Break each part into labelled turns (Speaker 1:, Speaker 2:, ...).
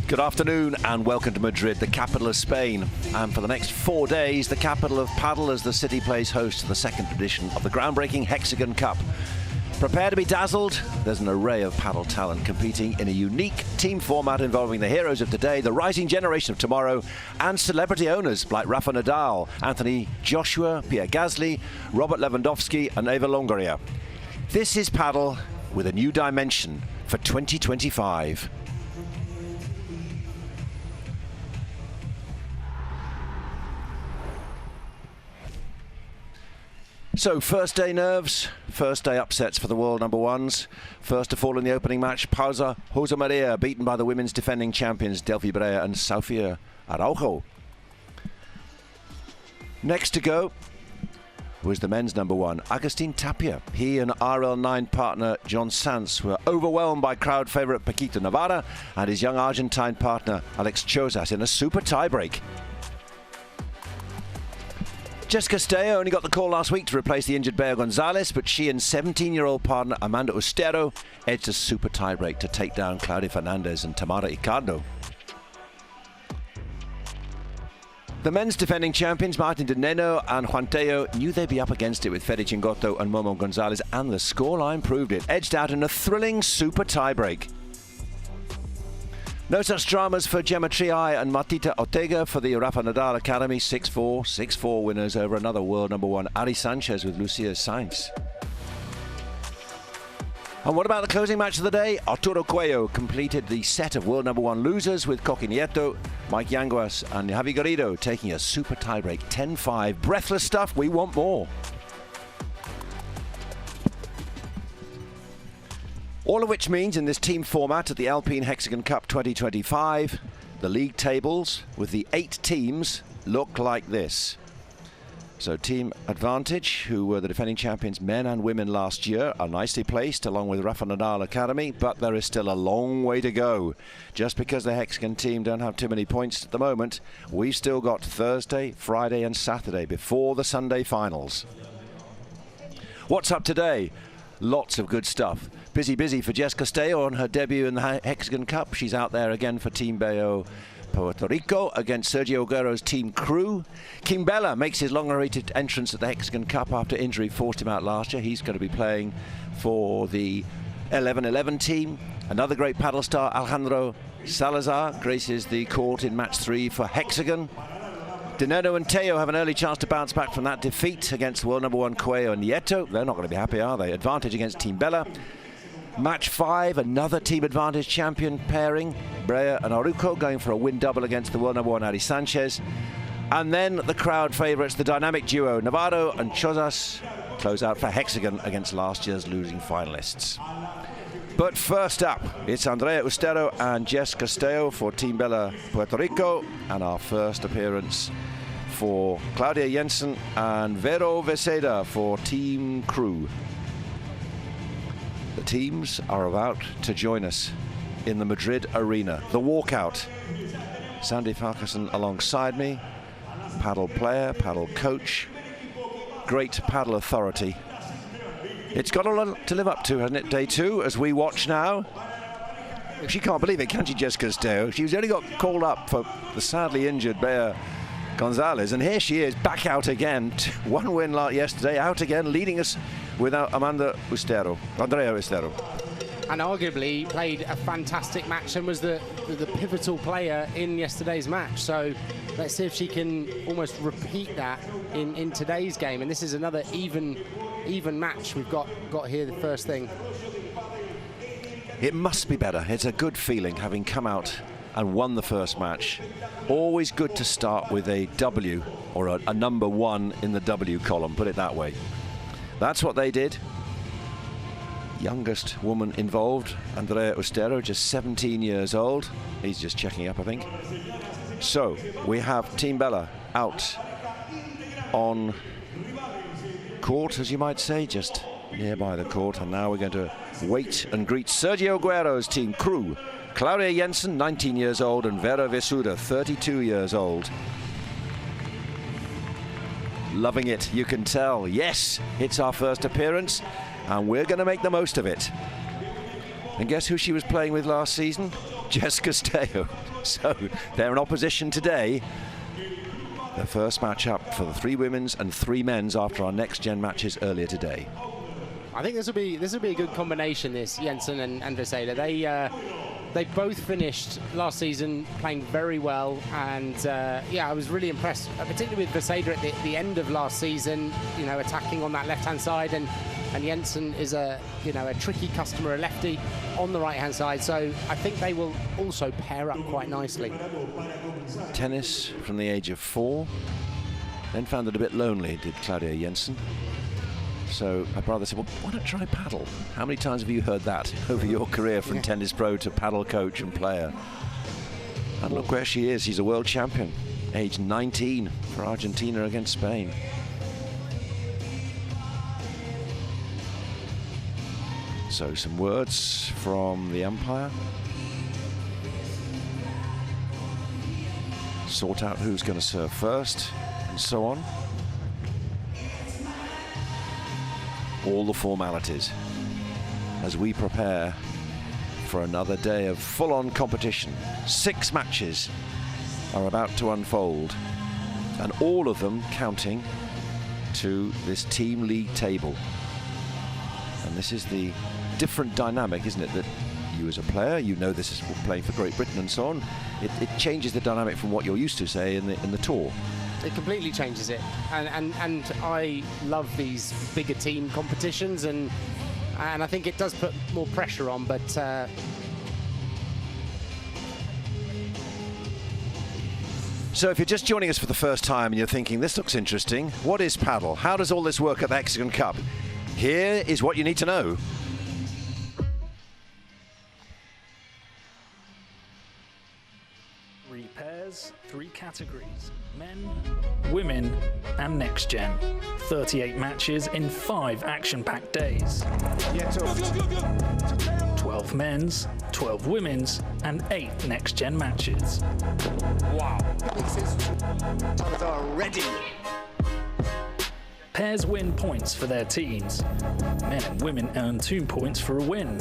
Speaker 1: Good afternoon and welcome to Madrid, the capital of Spain. And for the next 4 days, the capital of Padel as the city plays host to the second edition of the groundbreaking Hexagon Cup. Prepare to be dazzled. There's an array of paddle talent competing in a unique team format involving the heroes of today, the rising generation of tomorrow, and celebrity owners like Rafa Nadal, Anthony Joshua, Pierre Gasly, Robert Lewandowski and Eva Longoria. This is paddle with a new dimension for 2025. So, first day nerves, first day upsets for the world number ones. First to fall in the opening match, Pausa Jose Maria, beaten by the women's defending champions Delphi Brea and Sofia Araujo. Next to go was the men's number one, Agustin Tapia. He and RL9 partner John Sanz were overwhelmed by crowd favourite Paquito Navarra and his young Argentine partner Alex Chozas in a super tiebreak. Jess Castello only got the call last week to replace the injured Bea Gonzalez, but she and 17-year-old partner Amanda Ustero edged a super tiebreak to take down Claudia Fernandez and Tamara Icardo. The men's defending champions Martin Dineno and Juan Tello knew they'd be up against it with Fede Chingotto and Momo Gonzalez, and the scoreline proved it, edged out in a thrilling super tiebreak. No such dramas for Gemma Triay and Martita Ortega for the Rafa Nadal Academy. 6-4, 6-4 winners over another world number one, Ari Sanchez with Lucia Sainz. And what about the closing match of the day? Arturo Cuello completed the set of world number one losers with Coqui Nieto, Mike Yanguas and Javi Garrido taking a super tiebreak 10-5. Breathless stuff, we want more. All of which means in this team format at the Alpine Hexagon Cup 2025, the league tables with the 8 teams look like this. So Team Advantage, who were the defending champions men and women last year, are nicely placed along with Rafa Nadal Academy, but there is still a long way to go. Just because the Hexagon team don't have too many points at the moment, we've still got Thursday, Friday and Saturday before the Sunday finals. What's up today? Lots of good stuff. Busy for Jess Castello on her debut in the Hexagon Cup. She's out there again for Team Bello Puerto Rico against Sergio Aguero's Team Crew. Kim Bella makes his long-awaited entrance at the Hexagon Cup after injury forced him out last year. He's going to be playing for the 11-11 team. Another great paddle star, Alejandro Salazar, graces the court in match 3 for Hexagon. Dineno and Tello have an early chance to bounce back from that defeat against world number one Cuello and Nieto. They're not going to be happy, are they? Advantage against Team Bella. Match 5, another Team Advantage champion pairing, Brea and Aruco going for a win double against the world number one Ari Sanchez. And then the crowd favourites, the dynamic duo Navarro and Chozas, close out for Hexagon against last year's losing finalists. But first up, it's Andrea Ustero and Jess Castello for Team Bella Puerto Rico, and our first appearance for Claudia Jensen and Vero Veseda for Team Crew. The teams are about to join us in the Madrid Arena. The walkout. Sandy Farquharson alongside me, paddle player, paddle coach, great paddle authority. It's got a lot to live up to, hasn't it? Day 2, as we watch now. She can't believe it, can she, Jess Castello? She's only got called up for the sadly injured Bea Gonzalez, and here she is, back out again. One win yesterday, out again, leading us without Andrea Ustero.
Speaker 2: And arguably played a fantastic match and was the pivotal player in yesterday's match. So let's see if she can almost repeat that in today's game. And this is another even match we've got here, the first thing.
Speaker 1: It must be better. It's a good feeling having come out and won the first match. Always good to start with a W or a number 1 in the W column, put it that way. That's what they did. Youngest woman involved, Andrea Ustero, just 17 years old. He's just checking up, I think. So we have Team Bella out on court, as you might say, just nearby the court. And now we're going to wait and greet Sergio Aguero's Team Crew. Claudia Jensen, 19 years old, and Vera Veseda, 32 years old. Loving it, you can tell. Yes, it's our first appearance, and we're going to make the most of it. And guess who she was playing with last season? Jess Castello. So they're in opposition today. The first match up for the 3 women's and 3 men's after our next gen matches earlier today.
Speaker 2: I think this will be a good combination, this Jensen and Vesela. They both finished last season playing very well, and yeah, I was really impressed, particularly with Vesela at the end of last season, you know, attacking on that left-hand side, and Jensen is a tricky customer, a lefty on the right-hand side, so I think they will also pair up quite nicely.
Speaker 1: Tennis from the age of 4, then found it a bit lonely, did Claudia Jensen. So my brother said, well, why not try paddle? How many times have you heard that over your career, from tennis pro to paddle coach and player? And look where she is. She's a world champion, age 19 for Argentina against Spain. So some words from the umpire. Sort out who's going to serve first and so on. All the formalities as we prepare for another day of full-on competition. 6 matches are about to unfold, and all of them counting to this team league table. And this is the different dynamic, isn't it, that you as a player, you know this is playing for Great Britain and so on. It changes the dynamic from what you're used to, say, in the tour.
Speaker 2: It completely changes it, and I love these bigger team competitions, and I think it does put more pressure on, but
Speaker 1: so if you're just joining us for the first time and you're thinking, this looks interesting, what is paddle? How does all this work at the Hexagon Cup? Here is what you need to know.
Speaker 3: 3 pairs, 3 categories: men, women, and next gen. 38 matches in 5 action-packed days. 12 men's, 12 women's, and 8 next gen matches.
Speaker 2: wow.
Speaker 4: Ready.
Speaker 3: Pairs win points for their teams. Men and women earn 2 points for a win.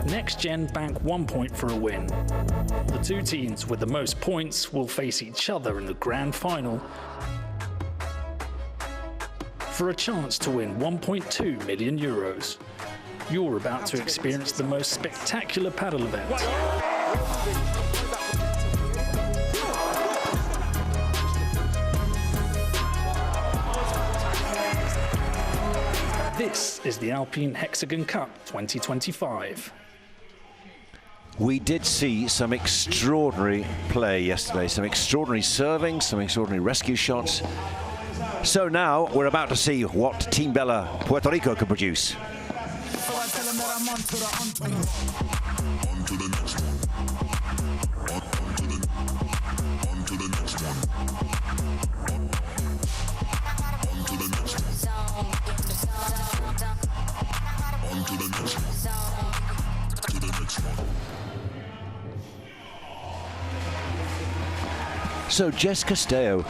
Speaker 3: Next gen bank 1 point for a win. The 2 teams with the most points will face each other in the grand final for a chance to win 1.2 million euros. You're about to experience the most spectacular paddle event. This is the Alpine Hexagon Cup 2025.
Speaker 1: We did see some extraordinary play yesterday, some extraordinary serving, some extraordinary rescue shots. So now we're about to see what Team Bella Puerto Rico can produce. So Jess Castello,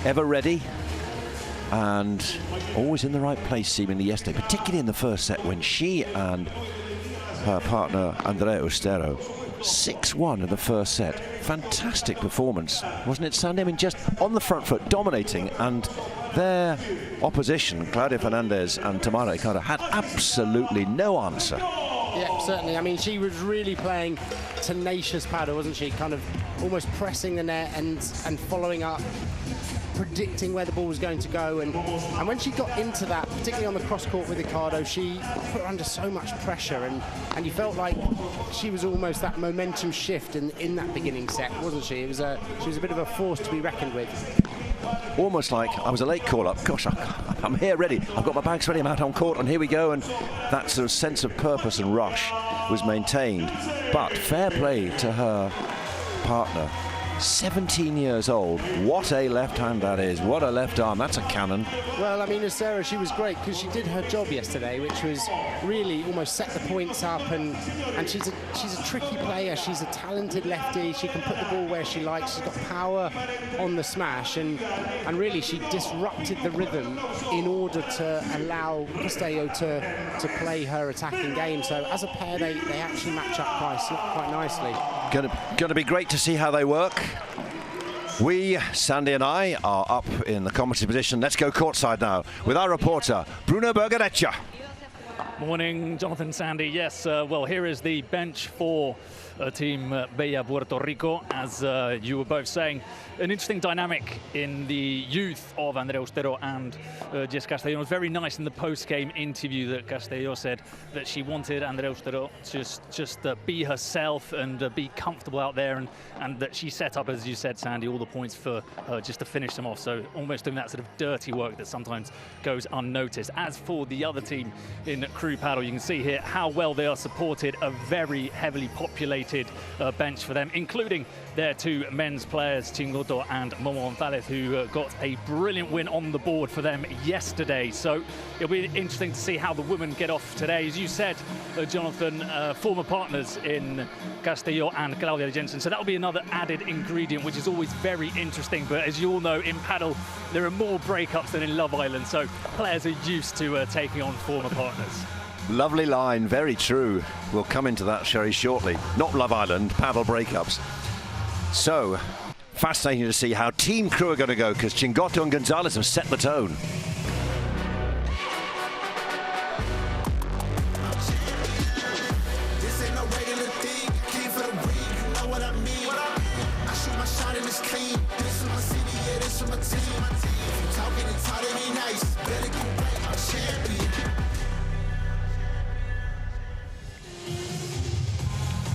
Speaker 1: ever ready and always in the right place seemingly yesterday, particularly in the first set when she and her partner Madrid Arena 6-1 in the first set. Fantastic performance, wasn't it, Sandy? I mean, just on the front foot, dominating, and their opposition, Claudia Fernandez and Tamara Ikada, had absolutely no answer.
Speaker 2: Yeah, certainly. I mean, she was really playing tenacious paddle, wasn't she? Kind of almost pressing the net and following up, predicting where the ball was going to go. And when she got into that, particularly on the cross court with Ricardo, she put her under so much pressure, and you felt like she was almost that momentum shift in that beginning set, wasn't she? She was a bit of a force to be reckoned with.
Speaker 1: Almost like I was a late call-up. Gosh, I'm here ready. I've got my bags ready. I'm out on court, and here we go. And that sort of sense of purpose and rush was maintained. But fair play to her partner, 17 years old. What a left hand that is. What a left arm. That's a cannon.
Speaker 2: Well, I mean, Ustero, she was great because she did her job yesterday, which was really almost set the points up. And she's a tricky player. She's a talented lefty. She can put the ball where she likes. She's got power on the smash. And really, she disrupted the rhythm in order to allow Castello to play her attacking game. So as a pair, they actually match up quite nicely.
Speaker 1: Going to be great to see how they work. We, Sandy and I, are up in the commentary position. Let's go courtside now with our reporter, Bruno Bergareccia.
Speaker 3: Morning, Jonathan, Sandy. Yes, well, here is the bench for Team Bella Puerto Rico. As you were both saying, an interesting dynamic in the youth of Andrea Ustero and Jess Castello. It was very nice in the post-game interview that Castello said that she wanted Andrea Ustero just be herself and be comfortable out there, and that she set up, as you said, Sandy, all the points for her just to finish them off. So almost doing that sort of dirty work that sometimes goes unnoticed. As for the other team in crew paddle, you can see here how well they are supported. A very heavily populated bench for them, including their two men's players, Chingoto and Momo Gonzalez, who got a brilliant win on the board for them yesterday. So it'll be interesting to see how the women get off today. As you said, Jonathan, former partners in Castello and Claudia Jensen. So that'll be another added ingredient, which is always very interesting. But as you all know, in paddle, there are more breakups than in Love Island. So players are used to taking on former partners.
Speaker 1: Lovely line, very true. We'll come into that very shortly. Not Love Island, paddle breakups. So, fascinating to see how team crew are going to go, because Chingoto and Gonzalez have set the tone.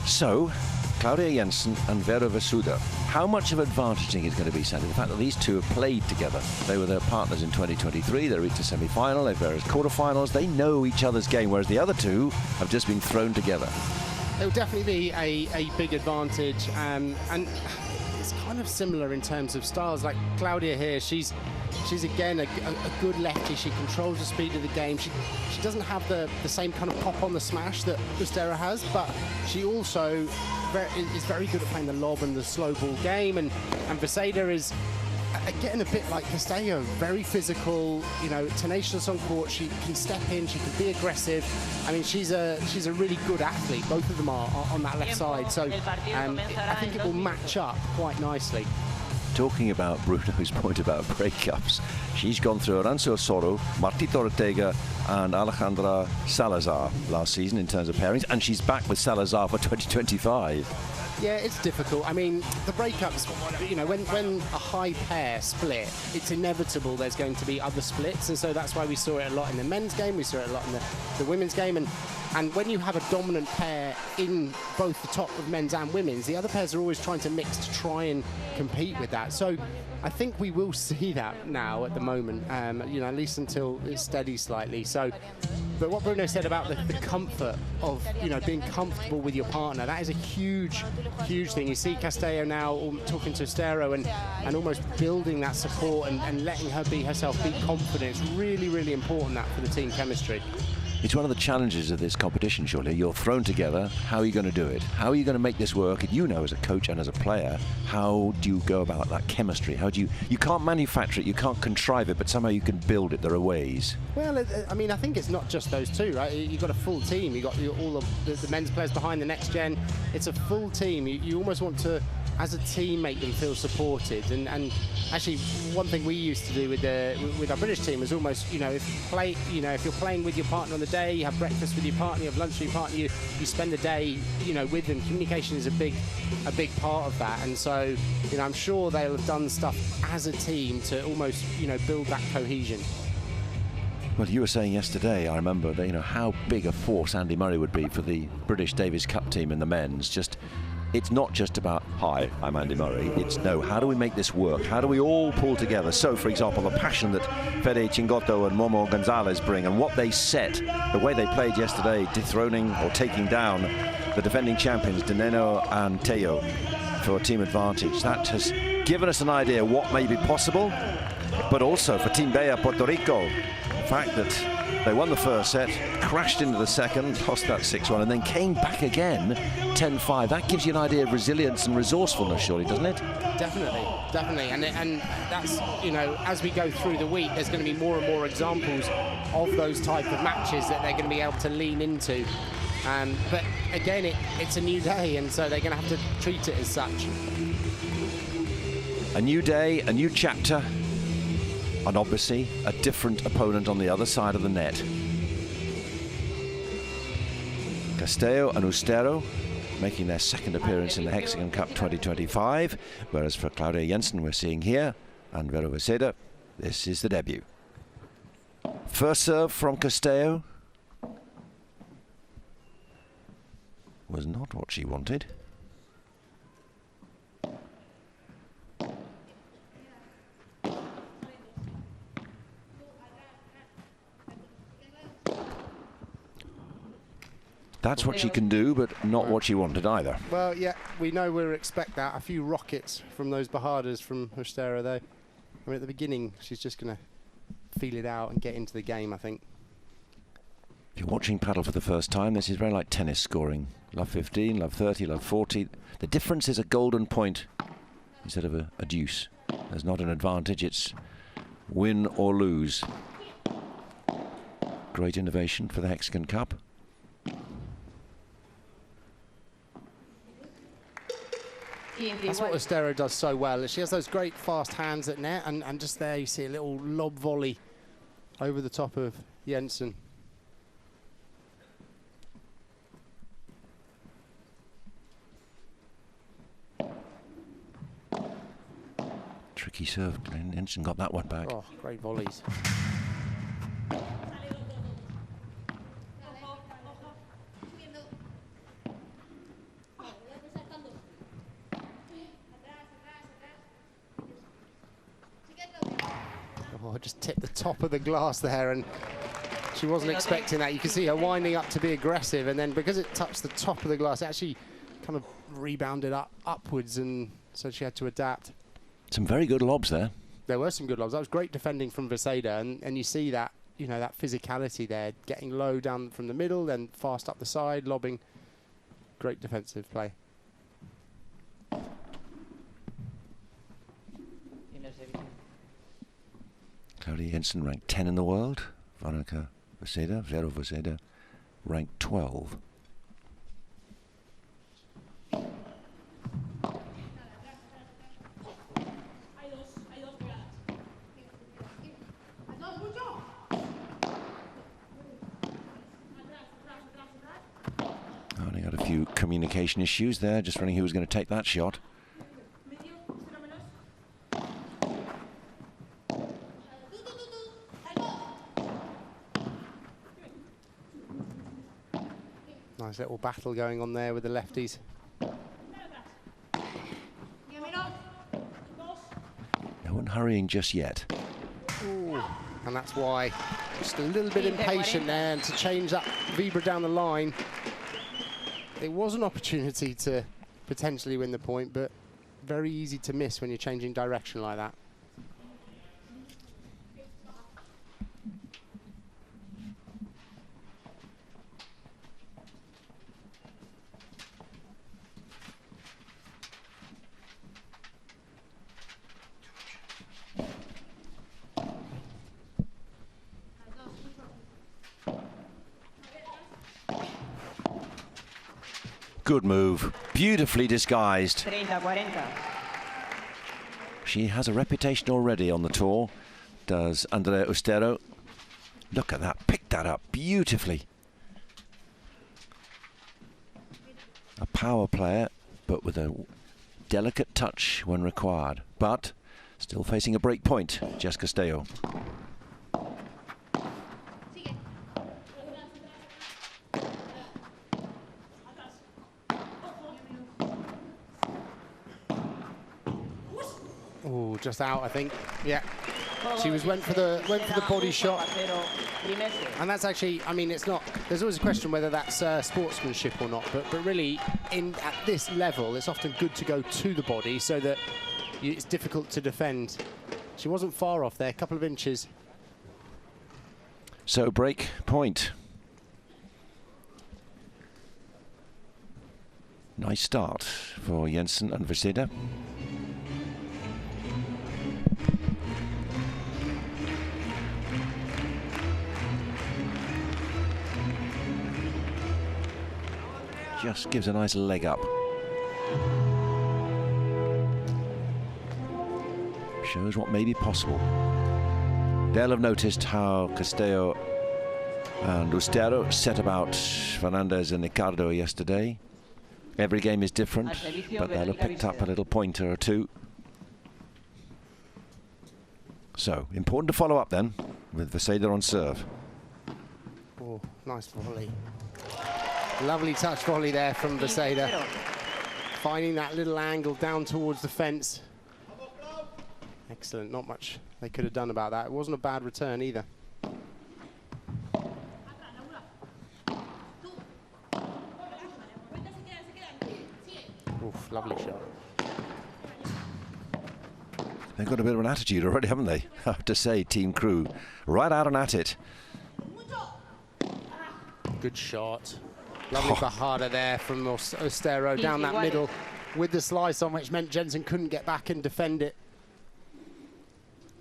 Speaker 1: So, Claudia Jensen and Vera Vesuda, how much of advantage do you think is going to be, Sandy? The fact that these two have played together. They were their partners in 2023. They reached a semi-final. They've various quarterfinals. They know each other's game, whereas the other two have just been thrown together.
Speaker 2: It will definitely be a big advantage, and it's kind of similar in terms of styles. Like Claudia here, she's again a good lefty. She controls the speed of the game. She doesn't have the same kind of pop on the smash that Ustero has, but she also is very good at playing the lob and the slow ball game. And Vesuda is getting a bit like Castello, very physical, tenacious on court. She can step in, she can be aggressive. I mean, she's a really good athlete. Both of them are on that left side. So I think it will match up quite nicely.
Speaker 1: Talking about Bruno's point about breakups, she's gone through Arancio Soro, Martita Ortega and Alejandra Salazar last season in terms of pairings, and she's back with Salazar for 2025.
Speaker 2: Yeah, it's difficult. I mean, the breakups, when a high pair split, it's inevitable there's going to be other splits, and so that's why we saw it a lot in the men's game, we saw it a lot in the women's game, and when you have a dominant pair in both the top of men's and women's, the other pairs are always trying to mix to try and compete with that. So I think we will see that now at the moment, at least until it's steady slightly. So, but what Bruno said about the comfort of, being comfortable with your partner, that is a huge thing. You see Castello now talking to Ustero and almost building that support and letting her be herself, be confident. It's really, really important that for the team chemistry.
Speaker 1: It's one of the challenges of this competition, surely. You're thrown together. How are you going to do it? How are you going to make this work? And as a coach and as a player, how do you go about that chemistry? How do you can't manufacture it, you can't contrive it, but somehow you can build it. There are ways.
Speaker 2: Well, I mean, I think it's not just those two, right? You've got a full team. You've got all of the men's players behind the next gen. It's a full team. You almost want to, as a team, make them feel supported. And actually, one thing we used to do with our British team was almost, if you're playing with your partner on the day, you have breakfast with your partner, you have lunch with your partner, you spend the day, with them. Communication is a big part of that. And so, I'm sure they'll have done stuff as a team to almost, build that cohesion.
Speaker 1: Well, you were saying yesterday, I remember, that, how big a force Andy Murray would be for the British Davis Cup team in the men's. It's not just about, hi, I'm Andy Murray. It's, no, how do we make this work? How do we all pull together? So, for example, the passion that Fede Chingoto and Momo Gonzalez bring and what they set, the way they played yesterday, dethroning or taking down the defending champions, Dineno and Teo. for a team advantage. That has given us an idea what may be possible, but also for Team Bea Puerto Rico, the fact that they won the first set, crashed into the second, lost that 6-1, and then came back again 10-5. That gives you an idea of resilience and resourcefulness, surely, doesn't it?
Speaker 2: Definitely, definitely. And that's, you know, as we go through the week, there's going to be more and more examples of those type of matches that they're going to be able to lean into. But again, it's a new day, and so they're going to have to treat it as such.
Speaker 1: A new day, a new chapter, and obviously a different opponent on the other side of the net. Castello and Ustero making their second appearance in the Hexagon Cup 2025, whereas for Claudia Jensen we're seeing here, and Vero Veseda, this is the debut. First serve from Castello was not what she wanted. That's what she can do, but not what she wanted either.
Speaker 2: Well, yeah, we know we'll expect that. A few rockets from those bajadas from Ustero, though. I mean, at the beginning, she's just going to feel it out and get into the game, I think.
Speaker 1: If you're watching paddle for the first time, this is very like tennis scoring. Love 15, love 30, love 40. The difference is a golden point instead of a deuce. There's not an advantage, it's win or lose. Great innovation for the Hexagon Cup.
Speaker 2: That's what Ustero does so well. She has those great fast hands at net, and just there you see a little lob volley over the top of Jensen.
Speaker 1: Tricky serve. Jensen got that one back.
Speaker 2: Oh, great volleys. Oh, just tipped the top of the glass there, and she wasn't expecting that. You can see her winding up to be aggressive, and then because it touched the top of the glass, it actually kind of rebounded upwards, and so she had to adapt.
Speaker 1: Some very good lobs there.
Speaker 2: There were some good lobs. That was great defending from Veseda, and you see that, you know, that physicality there, getting low down from the middle, then fast up the side, lobbing. Great defensive play.
Speaker 1: Claudia Jensen ranked 10 in the world. Veronica Veseda, Vero Veseda, ranked 12. Only got a few communication issues there, just running who was going to take that shot.
Speaker 2: Nice little battle going on there with the lefties.
Speaker 1: No one hurrying just yet.
Speaker 2: Ooh. And that's why just a little bit impatient there, and to change that Vibra down the line. It was an opportunity to potentially win the point, but very easy to miss when you're changing direction like that.
Speaker 1: Good move, beautifully disguised. She has a reputation already on the tour, does Andrea Ustero. Look at that, picked that up beautifully. A power player, but with a delicate touch when required. But still facing a break point, Jess Castello.
Speaker 2: Oh, just out, I think. Yeah. She went for the body shot, and that's actually, I mean, it's not. There's always a question whether that's sportsmanship or not, but really, at this level, it's often good to go to the body so that it's difficult to defend. She wasn't far off there, a couple of inches.
Speaker 1: So break point. Nice start for Jensen and Veseda. Just gives a nice leg up. Shows what may be possible. They'll have noticed how Castello and Ustero set about Fernandez and Ricardo yesterday. Every game is different, but they'll have picked up a little pointer or two. So, important to follow up then, with Veseda on serve.
Speaker 2: Oh, nice volley. Lovely touch volley there from Veseda. Finding that little angle down towards the fence. Excellent, not much they could have done about that. It wasn't a bad return either. Oof, lovely shot.
Speaker 1: They've got a bit of an attitude already, haven't they? I have to say, Team Crew, right out and at it.
Speaker 2: Good shot. Lovely bajada there from Ustero down that middle with the slice on, which meant Jensen couldn't get back and defend it.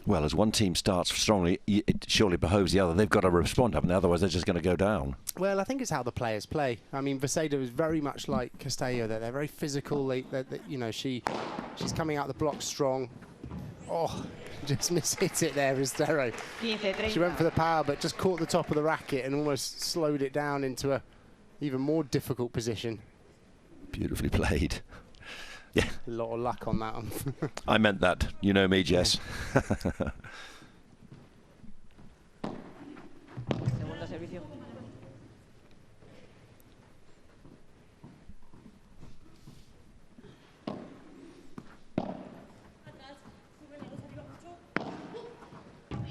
Speaker 1: Well, as one team starts strongly, it surely behoves the other. They've got to respond, haven't they? Otherwise, they're just going to go down.
Speaker 2: Well, I think it's how the players play. I mean, Veseda is very much like Castello. They're very physical. You know, she's coming out the block strong. Oh, just mishit it there, Ustero. She went for the power, but just caught the top of the racket and almost slowed it down into a even more difficult position.
Speaker 1: Beautifully played. Yeah.
Speaker 2: A lot of luck on that one.
Speaker 1: I meant that. You know me, Jess.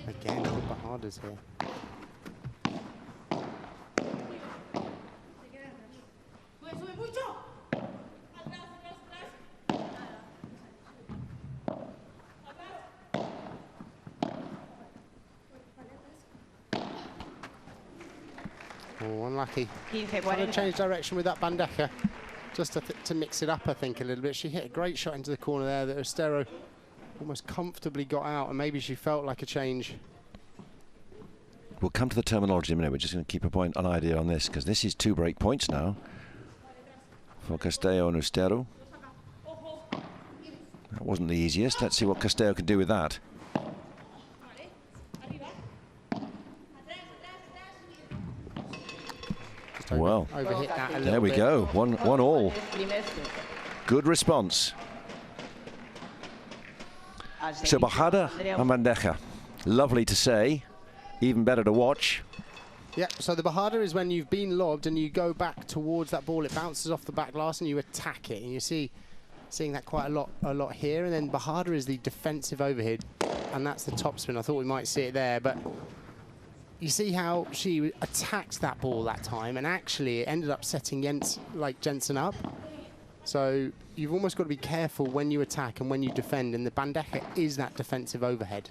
Speaker 2: Again, good bajadas here. Oh, unlucky. Trying to change direction with that bandeja, just to mix it up, I think, a little bit. She hit a great shot into the corner there that Ustero almost comfortably got out, and maybe she felt like a change.
Speaker 1: We'll come to the terminology in a minute. We're just going to keep an idea on this, because this is 2 break points now for Castello and Ustero. That wasn't the easiest. Let's see what Castello can do with that. Well,
Speaker 2: overhit that a
Speaker 1: there we
Speaker 2: bit.
Speaker 1: go. One all. Good response. So bajada and bandeja. Lovely to say. Even better to watch.
Speaker 2: Yeah, so the bajada is when you've been lobbed and you go back towards that ball. It bounces off the back glass and you attack it. And you seeing that quite a lot here. And then bajada is the defensive overhead, and that's the topspin. I thought we might see it there, but you see how she attacked that ball that time, and actually it ended up setting Jensen up. So you've almost got to be careful when you attack and when you defend, and the bandeja is that defensive overhead.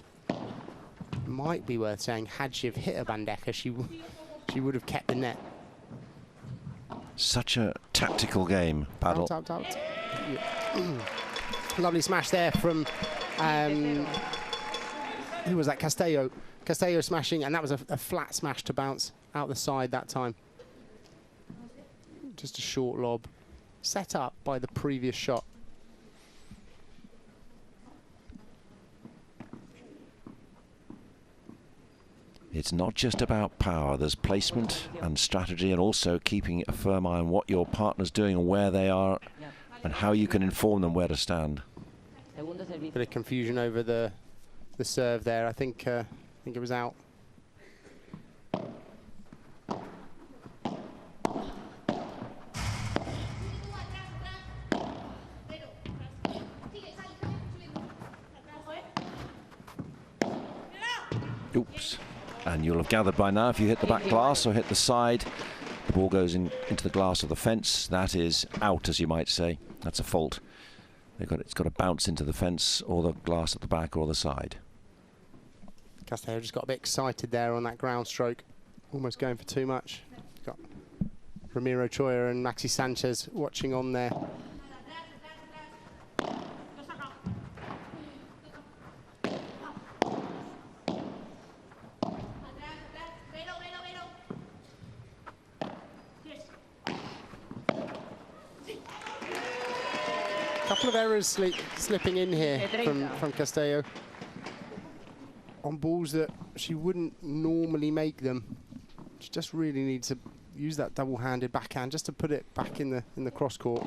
Speaker 2: Might be worth saying, had she have hit a bandeja, she would have kept the net.
Speaker 1: Such a tactical game, Padel.
Speaker 2: Out. Yeah. Lovely smash there from who was that? Castello. Castello smashing, and that was a flat smash to bounce out the side that time. Just a short lob, set up by the previous shot.
Speaker 1: It's not just about power. There's placement and strategy, and also keeping a firm eye on what your partner's doing and where they are, and how you can inform them where to stand.
Speaker 2: Bit of confusion over the serve there. I think it was out.
Speaker 1: And you'll have gathered by now, if you hit the back glass or hit the side, the ball goes into the glass of the fence. That is out, as you might say. That's a fault. It's got to bounce into the fence or the glass at the back or the side.
Speaker 2: Castello just got a bit excited there on that ground stroke, almost going for too much. Got Ramiro Choya and Maxi Sanchez watching on there. Couple of errors slipping in here from Castello on balls that she wouldn't normally make them. She just really needs to use that double-handed backhand just to put it back in the cross court.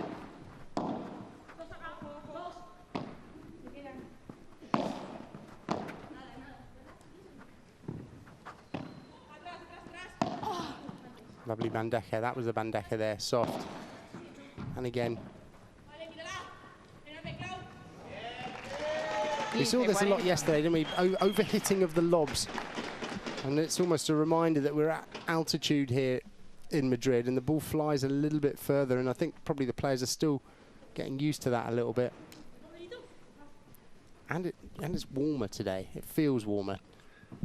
Speaker 2: Lovely bandeja. That was a bandeja there, soft. And again. We saw this a lot yesterday, didn't we? Overhitting of the lobs. And it's almost a reminder that we're at altitude here in Madrid and the ball flies a little bit further, and I think probably the players are still getting used to that a little bit. And it's warmer today. It feels warmer.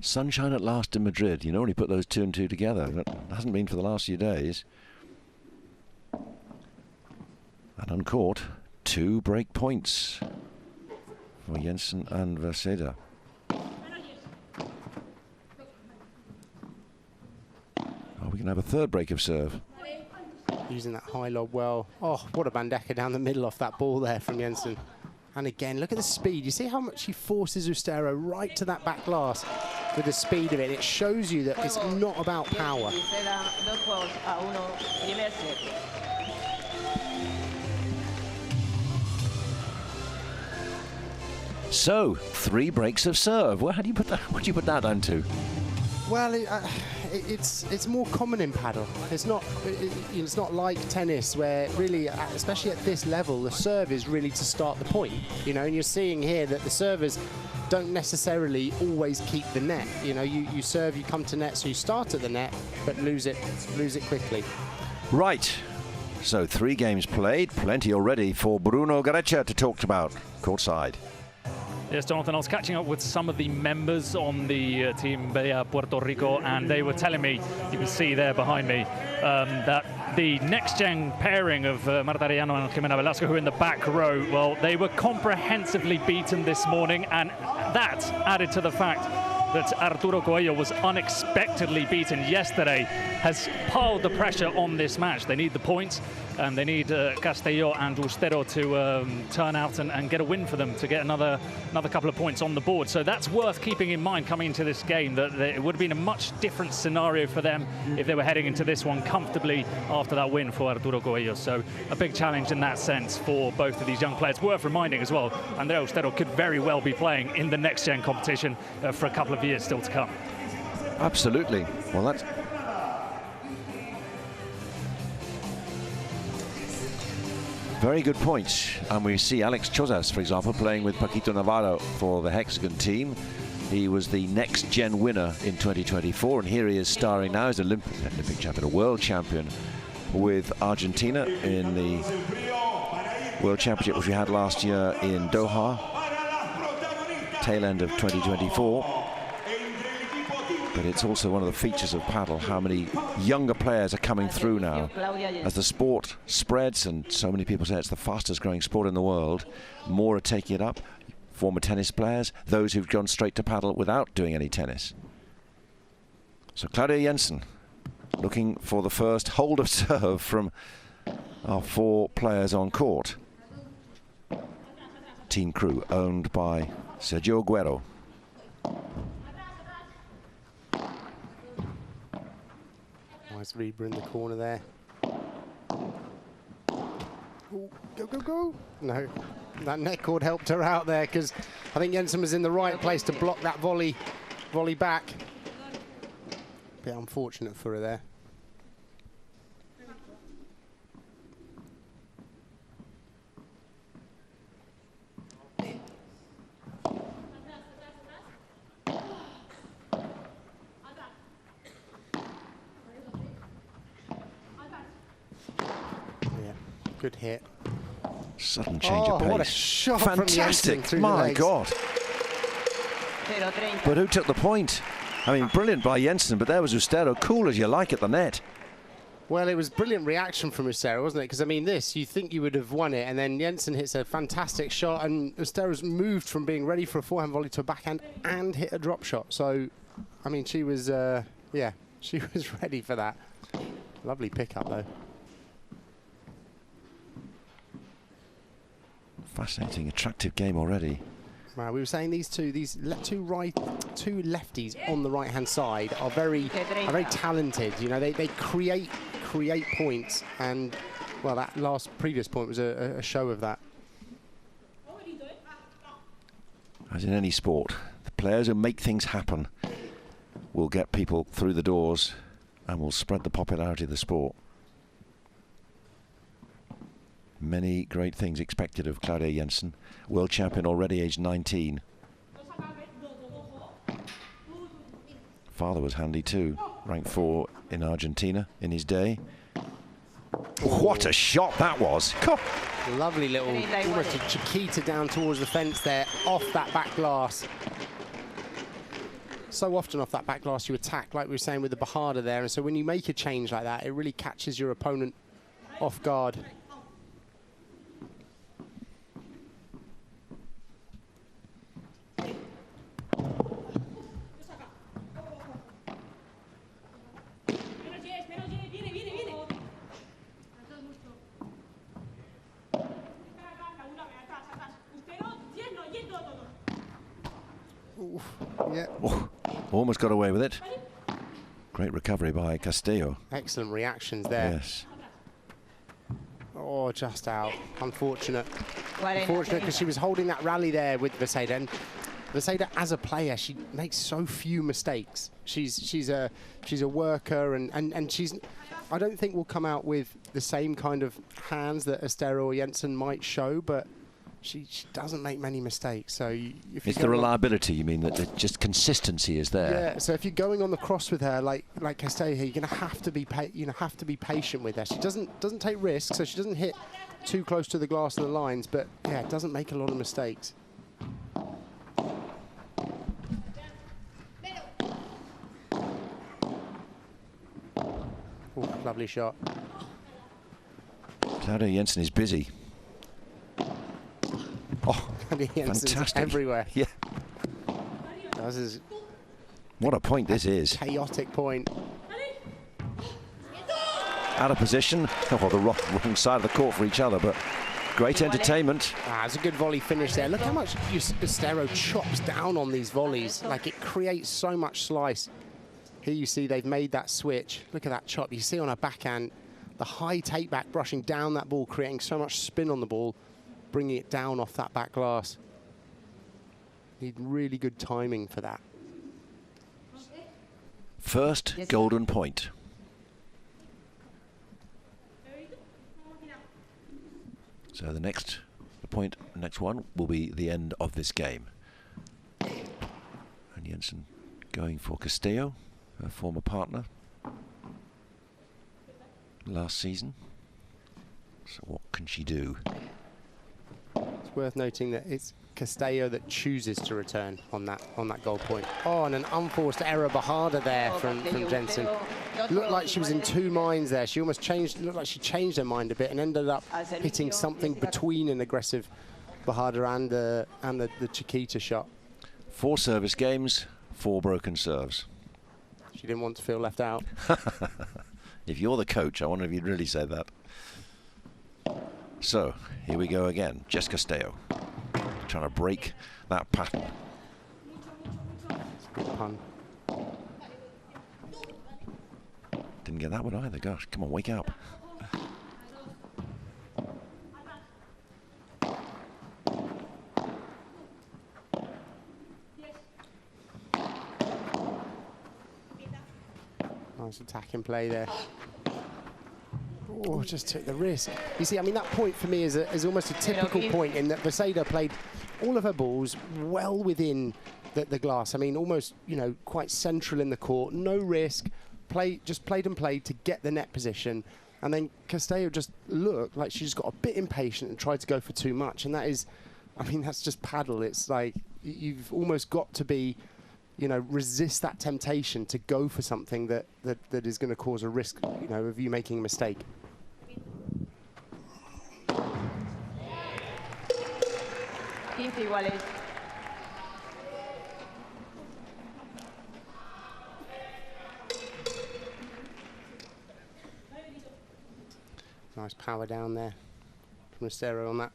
Speaker 1: Sunshine at last in Madrid. You know, when you put those 2 and 2 together, that hasn't been for the last few days. And on court, 2 break points for Jensen and Verseda. Oh, we can have a 3rd break of serve.
Speaker 2: Using that high lob well. Oh, what a bandeja down the middle off that ball there from Jensen. And again, look at the speed. You see how much he forces Ustero right to that back glass with the speed of it. It shows you that it's not about power.
Speaker 1: So, 3 breaks of serve. Well, how do you put that? What do you put that down to?
Speaker 2: Well, it's more common in paddle. It's not like tennis where really, especially at this level, the serve is really to start the point. You know, and you're seeing here that the servers don't necessarily always keep the net. You know, you serve, you come to net, so you start at the net, but lose it quickly.
Speaker 1: Right. So 3 games played. Plenty already for Bruno Garecha to talk about courtside.
Speaker 3: Yes, Jonathan, I was catching up with some of the members on the team Bella Puerto Rico, and they were telling me, you can see there behind me, that the next-gen pairing of Marta Arellano and Jimena Velasco, who are in the back row, well, they were comprehensively beaten this morning, and that added to the fact that Arturo Coelho was unexpectedly beaten yesterday, has piled the pressure on this match. They need the points, and they need Castello and Ustero to turn out and get a win for them to get another couple of points on the board. So that's worth keeping in mind coming into this game, that it would have been a much different scenario for them if they were heading into this one comfortably after that win for Arturo Coelho. So a big challenge in that sense for both of these young players. Worth reminding as well, Andrea Ustero could very well be playing in the next-gen competition for a couple of years still to come.
Speaker 1: Absolutely. Well, that's very good points. And we see Alex Chozas, for example, playing with Paquito Navarro for the Hexagon team. He was the next-gen winner in 2024, and here he is starring now as Olympic champion, a world champion with Argentina in the World Championship, which we had last year in Doha, tail end of 2024. But it's also one of the features of paddle, how many younger players are coming through now. As the sport spreads, and so many people say it's the fastest growing sport in the world, more are taking it up. Former tennis players, those who've gone straight to paddle without doing any tennis. So Claudia Jensen looking for the first hold of serve from our 4 players on court. Team crew owned by Sergio Aguero.
Speaker 2: Nice Reba in the corner there. Ooh, go, go, go. No, that net cord helped her out there, because I think Jensen was in the right place to block that volley back. Bit unfortunate for her there. Good hit.
Speaker 1: Sudden change of pace.
Speaker 2: What a shot
Speaker 1: Fantastic.
Speaker 2: From
Speaker 1: My God. But who took the point? I mean, brilliant by Jensen, but there was Ustero, cool as you like at the net.
Speaker 2: Well, it was brilliant reaction from Ustero, wasn't it? Because, I mean, this, you think you would have won it, and then Jensen hits a fantastic shot, and Ustero's moved from being ready for a forehand volley to a backhand and hit a drop shot. So, I mean, she was, yeah, she was ready for that. Lovely pickup, though.
Speaker 1: Fascinating, attractive game already.
Speaker 2: Wow, we were saying these two lefties on the right-hand side are very talented. You know, they create points, and well, that previous point was a show of that.
Speaker 1: As in any sport, the players who make things happen will get people through the doors and will spread the popularity of the sport. Many great things expected of Claudia Jensen, world champion already, aged 19. Father was handy too, ranked 4 in Argentina in his day. What a shot that was! God.
Speaker 2: Lovely little, almost a Chiquita down towards the fence there, off that back glass. So often off that back glass you attack, like we were saying with the Bajada there, and so when you make a change like that, it really catches your opponent off guard. Yeah.
Speaker 1: Oh, almost got away with it. Great recovery by Castello.
Speaker 2: Excellent reactions there.
Speaker 1: Yes.
Speaker 2: Oh, just out. Unfortunate. Unfortunate because she was holding that rally there with Vaseda. And Vaseda, as a player, she makes so few mistakes. She's a worker, and she's, I don't think will come out with the same kind of hands that Ustero or Jensen might show, but she doesn't make many mistakes. So if
Speaker 1: it's the reliability, you mean, that just consistency is there.
Speaker 2: Yeah. So if you're going on the cross with her, like Castello here, you're going to have to be patient with her. She doesn't take risks, so she doesn't hit too close to the glass and the lines, but yeah, it doesn't make a lot of mistakes. Ooh, lovely shot.
Speaker 1: Claudia Jensen is busy. Oh, fantastic.
Speaker 2: Everywhere.
Speaker 1: Yeah.
Speaker 2: This is
Speaker 1: what a point this is.
Speaker 2: Chaotic point.
Speaker 1: Out of position. Oh, the wrong side of the court for each other, but great entertainment.
Speaker 2: It's a good volley finish there. Look how much Ustero chops down on these volleys. Like, it creates so much slice. Here you see they've made that switch. Look at that chop. You see on her backhand, the high take back brushing down that ball, creating so much spin on the ball, bringing it down off that back glass. Need really good timing for that.
Speaker 1: First golden point. So the next one will be the end of this game. And Jensen going for Castello, her former partner last season. So what can she do?
Speaker 2: It's worth noting that it's Castello that chooses to return on that goal point. Oh, and an unforced error Bajada there from Jensen. Looked like she was in two minds there. She almost looked like she changed her mind a bit and ended up hitting something between an aggressive Bajada and the Chiquita shot.
Speaker 1: 4 service games, 4 broken serves.
Speaker 2: She didn't want to feel left out.
Speaker 1: If you're the coach, I wonder if you'd really say that. So, here we go again. Jess Castello trying to break that pattern.
Speaker 2: It's a good pun.
Speaker 1: Didn't get that one either. Gosh, come on, wake up.
Speaker 2: Nice attacking play there. Oh, just took the risk. You see, I mean, that point for me is almost a typical point in that Vaseda played all of her balls well within the glass. I mean, almost, you know, quite central in the court, no risk. Just played and played to get the net position. And then Castello just looked like she just got a bit impatient and tried to go for too much. And that is, I mean, that's just paddle. It's like you've almost got to be, you know, resist that temptation to go for something that is going to cause a risk, you know, of you making a mistake. Nice power down there from Ustero on that.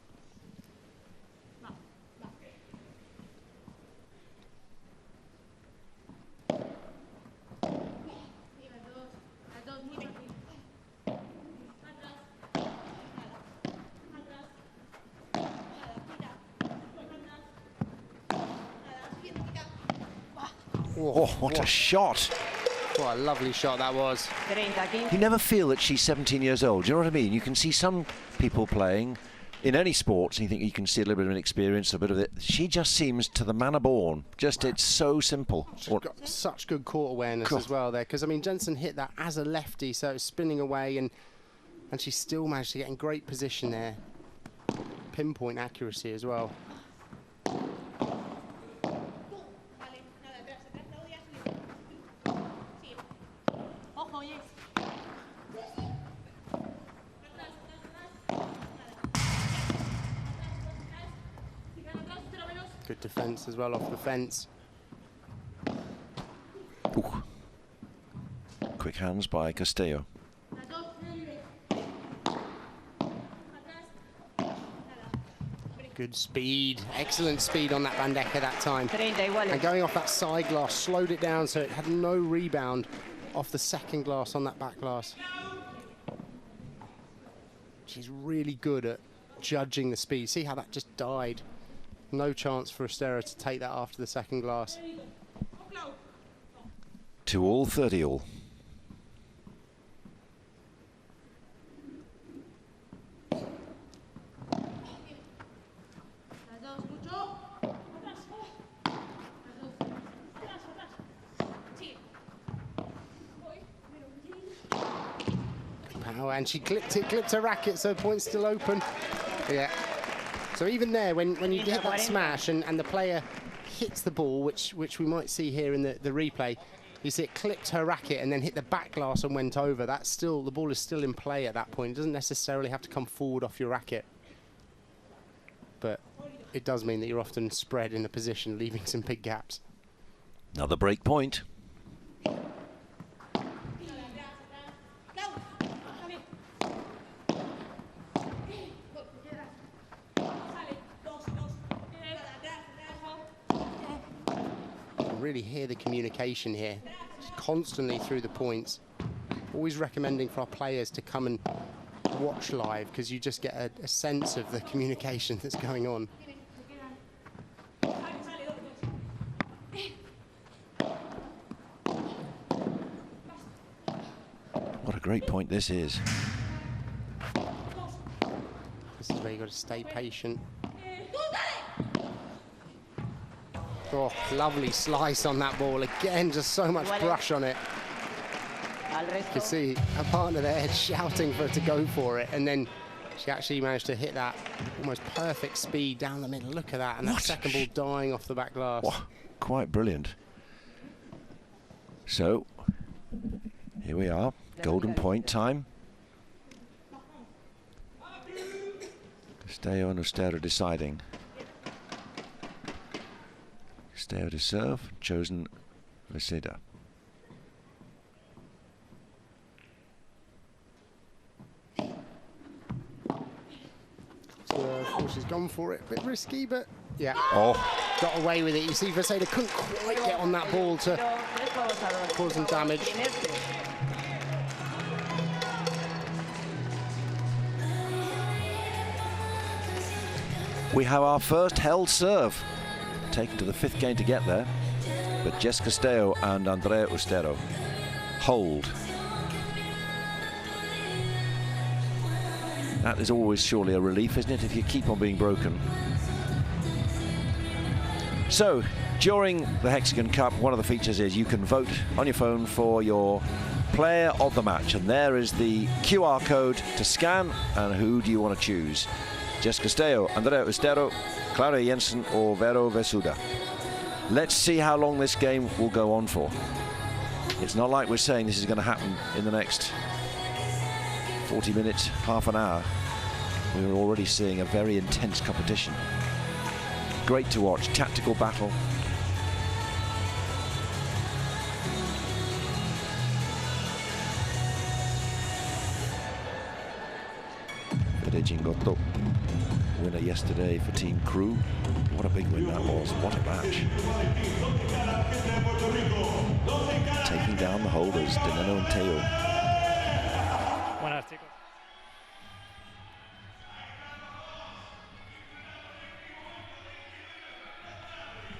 Speaker 1: Oh, what a shot.
Speaker 2: What a lovely shot that was.
Speaker 1: You never feel that she's 17 years old. Do you know what I mean? You can see some people playing in any sports and you think you can see a little bit of an experience, a bit of it. She just seems to the manner born. Just, it's so simple.
Speaker 2: She's got such good court awareness as well there. Because, I mean, Jensen hit that as a lefty, so it's spinning away and she still managed to get in great position there. Pinpoint accuracy as well. Good defence as well off the fence.
Speaker 1: Ooh. Quick hands by Castello.
Speaker 2: Good speed, excellent speed on that bandeja that time. And going off that side glass, slowed it down so it had no rebound off the second glass on that back glass. She's really good at judging the speed. See how that just died? No chance for Ustero to take that after the second glass.
Speaker 1: 2-all, 30-all.
Speaker 2: And she clipped her racket, so point's still open. Yeah. So even there, when you get that smash and the player hits the ball, which we might see here in the replay, you see it clipped her racket and then hit the back glass and went over. That's still, the ball is still in play at that point. It doesn't necessarily have to come forward off your racket. But it does mean that you're often spread in a position, leaving some big gaps.
Speaker 1: Another break point.
Speaker 2: Really hear the communication here, just constantly through the points. Always recommending for our players to come and watch live because you just get a sense of the communication that's going on.
Speaker 1: What a great point this is.
Speaker 2: This is where you've got to stay patient. Oh, lovely slice on that ball. Again, just so much brush on it. You can see her partner there shouting for her to go for it, and then she actually managed to hit that almost perfect speed down the middle. Look at that, and that second ball dying off the back glass.
Speaker 1: Oh, quite brilliant. So, here we are, golden point time. Castello and Ustero deciding. Castello to serve, chosen Viseda.
Speaker 2: She's gone for it, a bit risky, but yeah,
Speaker 1: got
Speaker 2: away with it. You see, Viseda couldn't quite get on that ball to cause some damage.
Speaker 1: We have our first held serve. Taken to the fifth game to get there, but Jess Castello and Andrea Ustero hold. That is always surely a relief, isn't it, if you keep on being broken. So, during the Hexagon Cup, one of the features is you can vote on your phone for your player of the match. And there is the QR code to scan. And who do you want to choose? Jess Castello, Madrid Ustero, Clara Jensen or Vero Vesuda? Let's see how long this game will go on for. It's not like we're saying this is going to happen in the next 40 minutes, half an hour. We're already seeing a very intense competition. Great to watch, tactical battle. Fede Gingotto, winner yesterday for Team Crew. What a big win that was, what a match. Taking down the holders, Dineno and Teo.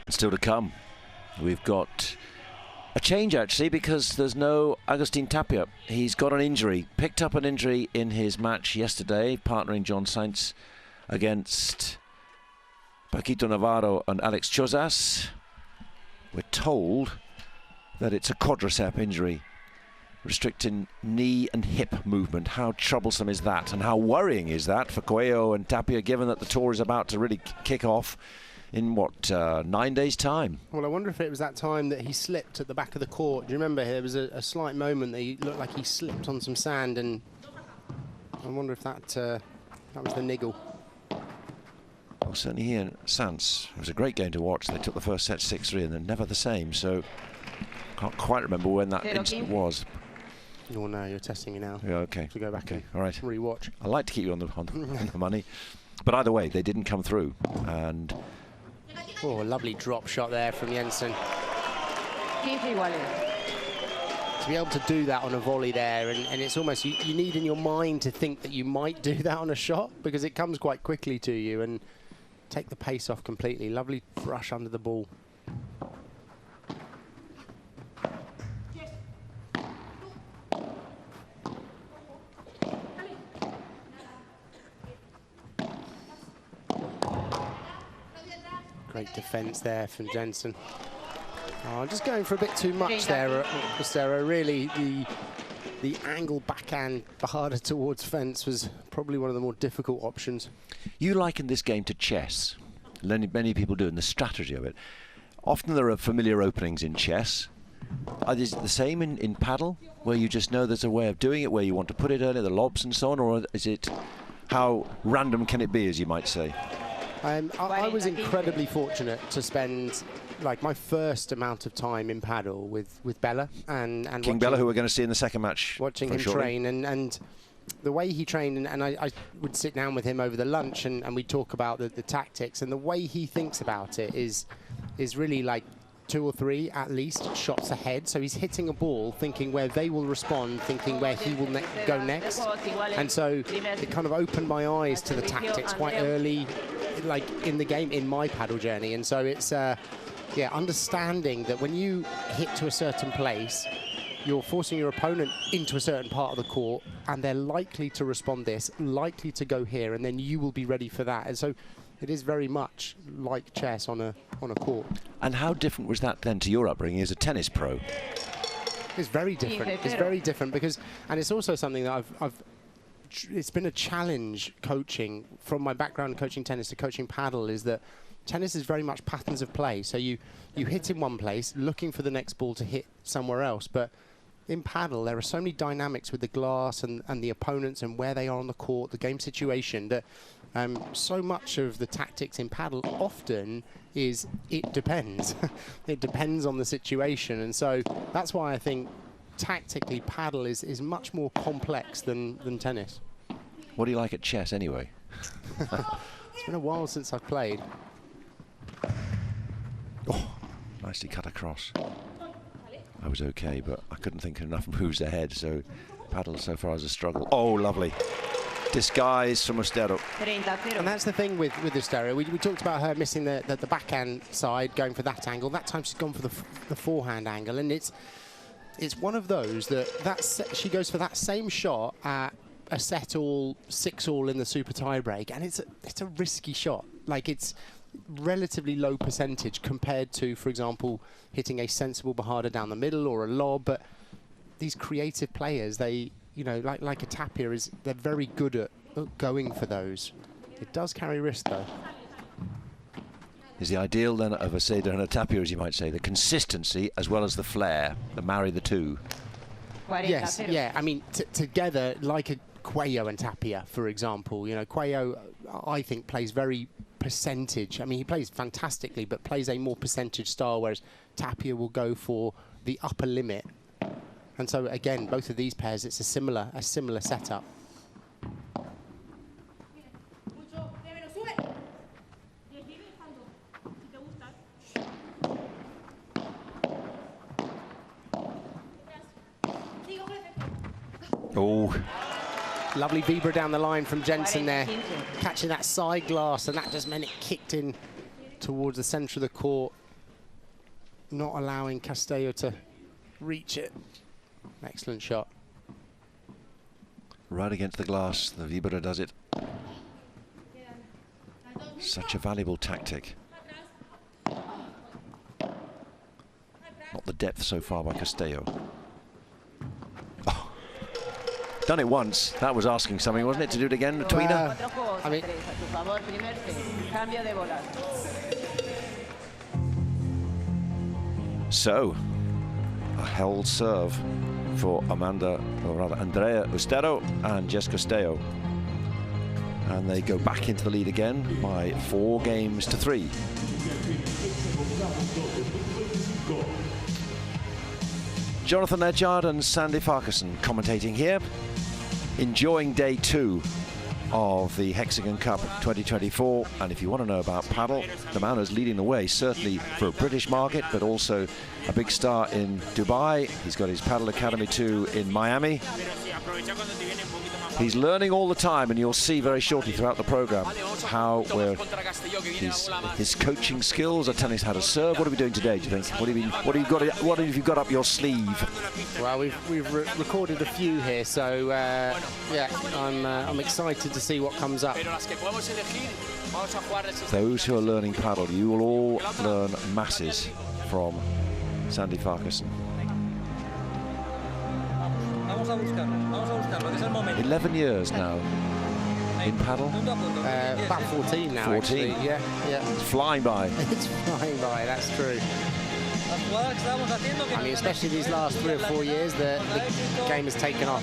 Speaker 1: Still to come, we've got a change actually, because there's no Agustin Tapia. He's got an injury, picked up an injury in his match yesterday, partnering John Sainz against Paquito Navarro and Alex Chozas. We're told that it's a quadricep injury, restricting knee and hip movement. How troublesome is that, and how worrying is that for Coelho and Tapia, given that the tour is about to really kick off in what, 9 days' time? Well,
Speaker 2: I wonder if it was that time that he slipped at the back of the court. Do you remember there was a slight moment that he looked like he slipped on some sand, and I wonder if that was the niggle.
Speaker 1: Well, certainly here in Sanz, it was a great game to watch. They took the first set 6-3 and then never the same, so can't quite remember when that incident was.
Speaker 2: Oh no, you're testing me now.
Speaker 1: Yeah, okay.
Speaker 2: To go back and
Speaker 1: all right.
Speaker 2: rewatch.
Speaker 1: I like to keep you on the money, but either way, they didn't come through. And
Speaker 2: oh, a lovely drop shot there from Jensen. To be able to do that on a volley there, and it's almost, you need in your mind to think that you might do that on a shot, because it comes quite quickly to you, and take the pace off completely. Lovely brush under the ball. Great defence there from Jensen. Oh, just going for a bit too much there, Ustero. Really, the angle backhand harder towards fence was probably one of the more difficult options.
Speaker 1: You liken this game to chess. Many people do, and the strategy of it. Often there are familiar openings in chess. Is it the same in paddle, where you just know there's a way of doing it, where you want to put it earlier, the lobs and so on, or is it, how random can it be, as you might say?
Speaker 2: I was incredibly fortunate to spend like my first amount of time in paddle with Bella and
Speaker 1: King Bella, who we're going to see in the second match.
Speaker 2: Watching him train, and the way he trained, and I would sit down with him over the lunch and we'd talk about the tactics, and the way he thinks about it is really like 2 or 3 at least shots ahead. So he's hitting a ball thinking where they will respond, thinking where he will go next. And so it kind of opened my eyes to the tactics quite early, like in the game, in my paddle journey. And so it's yeah, understanding that when you hit to a certain place, you're forcing your opponent into a certain part of the court, and they're likely to respond this, likely to go here, and then you will be ready for that. And so it is very much like chess on a court. And how different was that then to your upbringing as a tennis pro? It's very different. It's very different because, and it's also something that it's been a challenge coaching, from my background coaching tennis to coaching paddle, is that tennis is very much patterns of play. So you hit in one place, looking for the next ball to hit somewhere else. But in paddle, there are so many dynamics with the glass and the opponents and where they are on the court, the game situation, that so much of the tactics in paddle often is it depends. It depends on the situation. And so that's why I think tactically paddle is much more complex than tennis. What do you like at chess anyway? It's been a while since I've played. Oh, nicely cut across. I was okay, but I couldn't think of enough moves ahead, so paddle so far is a struggle. Oh, lovely. Disguise from Ustero. And that's the thing with Ustero. We talked about her missing the backhand side, going for that angle. That time she's gone for the forehand angle, and it's one of those she goes for that same shot at a set all 6-all in the super tie break, and it's a risky shot. Like, it's relatively low percentage compared to, for example, hitting a sensible bajada down the middle or a lob, but these creative players, they, you know, like a Tapia, they're very good at going for those. It does carry risk, though.
Speaker 1: Is the ideal then of a Seda and a Tapia, as you might say, the consistency as well as the flair, to marry the two?
Speaker 2: Yes, yeah. I mean, together, like a Cuello and Tapia, for example. You know, Cuello, I think, plays very percentage. I mean, he plays fantastically, but plays a more percentage style, whereas Tapia will go for the upper limit. And so, again, both of these pairs, it's a similar setup.
Speaker 1: Oh.
Speaker 2: Lovely vibra down the line from Jensen there, catching that side glass, and that just meant it kicked in towards the centre of the court, not allowing Castello to reach it. Excellent shot.
Speaker 1: Right against the glass, the vibra does it. Such a valuable tactic. Not the depth so far by Castello. Done it once. That was asking something, wasn't it, to do it again, the tweener?
Speaker 2: I mean,
Speaker 1: so, a held serve for Andrea Ustero and Jess Castello. And they go back into the lead again by 4-3. Jonathan Edgard and Sandy Farquharson commentating here, enjoying day 2 of the Hexagon Cup 2024. And if you want to know about paddle, the man who's leading the way, certainly for a British market, but also a big star in Dubai. He's got his paddle academy too in Miami. He's learning all the time, and you'll see very shortly throughout the program how his coaching skills are telling us how to serve. What are we doing today, do you think? What have you got up your sleeve?
Speaker 2: Well, we've recorded a few here, so yeah, I'm excited to see what comes up.
Speaker 1: Those who are learning paddle, you will all learn masses from Sandy Farquharson. 11 years now in paddle.
Speaker 2: About 14 now.
Speaker 1: 14.
Speaker 2: Actually. Yeah.
Speaker 1: It's flying by.
Speaker 2: It's flying by. That's true. I mean, especially these last 3 or 4 years, the game has taken off.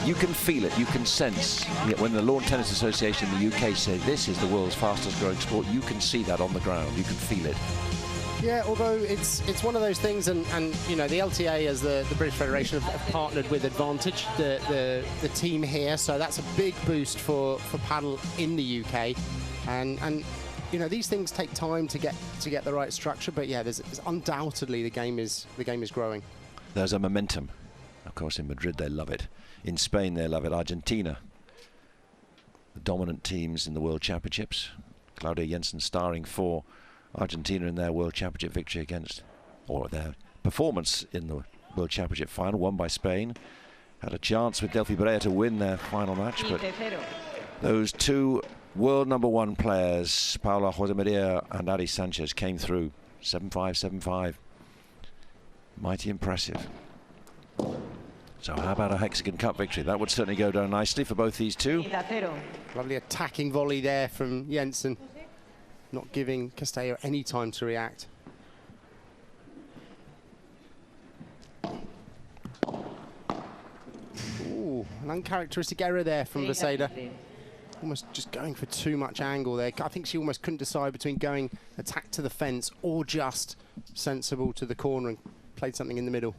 Speaker 1: You can feel it, you can sense. When the Lawn Tennis Association in the UK say this is the world's fastest growing sport, you can see that on the ground, you can feel it.
Speaker 2: Yeah, although it's one of those things, and you know, the LTA as the British Federation have partnered with Advantage, the team here, so that's a big boost for paddle in the UK, and you know, these things take time to get the right structure, but yeah, there's undoubtedly the game is growing.
Speaker 1: There's a momentum. Of course, in Madrid they love it. In Spain they love it. Argentina, the dominant teams in the World Championships. Claudia Jensen starring for Argentina in their World Championship victory against, or their performance in the World Championship final, won by Spain. Had a chance with Delphi Brea to win their final match, but those two world #1 players, Paula Jose Maria and Ari Sanchez, came through 7-5, 7-5. Mighty impressive. So how about a Hexagon Cup victory? That would certainly go down nicely for both these two.
Speaker 2: Lovely attacking volley there from Jensen, not giving Castello any time to react. Ooh, an uncharacteristic error there from Vaseda. Almost just going for too much angle there. I think she almost couldn't decide between going attack to the fence or just sensible to the corner, and played something in the middle.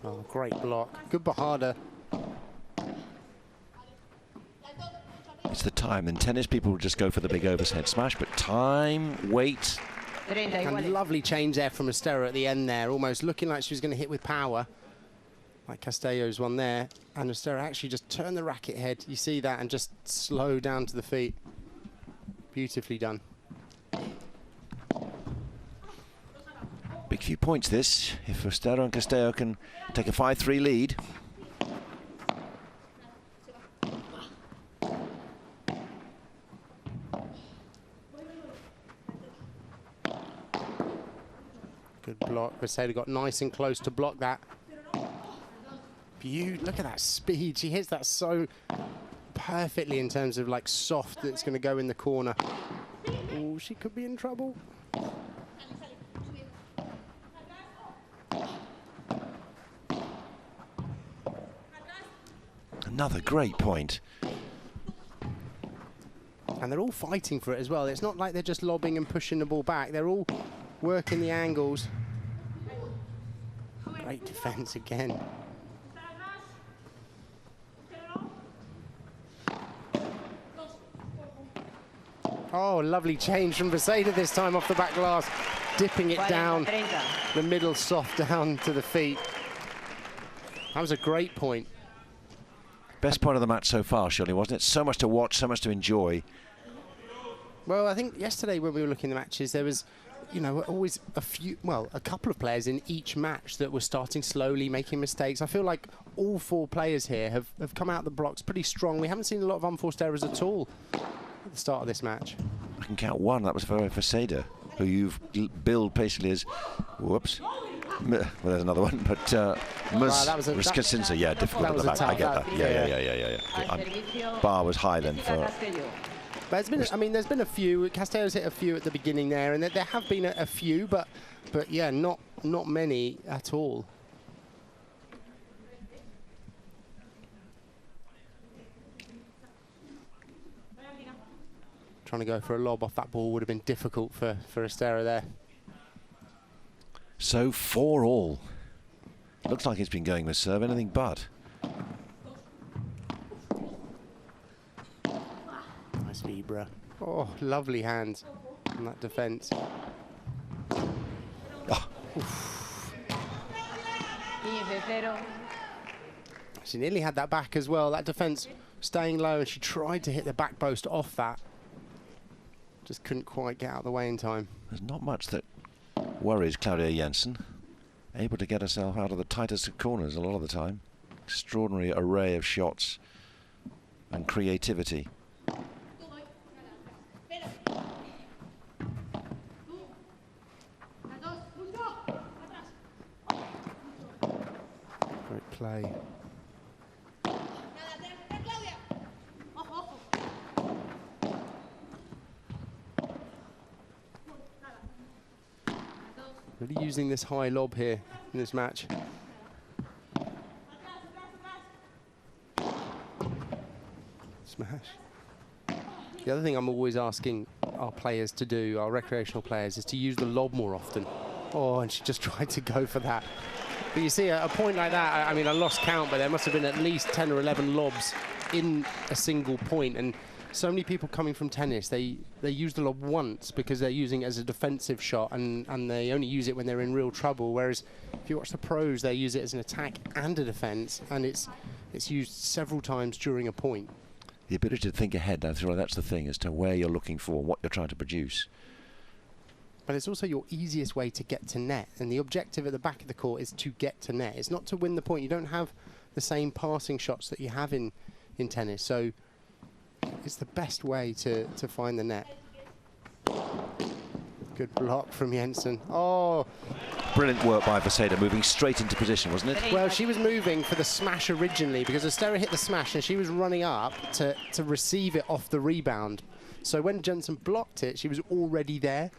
Speaker 2: Oh, great block. Good Bajada.
Speaker 1: It's the time. In tennis, people just go for the big overhead smash, but time, weight.
Speaker 2: And lovely change there from Ustero at the end there, almost looking like she was going to hit with power. like Castello's one there, and Ustero actually just turn the racket head. You see that, and just slow down to the feet. Beautifully done.
Speaker 1: Big few points this, if Ustero and Castello can take a 5-3 lead.
Speaker 2: Good block. Castello got nice and close to block that. Look at that speed. She hits that so perfectly in terms of like soft that's going to go in the corner. Oh, she could be in trouble.
Speaker 1: Another great point.
Speaker 2: And they're all fighting for it as well. It's not like they're just lobbing and pushing the ball back. They're all working the angles. Great defense again. Oh, lovely change from Vaseda this time off the back glass, dipping it down, the middle soft down to the feet. That was a great point.
Speaker 1: Best point of the match so far, surely, wasn't it? So much to watch, so much to enjoy.
Speaker 2: Well, I think yesterday when we were looking at the matches, there was, you know, always a couple of players in each match that were starting slowly, making mistakes. I feel like all four players here have come out the blocks pretty strong. We haven't seen a lot of unforced errors at all at the start of this match.
Speaker 1: I can count one. That was for Vaseda, who you've billed basically as, whoops. Well, there's another one, but Riskacinza, yeah, difficult at the back. I get that. Yeah. Bar was high then for.
Speaker 2: But there's been a few. Castello's hit a few at the beginning there, and there have been a few, but yeah, not many at all. Trying to go for a lob off that ball would have been difficult for Ustero there.
Speaker 1: So 4-all. Looks like it's been going with serve, anything but.
Speaker 2: Nice Vibra. Oh, lovely hands on that defence.
Speaker 1: Oh.
Speaker 2: She nearly had that back as well. That defence staying low, and she tried to hit the back post off that. Just couldn't quite get out of the way in time.
Speaker 1: There's not much that worries Claudia Jensen. Able to get herself out of the tightest of corners a lot of the time. Extraordinary array of shots and creativity.
Speaker 2: Great play. Really using this high lob here in this match. Smash. The other thing I'm always asking our players to do, our recreational players, is to use the lob more often. Oh, and she just tried to go for that. But you see, a point like that, I mean, I lost count, but there must have been at least 10 or 11 lobs in a single point. And so many people coming from tennis, they use the lob once because they're using it as a defensive shot, and they only use it when they're in real trouble. Whereas if you watch the pros, they use it as an attack and a defense, and it's used several times during a point.
Speaker 1: The ability to think ahead, that's the thing, as to where you're looking for, what you're trying to produce.
Speaker 2: But it's also your easiest way to get to net, and the objective at the back of the court is to get to net. It's not to win the point. You don't have the same passing shots that you have in tennis, so it's the best way to find the net. Good block from Jensen. Oh!
Speaker 1: Brilliant work by Vaseda, moving straight into position, wasn't it?
Speaker 2: Well, she was moving for the smash originally because Ustero hit the smash and she was running up to receive it off the rebound. So when Jensen blocked it, she was already there,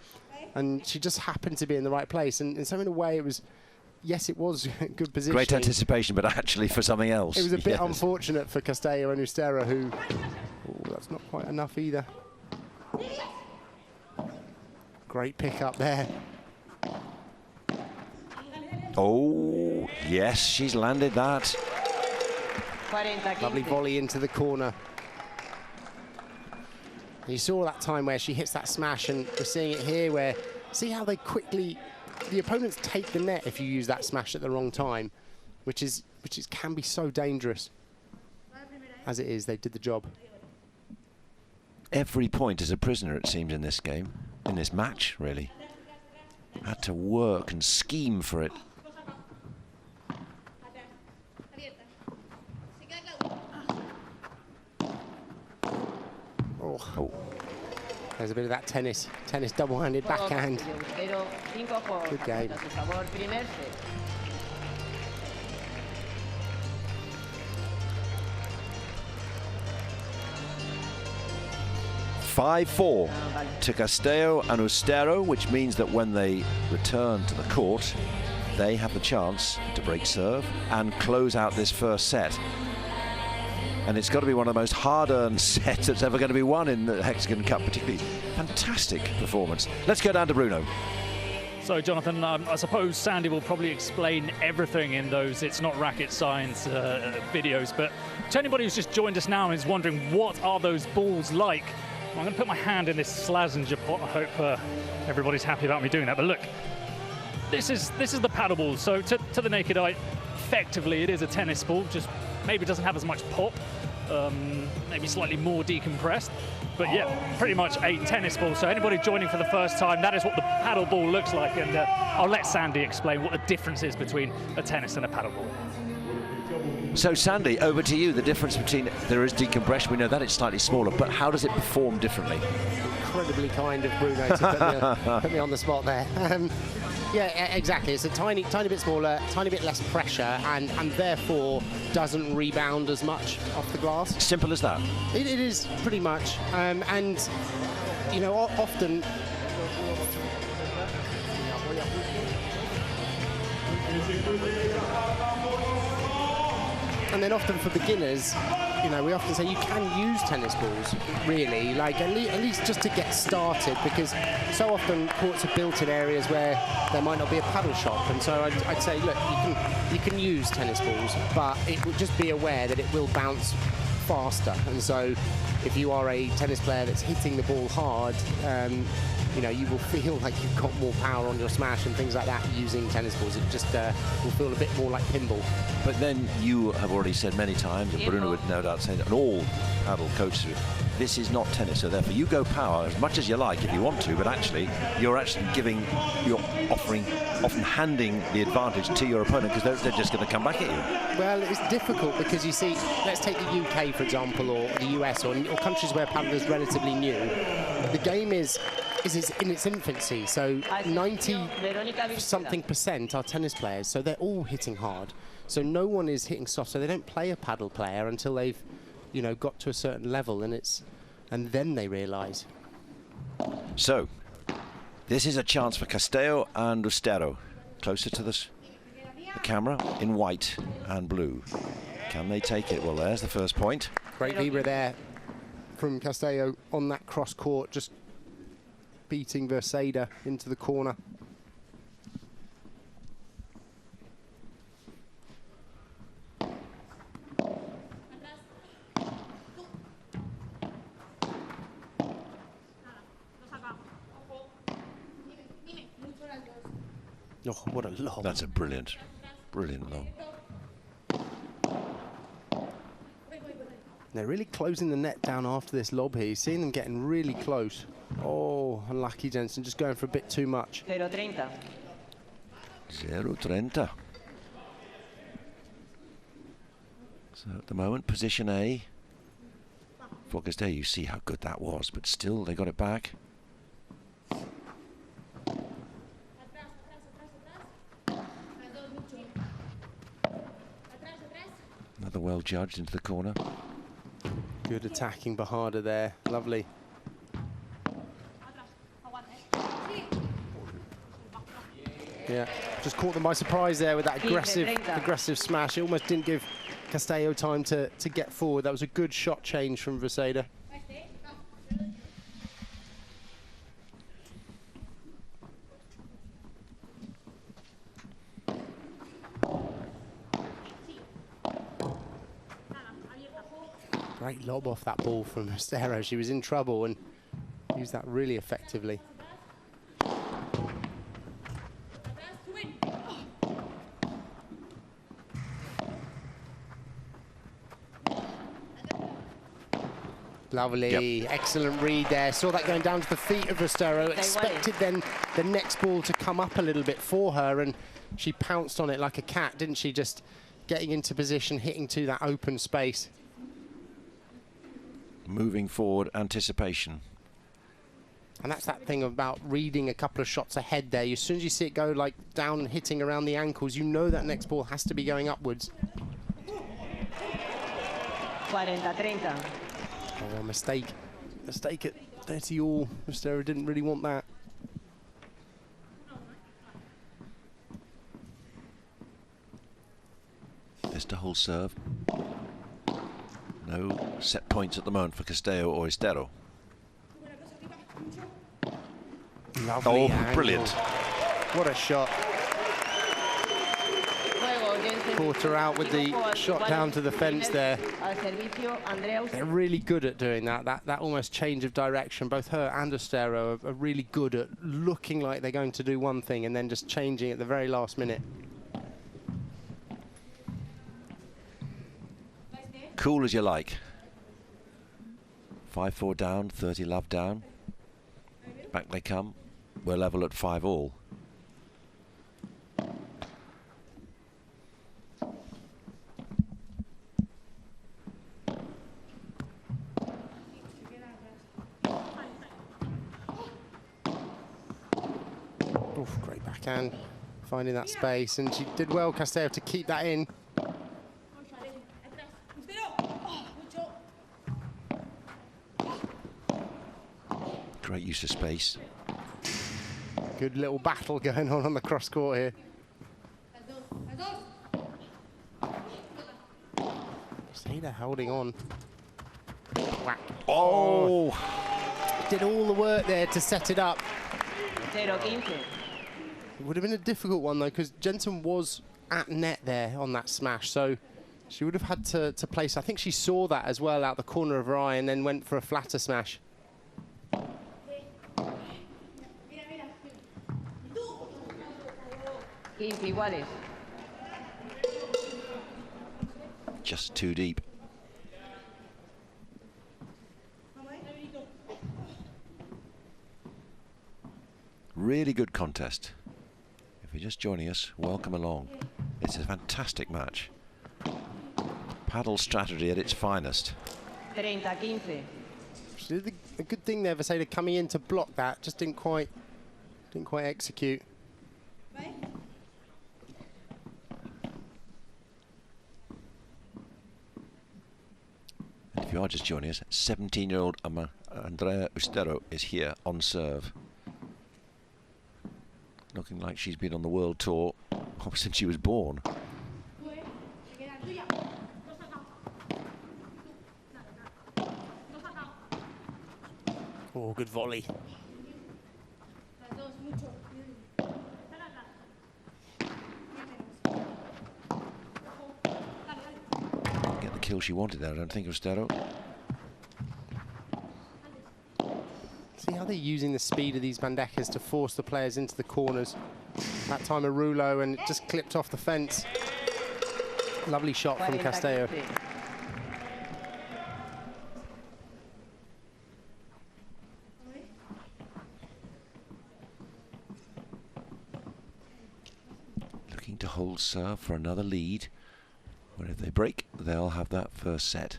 Speaker 2: and she just happened to be in the right place. And so in a way, it was, yes, it was good positioning.
Speaker 1: Great anticipation, but actually for something else.
Speaker 2: It was a bit unfortunate for Castello and Ustero, who, that's not quite enough either. Great pick up there.
Speaker 1: Oh, yes, she's landed that.
Speaker 2: Lovely volley into the corner. You saw that time where she hits that smash, and we're seeing it here where, see how they quickly, the opponents take the net if you use that smash at the wrong time, which is can be so dangerous. As it is, they did the job.
Speaker 1: Every point is a prisoner, it seems, in this game, in this match, really. Had to work and scheme for it.
Speaker 2: Oh. There's a bit of that tennis double-handed backhand. Good game.
Speaker 1: 5-4 to Castello and Ustero, which means that when they return to the court, they have the chance to break serve and close out this first set. And it's got to be one of the most hard-earned sets that's ever going to be won in the Hexagon Cup, particularly. Fantastic performance. Let's go down to Bruno.
Speaker 3: So, Jonathan, I suppose Sandy will probably explain everything in those It's Not Racket Science videos, but to anybody who's just joined us now and is wondering what are those balls like, I'm going to put my hand in this Slazenger pot. I hope everybody's happy about me doing that. But look, this is the paddle ball. So to the naked eye, effectively it is a tennis ball, just maybe doesn't have as much pop, maybe slightly more decompressed. But yeah, pretty much a tennis ball. So anybody joining for the first time, that is what the paddle ball looks like. And I'll let Sandy explain what the difference is between a tennis and a paddle ball.
Speaker 1: So Sandy, over to you. The difference between, there is decompression, we know that it's slightly smaller, but how does it perform differently?
Speaker 2: Incredibly kind of Bruno to put me on the spot there. Yeah, exactly. It's a tiny bit smaller, tiny bit less pressure, and therefore doesn't rebound as much off the glass.
Speaker 1: Simple as that.
Speaker 2: It is pretty much, and you know, often. And then often for beginners, you know, we often say you can use tennis balls, really, like at least just to get started, because so often courts are built in areas where there might not be a paddle shop, and so I'd say, look, you can use tennis balls, but it would just be aware that it will bounce faster, and so if you are a tennis player that's hitting the ball hard, you know, you will feel like you've got more power on your smash and things like that using tennis balls. It just will feel a bit more like pinball.
Speaker 1: But then you have already said many times, and Bruno would no doubt say that, and all paddle coaches, this is not tennis, so therefore you go power as much as you like if you want to, but actually you're often handing the advantage to your opponent, because they're just going to come back at you.
Speaker 2: Well, it's difficult because you see, let's take the UK for example, or the US, or countries where paddle is relatively new. The game is in its infancy, so 90-something% are tennis players, so they're all hitting hard. So no one is hitting soft, so they don't play a paddle player until they've, you know, got to a certain level, and then they realise.
Speaker 1: So, this is a chance for Castello and Ustero. Closer to the camera, in white and blue. Can they take it? Well, there's the first point.
Speaker 2: Great vibra there from Castello on that cross court, just beating Versailles into the corner. Oh, what a lob.
Speaker 1: That's a brilliant lob.
Speaker 2: They're really closing the net down after this lob here. You're seeing them getting really close. Oh, unlucky Jensen, just going for a bit too much.
Speaker 4: 0-30.
Speaker 1: 0-30. So at the moment, position A. For Castello, you see how good that was, but still they got it back. Another well judged into the corner.
Speaker 2: Good attacking Bahada there, lovely. Yeah, just caught them by surprise there with that aggressive smash. It almost didn't give Castello time to get forward. That was a good shot change from Versailles. Great lob off that ball from Ustero. She was in trouble and used that really effectively. Lovely, excellent read there. Saw that going down to the feet of Ustero. Expected then the next ball to come up a little bit for her, and she pounced on it like a cat, didn't she? Just getting into position, hitting to that open space.
Speaker 1: Moving forward, anticipation.
Speaker 2: And that's that thing about reading a couple of shots ahead there. As soon as you see it go like down, hitting around the ankles, you know that next ball has to be going upwards.
Speaker 4: 40-30.
Speaker 2: Oh, mistake at 30 all. Ustero didn't really want that.
Speaker 1: There's the whole serve. No set points at the moment for Castello or Ustero.
Speaker 2: Lovely
Speaker 1: angle. Brilliant.
Speaker 2: What a shot. Caught her out with the shot down to the fence there. They're really good at doing that. That almost change of direction. Both her and Ustero are really good at looking like they're going to do one thing and then just changing at the very last minute.
Speaker 1: Cool as you like. 5-4 down, 30 love down. Back they come. We're level at 5 all.
Speaker 2: Oof, great backhand, finding that space, and she did well, Castello, to keep that in.
Speaker 1: Great use of space.
Speaker 2: Good little battle going on the cross court here. Seda holding on. Whack.
Speaker 1: Oh!
Speaker 2: Did all the work there to set it up.
Speaker 4: 0-15.
Speaker 2: It would have been a difficult one though, because Jensen was at net there on that smash, so she would have had to place. I think she saw that as well out the corner of her eye and then went for a flatter smash.
Speaker 1: Just too deep. Really good contest. If you're just joining us, welcome along. It's a fantastic match. Padel strategy at its finest.
Speaker 4: 30-15.
Speaker 2: She did a good thing there, Vaseda, coming in to block that. Just didn't quite execute.
Speaker 1: And if you are just joining us, 17-year-old Madrid Ustero is here on serve. Looking like she's been on the world tour since she was born.
Speaker 2: Oh, good volley.
Speaker 1: Get the kill she wanted there, I don't think, Ustero.
Speaker 2: See how they're using the speed of these bandejas to force the players into the corners. That time a rouleau and it just clipped off the fence. Lovely shot from Castello.
Speaker 1: Looking to hold serve for another lead. But if they break, they'll have that first set.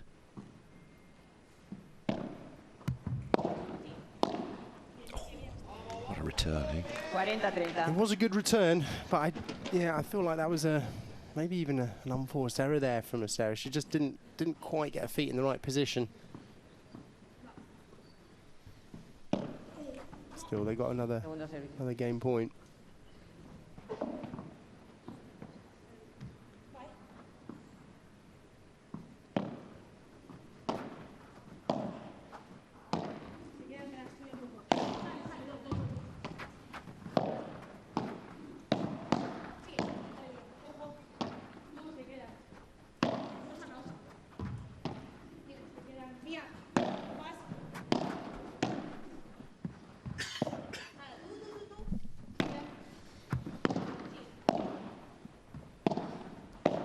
Speaker 1: Return, eh?
Speaker 4: 40-30.
Speaker 2: It was a good return, but I feel like that was maybe even an unforced error there from Ustero. She just didn't quite get her feet in the right position. Still, they got another game point.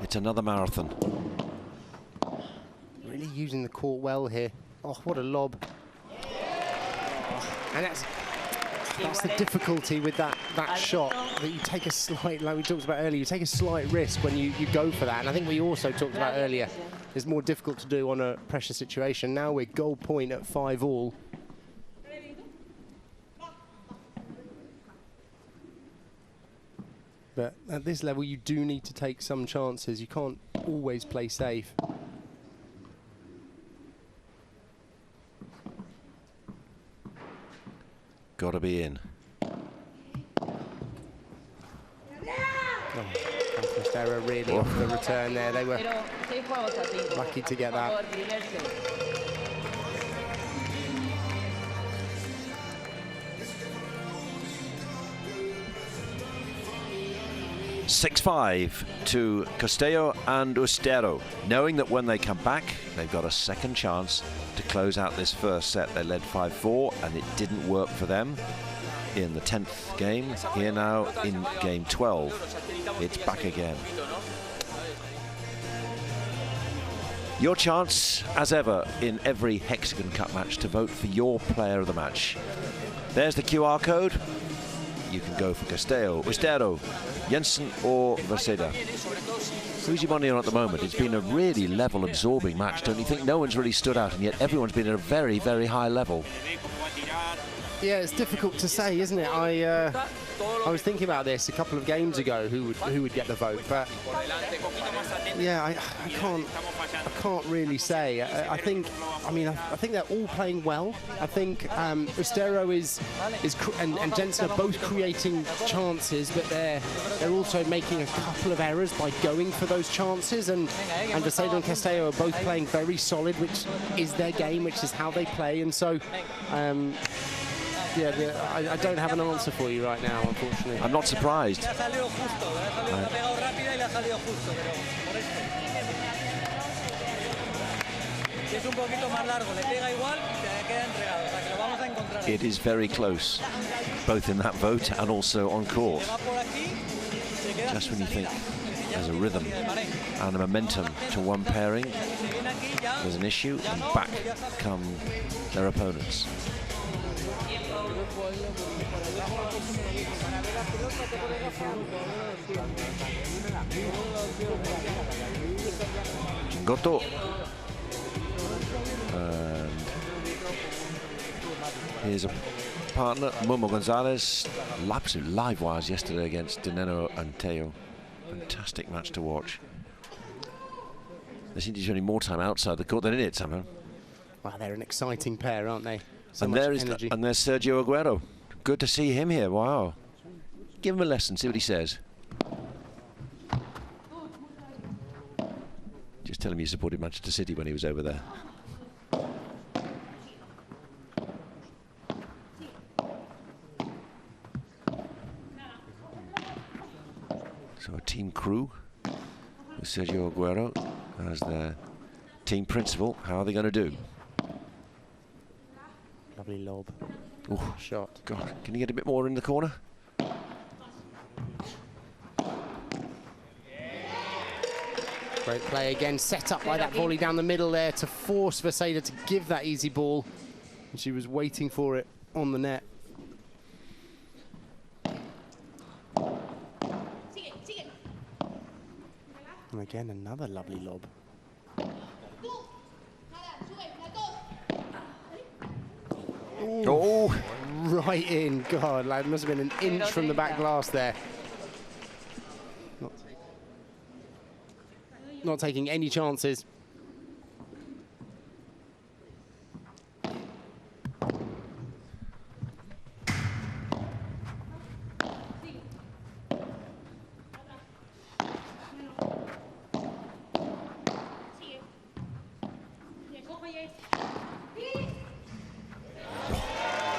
Speaker 1: It's another marathon.
Speaker 2: Really using the court well here. Oh, what a lob. And that's the difficulty with that shot, that you take a slight, like we talked about earlier, you take a slight risk when you go for that. And I think we also talked about earlier, it's more difficult to do on a pressure situation. Now we're goal point at 5-all. But at this level, you do need to take some chances. You can't always play safe.
Speaker 1: Got to be in.
Speaker 2: Ustero really off the return there. They were lucky to get that.
Speaker 1: 6-5 to Castello and Ustero, knowing that when they come back, they've got a second chance to close out this first set. They led 5-4, and it didn't work for them in the 10th game. Here now in game 12, it's back again. Your chance, as ever, in every Hexagon Cup match to vote for your player of the match. There's the QR code. You can go for Castello, Ustero, Jensen or Vaseda. Who's your money on at the moment? It's been a really level, absorbing match, don't you think? No one's really stood out, and yet everyone's been at a very, very high level.
Speaker 2: Yeah, it's difficult to say, isn't it? I was thinking about this a couple of games ago, who would get the vote, but yeah, I can't really say. I think they're all playing well. I think Ustero and Jensen are both creating chances, but they're also making a couple of errors by going for those chances. And Vaseda and Castello are both playing very solid, which is their game, which is how they play. And so. Yeah, I don't have an answer for you right now, unfortunately.
Speaker 1: I'm not surprised. It is very close, both in that vote and also on court. Just when you think there's a rhythm and a momentum to one pairing, there's an issue, and back come their opponents. Chingotto. And here's a partner, Momo Gonzalez. Absolute live wires yesterday against Dineno and Teo. Fantastic match to watch. They seem to be spending more time outside the court than in it somehow.
Speaker 2: Well, they're an exciting pair, aren't they? So
Speaker 1: and there's Sergio Aguero. Good to see him here. Wow. Give him a lesson, see what he says. Just tell him you supported Manchester City when he was over there. So a team crew with Sergio Aguero as their team principal. How are they going to do?
Speaker 2: Lovely lob.
Speaker 1: Ooh,
Speaker 2: shot.
Speaker 1: God, can you get a bit more in the corner?
Speaker 2: Great play again, set up by that volley down the middle there to force Vaseda to give that easy ball. And she was waiting for it on the net. And again, another lovely lob. Ooh, oh, right in. God, like, it must have been an inch from the back glass there. Not taking any chances.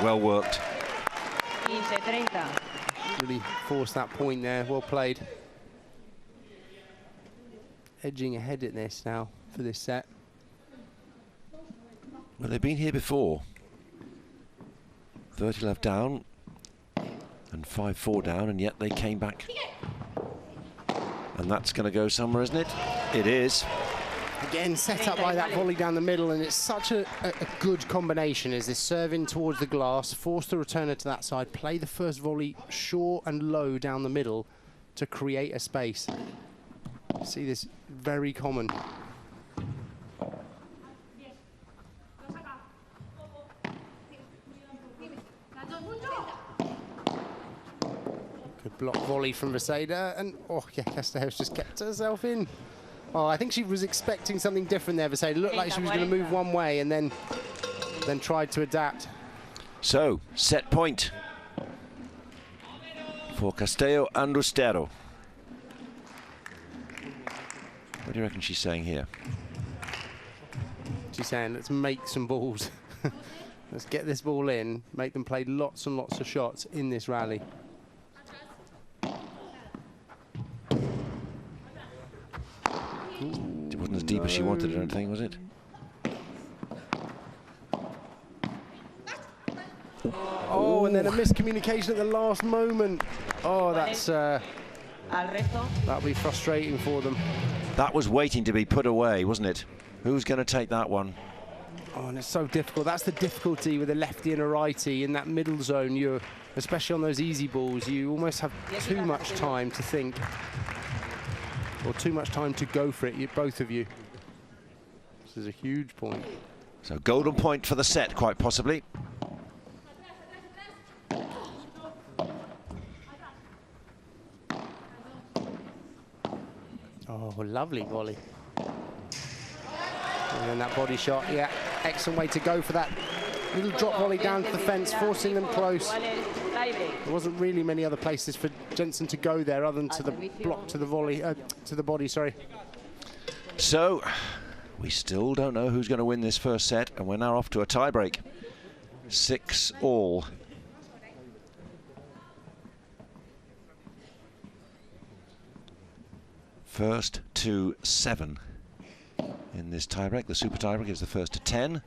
Speaker 1: Well worked.
Speaker 2: Really forced that point there. Well played. Edging ahead at this now for this set.
Speaker 1: Well, they've been here before. 30 left down and 5-4 down, and yet they came back. And that's going to go somewhere, isn't it? It is.
Speaker 2: Again, set up by that volley down the middle, and it's such a good combination. Is this serving towards the glass, force the returner to that side, play the first volley short and low down the middle to create a space. See this very common. Good block volley from Veseda, and oh yeah, Castello's just kept herself in. Oh, I think she was expecting something different there, Veseda. Looked like she was going to move one way and then tried to adapt.
Speaker 1: So, set point for Castello and Ustero. What do you reckon she's saying here?
Speaker 2: She's saying, let's make some balls. Let's get this ball in, make them play lots and lots of shots in this rally.
Speaker 1: It wasn't as deep as she wanted, I don't think, was it?
Speaker 2: Oh, and then a miscommunication at the last moment. Oh, that's that'll be frustrating for them.
Speaker 1: That was waiting to be put away, wasn't it? Who's going to take that one?
Speaker 2: Oh, and it's so difficult. That's the difficulty with a lefty and a righty in that middle zone. You're, especially on those easy balls, you almost have too much time to think, or too much time to go for it, both of you. This is a huge point.
Speaker 1: So golden point for the set, quite possibly.
Speaker 2: Oh, lovely volley. And then that body shot, yeah, excellent way to go for that little drop volley down to the fence, forcing them close. There wasn't really many other places for Jensen to go there other than to the block, to the volley, to the body, sorry.
Speaker 1: So, we still don't know who's going to win this first set, and we're now off to a tiebreak. 6-all. First to 7 in this tiebreak. The super tiebreak is the first to 10.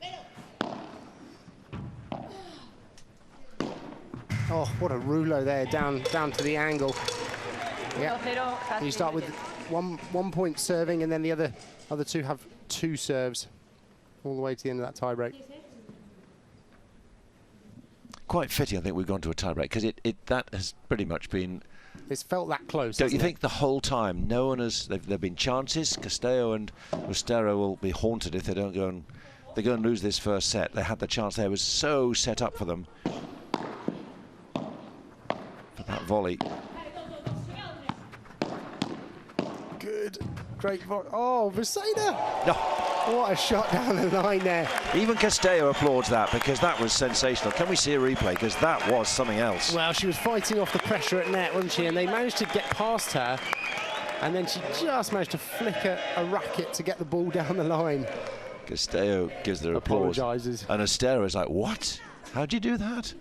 Speaker 2: Oh, what a rouleau there, down to the angle. Yeah. You start with one point serving, and then the other two have 2 serves all the way to the end of that tiebreak.
Speaker 1: Quite fitting, I think, we've gone to a tiebreak, because that has pretty much been.
Speaker 2: It's felt that close.
Speaker 1: Don't you think the whole time? No one has. There've been chances. Castello and Ustero will be haunted if they don't go and they go and lose this first set. They had the chance there. It was so set up for them. For that volley.
Speaker 2: Good, great volley. Oh, Veseda!
Speaker 1: No.
Speaker 2: What a shot down the line there.
Speaker 1: Even Castello applauds that, because that was sensational. Can we see a replay? Because that was something else.
Speaker 2: Well, she was fighting off the pressure at net, wasn't she? And they managed to get past her. And then she just managed to flick a racket to get the ball down the line.
Speaker 1: Castello gives their applause.
Speaker 2: Apologises.
Speaker 1: And Ustero is like, what? How'd you do that?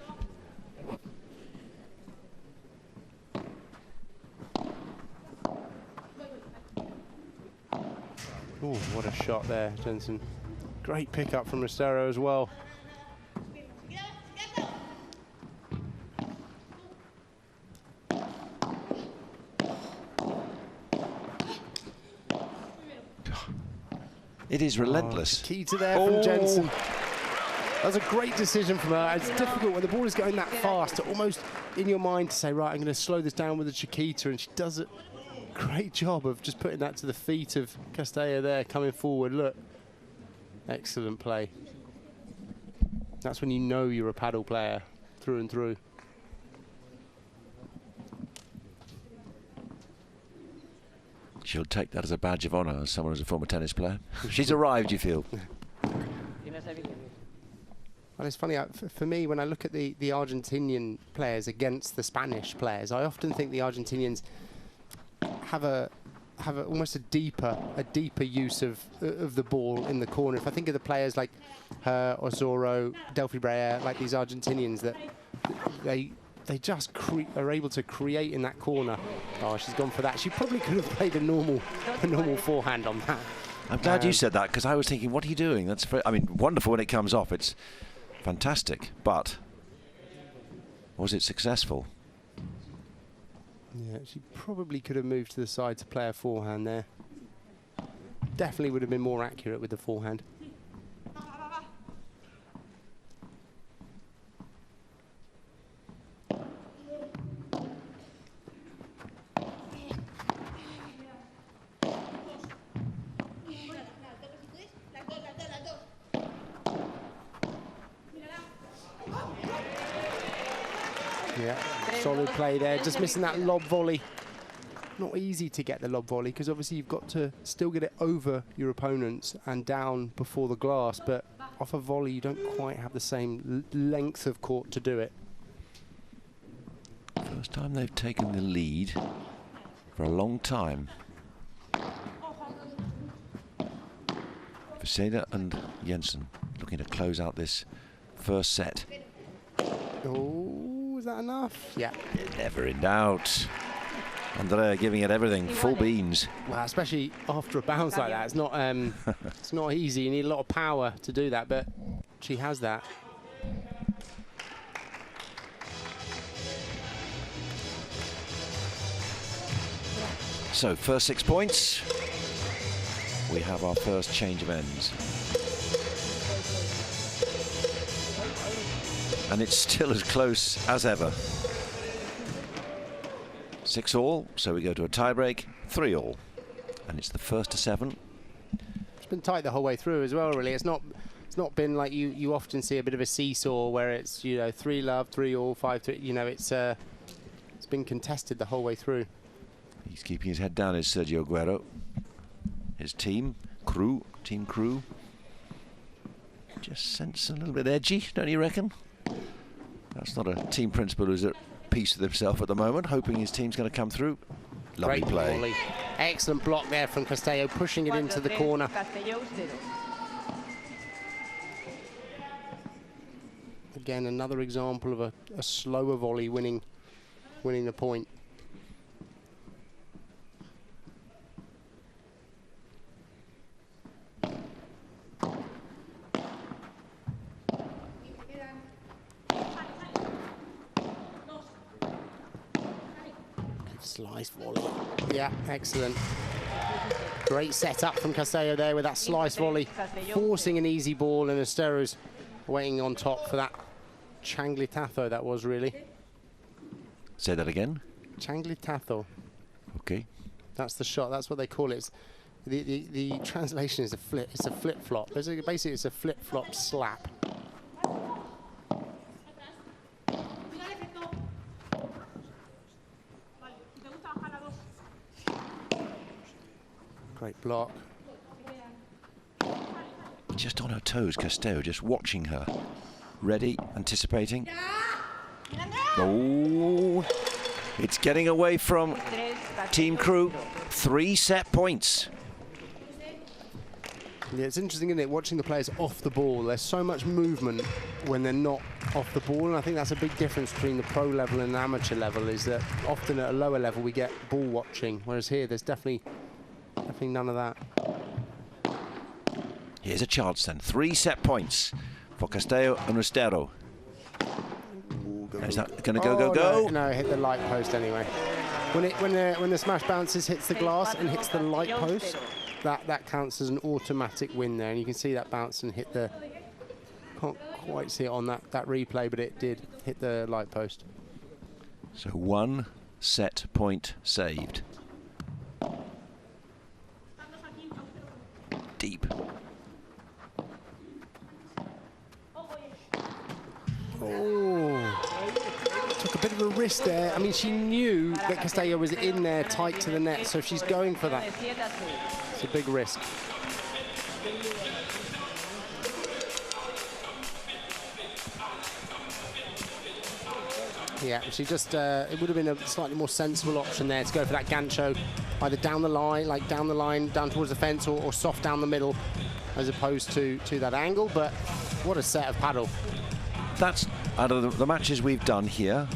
Speaker 2: Oh, what a shot there, Jensen. Great pickup from Ustero as well.
Speaker 1: It is relentless.
Speaker 2: Key to there from Jensen. That was a great decision from her. It's difficult when the ball is going that fast to almost in your mind to say, right, I'm going to slow this down with a Chiquita, and she does it. Great job of just putting that to the feet of Castello there, coming forward. Look, excellent play. That's when you know you're a paddle player through and through.
Speaker 1: She'll take that as a badge of honour as someone who's a former tennis player. She's arrived, you feel.
Speaker 2: Well, it's funny, for me, when I look at the Argentinian players against the Spanish players, I often think the Argentinians have almost a deeper use of the ball in the corner. If I think of the players like her, Osoro, Delphi Brea, like these Argentinians, that they just are able to create in that corner. Oh, she's gone for that. She probably could have played a normal forehand on that.
Speaker 1: I'm glad you said that, because I was thinking, what are you doing? That's I mean, wonderful when it comes off. It's fantastic, but was it successful?
Speaker 2: Yeah, she probably could have moved to the side to play a forehand there. definitely would have been more accurate with the forehand. Yeah, solid play there, just missing that lob volley. Not easy to get the lob volley because obviously you've got to still get it over your opponents and down before the glass, but off a volley you don't quite have the same length of court to do it.
Speaker 1: First time they've taken the lead for a long time. Castello and Jensen looking to close out this first set.
Speaker 2: Oh, is that enough? Yeah.
Speaker 1: Never in doubt. Andrea giving it everything, full beans.
Speaker 2: Well, especially after a bounce like that, it's not it's not easy. You need a lot of power to do that, but she has that.
Speaker 1: So, first 6 points. We have our first change of ends. And it's still as close as ever. 6-all, so we go to a tiebreak, 3-all. And it's the first to 7.
Speaker 2: It's been tight the whole way through as well, really. It's not been like you often see a bit of a seesaw where it's, you know, 3-love, 3-all, 5-3, you know, it's been contested the whole way through.
Speaker 1: He's keeping his head down, is Sergio Aguero. His team crew. Just sense a little bit edgy, don't you reckon? That's not a team principal who's at peace with himself at the moment, hoping his team's going to come through. Lovely
Speaker 2: Great
Speaker 1: play.
Speaker 2: volley. Excellent block there from Castello, pushing it into the corner. Again, another example of a slower volley winning the point. Slice volley. Yeah, excellent. Great setup from Castello there with that slice volley, forcing an easy ball, and Ustero's waiting on top for that changlitazo that was really.
Speaker 1: Say that again.
Speaker 2: Changlitazo.
Speaker 1: Okay.
Speaker 2: That's the shot. That's what they call it. The translation is a flip. It's a flip flop. Basically, it's a flip flop slap. Great block.
Speaker 1: Just on her toes, Castello, just watching her. Ready, anticipating. Oh, it's getting away from team crew. 3 set points.
Speaker 2: Yeah, it's interesting, isn't it, watching the players off the ball. There's so much movement when they're not off the ball, and I think that's a big difference between the pro level and the amateur level, is that often at a lower level we get ball watching, whereas here there's definitely none of that.
Speaker 1: Here's a chance then. 3 set points for Castello and Ustero. Is that going to go?
Speaker 2: No, hit the light post anyway. When the smash bounces, hits the glass and hits the light post, that counts as an automatic win there. And you can see that bounce and hit the. Can't quite see it on that replay, but it did hit the light post.
Speaker 1: So 1 set point saved. Deep.
Speaker 2: Oh, took a bit of a risk there. I mean, she knew that Castello was in there tight to the net, so she's going for that. It's a big risk. Yeah, she just, it would have been a slightly more sensible option there to go for that gancho, either down the line, down towards the fence, or soft down the middle, as opposed to that angle. But what a set of paddle.
Speaker 1: That's out of the matches we've done here.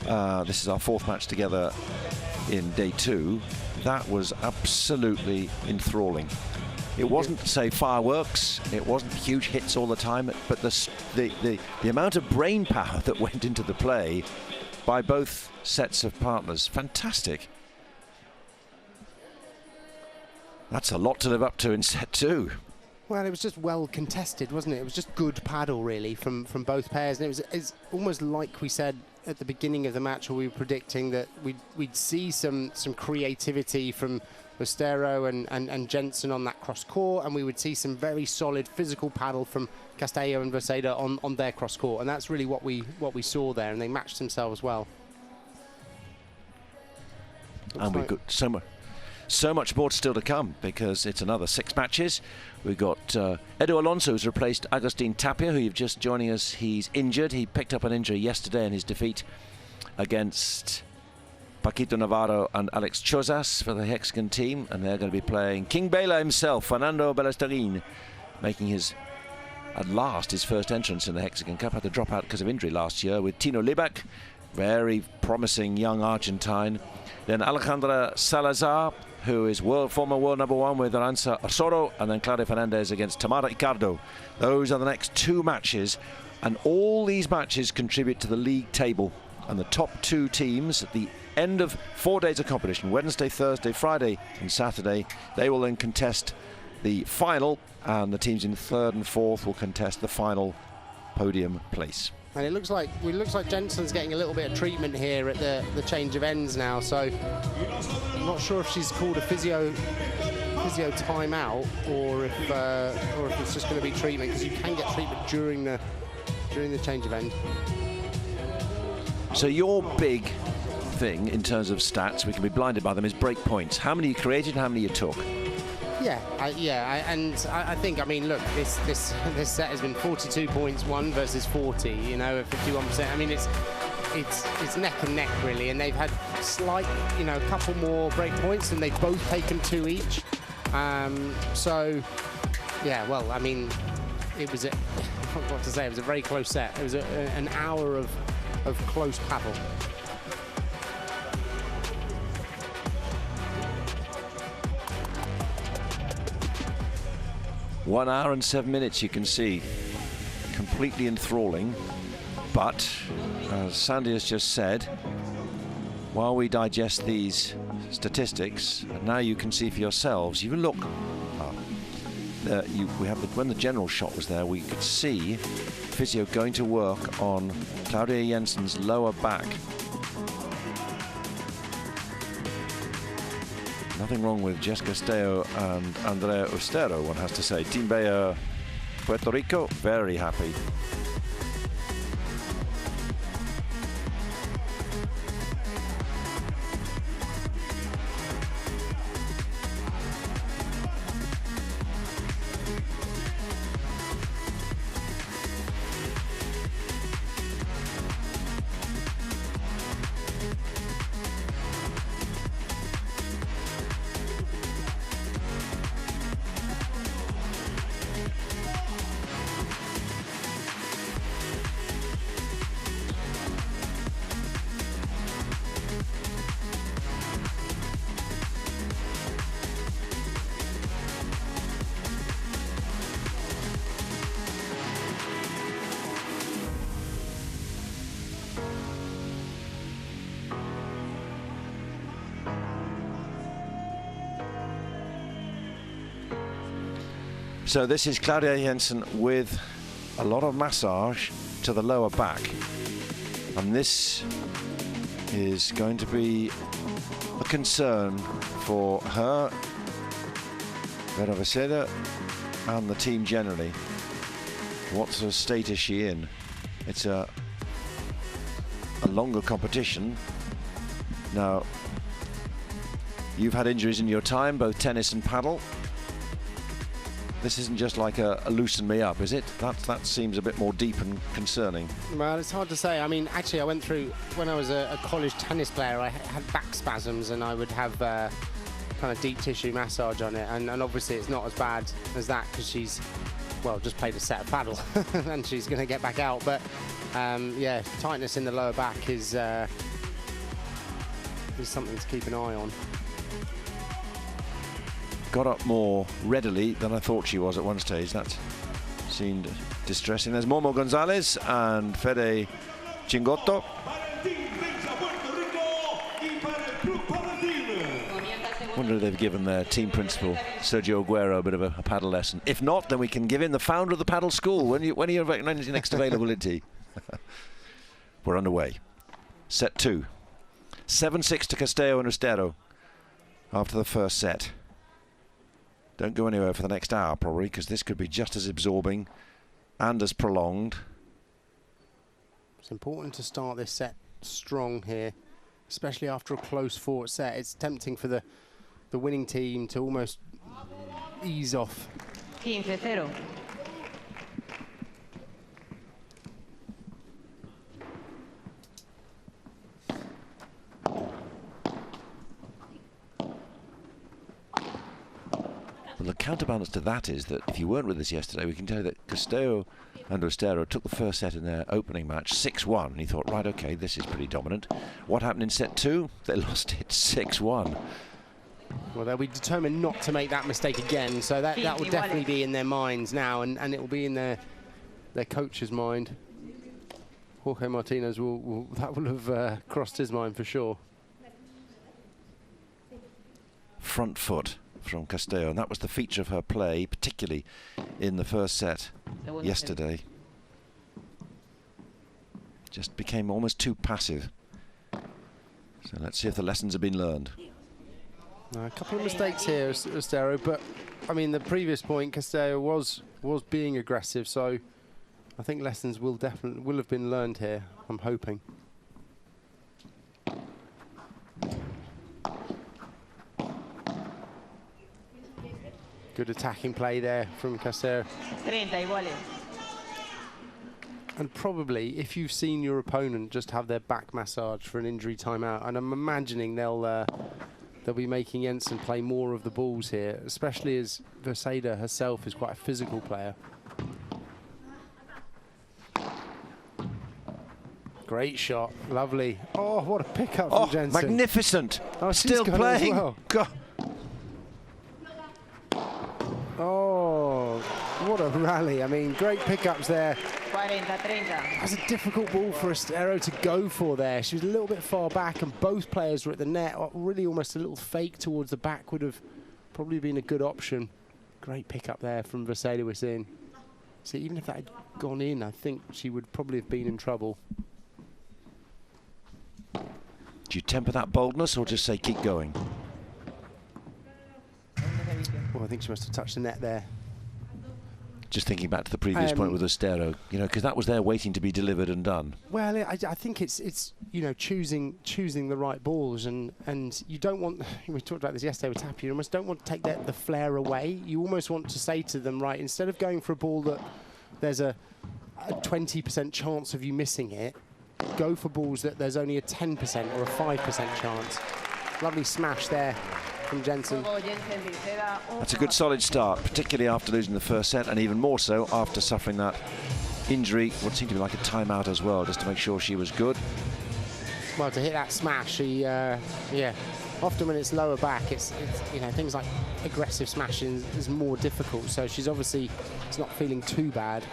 Speaker 1: This is our 4th match together in day 2. That was absolutely enthralling. It wasn't, say, fireworks. It wasn't huge hits all the time, but the amount of brain power that went into the play by both sets of partners, fantastic. That's a lot to live up to in set 2.
Speaker 2: Well, it was just well contested, wasn't it? It was just good paddle, really, from both pairs. And it's almost like we said at the beginning of the match, where we were predicting that we'd see some creativity from Ustero and Jensen on that cross court, and we would see some very solid physical paddle from Castello and Ustero on their cross court. And that's really what we saw there, and they matched themselves well.
Speaker 1: And we've got so much more still to come, because it's another 6 matches. We've got Edu Alonso, who's replaced Agustin Tapia, who you've just joining us. He's injured. He picked up an injury yesterday in his defeat against Paquito Navarro and Alex Chozas for the Hexagon team, and they're going to be playing King Bela himself, Fernando Ballesterin, making his first entrance in the Hexagon Cup. Had to drop out because of injury last year, with Tino Libak, very promising young Argentine. Then Alejandra Salazar, who is former world #1 with Aranza Osoro, and then Claudia Fernandez against Tamara Ricardo. Those are the next 2 matches, and all these matches contribute to the league table. And the top 2 teams at the end of 4 days of competition, Wednesday, Thursday, Friday and Saturday, they will then contest the final, and the teams in 3rd and 4th will contest the final podium place.
Speaker 2: And it looks like Jensen's getting a little bit of treatment here at the change of ends now. So I'm not sure if she's called a physio timeout, or if it's just going to be treatment, because you can get treatment during the change of end.
Speaker 1: So your big thing in terms of stats, we can be blinded by them, is break points. How many you created and how many you took? I think, I mean, look, this set has been 42 points won versus 40, you know, 51%. I mean, it's neck and neck, really, and they've had slight, you know, a couple more break points, and they've both taken 2 each. So, yeah, well, I mean, it was what to say, it was a very close set. It was an hour of close paddle. One hour and 7 minutes, you can see, completely enthralling. But as Sandy has just said, while we digest these statistics, now you can see for yourselves. You look, when the general shot was there, we could see physio going to work on Claudia Jensen's lower back. Nothing wrong with Jess Castello and Andrea Ustero, one has to say. Team Bayer Puerto Rico, very happy. So this is Claudia Jensen with a lot of massage to the lower back, and this is going to be a concern for her, Vera Veseda, and the team generally. What sort of state is she in? It's a longer competition. Now, you've had injuries in your time, both tennis and paddle. This isn't just like a loosen me up, is it? That seems a bit more deep and concerning. Well,
Speaker 2: it's hard to say. I mean, actually, I went through, when I was a college tennis player, I had back spasms, and I would have kind of deep tissue massage on it. And obviously, it's not as bad as that, because she's, well, just played a set of paddle, and she's going to get back out. But, yeah, tightness in the lower back is something to keep an eye on.
Speaker 1: Got up more readily than I thought she was at one stage. That seemed distressing. There's Momo Gonzalez and Fede Chingotto. wonder if they've given their team principal, Sergio Aguero, a bit of a paddle lesson. If not, then we can give in the founder of the paddle school. When are your next availability? We're underway. Set 2. 7-6 to Castello and Ustero after the first set. Don't go anywhere for the next hour, probably, because this could be just as absorbing and as prolonged.
Speaker 2: It's important to start this set strong here, especially after a close fought set. It's tempting for the winning team to almost ease off.
Speaker 4: 15-0.
Speaker 1: Well, the counterbalance to that is that if you weren't with us yesterday, we can tell you that Castello and Ustero took the first set in their opening match 6-1, and you thought, right, okay, this is pretty dominant. What happened in set 2? They lost it 6-1.
Speaker 2: Well, they'll be determined not to make that mistake again, so that will definitely be in their minds now, and it will be in their coach's mind. Jorge Martinez will have crossed his mind for sure.
Speaker 1: Front foot from Castello, and that was the feature of her play, particularly in the first set yesterday. Just became almost too passive. So let's see if the lessons have been learned.
Speaker 2: A couple of mistakes here, Ustero, but I mean the previous point, Castello was being aggressive, so I think lessons will have been learned here. I'm hoping. Good attacking play there from Castello.
Speaker 4: 30 iguales.
Speaker 2: And probably, if you've seen your opponent just have their back massage for an injury timeout, and I'm imagining they'll be making Jensen play more of the balls here, especially as Verseda herself is quite a physical player. Great shot, lovely. Oh, what a pickup from Jensen.
Speaker 1: Magnificent.
Speaker 2: Oh,
Speaker 1: still playing.
Speaker 2: Well.
Speaker 1: God.
Speaker 2: Oh, what a rally. I mean, great pickups there.
Speaker 4: 40-30.
Speaker 2: That's a difficult ball for Ustero to go for there. She was a little bit far back and both players were at the net. Really almost a little fake towards the back would have probably been a good option. Great pickup there from Verseda was in. So even if that had gone in, I think she would probably have been in trouble.
Speaker 1: Do you temper that boldness or just say keep going?
Speaker 2: Well, I think she must have touched the net there.
Speaker 1: Just thinking back to the previous point with Ustero, you know, because that was there waiting to be delivered and done.
Speaker 2: Well, I think it's you know, choosing the right balls, and you don't want. We talked about this yesterday with Tapia. You almost don't want to take the flare away. You almost want to say to them, right, instead of going for a ball that there's a 20% chance of you missing it, go for balls that there's only a 10% or a 5% chance. Lovely smash there from Jensen.
Speaker 1: That's a good solid start, particularly after losing the first set, and even more so after suffering that injury, what seemed to be like a timeout as well, just to make sure she was good.
Speaker 2: Well, to hit that smash, yeah. Often when it's lower back, it's you know, things like aggressive smashing is more difficult. So she's obviously not feeling too bad.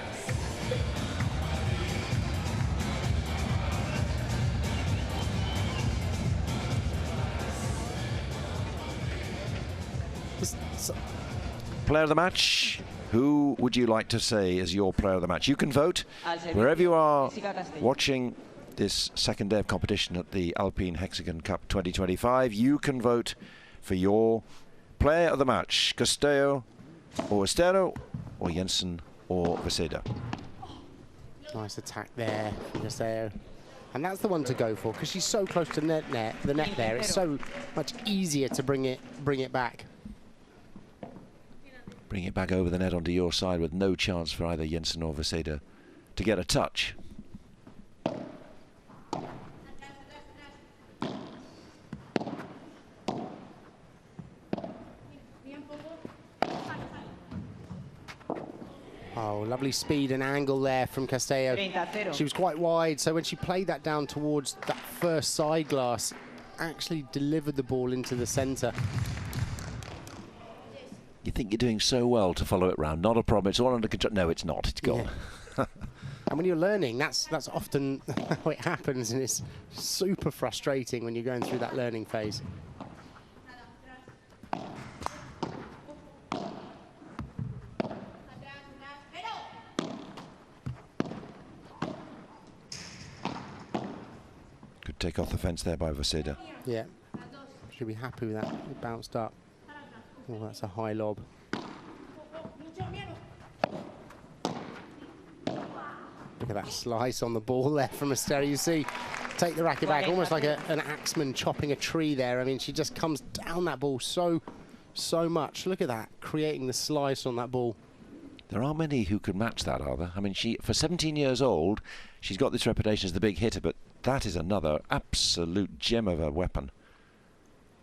Speaker 1: Player of the match, who would you like to say is your player of the match? You can vote wherever you are watching this second day of competition at the Alpine Hexagon Cup 2025. You can vote for your player of the match, Castello or Ustero or Jensen or Verseda.
Speaker 2: Nice attack there from Castello. And that's the one to go for because she's so close to the net there. It's so much easier to bring it back.
Speaker 1: Bring it back over the net onto your side with no chance for either Jensen or Verseda to get a touch.
Speaker 2: Oh, lovely speed and angle there from Castello. She was quite wide, so when she played that down towards that first side glass, actually delivered the ball into the centre.
Speaker 1: You think you're doing so well to follow it round. Not a problem. It's all under control. No, it's not. It's gone.
Speaker 2: Yeah. And when you're learning, that's often how it happens, and it's super frustrating when you're going through that learning phase.
Speaker 1: Good take off the fence there by Vaseda.
Speaker 2: Yeah. Should be happy with that. It bounced up. Oh, that's a high lob. Look at that slice on the ball there from Ustero. You see, take the racket back, almost like an axeman chopping a tree there. I mean, she just comes down that ball so much. Look at that, creating the slice on that ball.
Speaker 1: There aren't many who could match that, are there? I mean, for 17 years old, she's got this reputation as the big hitter, but that is another absolute gem of a weapon.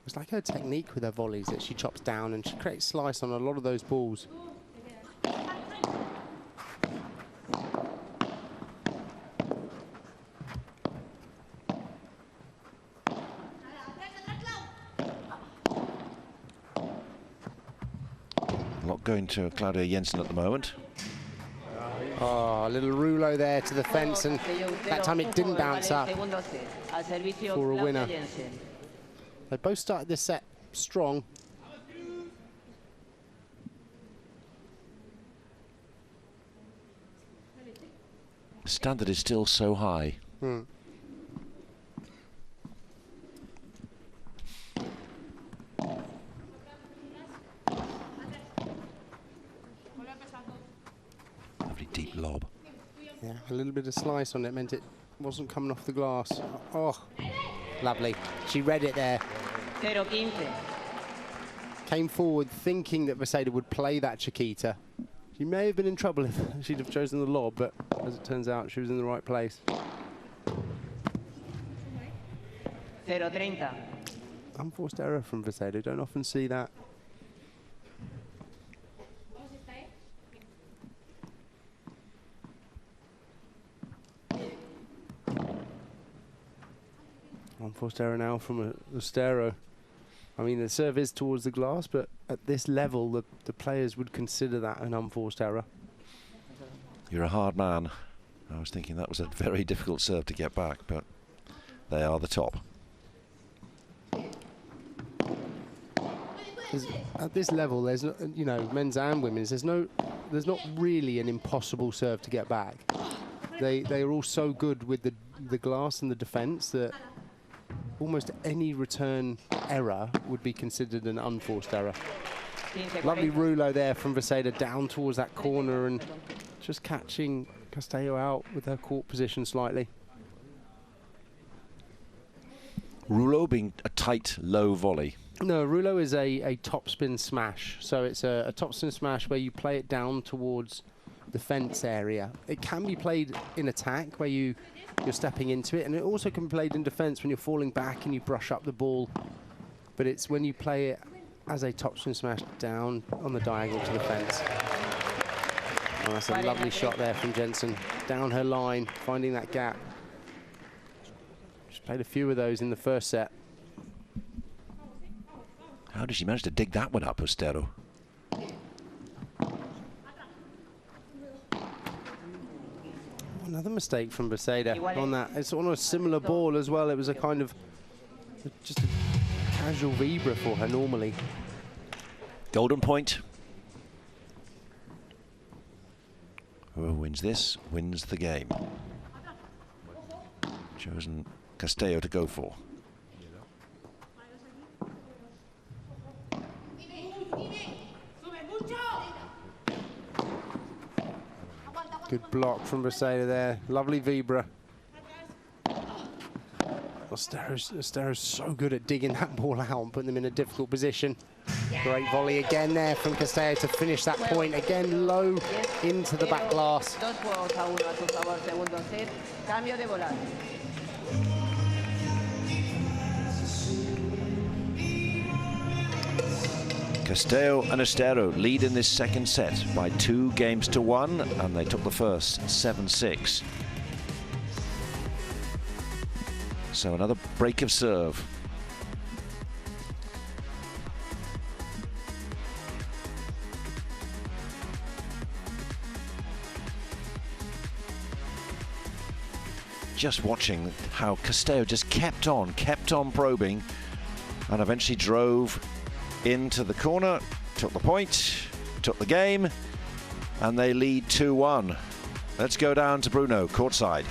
Speaker 2: It's like her technique with her volleys that she chops down, and she creates slice on a lot of those balls.
Speaker 1: A lot going to Claudia Jensen at the moment.
Speaker 2: Oh, a little rouleau there to the fence, and that time it didn't bounce up for a winner. They both started this set strong.
Speaker 1: The standard is still so high. Lovely deep lob.
Speaker 2: Yeah, a little bit of slice on it meant it wasn't coming off the glass. Oh, lovely. She read it there.
Speaker 4: 0-15.
Speaker 2: Came forward thinking that Vaseda would play that Chiquita. She may have been in trouble if she'd have chosen the lob, but as it turns out, she was in the right place.
Speaker 4: 0-30.
Speaker 2: Unforced error from Vaseda. Don't often see that. Unforced error now from Ustero. I mean, the serve is towards the glass, but at this level, the players would consider that an unforced error.
Speaker 1: You're a hard man. I was thinking that was a very difficult serve to get back, but they are the top.
Speaker 2: At this level, there's no, you know, men's and women's. There's not really an impossible serve to get back. They are all so good with the glass and the defence that almost any return error would be considered an unforced error. Lovely rouleau there from Vaseda down towards that corner and just catching Castello out with her court position slightly.
Speaker 1: Rouleau being a tight, low volley.
Speaker 2: No, rouleau is a topspin smash. So it's a topspin smash where you play it down towards the fence area. It can be played in attack where you're stepping into it, and it also can be played in defence when you're falling back and you brush up the ball. But it's when you play it as a topspin smash down on the diagonal to the fence. Oh, that's a lovely shot there from Jensen. Down her line, finding that gap. She's played a few of those in the first set.
Speaker 1: How did she manage to dig that one up, Ustero?
Speaker 2: Another mistake from Vaseda on that. It's on a similar ball as well. It was a kind of just a casual vibra for her normally.
Speaker 1: Golden point. Whoever wins this wins the game. Chosen Castello to go for.
Speaker 2: Good block from Vaseda there. Lovely vibra. Ustero's so good at digging that ball out and putting them in a difficult position. Great volley again there from Castello to finish that point. Again, low into the back glass.
Speaker 1: Castello and Ustero lead in this second set by 2 games to 1, and they took the first 7-6. So another break of serve. Just watching how Castello just kept on probing, and eventually drove into the corner, took the point, took the game, and they lead 2-1. Let's go down to Bruno, courtside.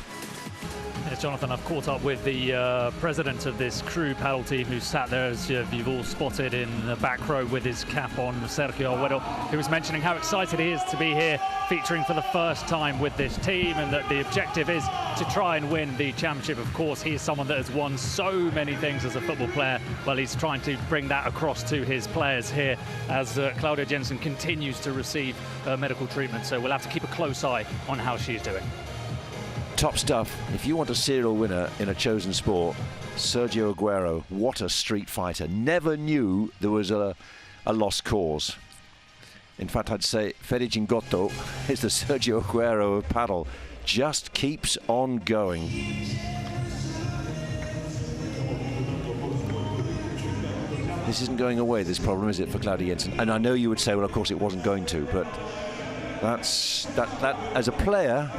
Speaker 3: Jonathan, I've caught up with the president of this crew paddle team who sat there, as you've all spotted, in the back row with his cap on, Sergio Agüero, who was mentioning how excited he is to be here featuring for the first time with this team, and that the objective is to try and win the championship. Of course, he is someone that has won so many things as a football player. Well, he's trying to bring that across to his players here as Claudia Jensen continues to receive medical treatment. So we'll have to keep a close eye on how she's doing.
Speaker 1: Top stuff. If you want a serial winner in a chosen sport, Sergio Agüero, what a street fighter. Never knew there was a lost cause. In fact, I'd say Fede Gingotto is the Sergio Agüero of paddle. Just keeps on going. This isn't going away, this problem, is it, for Claudia Jensen? And I know you would say, well, of course it wasn't going to, but that as a player,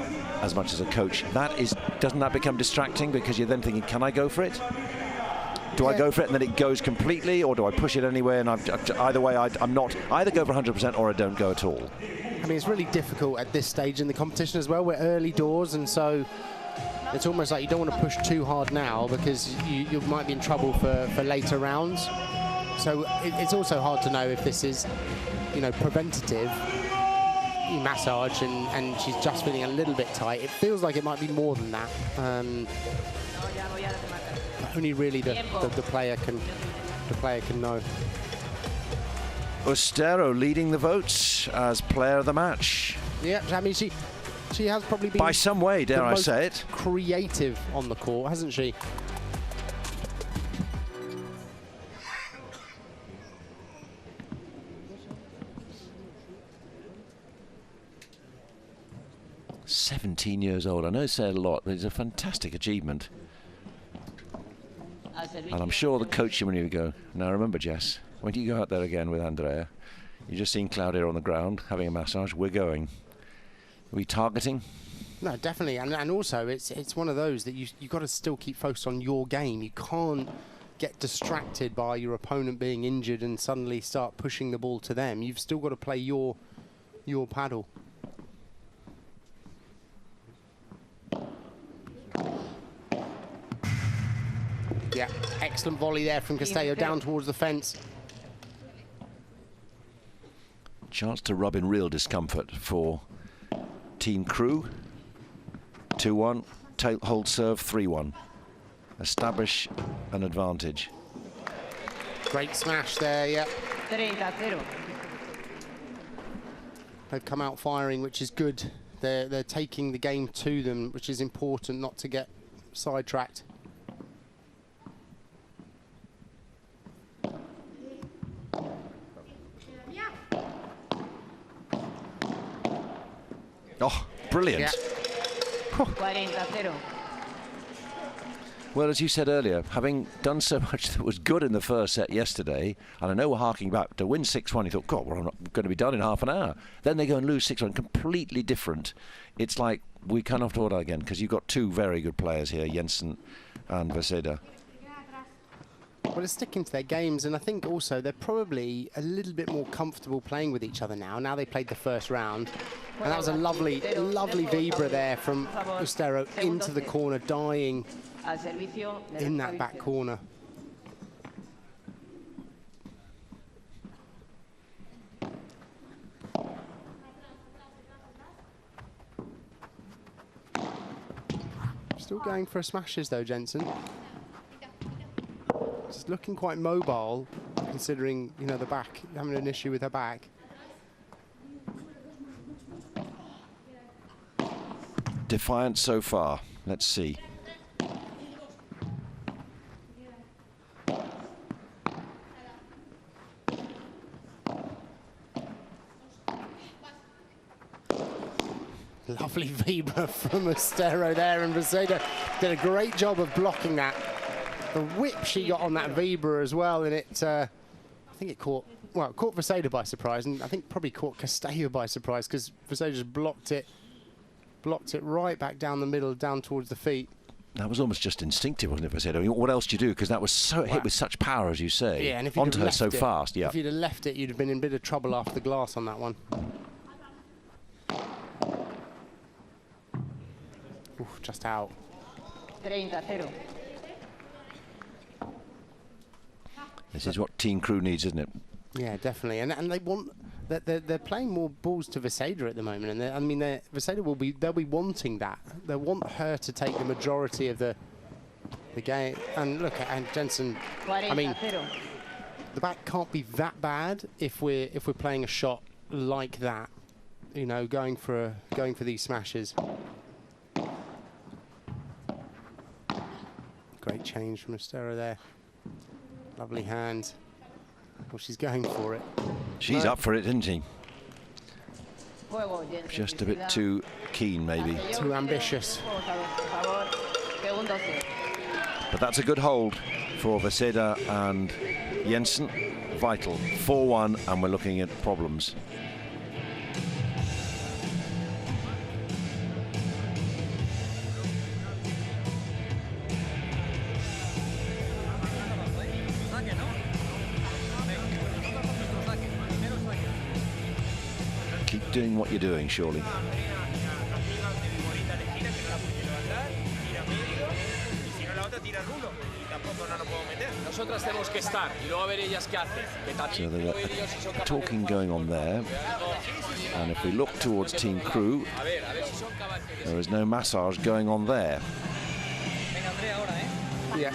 Speaker 1: as much as a coach, doesn't that become distracting, because you're then thinking, can I go for it? Do I go for it and then it goes completely, or do I push it anyway? And either way, I'm not either go for 100% or I don't go at all.
Speaker 2: I mean, it's really difficult at this stage in the competition as well. We're early doors, and so it's almost like you don't want to push too hard now, because you might be in trouble for later rounds. So it's also hard to know if this is, preventative. You massage and she's just feeling a little bit tight. It feels like it might be more than that. Only really the player can know.
Speaker 1: Ustero leading the votes as player of the match.
Speaker 2: Yeah, I mean she has probably been
Speaker 1: by some way, dare I say it,
Speaker 2: creative on the court, hasn't she?
Speaker 1: "17 years old. I know it said a lot, but it's a fantastic achievement. And I'm sure the coach when you go, now remember, Jess, when you go out there again with Andrea, you're just seeing Claudia on the ground having a massage. We're going. Are we targeting?
Speaker 2: No, definitely. And also it's one of those that you've got to still keep focused on your game. You can't get distracted by your opponent being injured and suddenly start pushing the ball to them. You've still got to play your paddle. Yeah, excellent volley there from Castello down towards the fence.
Speaker 1: Chance to rub in real discomfort for Team Crew. 2-1, hold serve 3-1. Establish an advantage.
Speaker 2: Great smash there, yeah.
Speaker 4: 30-0.
Speaker 2: They've come out firing, which is good. They're taking the game to them, which is important not to get sidetracked.
Speaker 1: Oh, brilliant.
Speaker 2: Yeah.
Speaker 4: 40-0.
Speaker 1: Well, as you said earlier, having done so much that was good in the first set yesterday, and I know we're harking back to win 6-1, you thought, God, we're not going to be done in half an hour. Then they go and lose 6-1, completely different. It's like we can't have to order again, because you've got two very good players here, Jensen and Vaseda.
Speaker 2: Well, they're sticking to their games, and I think also they're probably a little bit more comfortable playing with each other now. Now they played the first round, and that was a lovely vibra there from Ustero into the corner, dying in that back corner. Still going for smashes though, Jensen. Just looking quite mobile, considering, the back, having an issue with her back.
Speaker 1: Defiant so far. Let's see.
Speaker 2: Lovely vibra from Ustero there, and Vaseda did a great job of blocking that. The whip she got on that vibra as well, and I think it caught Vaseda by surprise, and I think probably caught Castello by surprise, because Vaseda just blocked it right back down the middle, down towards the feet.
Speaker 1: That was almost just instinctive, wasn't it, Vaseda? I mean, what else do you do? Because that was so hit with such power, as you say.
Speaker 2: Yeah, and if you'd
Speaker 1: onto
Speaker 2: have
Speaker 1: her so
Speaker 2: left it,
Speaker 1: fast. Yeah.
Speaker 2: If you'd have left it, you'd have been in a bit of trouble after the glass on that one. Oof, just out.
Speaker 4: 30-0.
Speaker 1: This is what Team Crew needs, isn't it?
Speaker 2: Yeah, definitely. And they want they're playing more balls to Veseda at the moment, and I mean, Veseda they'll be wanting that. They want her to take the majority of the game. And look, and Jensen, I mean, the back can't be that bad if we're playing a shot like that. You know, going for these smashes. Great change from Ustero there. Lovely hand. Well, she's going for it.
Speaker 1: She's up for it, isn't she? Just a bit too keen, maybe.
Speaker 2: Too ambitious.
Speaker 1: But that's a good hold for Veseda and Jensen. Vital. 4-1, and we're looking at problems. Keep doing what you're doing, surely. So there's talking going on there, and if we look towards Team Crew, there is no massage going on there.
Speaker 2: Yeah.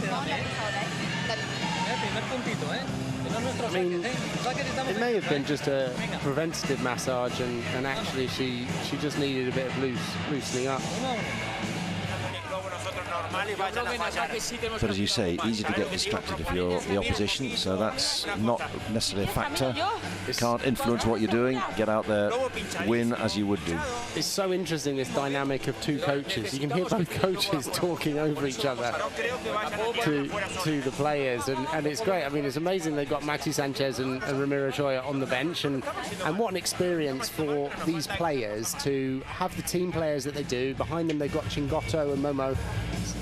Speaker 2: I mean, it may have been just a preventative massage, and actually she just needed a bit of loosening up.
Speaker 1: But as you say, easy to get distracted if you're the opposition, so that's not necessarily a factor. You can't influence what you're doing. Get out there, win as you would do.
Speaker 2: It's so interesting, this dynamic of two coaches. You can hear both coaches talking over each other to the players, and it's great. I mean, it's amazing they've got Maxi Sanchez and Ramiro Choya on the bench, and what an experience for these players to have the team players that they do. Behind them, they've got Chingotto and Momo,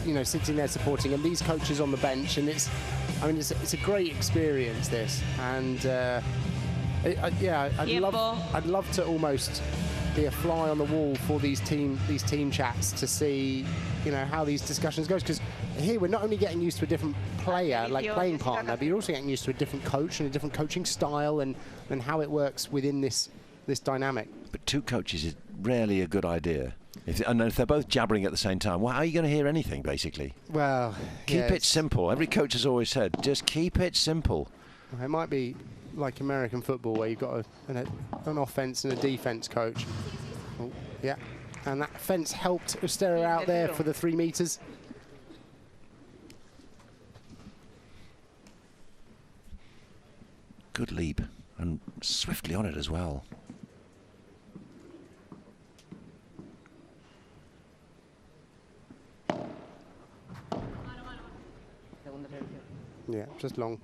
Speaker 2: you know, sitting there supporting, and these coaches on the bench, and it's a great experience, this, and yeah, I'd love to almost be a fly on the wall for these team chats to see, you know, how these discussions goes, because here we're not only getting used to a different player, like playing partner, but you're also getting used to a different coach and a different coaching style, and how it works within this dynamic.
Speaker 1: But two coaches is rarely a good idea. And if they're both jabbering at the same time, well, how are you going to hear anything, basically?
Speaker 2: Well,
Speaker 1: keep it simple. Every coach has always said, just keep it simple.
Speaker 2: It might be like American football, where you've got an offense and a defense coach. Oh, yeah, and that fence helped Ustero out there for the 3 meters.
Speaker 1: Good leap, and swiftly on it as well.
Speaker 2: Yeah, just long.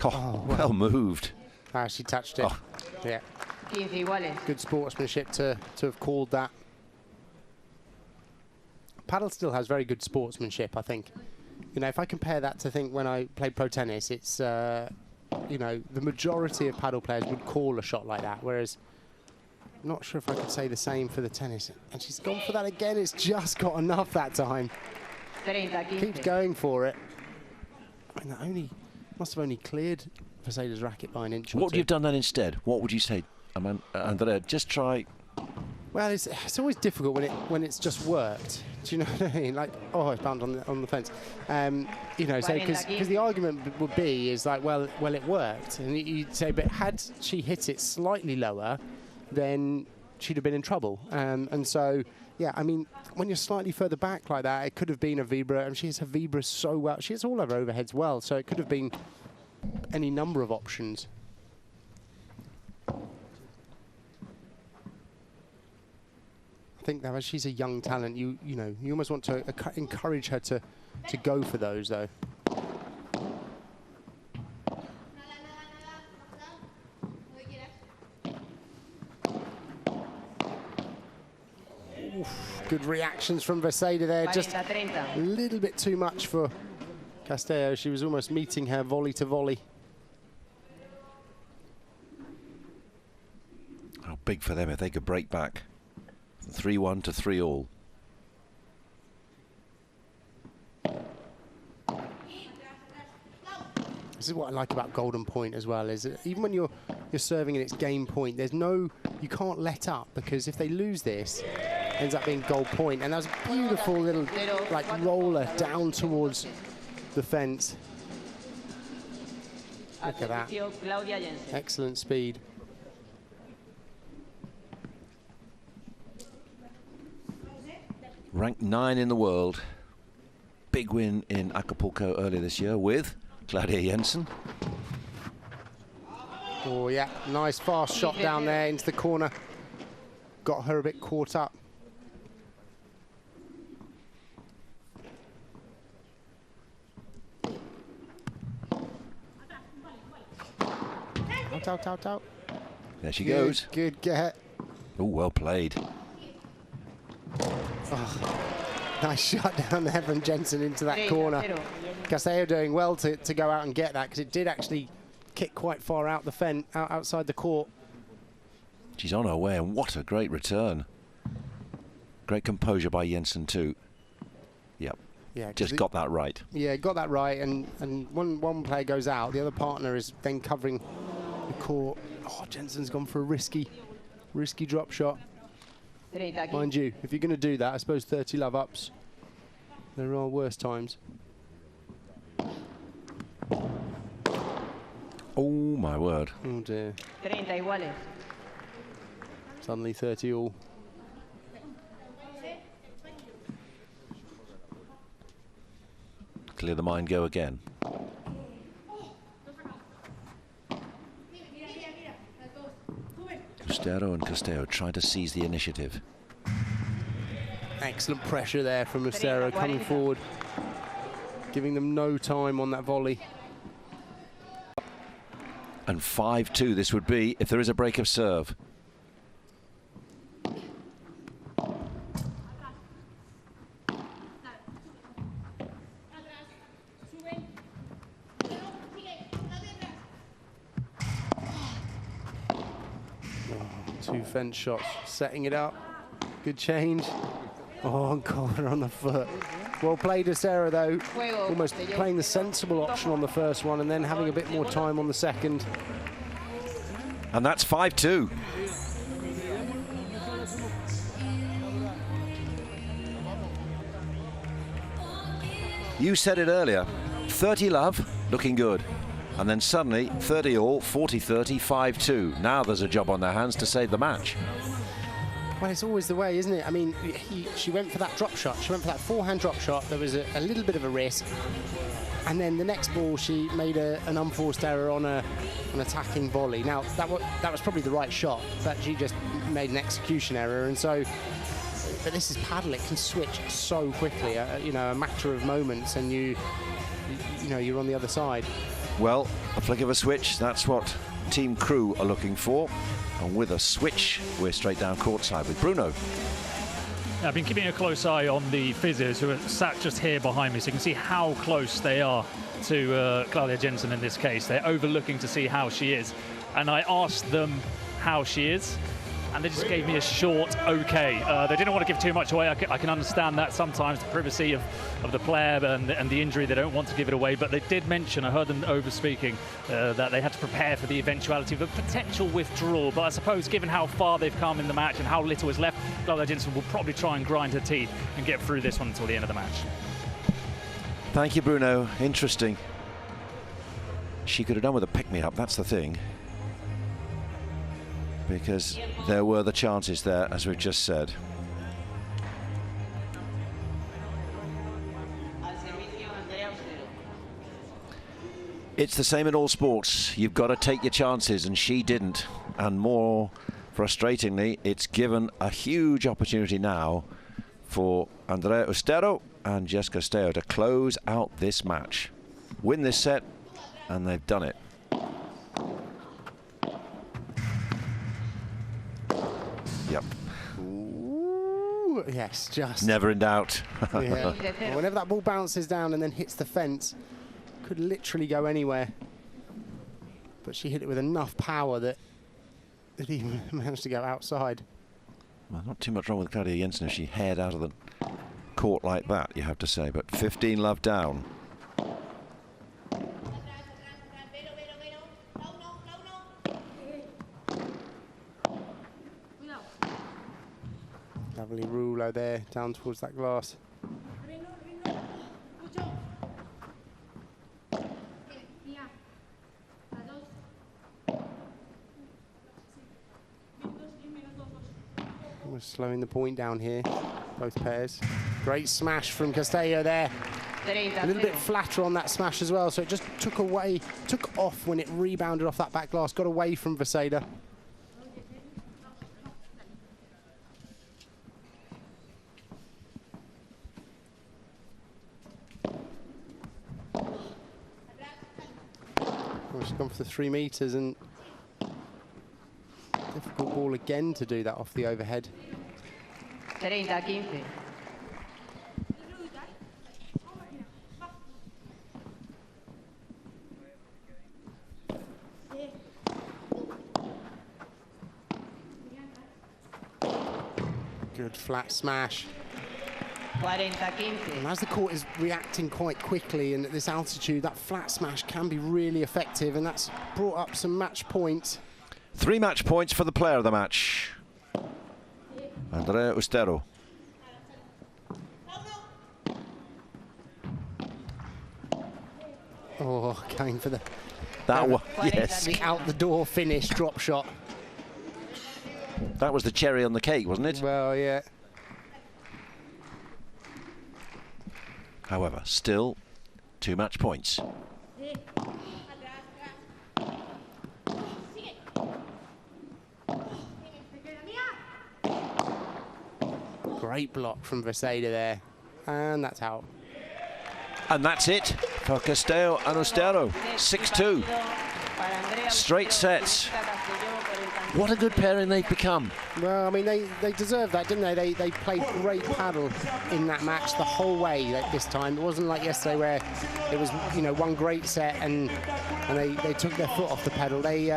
Speaker 1: Oh, well moved.
Speaker 2: She touched it.
Speaker 1: Oh.
Speaker 2: Yeah. Good sportsmanship to have called that. Padel still has very good sportsmanship, I think. You know, if I compare that to when I played pro tennis, it's, you know, the majority of padel players would call a shot like that, whereas I'm not sure if I could say the same for the tennis. And she's gone for that again. It's just got enough that time. Keeps going for it. I mean, that must have only cleared Veseda's racket by an inch or two.
Speaker 1: What would you have done then instead? What would you say, Andrea? Just try.
Speaker 2: Well, it's always difficult when it's just worked. Do you know what I mean? Like, oh, it's bound on the fence. You know, so because the argument would be is like, well, it worked, and you'd say, but had she hit it slightly lower, then she'd have been in trouble. And so, yeah, I mean, when you're slightly further back like that, it could have been a vibra, and she hits her vibra so well. She hits all of her overheads well, so it could have been any number of options. I think that as she's a young talent, you know, you almost want to encourage her to go for those, though. Good reactions from Veseda there. Just
Speaker 4: 40-30.
Speaker 2: a little bit too much for Castello. She was almost meeting her volley to volley.
Speaker 1: How big for them if they could break back. 3-1 to 3-all.
Speaker 2: This is what I like about Golden Point as well, is that even when you're serving and it's game point, you can't let up, because if they lose this, it ends up being gold point. And that was a beautiful little like roller down towards the fence. Look at that. Excellent speed.
Speaker 1: Ranked 9 in the world. Big win in Acapulco earlier this year with Claudia Jensen.
Speaker 2: Oh yeah, nice fast shot down there into the corner. Got her a bit caught up. Out.
Speaker 1: There she goes.
Speaker 2: Good get.
Speaker 1: Oh, well played.
Speaker 2: Oh, nice shot down there from Jensen into that corner. Castello doing well to go out and get that, because it did actually kick quite far out the fence, outside the court.
Speaker 1: She's on her way, and what a great return. Great composure by Jensen too. Yep.
Speaker 2: Yeah,
Speaker 1: just got that right.
Speaker 2: Yeah, got that right, and one player goes out, the other partner is then covering the court. Oh, Jensen's gone for a risky drop shot. Mind you, if you're going to do that, I suppose 30 love ups. There are worse times.
Speaker 1: Oh my word.
Speaker 2: Oh dear. Suddenly 30 all.
Speaker 1: Clear the mind, go again. Ustero and Castello trying to seize the initiative.
Speaker 2: Excellent pressure there from Ustero coming forward, giving them no time on that volley.
Speaker 1: And 5-2 this would be if there is a break of serve.
Speaker 2: Two fence shots, setting it up. Good change. Oh, and caught her on the foot. Well played, Ustero, though. Almost playing the sensible option on the first one and then having a bit more time on the second.
Speaker 1: And that's 5-2. You said it earlier, 30 love, looking good. And then suddenly, 30 all, 40-30, 5-2. Now there's a job on their hands to save the match.
Speaker 2: Well, it's always the way, isn't it? I mean, she went for that drop shot. She went for that forehand drop shot. There was a little bit of a risk. And then the next ball, she made an unforced error on an attacking volley. Now, that was probably the right shot, but she just made an execution error. And so, but this is Padel. It can switch so quickly, you know, a matter of moments, and you know, you're on the other side.
Speaker 1: Well, a flick of a switch, that's what Team Crew are looking for. And with a switch, we're straight down courtside with Bruno.
Speaker 3: I've been keeping a close eye on the physios who are sat just here behind me, so you can see how close they are to Claudia Jensen in this case. They're overlooking to see how she is. And I asked them how she is, and they just gave me a short okay. They didn't want to give too much away. I can understand that sometimes, the privacy of the player and the injury, they don't want to give it away, but they did mention, I heard them over speaking, that they had to prepare for the eventuality of a potential withdrawal. But I suppose given how far they've come in the match and how little is left, Claudia Jensen will probably try and grind her teeth and get through this one until the end of the match.
Speaker 1: Thank you, Bruno. Interesting. She could have done with a pick-me-up, that's the thing. Because there were the chances there, as we've just said. It's the same in all sports. You've got to take your chances, and she didn't. And more frustratingly, it's given a huge opportunity now for Madrid Ustero and Jessica Castello to close out this match. Win this set, and they've done it. Yep.
Speaker 2: Ooh, Ooh, yes, just.
Speaker 1: Never in doubt.
Speaker 2: Yeah. Well, whenever that ball bounces down and then hits the fence, could literally go anywhere. But she hit it with enough power that it even managed to go outside.
Speaker 1: Well, not too much wrong with Claudia Jensen if she haired out of the court like that, you have to say. But 15 love down.
Speaker 2: Lovely ruler there, down towards that glass. We're slowing the point down here, both pairs. Great smash from Castello there. A little bit flatter on that smash as well, so it just took off when it rebounded off that back glass, got away from Veseda. Well, she's gone for the 3 meters and difficult ball again to do that off the overhead.
Speaker 4: 30-15.
Speaker 2: Good flat smash.
Speaker 4: 40-15.
Speaker 2: And as the court is reacting quite quickly and at this altitude, that flat smash can be really effective, and that's brought up some match points.
Speaker 1: 3 match points for the player of the match, Madrid Ustero.
Speaker 2: Oh, going for the
Speaker 1: Yes,
Speaker 2: the out the door finish drop shot.
Speaker 1: that was the cherry on the cake, wasn't it?
Speaker 2: Well, yeah.
Speaker 1: However, still 2 match points.
Speaker 2: Great block from Veseda there. And that's out.
Speaker 1: And that's it for Castello and Ustero. 6-2. Straight sets. What a good pairing they've become.
Speaker 2: Well, I mean, they deserve that, didn't they? They played great paddle in that match the whole way this time. It wasn't like yesterday where it was, you know, one great set and they took their foot off the pedal. They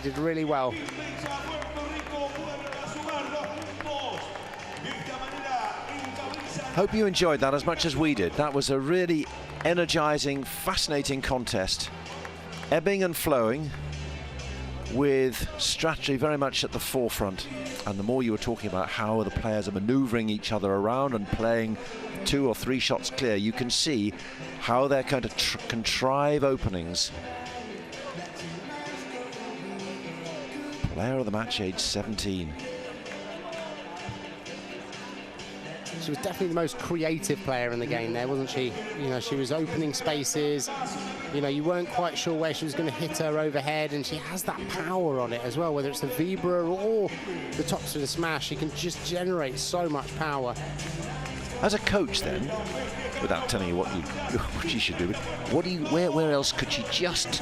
Speaker 2: did really well.
Speaker 1: Hope you enjoyed that as much as we did. That was a really energizing, fascinating contest. Ebbing and flowing, with strategy very much at the forefront. And the more you were talking about how the players are maneuvering each other around and playing 2 or 3 shots clear, you can see how they're going to contrive openings. Player of the match, age 17.
Speaker 2: She was definitely the most creative player in the game there, wasn't she? You know, she was opening spaces. You know, you weren't quite sure where she was going to hit her overhead, and she has that power on it as well, whether it's the Vibra or the tops of the smash. She can just generate so much power.
Speaker 1: As a coach, then, without telling you what she should do, where else could she just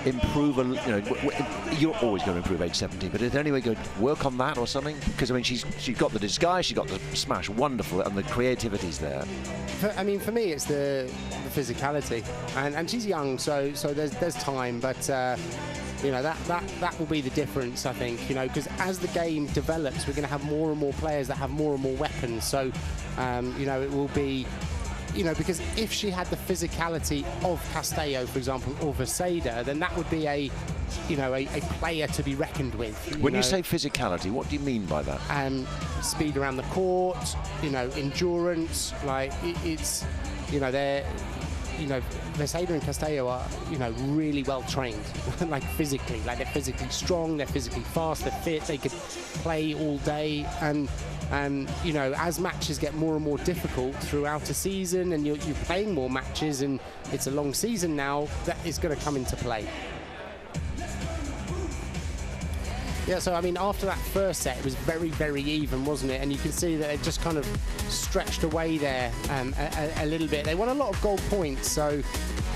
Speaker 1: improve? You know, you're always going to improve age 17, but is there any way to work on that or something? Because I mean, she's got the disguise, she's got the smash, wonderful, and the creativity's there.
Speaker 2: I mean, for me, it's the physicality, and she's young, so there's time, but. You know, that will be the difference, I think, you know, because as the game develops, we're going to have more and more players that have more and more weapons. So, you know, it will be, you know, because if she had the physicality of Castello, for example, or Veseda, then that would be a player to be reckoned with.
Speaker 1: When you say physicality, what do you mean by that?
Speaker 2: Speed around the court, you know, endurance, like it's, you know, they're... You know, Veseda and Castello are, you know, really well trained, like physically. Like they're physically strong, they're physically fast, they're fit, they could play all day. And you know, as matches get more and more difficult throughout a season and you're playing more matches and it's a long season now, that is going to come into play. Yeah, so I mean, after that first set, it was very, very even, wasn't it? And you can see that it just kind of stretched away there a little bit. They won a lot of gold points, so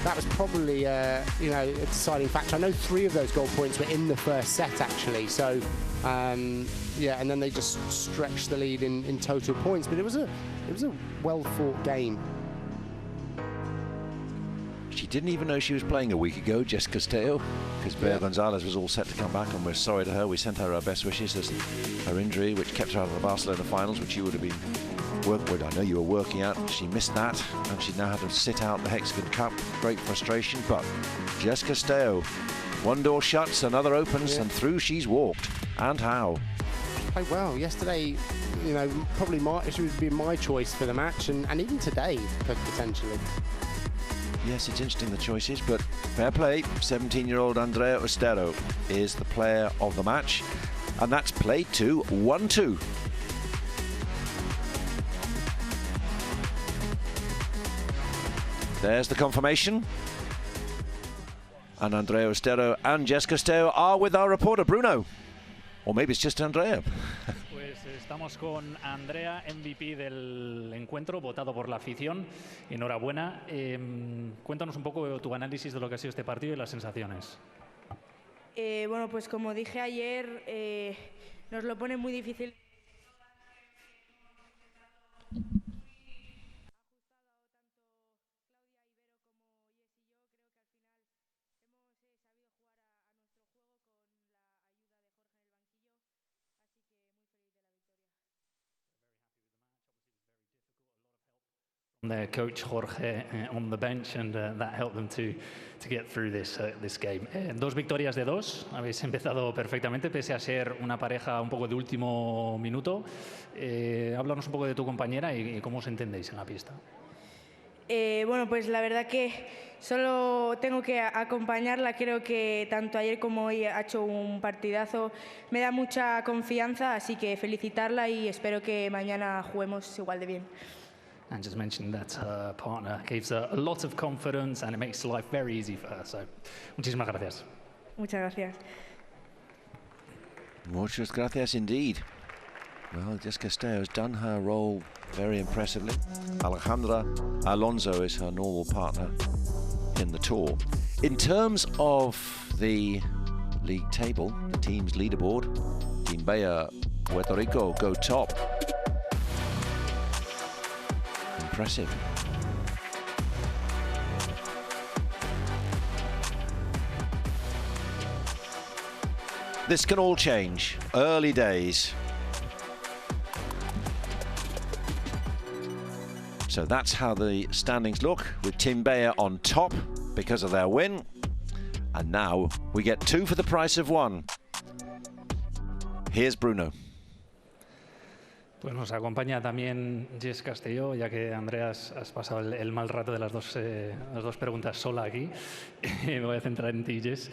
Speaker 2: that was probably, you know, a deciding factor. I know 3 of those gold points were in the first set, actually. So, Yeah, and then they just stretched the lead in total points. But it was a well-fought game.
Speaker 1: She didn't even know she was playing a week ago, Jess Castello, because Bea Gonzalez was all set to come back, and we're sorry to her. We sent her our best wishes. There's her injury, which kept her out of the Barcelona finals, which you would have been working. I know you were working out. She missed that, and she now had to sit out the Hexagon Cup. Great frustration, but Jess Castello, one door shuts, another opens, and through she's walked. And how?
Speaker 2: Played well yesterday. You know, probably she would be my choice for the match, and even today potentially.
Speaker 1: Yes, it's interesting, the choices, but fair play. 17-year-old Madrid Ustero is the player of the match, and that's played to 1-2. There's the confirmation. And Madrid Ustero and Jess Castello are with our reporter, Bruno. Or maybe it's just Andrea.
Speaker 3: Estamos con Andrea, MVP del encuentro, votado por la afición. Enhorabuena. Cuéntanos un poco tu análisis de lo que ha sido este partido y las sensaciones.
Speaker 5: Bueno, pues como dije ayer, nos lo pone muy difícil.
Speaker 3: Their coach Jorge on the bench, and that helped them to get through this game. Dos victorias de dos, habéis empezado perfectamente pese a ser una pareja un poco de último minuto. Háblanos un poco de tu compañera y cómo os entendéis en la pista.
Speaker 5: Bueno, pues la verdad que solo tengo que acompañarla. Creo que tanto ayer como hoy ha hecho un partidazo. Me da mucha confianza, así que felicitarla y espero que mañana juguemos igual de bien.
Speaker 3: And just mentioned that her partner gives her a lot of confidence and it makes life very easy for her. So, muchísimas gracias.
Speaker 5: Muchas gracias.
Speaker 1: Muchas gracias indeed. Well, Jess Castello has done her role very impressively. Alejandra Alonso is her normal partner in the tour. In terms of the league table, the team's leaderboard, Team Bea Puerto Rico go top. Impressive. This can all change. Early days. So that's how the standings look, with Team Bea on top because of their win. And now we get two for the price of one. Here's Bruno.
Speaker 3: Pues nos acompaña también Jess Castello, ya que Andreas has pasado el mal rato de las dos preguntas sola aquí. Me voy a centrar en ti, Jess.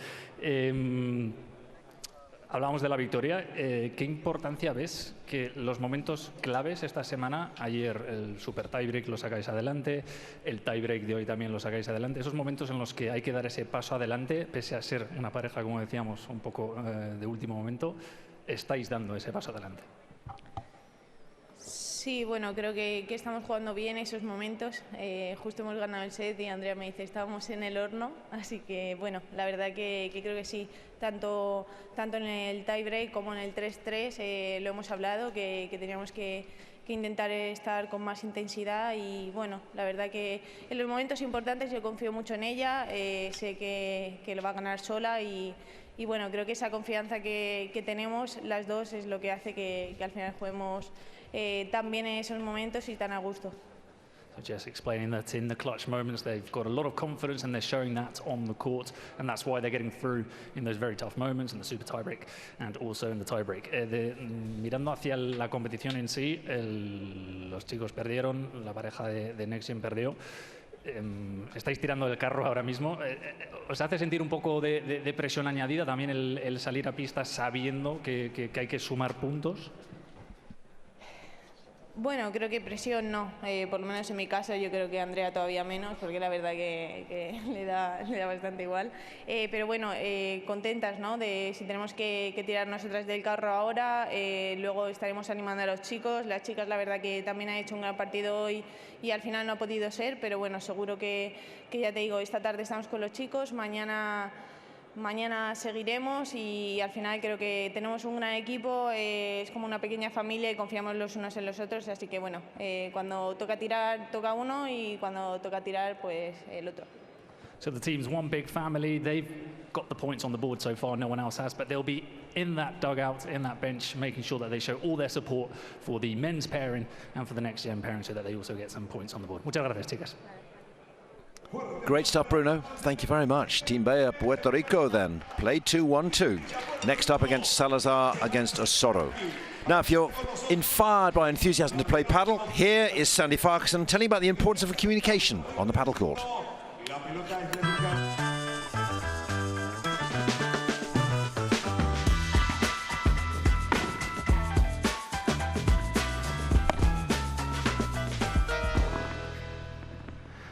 Speaker 3: Hablábamos de la victoria. ¿Qué importancia ves que los momentos claves esta semana, ayer el super tiebreak lo sacáis adelante, el tiebreak de hoy también lo sacáis adelante, esos momentos en los que hay que dar ese paso adelante, pese a ser una pareja, como decíamos, un poco de último momento, estáis dando ese paso adelante?
Speaker 5: Sí, bueno, creo que estamos jugando bien esos momentos. Justo hemos ganado el set y Andrea me dice, estábamos en el horno, así que bueno, la verdad que creo que sí, tanto en el tiebreak como en el 3-3 lo hemos hablado, que teníamos que intentar estar con más intensidad y bueno, la verdad que en los momentos importantes yo confío mucho en ella, sé que lo va a ganar sola y bueno, creo que esa confianza que tenemos las dos es lo que hace que al final juguemos tan bien en esos momentos y tan a gusto.
Speaker 3: So just explaining that in the clutch moments they've got a lot of confidence and they're showing that on the court, and that's why they're getting through in those very tough moments in the super tiebreak and also in the tiebreak. Mirando hacia la competición en sí, los chicos perdieron, la pareja de Nexion perdió. Estáis tirando el carro ahora mismo. ¿Os hace sentir un poco de presión añadida también el salir a pista sabiendo que hay que sumar puntos?
Speaker 5: Bueno, creo que presión no, por lo menos en mi caso yo creo que Andrea todavía menos, porque la verdad que le da bastante igual. Pero bueno, contentas, ¿no? De si tenemos que tirar nosotras del carro ahora, luego estaremos animando a los chicos. Las chicas la verdad que también han hecho un gran partido hoy y al final no ha podido ser, pero bueno, seguro que ya te digo, esta tarde estamos con los chicos, mañana mañana seguiremos y al final creo que tenemos un gran equipo, es como una pequeña familia y confiamos los unos en los otros, así que bueno, cuando toca tirar toca uno y cuando toca tirar pues el otro.
Speaker 3: So the team's one big family. They've got the points on the board so far, no one else has, but they'll be in that dugout, in that bench, making sure that they show all their support for the men's pairing and for the next gen pairing so that they also get some points on the board. Muchas gracias, chicas.
Speaker 1: Great stuff, Bruno. Thank you very much. Team Bea, Puerto Rico then. Play 2-1-2. Next up against Salazar against Ustero. Now, if you're inspired by enthusiasm to play paddle, here is Sandy Farquharson telling you about the importance of communication on the paddle court.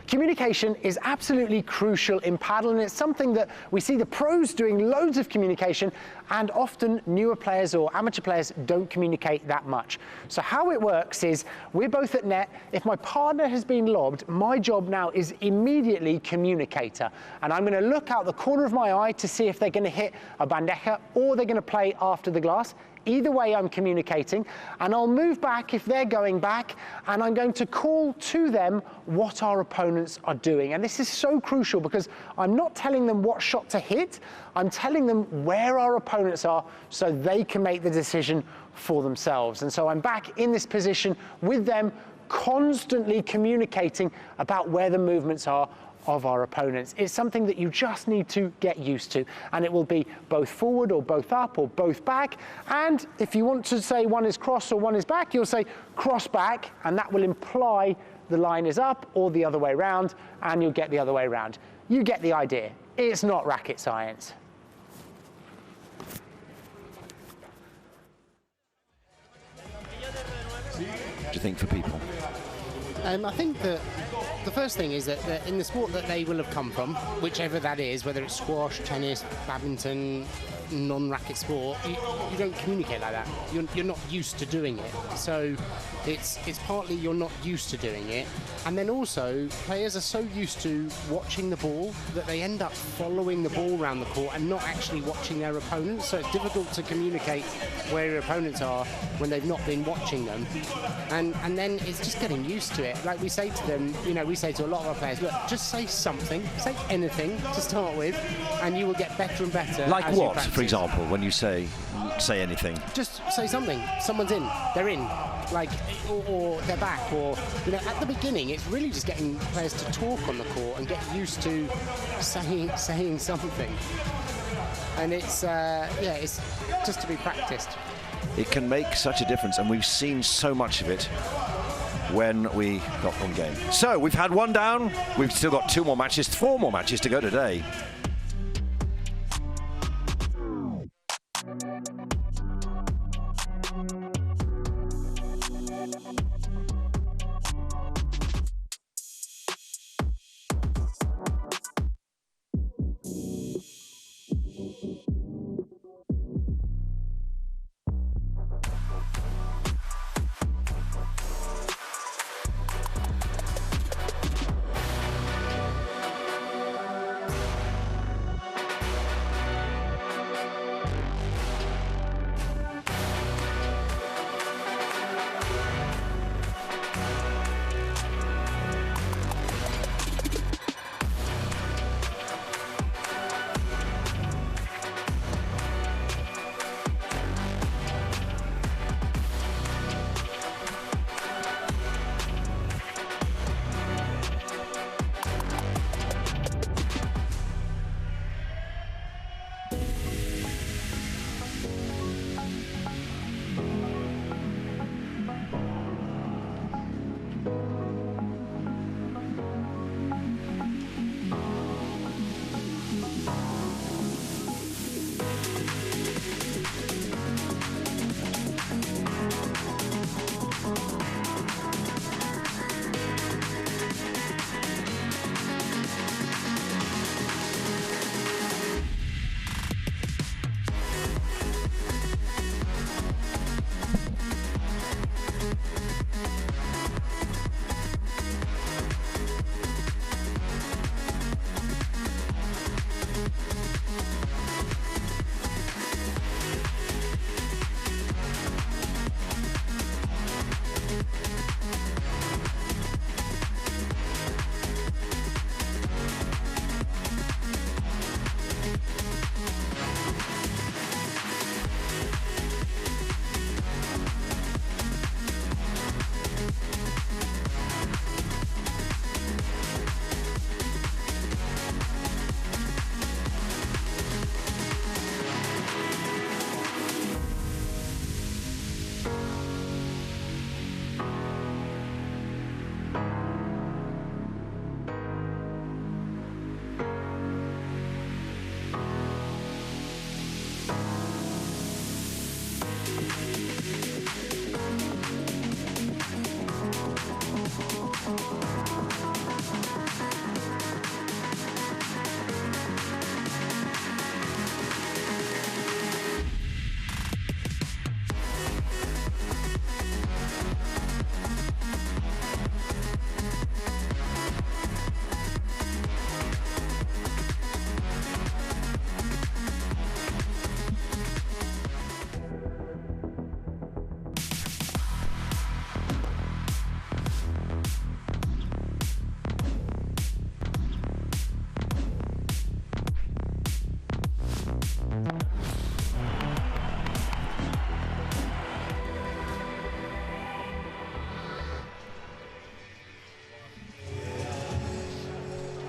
Speaker 6: Communication is absolutely crucial in paddle, and it's something that we see the pros doing loads of communication, and often newer players or amateur players don't communicate that much. So how it works is we're both at net. If my partner has been lobbed, my job now is immediately communicator, and I'm going to look out the corner of my eye to see if they're going to hit a bandeja or they're going to play after the glass. Either way, I'm communicating, and I'll move back if they're going back, and I'm going to call to them what our opponents are doing. And this is so crucial because I'm not telling them what shot to hit, I'm telling them where our opponents are so they can make the decision for themselves. And so I'm back in this position with them, constantly communicating about where the movements are of our opponents. It's something that you just need to get used to, and it will be both forward or both up or both back. And if you want to say one is cross or one is back, you'll say cross back, and that will imply the line is up, or the other way round, and you'll get the other way round. You get the idea. It's not racket science.
Speaker 1: What do you think for people?
Speaker 2: I think that the first thing is that in the sport that they will have come from, whichever that is, whether it's squash, tennis, badminton, non-racket sport, you don't communicate like that. You're not used to doing it. So it's partly you're not used to doing it, and then also players are so used to watching the ball that they end up following the ball around the court and not actually watching their opponents. So it's difficult to communicate where your opponents are when they've not been watching them, and then it's just getting used to it. Like we say to them, we say to a lot of our players, look, just say something, say anything to start with, and you will get better and better.
Speaker 1: Like
Speaker 2: as
Speaker 1: what,
Speaker 2: you practice.
Speaker 1: for example, when you say anything?
Speaker 2: Just say something. Someone's in, they're in, like, or they're back, or at the beginning, it's really just getting players to talk on the court and get used to saying something. And it's just to be practiced.
Speaker 1: It can make such a difference, and we've seen so much of it when we got one game. So we've had one down, we've still got 4 more matches to go today.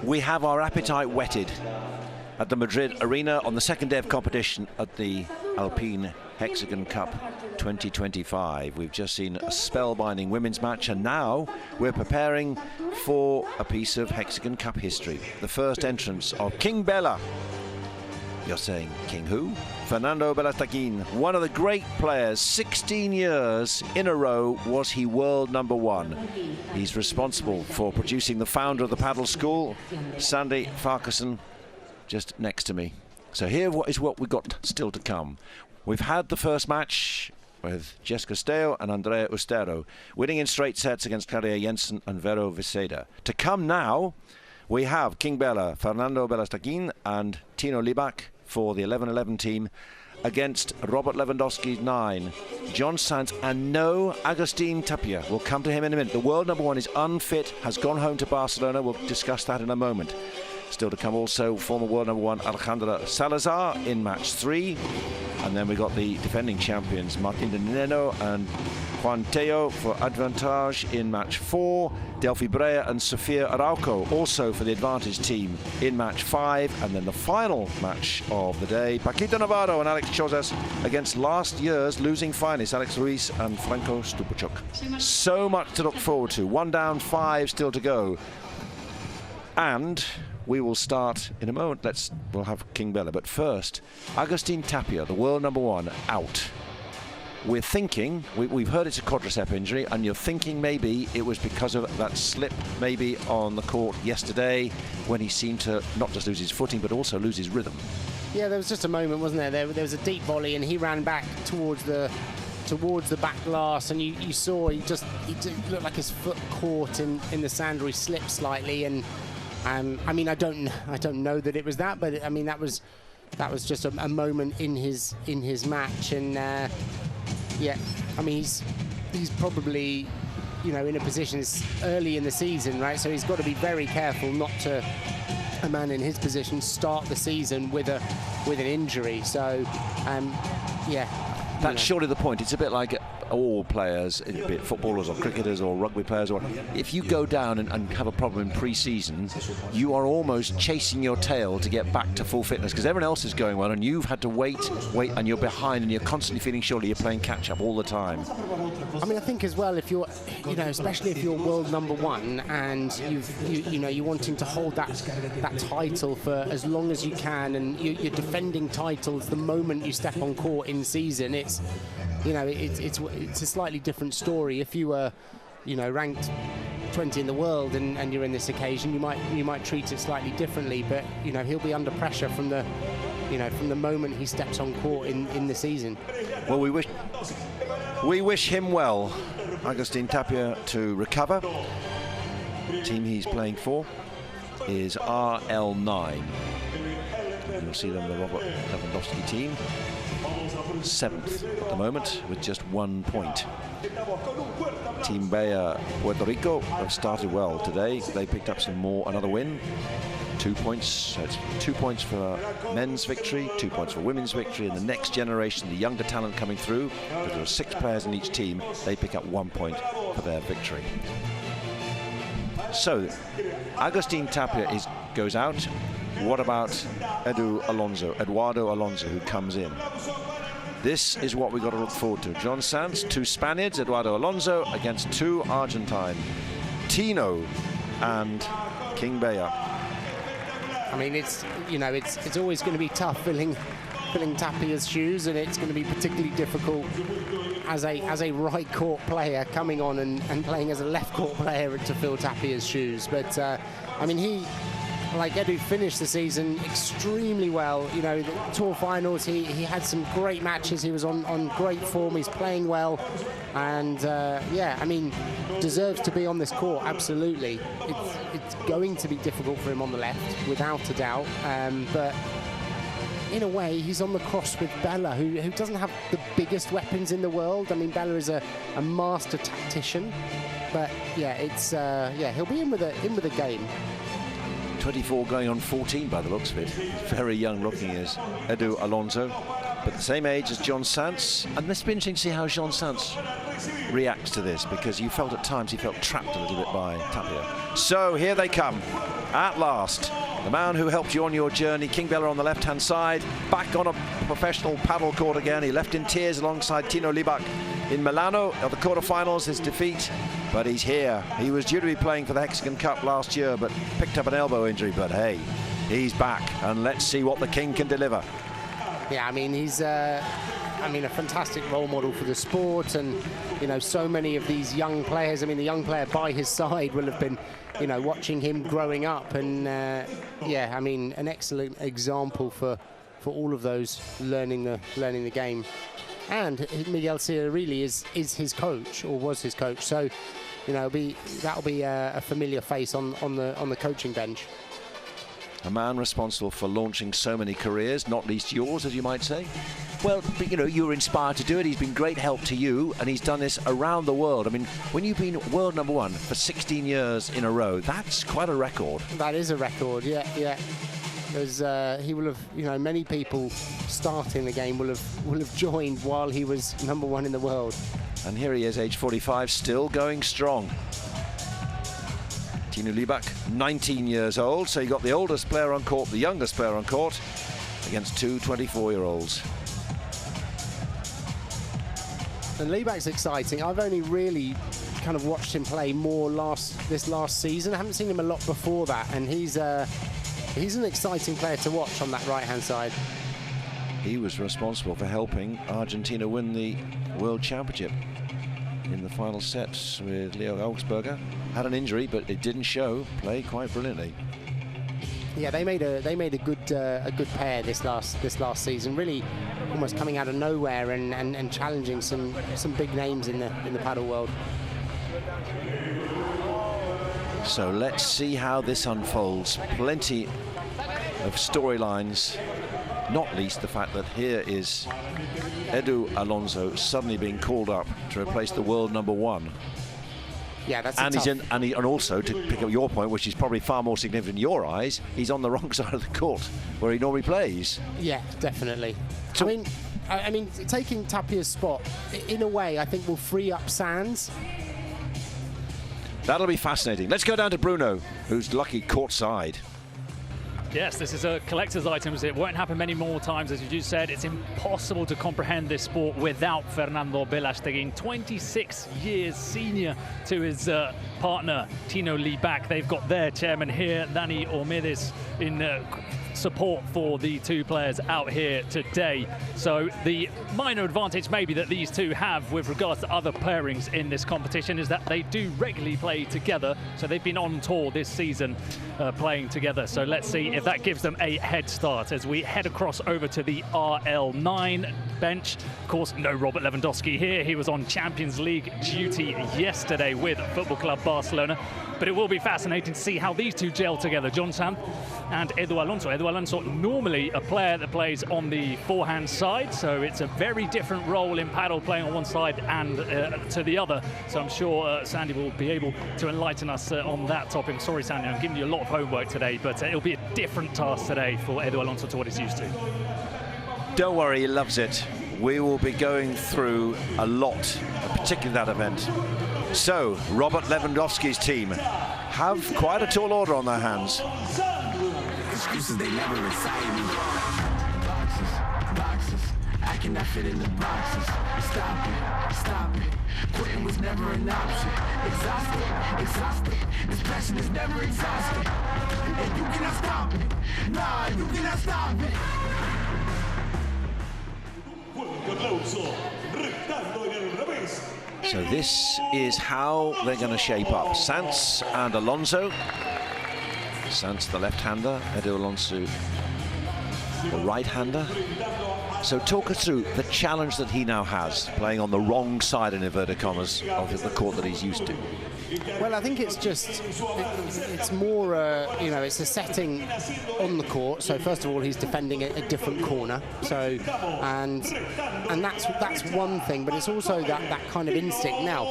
Speaker 1: We have our appetite whetted at the Madrid Arena on the second day of competition at the Alpine Hexagon Cup 2025. We've just seen a spellbinding women's match, and now we're preparing for a piece of Hexagon Cup history. The first entrance of King Bella. You're saying King who? Fernando Belastaquin, one of the great players. 16 years in a row was he world number one. He's responsible for producing the founder of the Padel school, Sandy Farquharson, just next to me. So here is what we've got still to come. We've had the first match with Jess Castello and Madrid Ustero, winning in straight sets against Claudia Jensen and Vero Viceda. To come now, we have King Bella, Fernando Belastaquin and Tino Libak for the 11-11 team against Robert Lewandowski's 9, John Sands, and no Agustin Tapia. We'll come to him in a minute. The world number one is unfit, has gone home to Barcelona. We'll discuss that in a moment. Still to come also former world number one Alejandra Salazar in match 3. And then we got the defending champions Martin de Neno and Juan Teo for Advantage in match 4. Delphi Brea and Sofia Arauco also for the Advantage team in match 5. And then the final match of the day, Paquito Navarro and Alex Chozas against last year's losing finalists Alex Ruiz and Franco Stupachuk. So much to look forward to. 1 down, 5 still to go. And we will start in a moment. We'll have King Bella, but first, Agustin Tapia, the world number one, out. We're thinking, we've heard it's a quadricep injury, and you're thinking maybe it was because of that slip maybe on the court yesterday when he seemed to not just lose his footing but also lose his rhythm.
Speaker 2: Yeah, there was just a moment, wasn't there? There was a deep volley and he ran back towards the back glass, and you saw he looked like his foot caught in the sand, or he slipped slightly. And I mean, I don't know that it was that, but I mean that was just a moment in his match. And yeah, I mean he's probably, you know, in a position, it's early in the season, right? So he's got to be very careful not to, a man in his position, start the season with an injury. So yeah.
Speaker 1: That's surely the point. It's a bit like all players, be it footballers or cricketers or rugby players, or if you go down and have a problem in pre-season, you are almost chasing your tail to get back to full fitness because everyone else is going well and you've had to wait, and you're behind, and you're constantly feeling surely you're playing catch-up all the time.
Speaker 2: I mean, I think as well, if you're, you know, especially if you're world number one and you're wanting to hold that title for as long as you can, and you're defending titles the moment you step on court in season, it's a slightly different story. If you were, you know, ranked 20 in the world and you're in this occasion, you might treat it slightly differently. But you know, he'll be under pressure from the moment he steps on court in the season.
Speaker 1: Well, we wish him well, Agustin Tapia, to recover. The team he's playing for is RL9. You'll see them, the Robert Lewandowski team. 7th at the moment with just 1 point. Team Bella Puerto Rico have started well today. They picked up another win. 2 points. So it's 2 points for men's victory, 2 points for women's victory, and the next generation, the younger talent coming through, because there are 6 players in each team, they pick up 1 point for their victory. So Agustin Tapia goes out. What about Eduardo Alonso, who comes in? This is what we've got to look forward to. John Sands, 2 Spaniards, Eduardo Alonso against 2 Argentine, Tino and King Bella.
Speaker 2: I mean, it's always going to be tough filling Tapia's shoes, and it's going to be particularly difficult as a right court player coming on and playing as a left court player to fill Tapia's shoes. But I mean, he, like Edu, finished the season extremely well. You know, the tour finals, he had some great matches. He was on great form. He's playing well, and yeah, I mean, deserves to be on this court, absolutely. It's going to be difficult for him on the left, without a doubt, but in a way, he's on the cross with Bella, who doesn't have the biggest weapons in the world. I mean, Bella is a master tactician, but yeah, he'll be in with a game. 24
Speaker 1: going on 14 by the looks of it. Very young looking is Edu Alonso. but the same age as John Sants. And this will be interesting to see how John Sants reacts to this, because you felt at times he felt trapped a little bit by Tapia. So here they come, at last. The man who helped you on your journey, King Bella on the left-hand side, back on a professional paddle court again. He left in tears alongside Tino Libak in Milano at the quarterfinals, his defeat, but he's here. He was due to be playing for the Hexagon Cup last year, but picked up an elbow injury, but hey, he's back, and let's see what the King can deliver.
Speaker 2: Yeah, I mean, he's a fantastic role model for the sport, and, you know, so many of these young players, I mean, the young player by his side will have been, you know, watching him growing up, and yeah, I mean, an excellent example for all of those learning the game. And Miguel Sierra really is his coach, or was his coach, so, you know, that'll be a familiar face on the coaching bench.
Speaker 1: A man responsible for launching so many careers, not least yours, as you might say.
Speaker 7: Well, but, you know, you were inspired to do it. He's been great help to you, and he's done this around the world. I mean, when you've been world #1 for 16 years in a row, that's quite a record.
Speaker 2: That is a record, yeah. There's, he will have, you know, many people starting the game will have joined while he was #1 in the world.
Speaker 1: And here he is, age 45, still going strong. Tino Libak, 19 years old, so you got the oldest player on court, the youngest player on court, against two 24-year-olds.
Speaker 2: And Libak's exciting. I've only really kind of watched him play more this last season. I haven't seen him a lot before that, and he's an exciting player to watch on that right-hand side.
Speaker 1: He was responsible for helping Argentina win the World Championship in the final sets with Leo Augsburger. Had an injury, but it didn't show. Played quite brilliantly.
Speaker 2: Yeah, they made a good pair this last season. Really, almost coming out of nowhere and challenging some big names in the paddle world.
Speaker 1: So let's see how this unfolds. Plenty of storylines, not least the fact that here is Edu Alonso suddenly being called up to replace the world #1.
Speaker 2: Yeah, that's
Speaker 1: and also, to pick up your point, which is probably far more significant in your eyes, he's on the wrong side of the court where he normally plays.
Speaker 2: Yeah, definitely.
Speaker 1: So,
Speaker 2: I mean, taking Tapia's spot, in a way, I think will free up Sands.
Speaker 1: That'll be fascinating. Let's go down to Bruno, who's lucky courtside.
Speaker 3: Yes, this is a collector's item. It won't happen many more times, as you just said. It's impossible to comprehend this sport without Fernando Belastegin, 26 years senior to his partner, Tino Libak. They've got their chairman here, Dani Ormedes, in support for the two players out here today. So the minor advantage maybe that these two have with regards to other pairings in this competition is that they do regularly play together. So they've been on tour this season playing together. So let's see if that gives them a head start as we head across over to the RL9 bench. Of course, no Robert Lewandowski here. He was on Champions League duty yesterday with Football Club Barcelona. But it will be fascinating to see how these two gel together, John Sant and Edu Alonso. Edu Alonso, normally a player that plays on the forehand side, so it's a very different role in paddle, playing on one side and to the other. So I'm sure Sandy will be able to enlighten us on that topic. Sorry, Sandy, I'm giving you a lot of homework today, but it'll be a different task today for Edu Alonso to what he's used to.
Speaker 1: Don't worry, he loves it. We will be going through a lot, particularly that event. So, Robert Lewandowski's team have quite a tall order on their hands.
Speaker 8: Excuses, they never excite me. Boxes, I cannot fit in the boxes. Stop it. Quitting was never an option. Exhausted. This passion is never exhausted. And you cannot stop it. Nah, you cannot stop it.
Speaker 1: So this is how they're going to shape up. Sants and Alonso. Sants the left-hander, Edu Alonso the right-hander. So talk us through the challenge that he now has, playing on the wrong side, in inverted commas, of the court that he's used to.
Speaker 2: Well, I think it's more, you know, it's a setting on the court. So first of all, he's defending a different corner. So, and that's one thing, but it's also that kind of instinct. Now,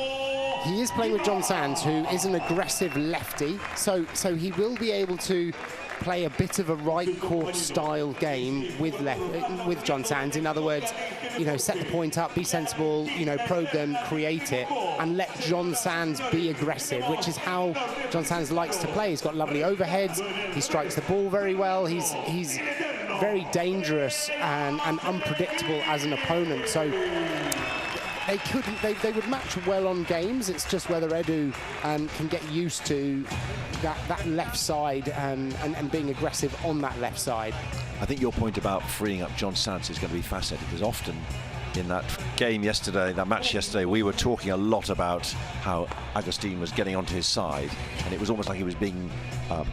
Speaker 2: he is playing with John Sands, who is an aggressive lefty. So he will be able to play a bit of a right court style game with John Sands. In other words, you know, set the point up, be sensible, you know, probe them, create it, and let John Sands be aggressive, which is how John Sands likes to play. He's got lovely overheads, he strikes the ball very well, he's very dangerous and unpredictable as an opponent. So they would match well on games. It's just whether Edu can get used to that left side and being aggressive on that left side.
Speaker 1: I think your point about freeing up John Sands is going to be fascinating, because often in that game yesterday, that match yesterday, we were talking a lot about how Agustin was getting onto his side, and it was almost like he was being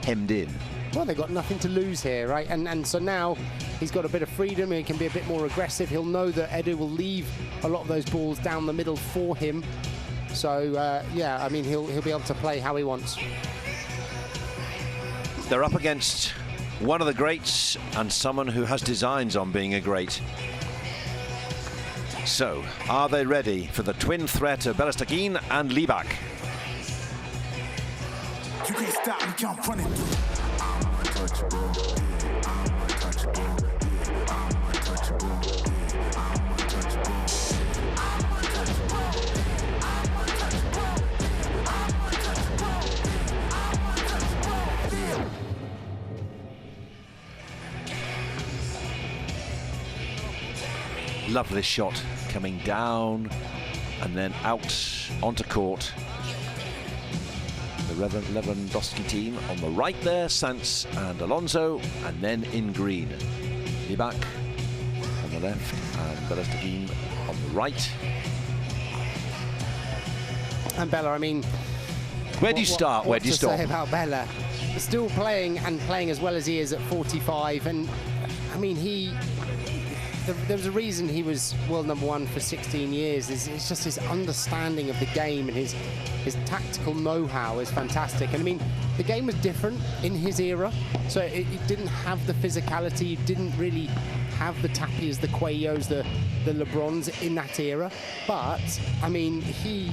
Speaker 1: hemmed in.
Speaker 2: Well, they've got nothing to lose here, right? And so now he's got a bit of freedom. He can be a bit more aggressive. He'll know that Edu will leave a lot of those balls down the middle for him. So, yeah, I mean, he'll be able to play how he wants.
Speaker 1: They're up against one of the greats and someone who has designs on being a great. So, are they ready for the twin threat of Berestagin and Libak?
Speaker 8: You can't stop me, I'm running through.
Speaker 1: Love this shot, coming down and then out onto court. The Lewandowski team on the right there, Sanz and Alonso, and then in green, Libak on the left and Berestagin on the right.
Speaker 2: And Bella, I mean,
Speaker 1: where do you start? Where do you stop?
Speaker 2: What to say about Bella? Still playing and playing as well as he is at 45, and I mean, there's a reason he was world #1 for 16 years. It's just his understanding of the game and his tactical know-how is fantastic. And I mean, the game was different in his era, so it didn't have the physicality, it didn't really have the Tapias, the Cuellos, the LeBrons in that era. But I mean, he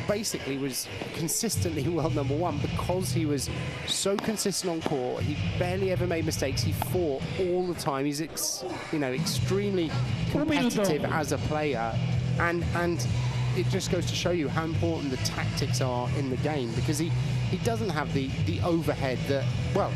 Speaker 2: basically was consistently world #1 because he was so consistent on court. He barely ever made mistakes. He fought all the time. He's extremely competitive as a player, and it just goes to show you how important the tactics are in the game, because he doesn't have the overhead that, well,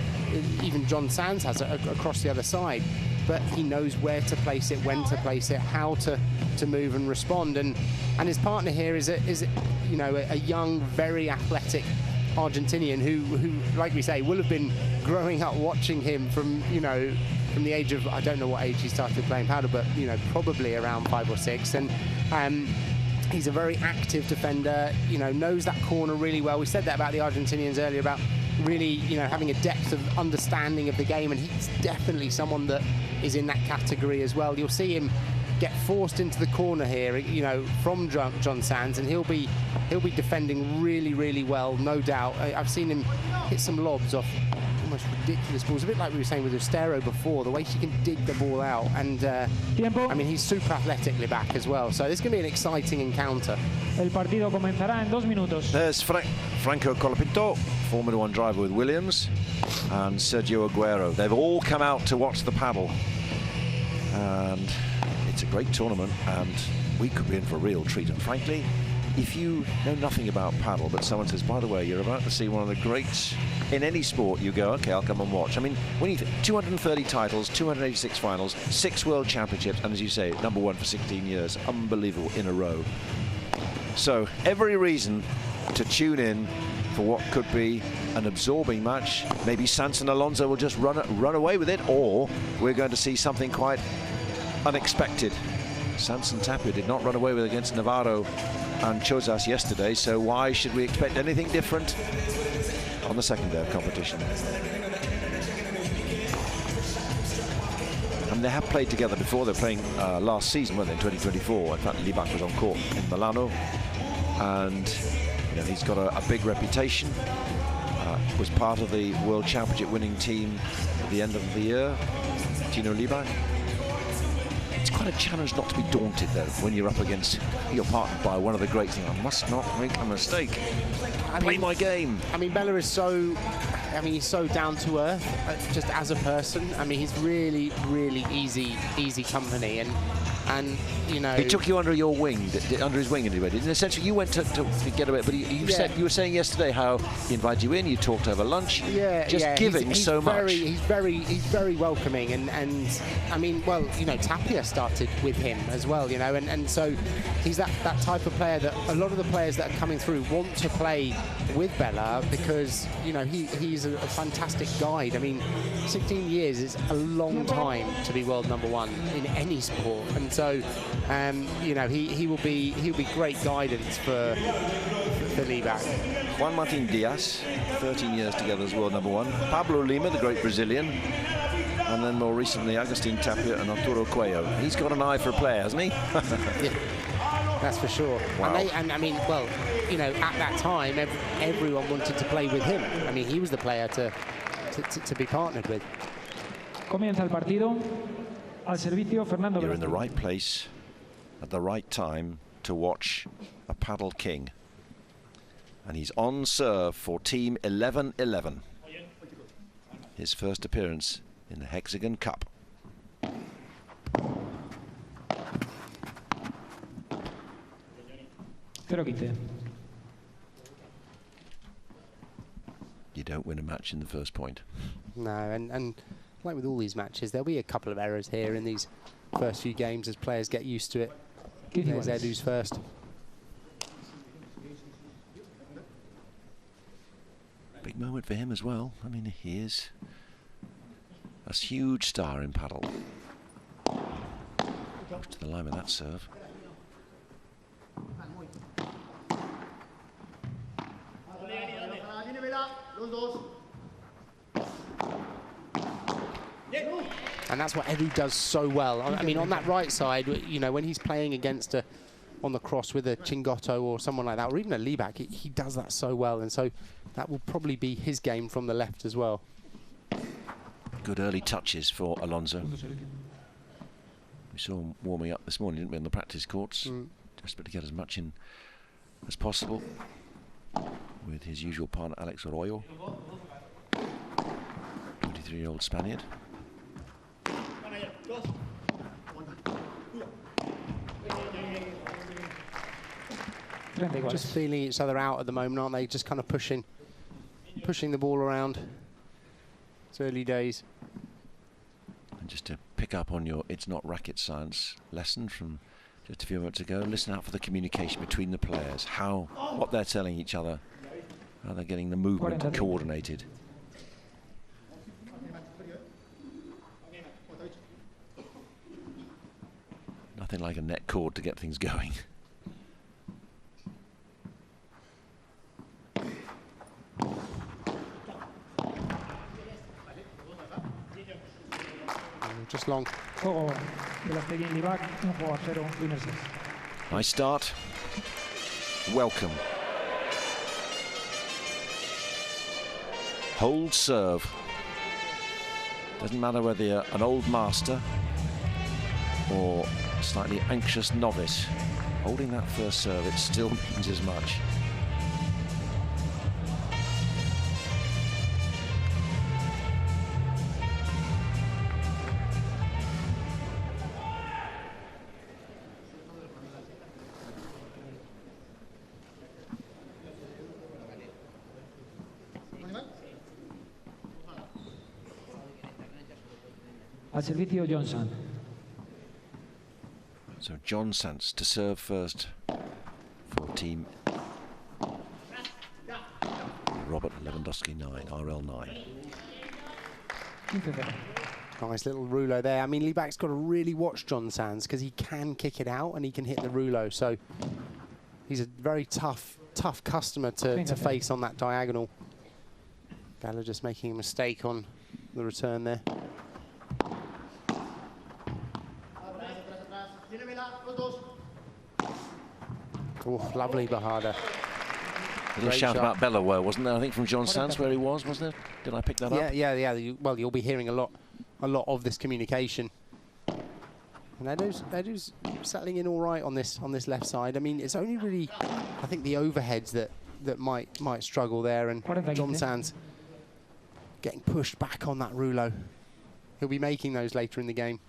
Speaker 2: even John Sands has across the other side, but he knows where to place it, when to place it, how to move and respond. And his partner here is a young, very athletic Argentinian who, like we say, will have been growing up watching him from the age of, I don't know what age he started playing padel, but probably around 5 or 6. And he's a very active defender, knows that corner really well. We said that about the Argentinians earlier, about really, having a depth of understanding of the game, and he's definitely someone that is in that category as well. You'll see him get forced into the corner here, from John Sands, and he'll be defending really, really well, no doubt. I've seen him hit some lobs off almost ridiculous balls, a bit like we were saying with Ustero before, the way she can dig the ball out. And I mean, he's super athletically back as well, so this is going to be an exciting encounter.
Speaker 9: El partido comenzará en 2 minutos.
Speaker 1: There's Franco Colapinto, Formula 1 driver with Williams, and Sergio Aguero. They've all come out to watch the paddle, and it's a great tournament, and we could be in for a real treat. And frankly, if you know nothing about paddle, but someone says, by the way, you're about to see one of the greats in any sport, you go, okay, I'll come and watch. I mean, when you think 230 titles, 286 finals, 6 world championships, and as you say, #1 for 16 years, unbelievable in a row. So every reason to tune in for what could be an absorbing match. Maybe Sanz and Alonso will just run away with it, or we're going to see something quite unexpected. Sanz and Tapia did not run away with against Navarro and Chozas yesterday, so why should we expect anything different on the second day of competition? And they have played together before. They're playing last season, weren't they, in 2024. In fact, Libak was on court in Milano, and he's got a big reputation. Was part of the World Championship winning team at the end of the year, Tino Libak. It's quite a challenge not to be daunted, though, when you're up against your partner by one of the greats. I must not make a mistake. Play my game.
Speaker 2: I mean, Bella is so I mean, he's so down to earth, just as a person. I mean, he's really, really easy company, and you know.
Speaker 7: He took you under your wing, under his wing anyway. Didn't essentially you went to get away, but you said you were saying yesterday how he invited you in, you talked over lunch.
Speaker 2: Yeah,
Speaker 7: just giving
Speaker 2: he's
Speaker 7: so much.
Speaker 2: He's very welcoming, and I mean, well, you know, Tapia started with him as well, you know, and so he's that type of player that a lot of the players that are coming through want to play with Bella because, you know, he's a fantastic guide. I mean, 16 years is a long time to be world #1 in any sport, and so you know, he'll be great guidance for Libac.
Speaker 1: Juan Martin Diaz, 13 years together as world #1. Pablo Lima, the great Brazilian, and then more recently Agustin Tapia and Arturo Cuello. He's got an eye for a player, hasn't he?
Speaker 2: Yeah, that's for sure.
Speaker 1: Wow.
Speaker 2: And I mean, well, you know, at that time, everyone wanted to play with him. I mean, he was the player to be partnered with.
Speaker 9: Comienza el partido. Al servicio, Fernando.
Speaker 1: You're in the right place at the right time to watch a paddle king. And he's on serve for Team 11-11. His first appearance in the Hexagon Cup. You don't win a match in the first point.
Speaker 2: No, and like with all these matches, there'll be a couple of errors here in these first few games as players get used to it. There's Edu's first.
Speaker 1: Big moment for him as well. I mean, he is a huge star in paddle. Goes to the line with that serve.
Speaker 2: And that's what Edu does so well. I mean, on that right side, you know, when he's playing against on the cross with a Chingotto or someone like that, or even a Libac, he does that so well. And so that will probably be his game from the left as well.
Speaker 1: Good early touches for Alonso. We saw him warming up this morning, didn't we, on the practice courts? Desperate to get as much in as possible with his usual partner, Alex Arroyo, 23-year-old Spaniard.
Speaker 2: Just feeling each other out at the moment, aren't they? Just kind of pushing the ball around. It's early days.
Speaker 1: And just to pick up on your It's Not Racket Science lesson from just a few moments ago, listen out for the communication between the players, what they're telling each other, how they're getting the movement coordinated. Nothing like a net cord to get things going.
Speaker 2: Just long.
Speaker 1: Nice start. Welcome. Hold serve. Doesn't matter whether you're an old master or a slightly anxious novice. Holding that first serve, it still means as much.
Speaker 9: Al servicio, John Sant.
Speaker 1: So John Sant to serve first for team Robert Lewandowski 9, RL 9.
Speaker 2: Nice little rouleau there. I mean, Libac's got to really watch John Sands because he can kick it out and he can hit the rouleau. So he's a very tough customer to face on that diagonal. Bella just making a mistake on the return there. Oh, lovely Bahada.
Speaker 1: Little shout about Bella, wasn't there? I think from John Sands where he was, wasn't there? Did I pick that up?
Speaker 2: Yeah. Well, you'll be hearing a lot of this communication. And Edu's settling in all right on this left side. I mean, it's only really, I think, the overheads that might struggle there. And John Sands getting pushed back on that rouleau. He'll be making those later in the game.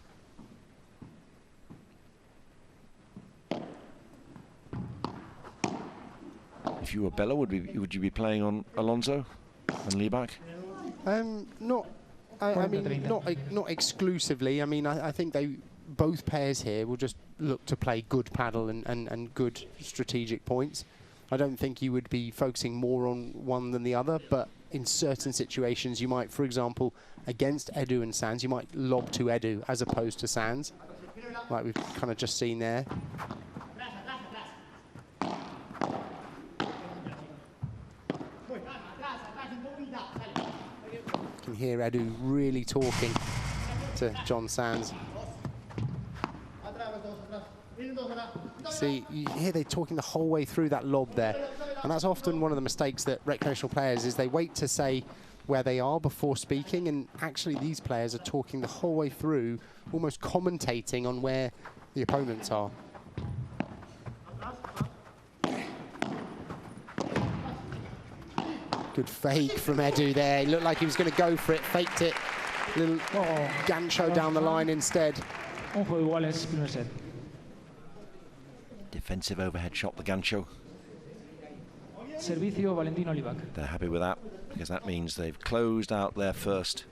Speaker 1: If you were Bella, would you be playing on Alonso and Liebach?
Speaker 2: Not. I mean, not exclusively. I mean, I think both pairs here will just look to play good paddle and good strategic points. I don't think you would be focusing more on one than the other, but in certain situations you might, for example, against Edu and Sands, you might lob to Edu as opposed to Sands, like we've kind of just seen there. You can hear Edu really talking to John Sands. See, you hear they're talking the whole way through that lob there. And that's often one of the mistakes that recreational players is they wait to say where they are before speaking, and actually these players are talking the whole way through, almost commentating on where the opponents are. Good fake from Edu there. He looked like he was going to go for it, faked it. Little gancho down the line instead.
Speaker 1: Defensive overhead shot, the gancho.
Speaker 9: Servicio Valentino Liebach.
Speaker 1: They're happy with that because that means they've closed out their first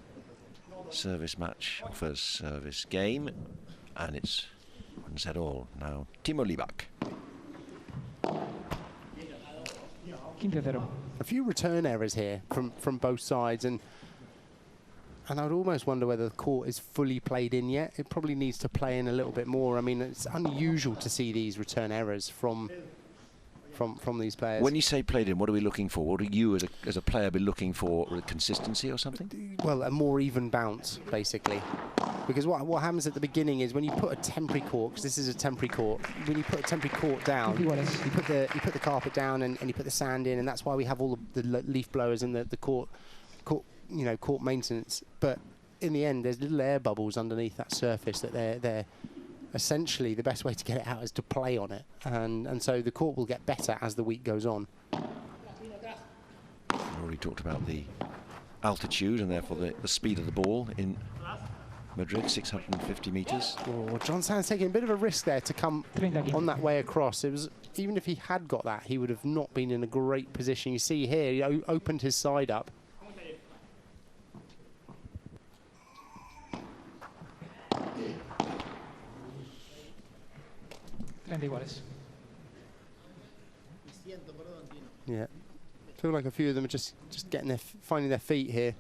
Speaker 1: service match, first service game, and it's one set all. Now, Timo Liebach.
Speaker 9: 15-0.
Speaker 2: A few return errors here from both sides, and I would almost wonder whether the court is fully played in yet. It probably needs to play in a little bit more. I mean, it's unusual to see these return errors from these players.
Speaker 1: When you say played in, what are we looking for? What do you as a player be looking for? Consistency or something?
Speaker 2: Well, a more even bounce, basically. Because what happens at the beginning is when you put a temporary court, because this is a temporary court, when you put a temporary court down, you put the carpet down and you put the sand in, and that's why we have all the leaf blowers and the court maintenance. But in the end, there's little air bubbles underneath that surface that they're essentially the best way to get it out is to play on it, and so the court will get better as the week goes on.
Speaker 1: We already talked about the altitude and therefore the speed of the ball in Madrid, 650 meters.
Speaker 2: Oh, John Sands taking a bit of a risk there to come on that way across. It was, even if he had got that, he would have not been in a great position. You see here, he opened his side up. Yeah, feel like a few of them are just finding their feet here.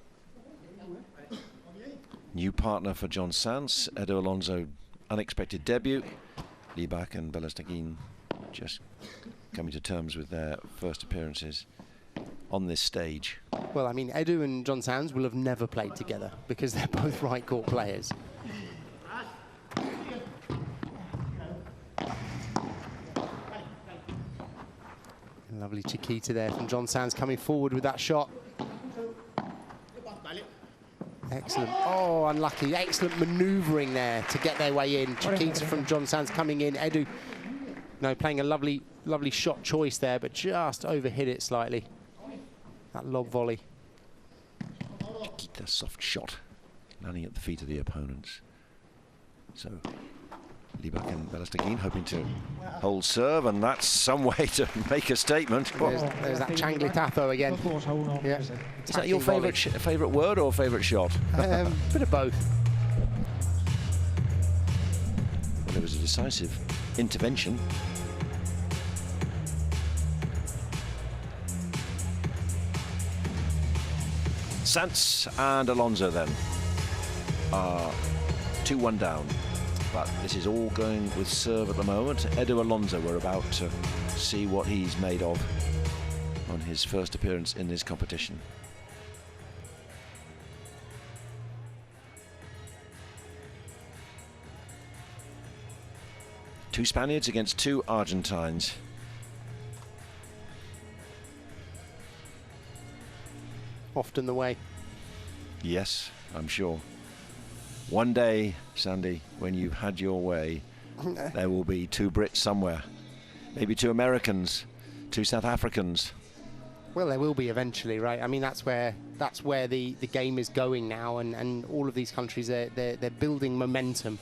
Speaker 1: New partner for John Sands, Edu Alonso, unexpected debut. Liebach and Belastagin just coming to terms with their first appearances on this stage.
Speaker 2: Well, I mean, Edu and John Sands will have never played together because they're both right court players. Lovely Chiquita there from John Sands coming forward with that shot. Excellent. Oh, unlucky. Excellent manoeuvring there to get their way in. Chiquita from John Sands coming in. Edu, playing a lovely shot choice there, but just overhit it slightly. That lob volley.
Speaker 1: Chiquita, soft shot, landing at the feet of the opponents. So Liebach and Belastagin hoping to hold serve, and that's some way to make a statement.
Speaker 2: There's that Changlitazo again. Yeah.
Speaker 1: Is that your favourite word or favourite shot?
Speaker 2: Bit of both.
Speaker 1: Well, it was a decisive intervention. Sands and Alonso then are 2-1 down. But this is all going with serve at the moment. Edu Alonso, we're about to see what he's made of on his first appearance in this competition. Two Spaniards against two Argentines.
Speaker 2: Often the way.
Speaker 1: Yes, I'm sure. One day, Sandy, when you've had your way, there will be two Brits somewhere. Maybe two Americans, two South Africans,
Speaker 2: Well, there will be eventually, right? I mean, that's where the game is going now, and all of these countries they're building momentum,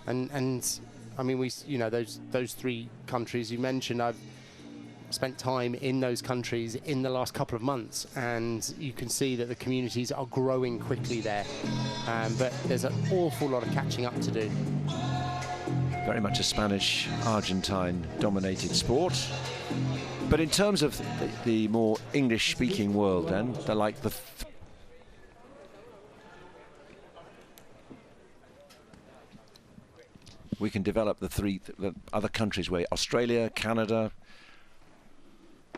Speaker 2: and I mean those 3 countries you mentioned. I've spent time in those countries in the last couple of months, and you can see that the communities are growing quickly there, but there's an awful lot of catching up to do.
Speaker 1: Very much a Spanish-Argentine dominated sport. But in terms of the more English-speaking world, then, they're like the... we can develop the other countries where Australia, Canada...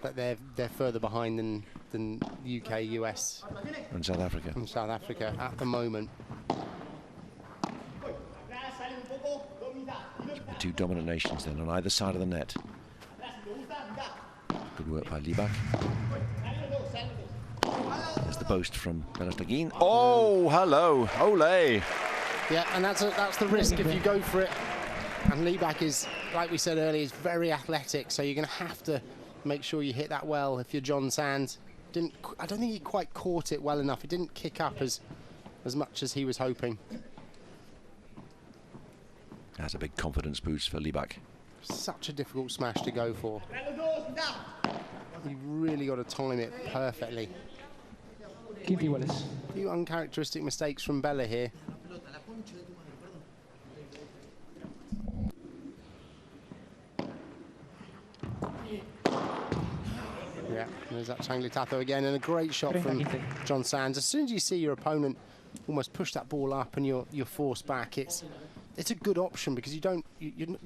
Speaker 2: But they're further behind than UK, US...
Speaker 1: and South Africa.
Speaker 2: And South Africa at the moment.
Speaker 1: The 2 dominant nations then on either side of the net. Good work by Libak. There's the boast from Belastegin. Oh, hello, ole.
Speaker 2: Yeah, and that's the risk if you go for it. And Libak is, like we said earlier, is very athletic, so you're going to have to make sure you hit that well. If you're John Sands, I don't think he quite caught it well enough. It didn't kick up as much as he was hoping.
Speaker 1: That's a big confidence boost for Libak.
Speaker 2: Such a difficult smash to go for. You've really got to time it perfectly. A few uncharacteristic mistakes from Bella here. Yeah, there's that Changlitato again, and a great shot from John Sands. As soon as you see your opponent almost push that ball up and you're forced back, it's a good option because you're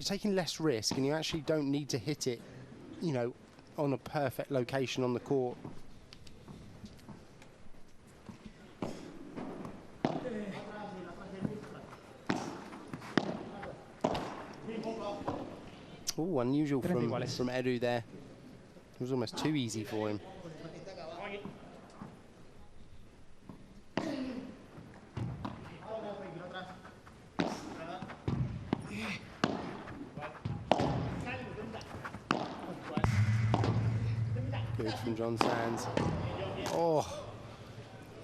Speaker 2: taking less risk, and you actually don't need to hit it, you know, on a perfect location on the court. Oh, unusual from Edu there. It was almost too easy for him. Good from John Sands. Oh,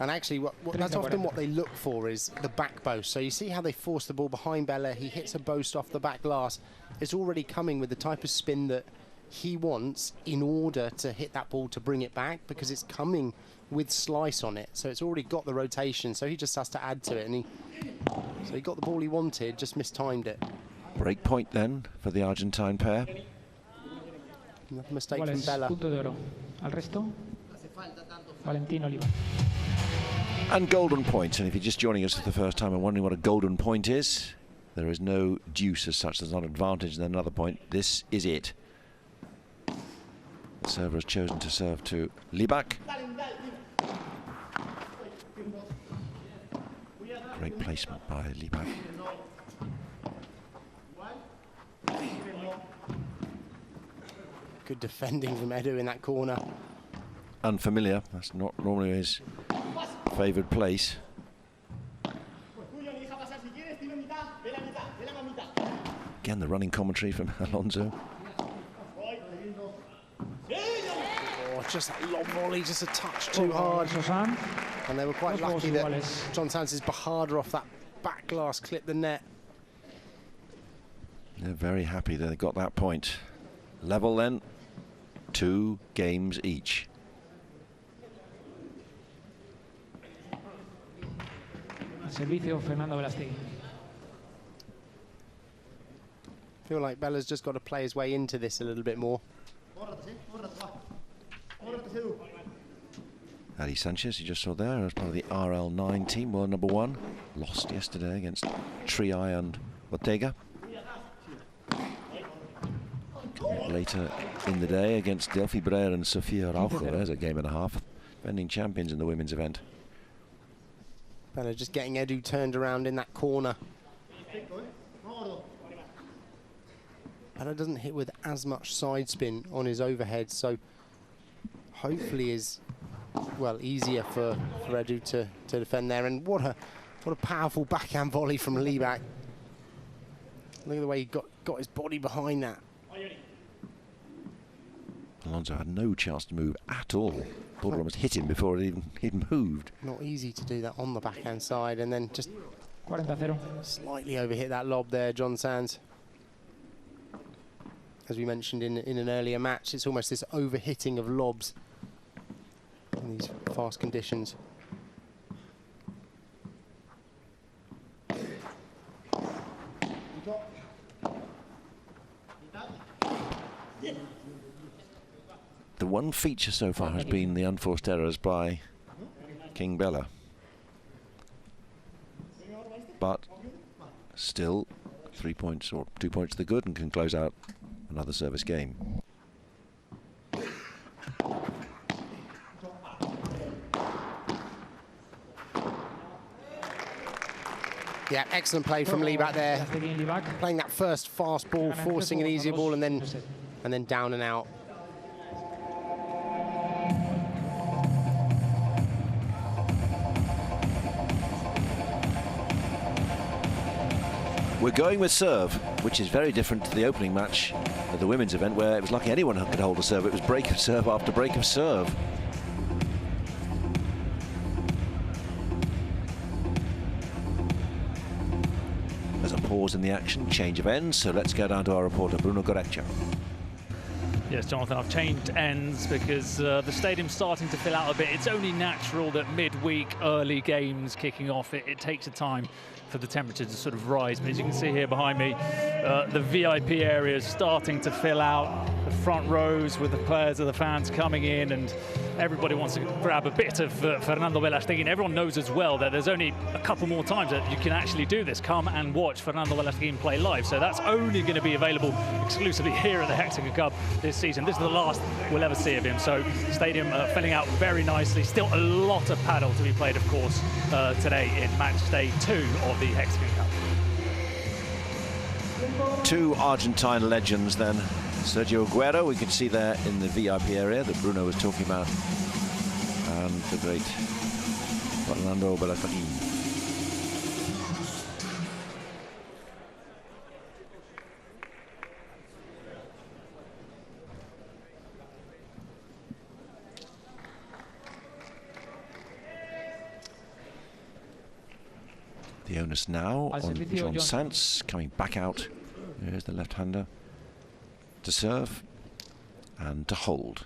Speaker 2: and actually, that's often what they look for is the back boast. So you see how they force the ball behind Bella. He hits a boast off the back glass. It's already coming with the type of spin that he wants in order to hit that ball to bring it back, because it's coming with slice on it. So it's already got the rotation. So he just has to add to it, and so he got the ball he wanted, just mistimed it.
Speaker 1: Break point then for the Argentine pair.
Speaker 2: Another mistake from Bella.
Speaker 1: And golden point. And if you're just joining us for the first time and wondering what a golden point is, there is no deuce as such. There's not an advantage and then another point. This is it. The server has chosen to serve to Libak. Great placement by Libak.
Speaker 2: Good defending from Edu in that corner.
Speaker 1: Unfamiliar. That's not normally his favoured place. Again, the running commentary from Alonso.
Speaker 2: Oh, just that long volley, just a touch too hard. And they were quite lucky that John Sands' Bahada off that back glass clipped the net.
Speaker 1: They're very happy that they got that point. Level then, 2 games each.
Speaker 9: Servicio Fernando Belastegui.
Speaker 2: I feel like Bella's just got to play his way into this a little bit more.
Speaker 1: Ali Sanchez, you just saw there, as part of the RL9 team, world number 1. Lost yesterday against Triay and Ortega. Later in the day against Delphi Breyer and Sofia Raucho. There's a game and a half. Defending champions in the women's event.
Speaker 2: Bella just getting Edu turned around in that corner. Bella doesn't hit with as much side spin on his overhead, so hopefully is, well, easier for Edu to defend there. And what a powerful backhand volley from Libak. Look at the way he got his body behind that.
Speaker 1: Alonso had no chance to move at all. Ball almost hit him before he'd moved.
Speaker 6: Not easy to do that on the backhand side, and then just
Speaker 9: 40-0.
Speaker 6: slightly overhit that lob there, John Sands. As we mentioned in an earlier match, it's almost this overhitting of lobs in these fast conditions.
Speaker 1: The one feature so far has been the unforced errors by King Bella. But still 3 points or 2 points to the good and can close out another service game.
Speaker 6: Yeah, excellent play from Lee back there. Playing that first fast ball, forcing an easier ball, and then down and out.
Speaker 1: We're going with serve, which is very different to the opening match at the women's event, where it was lucky anyone could hold a serve. It was break of serve after break of serve. There's a pause in the action, change of ends, so let's go down to our reporter, Bruno Goreccia.
Speaker 3: Yes, Jonathan, I've changed ends because the stadium's starting to fill out a bit. It's only natural that midweek, early games kicking off, it takes a time for the temperature to sort of rise. But as you can see here behind me, the VIP area is starting to fill out. The front rows with the players and the fans coming in, and everybody wants to grab a bit of Fernando Velasteguin. Everyone knows as well that there's only a couple more times that you can actually do this. Come and watch Fernando Velasteguin play live. So that's only going to be available exclusively here at the Hexagon Cup this season. This is the last we'll ever see of him. So stadium filling out very nicely. Still a lot of paddle to be played, of course, today in match day 2 of the Hexagon Cup.
Speaker 1: Two Argentine legends then. Sergio Aguero, we can see there in the VIP area that Bruno was talking about, and the great Fernando Velasteguin. The onus now on John Sands, coming back out. Here's the left-hander to serve and to hold.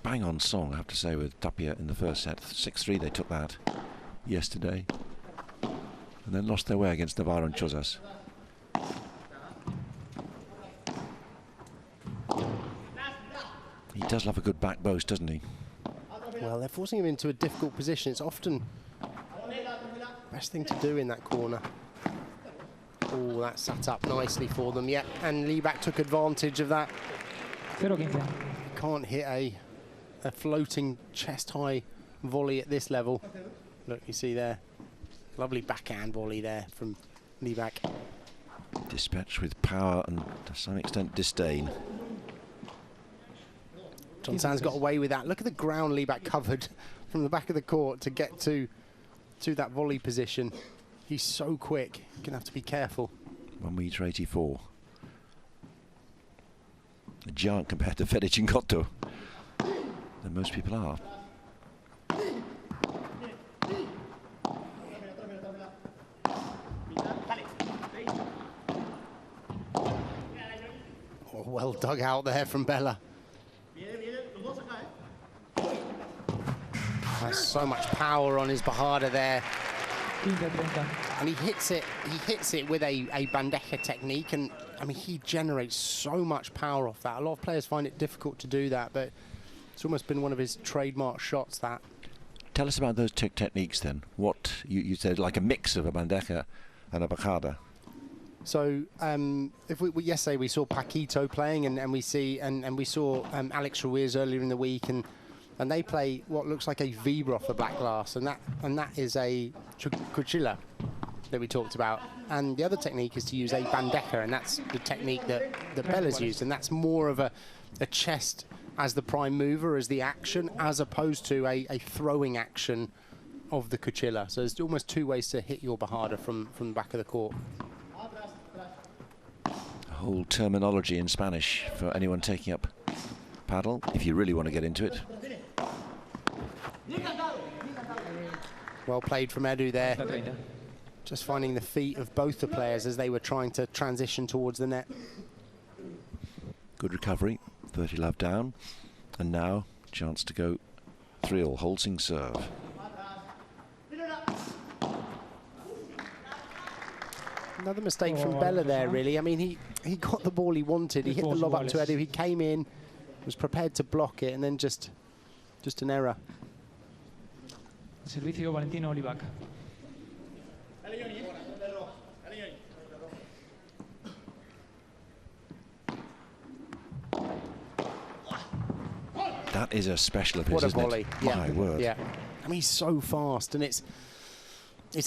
Speaker 1: Bang on song, I have to say, with Tapia in the first set. 6-3 they took that yesterday, and then lost their way against Navarro and Chozas. He does love a good back boast, doesn't he?
Speaker 6: Well, they're forcing him into a difficult position. It's often the best thing to do in that corner. Oh, that sat up nicely for them, yeah. And Lieback took advantage of that. Can't hit a floating chest-high volley at this level. Look, you see there. Lovely backhand volley there from Lieback.
Speaker 1: Dispatched with power and to some extent disdain.
Speaker 6: John Sands got away with that. Look at the ground Lieback covered from the back of the court to get to that volley position. He's so quick, you're going to have to be careful.
Speaker 1: 1m84. A giant compared to Fede Cingotto, than most people are.
Speaker 6: Oh, well dug out there from Bella. Has so much power on his Bajada there. And he hits it with a bandeja technique, and I mean, he generates so much power off that. A lot of players find it difficult to do that, but it's almost been one of his trademark shots, that.
Speaker 1: Tell us about those techniques then. What you said, like a mix of a bandeja and a bajada.
Speaker 6: So if yesterday we saw Paquito playing, and we saw Alex Ruiz earlier in the week, and they play what looks like a vibra off the black glass, and that is a cuchilla that we talked about. And the other technique is to use a bandeja, and that's the technique that Bella's used, and that's more of a chest as the prime mover, as the action, as opposed to a throwing action of the cuchilla. So there's almost two ways to hit your Bajada from the back of the court.
Speaker 1: A whole terminology in Spanish for anyone taking up paddle, if you really want to get into it.
Speaker 2: Well played from Edu there. Just finding the feet of both the players as they were trying to transition towards the net.
Speaker 1: Good recovery, 30 love down. And now, chance to go 3-all, Holsing serve.
Speaker 2: Another mistake from Bella there, really. I mean, he got the ball he wanted. He hit the lob up to Edu. He came in, was prepared to block it, and then just an error.
Speaker 9: Servicio Valentino Olivac.
Speaker 1: That is a special of his,
Speaker 2: What a
Speaker 1: isn't
Speaker 2: volley.
Speaker 1: it? My word.
Speaker 2: Yeah. I mean, he's so fast, and it's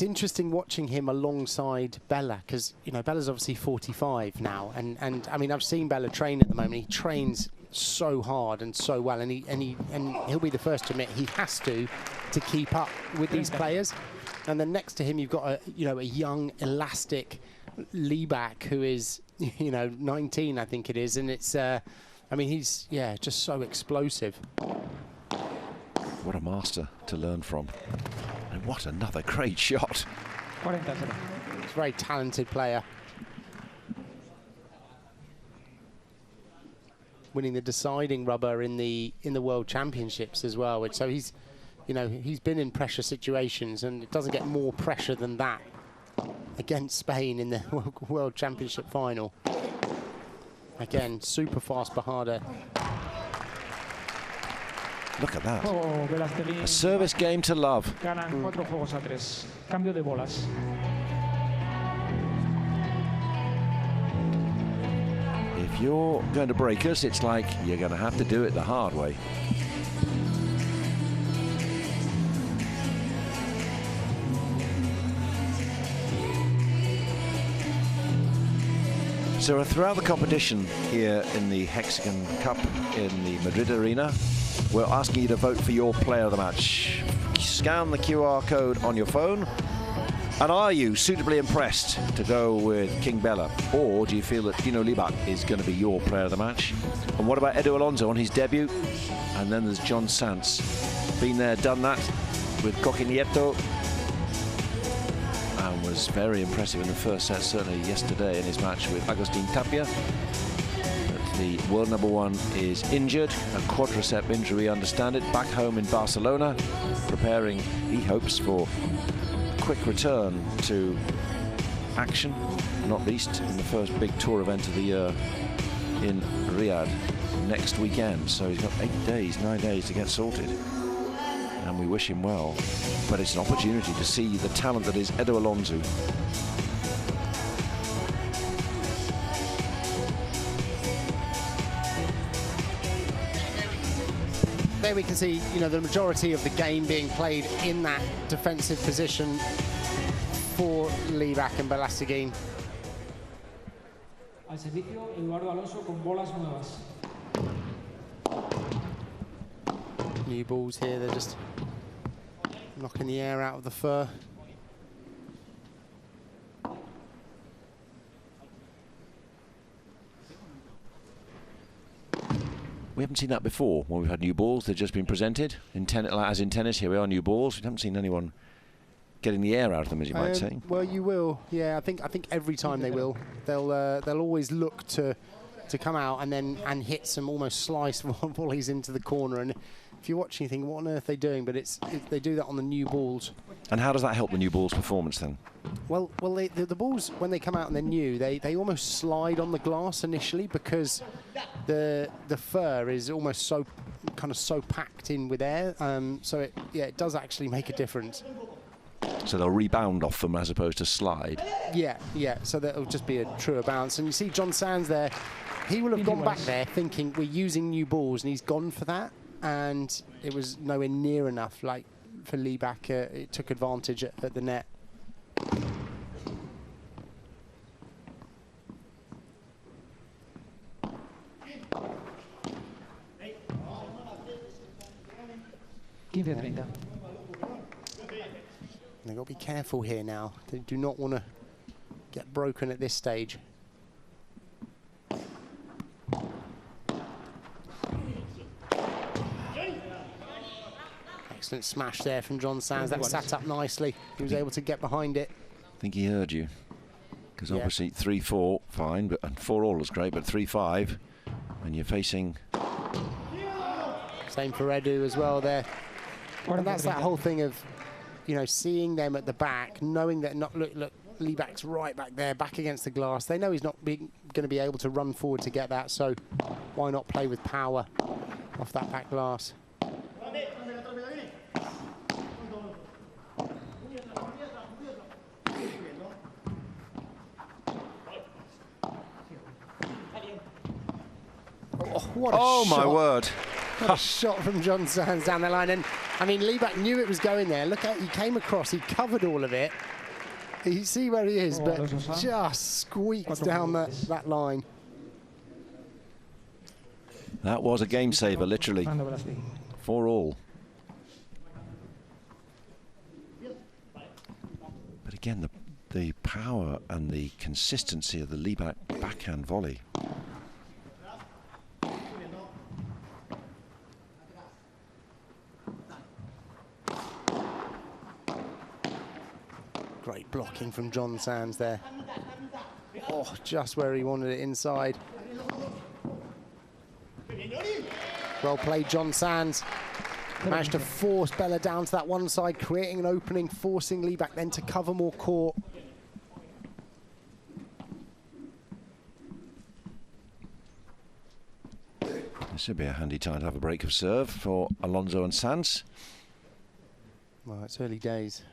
Speaker 2: interesting watching him alongside Bella, because, you know, Bella's obviously 45 now, and I mean, I've seen Bella train at the moment. He trains so hard and so well, and he'll be the first to admit he has to keep up with these players. And then next to him, you've got a young, elastic Lieback who is, 19, I think it is, and it's I mean, he's just so explosive.
Speaker 1: What a master to learn from. And what another great shot.
Speaker 2: He's a very talented player. Winning the deciding rubber in the World Championships as well. So he's been in pressure situations, and it doesn't get more pressure than that against Spain in the World Championship final. Again, super fast Bajada.
Speaker 1: Look at that. A service game to love.
Speaker 9: Cambio de bolas.
Speaker 1: If you're going to break us, it's like you're going to have to do it the hard way. So throughout the competition here in the Hexagon Cup in the Madrid Arena, we're asking you to vote for your player of the match. Scan the QR code on your phone. And are you suitably impressed to go with King Bella? Or do you feel that Dino Lieback is going to be your player of the match? And what about Edu Alonso on his debut? And then there's John Sants. Been there, done that with Coqui Nieto. And was very impressive in the first set, certainly yesterday in his match with Agustin Tapia. But the world #1 is injured, a quadricep injury, we understand it, back home in Barcelona, preparing, he hopes, for a quick return to action, not least in the first big tour event of the year in Riyadh next weekend. So he's got 9 days to get sorted. And we wish him well, but it's an opportunity to see the talent that is Edu Alonso.
Speaker 2: There we can see, the majority of the game being played in that defensive position for Lieback and Belasteguin.
Speaker 9: Al servicio, Eduardo Alonso con bolas nuevas.
Speaker 2: New balls here, they're just knocking the air out of the fur.
Speaker 1: We haven't seen that before when we've had new balls. They've just been presented. As in tennis, here we are, new balls. We haven't seen anyone getting the air out of them, as you might say.
Speaker 2: Well, you will. Yeah, I think every time they will. They'll always look to come out and hit some almost sliced volleys into the corner. And if you're watching, you think, what on earth are they doing? But they do that on the new balls.
Speaker 1: And how does that help the new ball's performance then?
Speaker 2: Well, the balls, when they come out and they're new, they almost slide on the glass initially because the fur is almost so packed in with air. So it does actually make a difference.
Speaker 1: So they'll rebound off them as opposed to slide.
Speaker 2: Yeah. So that'll just be a truer bounce. And you see John Sands there. He will have gone back there thinking we're using new balls, and he's gone for that. And it was nowhere near enough. Like for Lieback, it took advantage at the net. They've got to be careful here now. They do not want to get broken at this stage. excellent smash there from John Sands. That sat up nicely. He was able to get behind it.
Speaker 1: I think he heard you. Because obviously 3-4, fine, but and 4-all is great, but 3-5, and you're facing...
Speaker 2: Same for Edu as well there. And that's that whole thing of, you know, seeing them at the back, knowing that look, Lieback's right back there, back against the glass. They know he's not going to be able to run forward to get that, so why not play with power off that back glass? Oh, what a shot.
Speaker 1: My word.
Speaker 2: What a shot from John Sands down the line. And, I mean, Lieback knew it was going there. Look at, he came across, he covered all of it. You see where he is, but just squeaks down that line.
Speaker 1: That was a game saver, literally. 4-all. But again, the power and the consistency of the Lieback backhand volley.
Speaker 2: Great blocking from John Sands there. Oh, just where he wanted it inside. Well played, John Sands. Managed to force Bella down to that one side, creating an opening, forcing Lieback then to cover more court.
Speaker 1: This should be a handy time to have a break of serve for Alonso and Sands.
Speaker 2: Well, it's early days.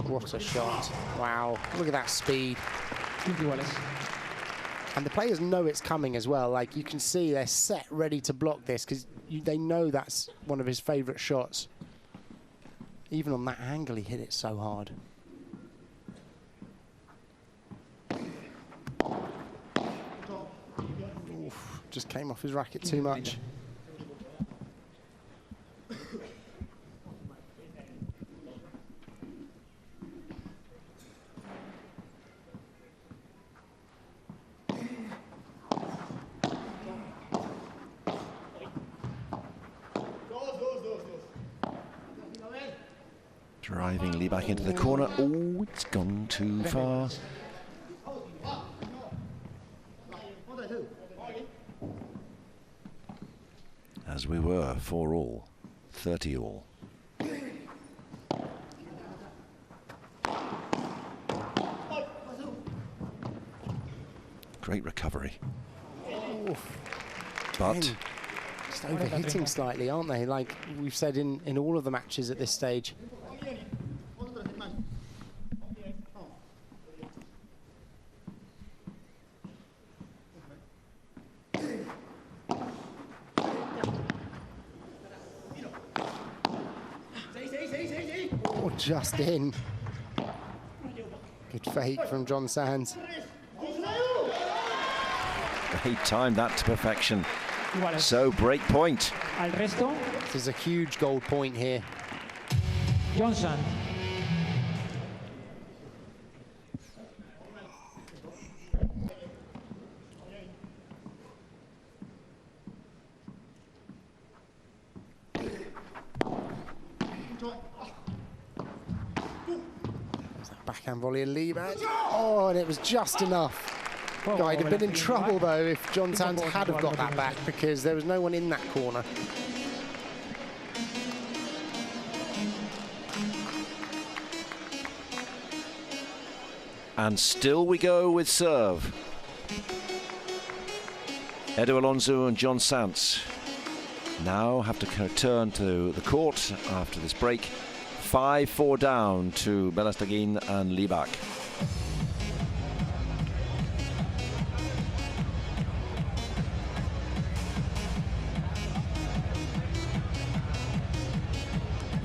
Speaker 2: What a shot. Wow, look at that speed. And the players know it's coming as well. Like, you can see they're set, ready to block this, because they know that's one of his favourite shots. Even on that angle, he hit it so hard. Oof, just came off his racket too much.
Speaker 1: Driving Lieback into the corner. Oh, it's gone too far. As we were, 4-all, 30-all. Great recovery.
Speaker 2: Oof.
Speaker 1: But
Speaker 2: just overhitting slightly, aren't they? Like we've said in all of the matches at this stage. Oh, just in. Good fake from John Sands.
Speaker 1: he timed that to perfection. So break point.
Speaker 2: This is a huge gold point here.
Speaker 9: Johnson.
Speaker 2: Backhand volley and Lieback. Oh, and it was just enough. Oh, he'd have been in trouble though if John Sands had have got that back, because there was no one in that corner.
Speaker 1: And still we go with serve. Edu Alonso and John Sands now have to return to the court after this break. 5-4 down to Belastagin and Lieback.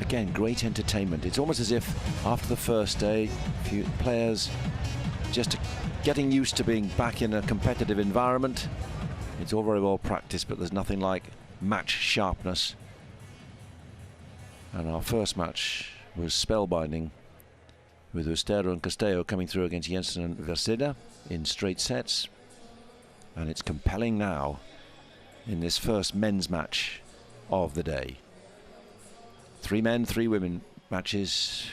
Speaker 1: Again, great entertainment. It's almost as if after the first day, a few players just getting used to being back in a competitive environment. It's all very well practiced, but there's nothing like match sharpness. And our first match was spellbinding. with Ustero and Castello coming through against Jensen and Versida in straight sets. And it's compelling now in this first men's match of the day. 3 men, 3 women matches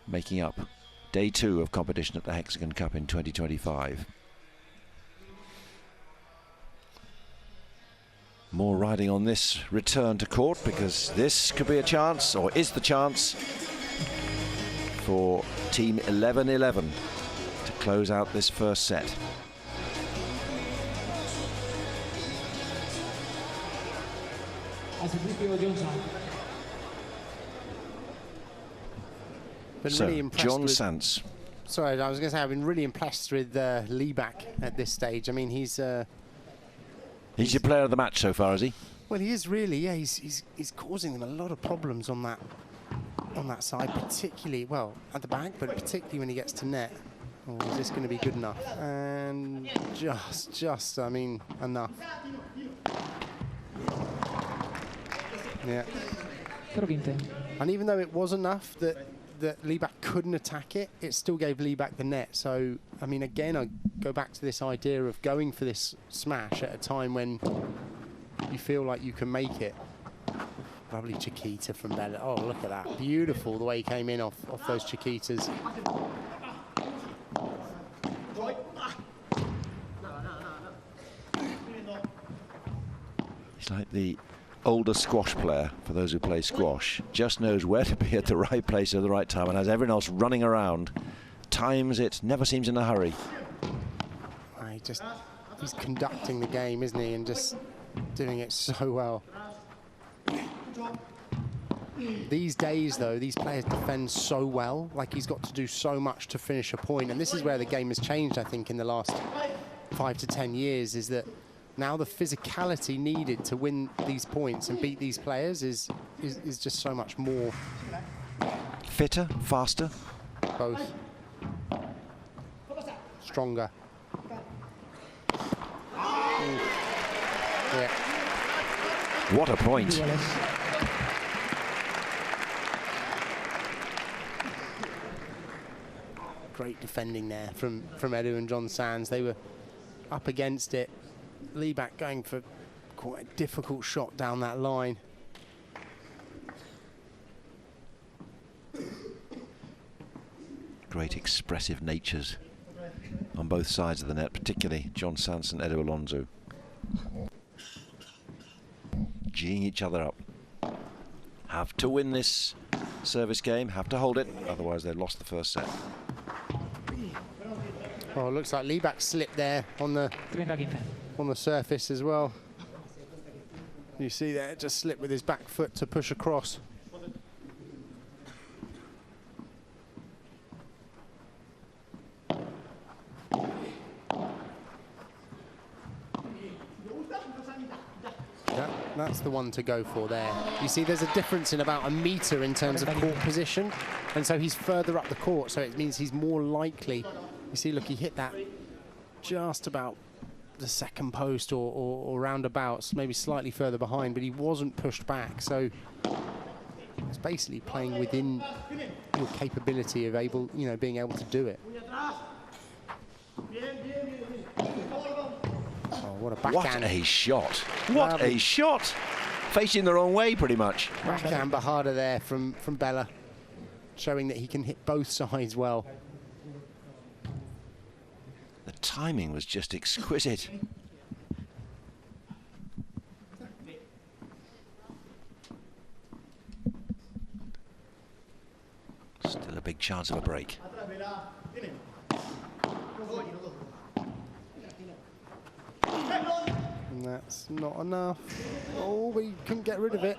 Speaker 1: making up day 2 of competition at the Hexagon Cup in 2025. More riding on this return to court, because this could be a chance, or is the chance, for Team 11-11 to close out this first set. So,
Speaker 2: really
Speaker 1: John
Speaker 2: with,
Speaker 1: Sants.
Speaker 2: Sorry, I was going to say I've been really impressed with Lieback at this stage. I mean, he's your
Speaker 1: player of the match so far, is he?
Speaker 2: Well, he is really. Yeah, he's causing them a lot of problems on that side, particularly at the back, but particularly when he gets to net. Oh, is this going to be good enough? And just, I mean, enough. Yeah. And even though it was enough that Lieback couldn't attack it, it still gave Lieback the net. So, I mean, again, I go back to this idea of going for this smash at a time when you feel like you can make it. Lovely Chiquita from Bella. Oh, look at that. Beautiful the way he came in off those Chiquitas.
Speaker 1: He's like the older squash player, for those who play squash, just knows where to be at the right place at the right time and has everyone else running around, times it, never seems in a hurry.
Speaker 2: He's conducting the game, isn't he, and just doing it so well. These days, though, these players defend so well, like he's got to do so much to finish a point, and this is where the game has changed, I think, in the last 5 to 10 years, is that now the physicality needed to win these points and beat these players is just so much more.
Speaker 1: Fitter, faster?
Speaker 2: Both. Stronger. Yeah.
Speaker 1: What a point.
Speaker 2: Great defending there from Edu and John Sands. They were up against it. Lieback going for quite a difficult shot down that line.
Speaker 1: Great expressive natures on both sides of the net, particularly John Sands and Edu Alonso. Geeing each other up. Have to win this service game, have to hold it, otherwise they've lost the first set.
Speaker 2: Oh, it looks like Lieback slipped there on the surface as well. You see there, it just slipped with his back foot to push across. That's the one to go for there. You see there's a difference in about a metre in terms of court position, and so he's further up the court, so it means he's more likely. You see, look, he hit that just about the second post or roundabouts, maybe slightly further behind, but he wasn't pushed back, so it's basically playing within your capability of being able to do it. Oh, what a backhand.
Speaker 1: What a shot. What a shot. Facing the wrong way, pretty much.
Speaker 2: Backhand Bajada there from Bella, showing that he can hit both sides well.
Speaker 1: The timing was just exquisite. Still a big chance of a break.
Speaker 2: And that's not enough. Oh, we couldn't get rid of it.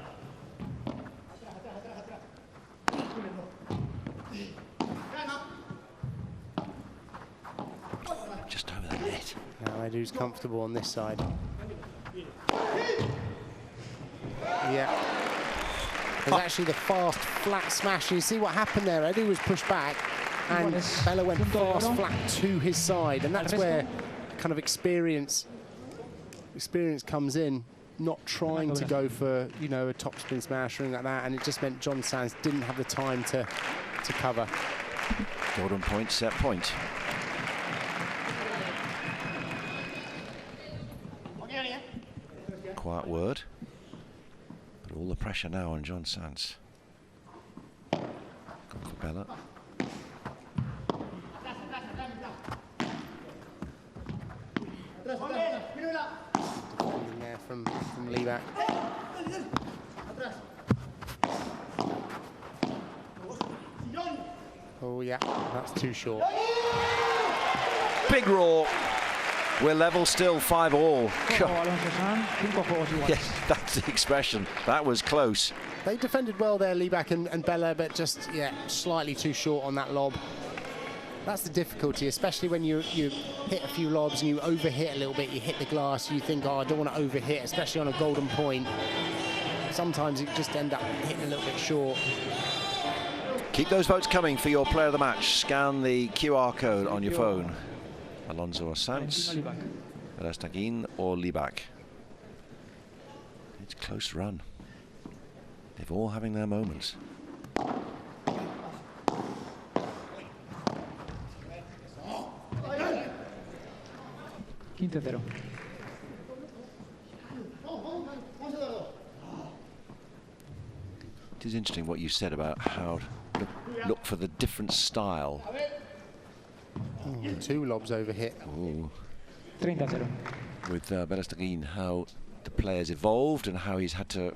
Speaker 1: Just over the net.
Speaker 2: Now Edu's comfortable on this side. Yeah. There's actually the fast, flat smash. You see what happened there? Edu was pushed back, and Bella went fast, flat to his side, and that's where kind of experience comes in. Not trying to go for a topspin smash or anything like that, and it just meant John Sands didn't have the time to cover.
Speaker 1: Golden point, set point. Quiet word. But all the pressure now on John Sands. Gone for Bella.
Speaker 2: Yeah, from Lieback. Oh yeah, that's too short.
Speaker 1: Big roar. We're level still, 5-all. Yes, that's the expression. That was close.
Speaker 2: They defended well there, Lieback and Bella, but just, yeah, slightly too short on that lob. That's the difficulty, especially when you hit a few lobs and you overhit a little bit, you hit the glass, you think, oh, I don't want to overhit, especially on a golden point. Sometimes you just end up hitting a little bit short.
Speaker 1: Keep those votes coming for your player of the match. Scan the QR code on your phone. Alonso or Sanz, Verstappen or Lieback. It's a close run. They're all having their moments.
Speaker 9: It
Speaker 1: is interesting what you said about how to look for the different style.
Speaker 2: Two lobs overhit.
Speaker 1: Ooh.
Speaker 9: 30-0.
Speaker 1: With Verstappen, how the player's evolved and how he's had to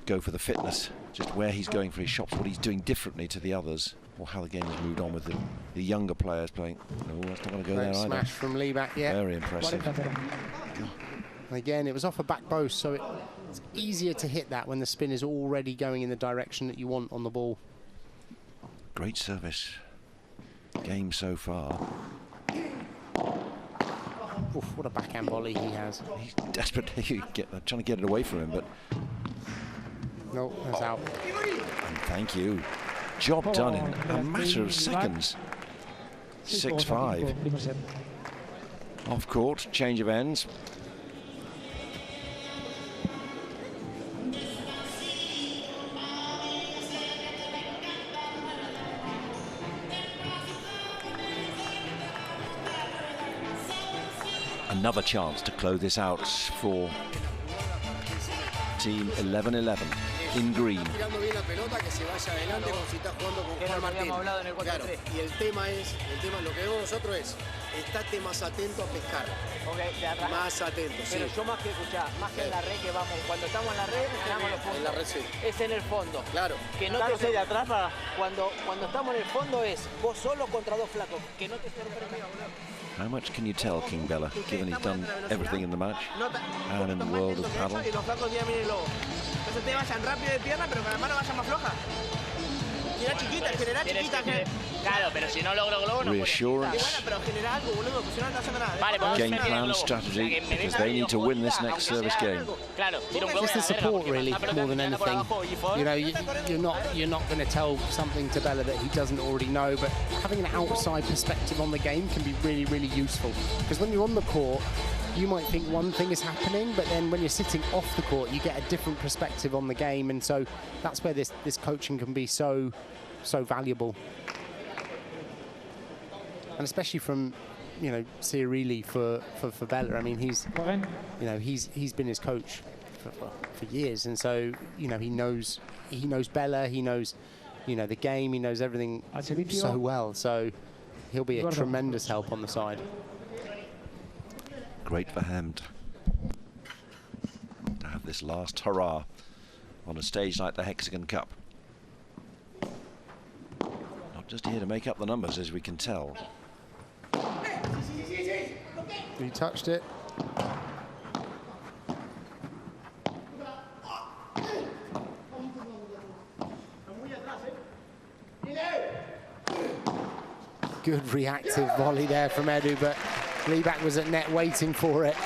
Speaker 1: go for the fitness, just where he's going for his shots, what he's doing differently to the others, or how the game has moved on with the younger players playing. No, that's not going to go there either.
Speaker 2: Smash from Lieback, yeah.
Speaker 1: Very impressive.
Speaker 2: And again, it was off a back post, so it's easier to hit that when the spin is already going in the direction that you want on the ball.
Speaker 1: Great service game so far.
Speaker 2: Oof, what a backhand volley he has.
Speaker 1: He's desperately trying to get it away from him, but
Speaker 2: no, that's out.
Speaker 1: And thank you. Job done in a matter of seconds. 6-5. Off court, change of ends. Another chance to close this out for team 11-11 in green.
Speaker 10: Tirando bien la pelota, que se vaya adelante como si está jugando con Juan Martín. Claro, y el tema, lo que vemos nosotros es, estate más atento a pescar. Más atento,
Speaker 11: pero
Speaker 10: sí.
Speaker 11: yo más que escuchar, más que en la red que vamos, cuando estamos en la red, tenemos los puntos.
Speaker 10: En la red, sí.
Speaker 11: Es en el fondo.
Speaker 10: Claro.
Speaker 11: Que no te de atrás para cuando estamos en el fondo es vos solo contra dos flacos, que no te sorprenda.
Speaker 1: How much can you tell King Bella, given he's done everything in the match and in the world of paddle?
Speaker 11: Y los flacos ya miren luego. Entonces te vayan rápido de pierna, pero que la mano vaya más floja. Generar chiquita, generar chiquita. Claro, pero si no logro globo no puedo.
Speaker 1: Reassurance.
Speaker 11: Bueno, pero generar algo, boludo, pues si no está haciendo nada. Vale,
Speaker 1: Game plan, strategy, because they need to win this next service game.
Speaker 11: Claro,
Speaker 2: just the support really, more than anything. You know, you're not going to tell something to Bella that he doesn't already know, but having an outside perspective on the game can be really, really useful. Because when you're on the court, you might think one thing is happening, but then when you're sitting off the court, you get a different perspective on the game, and so that's where this coaching can be so valuable. And especially from, you know, Cirilli for Bella. I mean, he's been his coach for years, and so he knows Bella, he knows the game, he knows everything so well. So he'll be a tremendous help on the side.
Speaker 1: Great for him to have this last hurrah on a stage like the Hexagon Cup. Not just here to make up the numbers, as we can tell.
Speaker 2: He touched it. Good reactive volley there from Edu, but Lieback was at net waiting for it.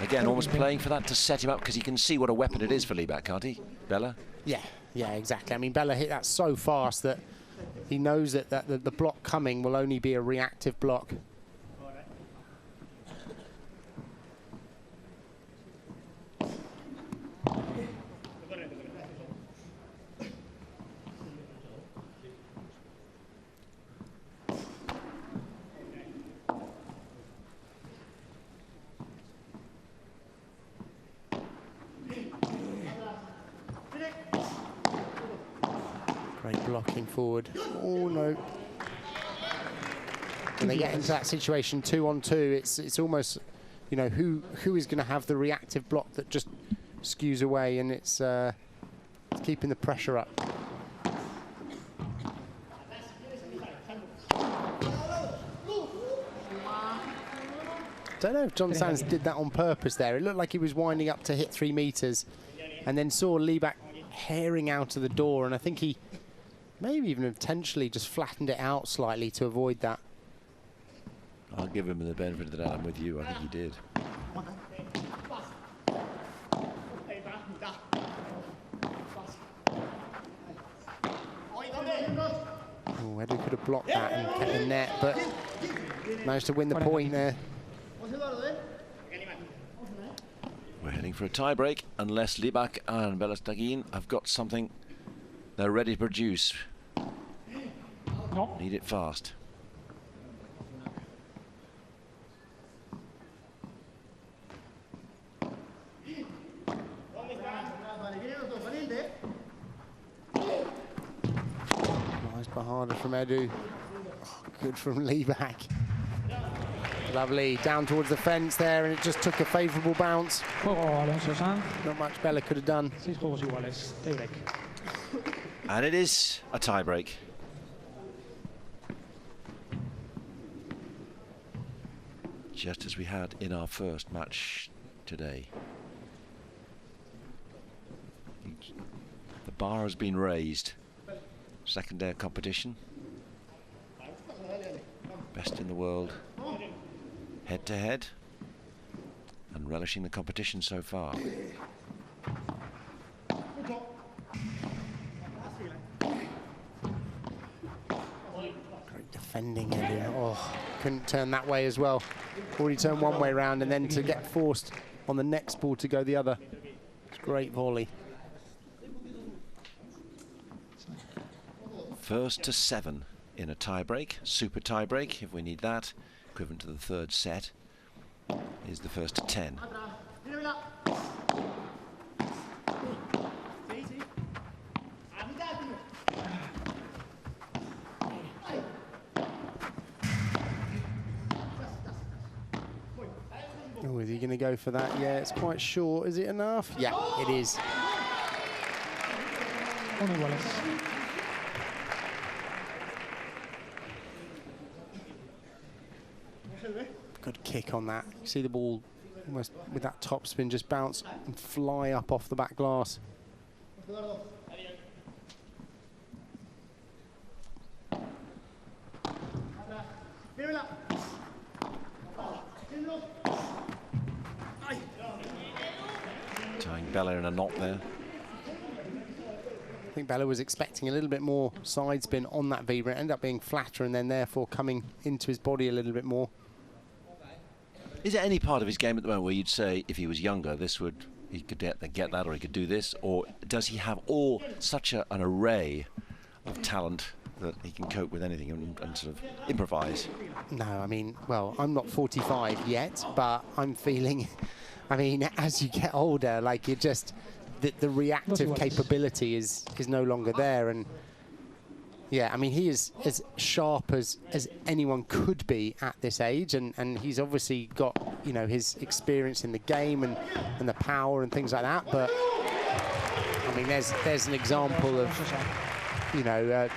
Speaker 1: Again, almost playing for that to set him up, because he can see what a weapon it is for Lieback, can't he, Bella?
Speaker 2: Yeah, exactly. I mean, Bella hit that so fast that he knows that the block coming will only be a reactive block. blocking forward. Oh, no. When they get into that situation 2-on-2, it's almost, you know, who is going to have the reactive block that just skews away, and it's keeping the pressure up. I don't know if John Sands did that on purpose there. It looked like he was winding up to hit 3 meters and then saw Lieback herring out of the door, and I think he maybe even intentionally just flattened it out slightly to avoid that.
Speaker 1: I'll give him the benefit of the doubt. I'm with you. I think he did.
Speaker 2: Oh, Edu could have blocked that and kept the net, but managed to win the point there.
Speaker 1: We're heading for a tie-break unless Lieback and Belastagin have got something they're ready to produce.
Speaker 9: No.
Speaker 1: Need it fast.
Speaker 2: Nice Bahada from Edu. Oh, good from Lieback. Lovely, down towards the fence there, and it just took a favourable bounce. Not much Bella could have done.
Speaker 1: And it is a tie-break. Just as we had in our first match today. The bar has been raised. Second day of competition. Best in the world. Head-to-head, and relishing the competition so far.
Speaker 2: Great defending, Edu. Oh, couldn't turn that way as well. Already turned one way round, and then to get forced on the next ball to go the other. It's great volley.
Speaker 1: 1st to 7 in a tie-break, super tie-break if we need that. Equivalent to the 3rd set is the 1st to 10.
Speaker 2: Oh, is he going to go for that? Yeah, it's quite short. Is it enough? Yeah, it is. Good kick on that. You see the ball almost with that top spin just bounce and fly up off the back glass.
Speaker 1: Tying Bella in a knot there.
Speaker 2: I think Bella was expecting a little bit more side spin on that V, but it ended up being flatter and then therefore coming into his body a little bit more.
Speaker 1: Is there any part of his game at the moment where you'd say if he was younger he could get that, or he could do this, or does he have such an array of talent that he can cope with anything and sort of improvise?
Speaker 2: No, I mean, well, I'm not 45 yet, but I'm feeling, I mean, as you get older, like you just, the reactive capability is no longer there. And yeah, I mean, he is as sharp as anyone could be at this age, and he's obviously got, you know, his experience in the game and the power and things like that. But I mean, there's an example of, you know,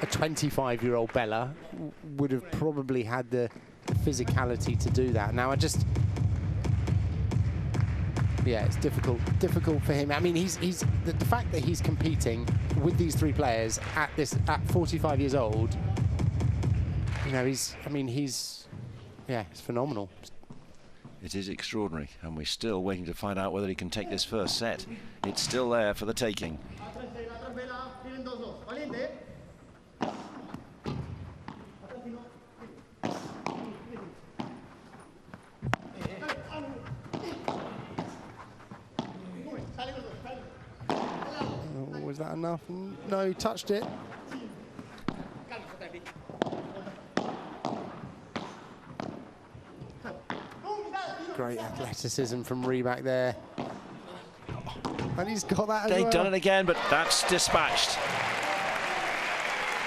Speaker 2: a 25-year-old Bella would have probably had the physicality to do that. Now, yeah, it's difficult for him. I mean, he's the fact that he's competing with these 3 players at 45 years old. You know, it's phenomenal.
Speaker 1: It is extraordinary, and we're still waiting to find out whether he can take this first set. It's still there for the taking.
Speaker 2: Was that enough? No, he touched it. Great athleticism from Lieback there. And he's got that as well.
Speaker 1: They've done it again, but that's dispatched.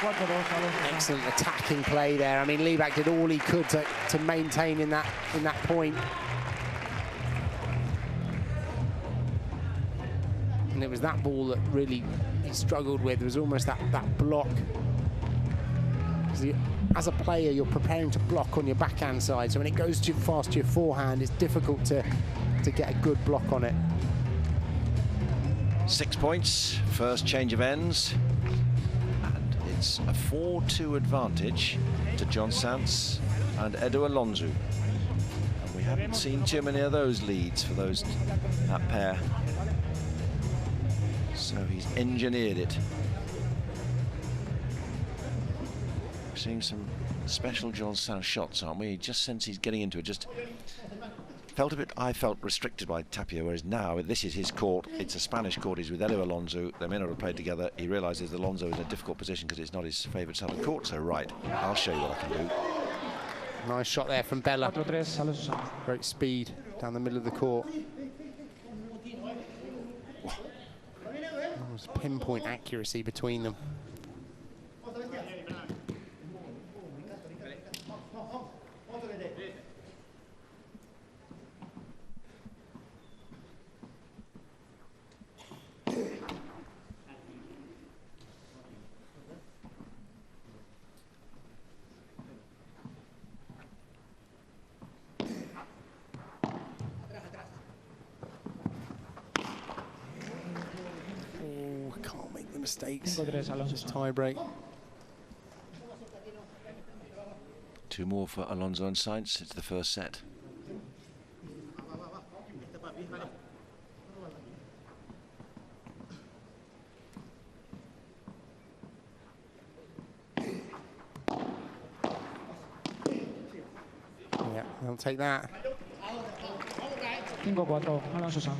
Speaker 2: Excellent attacking play there. I mean, Lieback did all he could to maintain in that point. And it was that ball that really he struggled with. It was almost that block. As a player, you're preparing to block on your backhand side, so when it goes too fast to your forehand, it's difficult to get a good block on it.
Speaker 1: 6 points, first change of ends, and it's a 4-2 advantage to John Sants and Edu Alonso. And we haven't seen too many of those leads for that pair. So he's engineered it. We're seeing some special John Sants shots, aren't we? Just since he's getting into it, just I felt restricted by Tapia, whereas now this is his court. It's a Spanish court. He's with Edu Alonso. They may not have played together. He realises Alonso is in a difficult position because it's not his favourite side of the court. So right, I'll show you what I can do.
Speaker 2: Nice shot there from Bella. Great speed down the middle of the court. Almost pinpoint accuracy between them. Mistakes. Just tie break.
Speaker 1: 2 more for Alonso and Sainz. It's the first set.
Speaker 2: Yeah, they'll take that.
Speaker 9: 5-4, Alonso-san.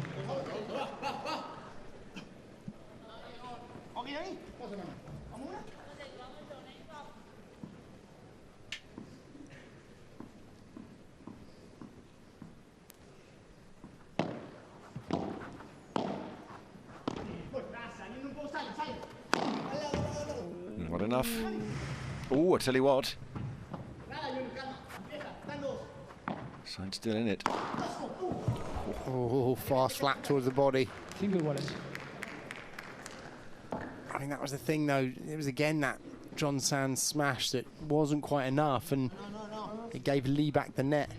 Speaker 1: Not enough. Oh, I tell you what. Sainz still in it.
Speaker 2: Oh, fast flat towards the body.
Speaker 9: I
Speaker 2: mean, that was the thing, though. It was again that John Sants smash that wasn't quite enough, and it gave Lieback the net.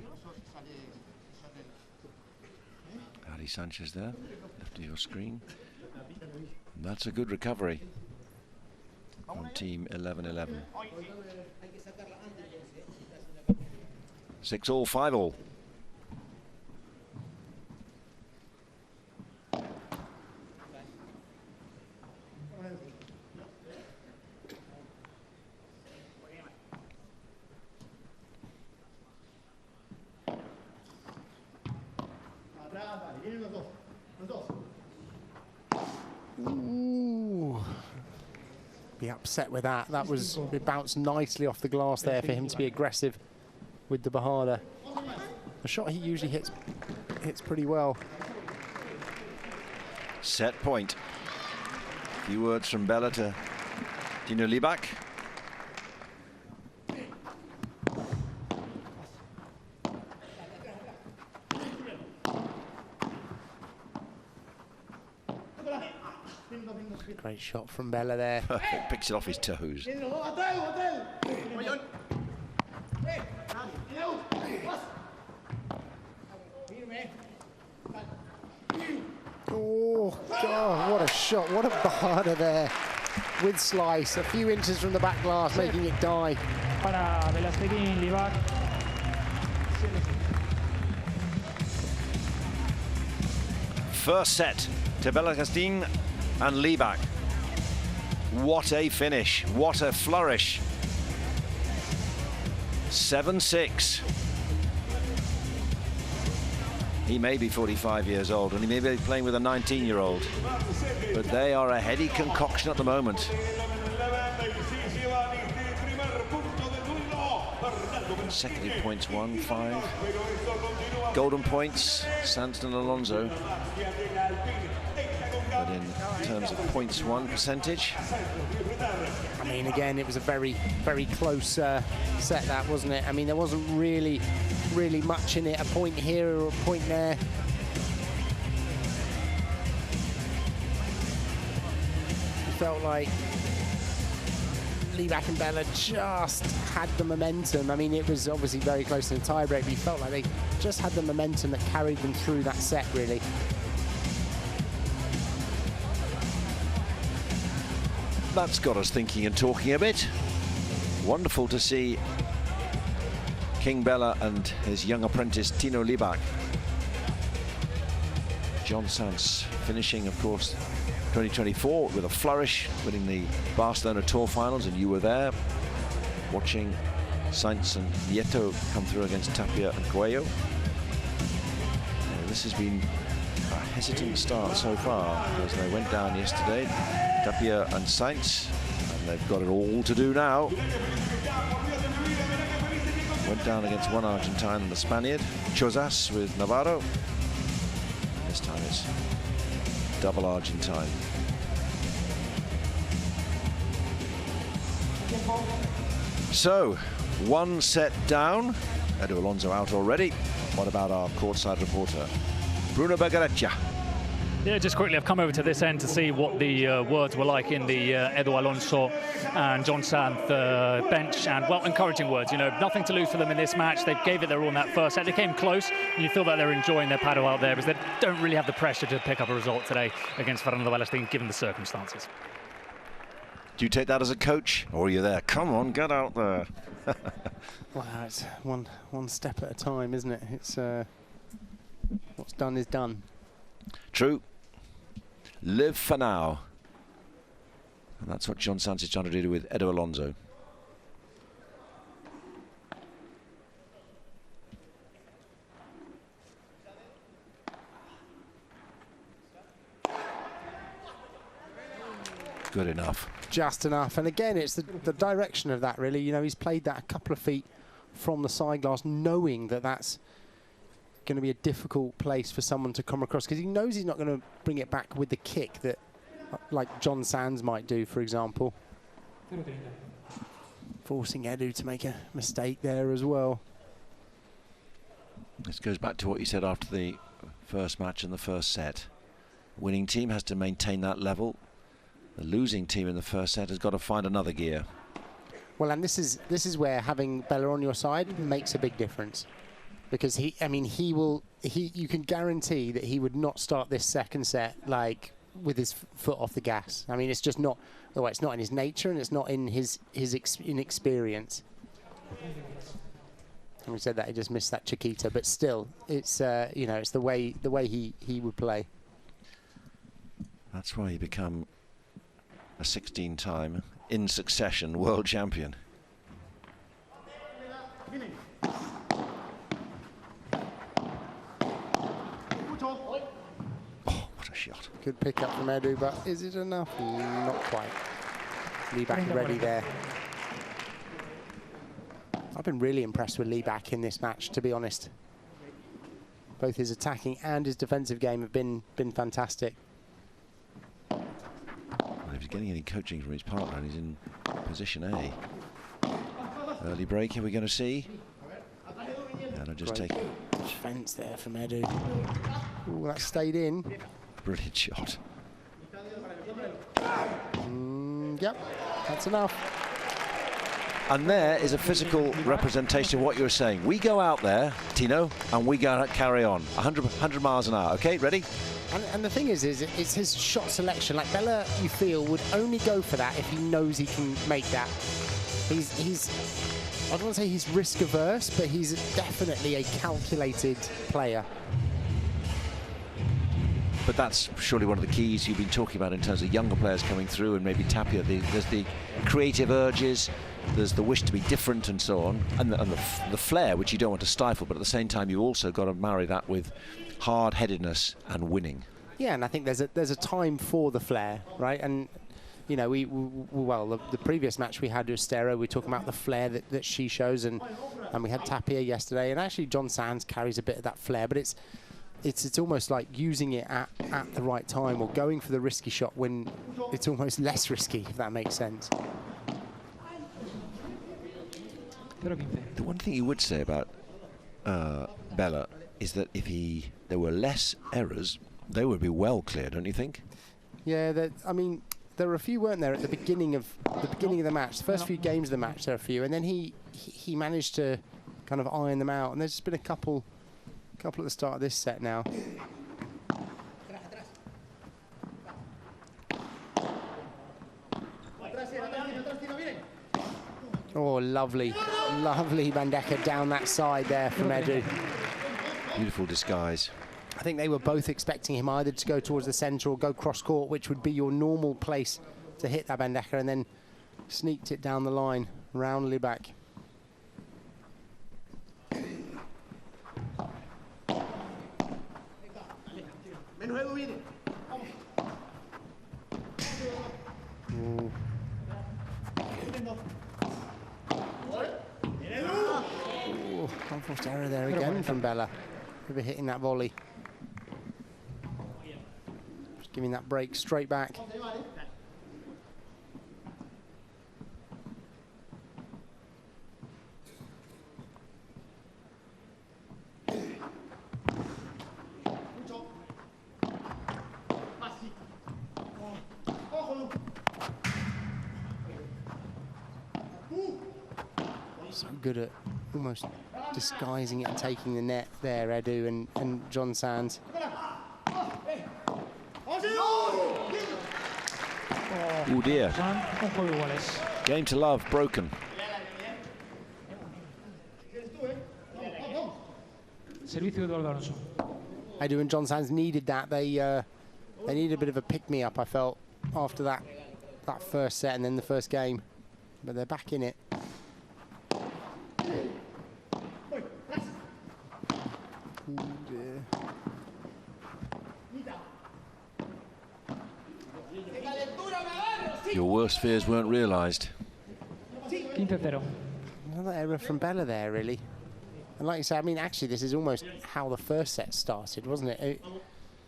Speaker 1: Ali Sanchez there, left of your screen. And that's a good recovery on team 11-11. 6-all, 5-all.
Speaker 2: Ooh. Be upset with that. That was, it bounced nicely off the glass there for him to be aggressive with the Bajada. A shot he usually hits pretty well.
Speaker 1: Set point. A few words from Bella to Dino Lieback.
Speaker 2: Great shot from Bella there.
Speaker 1: Perfect, picks it off his toes.
Speaker 2: Oh, God, what a shot. What a Bajada there with slice. A few inches from the back glass, making it die.
Speaker 9: Para Velasquez, Lieback.
Speaker 1: First set to Velasquez and Lieback. What a finish, what a flourish. 7-6. He may be 45 years old and he may be playing with a 19-year-old, but they are a heady concoction at the moment. Consecutive points, 1-5. Golden points, Sants and Alonso. But in terms of points won percentage,
Speaker 2: I mean, again, it was a very, very close set, that, wasn't it? I mean, there wasn't really much in it, a point here or a point there. It felt like Libak and Bella just had the momentum. I mean, it was obviously very close in the tiebreak, but you felt like they just had the momentum that carried them through that set, really.
Speaker 1: That's got us thinking and talking a bit. Wonderful to see King Bella and his young apprentice Tino Libak. John Sanz finishing, of course, 2024 with a flourish, winning the Barcelona Tour finals, and you were there watching Sainz and Nieto come through against Tapia and Cuello. This has been a hesitant start so far, because they went down yesterday, Tapia and Sainz, and they've got it all to do now. Went down against one Argentine and the Spaniard, Chozas with Navarro. This time it's double Argentine. So, one set down. Edu Alonso out already. What about our courtside reporter, Bruno Bergareccia?
Speaker 3: Yeah, just quickly, I've come over to this end to see what the words were like in the Edu Alonso and John Sanz bench, and, well, encouraging words. You know, nothing to lose for them in this match. They gave it their all in that first set. They came close, and you feel that they're enjoying their paddle out there, because they don't really have the pressure to pick up a result today against Fernando Valentin, given the circumstances.
Speaker 1: Do you take that as a coach, or are you there? Come on, get out there.
Speaker 2: Well, it's one step at a time, isn't it? It's what's done is done.
Speaker 1: True. Live for now. And that's what John Sanz is trying to do with Edu Alonso. Good enough.
Speaker 2: Just enough. And again, it's the direction of that, really. You know, he's played that a couple of feet from the side glass, knowing that that's going to be a difficult place for someone to come across, because he knows he's not going to bring it back with the kick that, like John Sanz might do, for example. Forcing Edu to make a mistake there as well.
Speaker 1: This goes back to what you said after the first match and the first set. Winning team has to maintain that level. The losing team in the first set has got to find another gear.
Speaker 2: Well, and this is where having Bella on your side makes a big difference, because you can guarantee that he would not start this second set like with his foot off the gas. I mean, it's just not. Well, it's not in his nature, and it's not in his inexperience. And we said that he just missed that Chiquita, but still, it's you know, it's the way he would play.
Speaker 1: That's why he become a 16-time in succession world champion. Oh, what a shot.
Speaker 2: Good pick up from Edu, but is it enough? Not quite. Libak ready there. I've been really impressed with Libak in this match, to be honest. Both his attacking and his defensive game have been fantastic.
Speaker 1: Well, if he's getting any coaching from his partner, and he's in position A. Early break, here we're going to see. And I'll just take
Speaker 2: defense there from Edu. Ooh, that stayed in.
Speaker 1: Brilliant shot.
Speaker 2: Yep, that's enough.
Speaker 1: And there is a physical representation of what you're saying. We go out there, Tino, and we go carry on. 100 miles an hour. Okay, ready?
Speaker 2: And the thing is it's his shot selection. Like Bella, you feel, would only go for that if he knows he can make that. He's I don't want to say he's risk averse, but he's definitely a calculated player.
Speaker 1: But that's surely one of the keys you've been talking about in terms of younger players coming through, and maybe Tapia. There's the creative urges, there's the wish to be different and so on, and the flair, which you don't want to stifle, but at the same time you also got to marry that with hard-headedness and winning.
Speaker 2: Yeah, and I think there's a time for the flair, right? And you know, the previous match we had Ustero, we're talking about the flair that she shows, and we had Tapia yesterday, and actually John Sanz carries a bit of that flair, but it's it's almost like using it at the right time or going for the risky shot when it's almost less risky, if that makes sense.
Speaker 7: The one thing you would say about Bella is that if there were less errors, they would be well clear, don't you think?
Speaker 2: Yeah, I mean, there were a few, weren't there, at the beginning of the match. The first few games of the match, there were a few, and then he managed to kind of iron them out. And there's just been a couple at the start of this set now. Oh, lovely bandeja down that side there from Edu.
Speaker 7: Beautiful disguise.
Speaker 2: I think they were both expecting him either to go towards the centre or go cross-court, which would be your normal place to hit that bandeja, and then sneaked it down the line, roundly back. Ooh. Ooh, unforced error there again from Bella. Over hitting that volley. Just giving that break straight back. So good at almost disguising it and taking the net there, Edu and John Sands.
Speaker 7: Oh dear. Game to love broken.
Speaker 2: Edu and John Sands needed that. They needed a bit of a pick-me-up, I felt, after that first set and then the first game. But they're back in it.
Speaker 7: Your worst fears weren't realised.
Speaker 2: Another error from Bella there, really. And like you said, I mean, actually, this is almost how the first set started, wasn't it?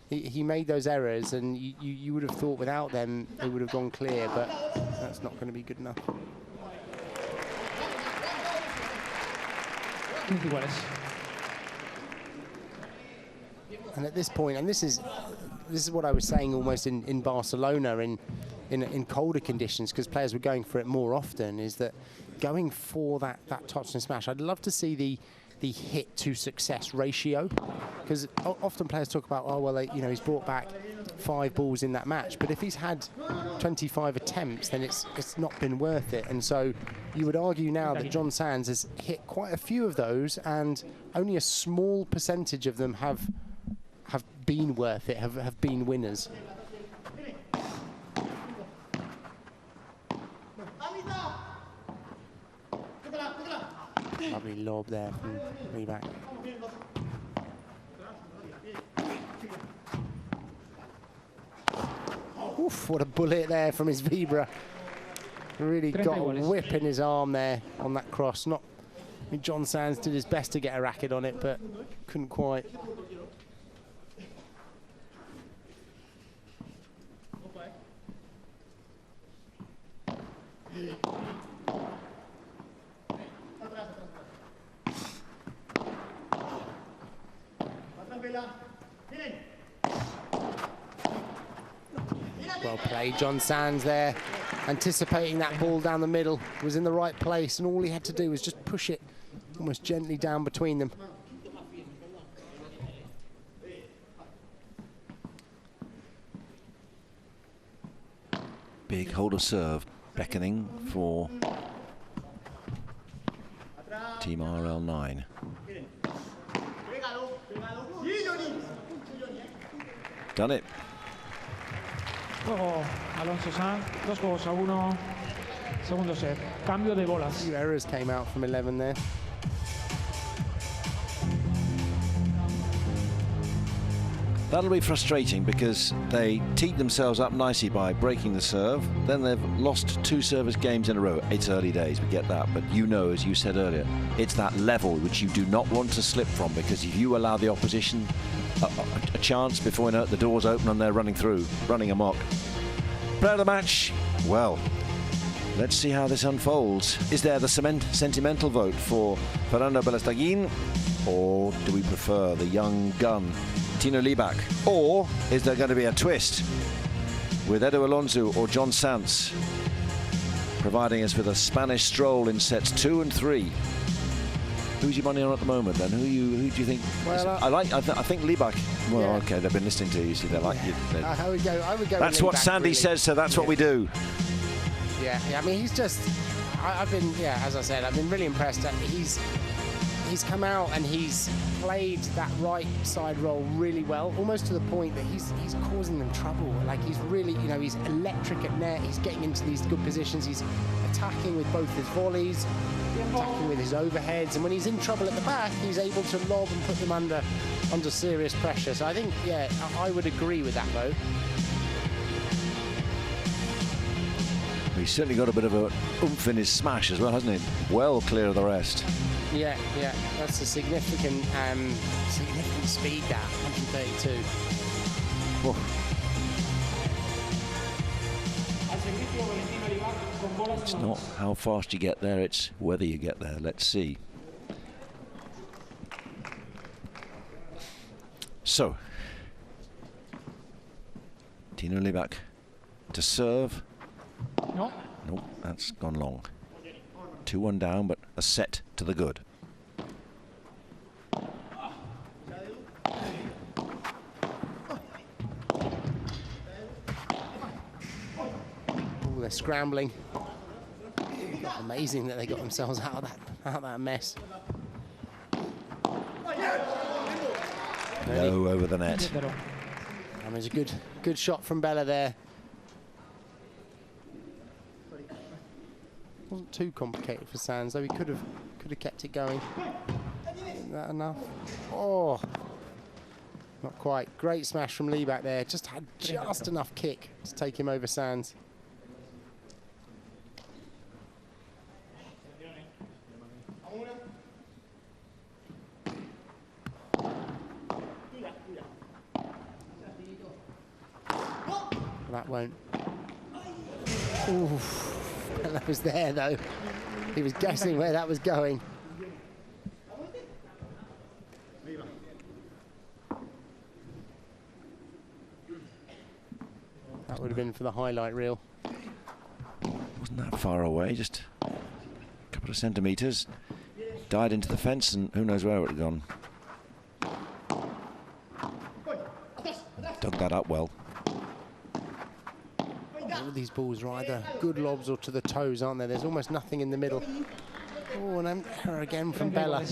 Speaker 2: He made those errors, and you would have thought without them, they would have gone clear, but that's not going to be good enough. And at this point, and this is what I was saying almost in Barcelona in colder conditions, because players were going for it more often, is that going for that touch and smash. I'd love to see the hit to success ratio, because often players talk about, oh well, he's brought back 5 balls in that match, but if he's had 25 attempts, then it's not been worth it. And so you would argue now that John Sands has hit quite a few of those, and only a small percentage of them have been worth it, have been winners. Lovely lob there from Reback. Oof, what a bullet there from his Vibra. Really got a whip in his arm there on that cross. I mean, John Sands did his best to get a racket on it, but couldn't quite. Well played, John Sands there, anticipating that ball down the middle, was in the right place, and all he had to do was just push it almost gently down between them.
Speaker 7: Big hold of serve, beckoning for Team RL9. Done it.
Speaker 9: Juego Alonso Sanz, 2-1, segundo set. Cambio de bolas.
Speaker 2: A few errors came out from 11 there.
Speaker 7: That'll be frustrating because they teed themselves up nicely by breaking the serve. Then they've lost 2 service games in a row. It's early days, we get that. But you know, as you said earlier, it's that level which you do not want to slip from, because if you allow the opposition
Speaker 1: a chance before we know it, the doors open and they're running through, running amok. Player of the match, well, let's see how this unfolds. Is there the sentimental vote for Fernando Belastaguin, or do we prefer the young gun, Tino Libak? Or is there going to be a twist with Edu Alonso or John Sanz providing us with a Spanish stroll in sets 2 and 3? Who's your money on at the moment then? Who do you think?
Speaker 2: Well,
Speaker 1: I think Libak. Well,
Speaker 2: yeah.
Speaker 1: Okay, they've been listening to you. See, they like you.
Speaker 2: I would go.
Speaker 1: That's what
Speaker 2: Libak,
Speaker 1: Sandy
Speaker 2: really.
Speaker 1: says, so that's what we do.
Speaker 2: Yeah. I mean, he's just. I've been, as I said, I've been really impressed. He's come out and he's played that right side role really well, almost to the point that he's causing them trouble. Like, he's really, he's electric at net. He's getting into these good positions. He's attacking with both his volleys, attacking with his overheads, and when he's in trouble at the back, he's able to lob and put them under serious pressure. So I think, I would agree with that vote.
Speaker 1: He's certainly got a bit of a oomph in his smash as well, hasn't he? Well clear of the rest.
Speaker 2: Yeah, that's a significant speed, that 132.
Speaker 1: Oh. It's not how fast you get there, it's whether you get there. Let's see. So, Tino Libak to serve.
Speaker 9: No.
Speaker 1: Nope, that's gone long. 2-1 down, but a set to the good.
Speaker 2: They're scrambling. Amazing that they got themselves out of that mess.
Speaker 1: No over the net.
Speaker 2: And there's a good shot from Bella there. Wasn't too complicated for Sanz, though. He could have kept it going. Isn't that enough? Oh, not quite. Great smash from Lee back there. Just had just enough kick to take him over Sanz. That won't. Oof. That was there, though. He was guessing where that was going. That would have been for the highlight reel.
Speaker 1: Wasn't that far away, just a couple of centimetres. Died into the fence, and who knows where it would have gone. Dug that up well.
Speaker 2: All these balls are either good lobs or to the toes, aren't there? There's almost nothing in the middle. Oh, and an error again from Bella.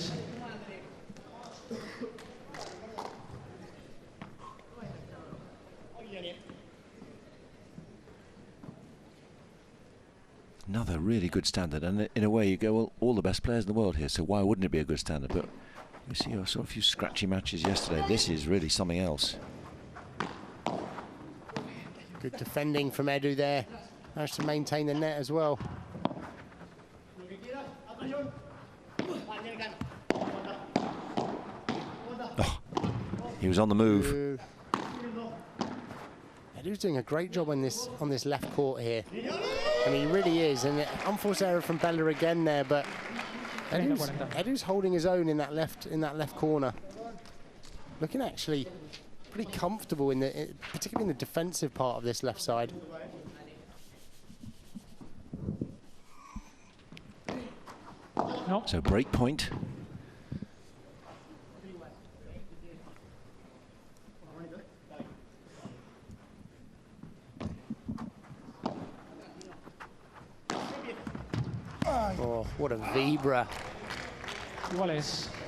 Speaker 1: Another really good standard, and in a way you go, well, all the best players in the world here, so why wouldn't it be a good standard? But you see, I saw a few scratchy matches yesterday. This is really something else.
Speaker 2: Good defending from Edu there. Managed to maintain the net as well.
Speaker 1: Oh, he was on the move.
Speaker 2: Edu's doing a great job on this left court here. I mean, he really is. And unforced error from Bella again there, but Edu's holding his own in that left corner. Looking actually pretty comfortable particularly in the defensive part of this left side.
Speaker 9: No.
Speaker 1: So break point.
Speaker 2: Oh, what a vibra.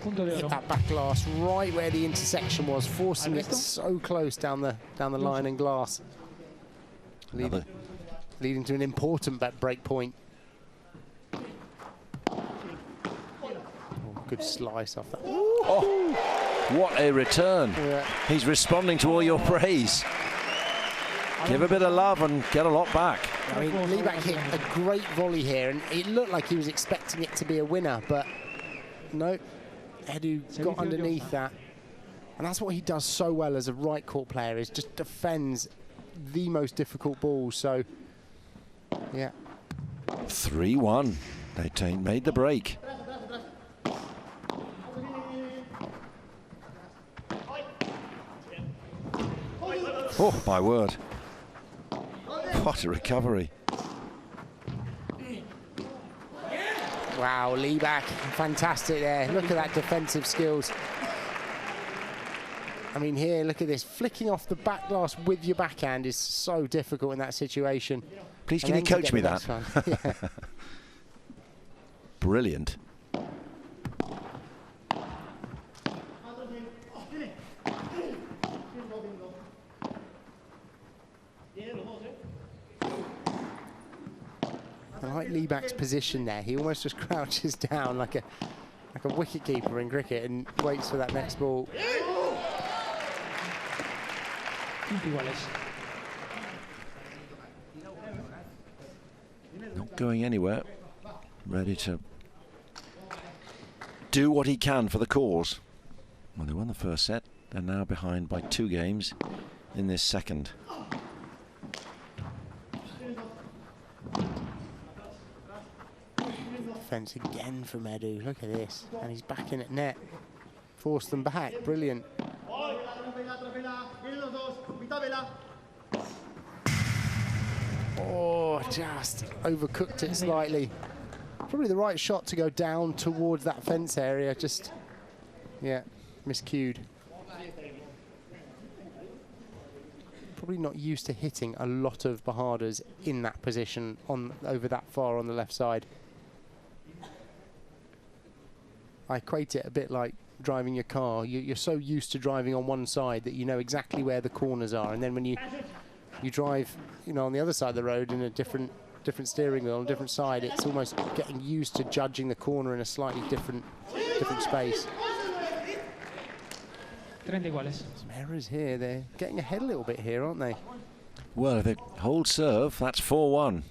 Speaker 9: Punto de
Speaker 2: Hit
Speaker 9: oro.
Speaker 2: that back glass right where the intersection was, forcing it so close down the line and glass. Leading to an important break point. Oh, good slice off that.
Speaker 1: Oh, what a return.
Speaker 2: Yeah.
Speaker 1: He's responding to all your praise. Give a bit of love and get a lot back.
Speaker 2: I mean, Libak hit a great volley here, and it looked like he was expecting it to be a winner, but no, Edu got underneath that. And that's what he does so well as a right court player, is just defends the most difficult balls. So, yeah.
Speaker 1: 3-1. They made the break. Oh, my word. What a recovery.
Speaker 2: Wow, Lee back, fantastic there. Look at that defensive skills. I mean, here, look at this. Flicking off the back glass with your backhand is so difficult in that situation.
Speaker 1: Please, can you coach me that?
Speaker 2: Yeah.
Speaker 1: Brilliant.
Speaker 2: I like Lieback's position there. He almost just crouches down like a wicket keeper in cricket and waits for that next ball.
Speaker 1: Not going anywhere. Ready to do what he can for the cause. Well, they won the first set. They're now behind by 2 games in this second.
Speaker 2: Defence again from Edu. Look at this. And he's back in at net. Forced them back. Brilliant. Oh, just overcooked it slightly. Probably the right shot to go down towards that fence area. Just, yeah, miscued. Probably not used to hitting a lot of Bahadas in that position over that far on the left side. I equate it a bit like driving your car. You're so used to driving on one side that you know exactly where the corners are, and then when you drive, you know, on the other side of the road in a different steering wheel on a different side, it's almost getting used to judging the corner in a slightly different space. Some errors here. They're getting ahead a little bit here, aren't they?
Speaker 1: Well, if they hold serve, that's 4-1.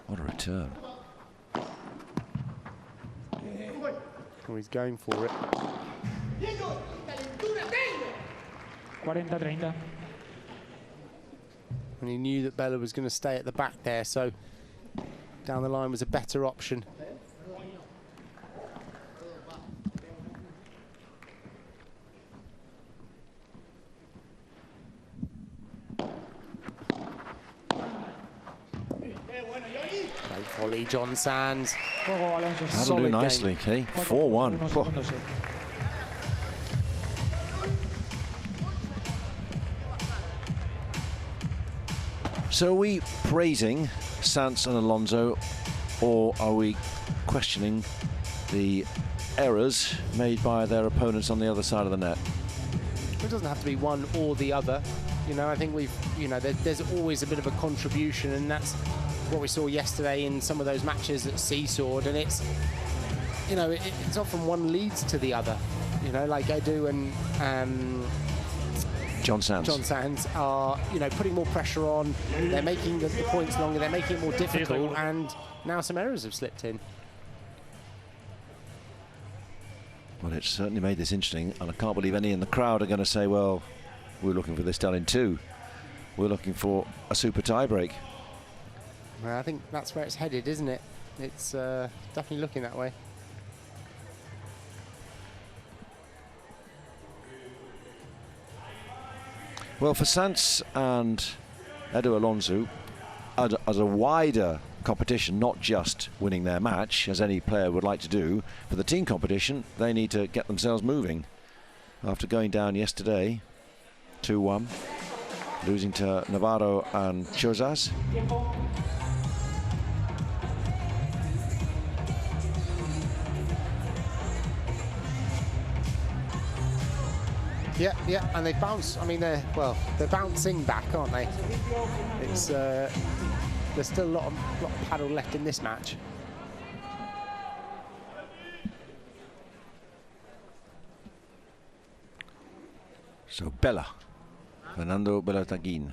Speaker 1: What a return.
Speaker 2: Oh, he's going for it.
Speaker 9: 40-30.
Speaker 2: And he knew that Bella was going to stay at the back there, so down the line was a better option. Great volley, John Sands.
Speaker 1: That'll do nicely, okay? 4-1. So are we praising Sands and Alonso, or are we questioning the errors made by their opponents on the other side of the net?
Speaker 2: It doesn't have to be one or the other. You know, I think there's always a bit of a contribution, and that's what we saw yesterday in some of those matches that seesawed, and it's, you know, it's often one leads to the other. You know, like Edu and
Speaker 1: John Sands
Speaker 2: are, you know, putting more pressure on. They're making the points longer. They're making it more difficult, and now some errors have slipped in.
Speaker 1: Well, it's certainly made this interesting, and I can't believe any in the crowd are going to say, well, we're looking for this done in 2. We're looking for a super tie-break.
Speaker 2: Well, I think that's where it's headed, isn't it? It's definitely looking that way.
Speaker 1: Well, for Sands and Edu Alonso, as a wider competition, not just winning their match, as any player would like to do, for the team competition, they need to get themselves moving. After going down yesterday, 2-1, losing to Navarro and Chozas.
Speaker 2: Yeah, and they bounce. I mean, they're bouncing back, aren't they? It's there's still a lot of paddle left in this match.
Speaker 1: So Bella, Fernando Belataguin.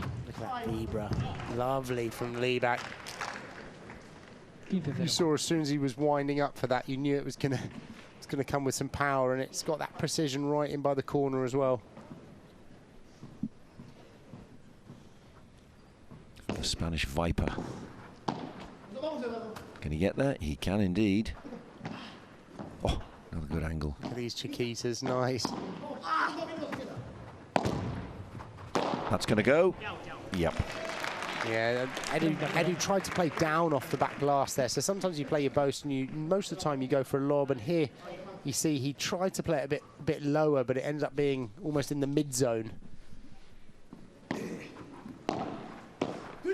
Speaker 2: Look at that Libra. Lovely from Lieback. You saw as soon as he was winding up for that, you knew it was gonna come with some power, and it's got that precision right in by the corner as well.
Speaker 1: The Spanish Viper. Can he get there? He can indeed. Oh, another good angle.
Speaker 2: Look at these Chiquitas, nice.
Speaker 1: That's going to go. Yep.
Speaker 2: Yeah, Edu tried to play down off the back glass there. So sometimes you play your boast, and most of the time you go for a lob. And here, you see he tried to play it a bit lower, but it ends up being almost in the mid zone. Ooh,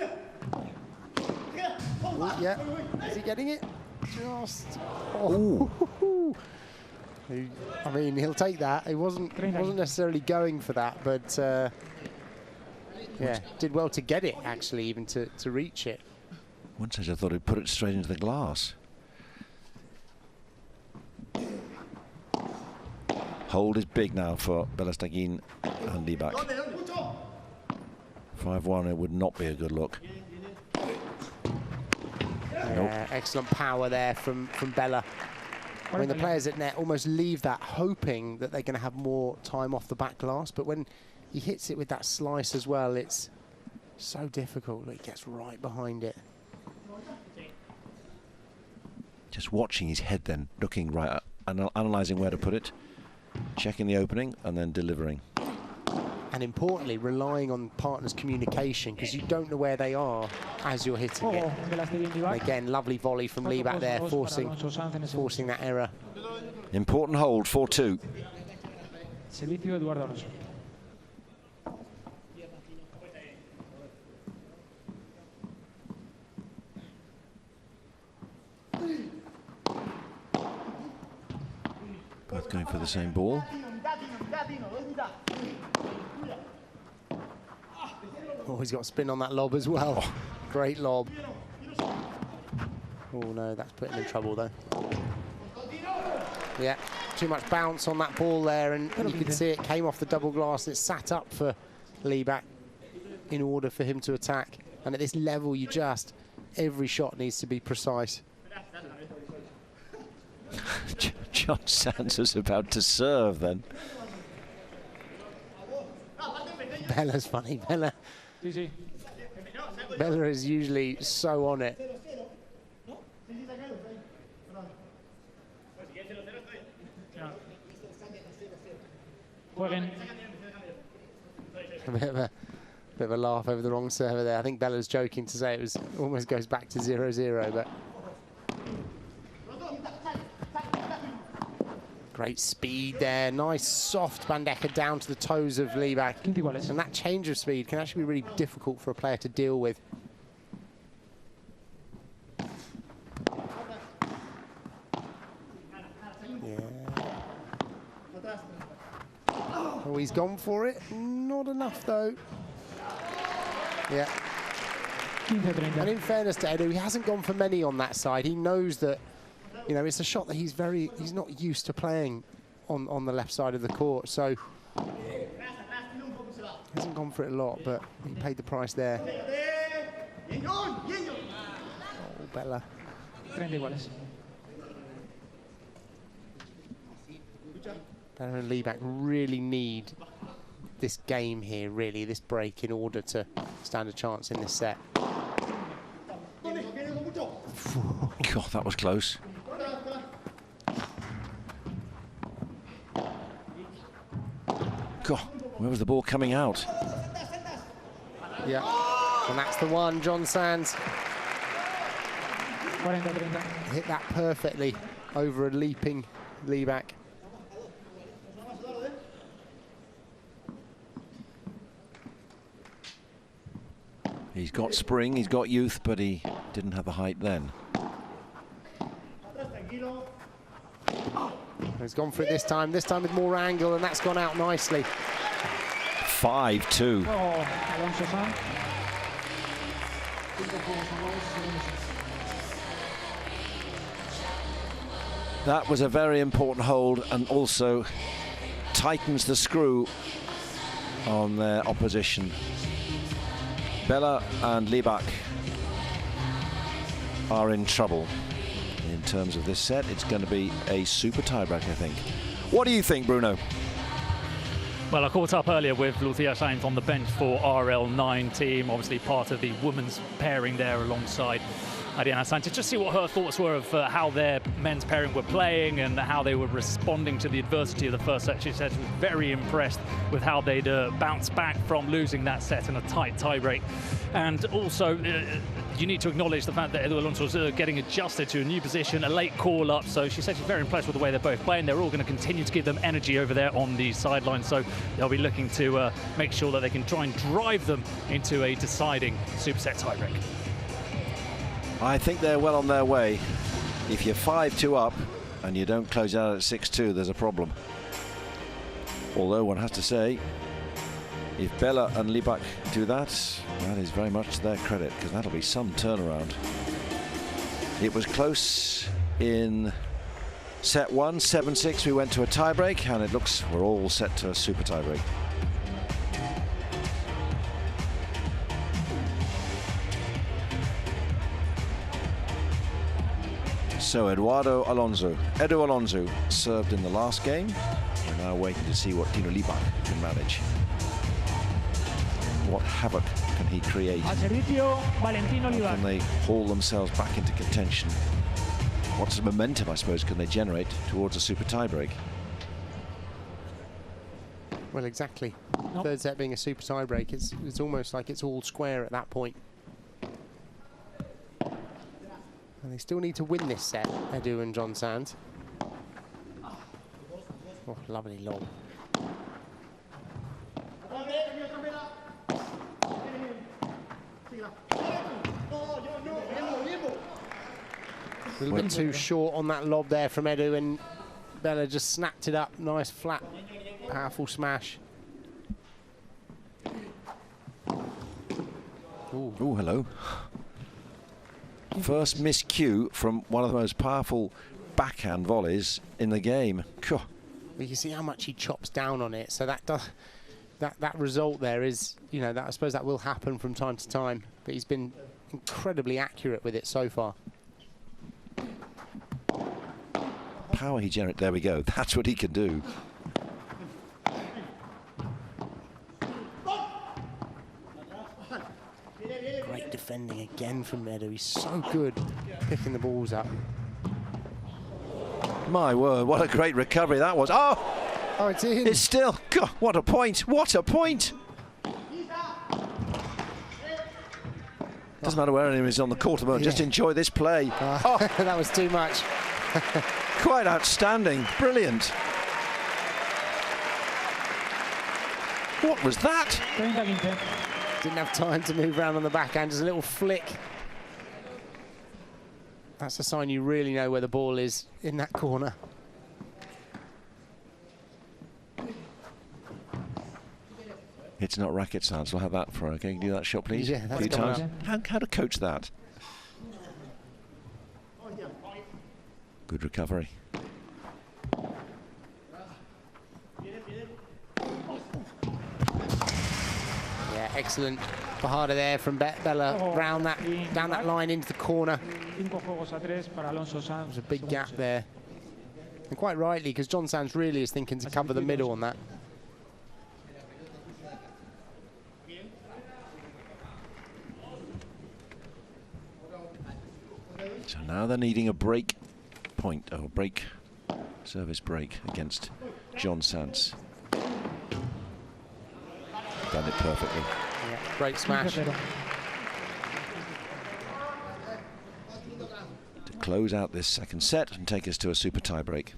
Speaker 2: yeah, is he getting it? Just. Oh. I mean, he'll take that. He wasn't necessarily going for that, but. Yeah, did well to get it, actually, even to reach it.
Speaker 1: One stage I thought he'd put it straight into the glass. Hold is big now for Belataguin and Lieback. 5-1, it would not be a good look.
Speaker 2: Yeah, excellent power there from Bella. I mean, the players at net almost leave that hoping that they're going to have more time off the back glass, but when he hits it with that slice as well, it's so difficult. He gets right behind it.
Speaker 1: Just watching his head then, looking right at, analysing where to put it, checking the opening and then delivering.
Speaker 2: And importantly, relying on partners' communication, because you don't know where they are as you're hitting it. And again, lovely volley from Lieback there, forcing that error.
Speaker 1: Important hold, 4-2.
Speaker 9: Servicio Eduardo Alonso.
Speaker 1: Both going for the same ball.
Speaker 2: Oh, he's got spin on that lob as well. Oh. Great lob. Oh no, that's putting him in trouble though. Yeah, too much bounce on that ball there, and you can see it came off the double glass. It sat up for Lieback in order for him to attack. And at this level, every shot needs to be precise.
Speaker 1: John Sands was about to serve then.
Speaker 2: Bella's funny. Bella is usually so on it. A bit of a laugh over the wrong server there. I think Bella's joking to say it almost goes back to 0-0, but great speed there. Nice soft bandeja down to the toes of Lieback. And that change of speed can actually be really difficult for a player to deal with. Yeah. Oh, he's gone for it. Not enough, though. Yeah. And in fairness to Edu, he hasn't gone for many on that side. He knows that, you know, it's a shot that he's not used to playing on the left side of the court. So he hasn't gone for it a lot, but he paid the price there. Oh, Bella. Bella and Lieback really need this game here, really, this break, in order to stand a chance in this set.
Speaker 1: God, that was close. God, where was the ball coming out?
Speaker 2: Yeah, and that's the one, John Sands. Hit that perfectly over a leaping Lieback.
Speaker 1: He's got spring, he's got youth, but he didn't have the height then.
Speaker 2: He's gone for it this time with more angle, and that's gone out nicely.
Speaker 1: 5-2. That was a very important hold and also tightens the screw on their opposition. Bella and Libak are in trouble. In terms of this set, it's going to be a super tiebreak, I think. What do you think, Bruno?
Speaker 3: Well, I caught up earlier with Lucia Sainz on the bench for RL9 team, obviously part of the women's pairing there alongside Adriana Sanchez, just see what her thoughts were of how their men's pairing were playing and how they were responding to the adversity of the first set. She said she was very impressed with how they'd bounced back from losing that set in a tight tiebreak. And also, you need to acknowledge the fact that Edu Alonso was getting adjusted to a new position, a late call-up. So she said she's very impressed with the way they're both playing. They're all going to continue to give them energy over there on the sideline. So they'll be looking to make sure that they can try and drive them into a deciding superset tiebreak.
Speaker 1: I think they're well on their way. If you're 5-2 up and you don't close out at 6-2, there's a problem. Although one has to say, if Bella and Libak do that, that is very much to their credit, because that'll be some turnaround. It was close in set 1, 7-6. We went to a tiebreak, and it looks we're all set to a super tiebreak. So Edu Alonso served in the last game. We're now waiting to see what Tino Libak can manage. What havoc can he create? How can they haul themselves back into contention? What's momentum, I suppose, can they generate towards a super tiebreak?
Speaker 2: Well, exactly. Third set being a super tiebreak, it's almost like it's all square at that point. And they still need to win this set, Edu and John Sands. Oh, lovely lob. A little bit too short on that lob there from Edu, and Bella just snapped it up. Nice, flat, powerful smash.
Speaker 1: Ooh, hello. First miscue from one of the most powerful backhand volleys in the game. Well,
Speaker 2: you can see how much he chops down on it. So that result there is, you know, that I suppose that will happen from time to time. But he's been incredibly accurate with it so far.
Speaker 1: Power he generates. There we go. That's what he can do.
Speaker 2: Great defending again from Edu. He's so good picking the balls up.
Speaker 1: My word, what a great recovery that was. Oh,
Speaker 2: it's in.
Speaker 1: It's still. God, what a point. What a point. Doesn't matter where anyone is on the court at the moment, just enjoy this play.
Speaker 2: That was too much.
Speaker 1: Quite outstanding. Brilliant. What was that?
Speaker 2: Didn't have time to move around on the backhand, just a little flick. That's a sign you really know where the ball is in that corner.
Speaker 1: It's not racket sounds. We'll have that for her. Can you do that shot, please?
Speaker 2: Yeah, that's
Speaker 1: a few times.
Speaker 2: up.
Speaker 1: How to coach that? Good recovery.
Speaker 2: Yeah, excellent Bajada there from Bella down that line into the corner. There's a big gap there. And quite rightly, because John Sands really is thinking to cover the middle on that.
Speaker 1: So now they're needing a break point, or break, service break against John Sands. Done it perfectly.
Speaker 2: Yeah, great smash.
Speaker 1: To close out this second set and take us to a super tie break.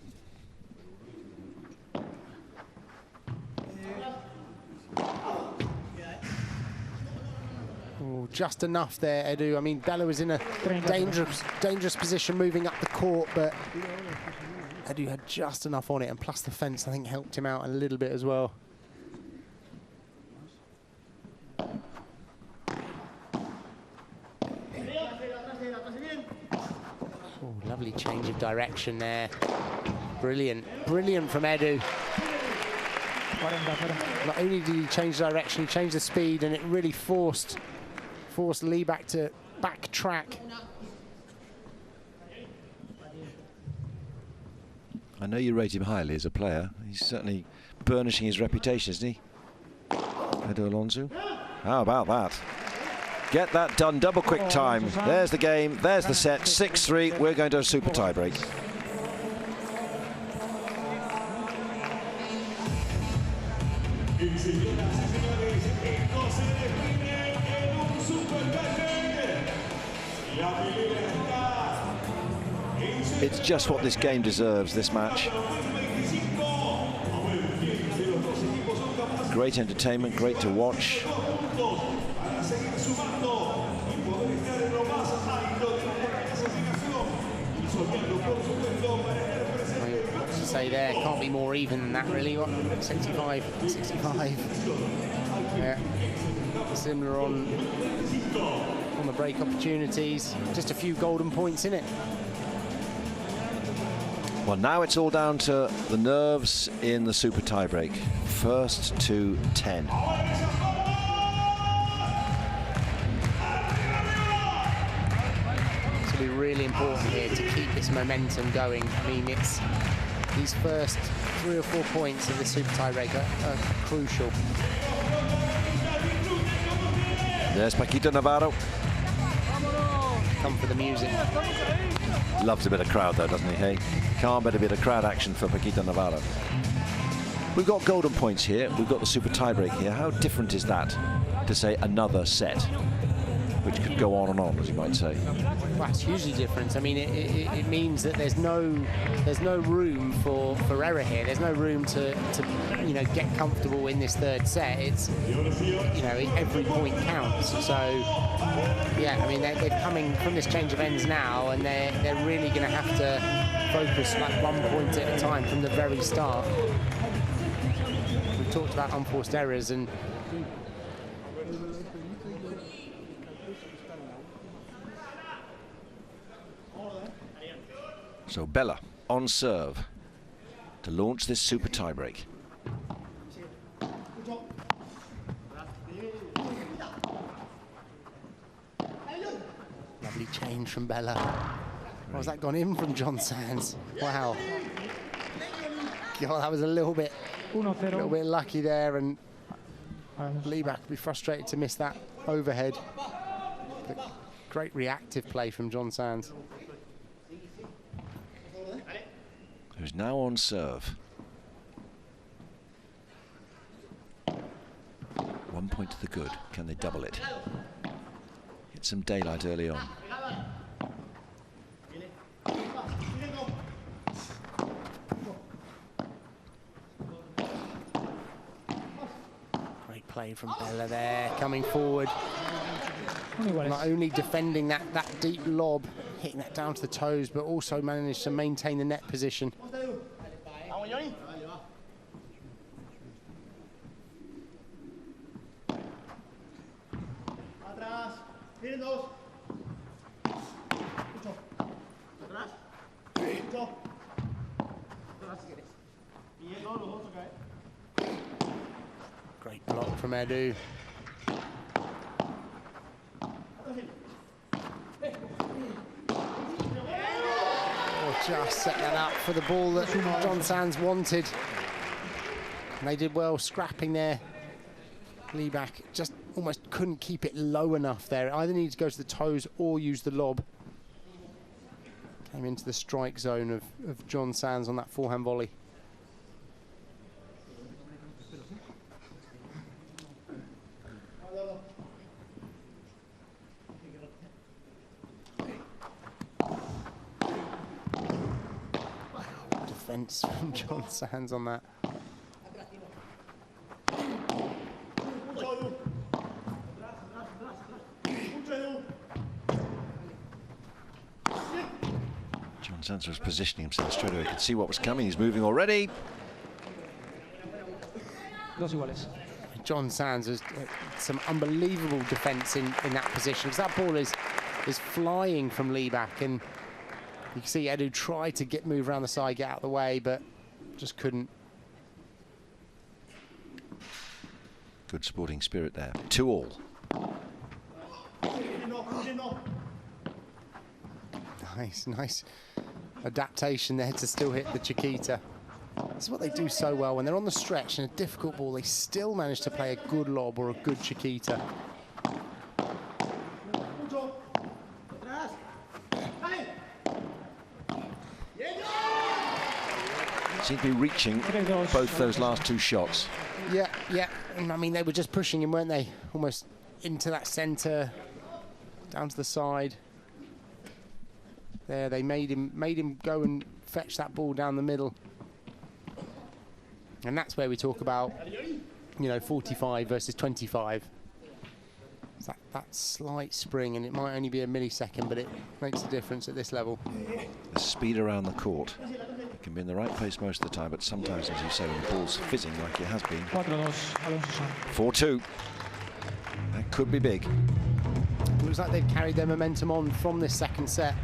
Speaker 2: Just enough there, Edu. I mean, Bella was in a dangerous position moving up the court, but Edu had just enough on it, and plus the fence, I think, helped him out a little bit as well. Lovely change of direction there. Brilliant, brilliant from Edu. Not only did he change direction, he changed the speed, and it really forced Lee back to backtrack.
Speaker 1: I know you rate him highly as a player. He's certainly burnishing his reputation, isn't he? Edu Alonso. How about that? Get that done, double quick time. There's the game, there's the set, 6-3. We're going to a super tie break. It's just what this game deserves, this match. Great entertainment, great to watch.
Speaker 2: What's to say there? Can't be more even than that, really. What? 65, 65. Yeah. Similar on the break opportunities. Just a few golden points in it.
Speaker 1: Well, now it's all down to the nerves in the super tiebreak. First to 10.
Speaker 2: It's going to be really important here to keep this momentum going. I mean, it's these first 3 or 4 points of the super tiebreak are crucial.
Speaker 1: There's Paquito Navarro.
Speaker 2: Come for the music.
Speaker 1: Loves a bit of crowd though, doesn't he? Hey, can't bet a bit of crowd action for Paquito Navarro. We've got golden points here. We've got the super tiebreak here. How different is that to say another set, which could go on and on, as you might say?
Speaker 2: Well, it's hugely different. I mean, it means that there's no room for error here. There's no room to get comfortable in this third set. It's every point counts. So yeah, I mean they're coming from this change of ends now, and they're really going to have to focus like 1 point at a time from the very start. We talked about unforced errors, and
Speaker 1: so Bella on serve to launch this super tiebreak.
Speaker 2: lovely change from Bella. Oh, has that gone in from John Sands? Wow. God, that was a little bit lucky there, and Lieback would be frustrated to miss that overhead. But great reactive play from John Sands.
Speaker 1: Who's now on serve. 1 point to the good. Can they double it? Get some daylight early on.
Speaker 2: Great play from Bella there, coming forward. Not only defending that deep lob, hitting that down to the toes, but also managed to maintain the net position. Great block from Edu. Just set that up for the ball that John Sands wanted. And they did well scrapping there. Lieback just almost couldn't keep it low enough there. Either needed to go to the toes or use the lob. Came into the strike zone of John Sands on that forehand volley. Defense from John Sands on that.
Speaker 1: John Sands was positioning himself straight away. He could see what was coming. He's moving already.
Speaker 2: John Sands has some unbelievable defence in that position, because that ball is flying from Lieback, and You can see Edu tried to move around the side, get out of the way, but just couldn't.
Speaker 1: Good sporting spirit there. 2-all.
Speaker 2: Nice adaptation there to still hit the Chiquita. This is what they do so well. When they're on the stretch in a difficult ball, they still manage to play a good lob or a good Chiquita.
Speaker 1: Seemed to be reaching both those last two shots.
Speaker 2: Yeah. And I mean, they were just pushing him, weren't they? Almost into that centre, down to the side. There, they made him go and fetch that ball down the middle. And that's where we talk about, 45 versus 25. It's that slight spring, and it might only be a millisecond, but it makes a difference at this level.
Speaker 1: The speed around the court. It can be in the right place most of the time, but sometimes, as you say, when the ball's fizzing like it has been. 4-2. That could be big.
Speaker 2: It looks like they've carried their momentum on from this second set.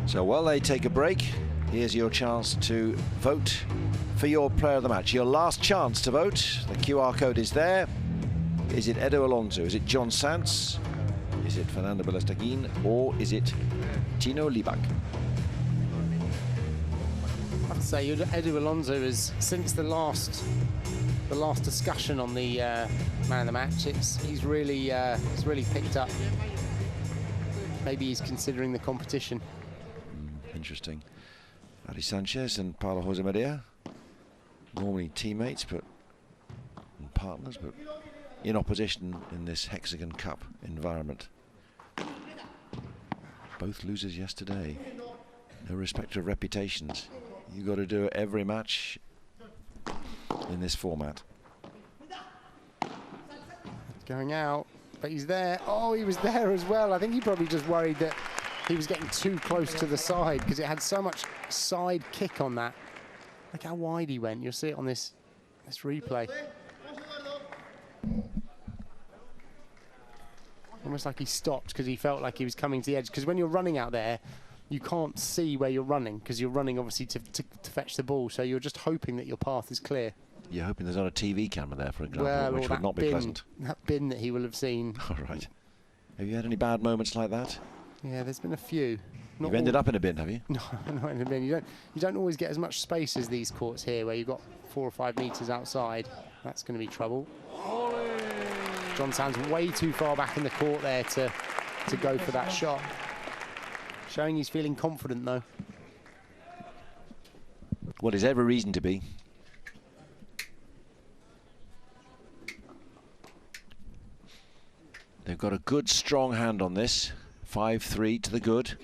Speaker 1: So while they take a break, here's your chance to vote for your player of the match. Your last chance to vote. The QR code is there. Is it Edu Alonso? Is it John Sants? Is it Fernando Belastaguin? Or is it Tino Libak?
Speaker 2: I have to say, Edu Alonso is, since the last discussion on the man of the match, he's really picked up. Maybe he's considering the competition.
Speaker 1: Interesting. Ari Sanchez and Paulo Jose Maria, normally teammates and partners, but in opposition in this Hexagon Cup environment. Both losers yesterday. No respect of reputations. You got to do it every match in this format.
Speaker 2: Going out, but he's there. Oh, he was there as well. I think he probably just worried that he was getting too close to the side because it had so much side kick on that. Look how wide he went. You'll see it on this replay. Almost like he stopped because he felt like he was coming to the edge. Because when you're running out there, you can't see where you're running because you're running obviously to fetch the ball. So you're just hoping that your path is clear.
Speaker 1: You're hoping there's not a TV camera there, for example, which would not be pleasant.
Speaker 2: That bin that he will have seen.
Speaker 1: All right. Have you had any bad moments like that?
Speaker 2: Yeah, there's been a few.
Speaker 1: You've ended up in a bin, have you?
Speaker 2: No, not in a bin. You don't always get as much space as these courts here, where you've got 4 or 5 meters outside. That's going to be trouble. John Sand's way too far back in the court there to go for that shot. Showing he's feeling confident, though.
Speaker 1: Well, there's every reason to be. They've got a good, strong hand on this. 5-3 to the good.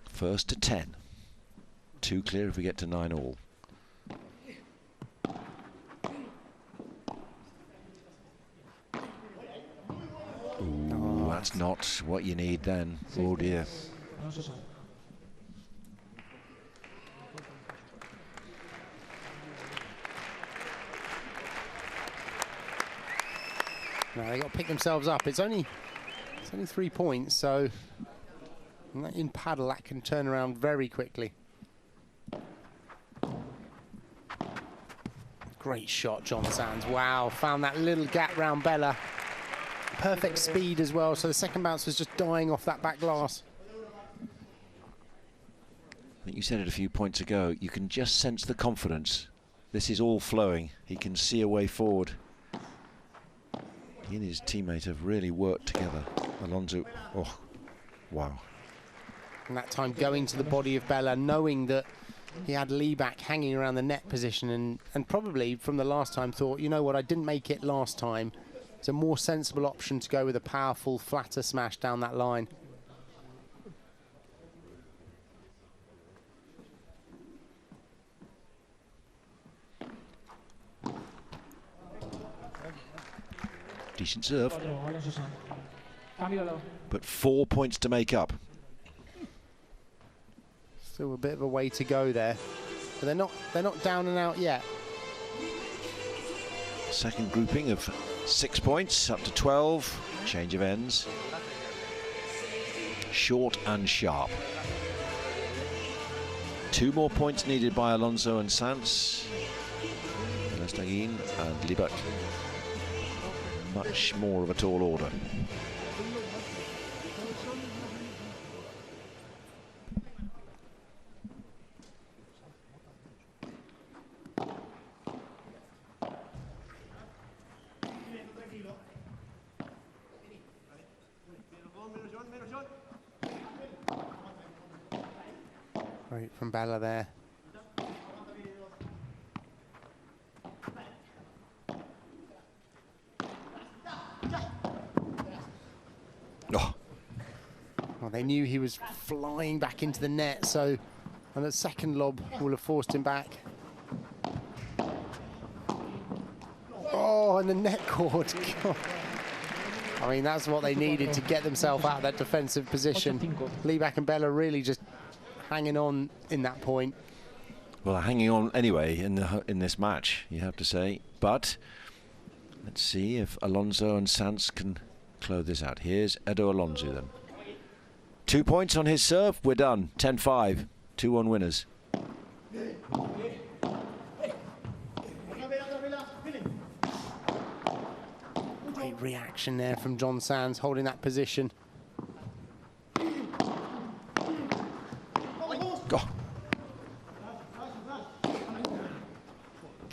Speaker 1: First to 10. 2 clear if we get to 9 all. Ooh, that's not what you need then. Oh dear.
Speaker 2: Now they got to pick themselves up. It's only 3 points, so in paddle that can turn around very quickly. Great shot, John Sands. Wow, found that little gap round Bella. Perfect speed as well, so the second bounce was just dying off that back glass.
Speaker 1: I think you said it a few points ago. You can just sense the confidence. This is all flowing. He can see a way forward. He and his teammate have really worked together. Alonso, oh, wow.
Speaker 2: And that time going to the body of Bella, knowing that he had Lee back hanging around the net position, and probably from the last time thought, you know what, I didn't make it last time. It's a more sensible option to go with a powerful, flatter smash down that line.
Speaker 1: Decent serve. But 4 points to make up.
Speaker 2: Still a bit of a way to go there. But they're not down and out yet.
Speaker 1: Second grouping of 6 points, up to 12. Change of ends. Short and sharp. 2 more points needed by Alonso and Sanz. Lestagin and Libak. Much more of a tall order.
Speaker 6: Right from Bella there.
Speaker 1: Oh.
Speaker 6: Well, they knew he was flying back into the net, so and the second lob will have forced him back. Oh, and the net cord. God. I mean, that's what they needed to get themselves out of that defensive position. Libak and Bella really just hanging on in that point.
Speaker 1: Well, hanging on anyway in this match, you have to say. But let's see if Alonso and Sanz can close this out. Here's Edo Alonso then. 2 points on his serve. We're done. 10-5. 2-1 winners.
Speaker 6: Great reaction there from John Sanz, holding that position.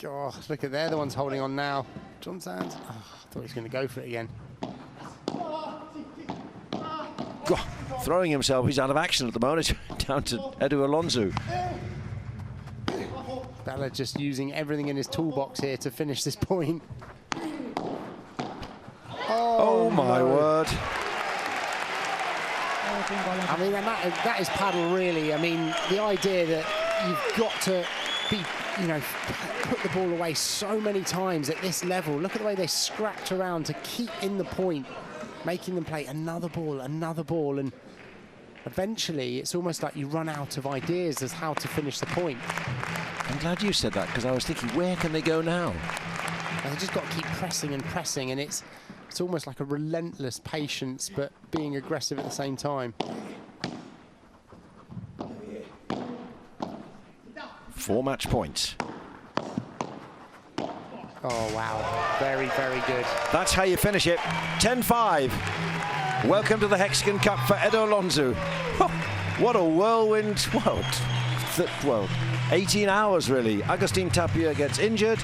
Speaker 6: God, look at they're the ones holding on now. John Sanz. Oh, I thought he was going to go for it again.
Speaker 1: God, throwing himself. He's out of action at the moment. Down to Edo Alonso.
Speaker 6: Bella just using everything in his toolbox here to finish this point.
Speaker 1: Oh my word.
Speaker 6: I mean, that is paddle, really. I mean, the idea that you've got to be, you know, put the ball away so many times at this level. Look at the way they scrapped around to keep in the point, making them play another ball, and eventually it's almost like you run out of ideas as how to finish the point.
Speaker 1: I'm glad you said that, because I was thinking, where can they go now?
Speaker 6: And they just got to keep pressing and pressing, and it's almost like a relentless patience, but being aggressive at the same time.
Speaker 1: 4 match points.
Speaker 6: Oh, wow. Very, very good.
Speaker 1: That's how you finish it. 10-5. Welcome to the Hexagon Cup for Edo Alonso. What a whirlwind. Well, 18 hours, really. Agustin Tapia gets injured.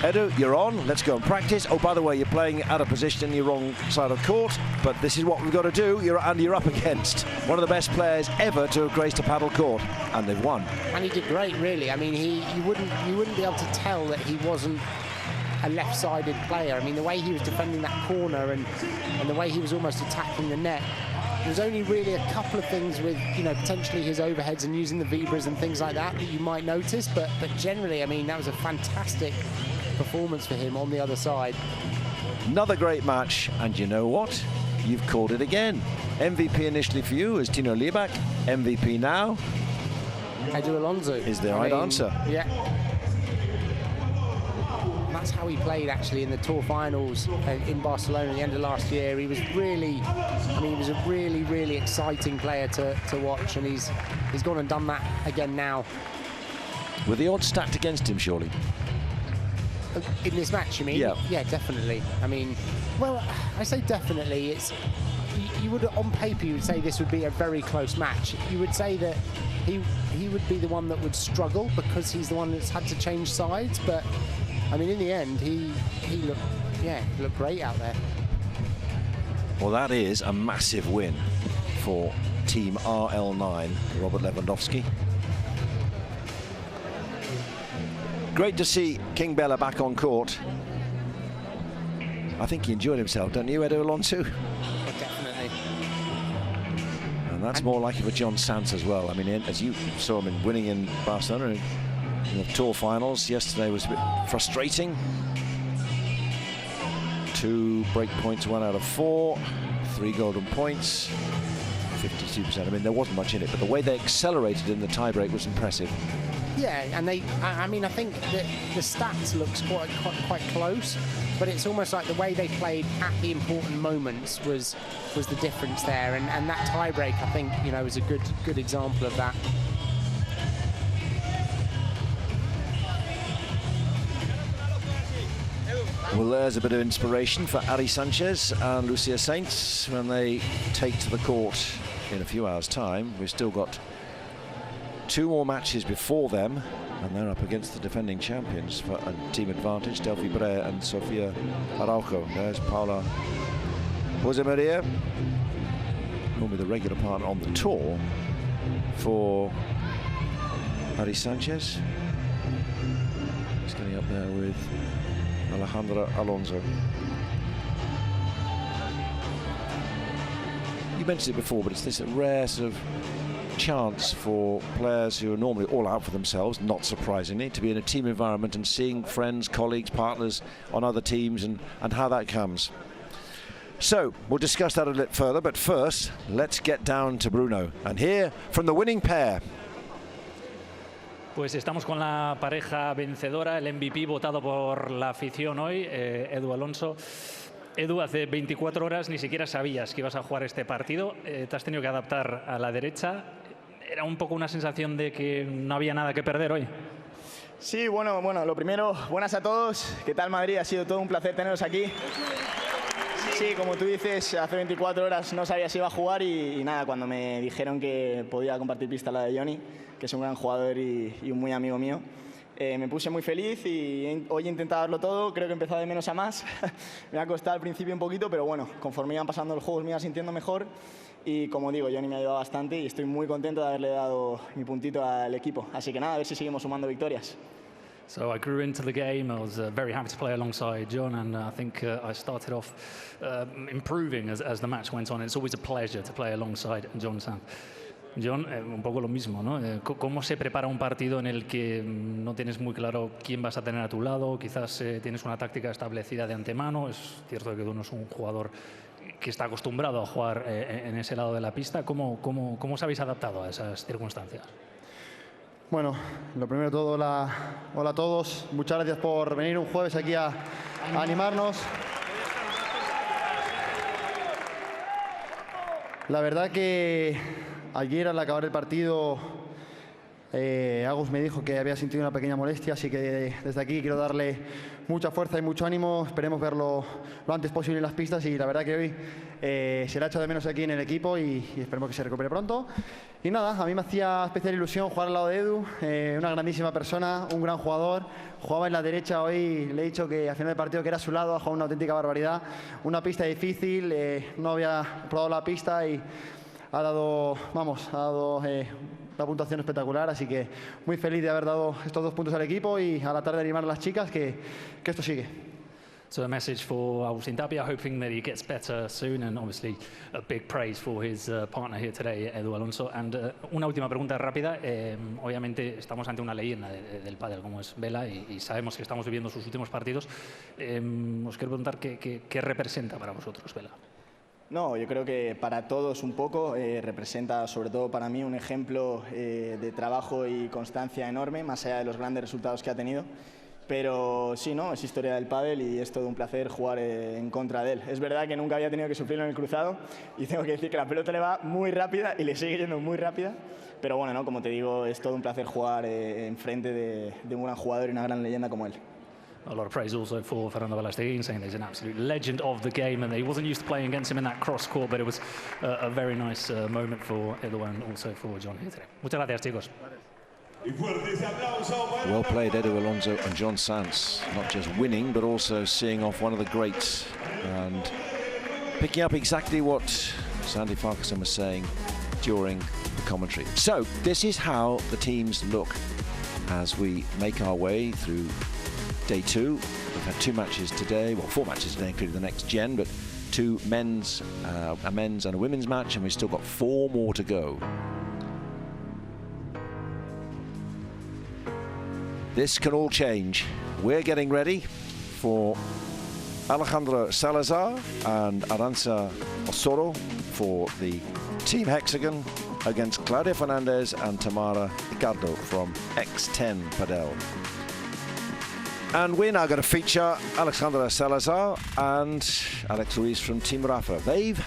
Speaker 1: Edo, you're on. Let's go and practice. Oh, by the way, you're playing out of position in your wrong side of court, but this is what we've got to do. You're up against one of the best players ever to have graced a paddle court, and they've won.
Speaker 6: And he did great, really. I mean, you wouldn't be able to tell that he wasn't a left-sided player. I mean, the way he was defending that corner and the way he was almost attacking the net. There's only really a couple of things with, you know, potentially his overheads and using the vibras and things like that you might notice, but generally, I mean, that was a fantastic performance for him on the other side.
Speaker 1: Another great match, and you know what? You've called it again. MVP initially for you is Tino Libak. MVP now?
Speaker 6: Edo Alonso.
Speaker 1: Is the right answer.
Speaker 6: Yeah. That's how he played actually in the Tour finals in Barcelona at the end of last year. He was really, I mean, he was a really, really exciting player to watch, and he's gone and done that again now.
Speaker 1: Were the odds stacked against him, surely?
Speaker 6: In this match, you mean?
Speaker 1: Yeah.
Speaker 6: Yeah, definitely. I mean, well, I say definitely. It's you would, on paper, you would say this would be a very close match. You would say that he would be the one that would struggle because he's the one that's had to change sides, but I mean, in the end, he looked great out there.
Speaker 1: Well, that is a massive win for Team RL9, Robert Lewandowski. Great to see King Bella back on court. I think he enjoyed himself, don't you, Edo Alonso?
Speaker 6: Oh, definitely.
Speaker 1: And that's more like it for John Sanz as well. I mean, as you saw him in winning in Barcelona in the Tour finals, yesterday was a bit frustrating. 2 break points, 1 out of 4, 3 golden points, 52%. I mean, there wasn't much in it, but the way they accelerated in the tiebreak was impressive.
Speaker 2: Yeah, and I mean, I think that the stats looks quite close, but it's almost like the way they played at the important moments was the difference there, and that tie-break, I think, you know, is a good example of that.
Speaker 1: Well, there's a bit of inspiration for Ari Sanchez and Lucia Saints when they take to the court in a few hours' time. We've still got 2 more matches before them, and they're up against the defending champions for a team advantage, Delphi Brea and Sofia Araujo. There's Paula Jose Maria, normally the regular partner on the tour for Ari Sanchez. He's getting up there with Alejandra Alonso. You mentioned it before, but it's this rare sort of chance for players who are normally all out for themselves, not surprisingly, to be in a team environment and seeing friends, colleagues, partners on other teams and how that comes. So we'll discuss that a little further, but first let's get down to Brno and hear from the winning pair.
Speaker 3: Pues estamos con la pareja vencedora, el MVP votado por la afición hoy, Edu Alonso. Edu, hace 24 horas ni siquiera sabías que ibas a jugar este partido. Te has tenido que adaptar a la derecha. ¿Era un poco una sensación de que no había nada que perder hoy?
Speaker 11: Sí, bueno, lo primero, buenas a todos. ¿Qué tal, Madrid? Ha sido todo un placer teneros aquí. Sí, como tú dices, hace 24 horas no sabía si iba a jugar y nada, cuando me dijeron que podía compartir pista la de Johnny, que es un gran jugador y un muy amigo mío, me puse muy feliz y hoy he intentado darlo todo. Creo que he empezado de menos a más. Me ha costado al principio un poquito, pero bueno, conforme iban pasando los juegos me iba sintiendo mejor y como digo, Johnny me ha ayudado bastante y estoy muy contento de haberle dado mi puntito al equipo. Así que nada, a ver si seguimos sumando victorias.
Speaker 3: So I grew into the game. I was very happy to play alongside John, and I think I started off improving as the match went on. It's always a pleasure to play alongside John Sanz. John, un poco lo mismo, ¿no? ¿Cómo se prepara un partido en el que no tienes muy claro quién vas a tener a tu lado? Quizás tienes una táctica establecida de antemano. Es cierto que tú no es un jugador que está acostumbrado a jugar en ese lado de la pista. ¿Cómo os habéis adaptado a esas circunstancias?
Speaker 12: Bueno, lo primero de todo, hola a todos. Muchas gracias por venir un jueves aquí a animarnos. La verdad que ayer al acabar el partido, Agus me dijo que había sentido una pequeña molestia, así que desde aquí quiero darle mucha fuerza y mucho ánimo. Esperemos verlo lo antes posible en las pistas y la verdad que hoy se le ha echado de menos aquí en el equipo y esperemos que se recupere pronto. Y nada, a mí me hacía especial ilusión jugar al lado de Edu, una grandísima persona, un gran jugador. Jugaba en la derecha hoy, le he dicho que al final del partido que era a su lado, ha jugado una auténtica barbaridad. Una pista difícil, no había probado la pista y ha dado la puntuación espectacular, así que muy feliz de haber dado estos 2 puntos al equipo y a la tarde animar a las chicas que esto sigue.
Speaker 3: So a message for Agustín Tapia, hoping that he gets better soon, and obviously a big praise for his partner here today, Edu Alonso. And una última pregunta rápida. Obviamente estamos ante una leyenda del pádel como es Vela y sabemos que estamos viviendo sus últimos partidos. Os quiero preguntar qué representa para vosotros Vela.
Speaker 11: No, yo creo que para todos un poco representa, sobre todo para mí, un ejemplo de trabajo y constancia enorme, más allá de los grandes resultados que ha tenido. Pero sí, no, es historia del pádel y es todo un placer jugar en contra de él. Es verdad que nunca había tenido que sufrirlo en el cruzado y tengo que decir que la pelota le va muy rápida y le sigue yendo muy rápida. Pero bueno, ¿no? Como te digo, es todo un placer jugar enfrente de un gran jugador y una gran leyenda como él.
Speaker 3: A lot of praise also for Fernando Balasteguin, saying he's an absolute legend of the game, and he wasn't used to playing against him in that cross court, but it was a very nice moment for Edu and also for John here today. Muchas gracias, chicos.
Speaker 1: Well played, Edu Alonso and John Sanz, not just winning but also seeing off one of the greats and picking up exactly what Sandy Farquharson was saying during the commentary. So this is how the teams look as we make our way through day 2. We've had 2 matches today, well 4 matches today including the next gen, but 2 men's, a men's and a women's match, and we've still got 4 more to go. This can all change. We're getting ready for Alejandra Salazar and Aranza Osoro for the Team Hexagon against Claudia Fernandez and Tamara Ricardo from X10 Padel. And we're now going to feature Alexandra Salazar and Alex Ruiz from Team Rafa. They've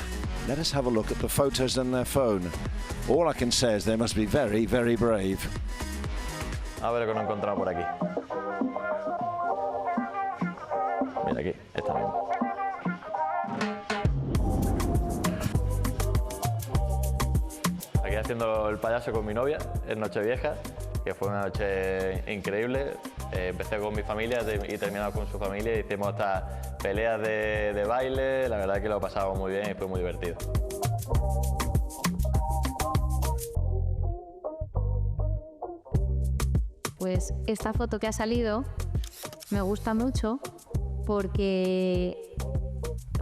Speaker 1: let us have a look at the photos on their phone. All I can say is they must be very, very brave.
Speaker 13: A ver lo que nos encontramos por aquí. Mira aquí, esta misma. Aquí haciendo el payaso con mi novia en Nochevieja, que fue una noche increíble. Empecé con mi familia y terminamos con su familia. Hicimos estas peleas de baile. La verdad que lo pasamos muy bien y fue muy divertido.
Speaker 14: Pues esta foto que ha salido me gusta mucho porque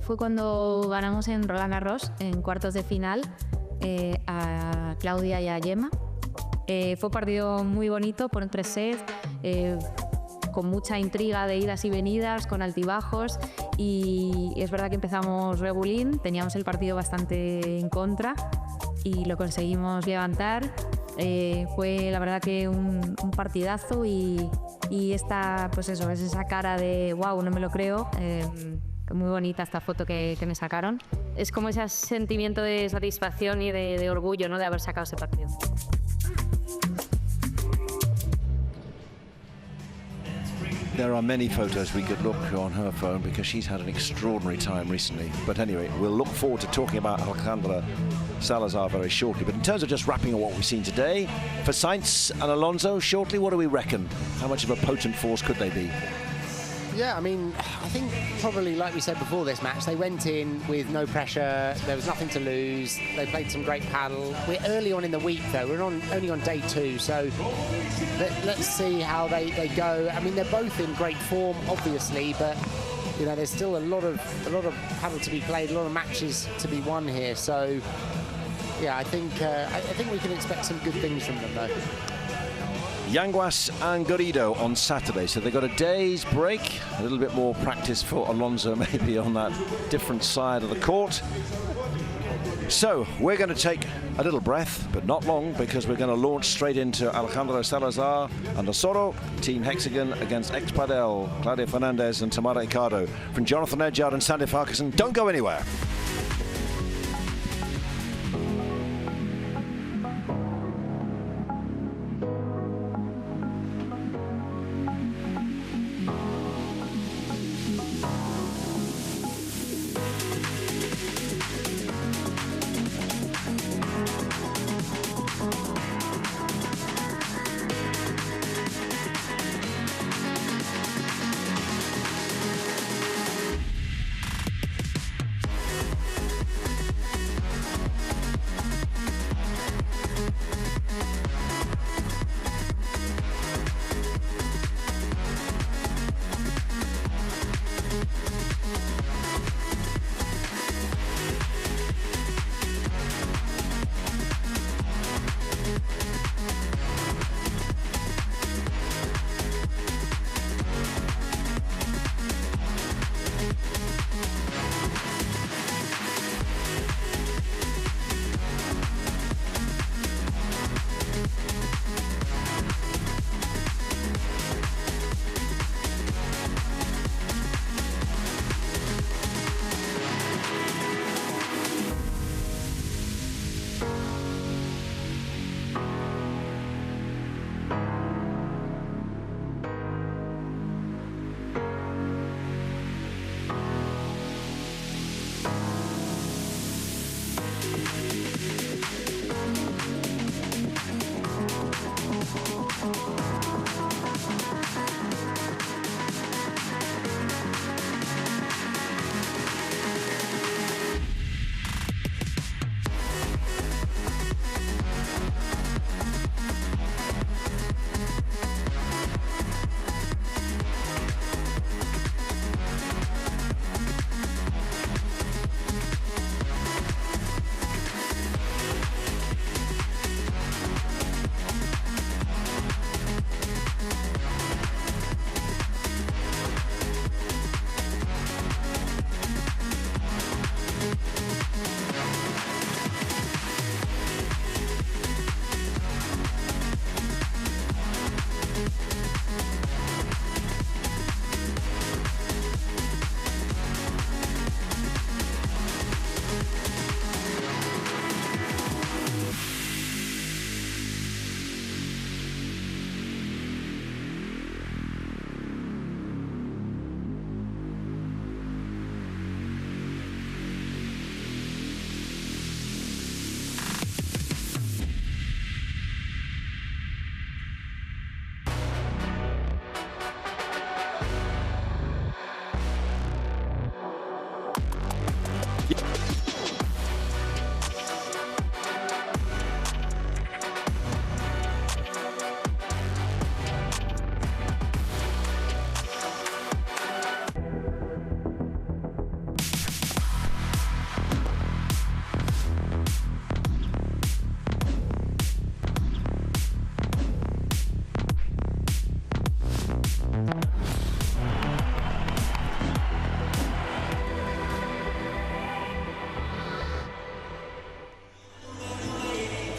Speaker 14: fue cuando ganamos en Roland Garros en cuartos de final a Claudia y a Gemma. Fue un partido muy bonito por 3 sets, con mucha intriga de idas y venidas, con altibajos, y es verdad que empezamos regulín, teníamos el partido bastante en contra y lo conseguimos levantar. Fue la verdad que un partidazo y esta, pues eso, es esa cara de wow, no me lo creo. Muy bonita esta foto que me sacaron. Es como ese sentimiento de satisfacción y de orgullo, ¿no?, de haber sacado ese partido.
Speaker 1: There are many photos we could look on her phone because she's had an extraordinary time recently. But anyway, we'll look forward to talking about Alejandra Salazar very shortly. But in terms of just wrapping up what we've seen today, for Sainz and Alonso, shortly, what do we reckon? How much of a potent force could they be?
Speaker 2: Yeah, I mean, I think probably, like we said before this match, they went in with no pressure. There was nothing to lose. They played some great paddle. We're early on in the week, though. We're only on day 2, so let's see how they go. I mean, they're both in great form, obviously, but you know, there's still a lot of paddle to be played, a lot of matches to be won here. So, yeah, I think we can expect some good things from them, though.
Speaker 1: Yanguas and Garrido on Saturday, so they've got a day's break, a little bit more practice for Alonso maybe on that different side of the court. So we're going to take a little breath, but not long, because we're going to launch straight into Alejandra Salazar and Ustero, Team Hexagon against X-Padel, Claudia Fernandez and Tamara Ricardo. From Jonathan Edgard and Sandy Farquharson, don't go anywhere.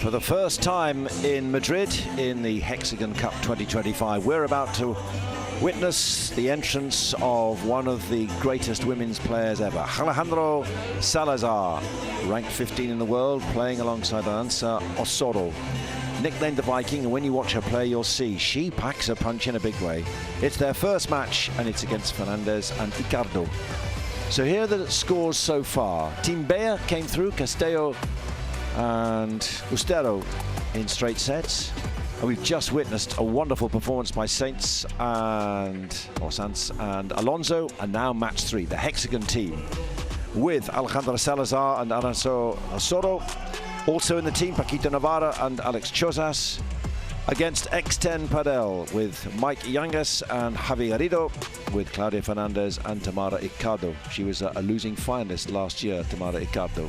Speaker 1: For the first time in Madrid in the Hexagon Cup 2025, we're about to witness the entrance of one of the greatest women's players ever, Alejandra Salazar, ranked 15 in the world, playing alongside Castello and Ustero. Nicknamed the Viking, and when you watch her play, you'll see she packs a punch in a big way. It's their first match, and it's against Fernandez and Ricardo. So here are the scores so far. Team Bea came through, Castello and Ustero in straight sets. And we've just witnessed a wonderful performance by Sanz and Alonso, and now match 3, the Hexagon team, with Alejandra Salazar and Aranzo Osoro. Also in the team, Paquita Navarra and Alex Chozas, against X10 Padel with Mike Yangas and Javi Garrido, with Claudia Fernandez and Tamara Ricardo. She was a losing finalist last year, Tamara Ricardo.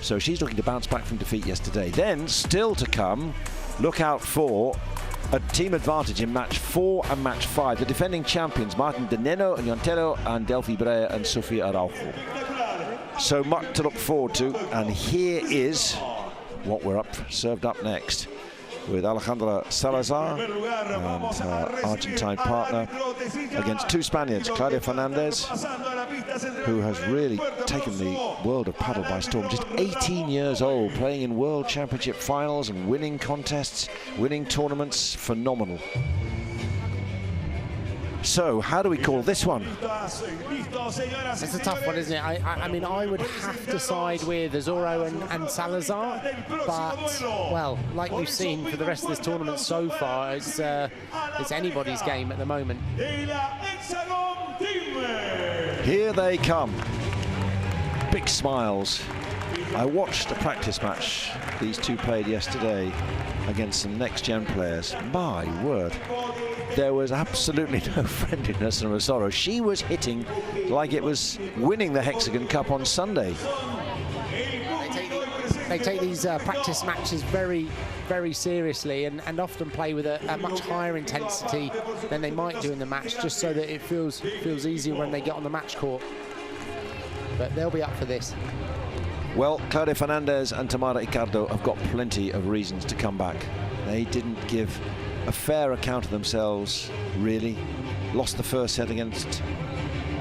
Speaker 1: So she's looking to bounce back from defeat yesterday. Then, still to come, look out for a team advantage in match 4 and match 5. The defending champions, Martin De Neno and Yontero, and Delphi Brea and Sofia Araujo. So much to look forward to, and here is what we're served up next, with Alejandra Salazar and her Argentine partner against 2 Spaniards, Claudia Fernandez, who has really taken the world of paddle by storm. Just 18 years old, playing in World Championship finals and winning contests, winning tournaments. Phenomenal. So, how do we call this one?
Speaker 2: It's a tough one, isn't it? I mean, I would have to side with Osoro and Salazar, but, well, like we've seen for the rest of this tournament so far, it's anybody's game at the moment.
Speaker 1: Here they come. Big smiles. I watched a practice match these two played yesterday against some next-gen players. My word. There was absolutely no friendliness in Osoro. She was hitting like it was winning the Hexagon Cup on Sunday.
Speaker 2: They take these practice matches very, very seriously, and often play with a much higher intensity than they might do in the match, just so that it feels easier when they get on the match court. But they'll be up for this.
Speaker 1: Well, Claudia Fernandez and Tamara Ricardo have got plenty of reasons to come back. They didn't give a fair account of themselves, really. Lost the first set against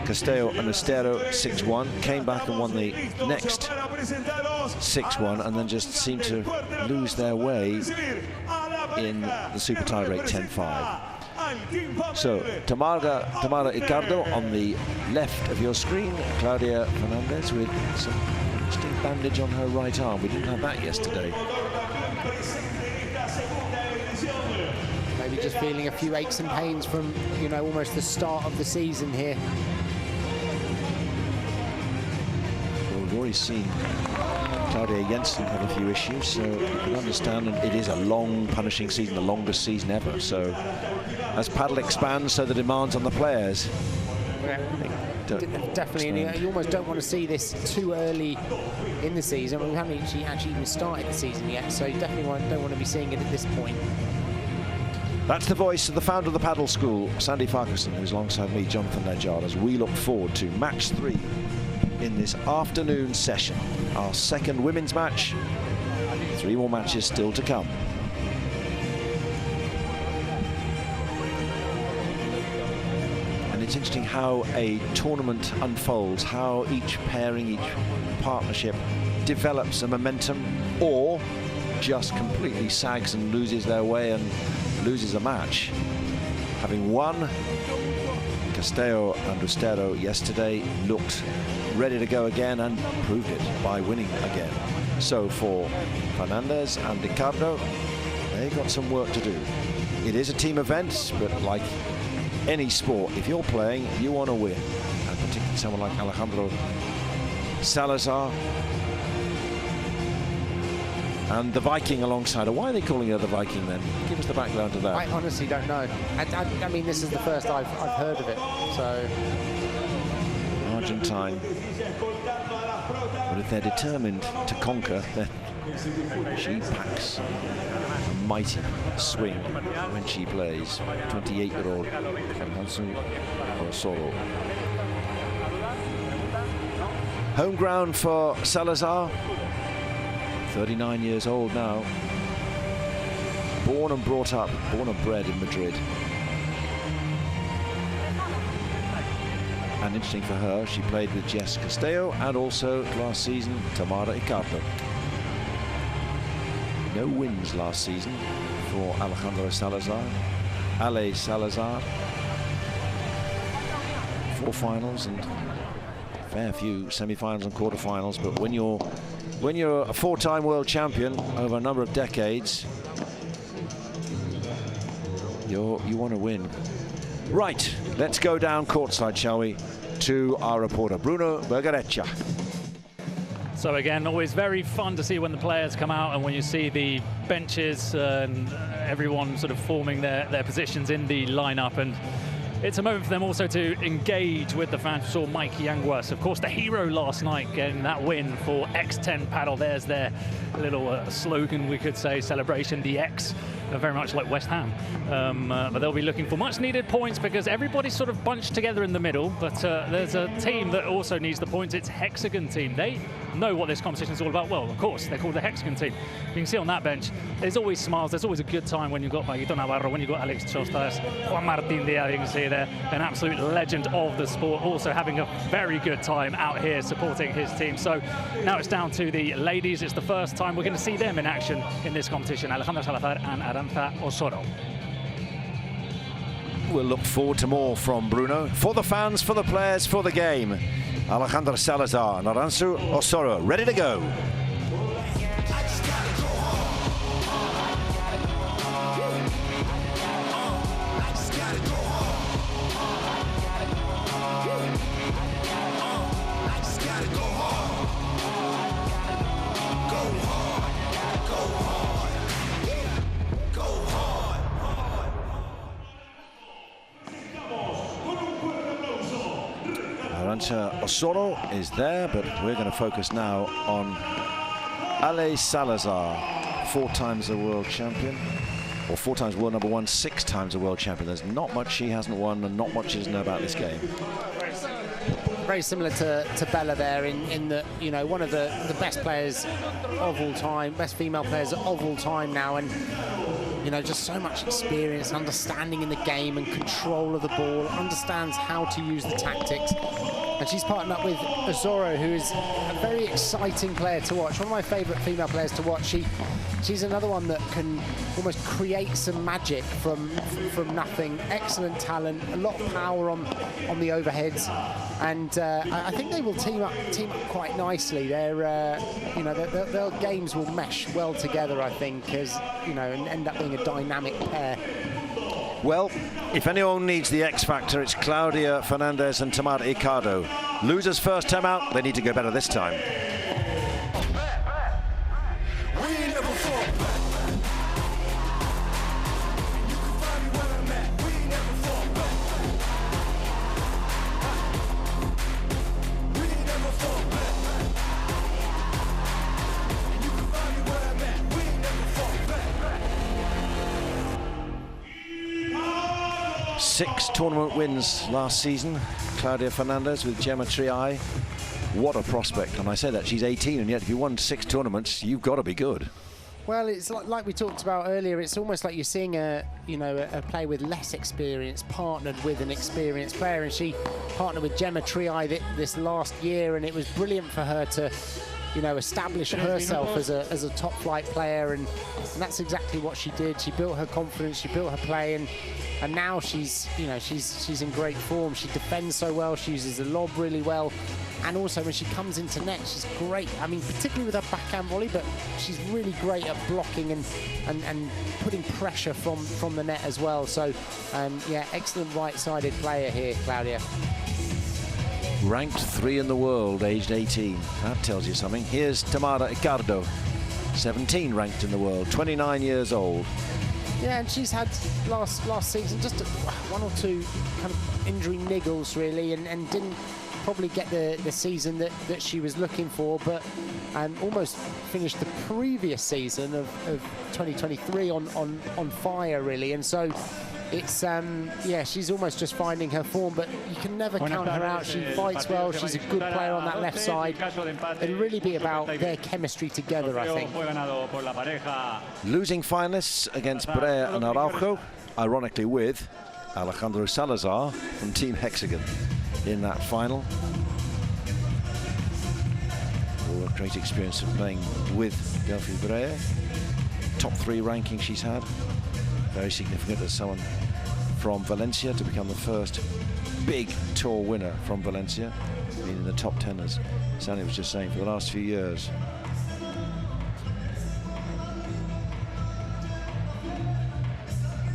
Speaker 1: Castello and Ustero 6-1, came back and won the next 6-1, and then just seemed to lose their way in the super tie break 10-5. So, Tamara Ricardo on the left of your screen, Claudia Fernandez with some interesting bandage on her right arm. We didn't have that yesterday.
Speaker 2: Maybe just feeling a few aches and pains from, you know, almost the start of the season here.
Speaker 1: Well, we've already seen Claudia Jensen have a few issues, so you can understand, and it is a long, punishing season, the longest season ever. So, as paddle expands, so the demands on the players.
Speaker 2: Definitely, and you almost don't want to see this too early in the season. We haven't actually even started the season yet, so you definitely don't want to be seeing it at this point.
Speaker 1: That's the voice of the founder of the paddle school, Sandy Farquharson, who's alongside me, Jonathan Ledyard, as we look forward to match 3 in this afternoon session. Our second women's match, 3 more matches still to come. And it's interesting how a tournament unfolds, how each pairing, each partnership develops a momentum, or just completely sags and loses their way and loses a match. Having won, Castello and Ustero yesterday looked ready to go again and proved it by winning again. So for Fernandez and Ricardo, they've got some work to do. It is a team event, but like any sport, if you're playing, you want to win. And particularly someone like Alejandra Salazar, and the Viking alongside her. Why are they calling her the Viking then? Give us the background to that.
Speaker 2: I honestly don't know. I mean, this is the first I've heard of it, so...
Speaker 1: Argentine. But if they're determined to conquer, then she packs a mighty swing when she plays. 28-year-old Alonso Osoro. Home ground for Salazar. 39 years old now. born and brought up, born and bred in Madrid. And interesting for her, she played with Jess Castello and also last season Tamara Icardo. No wins last season for Alejandra Salazar. Ale Salazar. 4 finals and fair few semi-finals and quarter-finals, but when you're a 4-time world champion over a number of decades, you want to win. Right, let's go down courtside, shall we, to our reporter Bruno Bergareccia.
Speaker 3: So again, always very fun to see when the players come out and when you see the benches and everyone sort of forming their positions in the lineup. And it's a moment for them also to engage with the fans. We saw Mike Yanguas, of course, the hero last night, getting that win for X10 Padel. There's their little slogan, we could say, celebration, the X. Very much like West Ham. But they'll be looking for much needed points because everybody's sort of bunched together in the middle. But there's a team that also needs the points. It's Hexagon team. They know what this competition is all about. Well, of course, they're called the Hexagon team. You can see on that bench, there's always smiles. There's always a good time when you've got Paquito Navarro, when you've got Alex Chostas, Juan Martín Díaz, you can see there, an absolute legend of the sport, also having a very good time out here supporting his team. So now it's down to the ladies. It's the first time we're going to see them in action in this competition. Alejandra Salazar and Arantxa Osoro.
Speaker 1: We'll look forward to more from Bruno. For the fans, for the players, for the game. Alejandra Salazar and Arantxa Osoro ready to go. Arantxa Osoro is there, but we're going to focus now on Ale Salazar, 4 times a world champion, or 4 times world number 1, 6 times a world champion. There's not much she hasn't won and not much she doesn't know about this game.
Speaker 2: Very similar to Bella there in that, you know, one of the best players of all time, best female players of all time now, and you know, just so much experience, understanding in the game and control of the ball, understands how to use the tactics. And she's partnered up with Osoro, who is a very exciting player to watch. One of my favourite female players to watch. She's another one that can almost create some magic from nothing. Excellent talent, a lot of power on the overheads, and I think they will team up quite nicely. Their games will mesh well together, I think, as you know, and end up being a dynamic pair.
Speaker 1: Well, if anyone needs the X factor, it's Claudia Fernandez and Tamara Icardo. Losers first time out, they need to go better this time. Six tournament wins last season, Claudia Fernandez with Gemma Triay. What a prospect, and I say that she's 18, and yet if you won 6 tournaments, you've got to be good.
Speaker 2: Well, it's like we talked about earlier. It's almost like you're seeing a player with less experience partnered with an experienced player, and she partnered with Gemma Triay this last year, and it was brilliant for her to, you know, establish herself as a top flight player, and that's exactly what she did. She built her confidence, she built her play, and now she's in great form. She defends so well, she uses the lob really well, and also when she comes into net, she's great. I mean, particularly with her backhand volley, but she's really great at blocking and putting pressure from the net as well. So, yeah, excellent right-sided player here, Claudia.
Speaker 1: Ranked 3 in the world, aged 18. That tells you something. Here's Tamara Icardo, 17 ranked in the world, 29 years old.
Speaker 2: Yeah, and she's had last season just 1 or 2 kind of injury niggles really, and didn't probably get the season that she was looking for, but almost finished the previous season of 2023 on fire really. And so it's yeah, she's almost just finding her form, but you can never count her out. She fights well. She's a good player on that left side. It'll really be about their chemistry together, I think.
Speaker 1: Losing finalists against Brea and Araujo, ironically with Alejandro Salazar from Team Hexagon in that final. A great experience of playing with Delphi Brea. Top 3 ranking she's had. Very significant as someone from Valencia to become the first big tour winner from Valencia. Been in the top 10, as Sani was just saying, for the last few years.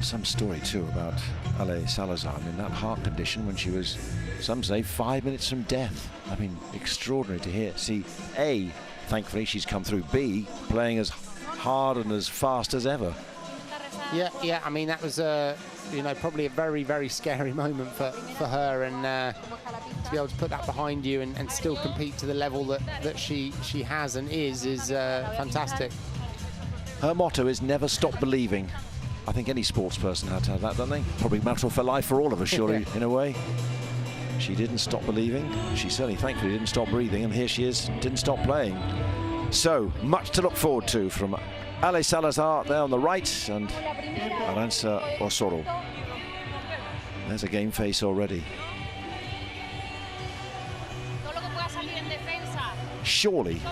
Speaker 1: Some story too about Ale Salazar. I mean, that heart condition when she was, some say, 5 minutes from death. I mean, extraordinary to hear. See, A, thankfully she's come through. B, playing as hard and as fast as ever.
Speaker 2: Yeah. I mean, that was you know, probably a very, very scary moment for her, and to be able to put that behind you and still compete to the level that she has and is fantastic.
Speaker 1: Her motto is never stop believing. I think any sports person had to have that, don't they? Probably a matter for life for all of us, surely, in a way. She didn't stop believing. She certainly, thankfully, didn't stop breathing, and here she is, didn't stop playing. So, much to look forward to from Ale Salazar there on the right, and Arantxa Osoro. There's a game face already. Surely,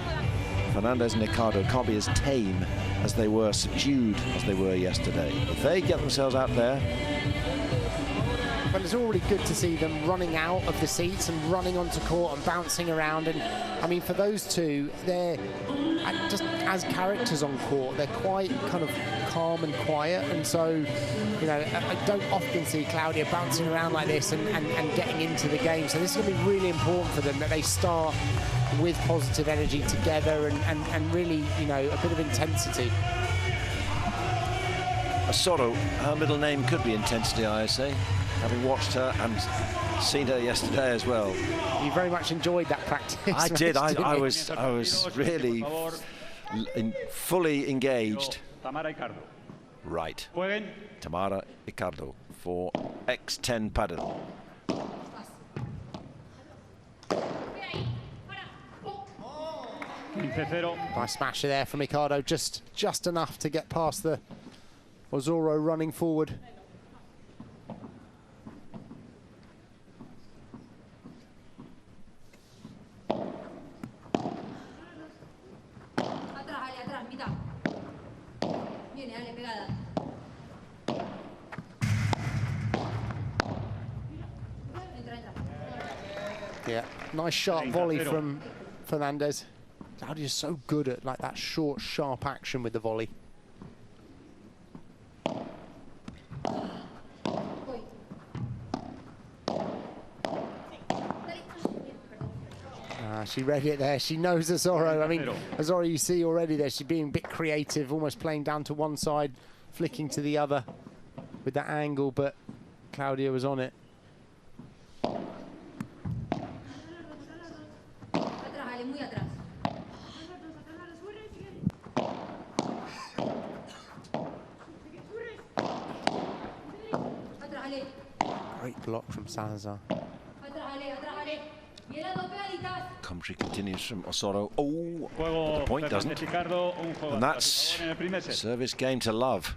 Speaker 1: Fernandez and Ricardo can't be as tame as they were, subdued as they were yesterday. If they get themselves out there.
Speaker 2: But it's already good to see them running out of the seats and running onto court and bouncing around. And I mean, for those two, they're just as characters on court, they're quite kind of calm and quiet. And so, you know, I don't often see Claudia bouncing around like this and getting into the game. So this is going to be really important for them, that they start with positive energy together and really, you know, a bit of intensity.
Speaker 1: Osoro, her middle name could be Intensity, I say, having watched her and seen her yesterday as well.
Speaker 2: You very much enjoyed that practice.
Speaker 1: I did. I was really fully engaged. Right. Tamara Ricardo for X10 Padel.
Speaker 2: Nice smasher there from Ricardo, just enough to get past the Osoro running forward. Yeah, nice sharp volley from Fernandez. Claudia's so good at like that short, sharp action with the volley. She read it there. She knows Osoro. I mean, Osoro, you see already there, she's being a bit creative, almost playing down to one side, flicking to the other with that angle, but Claudia was on it. Great block from Salazar.
Speaker 1: Commentary continues from Osoro. Oh, but the point doesn't. And that's a service game to love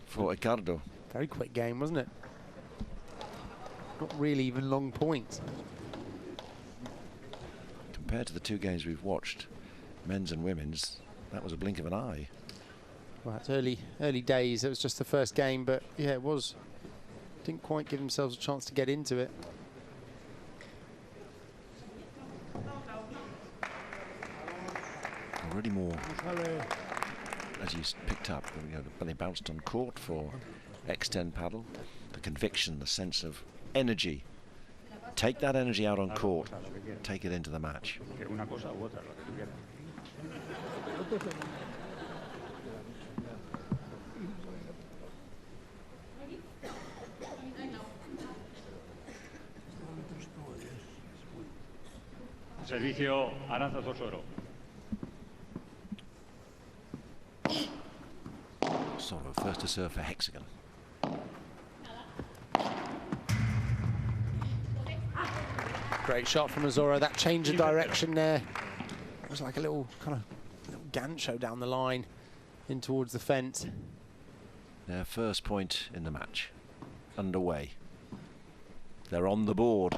Speaker 1: for Ricardo.
Speaker 2: Very quick game, wasn't it? Not really even long points.
Speaker 1: Compared to the two games we've watched, men's and women's, that was a blink of an eye.
Speaker 2: Well, it's early days. It was just the first game, but yeah, it was. Didn't quite give themselves a chance to get into it.
Speaker 1: Already more, as you picked up, you know, they bounced on court for X10 Padel. The conviction, the sense of energy. Take that energy out on court, take it into the match.
Speaker 15: Servicio Arantxa Osoro.
Speaker 1: Osoro first to serve for Hexagon.
Speaker 2: Great shot from Ustero. That change of direction there. It was like a little kind of gancho down the line in towards the fence.
Speaker 1: Their first point in the match underway. They're on the board.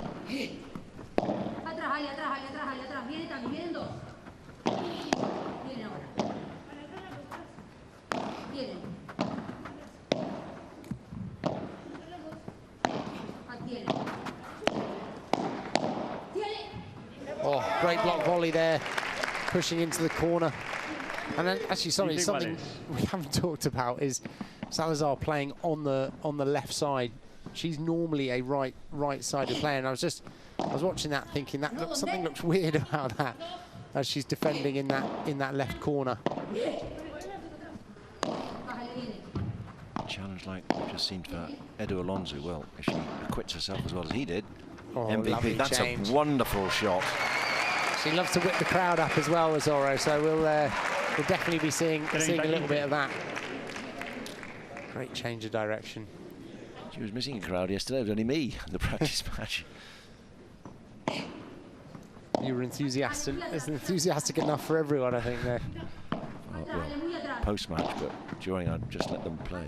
Speaker 2: Oh, great block volley there, pushing into the corner. And then actually, something we haven't talked about is Salazar playing on the left side. She's normally a right-sided player, and I was watching that, thinking that something looks weird about that as she's defending in that left corner.
Speaker 1: Challenge like we've just seen for Edu Alonso. Well, if she acquits herself as well as he did,
Speaker 2: Oh,
Speaker 1: MVP. That's
Speaker 2: change.
Speaker 1: a wonderful shot.
Speaker 2: She loves to whip the crowd up as well, Ustero. So we'll definitely be seeing a little bit of that. Great change of direction.
Speaker 1: She was missing a crowd yesterday. It was only me in the practice match.
Speaker 2: You were enthusiastic enough for everyone, I think. There.
Speaker 1: Well, post-match, but during, I'd just let them play.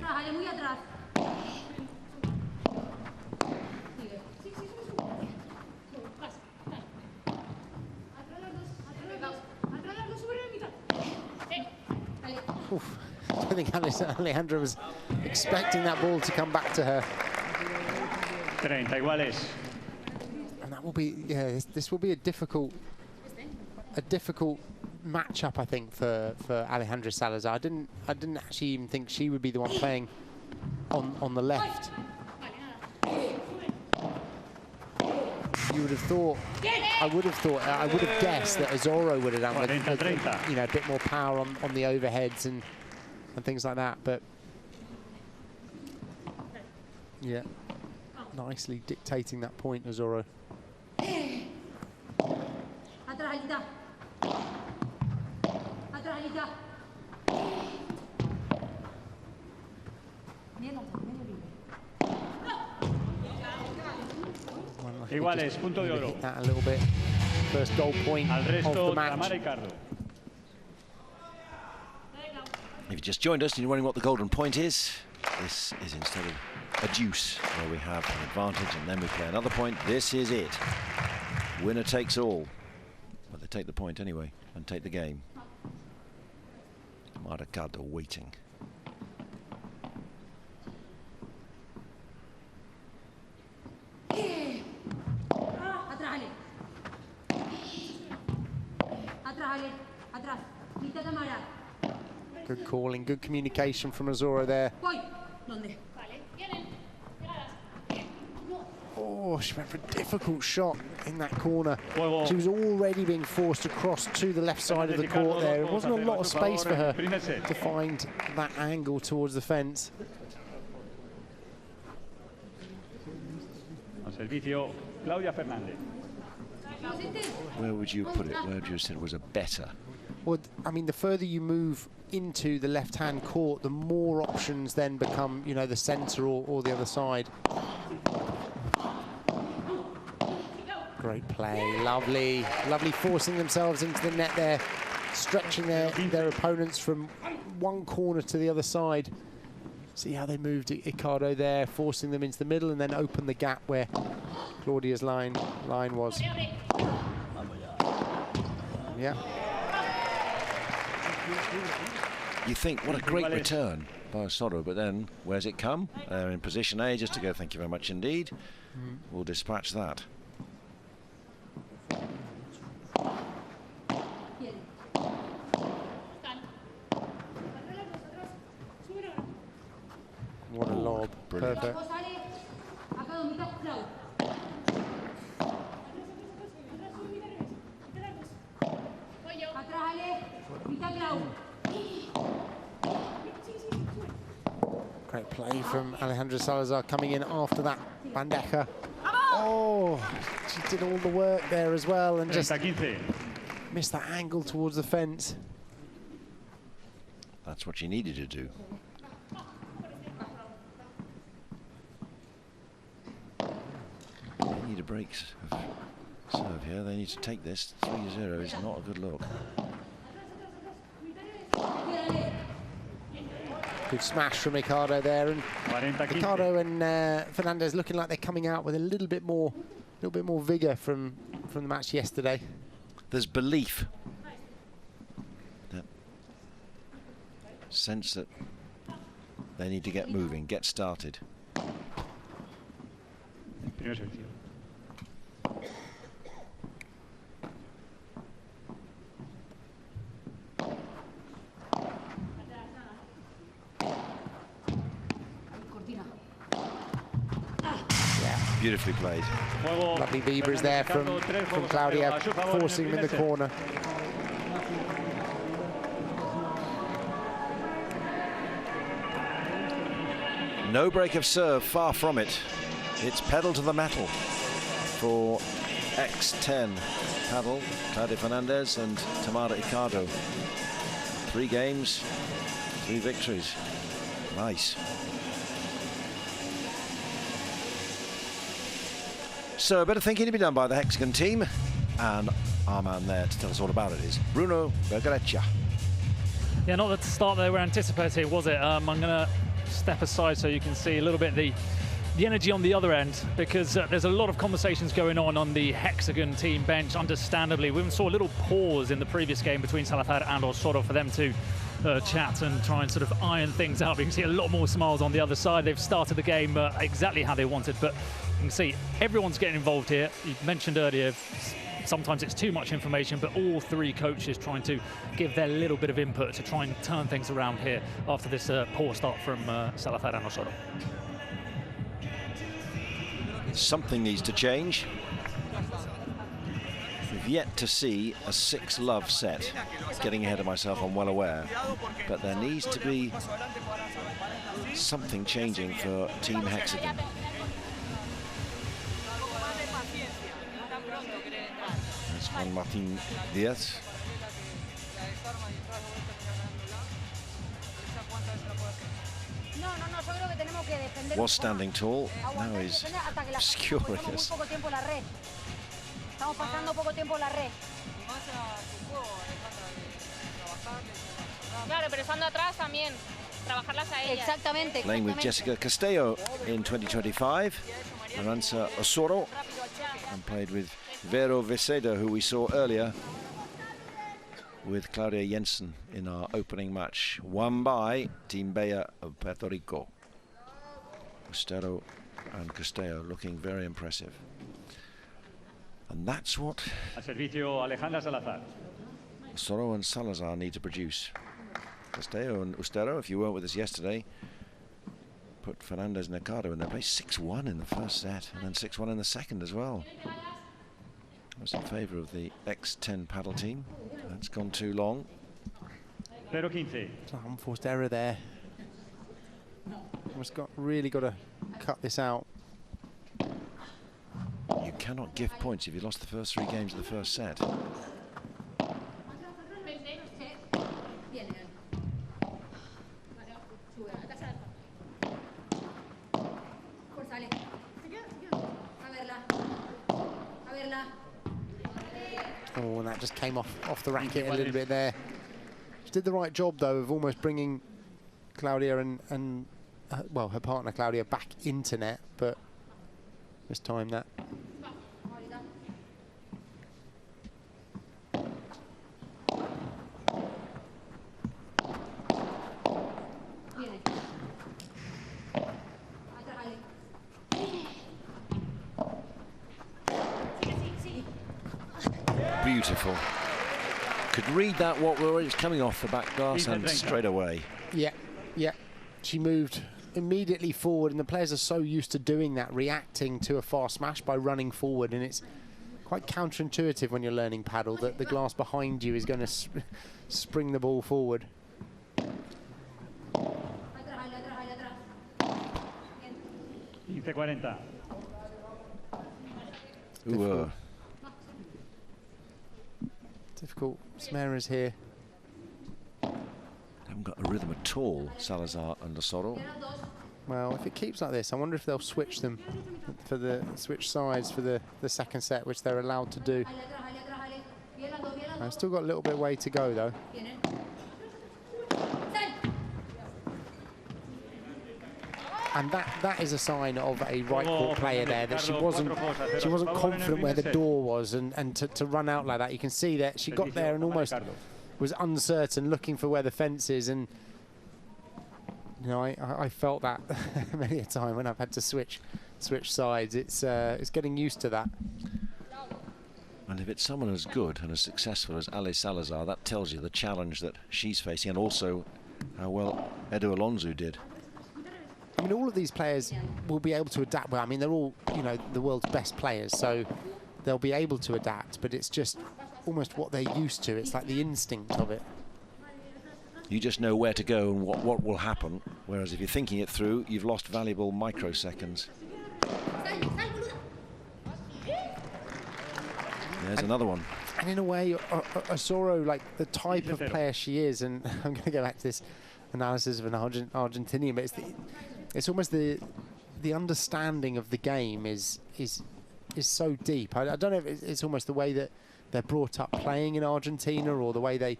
Speaker 2: Oof. I think Alejandra was expecting that ball to come back to her.
Speaker 15: 30 iguales.
Speaker 2: And that will be, yeah, this will be a difficult matchup, I think, for Alejandra Salazar. I didn't actually even think she would be the one playing on the left. You would have thought, I would have guessed that Ustero would have done with a bit more power on the overheads and things like that, but yeah, nicely dictating that point, Ustero.
Speaker 15: Iguales, punto de oro.
Speaker 2: Hit that a little bit. First goal point of the match.
Speaker 1: If you just joined us and you're wondering what the golden point is, this is instead of a deuce where we have an advantage and then we play another point. This is it. Winner takes all. But they take the point anyway and take the game. Maracado waiting.
Speaker 2: Good calling, good communication from Ustero there. Oh, she went for a difficult shot in that corner. She was already being forced across to the left side of the court there. There wasn't a lot of space for her to find that angle towards the fence.
Speaker 15: Servicio, Claudia Fernández.
Speaker 1: Where would you put it? Where would you say it was a better?
Speaker 2: Well, I mean, the further you move into the left-hand court, the more options then become, you know, the centre or the other side. Great play, lovely forcing themselves into the net there, stretching their opponents from one corner to the other side. See how they moved Ricardo there, forcing them into the middle and then open the gap where Claudia's line was. Yeah.
Speaker 1: You think, what a great return by Ustero, but then where's it come? They're in position A, just to go, thank you very much indeed. We'll dispatch that.
Speaker 2: What a lob.
Speaker 1: Brilliant.
Speaker 2: Perfect. Great play from Alejandra Salazar coming in after that bandeja. Oh, she did all the work there as well and just missed that angle towards the fence.
Speaker 1: That's what she needed to do. They need a break of serve here. They need to take this. 3-0 is not a good look.
Speaker 2: Good smash from Ricardo there, and Ricardo and Fernandez looking like they're coming out with a little bit more vigour from the match yesterday.
Speaker 1: There's belief, that sense that they need to get moving, get started. Beautifully played.
Speaker 2: Lovely Vibras there from Claudia, forcing him in the corner.
Speaker 1: No break of serve, far from it. It's pedal to the metal for X10 Padel, Claudia Fernandez and Tamara Ricardo. 3 games, 3 victories. Nice. So a bit of thinking to be done by the Hexagon team, and our man there to tell us all about it is Bruno Bergareccia.
Speaker 3: Yeah, not the start they were anticipating, was it? I'm going to step aside so you can see a little bit the energy on the other end, because there's a lot of conversations going on the Hexagon team bench, understandably. We saw a little pause in the previous game between Salazar and Ustero for them to chat and try and sort of iron things out. You can see a lot more smiles on the other side. They've started the game exactly how they wanted, but you can see everyone's getting involved here. You mentioned earlier, sometimes it's too much information, but all 3 coaches trying to give their little bit of input to try and turn things around here after this poor start from Salazar and Ustero.
Speaker 1: Something needs to change. We've yet to see a 6-love set. Getting ahead of myself, I'm well aware. But there needs to be something changing for Team Hexagon. That's Juan Martin Diaz. Was standing tall, now he's obscuring us. Playing with Jessica Castello in 2025, Aranza Ustero, and played with Vero Viceda, who we saw earlier with Claudia Jensen in our opening match, won by Team Bella of Puerto Rico. Ustero and Castello looking very impressive. And that's what Ustero and Salazar need to produce. Castello and Ustero, if you weren't with us yesterday, put Fernandez and Ricardo in their place. 6-1 in the first set, and then 6-1 in the second as well. That was in favour of the X10 paddle team. That's gone too long.
Speaker 2: Unforced error there. Really got to cut this out.
Speaker 1: You cannot give points if you lost the first 3 games of the first set.
Speaker 2: Oh, and that just came off the racket a little bit there. She did the right job though of almost bringing Claudia and well, her partner Claudia back into net, but this time that.
Speaker 1: Beautiful. Could read that what was coming off the back glass and straight away.
Speaker 2: Yeah, yeah. She moved immediately forward, and the players are so used to doing that, reacting to a fast smash by running forward, and it's quite counterintuitive when you're learning paddle that the glass behind you is going to spring the ball forward. Difficult. Smera's here.
Speaker 1: Haven't got a rhythm at all, Salazar and Ustero.
Speaker 2: Well, if it keeps like this, I wonder if they'll switch them for the sides for the second set, which they're allowed to do. I've still got a little bit of way to go, though. And that is a sign of a right court player there, that she wasn't confident where the door was, and to run out like that. You can see that she got there and almost was uncertain, looking for where the fence is. And you know, I felt that many a time when I've had to switch sides. It's getting used to that.
Speaker 1: And if it's someone as good and as successful as Ale Salazar, that tells you the challenge that she's facing, and also how well Edu Alonso did.
Speaker 2: I mean, all of these players will be able to adapt. Well, I mean, they're all, you know, the world's best players, so they'll be able to adapt, but it's just almost what they're used to. It's like the instinct of it.
Speaker 1: You just know where to go and what will happen, whereas if you're thinking it through, you've lost valuable microseconds. There's another one.
Speaker 2: And in a way, Ustero, like the type of player she is, and I'm going to go back to this analysis of an Argentinian, but it's almost the understanding of the game is so deep. I don't know if it's almost the way that they're brought up playing in Argentina, or the way they,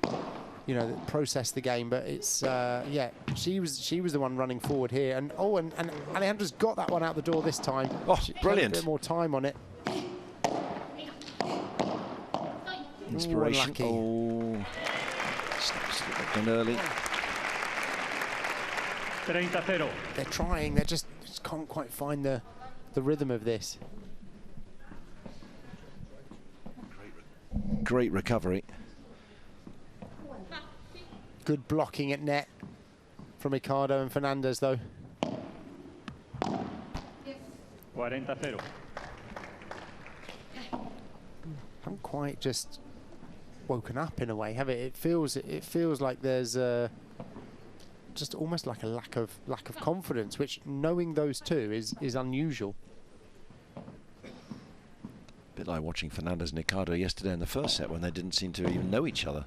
Speaker 2: you know, process the game. But it's yeah, she was the one running forward here, and Alejandra's got that one out the door this time.
Speaker 1: Oh,
Speaker 2: she
Speaker 1: brilliant!
Speaker 2: Had a bit more time on it.
Speaker 1: Inspiration.
Speaker 2: Ooh,
Speaker 1: done early.
Speaker 15: 30-0.
Speaker 2: They're trying. They just can't quite find the rhythm of this.
Speaker 1: Great recovery.
Speaker 2: Good blocking at net from Ricardo and Fernandez, though.
Speaker 15: 40-0.
Speaker 2: Haven't quite just woken up in a way, have it? It feels like there's just almost like a lack of confidence, which, knowing those two, is unusual.
Speaker 1: A bit like watching Fernandez and Ricardo yesterday in the first set, when they didn't seem to even know each other.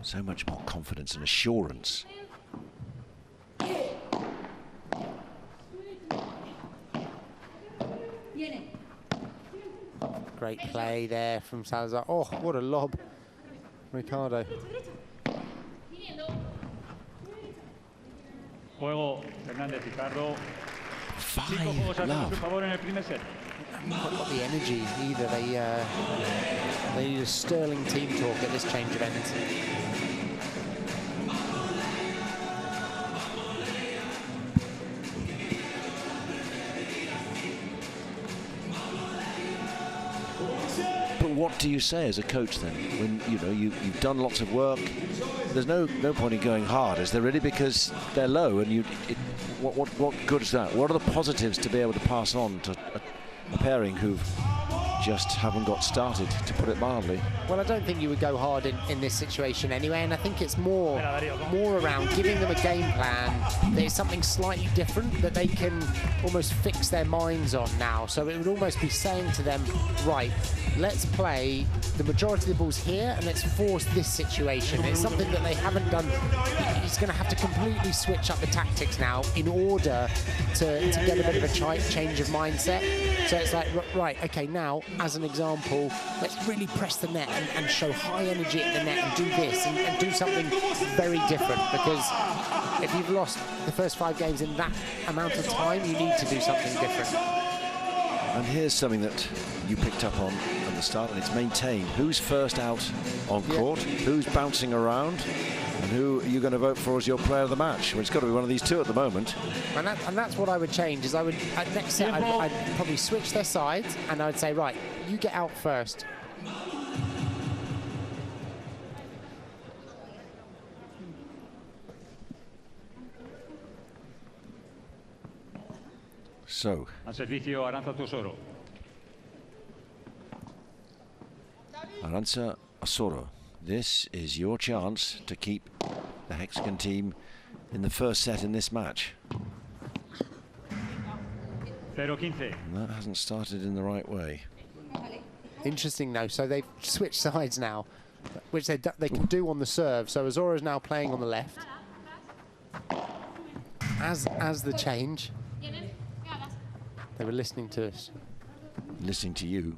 Speaker 1: So much more confidence and assurance.
Speaker 2: Great play there from Salazar. Oh, what a lob, Ricardo.
Speaker 15: Juego Fernández Ricardo.
Speaker 1: 5 love.
Speaker 2: Not got the energy either. They need a sterling team talk at this change of ends.
Speaker 1: But what do you say as a coach then, when you know you've done lots of work? There's no point in going hard, is there really? Because they're low, and what good is that? What are the positives to be able to pass on to a pairing who just haven't got started, to put it mildly?
Speaker 2: Well, I don't think you would go hard in this situation anyway, and I think it's more around giving them a game plan that is something slightly different that they can almost fix their minds on now. So it would almost be saying to them, right, let's play the majority of the balls here and let's force this situation. It's something that they haven't done. He's going to have to completely switch up the tactics now in order to get a bit of a change of mindset. So it's like, right, okay, now, as an example, let's really press the net and show high energy at the net and do this and do something very different, because if you've lost the first 5 games in that amount of time, you need to do something different.
Speaker 1: And here's something that you picked up on at the start, and it's maintained. Who's first out on court? Who's bouncing around? And who are you going to vote for as your player of the match? Well, it's got to be one of these two at the moment.
Speaker 2: And that's what I would change. Is at next set I'd probably switch their sides, and I would say, right, you get out first.
Speaker 1: So.
Speaker 15: Al servicio Arantxa Ustero.
Speaker 1: Arantxa Ustero, this is your chance to keep the Hexagon team in the first set in this match.
Speaker 15: 0-15.
Speaker 1: That hasn't started in the right way.
Speaker 2: Interesting though, so they've switched sides now, which they can do on the serve. So Ustero is now playing on the left. as the change. They were listening to us.
Speaker 1: Listening to you.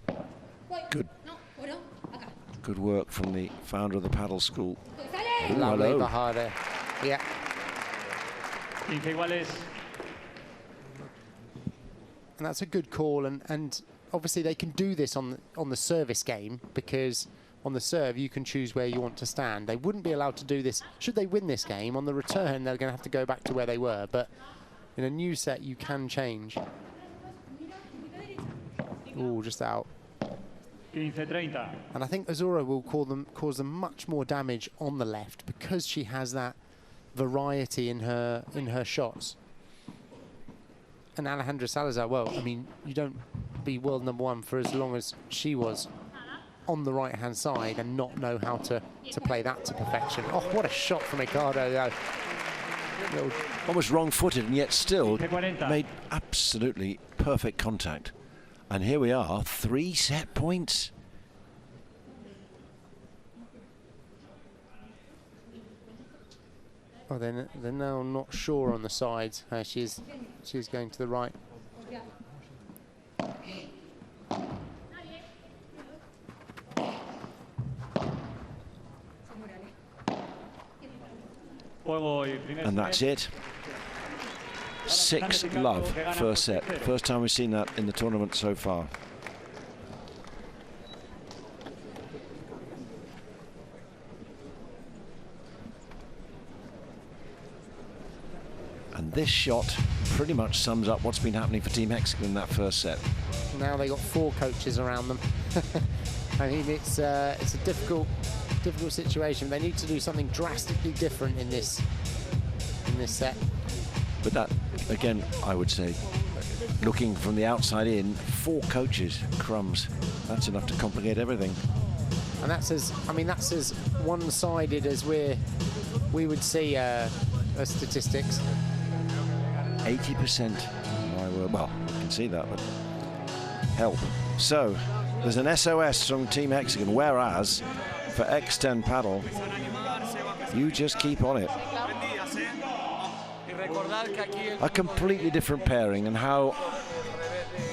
Speaker 1: Good work from the founder of the paddle school. Ooh,
Speaker 2: Lovely
Speaker 1: hello.
Speaker 2: Bahada. Yeah.
Speaker 15: 15 iguales.
Speaker 2: And that's a good call, and obviously they can do this on the service game, because on the serve you can choose where you want to stand. They wouldn't be allowed to do this should they win this game. On the return they're going to have to go back to where they were, but in a new set you can change. Ooh, just out.
Speaker 15: 15-30.
Speaker 2: And I think Azura will cause them much more damage on the left, because she has that variety in her shots. And Alejandra Salazar, well, I mean, you don't be world #1 for as long as she was on the right-hand side and not know how to play that to perfection. Oh, what a shot from Ricardo, though.
Speaker 1: Almost wrong-footed, and yet still made absolutely perfect contact. And here we are, 3 set points.
Speaker 2: Oh, they're now not sure on the sides. She's going to the right.
Speaker 1: And that's it. 6-love first set. First time we've seen that in the tournament so far. And this shot pretty much sums up what's been happening for Team Hexagon in that first set.
Speaker 2: Now they got 4 coaches around them. I mean, it's a difficult situation. They need to do something drastically different in this set.
Speaker 1: But that, again, I would say, looking from the outside in, 4 coaches, crumbs. That's enough to complicate everything.
Speaker 2: And that's as one-sided as we would see statistics.
Speaker 1: 80%. My word. Well, you can see that, but help. So there's an SOS from Team Hexagon, whereas for X10 Paddle, you just keep on it. A completely different pairing, and how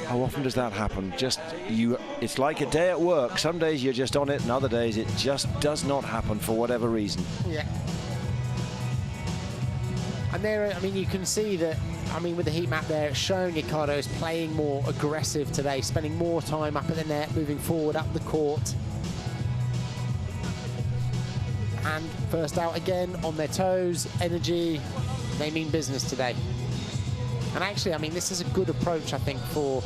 Speaker 1: often does that happen? It's like a day at work. Some days you're just on it, and other days it just does not happen for whatever reason.
Speaker 2: Yeah. And there, I mean, you can see that, I mean, with the heat map there, it's showing Ricardo is playing more aggressive today, spending more time up at the net, moving forward up the court. And first out again, on their toes, energy, they mean business today. And actually, I mean, this is a good approach, I think, for,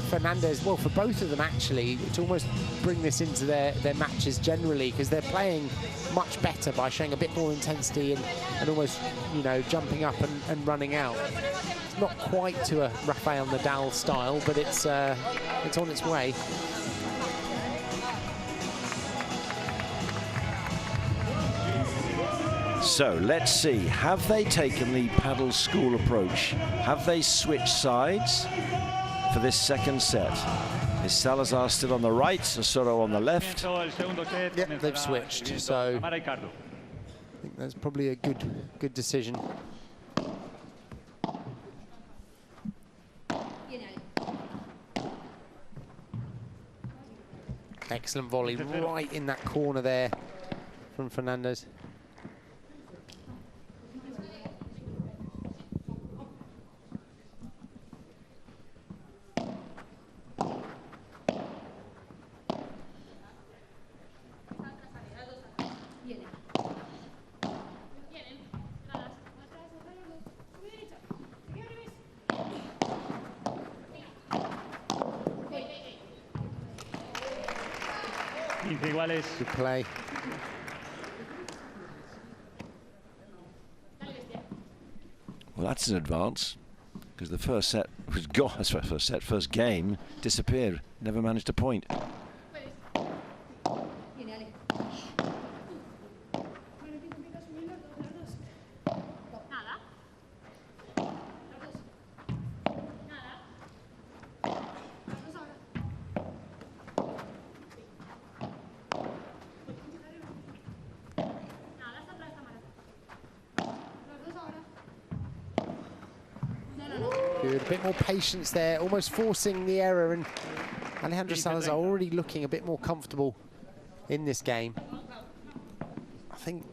Speaker 2: Fernandez, well, for both of them, actually, to almost bring this into their matches generally, because they're playing much better by showing a bit more intensity and almost, jumping up and running out. It's not quite to a Rafael Nadal style, but it's on its way.
Speaker 1: So let's see, have they taken the paddle school approach? Have they switched sides for this second set? Is Salazar still on the right, Ustero on the left?
Speaker 2: Yep, they've switched, so I think that's probably a good decision. Excellent volley right in that corner there from Fernandez. Good play.
Speaker 1: Well, that's an advance, because the first set was gone. First game disappeared. Never managed a point.
Speaker 6: A bit more patience there, almost forcing the error, and Alejandra Salazar already looking a bit more comfortable in this game. I think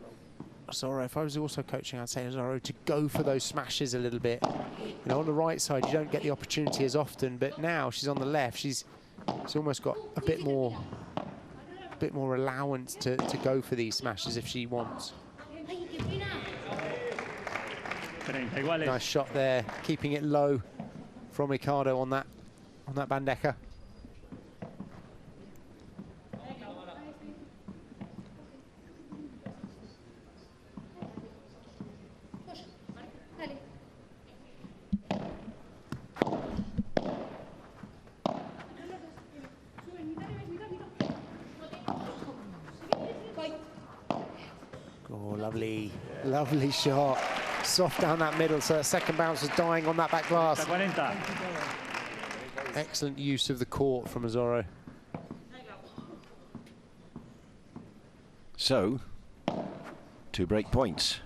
Speaker 6: Ustero, if I was also coaching, I'd say Ustero to go for those smashes a little bit. You know, on the right side, you don't get the opportunity as often, but now she's on the left. She's almost got a bit more allowance to go for these smashes if she wants. Nice shot there, keeping it low from Ricardo on that bandeja. Oh, lovely shot. Soft down that middle, so that second bounce was dying on that back glass. Excellent use of the court from Ustero.
Speaker 1: So, 2 break points.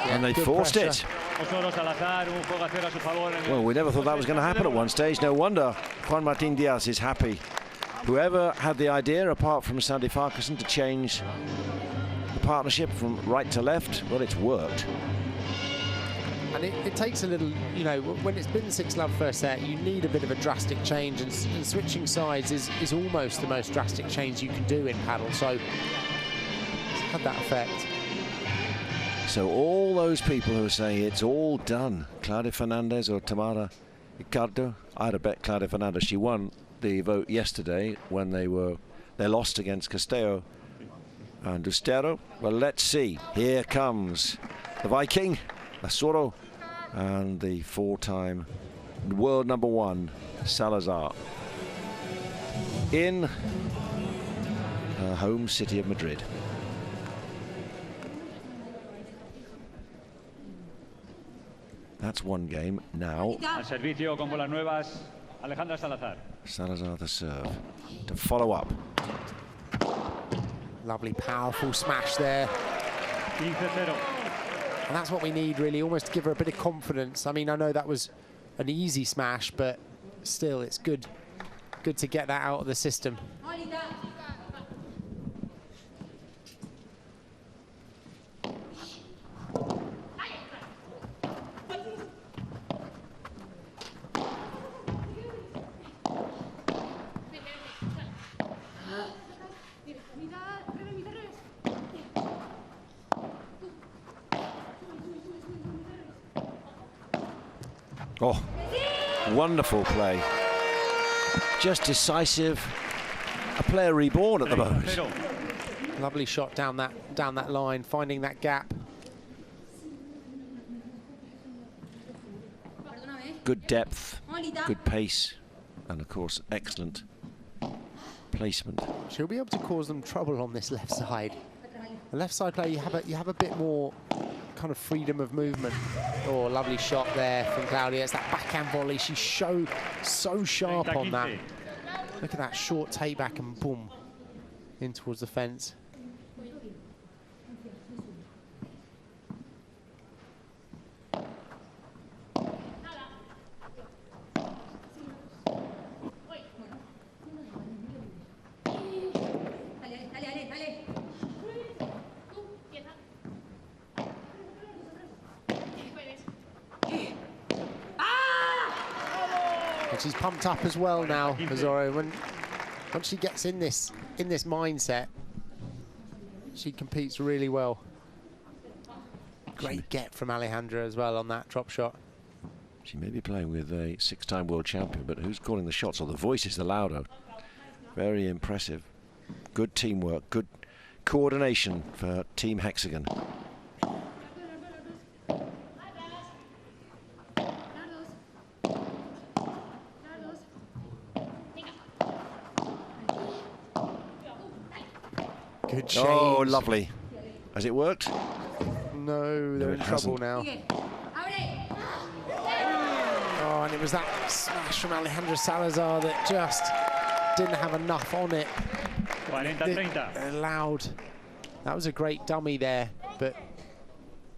Speaker 1: And they forced it. Well, we never thought that was going to happen at one stage. No wonder Juan Martín Díaz is happy. Whoever had the idea, apart from Sandy Farquharson, to change the partnership from right to left, well, it's worked.
Speaker 6: And it takes a little, you know, when it's been 6-love first set, you need a bit of a drastic change, and switching sides is almost the most drastic change you can do in paddle, so it's had that effect.
Speaker 1: So all those people who are saying it's all done, Claudia Fernandez or Tamara Ricardo, I had a bet Claudia Fernandez. She won the vote yesterday when they lost against Castello and Ustero. Well, let's see. Here comes the Viking, Ustero, and the 4-time world #1 Salazar in her home city of Madrid. That's one game now.
Speaker 15: Al servicio con bolas nuevas, Alejandra Salazar.
Speaker 1: Salazar the serve to follow up.
Speaker 6: Lovely, powerful smash there.
Speaker 15: 15-0.
Speaker 6: And that's what we need, really, almost to give her a bit of confidence. I mean, I know that was an easy smash, but still, it's good to get that out of the system.
Speaker 1: Oh, wonderful play. Just decisive. A player reborn at the moment.
Speaker 6: Lovely shot down that line, finding that gap.
Speaker 1: Good depth, good pace, and of course, excellent placement.
Speaker 6: She'll be able to cause them trouble on this left side. The left side player, you have a bit more kind of freedom of movement. Oh, lovely shot there from Claudia. It's that backhand volley. She's so sharp on that. Look at that short take back and boom, in towards the fence. And she's pumped up as well now, Ustero. Once she gets in this mindset, she competes really well. Great get from Alejandra as well on that drop shot.
Speaker 1: She may be playing with a 6-time world champion, but who's calling the shots? Or the voice is the louder. Very impressive. Good teamwork, good coordination for Team Hexagon.
Speaker 6: Good change.
Speaker 1: Oh, lovely. Has it worked?
Speaker 2: No, they're in trouble now. Oh, and it was that smash from Alejandra Salazar that just didn't have enough on it.
Speaker 15: 40-30.
Speaker 2: Allowed. That was a great dummy there, but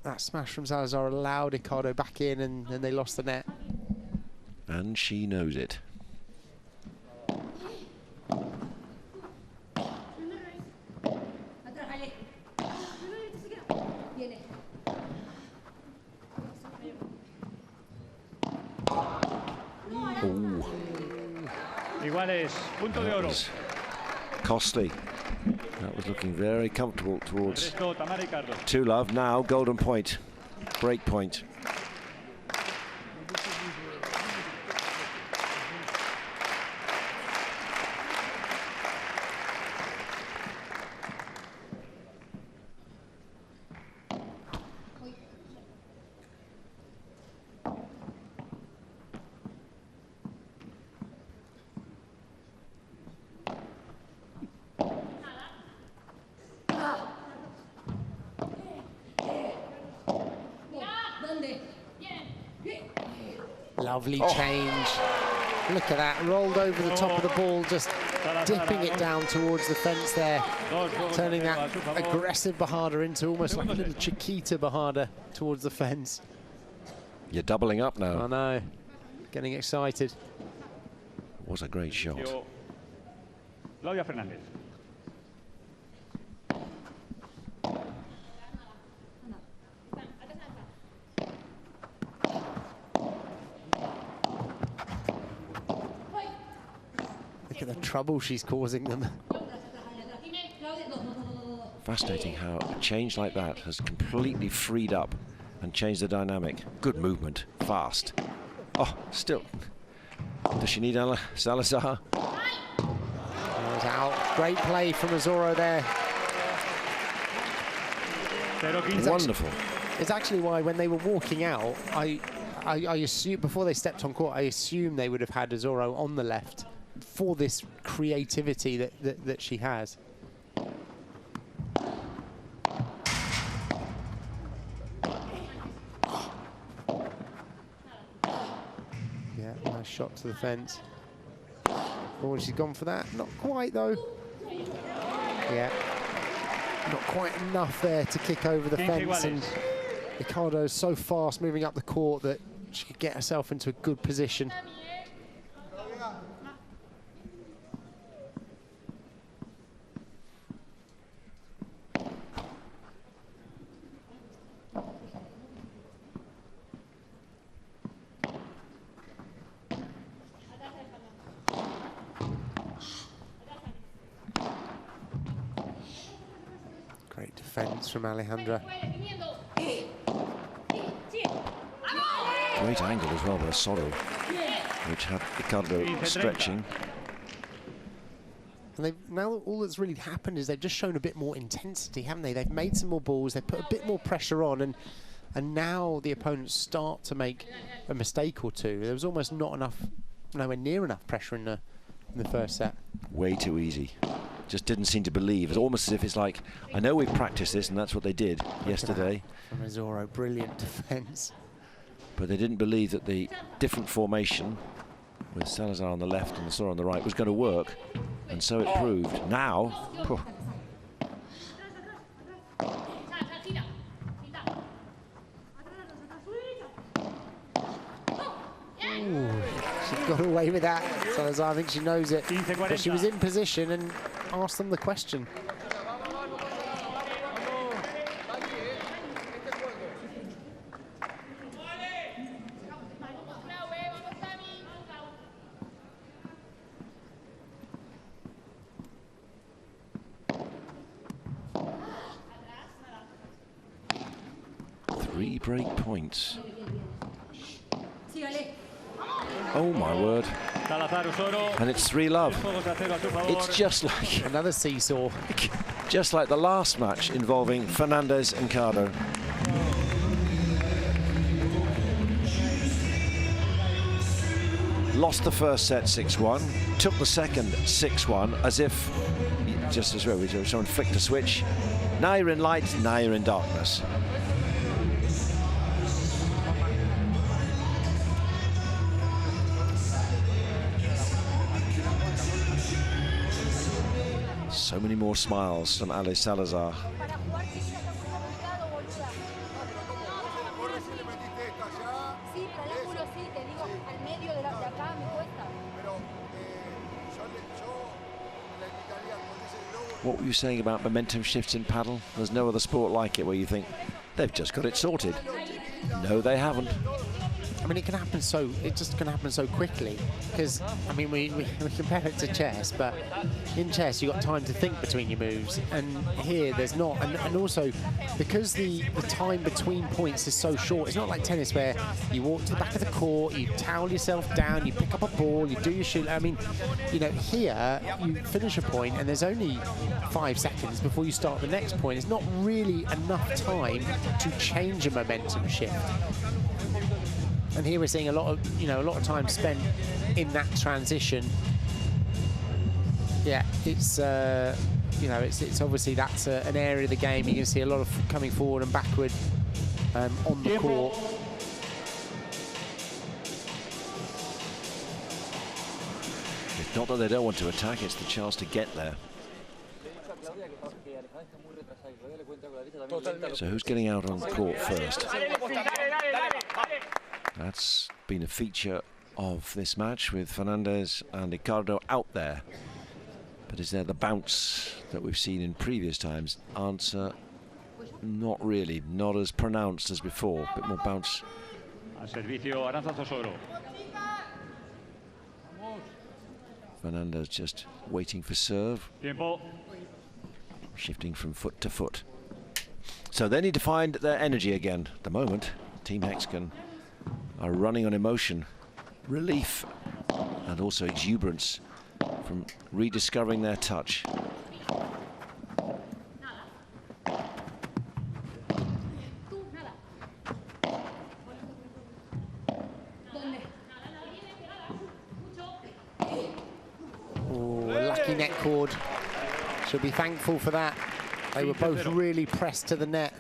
Speaker 2: that smash from Salazar allowed Ricardo back in, and then they lost the net.
Speaker 1: And she knows it. Ooh.
Speaker 15: Iguales, punto de oro.
Speaker 1: Costly. That was looking very comfortable towards
Speaker 15: Resto, Tamara y Carlos.
Speaker 1: 2-love. Now golden point, break point.
Speaker 2: Lovely change. Look at that, rolled over the top of the ball, just dipping it down towards the fence there, turning that aggressive Bajada into almost like a little Chiquita Bajada towards the fence.
Speaker 1: You're doubling up now.
Speaker 2: I know, getting excited.
Speaker 1: Was a great shot.
Speaker 15: Claudia Fernández.
Speaker 2: Look at the trouble she's causing them.
Speaker 1: Fascinating how a change like that has completely freed up and changed the dynamic. Good movement, fast. Oh, still. Does she need Salazar?
Speaker 2: Out. Great play from Azoro there.
Speaker 1: It's wonderful.
Speaker 2: It's actually why when they were walking out, I assume before they stepped on court, I assume they would have had Azoro on the left for this creativity that she has. Yeah, nice shot to the fence. Oh, she's gone for that. Not quite though. Yeah, not quite enough there to kick over the fence. And Ricardo's so fast moving up the court that she could get herself into a good position. Great defense from Alejandra.
Speaker 1: Great angle as well by Soro, which had Ricardo stretching.
Speaker 2: And now all that's really happened is they've just shown a bit more intensity, haven't they? They've made some more balls, they've put a bit more pressure on, and now the opponents start to make a mistake or two. There was almost nowhere near enough pressure in the first set.
Speaker 1: Way too easy. Just didn't seem to believe. It's almost as if it's like, I know we've practiced this, and that's what they did yesterday.
Speaker 2: From Azoro, brilliant defense.
Speaker 1: But they didn't believe that the different formation with Salazar on the left and Soro on the right was going to work, and so it proved. Now,
Speaker 2: ooh, she got away with that. Salazar, I think she knows it. But she was in position and asked them the question.
Speaker 1: Three break points. Oh my word. And it's 3-love. It's just like
Speaker 2: another seesaw.
Speaker 1: Just like the last match involving Fernandez and Cardo. Lost the first set 6-1, took the second 6-1 as if, just as well, someone flicked a switch Now you're in light, now you're in darkness. So many more smiles from Ale Salazar. What were you saying about momentum shifts in paddle? There's no other sport like it where you think they've just got it sorted. No, they haven't.
Speaker 2: I mean, it just can happen so quickly, because, I mean, we compare it to chess, but in chess you've got time to think between your moves, and here there's not, and also because the time between points is so short. It's not like tennis where you walk to the back of the court, you towel yourself down, you pick up a ball, you do your shoot. I mean, you know, here you finish a point and there's only 5 seconds before you start the next point. It's not really enough time to change a momentum shift. And here we're seeing a lot of time spent in that transition. Yeah, it's it's obviously that's an area of the game you can see a lot of coming forward and backward on the court.
Speaker 1: It's not that they don't want to attack; it's the chance to get there. So who's getting out on the court first? That's been a feature of this match with Fernandez and Ricardo out there. But is there the bounce that we've seen in previous times? Answer, not really. Not as pronounced as before. A bit more bounce. Fernandez just waiting for serve. Shifting from foot to foot. So they need to find their energy again. At the moment, Team Hexagon are running on emotion, relief, and also exuberance from rediscovering their touch.
Speaker 2: Oh, a lucky net cord. She'll be thankful for that. They were both really pressed to the net.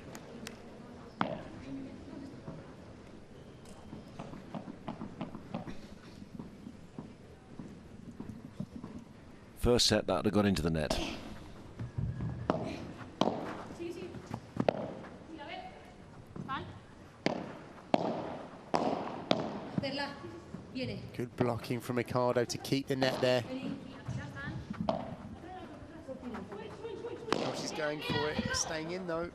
Speaker 1: First set, that would have gone into the net.
Speaker 2: Good blocking from Ricardo to keep the net there. Oh, she's going for it, staying in though.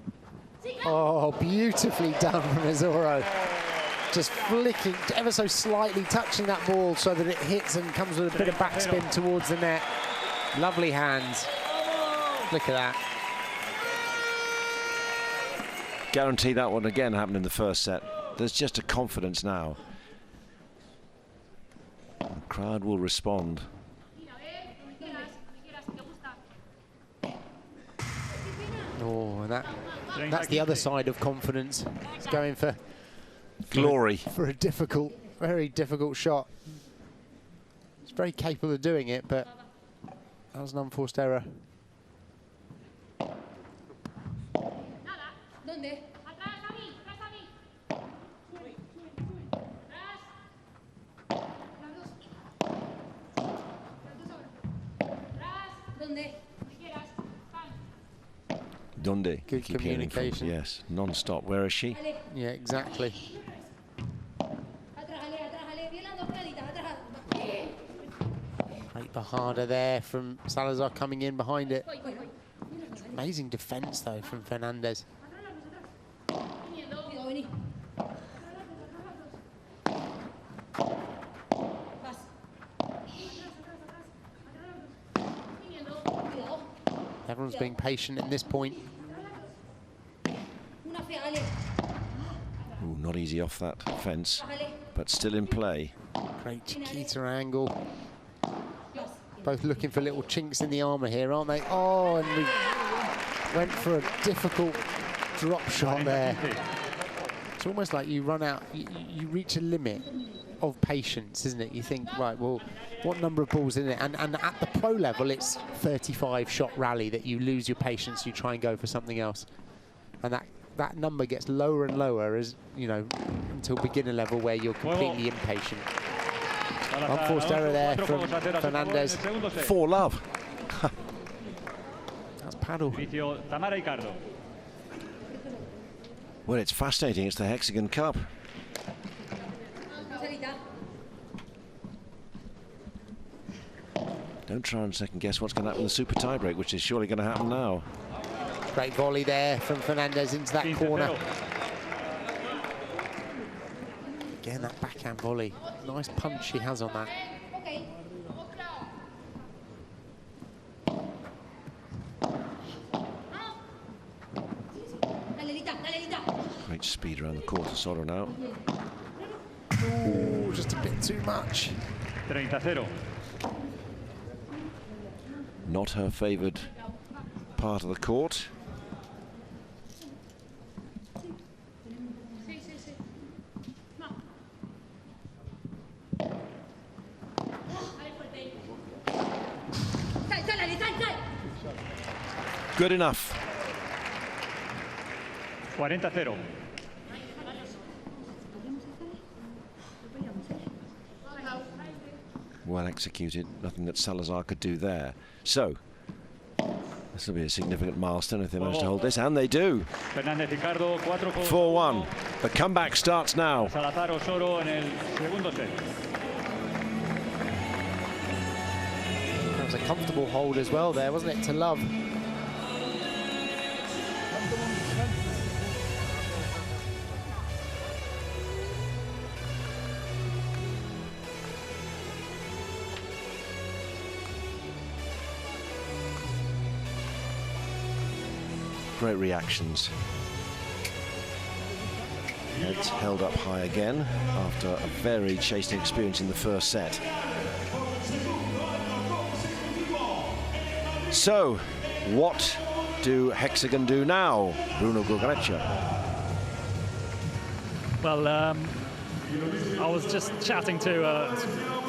Speaker 2: Oh, beautifully done from Azoro. Just flicking, ever so slightly touching that ball so that it hits and comes with a bit of backspin towards the net. Lovely hands. Look at that.
Speaker 1: Guarantee that one again happened in the first set. There's just a confidence now. The crowd will respond.
Speaker 2: Oh, and that's the other side of confidence. It's going for
Speaker 1: glory.
Speaker 2: For a difficult, very difficult shot. It's very capable of doing it, but that was an unforced error.
Speaker 1: Donde?
Speaker 2: Good
Speaker 1: Keep hearing from-
Speaker 2: communication.
Speaker 1: yes, non-stop. Where is she?
Speaker 2: Yeah, exactly. Great Bajada there from Salazar coming in behind it. Amazing defense though from Fernandez. Everyone's being patient at this point.
Speaker 1: Ooh, not easy off that fence, but still in play.
Speaker 2: Great Chiquita angle. Both looking for little chinks in the armour here, aren't they? Oh, and we went for a difficult drop shot there. It's almost like you run out, you reach a limit of patience, isn't it? You think, right, well, what number of balls in it? And at the pro level, it's 35-shot rally that you lose your patience, you try and go for something else. And that number gets lower and lower as, you know, until beginner level where you're completely impatient. Unforced error there from Fernandez.
Speaker 1: 4-love.
Speaker 2: That's Padel.
Speaker 1: Well, it's fascinating. It's the Hexagon Cup. Don't try and second guess what's going to happen in the super tiebreak, which is surely going to happen now.
Speaker 2: Great volley there from Fernandez into that corner. Again, that backhand volley. Nice punch he has on that.
Speaker 1: Great speed around the court to Soro now.
Speaker 2: Ooh, just a bit too much.
Speaker 15: 30-0.
Speaker 1: Not her favoured part of the court. Good enough.
Speaker 15: 40-0.
Speaker 1: Well executed. Nothing that Salazar could do there. So, this will be a significant milestone if they manage to hold this, and they do. 4-1. The comeback starts now.
Speaker 15: Salazar Ustero en el segundo set.
Speaker 2: That was a comfortable hold as well there, wasn't it, to love?
Speaker 1: Great reactions. Heads held up high again after a very chastening experience in the first set. So, what do Hexagon do now, Bruno Gugareccia?
Speaker 3: Well, I was just chatting to,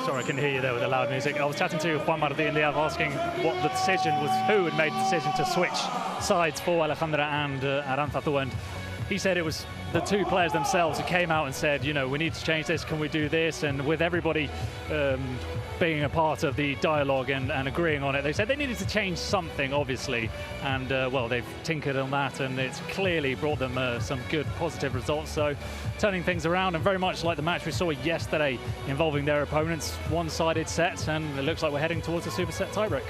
Speaker 3: sorry I couldn't hear you there with the loud music. I was chatting to Juan Martín Díaz asking what the decision was, who had made the decision to switch sides for Alejandra and Aránzazu, and he said it was the two players themselves who came out and said, you know, we need to change this, can we do this? And with everybody being a part of the dialogue and agreeing on it, they said they needed to change something, obviously, and well, they've tinkered on that, and it's clearly brought them some good positive results. So turning things around, and very much like the match we saw yesterday involving their opponents, one-sided sets, and it looks like we're heading towards a super set tiebreak.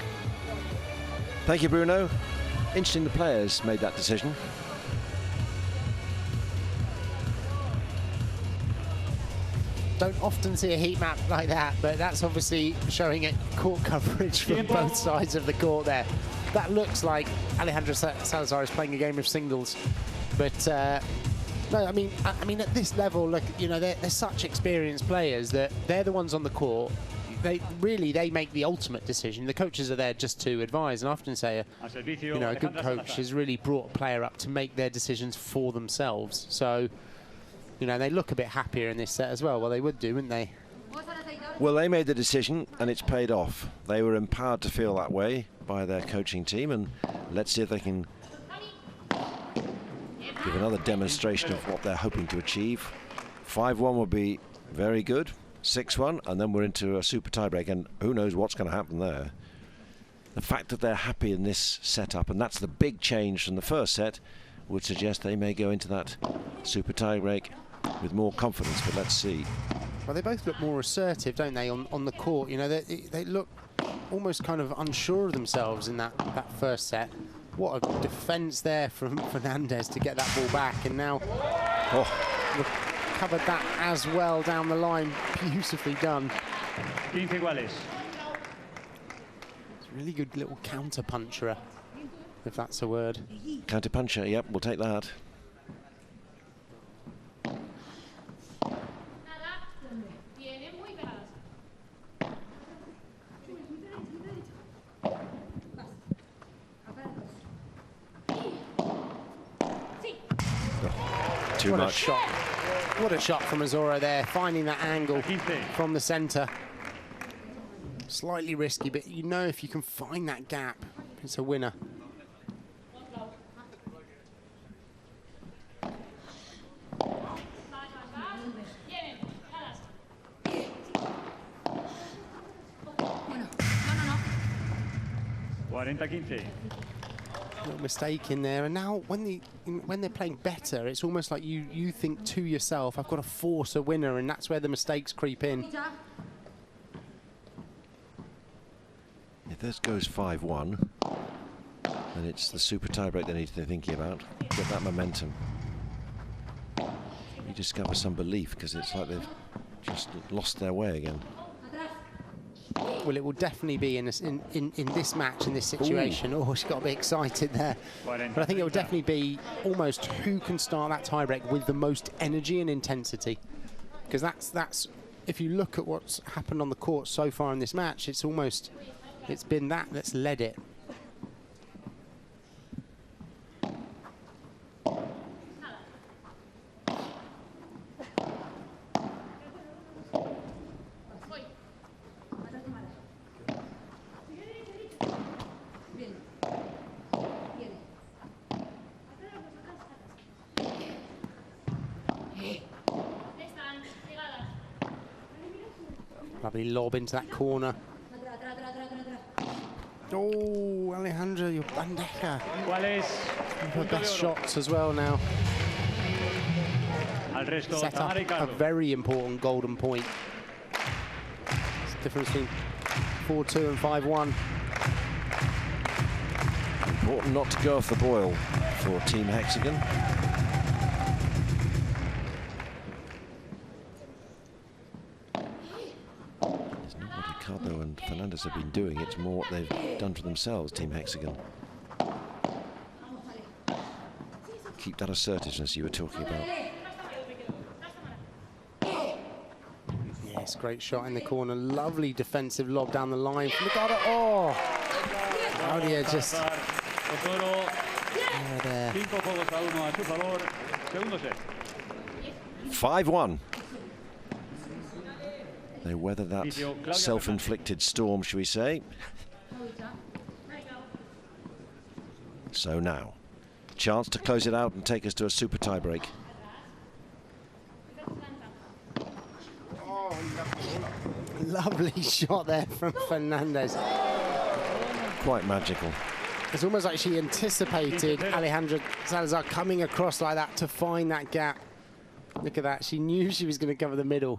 Speaker 1: Thank you, Bruno. Interesting the players made that decision.
Speaker 2: Don't often see a heat map like that, but that's obviously showing it court coverage from both sides of the court there. That looks like Alejandra Salazar is playing a game of singles, but no, I mean at this level, look, you know, they're such experienced players that they're the ones on the court. They make the ultimate decision. The coaches are there just to advise, and I often say, you know, a good coach has really brought a player up to make their decisions for themselves. So, you know, they look a bit happier in this set as well. Well, they would do, wouldn't they?
Speaker 1: Well, they made the decision, and it's paid off. They were empowered to feel that way by their coaching team, and let's see if they can give another demonstration of what they're hoping to achieve. 5-1 would be very good. 6-1, and then we're into a super tiebreak, and who knows what's going to happen there. The fact that they're happy in this setup, and that's the big change from the first set, would suggest they may go into that super tiebreak with more confidence, but let's see.
Speaker 2: Well, they both look more assertive, don't they, on the court? You know, they look almost kind of unsure of themselves in that first set. What a defence there from Fernandez to get that ball back, and now recovered that as well down the line. Beautifully done.
Speaker 15: 15 iguales.
Speaker 2: It's a really good little counter puncher, if that's a word.
Speaker 1: Counter puncher, yep, we'll take that. Too
Speaker 2: what
Speaker 1: much.
Speaker 2: A shot. What a shot from Ustero there, finding that angle from the centre. Slightly risky, but you know if you can find that gap, it's a winner. Little mistake in there, and now when they're playing better, it's almost like you think to yourself, I've got to force a winner, and that's where the mistakes creep in.
Speaker 1: If this goes 5-1, then it's the super tiebreak they need to be thinking about. Get that momentum. You discover some belief, because it's like they've just lost their way again.
Speaker 2: Well, it will definitely be in this match, in this situation. Ooh. Oh, she got a bit excited there. But I think it will definitely be almost who can start that tiebreak with the most energy and intensity. Because that's if you look at what's happened on the court so far in this match, it's been that's led it. Lovely lob into that corner. Oh, Alejandra, your bandeja. Her best shots as well now. Set up a very important golden point. It's the difference between 4-2 and 5-1.
Speaker 1: Important not to go off the boil for Team Hexagon. Ricardo and Fernandez have been doing. It's more what they've done for themselves, Team Hexagon. Keep that assertiveness you were talking about.
Speaker 2: Yes, great shot in the corner. Lovely defensive lob down the line from Ricardo. Oh! Claudia just... there.
Speaker 1: 5-1. They weather that self-inflicted storm, shall we say. So now, chance to close it out and take us to a super tiebreak.
Speaker 2: Lovely shot there from Fernandez.
Speaker 1: Quite magical.
Speaker 2: It's almost like she anticipated Alejandra Salazar coming across like that to find that gap. Look at that, she knew she was going to cover the middle.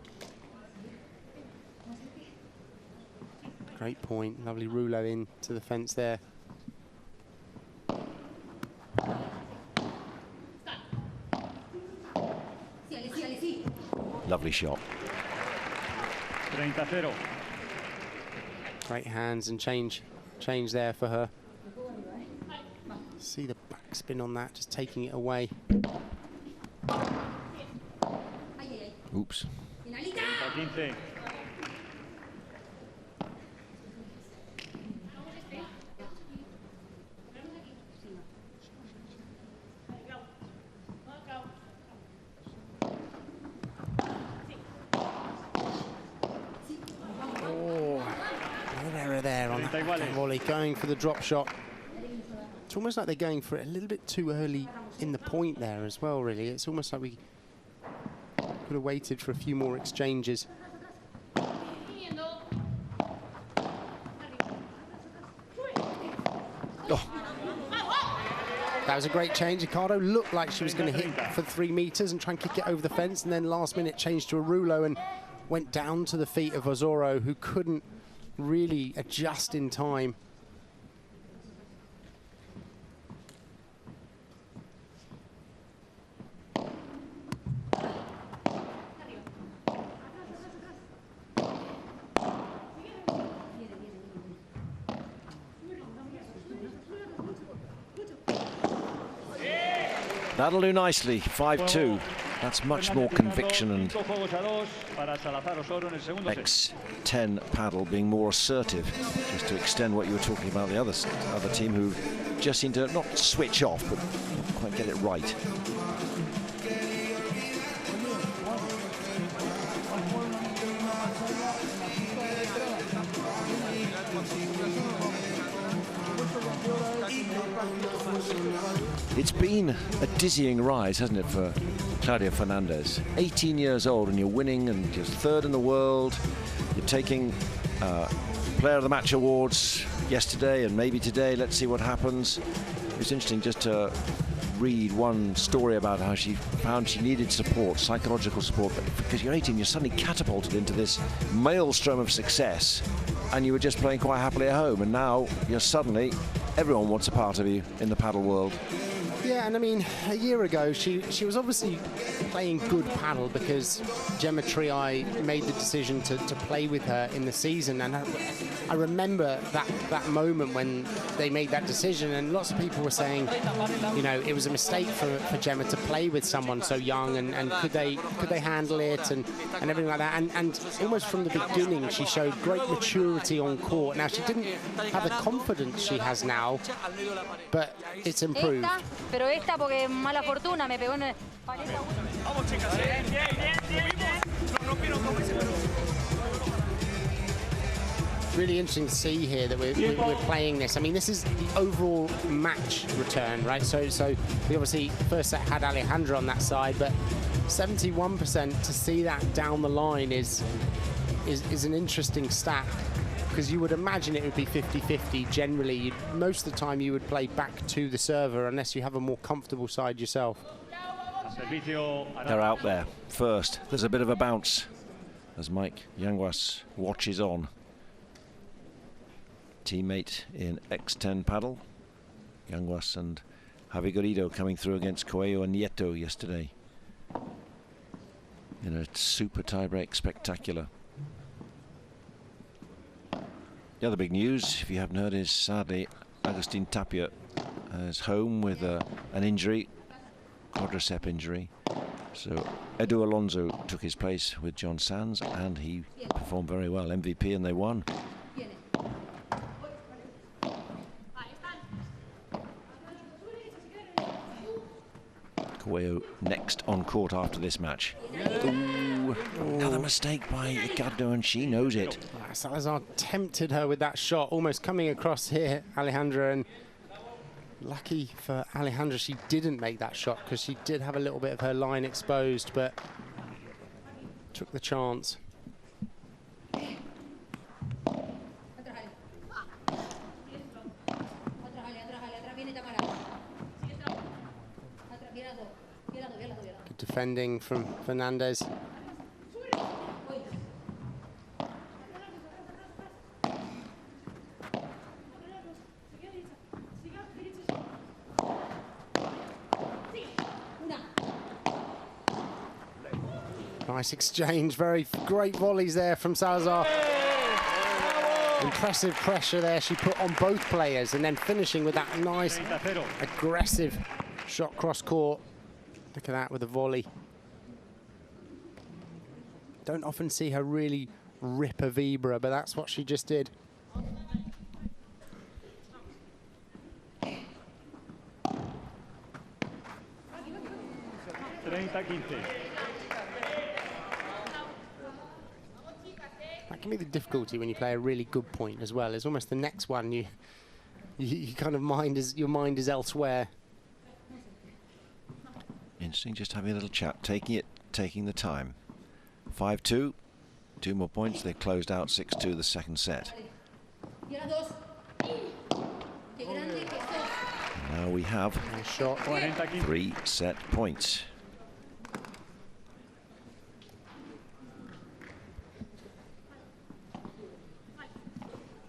Speaker 2: Great point, lovely rouleau in to the fence there.
Speaker 1: Lovely shot.
Speaker 15: 30-0.
Speaker 2: Great hands and change there for her. See the backspin on that, just taking it away.
Speaker 1: Oops.
Speaker 15: 30-15.
Speaker 2: There on that volley, going for the drop shot. It's almost like they're going for it a little bit too early in the point there as well, really. It's almost like we could have waited for a few more exchanges. Oh. That was a great change. Ricardo looked like she was going to hit for 3 meters and try and kick it over the fence, and then last minute changed to a rouleau and went down to the feet of Ustero, who couldn't really adjust in time.
Speaker 1: That'll do nicely, 5-2. That's much more conviction, and X10 Padel being more assertive, just to extend what you were talking about, the other team who just seem to not switch off, but not quite get it right. It's been a dizzying rise, hasn't it, for Claudia Fernandez? 18 years old and you're winning and just third in the world. You're taking Player of the Match awards yesterday and maybe today. Let's see what happens. It's interesting just to read one story about how she found she needed support, psychological support, but because you're 18, you're suddenly catapulted into this maelstrom of success, and you were just playing quite happily at home, and now you're suddenly, everyone wants a part of you in the paddle world.
Speaker 2: Yeah, and I mean, a year ago, she was obviously playing good paddle because Gemma Triai made the decision to play with her in the season. And I remember that moment when they made that decision, and lots of people were saying, you know, it was a mistake for Gemma to play with someone so young, and could they handle it and everything like that. And almost from the beginning, she showed great maturity on court. Now, she didn't have the confidence she has now, but it's improved.
Speaker 16: Pero esta porque mala fortuna me pegó en el...
Speaker 8: Vamos, chicas, bien. No quiero comerse, pero...
Speaker 2: Really interesting to see here that we're playing this. I mean, this is the overall match return, right? So we obviously first set had Alejandra on that side, but 71% to see that down the line is an interesting stat, because you would imagine it would be 50-50 generally. Most of the time you would play back to the server unless you have a more comfortable side yourself.
Speaker 1: They're out there first. There's a bit of a bounce as Mike Yanguas watches on. Teammate in X10 paddle, Yanguas and Javi Garrido coming through against Coelho and Nieto yesterday in a super tiebreak spectacular. The other big news, if you haven't heard, is sadly Agustin Tapia is home with an injury, quadricep injury. So Edu Alonso took his place with John Sands, and he performed very well, MVP, and they won. Coelho next on court after this match. Ooh, another mistake by Ricardo, and she knows it.
Speaker 2: Salazar tempted her with that shot, almost coming across here, Alejandra, and lucky for Alejandra she didn't make that shot, because she did have a little bit of her line exposed, but took the chance. Good defending from Fernandez. Nice exchange, very great volleys there from Salazar. Impressive pressure there she put on both players, and then finishing with that nice aggressive shot cross court. Look at that with a volley. Don't often see her really rip a vibra, but that's what she just did. That can be the difficulty when you play a really good point as well. It's almost the next one you kind of your mind is elsewhere.
Speaker 1: Interesting, just having a little chat, taking the time. 5-2, 2 more points. They closed out 6-2 the second set. Now we have 3 set points.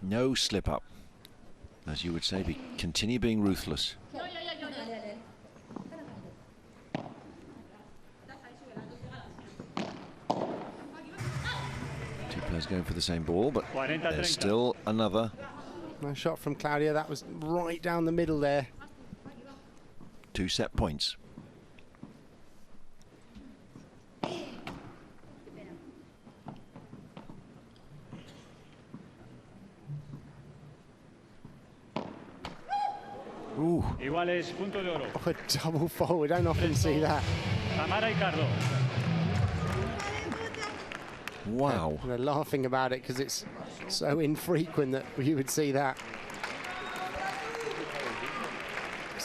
Speaker 1: No slip up, as you would say, continue being ruthless. Two players going for the same ball, but there's still another.
Speaker 2: Nice shot from Claudia, that was right down the middle there.
Speaker 1: 2 set points. Ooh.
Speaker 15: Iguales, punto de oro.
Speaker 2: Oh, a double fault, we don't often see that.
Speaker 15: Tamara y Cardo.
Speaker 1: Wow.
Speaker 2: They're laughing about it because it's so infrequent that you would see that.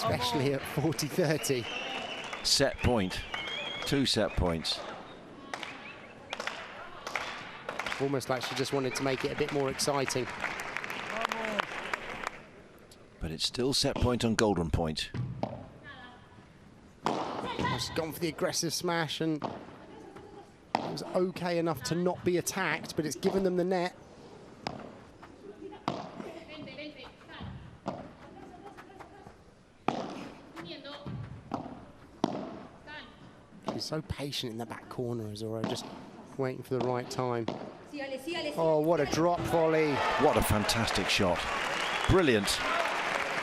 Speaker 2: especially at 40-30.
Speaker 1: Set point. 2 set points.
Speaker 2: Almost like she just wanted to make it a bit more exciting.
Speaker 1: But it's still set point on golden point.
Speaker 2: She's gone for the aggressive smash, and it was okay enough to not be attacked, but it's given them the net. She's so patient in the back corner, Ustero, just waiting for the right time. Oh, what a drop volley.
Speaker 1: What a fantastic shot. Brilliant.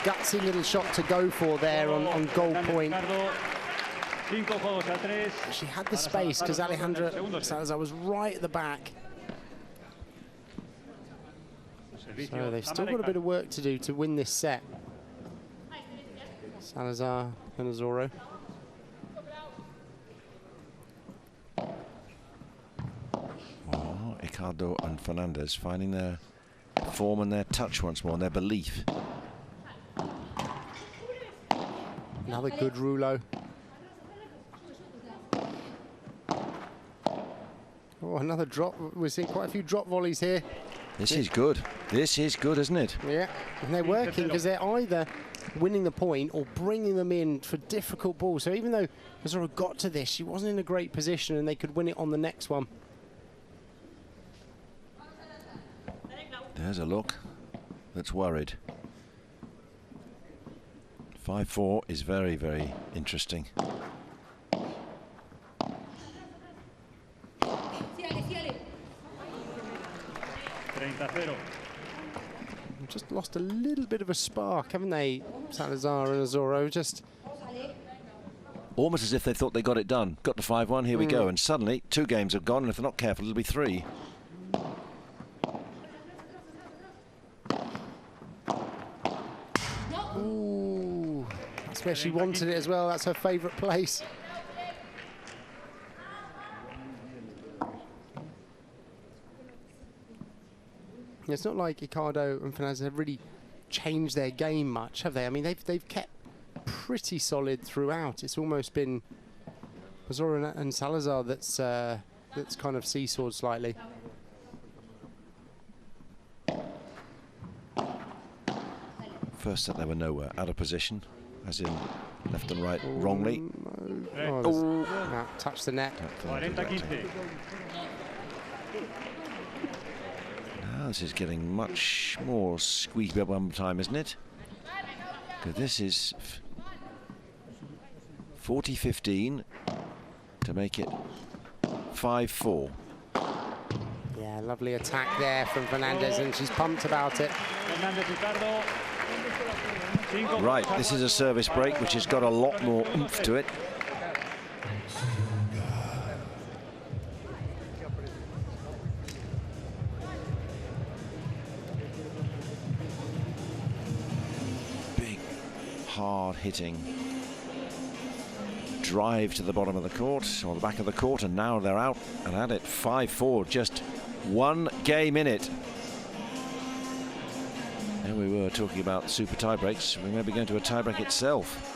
Speaker 2: Gutsy little shot to go for there on goal point. She had the space because Alejandra Salazar was right at the back. So they've still got a bit of work to do to win this set. Salazar and Ustero.
Speaker 1: Ricardo and Fernandez finding their form and their touch once more, and their belief.
Speaker 2: Another good rouleau. Oh, another drop. We're seeing quite a few drop volleys here.
Speaker 1: This is good. This is good, isn't it?
Speaker 2: Yeah, and they're working because they're either winning the point or bringing them in for difficult balls. So even though Ustero got to this, she wasn't in a great position and they could win it on the next one.
Speaker 1: There's a look that's worried. 5-4 is very, very interesting.
Speaker 2: Just lost a little bit of a spark, haven't they, Salazar and Ustero? Just
Speaker 1: almost as if they thought they got it done. Got to 5-1, here we go. And suddenly 2 games have gone, and if they're not careful, it'll be 3.
Speaker 2: Ooh, that's where she wanted it as well. That's her favourite place. It's not like Ricardo and Fernandez have really changed their game much, have they? I mean, they've kept pretty solid throughout. It's almost been Ustero and Salazar that's kind of seesawed slightly.
Speaker 1: First set they were nowhere, out of position, as in left and right wrongly.
Speaker 2: No, touched the net.
Speaker 1: Now this is getting much more squeaky bum time, isn't it? Because this is 40-15 to make it 5-4.
Speaker 2: Yeah, lovely attack there from Fernandez, and she's pumped about it.
Speaker 1: Right, this is a service break which has got a lot more oomph to it. Big, hard-hitting drive to the bottom of the court, or the back of the court, and now they're out and at it. 5-4, just 1 game in it. And we were talking about super tie breaks. We may be going to a tie break itself.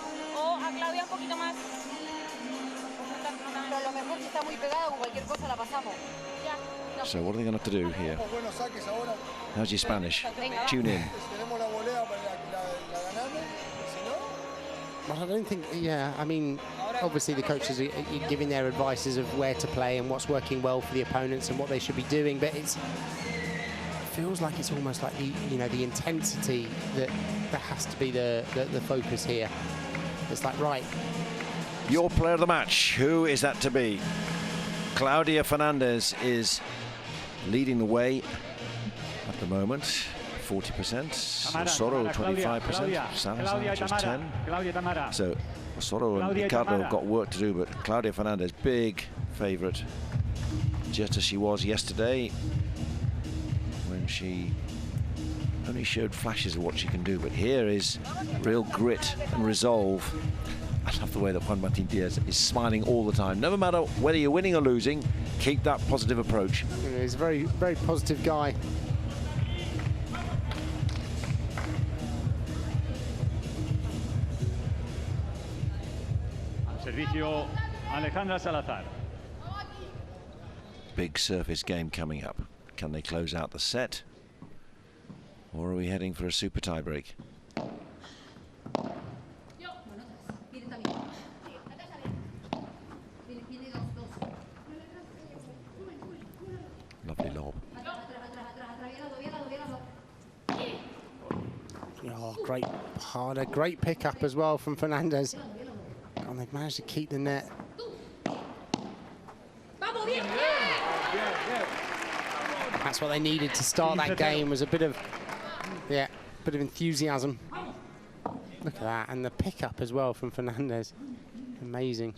Speaker 1: So what are they going to have to do here? How's your Spanish? Tune in.
Speaker 2: Well, I don't think, yeah, I mean, obviously the coaches are giving their advices of where to play and what's working well for the opponents and what they should be doing, but it feels like it's almost like the intensity that has to be the focus here. It's like, right.
Speaker 1: Your player of the match, who is that to be? Claudia Fernandez is leading the way at the moment. 40%, Ustero 25%, Salazar just 10%. So Ustero and Ricardo have got work to do, but Claudia Fernandez, big favourite, just as she was yesterday when she only showed flashes of what she can do. But here is real grit and resolve. I love the way that Juan Martín Díaz is smiling all the time. No matter whether you're winning or losing, keep that positive approach.
Speaker 2: He's a very, very positive guy.
Speaker 15: servicio Alejandra Salazar.
Speaker 1: Big surface game coming up. Can they close out the set? Or are we heading for a super tiebreak? Lovely lob.
Speaker 2: Oh, great harder, great pickup as well from Fernandez. And they've managed to keep the net. That's what they needed to start that game, was a bit of, yeah, bit of enthusiasm. Look at that, and the pickup as well from Fernandez. Amazing.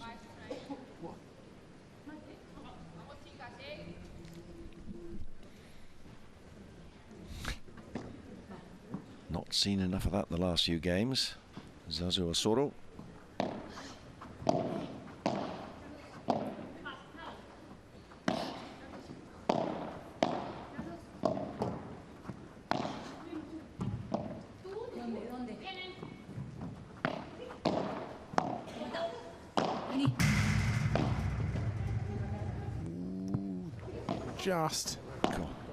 Speaker 1: Not seen enough of that in the last few games. Zazu Osoro.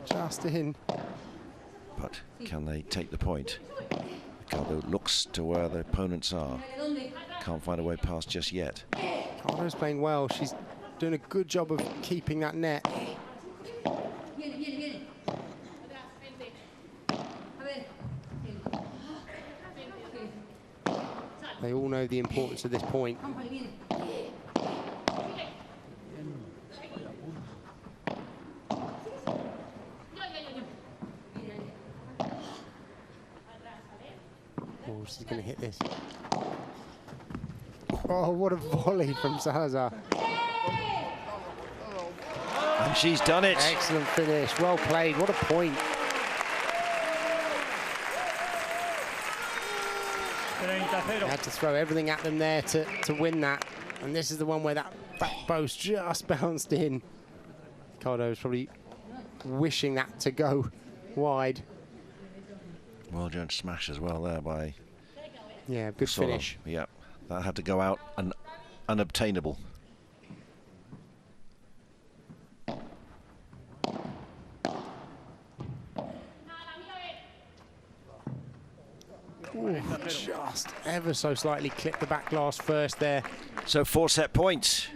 Speaker 2: Just in.
Speaker 1: But can they take the point? Ricardo looks to where the opponents are. Can't find a way past just yet.
Speaker 2: Ricardo's playing well. She's doing a good job of keeping that net. They all know the importance of this point. Oh, she's going to hit this. Oh, what a volley from Salazar.
Speaker 1: And she's done it.
Speaker 2: Excellent finish. Well played. What a point. They had to throw everything at them there to win that. And this is the one where that back post just bounced in. Ricardo was probably wishing that to go wide.
Speaker 1: Well judged smash as well there by...
Speaker 2: Yeah, good finish.
Speaker 1: Yeah, that had to go out and unobtainable.
Speaker 2: Ooh, just ever so slightly clipped the back glass first there.
Speaker 1: So 4 set points.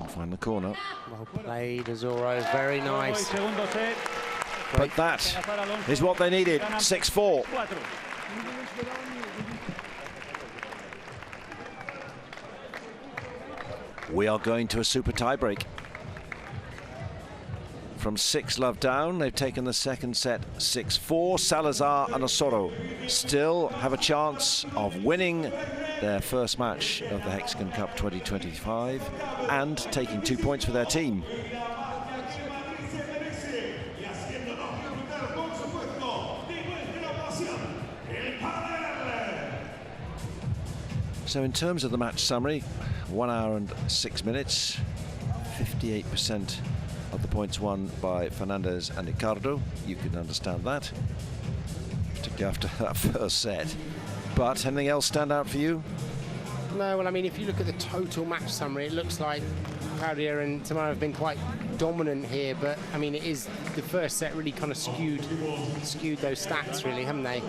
Speaker 1: Find the corner.
Speaker 2: Well played, Azoro. Very nice.
Speaker 1: But that is what they needed. 6-4. We are going to a super tiebreak. From 6-love down, they've taken the second set 6-4. Salazar and Osoro still have a chance of winning their first match of the Hexagon Cup 2025 and taking 2 points for their team. So in terms of the match summary, 1 hour and 6 minutes, 58% of the points won by Fernandez and Ricardo. You can understand that, particularly after that first set. But anything else stand out for you?
Speaker 2: No, well, I mean, if you look at the total match summary, it looks like Claudia and Tamara have been quite dominant here, but I mean, it is the first set really kind of skewed those stats, really, haven't they?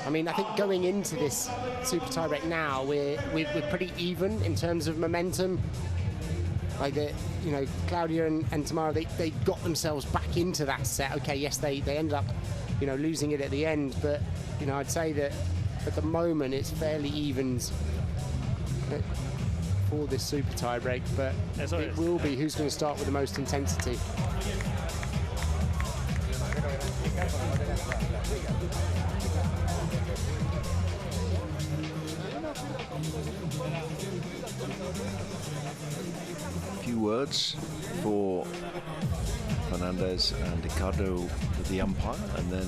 Speaker 2: I mean, I think going into this super tiebreak now, we're pretty even in terms of momentum. Like, you know, Claudia and Tamara, they got themselves back into that set. Okay, yes, they ended up, you know, losing it at the end, but, you know, I'd say that at the moment it's fairly evens for this super tiebreak, but it will be who's going to start with the most intensity.
Speaker 1: Few words for Fernandez and Ricardo with the umpire, and then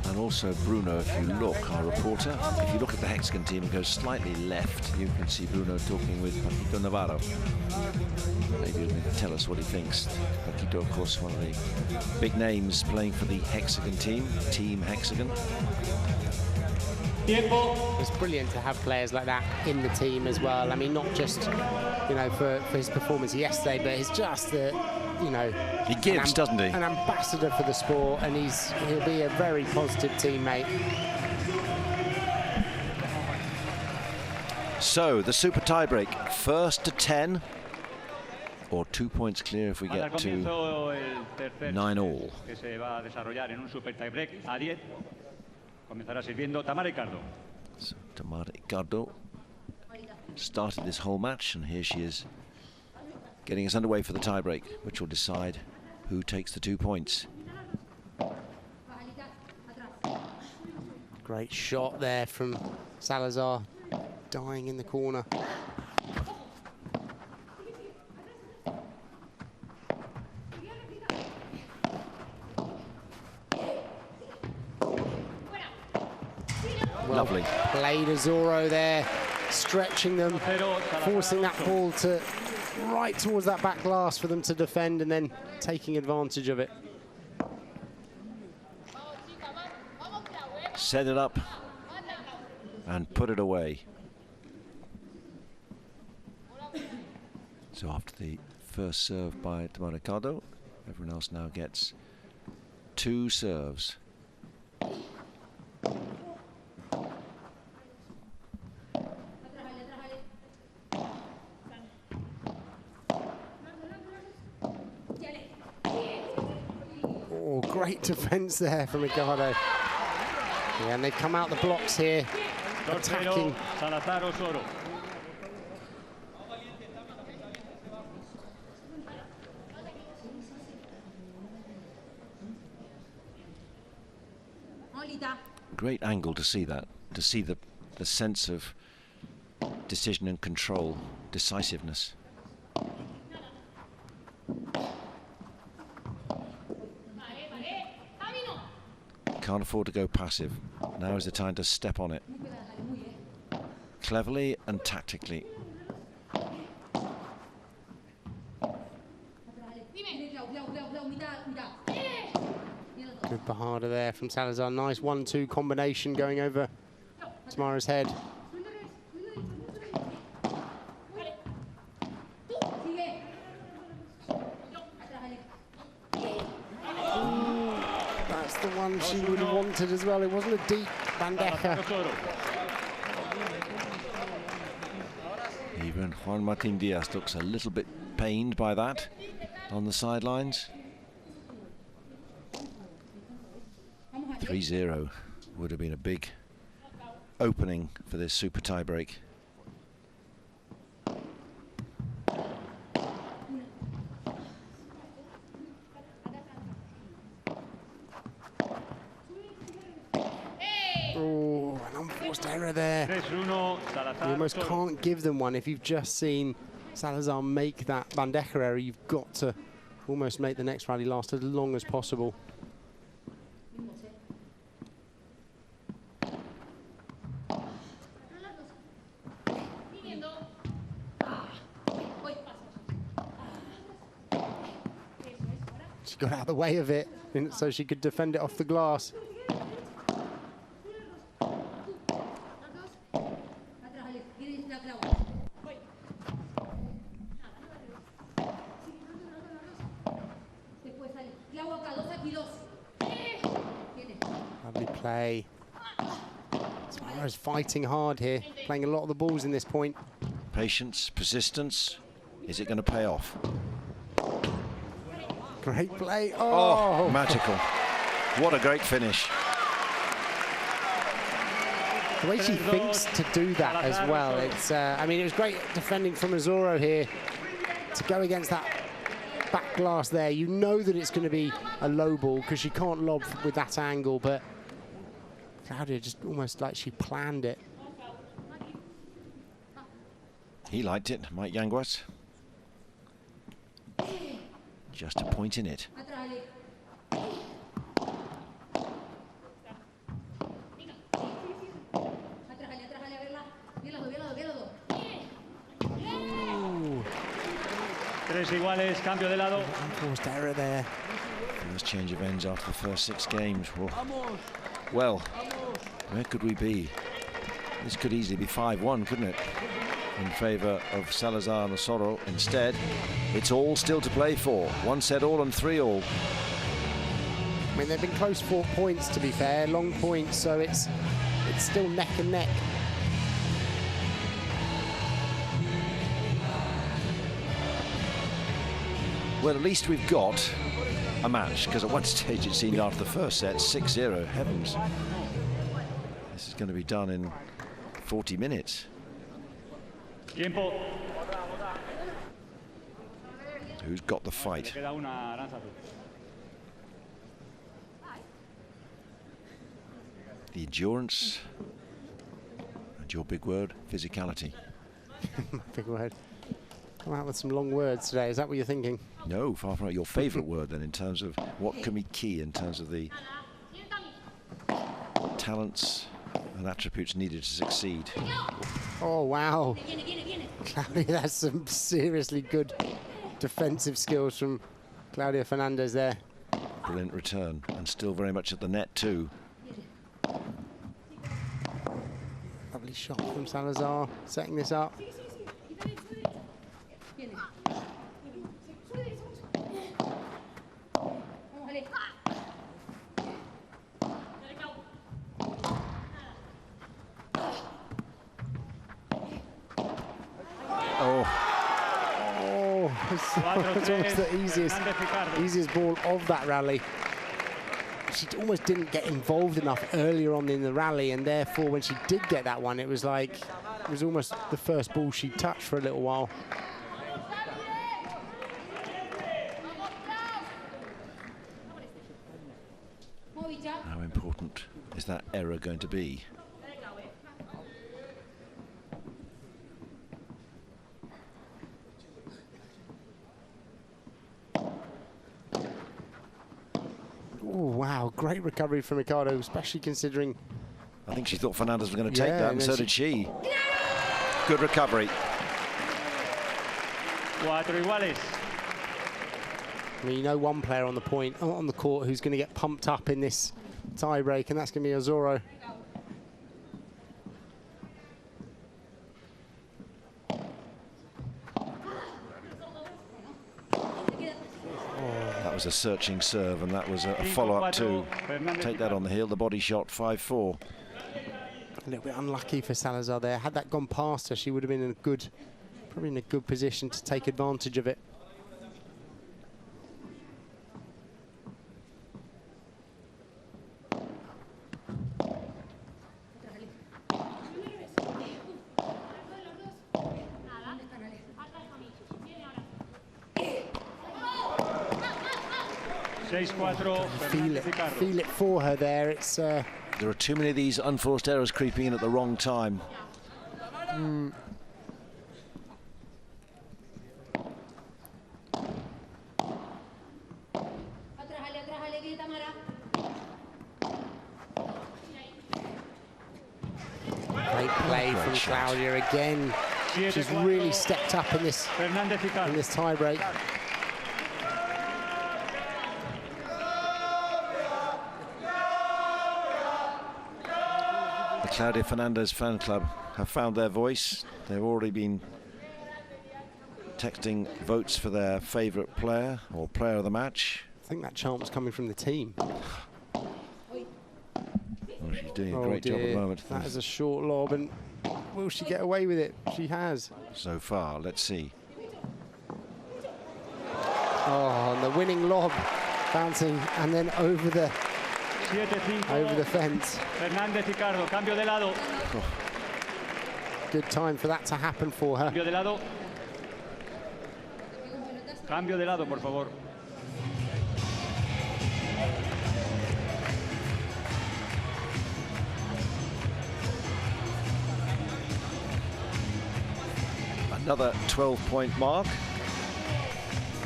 Speaker 1: and also Bruno, if you look, our reporter, if you look at the Hexagon team and go slightly left, you can see Bruno talking with Paquito Navarro. Maybe he'll tell us what he thinks. Paquito, of course, one of the big names playing for the Hexagon team, Team Hexagon.
Speaker 2: It's brilliant to have players like that in the team as well. I mean, not just, you know, for his performance yesterday, but it's just that, you know,
Speaker 1: he gives, doesn't he?
Speaker 2: An ambassador for the sport, and he'll be a very positive teammate.
Speaker 1: So the super tiebreak, 1st to 10, or 2 points clear if we get to 9-all.
Speaker 15: Que se va a desarrollar en un super tiebreak a 10. Comenzará sirviendo Tamara Ricardo.
Speaker 1: So Tamara Ricardo started this whole match, and here she is getting us underway for the tiebreak, which will decide who takes the 2 points.
Speaker 2: Great shot there from Salazar, dying in the corner.
Speaker 1: Lovely.
Speaker 2: Played Ustero there, stretching them, forcing that ball to right towards that back glass for them to defend, and then taking advantage of it.
Speaker 1: Set it up and put it away. So after the first serve by Tamara Ricardo, everyone else now gets 2 serves.
Speaker 2: Oh, great defense there from Ricardo. Yeah, and they come out the blocks here, attacking.
Speaker 1: Great angle to see that, to see the sense of decision and control, decisiveness. Can't afford to go passive. Now is the time to step on it. Cleverly and tactically.
Speaker 2: Good Bajada there from Salazar. Nice 1-2 combination going over Tamara's head. That's the one she would have wanted as well. It wasn't a deep bandeja.
Speaker 1: Even Juan Martín Díaz looks a little bit pained by that on the sidelines. 3-0 would have been a big opening for this super tiebreak.
Speaker 2: Oh, an unforced error there. You almost can't give them one. If you've just seen Salazar make that bandeja error, you've got to almost make the next rally last as long as possible. She got out of the way of it so she could defend it off the glass. Lovely play. Tamara's fighting hard here, playing a lot of the balls in this point.
Speaker 1: Patience, persistence. Is it going to pay off?
Speaker 2: Great play. Oh,
Speaker 1: magical. What a great finish.
Speaker 2: The way she thinks to do that as well. It's, I mean, it was great defending from Ustero here to go against that back glass there. You know that it's going to be a low ball because she can't lob with that angle, but Claudia just almost like she planned it.
Speaker 1: He liked it, Mike Yanguas. Just a point in it.
Speaker 15: Tres iguales, cambio de lado.
Speaker 2: Unforced error there.
Speaker 1: First change of ends after the first 6 games. Well, where could we be? This could easily be 5-1, couldn't it? In favour of Salazar and Ustero. Instead, it's all still to play for. 1 set all and 3 all.
Speaker 2: I mean, they've been close 4 points, to be fair, long points, so it's still neck and neck.
Speaker 1: Well, at least we've got a match, because at one stage it seemed after the first set 6-0. Heavens, this is going to be done in 40 minutes.
Speaker 15: Tiempo.
Speaker 1: Who's got the fight? The endurance, and your big word, physicality.
Speaker 2: Big word. Come out with some long words today, is that what you're thinking?
Speaker 1: No, far from it. Your favourite word then, in terms of what can be key in terms of the talents and attributes needed to succeed.
Speaker 2: Oh, wow. Claudia, that's some seriously good defensive skills from Claudia Fernandez there.
Speaker 1: Brilliant return, and still very much at the net too.
Speaker 2: Lovely shot from Salazar, setting this up. It's almost the easiest ball of that rally. She almost didn't get involved enough earlier on in the rally, and therefore when she did get that one, it was like it was almost the first ball she touched for a little while.
Speaker 1: How important is that error going to be?
Speaker 2: Oh, wow, great recovery from Ricardo, especially considering...
Speaker 1: I think she thought Fernandez was going to take that, and so did she. Good recovery.
Speaker 15: Cuatro iguales.
Speaker 2: I mean, you know one player on the point, on the court, who's going to get pumped up in this tie break, and that's going to be Ustero.
Speaker 1: That was a searching serve, and that was a follow-up to take that on the heel. The body shot 5-4.
Speaker 2: A little bit unlucky for Salazar there. Had that gone past her, she would have been in a good, probably in a good position to take advantage of it. Feel it for her there. It's
Speaker 1: there are too many of these unforced errors creeping in at the wrong time.
Speaker 2: Great play from Claudia again. She's really stepped up in this tie break.
Speaker 1: Claudia Fernandez fan club have found their voice. They've already been texting votes for their favourite player or player of the match.
Speaker 2: I think that chant was coming from the team.
Speaker 1: Well, she's doing a great job at the moment.
Speaker 2: That is a short lob, and will she get away with it? She has.
Speaker 1: So far, let's see.
Speaker 2: Oh, and the winning lob bouncing and then over the fence.
Speaker 15: Fernández Ricardo, cambio de lado.
Speaker 2: Good time for that to happen for her.
Speaker 15: Cambio de lado. Cambio de lado, por favor.
Speaker 1: Another 12-point mark.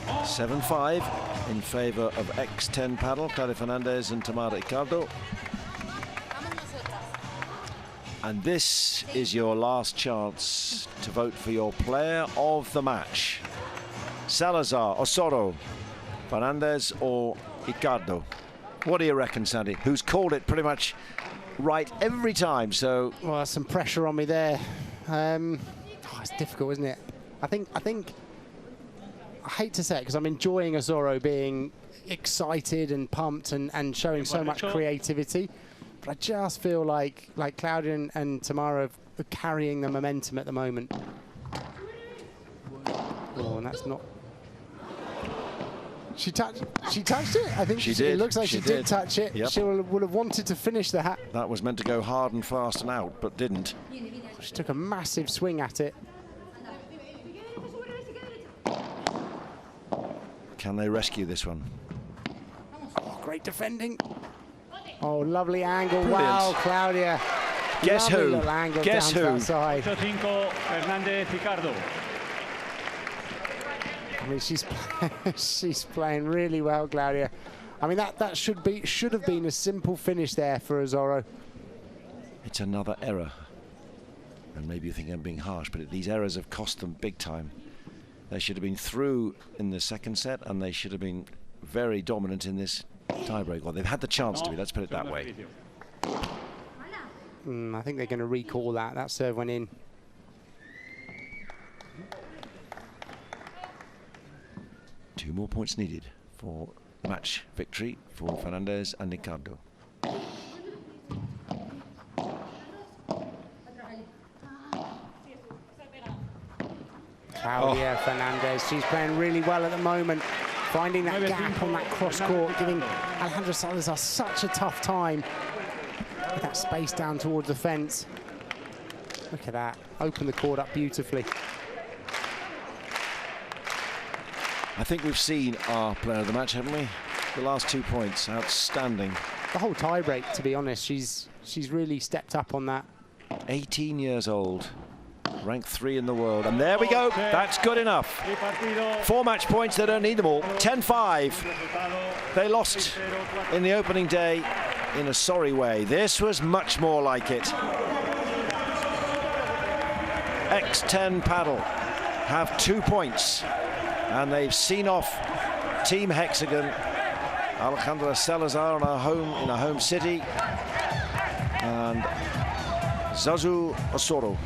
Speaker 1: 7-5 in favour of X10 Padel, Claudia Fernandez and Tamara Ricardo. And this is your last chance to vote for your player of the match. Salazar, Ustero, Fernandez or Ricardo. What do you reckon, Sandy? Who's called it pretty much right every time, so...
Speaker 2: Well, there's some pressure on me there. It's difficult, isn't it? I think I hate to say it because I'm enjoying Ustero being excited and pumped and showing so much creativity. But I just feel like Claudia and Tamara are carrying the momentum at the moment. Oh, and that's not... She touched it. I think
Speaker 1: she did.
Speaker 2: It looks like she did touch it.
Speaker 1: Yep.
Speaker 2: She would have wanted to finish that.
Speaker 1: That was meant to go hard and fast and out, but didn't.
Speaker 2: She took a massive swing at it.
Speaker 1: Can they rescue this one?
Speaker 2: Oh, great defending. Oh, lovely angle.
Speaker 1: Brilliant.
Speaker 2: Wow, Claudia.
Speaker 1: Guess
Speaker 2: lovely
Speaker 1: who?
Speaker 2: little angle
Speaker 1: Guess
Speaker 2: down
Speaker 1: who?
Speaker 2: to that side.
Speaker 15: 8-5, Fernandez Ricardo.
Speaker 2: I mean, she's playing really well, Claudia. I mean, that should have been a simple finish there for Ustero.
Speaker 1: It's another error. And maybe you think I'm being harsh, but these errors have cost them big time. They should have been through in the second set, and they should have been very dominant in this tiebreak. Well, they've had the chance to be, let's put it that way.
Speaker 2: I think they're going to recall that. That serve went in.
Speaker 1: Two more points needed for the match victory for Fernandez and Ricardo.
Speaker 2: Claudia Fernandez, she's playing really well at the moment, finding that gap on that cross court, giving Alejandra Salazar such a tough time with that space down towards the fence. Look at that, open the court up beautifully.
Speaker 1: I think we've seen our player of the match, haven't we? The last 2 points, outstanding.
Speaker 2: The whole tiebreak, to be honest, she's really stepped up on that.
Speaker 1: 18 years old, ranked 3 in the world, and there we go. That's good enough. 4 match points, they don't need them all. 10-5. They lost in the opening day in a sorry way. This was much more like it. X10 Padel have 2 points, and they've seen off Team Hexagon. Alejandra Salazar in a home city, and Zazu Ustero.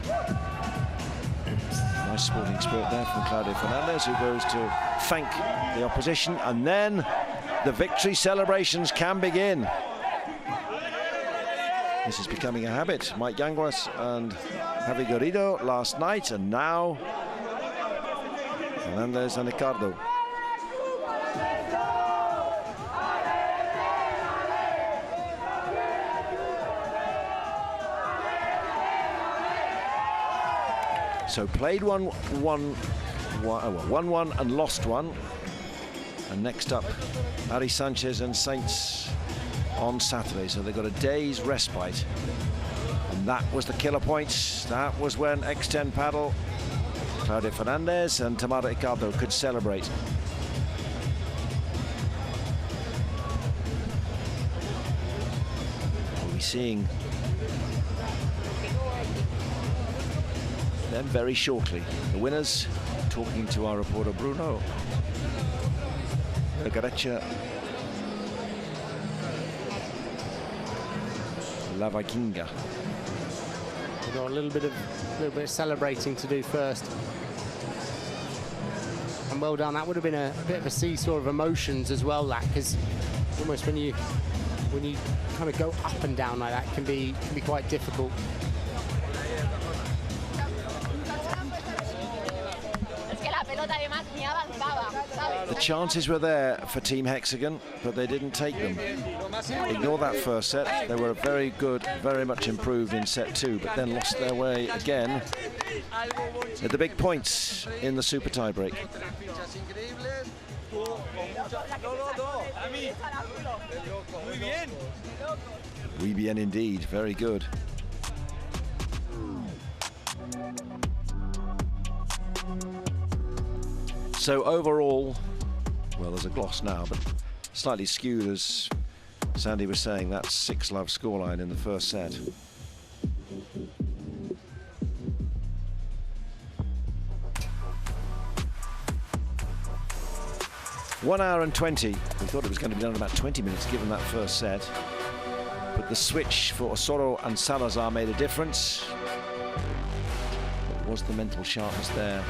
Speaker 1: Nice sporting spirit there from Claudia Fernandez, who goes to thank the opposition, and then the victory celebrations can begin. This is becoming a habit. Mike Yanguas and Javi Garrido last night, and now Fernandez and Ricardo. So played one, won and lost one. And next up, Ari Sanchez and Saints on Saturday. So they got a day's respite. And that was the killer points. That was when X10 Padel, Claudia Fernandez and Tamara Ricardo could celebrate. We'll be seeing them very shortly. The winners, talking to our reporter Bruno Garecha La Vikinga.
Speaker 2: We've got a little bit of celebrating to do first. And well done. That would have been a bit of a seesaw of emotions as well, that, because almost when you kind of go up and down like that, can be quite difficult.
Speaker 1: The chances were there for Team Hexagon, but they didn't take them. Ignore that first set. They were very good, very much improved in set 2, but then lost their way again at the big points in the super tiebreak. Muy bien indeed, very good. So overall, well, there's a gloss now, but slightly skewed, as Sandy was saying. That's 6-love scoreline in the first set. One hour and 20. We thought it was going to be done in about 20 minutes, given that first set. But the switch for Ustero and Salazar made a difference. But was the mental sharpness there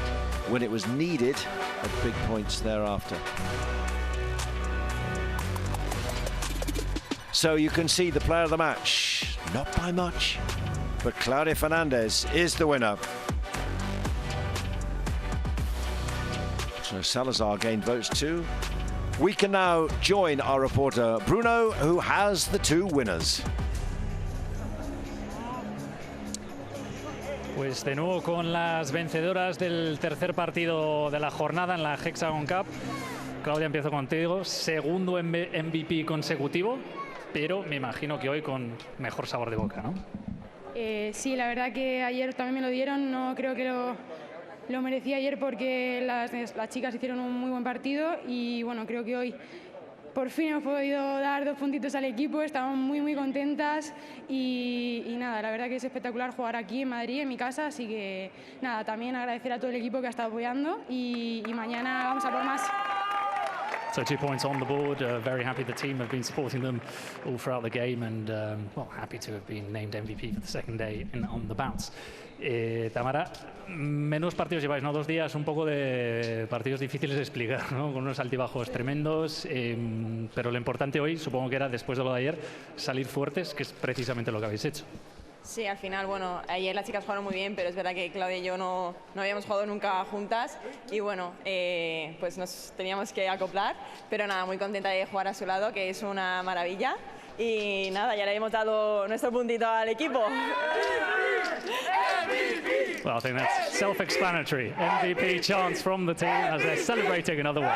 Speaker 1: when it was needed at big points thereafter? So you can see the player of the match, not by much, but Claudia Fernandez is the winner. So Salazar gained votes too. We can now join our reporter Bruno, who has the two winners.
Speaker 3: Pues de nuevo con las vencedoras del tercer partido de la jornada en la Hexagon Cup. Claudia, empiezo contigo. Segundo MVP consecutivo, pero me imagino que hoy con mejor sabor de boca, ¿no?
Speaker 17: Sí, la verdad que ayer también me lo dieron. No creo que lo merecía ayer porque las chicas hicieron un muy buen partido y bueno, creo que hoy por fin hemos podido dar 2 puntitos al equipo. Estamos muy contentas y nada, la verdad que es espectacular jugar aquí en Madrid, en mi casa, así que nada, también agradecer a todo el equipo que ha estado apoyando y mañana vamos a por más.
Speaker 3: So 2 points on the board. Very happy the team have been supporting them all throughout the game, and well, happy to have been named MVP for the second day on the bounce. Tamara, menos partidos lleváis, ¿no? 2 días un poco de partidos difíciles de explicar, ¿no? Con unos altibajos tremendos, pero lo importante hoy, supongo que era, después de lo de ayer, salir fuertes, que es precisamente lo que habéis hecho.
Speaker 18: Sí, al final, bueno, ayer las chicas jugaron muy bien, pero es verdad que Claudia y yo no habíamos jugado nunca juntas y bueno, pues nos teníamos que acoplar, pero nada, muy contenta de jugar a su lado, que es una maravilla y nada, ya le hemos dado nuestro puntito al equipo.
Speaker 3: Well, I think that's self-explanatory. MVP chants from the team as they're celebrating another one.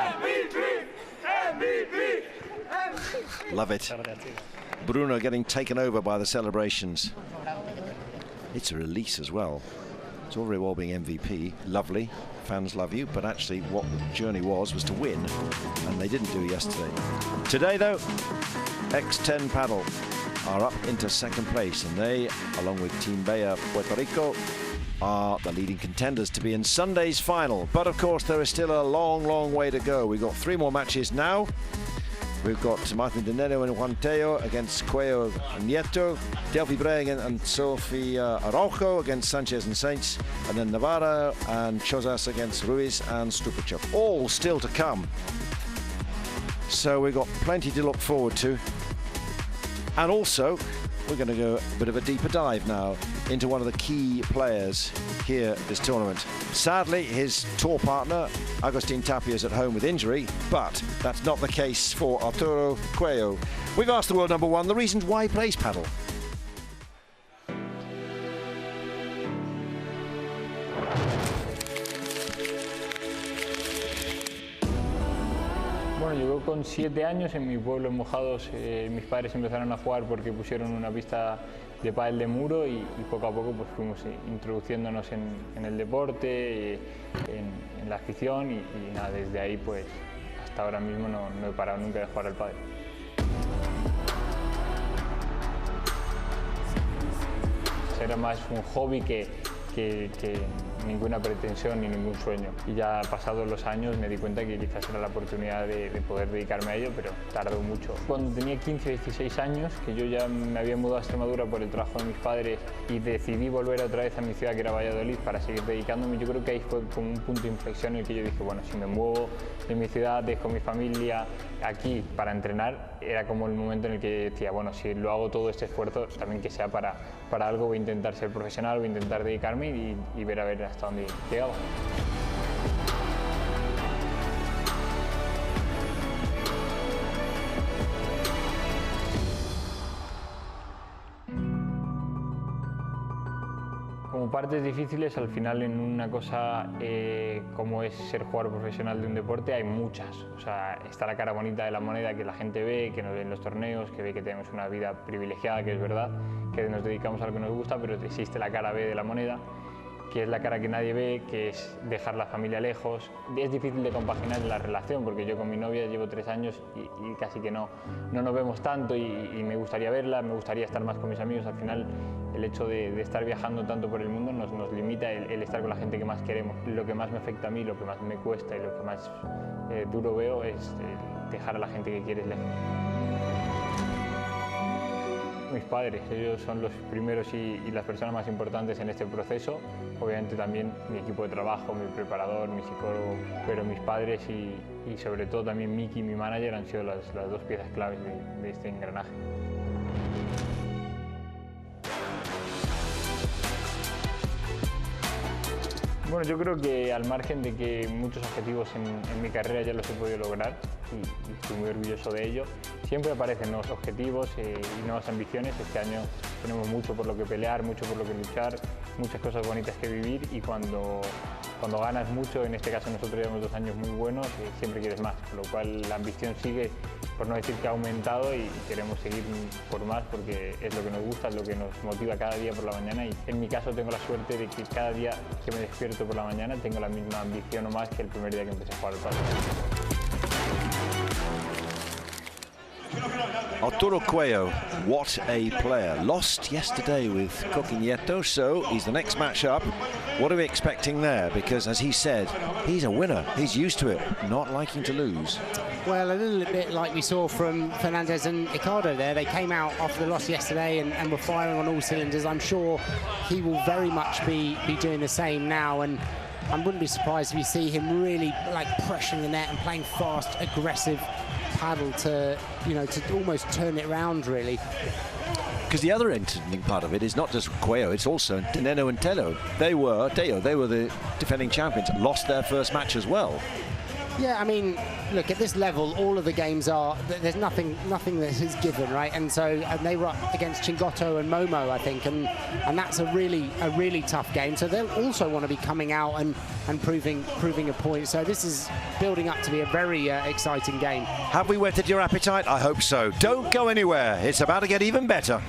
Speaker 1: Love it. Bruno getting taken over by the celebrations. It's a release as well. It's all very well being MVP, lovely, fans love you, but actually what the journey was to win, and they didn't do yesterday. Today though, X10 Padel are up into second place, and they, along with Team Bella Puerto Rico, are the leading contenders to be in Sunday's final. But of course there is still a long way to go. We've got 3 more matches now. We've got Martin Dinero and Juan Teo against Cuello and Nieto, Delphi Bray and Sofia Araujo against Sanchez and Saints, and then Navarra and Chozas against Ruiz and Stupichov. All still to come. So we've got plenty to look forward to. And also, we're going to go a bit of a deeper dive now into one of the key players here at this tournament. Sadly, his tour partner, Agustin Tapia, is at home with injury, but that's not the case for Arturo Cuello. We've asked the world number 1 the reasons why he plays padel.
Speaker 19: Bueno, llegó con 7 años en mi pueblo en Mojados. Mis padres empezaron a jugar porque pusieron una pista de pádel de muro y poco a poco pues fuimos introduciéndonos en el deporte, en la afición y nada, desde ahí pues hasta ahora mismo no he parado nunca de jugar al pádel. Era más un hobby que ninguna pretensión ni ningún sueño. Y ya pasados los años me di cuenta que quizás era la oportunidad de poder dedicarme a ello, pero tardó mucho. Cuando tenía 15 o 16 años, que yo ya me había mudado a Extremadura por el trabajo de mis padres y decidí volver otra vez a mi ciudad, que era Valladolid, para seguir dedicándome, yo creo que ahí fue como un punto de inflexión en el que yo dije, bueno, si me muevo de mi ciudad, dejo mi familia aquí para entrenar, era como el momento en el que decía, bueno, si lo hago todo este esfuerzo, también que sea para algo, voy a intentar ser profesional, voy a intentar dedicarme y ver a ver hasta dónde llegaba. Como partes difíciles, al final en una cosa como es ser jugador profesional de un deporte hay muchas. O sea, está la cara bonita de la moneda que la gente ve, que nos ve en los torneos, que ve que tenemos una vida privilegiada, que es verdad, que nos dedicamos a lo que nos gusta, pero existe la cara B de la moneda, es la cara que nadie ve, que es dejar la familia lejos. Es difícil de compaginar la relación, porque yo con mi novia llevo 3 años y casi que no nos vemos tanto y me gustaría verla, me gustaría estar más con mis amigos. Al final, el hecho de estar viajando tanto por el mundo nos limita el estar con la gente que más queremos. Lo que más me afecta a mí, lo que más me cuesta y lo que más duro veo es dejar a la gente que quieres lejos. Mis padres, ellos son los primeros y las personas más importantes en este proceso. Obviamente también mi equipo de trabajo, mi preparador, mi psicólogo, pero mis padres y sobre todo también Miki, mi manager, han sido las 2 piezas claves de este engranaje. Bueno, yo creo que al margen de que muchos objetivos en mi carrera ya los he podido lograr y estoy muy orgulloso de ello, siempre aparecen nuevos objetivos y nuevas ambiciones. Este año tenemos mucho por lo que pelear, mucho por lo que luchar, muchas cosas bonitas que vivir y cuando ganas mucho, en este caso nosotros llevamos 2 años muy buenos, siempre quieres más, con lo cual la ambición sigue, por no decir que ha aumentado y queremos seguir por más porque es lo que nos gusta, es lo que nos motiva cada día por la mañana y en mi caso tengo la suerte de que cada día que me despierto por la mañana tengo la misma ambición o más que el primer día que empecé a jugar al pádel.
Speaker 1: Arturo Cuello, what a player. Lost yesterday with Coque Nieto, so he's the next match up. What are we expecting there? Because as he said, he's a winner. He's used to it, not liking to lose.
Speaker 2: Well, a little bit like we saw from Fernandez and Ricardo there. They came out after the loss yesterday and were firing on all cylinders. I'm sure he will very much be doing the same now. And I wouldn't be surprised if you see him really like pressuring the net and playing fast, aggressive paddle to almost turn it around, really.
Speaker 1: Because the other interesting part of it is not just Cuello, it's also Teneno and Tello. They were the defending champions, lost their first match as well.
Speaker 2: Yeah, I mean, look, at this level, all of the games are, there's nothing that is given, right? And so they were up against Chingotto and Momo, I think, and that's a really tough game. So they'll also want to be coming out and proving a point. So this is building up to be a very exciting game.
Speaker 1: Have we whetted your appetite? I hope so. Don't go anywhere. It's about to get even better.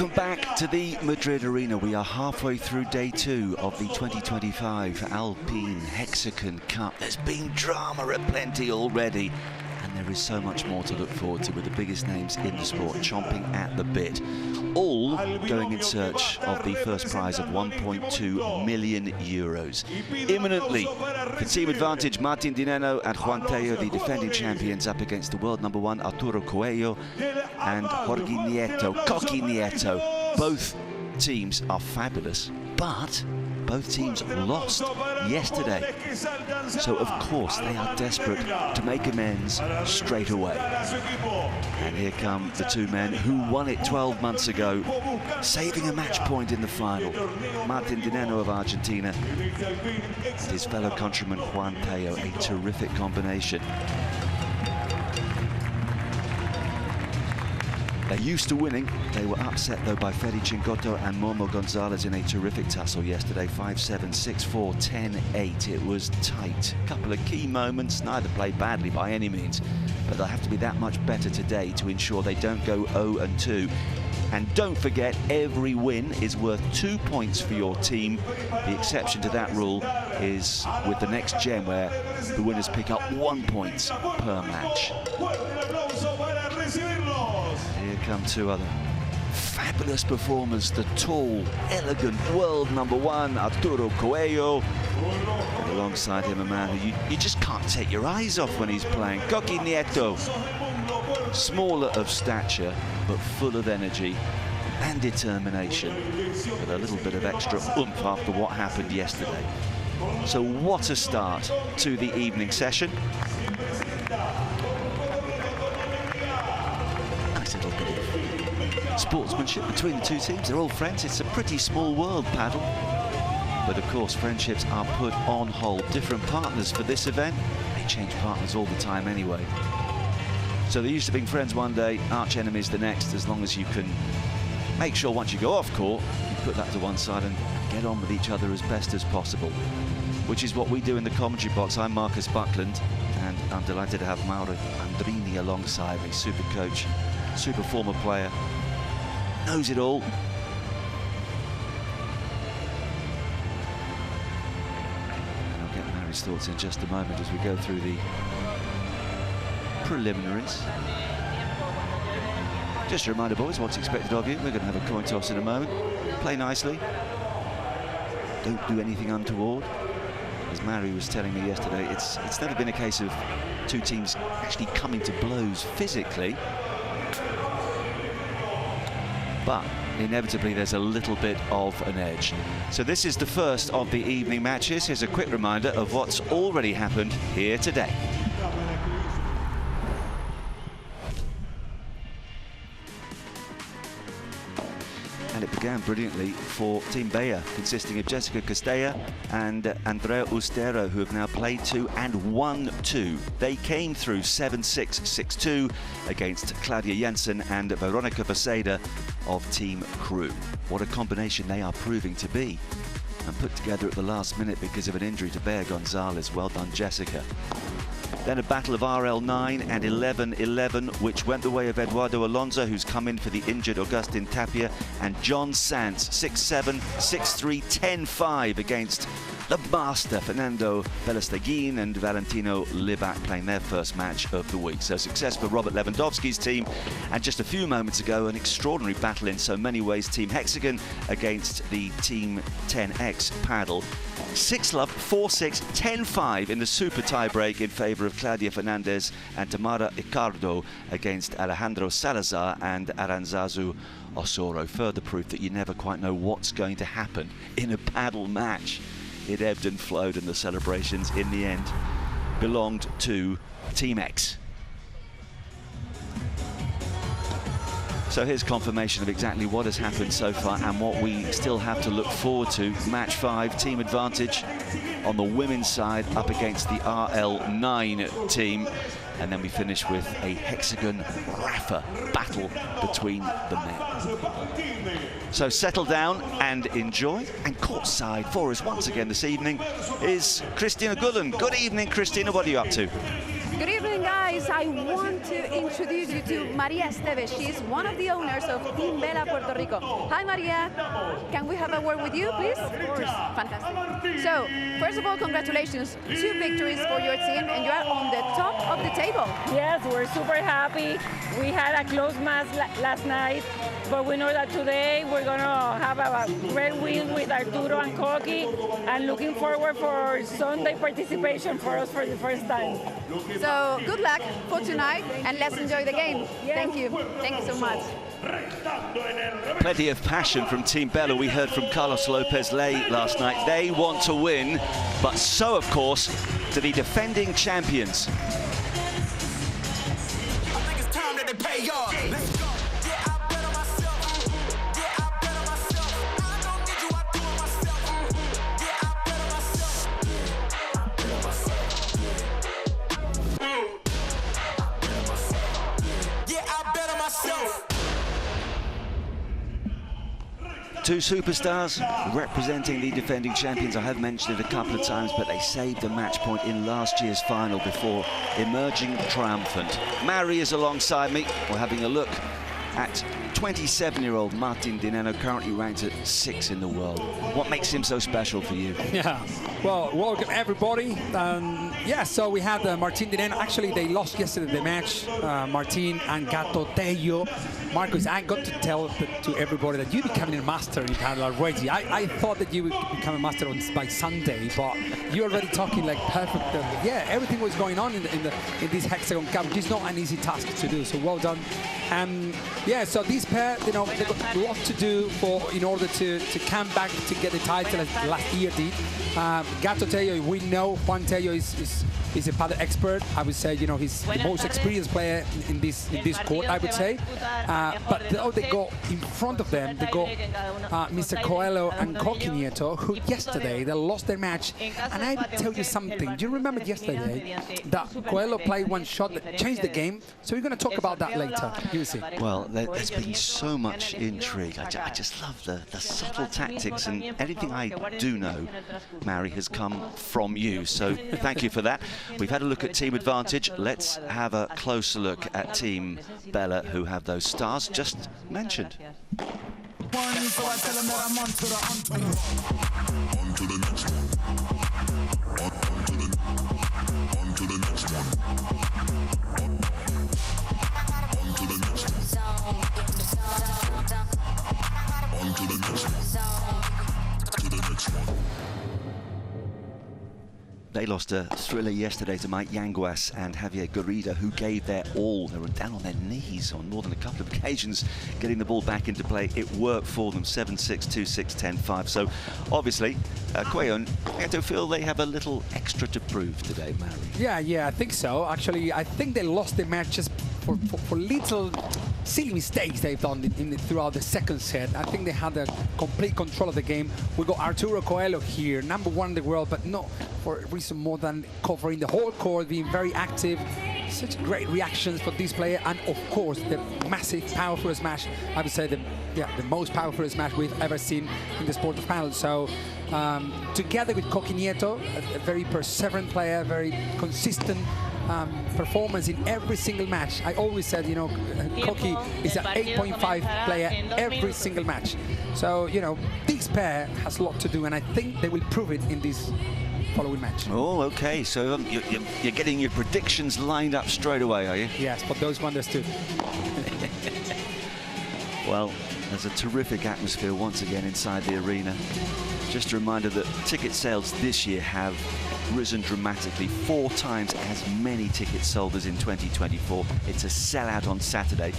Speaker 1: Welcome back to the Madrid Arena. We are halfway through day 2 of the 2025 Alpine Hexagon Cup. There's been drama aplenty already, and there is so much more to look forward to with the biggest names in the sport chomping at the bit. All going in search of the first prize of 1.2 million euros. Imminently, for Team Advantage, Martin Dineno and Juan Tello, the defending champions, up against the world number 1, Arturo Coelho, and Jorge Nieto, Coqui Nieto. Both teams are fabulous, but both teams lost yesterday. So, of course, they are desperate to make amends straight away. And here come the two men who won it 12 months ago, saving a match point in the final. Martin Dineno of Argentina and his fellow countryman Juan Tello, a terrific combination. They're used to winning. They were upset, though, by Fede Chingoto and Momo Gonzalez in a terrific tussle yesterday. 5-7, 6-4, 10-8. It was tight. A couple of key moments. Neither played badly by any means, but they'll have to be that much better today to ensure they don't go 0-2. And don't forget, every win is worth 2 points for your team. The exception to that rule is with the next gen, where the winners pick up 1 point per match. Here come two other fabulous performers. The tall, elegant world number 1, Arturo Coelho. And alongside him, a man who you just can't take your eyes off when he's playing, Coqui Nieto. Smaller of stature, but full of energy and determination, with a little bit of extra oomph after what happened yesterday. So what a start to the evening session. Nice little bit of sportsmanship between the two teams. They're all friends. It's a pretty small world, Padel. But of course, friendships are put on hold. Different partners for this event. They change partners all the time anyway. So they're used to being friends one day, arch enemies the next, as long as you can make sure once you go off court, you put that to one side and get on with each other as best as possible, which is what we do in the commentary box. I'm Marcus Buckland, and I'm delighted to have Mauro Andrini alongside me, super coach, super former player, knows it all. And I'll get Mary's thoughts in just a moment as we go through the preliminaries. Just a reminder, boys, what's expected of you. We're going to have a coin toss in a moment. Play nicely. Don't do anything untoward. As Mary was telling me yesterday, it's never been a case of two teams actually coming to blows physically. But inevitably there's a little bit of an edge. So this is the first of the evening matches. Here's a quick reminder of what's already happened here today. And it began brilliantly for Team Bayer, consisting of Jessica Castello and Madrid Ustero, who have now played 2 and won 2. They came through 7-6, 6-2 against Claudia Jensen and Veronica Beceda of Team Crew. What a combination they are proving to be, and put together at the last minute because of an injury to Bea Gonzalez. Well done, Jessica. Then a battle of RL9 and 11-11, which went the way of Eduardo Alonso, who's come in for the injured Agustin Tapia, and John Sanz, 6-7, 6-3, 10-5 against the master Fernando Pelestaguin and Valentino Libac, playing their first match of the week. So success for Robert Lewandowski's team. And just a few moments ago, an extraordinary battle in so many ways. Team Hexagon against the Team 10X Padel. 6-love, 4-6, 10-5 in the super tie-break in favour of Claudia Fernandez and Tamara Icardo against Alejandro Salazar and Aranzazu Osoro. Further proof that you never quite know what's going to happen in a paddle match. It ebbed and flowed, and the celebrations in the end belonged to Team X. So here's confirmation of exactly what has happened so far and what we still have to look forward to. Match 5, Team Advantage on the women's side up against the RL9 team. And then we finish with a Hexagon Rafa battle between the men. So settle down and enjoy. And courtside for us once again this evening is Christina Gullen. Good evening, Christina. What are you up to?
Speaker 20: Good evening, guys. guys, I want to introduce you to Maria Esteves. She's one of the owners of Team Vela Puerto Rico. Hi, Maria. Can we have a word with you, please? Of course. Fantastic. So, first of all, congratulations. 2 victories for your team, and you are on the top of the table.
Speaker 21: Yes, we're super happy. We had a close match last night, but we know that today we're going to have a great win with Arturo and Coqui, and looking forward for Sunday participation for us for the first time.
Speaker 20: So good luck for tonight, and let's enjoy the game. Yes. Thank you. Thank you so much.
Speaker 1: Plenty of passion from Team Bella. We heard from Carlos Lopez-Ley last night. They want to win, but so, of course, to the defending champions. Two superstars representing the defending champions. I have mentioned it a couple of times, but they saved a match point in last year's final before emerging triumphant. Mary is alongside me. We're having a look at 27-year-old Martin Dineno, currently ranked at 6 in the world. What makes him so special for you?
Speaker 22: Yeah, well, welcome everybody. Yeah, so we had Martin Dineno. Actually, they lost yesterday the match. Martin and Gato Tello. Marcus, I got to tell to everybody that you're becoming a master in Padel already. I thought that you would become a master by Sunday, but you're already talking like perfect. Yeah, everything was going on in this Hexagon Cup, which is not an easy task to do. So well done. Yeah, so this pair, you know, they've got a lot to do in order to come back to get the title as last year did. Gato Tello, we know Juan Tello is a Padel expert. I would say, you know, he's the most experienced player in this court, I would say. But they go in front of them. They go Mr. Coelho and Coqui Nieto, who yesterday they lost their match. And I would tell you something. Do you remember yesterday that Coelho played one shot that changed the game? So we're going to talk about that later. You see.
Speaker 1: Well, there's been so much intrigue. I just love the subtle tactics, and anything I do know, Mary, has come from you. So thank you for that. We've had a look at team advantage. Let's have a closer look at Team Bella, who have those stars just mentioned. They lost a thriller yesterday to Mike Yanguas and Javier Garrida, who gave their all. They were down on their knees on more than a couple of occasions, getting the ball back into play. It worked for them, 7-6, 2-6, 10-5. So, obviously, Cuello, I do feel they have a little extra to prove today, Mary.
Speaker 22: Yeah, I think so. Actually, I think they lost the match just for little silly mistakes they've done throughout the second set. I think they had a complete control of the game. We got Arturo Coelho here, #1 in the world, but not for a reason more than covering the whole court, being very active. Such great reactions for this player, and of course the massive, powerful smash. I would say the most powerful smash we've ever seen in the sport of padel. So together with Coqui Nieto, a very perseverant player, very consistent performance in every single match. I always said, you know, Coqui is an 8.5 player every single match. So, you know, this pair has a lot to do, and I think they will prove it in this following match.
Speaker 1: Oh, okay. So you're getting your predictions lined up straight away, are you?
Speaker 22: Yes, but those who understood.
Speaker 1: Well, there's a terrific atmosphere once again inside the arena. Just a reminder that ticket sales this year have risen dramatically, 4 times as many tickets sold as in 2024. It's a sellout on Saturday.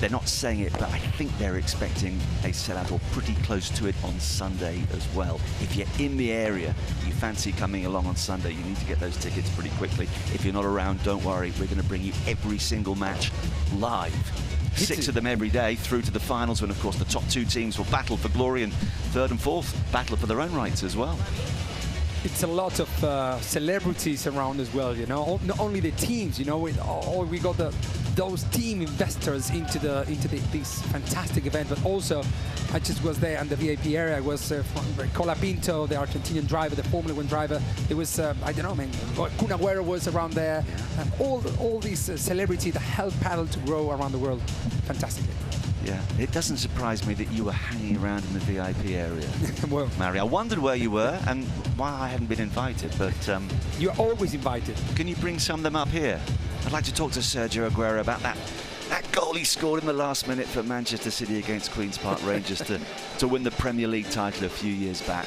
Speaker 1: They're not saying it, but I think they're expecting a sellout or pretty close to it on Sunday as well. If you're in the area, you fancy coming along on Sunday, you need to get those tickets pretty quickly. If you're not around, don't worry. We're going to bring you every single match live. 6 of them every day through to the finals, when of course the top 2 teams will battle for glory, and 3rd and 4th battle for their own rights as well.
Speaker 22: It's a lot of celebrities around as well, you know. Not only the teams, you know. We got the those team investors into this fantastic event. But also, I just was there in the VIP area. I was from Colapinto, the Argentinian driver, the Formula 1 driver. There was, I don't know, man, Kun Agüero was around there. All these celebrities that help paddle to grow around the world. Fantastically.
Speaker 1: Yeah, it doesn't surprise me that you were hanging around in the VIP area.
Speaker 22: Well,
Speaker 1: Mary, I wondered where you were and why I hadn't been invited, but...
Speaker 22: You're always invited.
Speaker 1: Can you bring some of them up here? I'd like to talk to Sergio Aguero about that goal he scored in the last minute for Manchester City against Queen's Park Rangers to win the Premier League title a few years back.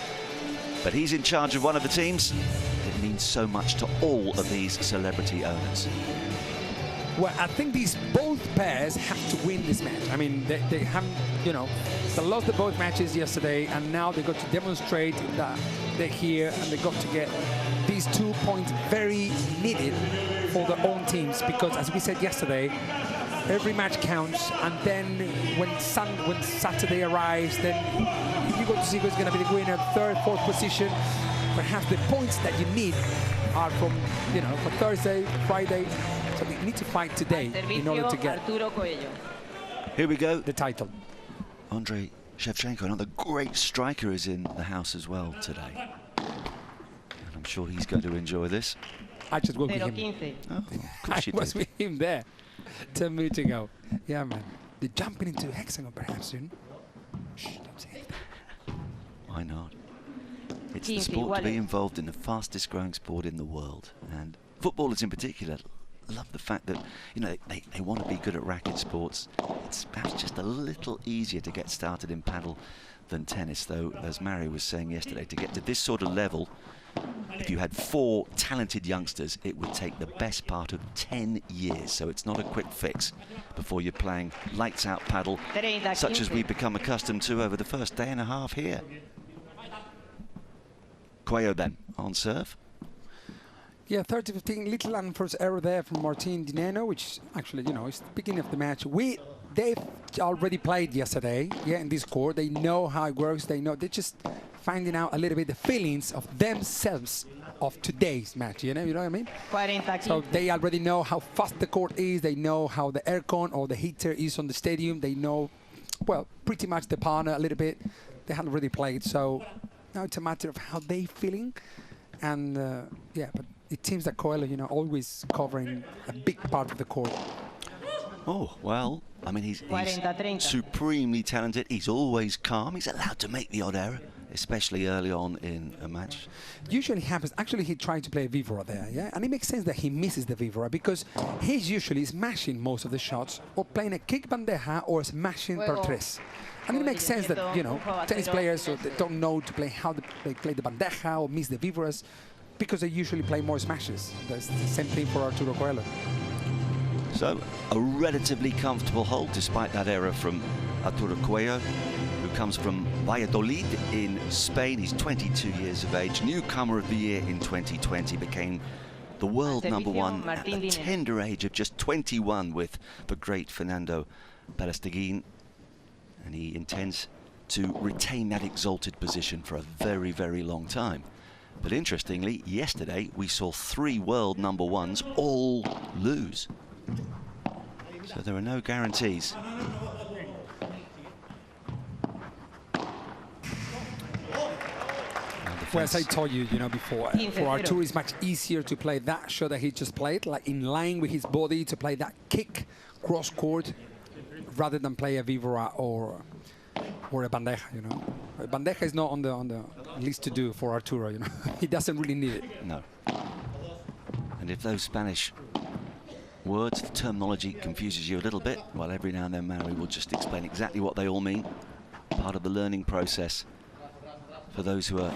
Speaker 1: But he's in charge of one of the teams. It means so much to all of these celebrity owners.
Speaker 22: Well, I think both pairs have to win this match. I mean, they haven't, you know, they lost both matches yesterday, and now they got to demonstrate that they're here, and they got to get these 2 points very needed for their own teams, because as we said yesterday, every match counts, and then when Saturday arrives, then you got to see who's going to be the winner, third, fourth position. Perhaps the points that you need are from, you know, for Thursday, Friday. So we need to fight today in order to get
Speaker 1: Here we go.
Speaker 22: The title.
Speaker 1: Andrei Shevchenko, another great striker, is in the house as well today. And I'm sure he's going to enjoy this.
Speaker 22: I just was with him.
Speaker 1: Oh, of course you
Speaker 22: I was
Speaker 1: did.
Speaker 22: with him there 10 minutes ago. Yeah, man. They're jumping into Hexagon perhaps soon. Shh, don't say anything.
Speaker 1: Why not? It's the sport to be involved in, the fastest growing sport in the world. And footballers in particular love the fact that, you know, they want to be good at racket sports. It's perhaps just a little easier to get started in paddle than tennis, though, as Mary was saying yesterday, to get to this sort of level, if you had 4 talented youngsters, it would take the best part of 10 years. So it's not a quick fix before you're playing lights out paddle, such as we've become accustomed to over the first day and a half here. Cuello then on serve.
Speaker 22: Yeah, 30-15, little unforced error there from Martin Dineno, which actually, you know, is the beginning of the match. They've already played yesterday, yeah, in this court. They know how it works. They're just finding out a little bit the feelings of themselves of today's match, you know what I mean? So they already know how fast the court is. They know how the aircon or the heater is on the stadium. They know, well, pretty much the partner a little bit. They had already played, so now it's a matter of how they feeling. And yeah, but it seems that Cuello, you know, always covering a big part of the court.
Speaker 1: Oh, well, I mean, he's supremely talented. He's always calm. He's allowed to make the odd error, especially early on in a match.
Speaker 22: Usually happens. Actually, he tried to play a vivora there, yeah? And it makes sense that he misses the vivora because he's usually smashing most of the shots or playing a kick bandeja or smashing per tres. And it makes sense that, you know, tennis players they don't know to play how they play the bandeja or miss the vivoras because they usually play more smashes. That's the same thing for Arturo Cuello.
Speaker 1: So, a relatively comfortable hold despite that error from Arturo Cuello, who comes from Valladolid in Spain. He's 22 years of age, newcomer of the year in 2020, became the world #1 at the tender age of just 21 with the great Fernando Pelasteguin. And he intends to retain that exalted position for a very, very long time. But interestingly, yesterday we saw 3 world #1s all lose. So there are no guarantees.
Speaker 22: Well, as I told you, you know, before, for Arturo it's much easier to play that shot that he just played, like in line with his body, to play that kick cross court, rather than play a vivora or a bandeja, you know. A bandeja is not on the list to do for Arturo, you know. He doesn't really need it.
Speaker 1: No. And if those Spanish words, the terminology confuses you a little bit, well, every now and then Mary will just explain exactly what they all mean. Part of the learning process. For those who are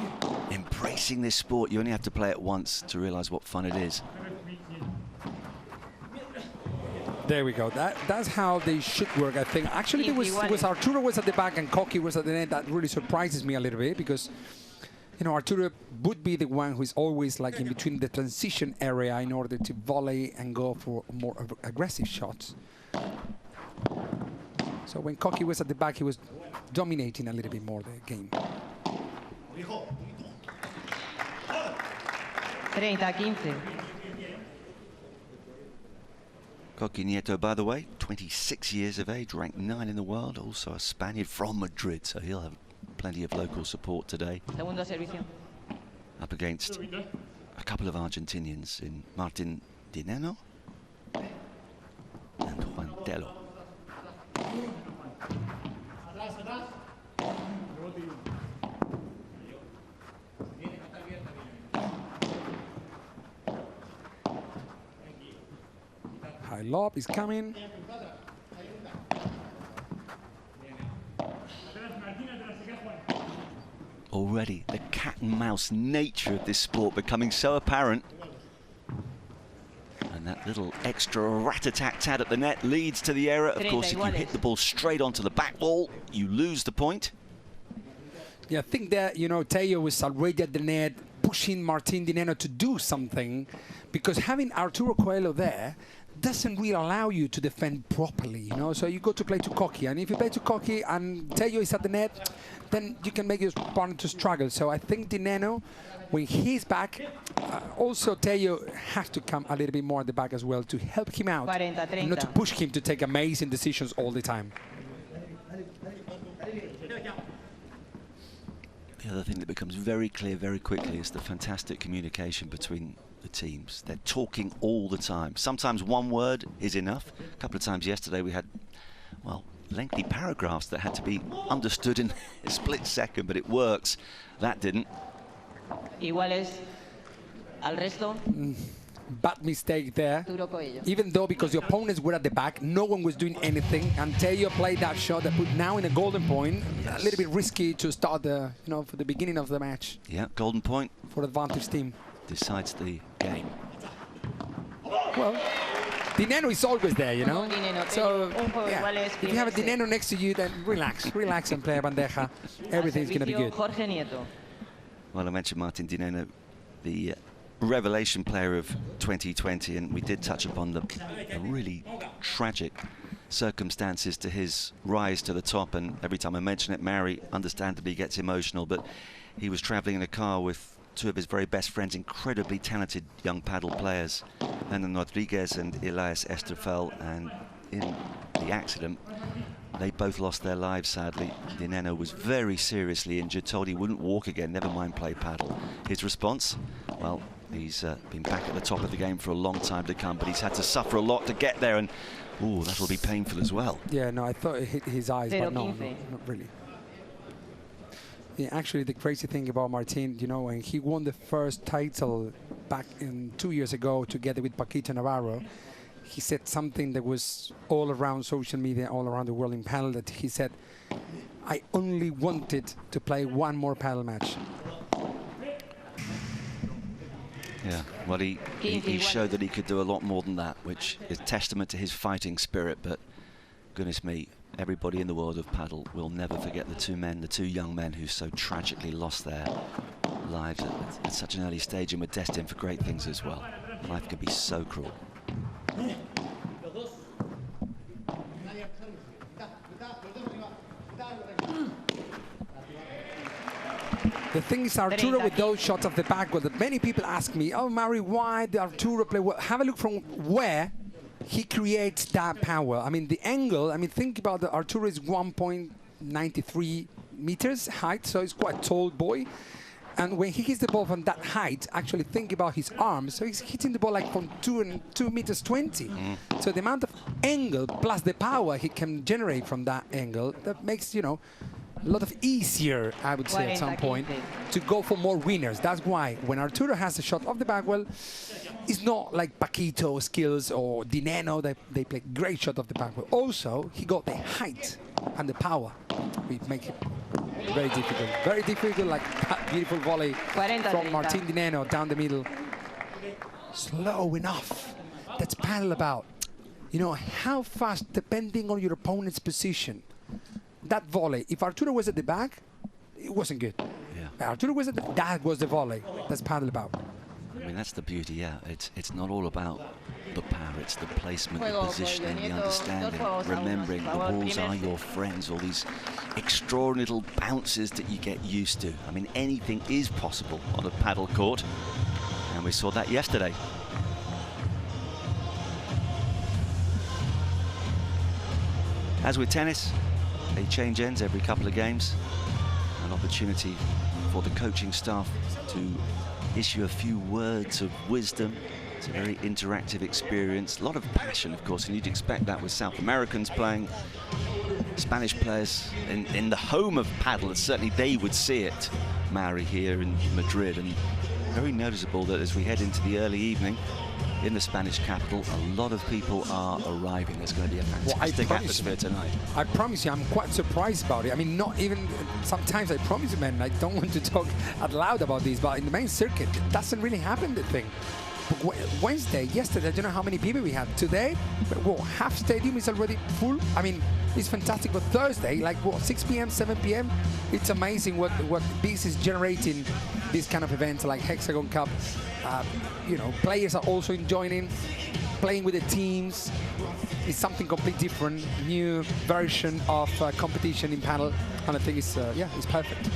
Speaker 1: embracing this sport, you only have to play it once to realize what fun it is.
Speaker 22: There we go. That's how they should work, I think. Actually, it was Arturo was at the back and Coqui was at the net. That really surprises me a little bit because, you know, Arturo would be the one who is always like in between the transition area in order to volley and go for more aggressive shots. So when Coqui was at the back, he was dominating a little bit more the game.
Speaker 4: 30-15.
Speaker 1: Coqui Nieto, by the way, 26 years of age, ranked 9 in the world, also a Spaniard from Madrid, so he'll have plenty of local support today.
Speaker 4: Segundo servicio.
Speaker 1: Up against a couple of Argentinians in Martin Dineno and Juan Tello.
Speaker 22: High lob is coming.
Speaker 1: Already the cat and mouse nature of this sport becoming so apparent. And that little extra rat-a-tat-tat at the net leads to the error. Of course, if you hit the ball straight onto the back wall, you lose the point.
Speaker 22: Yeah, I think that, you know, Tello was already at the net, pushing Martin Dineno to do something, because having Arturo Coelho there doesn't really allow you to defend properly, you know. So you go to play to Coqui, and if you play to Coqui and Tello is at the net, then you can make your opponent to struggle. So I think Dineno, when he's back, also Tello has to come a little bit more at the back as well to help him out, and not to push him to take amazing decisions all the time.
Speaker 1: The other thing that becomes very clear very quickly is the fantastic communication between the teams. They're talking all the time. Sometimes one word is enough. A couple of times yesterday we had, well, lengthy paragraphs that had to be understood in a split second, but it works. That didn't.
Speaker 4: Iguales al resto.
Speaker 22: Bad mistake there. Even though because the opponents were at the back, no one was doing anything, and Tello played that shot that put now in a golden point. Yes. A little bit risky to start the, you know, for the beginning of the match.
Speaker 1: Yeah, golden point
Speaker 22: for the advantage team.
Speaker 1: Decides the game.
Speaker 22: Well, Dineno is always there, you know. So yeah, if you have a Dineno next to you, then relax and play a bandeja. Everything's going to be good.
Speaker 1: Well, I mentioned Martin Dineno, the revelation player of 2020, and we did touch upon the really tragic circumstances to his rise to the top, and every time I mention it, Mary understandably gets emotional, but he was traveling in a car with two of his very best friends, incredibly talented young paddle players, Hernan Rodriguez and Elias Esterfel, and in the accident they both lost their lives, sadly. Dineno was very seriously injured, told he wouldn't walk again, never mind play paddle. His response? Well, he's been back at the top of the game for a long time to come, but he's had to suffer a lot to get there, and ooh, that'll be painful as well.
Speaker 22: Yeah, no, I thought it hit his eyes, but no, not really. Yeah, actually, the crazy thing about Martin, you know, when he won the first title back in 2 years ago together with Paquito Navarro, he said something that was all around social media, all around the world in paddle, that he said, I only wanted to play one more paddle match.
Speaker 1: Yeah, well, he showed that he could do a lot more than that, which is testament to his fighting spirit, but goodness me, everybody in the world of paddle will never forget the two young men who so tragically lost their lives at such an early stage and were destined for great things as well. Life can be so cruel.
Speaker 22: The thing is, Arturo with those shots of the back, well, that many people ask me, oh, Mari, why did Arturo play well? Have a look from where he creates that power. I mean, the angle, I mean, think about the Arturo is 1.93 meters height, so he's quite a tall boy. And when he hits the ball from that height, actually think about his arms. So he's hitting the ball like from 2 meters 20. So the amount of angle plus the power he can generate from that angle, that makes, you know, a lot of easier, I would say, at some point, to go for more winners. That's why when Arturo has a shot off the back, well, it's not like Paquito skills or Dineno, they play great shot off the back. But also, he got the height and the power, which make it very difficult, like that beautiful volley from Martin Dineno down the middle. Slow enough. That's paddle about. You know, how fast, depending on your opponent's position. That volley, if Arturo was at the back, it wasn't good. Yeah. Arturo was at that was the volley. That's paddle about.
Speaker 1: I mean, that's the beauty, yeah. It's not all about the power, it's the placement, the positioning, the understanding, remembering the walls are your friends, all these extraordinary little bounces that you get used to. I mean, anything is possible on a paddle court, and we saw that yesterday.
Speaker 5: As with tennis, they change ends every couple of games. An opportunity for the coaching staff to issue a few words of wisdom. It's a very interactive experience. A lot of passion, of course, and you'd expect that with South Americans playing. Spanish players in the home of paddle, certainly they would see it, Mauri, here in Madrid. And very noticeable that as we head into the early evening in the Spanish capital, a lot of people are arriving. There's going to be a fantastic atmosphere tonight.
Speaker 22: I promise you, I'm quite surprised about it. I mean, not even sometimes, I promise you, man, I don't want to talk out loud about this, but in the main circuit, it doesn't really happen, the thing. Wednesday, yesterday, I don't know how many people we had. Today, well, half stadium is already full. I mean, it's fantastic. But Thursday, like what, 6 p.m., 7 p.m., it's amazing what this is generating. These kind of events like Hexagon Cup. You know, players are also enjoying playing with the teams. It's something completely different, new version of competition in paddle, and I think it's yeah, it's perfect.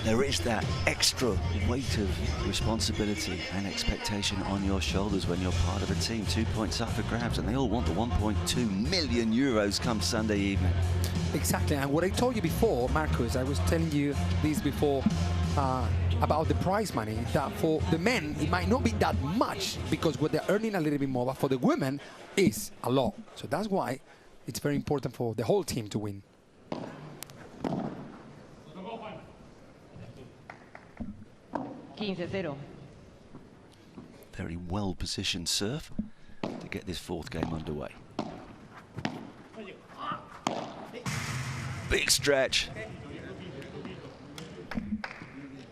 Speaker 5: There is that extra weight of responsibility and expectation on your shoulders when you're part of a team. 2 points up for grabs, and they all want the 1.2 million euros come Sunday evening.
Speaker 22: Exactly, and what I told you before, Marcus, I was telling you this before about the prize money, that for the men, it might not be that much because what they're earning a little bit more, but for the women, is a lot. So that's why it's very important for the whole team to win.
Speaker 5: Very well-positioned serve to get this fourth game underway. Big stretch.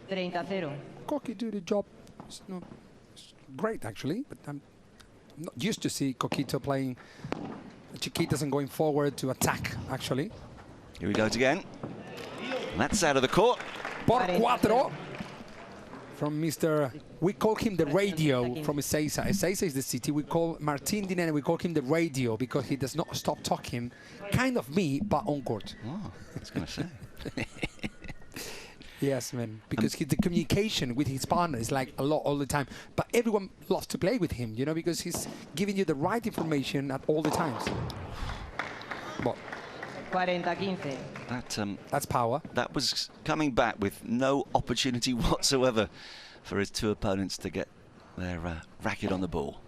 Speaker 4: 30-0.
Speaker 22: Koki do the job. It's not great, actually, but I'm not used to see Coquito playing Chiquitas and going forward to attack, actually.
Speaker 5: Here he goes again. And that's out of the court.
Speaker 22: Por cuatro. From Mr. We call him the radio from Ezeiza. Ezeiza is the city. We call Martin Dinene, we call him the radio because he does not stop talking. Kind of me, but on court.
Speaker 5: Oh, I was going to say.
Speaker 22: Yes, man. Because the communication with his partner is like a lot all the time. But everyone loves to play with him, you know, because he's giving you the right information at all the times. But
Speaker 4: 40-15.
Speaker 22: That's power.
Speaker 5: That was coming back with no opportunity whatsoever for his two opponents to get their racket on the ball.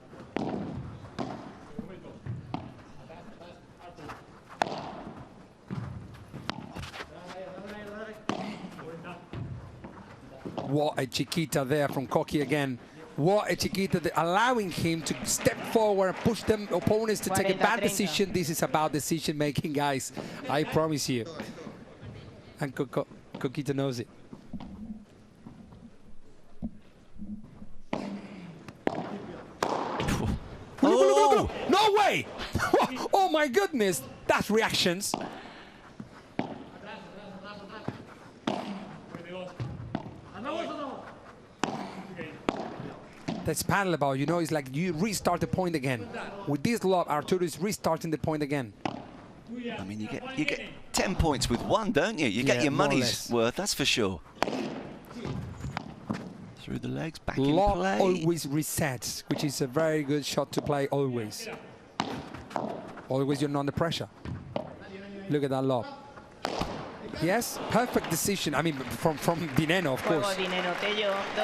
Speaker 22: What a chiquita there from Koki again. What a chiquita, allowing him to step forward, push them opponents to take a bad decision. This is about decision making, guys. I promise you. And Coquito knows it. Oh! No way! Oh my goodness! That's reactions. That's paddle about, you know, it's like you restart the point again. With this lob, Arturo is restarting the point again.
Speaker 5: I mean, you get 10 points with one, don't you? You get your money's worth, that's for sure. Through the legs, back in
Speaker 22: Lob
Speaker 5: play.
Speaker 22: always resets, which is a very good shot to play always. Always you're not under pressure. Look at that lob. Yes, perfect decision. I mean, from Dineno, of course.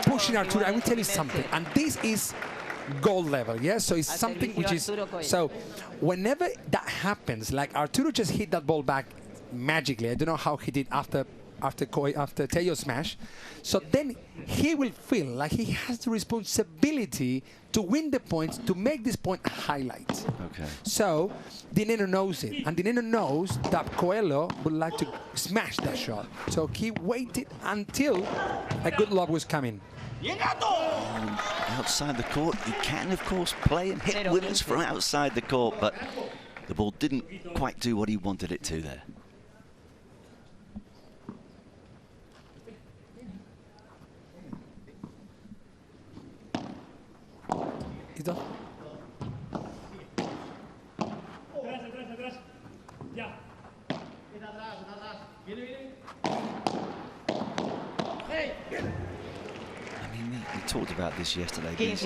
Speaker 22: Pushing Arturo, I will tell you something, and this is gold level, yes? So it's something which is, so whenever that happens, like Arturo just hit that ball back magically. I don't know how he did after Tello's smash. So then he will feel like he has the responsibility to win the points, to make this point a highlight.
Speaker 5: Okay.
Speaker 22: So Dineno knows it, and Dineno knows that Coelho would like to smash that shot. So he waited until a good lob was coming.
Speaker 5: Outside the court, you can, of course, play and hit winners from outside the court, but the ball didn't quite do what he wanted it to there. I mean, we talked about this yesterday. These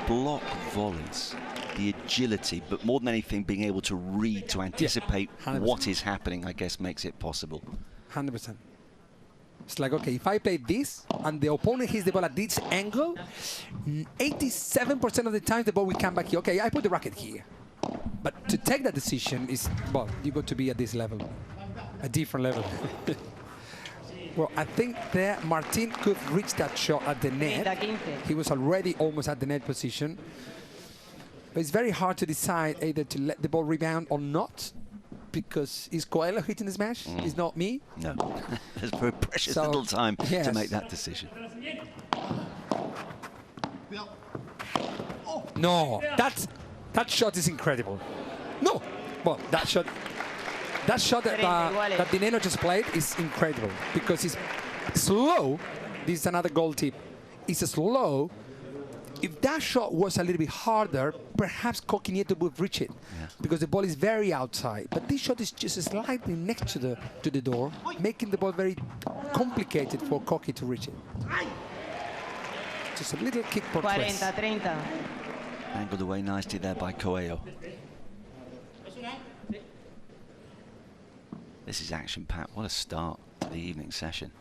Speaker 5: block volleys the agility, but more than anything, being able to read, to anticipate what is happening, I guess, makes it possible.
Speaker 22: 100%. It's like, okay, if I play this and the opponent hits the ball at this angle, 87% of the time the ball will come back here. Okay, I put the racket here. But to take that decision is, well, you got to be at this level, a different level. Well, I think there Martin could reach that shot at the net. He was already almost at the net position. But it's very hard to decide either to let the ball rebound or not, because is Coelho hitting the smash? It's not me.
Speaker 5: No, there's very precious little time to make that decision.
Speaker 22: No, that shot is incredible. No, well, that shot that Dineno just played is incredible because it's slow. This is another goal tip. It's slow. If that shot was a little bit harder, perhaps Coqui Nieto would reach it because the ball is very outside. But this shot is just slightly next to the door, making the ball very complicated for Coqui to reach it. Just a little kick for
Speaker 4: 40-30.
Speaker 5: Angled away nicely there by Coelho. This is action-packed. What a start to the evening session.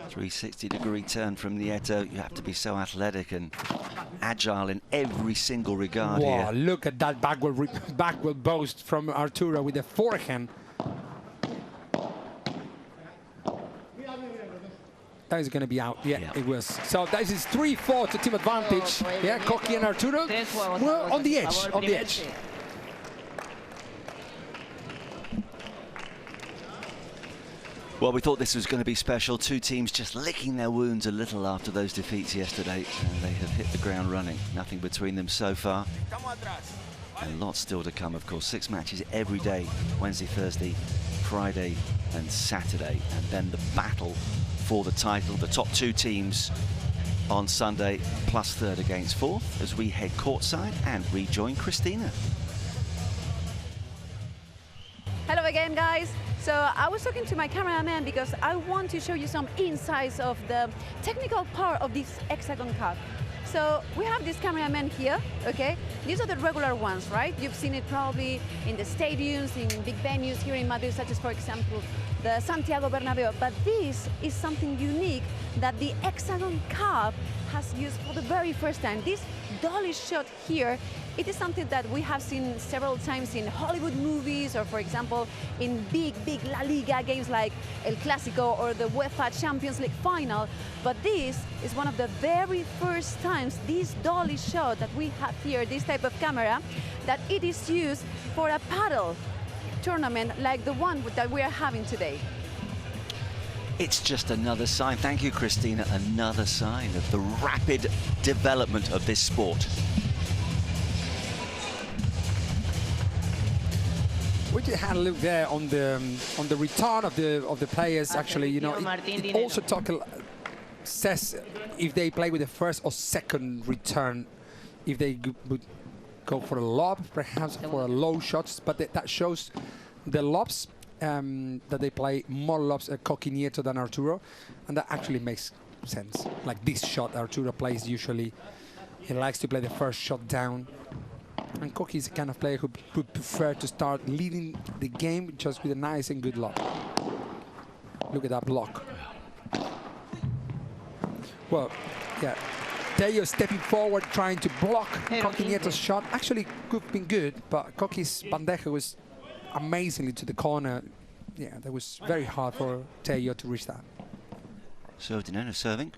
Speaker 5: 360-degree turn from Nieto. You have to be so athletic and agile in every single regard here.
Speaker 22: Look at that backward boast from Arturo with the forehand. That is going to be out. Yeah, it was. So that is 3-4 to team advantage. Yeah, Coqui and Arturo were on the edge. On the edge.
Speaker 5: Well, we thought this was going to be special. Two teams just licking their wounds a little after those defeats yesterday, and they have hit the ground running. Nothing between them so far. And lots still to come, of course. 6 matches every day, Wednesday, Thursday, Friday and Saturday. And then the battle for the title, the top 2 teams on Sunday, plus 3rd against 4th, as we head courtside and rejoin Christina.
Speaker 20: Hello again, guys. So I was talking to my cameraman because I want to show you some insights of the technical part of this Hexagon Cup. So we have this cameraman here, okay? These are the regular ones, right? You've seen it probably in the stadiums, in big venues here in Madrid, such as, for example, the Santiago Bernabeu. But this is something unique that the Hexagon Cup has used for the very first time. This dolly shot here, it is something that we have seen several times in Hollywood movies, or for example, in big La Liga games like El Clásico or the UEFA Champions League final. But this is one of the very first times, this dolly shot that we have here, this type of camera, that it is used for a paddle tournament like the one that we are having today.
Speaker 5: It's just another sign, thank you Christina, another sign of the rapid development of this sport.
Speaker 22: We just had a look there on the return of the players. Actually, you know, it also says if they play with the first or second return, if they would go for a lob, perhaps for a low shots, but that shows the lobs that they play more lobs at Coqui Nieto than Arturo, and that actually makes sense. Like this shot Arturo plays usually, he likes to play the first shot down. And Coqui is the kind of player who would prefer to start leading the game just with a nice and good lob. Look at that block. Well, yeah, Tello stepping forward, trying to block Coqui Nieto's shot. Actually could have been good, but Coqui's bandeja was amazingly to the corner. Yeah, that was very hard for Tello to reach that.
Speaker 5: So Dineno serving,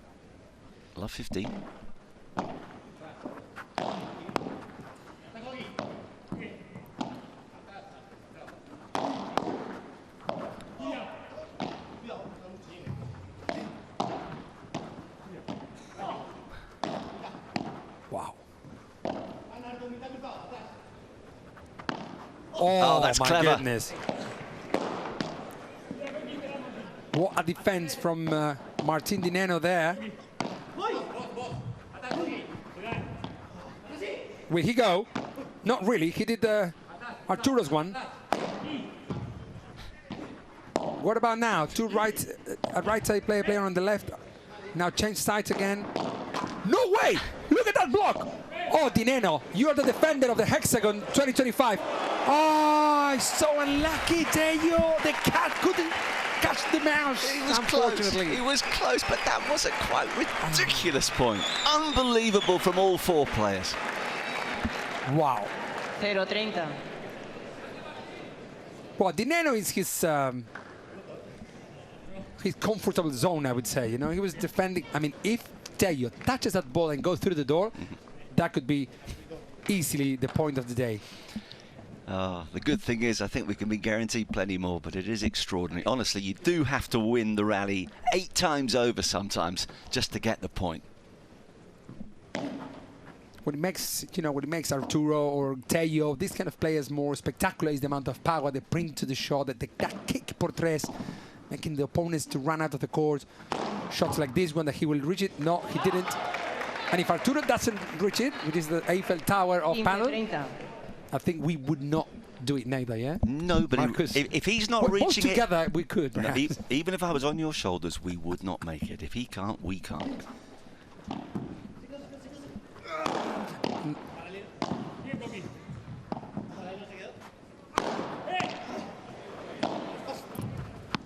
Speaker 5: love 15.
Speaker 22: Oh,
Speaker 5: that's
Speaker 22: my
Speaker 5: clever.
Speaker 22: Goodness. What a defense from Martin Dineno there. Will he go? Not really. He did the Arturo's one. What about now? A right side player on the left. Now change sides again. No way! Look at that block! Oh, Dineno, you're the defender of the Hexagon 2025. Oh, so unlucky, Tello. The cat couldn't catch the mouse.
Speaker 5: He was close. He was close, but that was a quite ridiculous point. Unbelievable from all four players.
Speaker 22: Wow.
Speaker 4: 0-30.
Speaker 22: Well, Dineno is his comfortable zone, I would say. You know, he was defending. I mean, if Tello touches that ball and goes through the door, that could be easily the point of the day.
Speaker 5: The good thing is, I think we can be guaranteed plenty more, but it is extraordinary. Honestly, you do have to win the rally 8 times over sometimes just to get the point.
Speaker 22: What it makes, Arturo or Tello, these kind of players more spectacular is the amount of power they bring to the shot, that kick por tres, making the opponents to run out of the court. Shots like this one that he will reach it. No, he didn't. And if Arturo doesn't reach it, which is the Eiffel Tower of Padel, I think we would not do it neither, yeah?
Speaker 5: No, but if he's not reaching it...
Speaker 22: together, we could, perhaps.
Speaker 5: Even if I was on your shoulders, we would not make it. If he can't, we can't.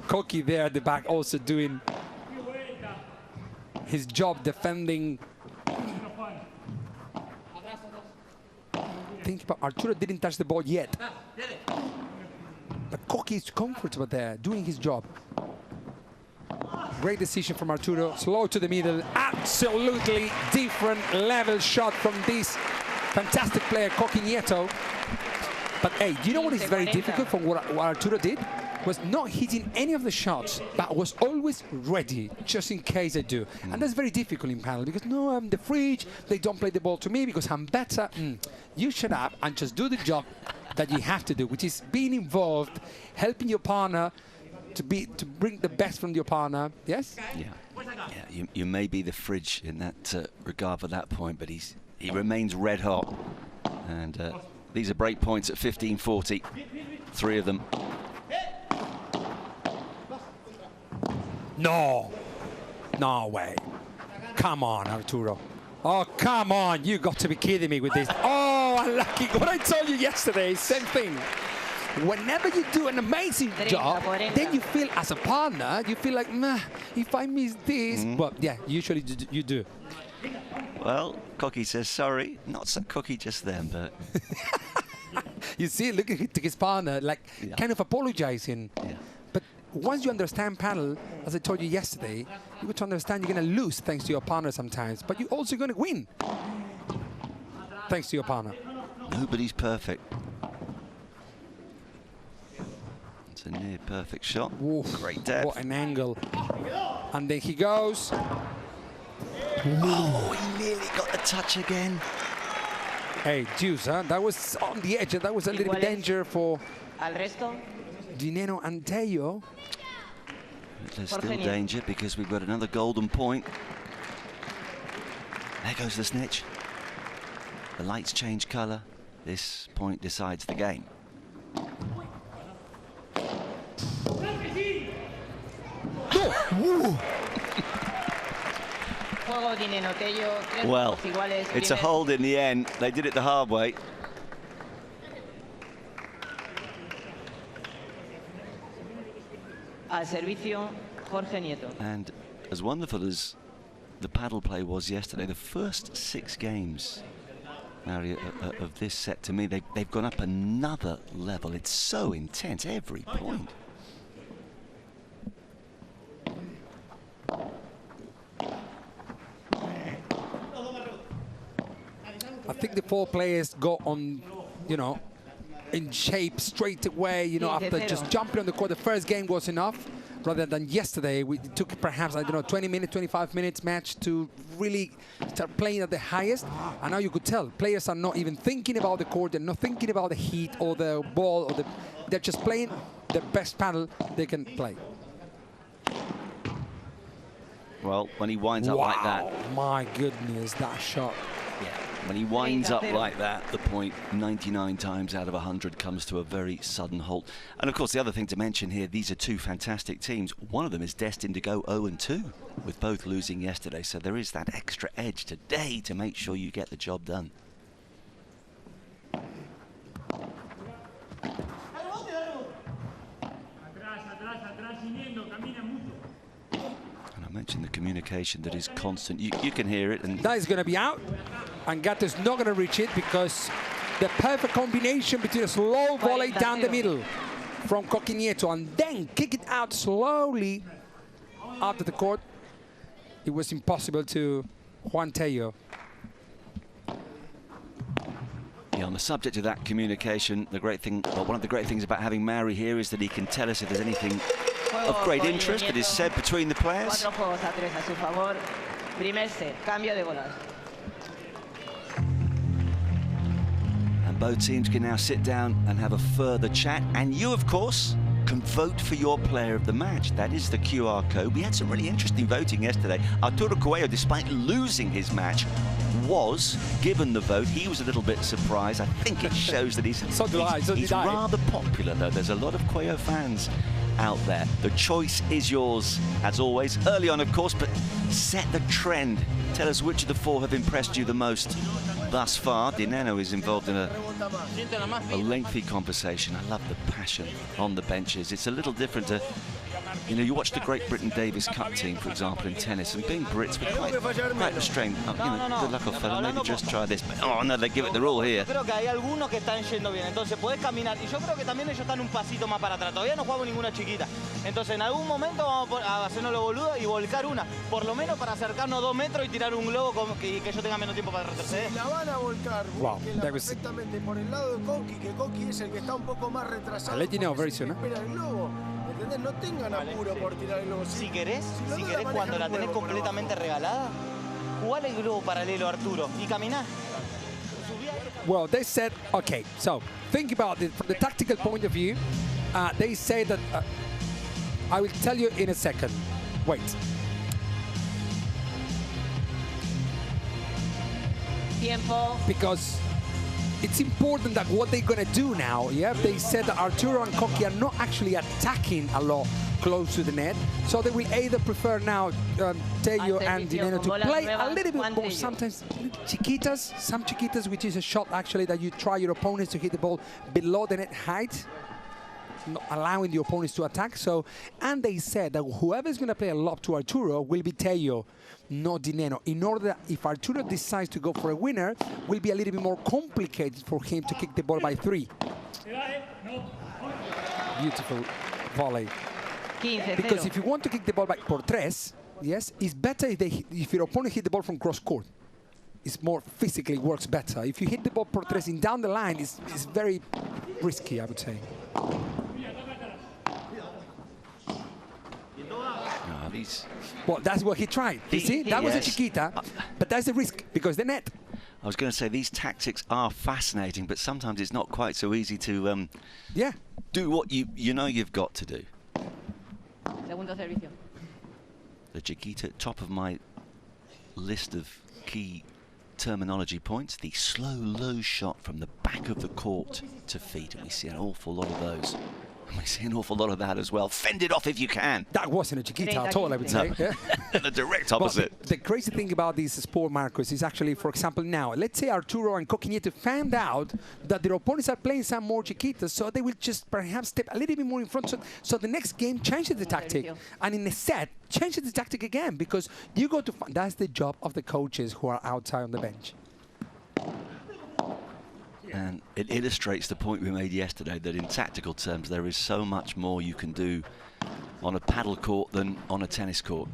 Speaker 22: Koki there at the back also doing his job defending. Think about Arturo didn't touch the ball yet. But Koki is comfortable there, doing his job. Great decision from Arturo. Slow to the middle. Absolutely different level shot from this fantastic player, Koki Nieto. But hey, do you know what is very difficult from what Arturo did? Was not hitting any of the shots, but was always ready, just in case I do. And that's very difficult in Padel, because no, I'm the fridge, they don't play the ball to me because I'm better. You shut up and just do the job that you have to do, which is being involved, helping your partner to bring the best from your partner. Yes?
Speaker 5: Yeah, you may be the fridge in that regard for that point, but he remains red hot. And these are break points at 15-40, 3 of them.
Speaker 22: No way. Come on, Arturo. Oh, come on. You got to be kidding me with this. Oh, unlucky. What I told you yesterday, same thing. Whenever you do an amazing job, then you feel as a partner, you feel like, nah, if I miss this, but yeah, usually you do.
Speaker 5: Well, Koki says sorry. Not so Koki just then, but...
Speaker 22: You see, look at his partner, like kind of apologizing.
Speaker 5: Yeah.
Speaker 22: But once you understand Padel, as I told you yesterday, you got to understand you're going to lose thanks to your partner sometimes, but you're also going to win thanks to your partner.
Speaker 5: Nobody's perfect. It's a near perfect shot.
Speaker 22: Oof,
Speaker 5: great depth.
Speaker 22: What an angle. And then he goes.
Speaker 5: Oh, he nearly got the touch again.
Speaker 22: Hey, Juice, huh? That was on the edge. That was a little bit danger for Dineno and Tello.
Speaker 5: There's still danger because we've got another golden point. There goes the snitch. The lights change colour. This point decides the game. Well, it's a hold in the end. They did it the hard way. And as wonderful as the paddle play was yesterday, the first 6 games, Mario, of this set, to me, they've gone up another level. It's so intense, every point.
Speaker 22: I think the 4 players got on, in shape straight away, after just jumping on the court. The first game was enough, rather than yesterday. We took perhaps, 20 minutes, 25 minutes match to really start playing at the highest. And now you could tell players are not even thinking about the court. They're not thinking about the heat or the ball. They're just playing the best paddle they can play.
Speaker 5: Well, when he winds up like that.
Speaker 22: My goodness, that shot.
Speaker 5: Yeah. When he winds up like that, the point 99 times out of 100 comes to a very sudden halt. And of course, the other thing to mention here, these are two fantastic teams. One of them is destined to go 0-2, with both losing yesterday. So there is that extra edge today to make sure you get the job done. And I mentioned the communication that is constant. You can hear it. And
Speaker 22: that is going to be out. And Gatto's not going to reach it because the perfect combination between a slow volley down the middle from Coquinieto and then kick it out slowly out of the court. It was impossible to Juan Tello.
Speaker 5: Yeah, on the subject of that communication, the great thing, well, one of the great things about having Mauri here is that he can tell us if there's anything of great interest that is said between the players. And both teams can now sit down and have a further chat. And you, of course, can vote for your player of the match. That is the QR code. We had some really interesting voting yesterday. Arturo Coelho, despite losing his match, was given the vote. He was a little bit surprised. I think it shows that he's rather popular, though. There's a lot of Coelho fans out there. The choice is yours, as always. Early on, of course, but set the trend. Tell us which of the four have impressed you the most thus far. Dineno is involved in a lengthy conversation. I love the passion on the benches. It's a little different to, you know, you watch the Great Britain Davis Cup team, for example, in tennis, and being Brits, we're quite restrained. Oh, you know, good luck, old fella, maybe just try this. But, oh, no, they give it the rule here.
Speaker 7: Creo que hay algunos que están yendo bien, entonces podés caminar. Y yo creo que también ellos están un pasito más para atrás. Todavía no jugamos ninguna chiquita. Entonces, en algún momento vamos a hacernos lo boludo y volcar una. Por lo menos para acercarnos 2 metros y tirar un globo y que yo tenga menos tiempo para retroceder.
Speaker 10: La van a volcar,
Speaker 22: wow,
Speaker 10: perfectamente por el lado de Coqui, que Coqui es el que está un poco más retrasado.
Speaker 22: I'll let you know very soon,
Speaker 10: espera el globo. ¿Entendés? No tengan apuro por tirar el globo.
Speaker 7: Si querés cuando la tenés completamente regalada, jugale el globo paralelo a Arturo y caminá.
Speaker 22: Well, they said, okay, so think about it from the tactical point of view. They say that, I will tell you in a second. Wait.
Speaker 20: Tiempo.
Speaker 22: Because it's important that what they're going to do now, yeah, they said that Arturo and Coqui are not actually attacking a lot close to the net, so they will either prefer now Tello and Dineno to play a little bit more, sometimes chiquitas, some chiquitas, which is a shot actually that you try your opponents to hit the ball below the net height, not allowing the opponents to attack. So, and they said that whoever is going to play a lob to Arturo will be Tello, not Dineno, in order that if Arturo decides to go for a winner, will be a little bit more complicated for him to kick the ball by 3. Beautiful volley. Because if you want to kick the ball by por 3, yes, it's better if your opponent hit the ball from cross court. It's more physically works better. If you hit the ball por 3 in down the line, it's very risky, I would say. Well, that's what he tried. You see, that was a chiquita, but that's the risk because the net.
Speaker 5: I was going to say these tactics are fascinating, but sometimes it's not quite so easy to do what you know you've got to do.
Speaker 20: Segundo servicio.
Speaker 5: The chiquita, top of my list of key terminology points, the slow, low shot from the back of the court to feet, and we see an awful lot of those. And we see an awful lot of that as well. Fend it off if you can.
Speaker 22: That wasn't a chiquita at all, I would say.
Speaker 5: No. The direct opposite.
Speaker 22: Well, the crazy thing about this sport, Marcos, is actually, for example, now, let's say Arturo and Coquinieto found out that their opponents are playing some more chiquitas, so they will just perhaps step a little bit more in front. So the next game changes the tactic. And in a set, changes the tactic again, because you go to... That's the job of the coaches who are outside on the bench.
Speaker 5: And it illustrates the point we made yesterday that in tactical terms there is so much more you can do on a paddle court than on a tennis court.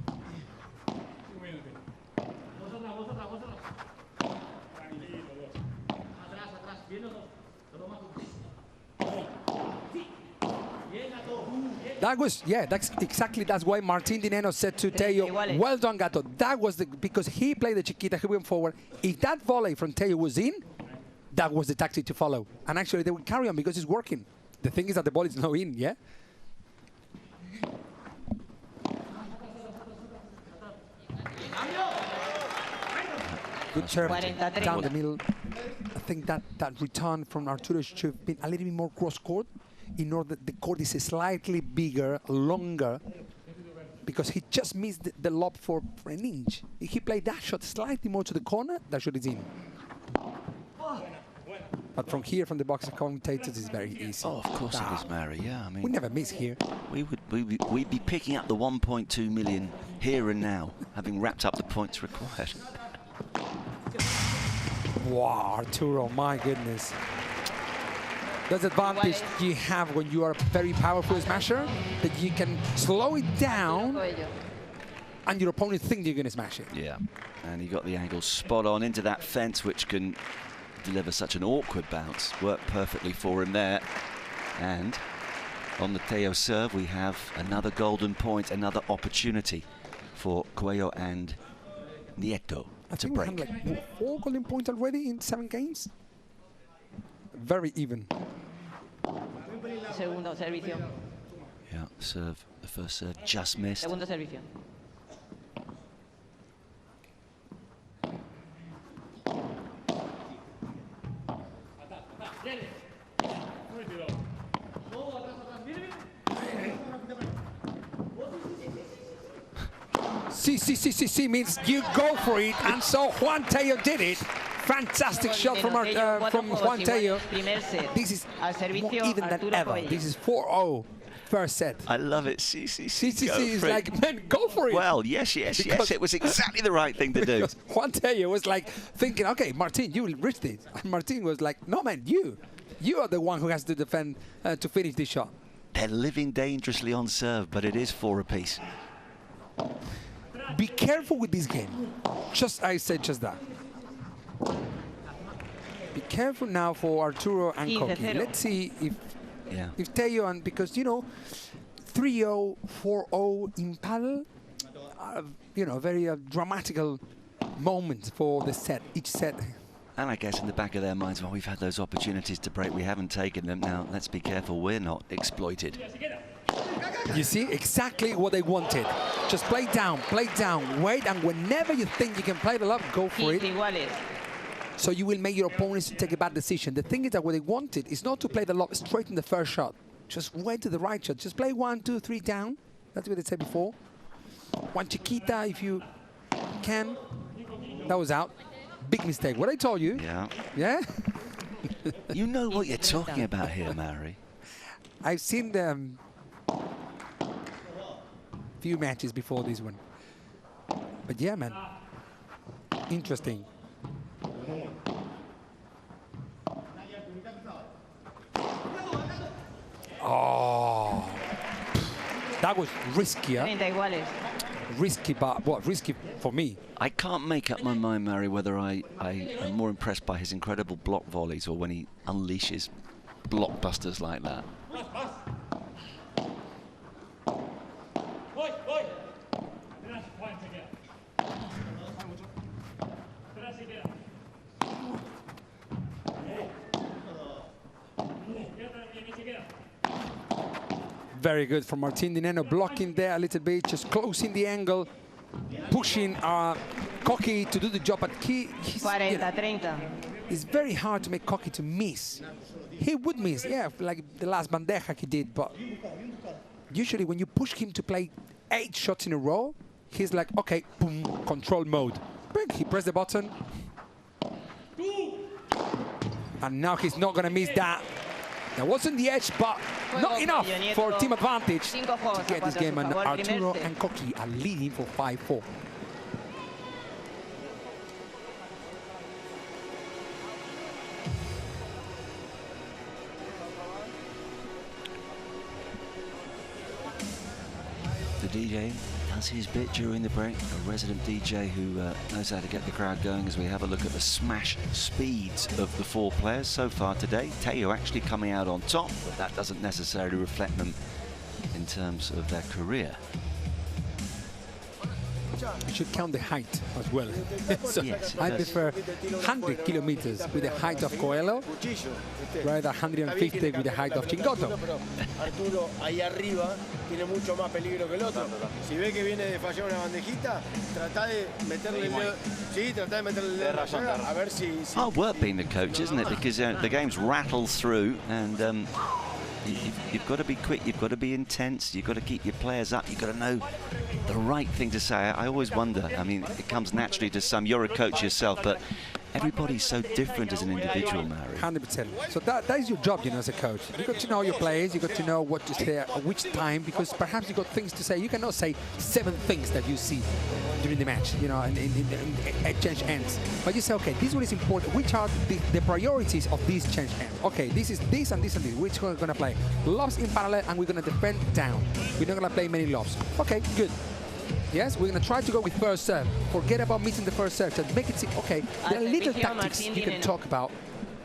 Speaker 22: That was, yeah, that's why Martin Dineno said to Tello, well done, Gato. That was because he played the chiquita, he went forward. If that volley from Tello was in, that was the tactic to follow. And actually, they will carry on because it's working. The thing is that the ball is now in, yeah? Good serve down the middle. I think that return from Arturo should have been a little bit more cross-court in order that the court is slightly bigger, longer, because he just missed the lob for an inch. If he played that shot slightly more to the corner, that shot is in. But from here, from the box of commentators, it's very easy.
Speaker 5: Oh, of course it is, Mary. Yeah, I mean,
Speaker 22: we never miss here.
Speaker 5: We'd be picking up the 1.2 million here and now, having wrapped up the points required.
Speaker 22: Wow, Arturo, my goodness. That's the advantage you have when you are a very powerful smasher, that you can slow it down and your opponent thinks you're going to smash it.
Speaker 5: Yeah, and he got the angle spot on into that fence, which can deliver such an awkward bounce. Worked perfectly for him there. And on the Teo serve, we have another golden point, another opportunity for Cuello and Nieto to break.
Speaker 22: We had like 4 golden points already in 7 games. Very even.
Speaker 4: Segundo servicio.
Speaker 5: Yeah, serve, the first serve just missed.
Speaker 4: Segundo servicio.
Speaker 22: See means you go for it, and so Juan Tello did it. Fantastic shot from Juan Tello. This is more even than ever. This is 4-0 first set.
Speaker 5: I love it. See,
Speaker 22: is like, man, go for it.
Speaker 5: Well, yes. It was exactly the right thing to do.
Speaker 22: Juan Tello was like thinking, okay, Martin, you will reach this. And Martin was like, no, man, you are the one who has to defend to finish this shot.
Speaker 5: They're living dangerously on serve, but it is 4 apiece.
Speaker 22: Be careful with this game. I said just that. Be careful now for Arturo and Koki. Let's see if Tello, and because, you know, 3-0, 4-0 in Padel, you know, very dramatical moments for the set, each set.
Speaker 5: And I guess in the back of their minds, well, we've had those opportunities to break, we haven't taken them. Now, let's be careful, we're not exploited.
Speaker 22: You see, exactly what they wanted. Just play down, wait, and whenever you think you can play the lob, go for it. So you will make your opponents take a bad decision. The thing is that what they wanted is not to play the lob straight in the first shot. Just wait to the right shot. Just play 1, 2, 3 down. That's what they said before. One chiquita if you can. That was out. Big mistake. What I told you.
Speaker 5: Yeah.
Speaker 22: Yeah?
Speaker 5: You know what you're talking about here, Mary.
Speaker 22: I've seen them few matches before this one. But yeah, man. Interesting. Oh. That was riskier. Risky, but what? Risky for me.
Speaker 5: I can't make up my mind, Mary, whether I am more impressed by his incredible block volleys or when he unleashes blockbusters like that.
Speaker 22: Very good from Martin Dineno, blocking there a little bit, just closing the angle, pushing Koki to do the job, but it's very hard to make Koki to miss. He would miss, yeah, like the last bandeja he did, but usually when you push him to play 8 shots in a row, he's like, okay, boom, control mode. He pressed the button. And now he's not going to miss that. That wasn't the edge, but not enough for team advantage to get this game. And Arturo and Koki are leading for 5-4.
Speaker 5: The DJ does his bit during the break. A resident DJ who knows how to get the crowd going as we have a look at the smash speeds of the 4 players so far today. Tello actually coming out on top, but that doesn't necessarily reflect them in terms of their career.
Speaker 22: you should count the height as well. So
Speaker 5: yes,
Speaker 22: I prefer 100 kilometers with the height of Coelho rather than 150 with the height of Chingoto.
Speaker 10: Arturo ahí arriba tiene mucho más peligro que el otro. Si ve que viene de fallar una bandejita, trata de meterle el dedo. Sí, trata de meterle el dedo a ver si.
Speaker 5: Hard work being the coach, isn't it? Because the games rattle through, and you've got to be quick, you've got to be intense, you've got to keep your players up, you've got to know the right thing to say. I always wonder, I mean, it comes naturally to some. You're a coach yourself, but everybody's so different as an individual, Mary.
Speaker 22: 100%. So that is your job, you know, as a coach. You got to know your players, you got to know what to say at which time, because perhaps you got things to say. You cannot say 7 things that you see during the match, you know, and change ends. But you say, okay, this one is important. Which are the priorities of these change ends? Okay, this is this and this and this. Which one are going to play? Lobs in parallel, and we're going to defend down. We're not going to play many lobs. Okay, good. Yes, we're going to try to go with first serve. Forget about missing the first serve. Just make it seem, okay, there are little tactics you can talk about,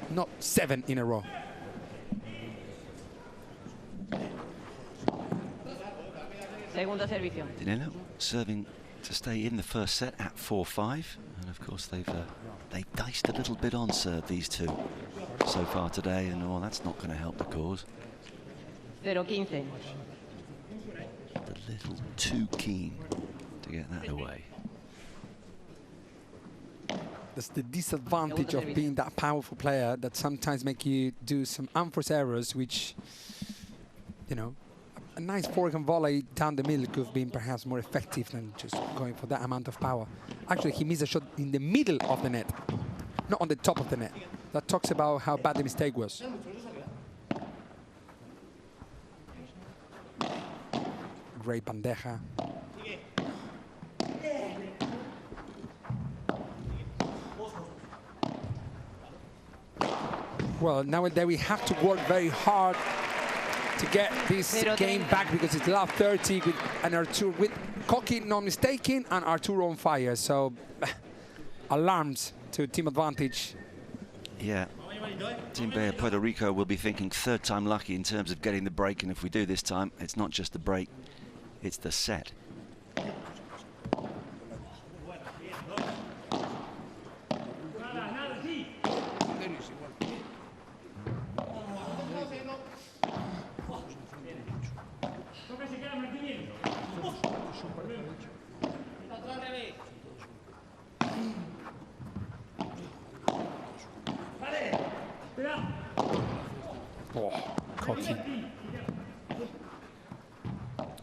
Speaker 22: not 7 in a row.
Speaker 4: Segundo servicio.
Speaker 5: Dineno serving to stay in the first set at 4-5, and of course they've diced a little bit on serve, these two, so far today, and that's not going to help the cause.
Speaker 4: 0-15.
Speaker 5: A little too keen to get that away.
Speaker 22: That's the disadvantage of being that powerful player, that sometimes make you do some unforced errors, which, you know, a nice forehand and volley down the middle could have been perhaps more effective than just going for that amount of power. Actually, he missed a shot in the middle of the net, not on the top of the net. That talks about how bad the mistake was. Great bandeja. Well, nowadays we have to work very hard to get this game back, because it's love 30 with Arturo, with Coqui not mistaken, and Arturo on fire. So alarms to team advantage.
Speaker 5: Yeah. Team Bay of Puerto Rico will be thinking 3rd time lucky in terms of getting the break, and if we do this time, it's not just the break, it's the set.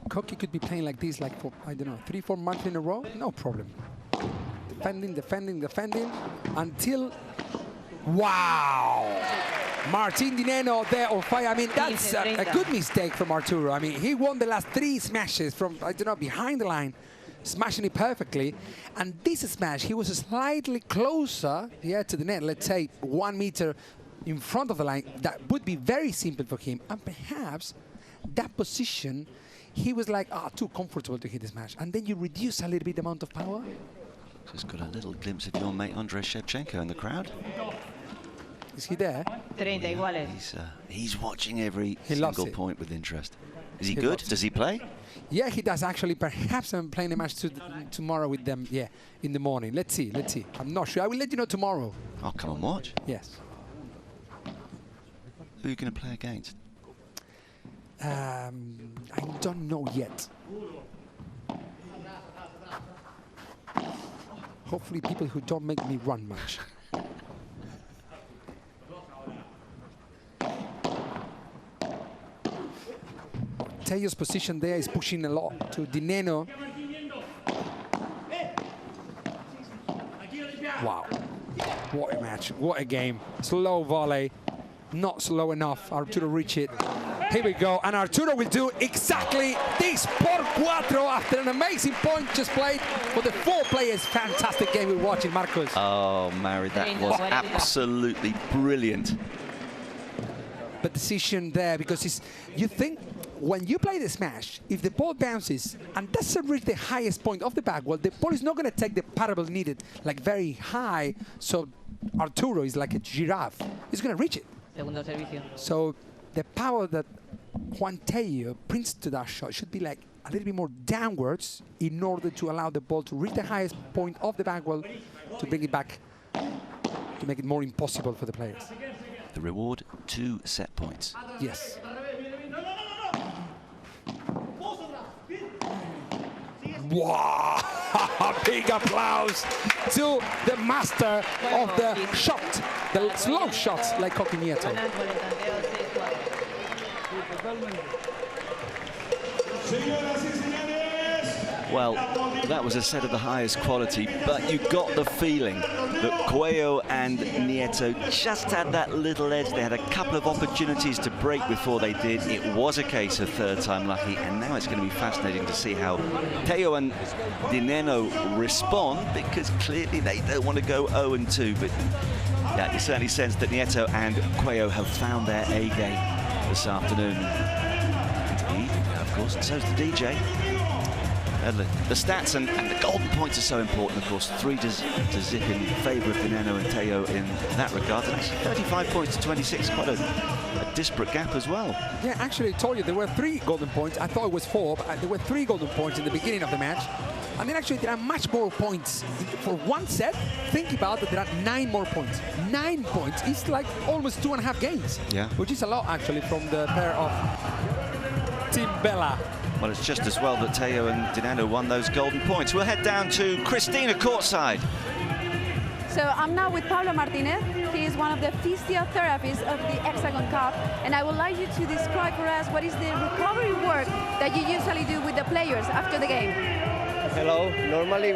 Speaker 22: Coqui could be playing like this, like for, I don't know, 3-4 months in a row, no problem. Defending, defending, defending, until, wow! Martin Dineno there on fire. I mean, that's a good mistake from Arturo. I mean, he won the last 3 smashes from, I don't know, behind the line, smashing it perfectly. And this smash, he was slightly closer, yeah, to the net, let's say 1 meter in front of the line. That would be very simple for him. And perhaps that position, he was like, too comfortable to hit this smash. And then you reduce a little bit the amount of power.
Speaker 5: Just got a little glimpse of your mate Andrei Shevchenko in the crowd.
Speaker 22: Is he there?
Speaker 4: 30 iguales.
Speaker 5: He's watching every single point with interest. Is he good? Does he play?
Speaker 22: Yeah, he does actually. Perhaps I'm playing a match tomorrow with them, yeah, in the morning. Let's see, let's see. I'm not sure. I will let you know tomorrow.
Speaker 5: Oh, come and watch.
Speaker 22: Yes.
Speaker 5: Who are you going to play against?
Speaker 22: I don't know yet. Hopefully people who don't make me run much. Tejo's position there is pushing a lot to Dineno. Wow. What a match. What a game. Slow volley. Not slow enough. Arturo reach it. Here we go. And Arturo will do exactly this por 4 after an amazing point just played for the 4 players. Fantastic game we're watching, Marcos.
Speaker 5: Oh, Mary, that was absolutely brilliant.
Speaker 22: The decision there, because you think when you play the smash, if the ball bounces and doesn't reach the highest point of the back, well, the ball is not going to take the parable needed like very high. So Arturo is like a giraffe. He's going to reach it. So the power that Juan Tello brings to that shot should be like a little bit more downwards in order to allow the ball to reach the highest point of the back wall to bring it back, to make it more impossible for the players.
Speaker 5: The reward, 2 set points.
Speaker 22: Yes. Wow! Big applause to the master of the shot, the slow shots like Coqui Nieto.
Speaker 5: Well, that was a set of the highest quality, but you got the feeling that Cuello and Nieto just had that little edge. They had a couple of opportunities to break before they did. It was a case of third time lucky, and now it's going to be fascinating to see how Teo and Dineno respond, because clearly they don't want to go 0-2, but yeah, you certainly sense that Nieto and Cuello have found their A game this afternoon. Indeed, of course, and so's the DJ. The stats and the golden points are so important, of course. 3 to zip in favour of Dineno and Teo in that regard. And actually 35 points to 26, quite a disparate gap as well.
Speaker 22: Yeah, actually, I told you there were 3 golden points. I thought it was 4, but there were 3 golden points in the beginning of the match. And then actually there are much more points. For one set, think about it, there are 9 more points. 9 points is like almost 2.5 games.
Speaker 5: Yeah.
Speaker 22: Which is a lot, actually, from the pair of Team Bella.
Speaker 5: Well, it's just as well that Teo and Dineno won those golden points. We'll head down to Cristina courtside.
Speaker 20: So I'm now with Pablo Martinez. He is one of the physiotherapists of the Hexagon Cup, and I would like you to describe for us what is the recovery work that you usually do with the players after the game.
Speaker 9: Hello. Normally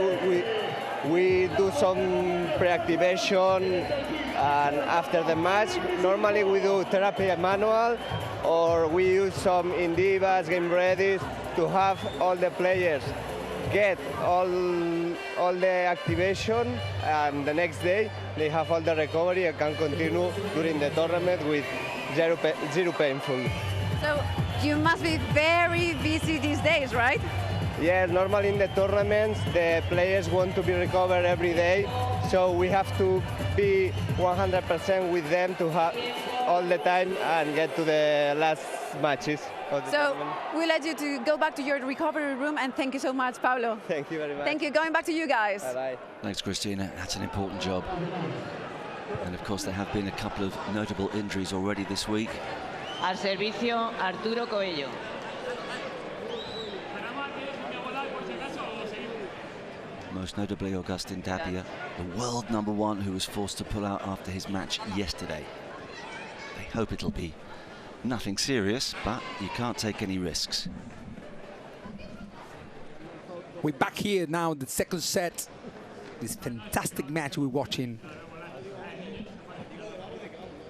Speaker 9: we do some pre-activation, and after the match, normally we do therapy manual, or we use some Indivas, game ready, to have all the players get all the activation, and the next day they have all the recovery and can continue during the tournament with zero painful.
Speaker 20: So you must be very busy these days, right?
Speaker 9: Yeah, normally in the tournaments the players want to be recovered every day, so we have to be 100% with them to have all the time and get to the last matches of the tournament.
Speaker 20: We'll let you to go back to your recovery room, and thank you so much, Pablo.
Speaker 9: Thank you very much.
Speaker 20: Thank you. Going back to you guys.
Speaker 9: Bye-bye.
Speaker 5: Thanks, Cristina. That's an important job. And of course, there have been a couple of notable injuries already this week.
Speaker 4: Al servicio, Arturo Coello.
Speaker 5: Most notably, Agustin Tapia, the world #1 who was forced to pull out after his match yesterday. They hope it'll be nothing serious, but you can't take any risks.
Speaker 22: We're back here now, the second set. This fantastic match we're watching.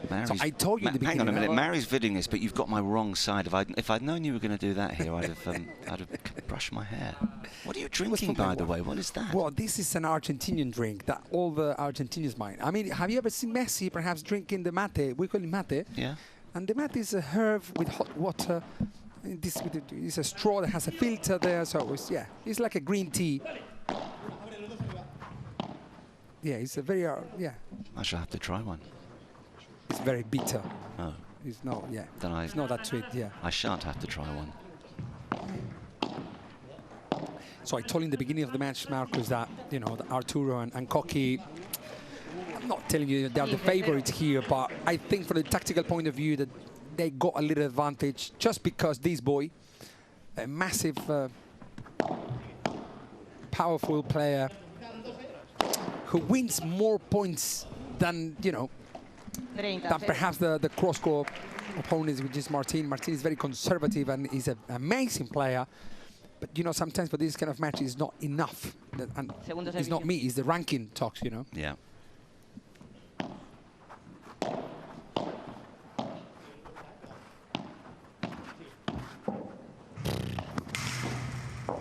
Speaker 5: Mary's,
Speaker 22: so I told you in the beginning.
Speaker 5: Hang on a minute, Mary's videoing this, but you've got my wrong side. If I'd known you were going to do that here, I'd have brushed my hair. What are you drinking, by the way? What is that?
Speaker 22: Well, this is an Argentinian drink that all the Argentinians mind. I mean, have you ever seen Messi perhaps drinking the mate? We call it mate.
Speaker 5: Yeah.
Speaker 22: And the mate is a herb with hot water. This is a straw that has a filter there, so it's like a green tea. Yeah, it's a very
Speaker 5: I shall have to try one.
Speaker 22: It's very bitter.
Speaker 5: Oh.
Speaker 22: It's not,
Speaker 5: Then
Speaker 22: it's not that sweet,
Speaker 5: I shan't have to try one.
Speaker 22: So I told you in the beginning of the match, Marcus, that, you know, that Arturo and Coqui, I'm not telling you they're the favorites here, but I think from the tactical point of view that they got a little advantage just because this boy, a massive, powerful player who wins more points than, you know, than perhaps the cross-court opponents, which is Martin. Martin is very conservative and he's an amazing player. But, you know, sometimes for this kind of match, it's not enough. And it's not me, it's the ranking talks, you know.
Speaker 5: Yeah.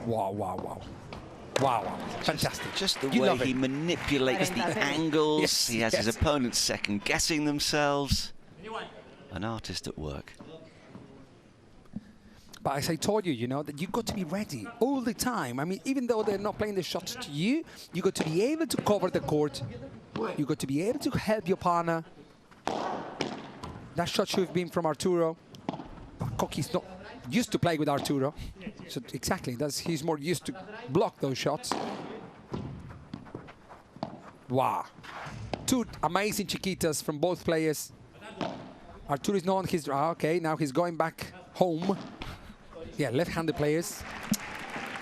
Speaker 22: Wow, wow, wow. Wow, fantastic.
Speaker 5: Just the way he manipulates the angles.
Speaker 22: Yes,
Speaker 5: he has his opponents second-guessing themselves. An artist at work.
Speaker 22: But as I told you, you know, that you've got to be ready all the time. I mean, even though they're not playing the shots to you, you've got to be able to cover the court. You've got to be able to help your partner. That shot should have been from Arturo. But Coqui's not used to play with Arturo. So exactly, he's more used to block those shots. Wow. Two amazing chiquitas from both players. Arturo is not on his... okay, now he's going back home. Yeah, left-handed players.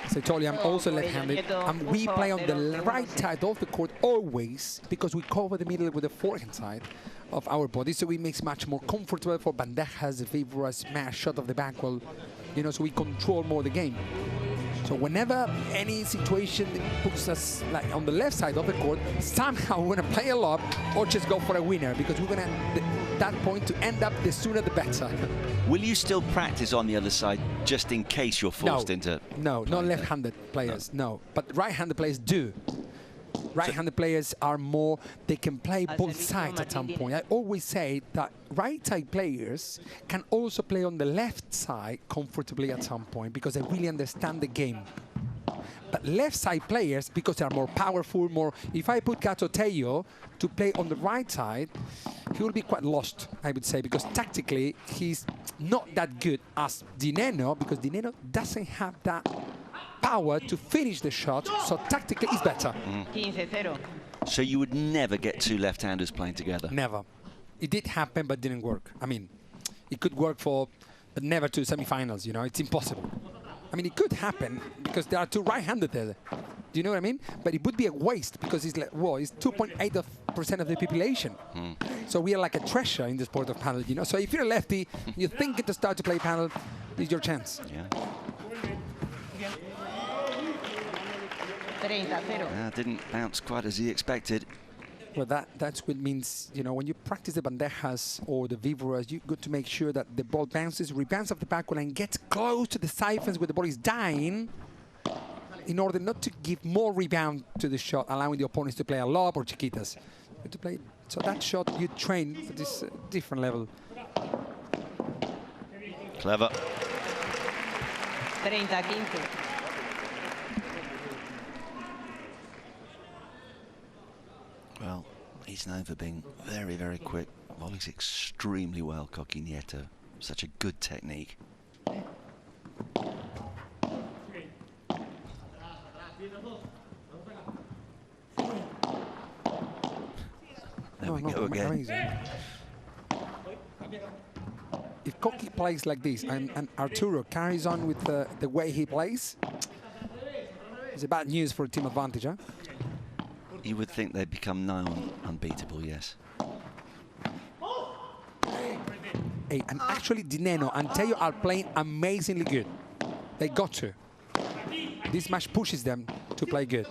Speaker 22: As I told you, I'm also left-handed. And we play on the right side of the court always, because we cover the middle with the forehand side of our body, so it makes much more comfortable for bandejas, víboras, smash, shot of the back, well, you know, so we control more the game. So whenever any situation puts us like on the left side of the court, somehow we're going to play a lob or just go for a winner, because we're going to, that point, to end up the sooner the better.
Speaker 5: Will you still practice on the other side just in case you're forced into...
Speaker 22: No, not left-handed players, no. But right-handed players do. Right-handed players are more, they can play both sides at some point. I always say that right-side players can also play on the left side comfortably at some point, because they really understand the game. But left-side players, because they are more powerful, more... If I put Gato Tello to play on the right side, he will be quite lost, I would say, because tactically he's not that good as Dineno, because Dineno doesn't have that power to finish the shot, so tactically he's better.
Speaker 5: 15-0. So you would never get two left-handers playing together?
Speaker 22: Never. It did happen, but didn't work. I mean, it could work for, but never to semi-finals, you know, it's impossible. I mean, it could happen because there are two right-handed there. Do you know what I mean? But it would be a waste, because it's like, well, it's 2.8% of the population. So we are like a treasure in the sport of paddle, you know. So if you're a lefty, you're thinking to start to play paddle, it's your chance.
Speaker 5: Yeah.
Speaker 4: 30-0.
Speaker 5: Didn't bounce quite as he expected.
Speaker 22: Well, that's what means, you know, when you practice the bandejas or the víboras, you got to make sure that the ball bounces, rebounds off the backward and gets close to the siphons where the ball is dying, in order not to give more rebound to the shot, allowing the opponents to play a lob or chiquitas. To play, so that shot you train for this different level.
Speaker 5: Clever.
Speaker 4: 30-15.
Speaker 5: Well, he's known for being very, very quick. Volleys extremely well, Coqui Nieto. Such a good technique. There we go again.
Speaker 22: Amazing. If Coqui plays like this and Arturo carries on with the way he plays, it's a bad news for team advantage, huh?
Speaker 5: You would think they'd become now unbeatable, yes.
Speaker 22: Hey, and actually Dineno and Tello are playing amazingly good. They got to. This match pushes them to play good.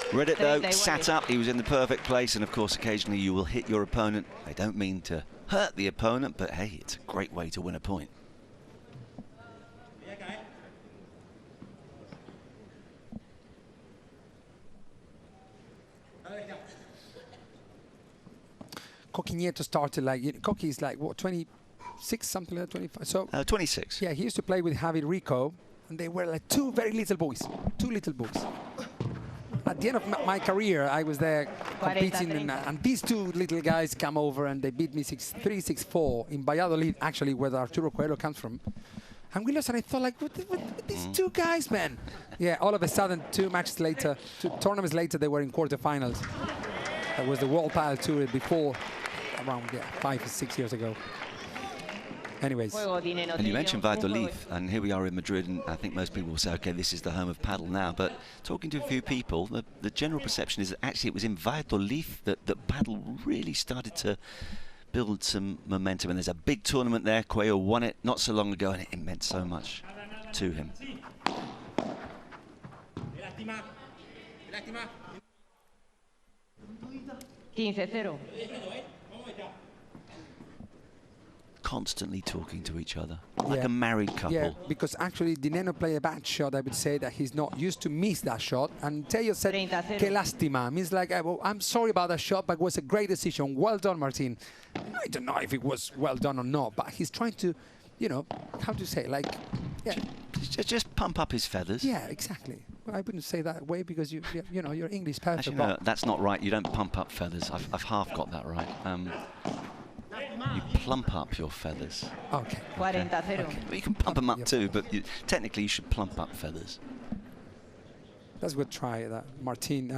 Speaker 5: Reddit, though, sat up. He was in the perfect place, and of course, occasionally you will hit your opponent. They don't mean to hurt the opponent, but hey, it's a great way to win a point.
Speaker 22: Coqui Nieto started like, Coqui is like, what, 26, something like that, 25? So
Speaker 5: 26.
Speaker 22: Yeah, he used to play with Javi Rico, and they were like two very little boys, two little boys. At the end of my career, I was there competing, and these two little guys come over and they beat me 6-3, 6-4 in Valladolid, actually, where Arturo Coelho comes from. And we lost, and I thought, like, what these two guys, man? Yeah, all of a sudden, 2 matches later, 2 tournaments later, they were in quarterfinals. That was the World Padel Tour before, around 5 or 6 years ago. Anyways.
Speaker 5: And you mentioned Valladolid, and here we are in Madrid, and I think most people will say, okay, this is the home of paddle now, but talking to a few people, the general perception is that actually it was in Valladolid that paddle really started to build some momentum, and there's a big tournament there. Coelho won it not so long ago, and it meant so much to him. Constantly talking to each other, like a married couple.
Speaker 22: Yeah, because actually Dineno played a bad shot. I would say that he's not used to miss that shot. And Tello said, "Que lástima." Means like, I'm sorry about that shot, but it was a great decision. Well done, Martin. I don't know if it was well done or not, but he's trying to, you know, how to say, like,
Speaker 5: just pump up his feathers.
Speaker 22: Yeah, exactly. Well, I wouldn't say that way because you know, you're English perfect.
Speaker 5: Actually, no, that's not right. You don't pump up feathers. I've half got that right. You plump up your feathers.
Speaker 22: Okay.
Speaker 4: 40-0.
Speaker 5: Okay. Well, you can pump them up too, but technically you should plump up feathers.
Speaker 22: That's what try that Martin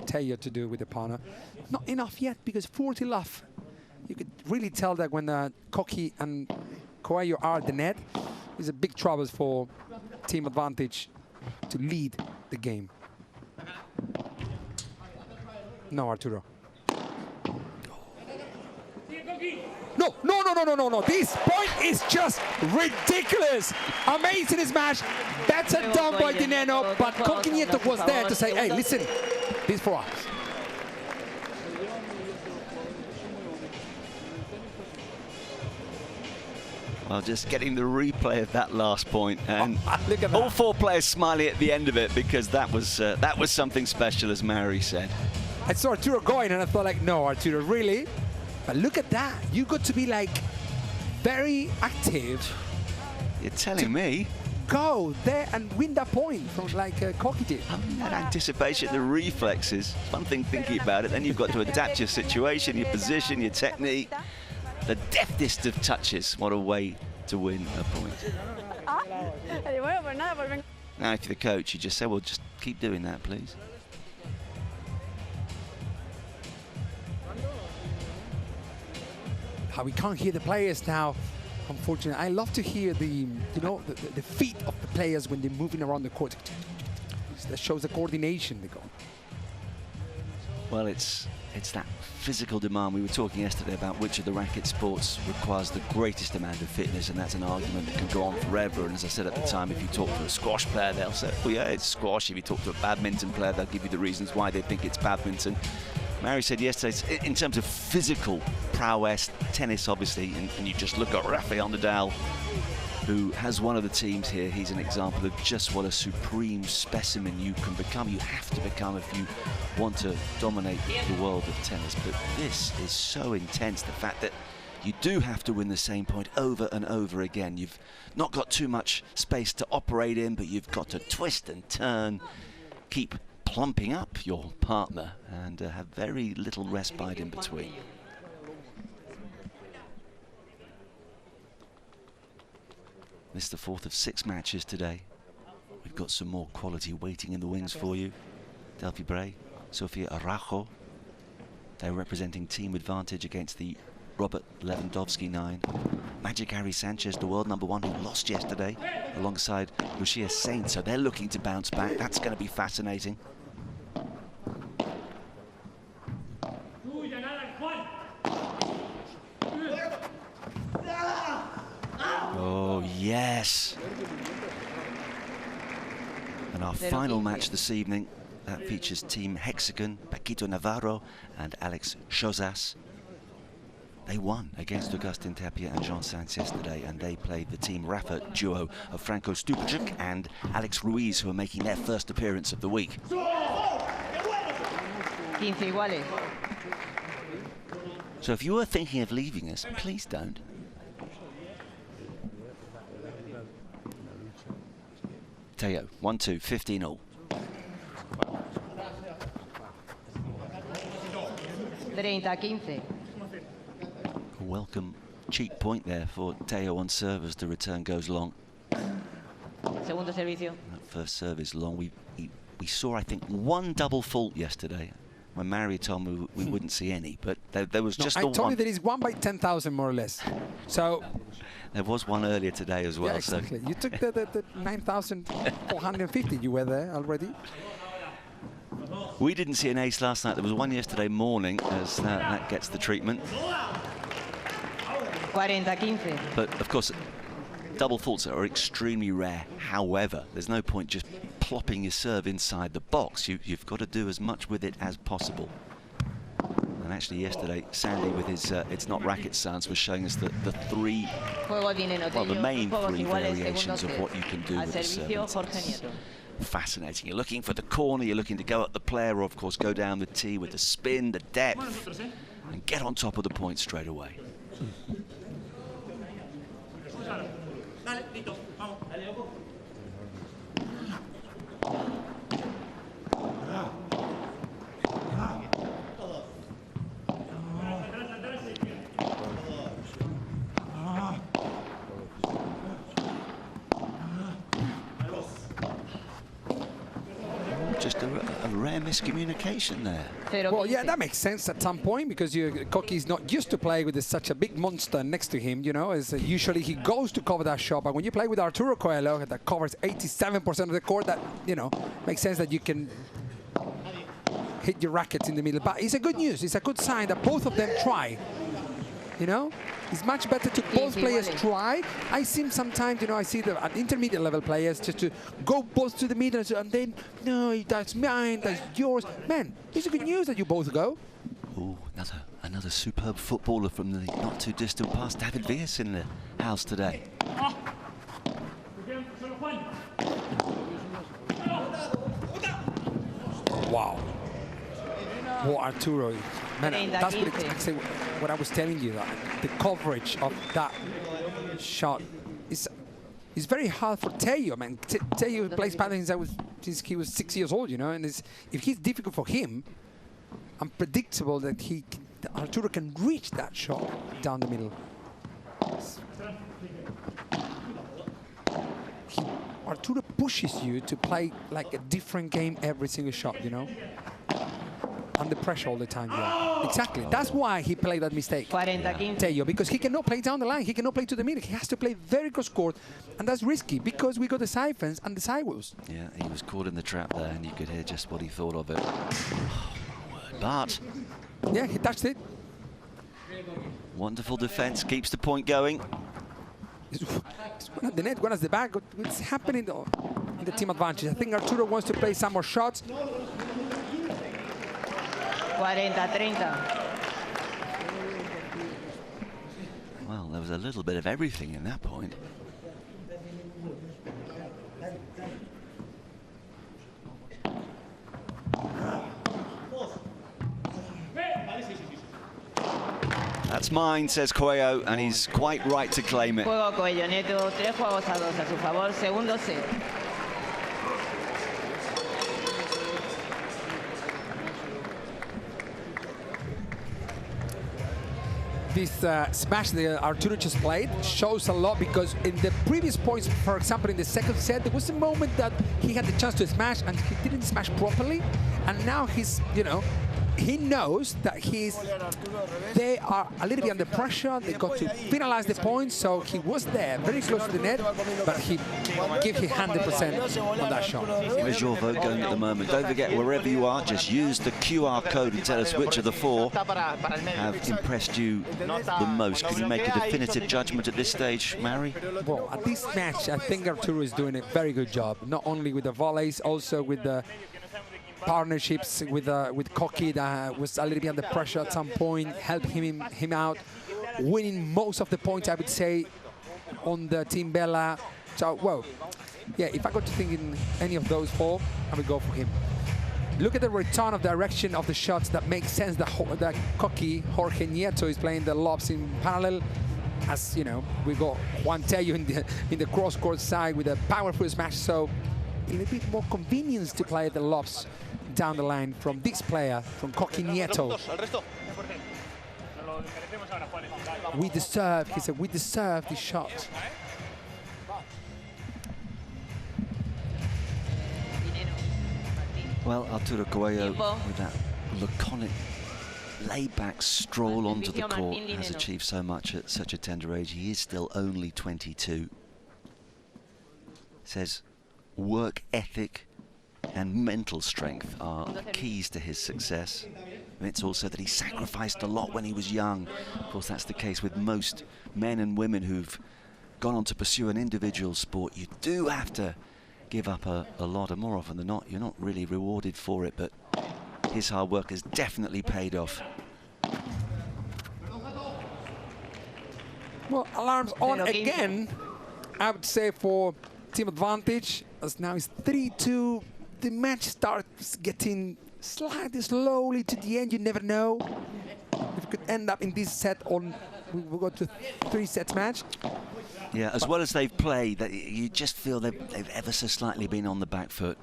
Speaker 22: Tello to do with the partner. Not enough yet because 40 love. You could really tell that when Koki and Coelho are at the net, there's a big trouble for team advantage to lead the game. No, Arturo. No, no, no, no, no, no, no. This point is just ridiculous. Amazing smash. Better done by Dineno, but Koki Nieto was there to say, hey, listen, this for us.
Speaker 5: Well, just getting the replay of that last point, and look at all 4 players smiling at the end of it because that was something special, as Mary said.
Speaker 22: I saw Arturo going, and I thought, like, no, Arturo, really? But look at that. You got to be, like, very active.
Speaker 5: You're telling me?
Speaker 22: Go there and win that point from, like, Koki did.
Speaker 5: That anticipation, the reflexes. One thing thinking about it, then you've got to adapt your situation, your position, your technique. The deftest of touches. What a way to win a point. Now, if you're the coach, you just say, well, just keep doing that, please.
Speaker 22: How we can't hear the players now, unfortunately. I love to hear the feet of the players when they're moving around the court. That shows the coordination they got.
Speaker 5: Well, it's that physical demand. We were talking yesterday about which of the racket sports requires the greatest amount of fitness, and that's an argument that can go on forever. And as I said at the time, if you talk to a squash player, they'll say, well, yeah, it's squash. If you talk to a badminton player, they'll give you the reasons why they think it's badminton. Mary said yesterday, in terms of physical prowess, tennis obviously, and you just look at Rafael Nadal, who has one of the teams here. He's an example of just what a supreme specimen you can become. You have to become if you want to dominate the world of tennis. But this is so intense, the fact that you do have to win the same point over and over again. You've not got too much space to operate in, but you've got to twist and turn, keep plumping up your partner, and have very little respite in between. This is the 4th of 6 matches today. We've got some more quality waiting in the wings for you. Delphi Bray, Sofia Arajo. They're representing team advantage against the Robert Lewandowski 9. Magic Harry Sanchez, the world #1 who lost yesterday, alongside Lucia Saint. So they're looking to bounce back. That's going to be fascinating. Oh, yes. And our final match this evening, that features Team Hexagon, Paquito Navarro and Alex Chozas. They won against Agustin Tapia and Jean Sainz yesterday, and they played the Team Rafa duo of Franco Stupacek and Alex Ruiz, who are making their first appearance of the week.
Speaker 4: 15 iguales.
Speaker 5: So if you were thinking of leaving us, please don't. Teo, 1-2, 15-all.
Speaker 4: $30-15.
Speaker 5: A welcome cheap point there for Teo on serve as the return goes long.
Speaker 4: Segundo servicio.
Speaker 5: That first serve is long. We saw, I think, one double fault yesterday. When Mary told me we wouldn't see any, but there was just the one.
Speaker 22: I told you there is 1 by 10,000 more or less. So
Speaker 5: there was one earlier today as well.
Speaker 22: Yeah, exactly. So you took the 9,450. You were there already.
Speaker 5: We didn't see an ace last night. There was one yesterday morning, as that gets the treatment.
Speaker 4: 40-15.
Speaker 5: But of course, double faults are extremely rare. However, there's no point just plopping your serve inside the box. You've got to do as much with it as possible. And actually yesterday, Sandy with his It's Not Racket Science was showing us the main 3 variations of what you can do with the serve. Fascinating. You're looking for the corner, you're looking to go at the player, or of course go down the tee with the spin, the depth, and get on top of the point straight away. just a rare miscommunication there.
Speaker 22: Well, yeah, that makes sense at some point because Koki is not used to play with such a big monster next to him, you know. As usually he goes to cover that shot, but when you play with Arturo Coelho that covers 87% of the court, that, you know, makes sense that you can hit your rackets in the middle. But it's a good news. It's a good sign that both of them try. You know, it's much better to both players try. I see sometimes, you know, I see the at intermediate level players just to go both to the middle and then, no, that's mine, that's yours. Man, it's a good news that you both go.
Speaker 5: Oh, another superb footballer from the not too distant past. David Villas in the house today.
Speaker 22: Wow. Well, Arturo, man, that's what I was telling you. That the coverage of that shot is very hard for Tello. Man, Tello plays paddle since he was 6 years old, you know. And if it's difficult for him, unpredictable that Arturo can reach that shot down the middle. Arturo pushes you to play like a different game every single shot, you know. Under pressure all the time, yeah. Exactly. That's why he played that mistake. Tello, because he cannot play down the line. He cannot play to the middle. He has to play very cross court, and that's risky because we got the side fence and the sidewalls.
Speaker 5: Yeah, he was caught in the trap there, and you could hear just what he thought of it. Oh, my word. But
Speaker 22: yeah, he touched it.
Speaker 5: Wonderful defense, keeps the point going.
Speaker 22: It's one at the net, one at the back. What's happening in the team advantage? I think Arturo wants to play some more shots.
Speaker 4: 40-30.
Speaker 5: Well, there was a little bit of everything in that point. That's mine, says Coelho, and he's quite right to claim it.
Speaker 4: Juego Coelho, Neto, 3 juegos a 2 a su favor, segundo set.
Speaker 22: This smash that Arturo just played shows a lot because in the previous points, for example, in the second set, there was a moment that he had the chance to smash and he didn't smash properly. And now he's, you know, he knows that they are a little bit under pressure. They got to finalize the points, so he was there, very close to the net, but he gave his 100% on that shot.
Speaker 5: Where's your vote going at the moment? Don't forget, wherever you are, just use the QR code and tell us which of the 4 have impressed you the most. Can you make a definitive judgment at this stage, Mary?
Speaker 22: Well, at this match, I think Arturo is doing a very good job, not only with the volleys, also with the partnerships with Koki that was a little bit under pressure at some point, helped him out, winning most of the points, I would say, on the Team Bella. So, well, yeah, if I got to think in any of those 4, I would go for him. Look at the return of direction of the shots. That makes sense that Koki, Jorge Nieto, is playing the lobs in parallel. As you know, we got Juan Tello in the cross-court side with a powerful smash. So a little bit more convenience to play the lobs down the line from this player, from Koki Nieto. We deserve, he said, we deserve this shot.
Speaker 5: Well, Arturo Coelho, with that laconic, laid-back stroll onto the court, has achieved so much at such a tender age. He is still only 22. Says work ethic and mental strength are keys to his success. And it's also that he sacrificed a lot when he was young. Of course, that's the case with most men and women who've gone on to pursue an individual sport. You do have to give up a lot, and more often than not, you're not really rewarded for it, but his hard work has definitely paid off.
Speaker 22: Well, alarms on again, I would say, for team advantage, as now it's 3-2. The match starts getting slightly slowly to the end. You never know if it could end up in this set on we'll go to 3 sets match.
Speaker 5: Yeah, as well as they've played, that you just feel they've ever so slightly been on the back foot.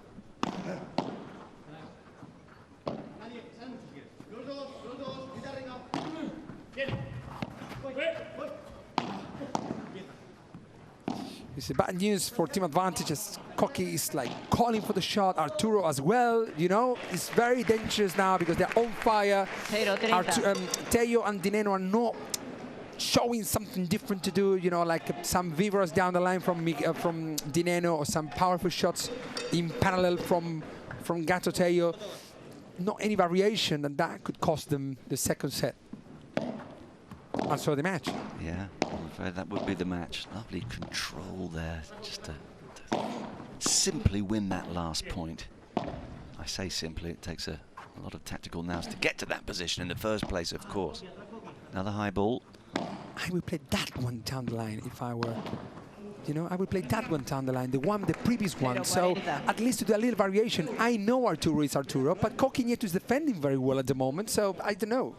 Speaker 22: It's bad news for team advantage as Coqui is like calling for the shot. Arturo as well, you know. It's very dangerous now because they're on fire. Tello and Dineno are not showing something different to do, you know, like some vivers down the line from Dineno, or some powerful shots in parallel from Gato Tello. Not any variation, and that could cost them the second set. And so the match.
Speaker 5: Yeah, I'm afraid that would be the match. Lovely control there, just to simply win that last point. I say simply, it takes a lot of tactical nous to get to that position in the first place, of course. Another high ball.
Speaker 22: I would play that one down the line if I were, you know, I would play that one down the line, the previous one. So at least to do a little variation. I know Arturo is Arturo, but Coqui Nieto is defending very well at the moment, so I don't know.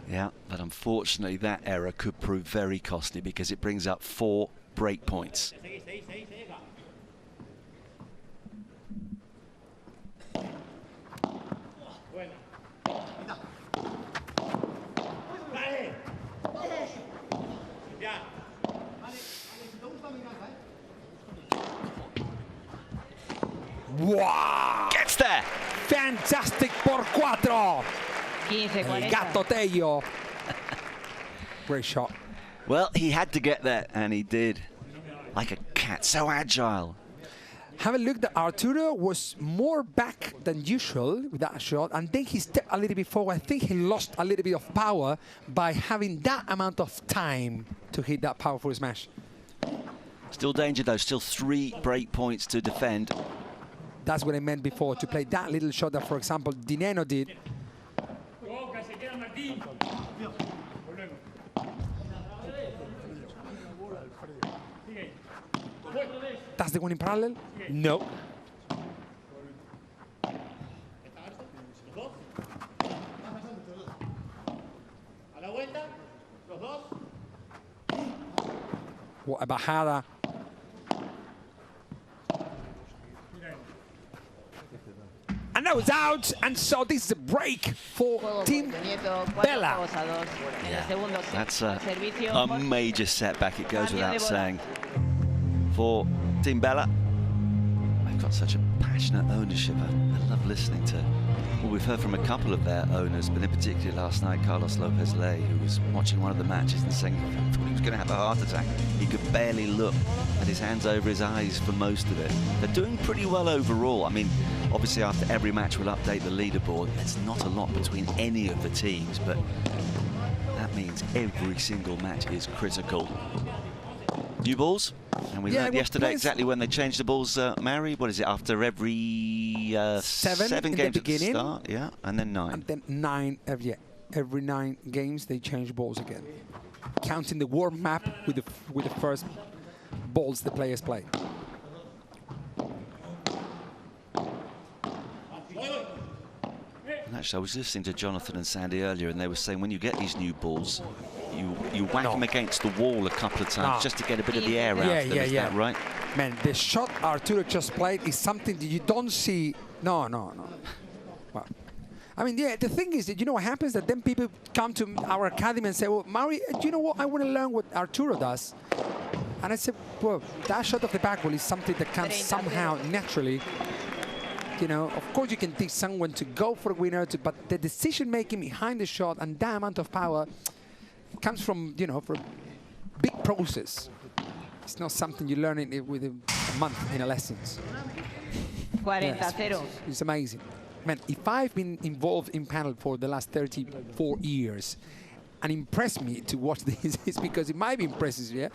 Speaker 5: Yeah, but unfortunately that error could prove very costly because it brings up 4 break points.
Speaker 22: Wow!
Speaker 5: Gets there!
Speaker 22: Fantastic por 4! El Gato Tello. Great shot.
Speaker 5: Well, he had to get there, and he did. Like a cat, so agile.
Speaker 22: Have a look that Arturo was more back than usual with that shot, and then he stepped a little bit forward. I think he lost a little bit of power by having that amount of time to hit that powerful smash.
Speaker 5: Still danger, though. Still 3 break points to defend.
Speaker 22: That's what I meant before, to play that little shot that, for example, Dineno did. That's the one in parallel? No. What a bajada. And that was out, and so this is a break for Team Bella.
Speaker 5: Yeah, that's a major setback, it goes without saying. For Team Bella, they've got such a passionate ownership. I love listening to, well, we've heard from a couple of their owners, but in particular last night, Carlos Lopez-Ley, who was watching one of the matches and saying he thought he was going to have a heart attack. He could barely look, had his hands over his eyes for most of it. They're doing pretty well overall. I mean, obviously after every match we'll update the leaderboard. There's not a lot between any of the teams, but that means every single match is critical. New balls, and we learned yesterday exactly when they changed the balls, Mary. What is it, after every 7 games at the start? Yeah, and then 9.
Speaker 22: And then 9, every 9 games they change balls again. Counting the warm map with the first balls the players play.
Speaker 5: And actually, I was listening to Jonathan and Sandy earlier, and they were saying when you get these new balls, you whack them against the wall a couple of times just to get a bit of the air out of them. Is that right?
Speaker 22: Man, the shot Arturo just played is something that you don't see. No. Well, I mean, yeah, the thing is that, you know what happens? That then people come to our academy and say, well, Mari, do you know what? I want to learn what Arturo does. And I said, well, that shot of the back wall is something that comes somehow naturally. You know, of course you can teach someone to go for a winner, but the decision-making behind the shot and that amount of power comes from, you know, from a big process. It's not something you learn with a month in a lessons.
Speaker 4: 40-0.
Speaker 22: It's amazing. Man, if I've been involved in Padel for the last 34 years and impressed me to watch this, it's because it might be impressive, yeah?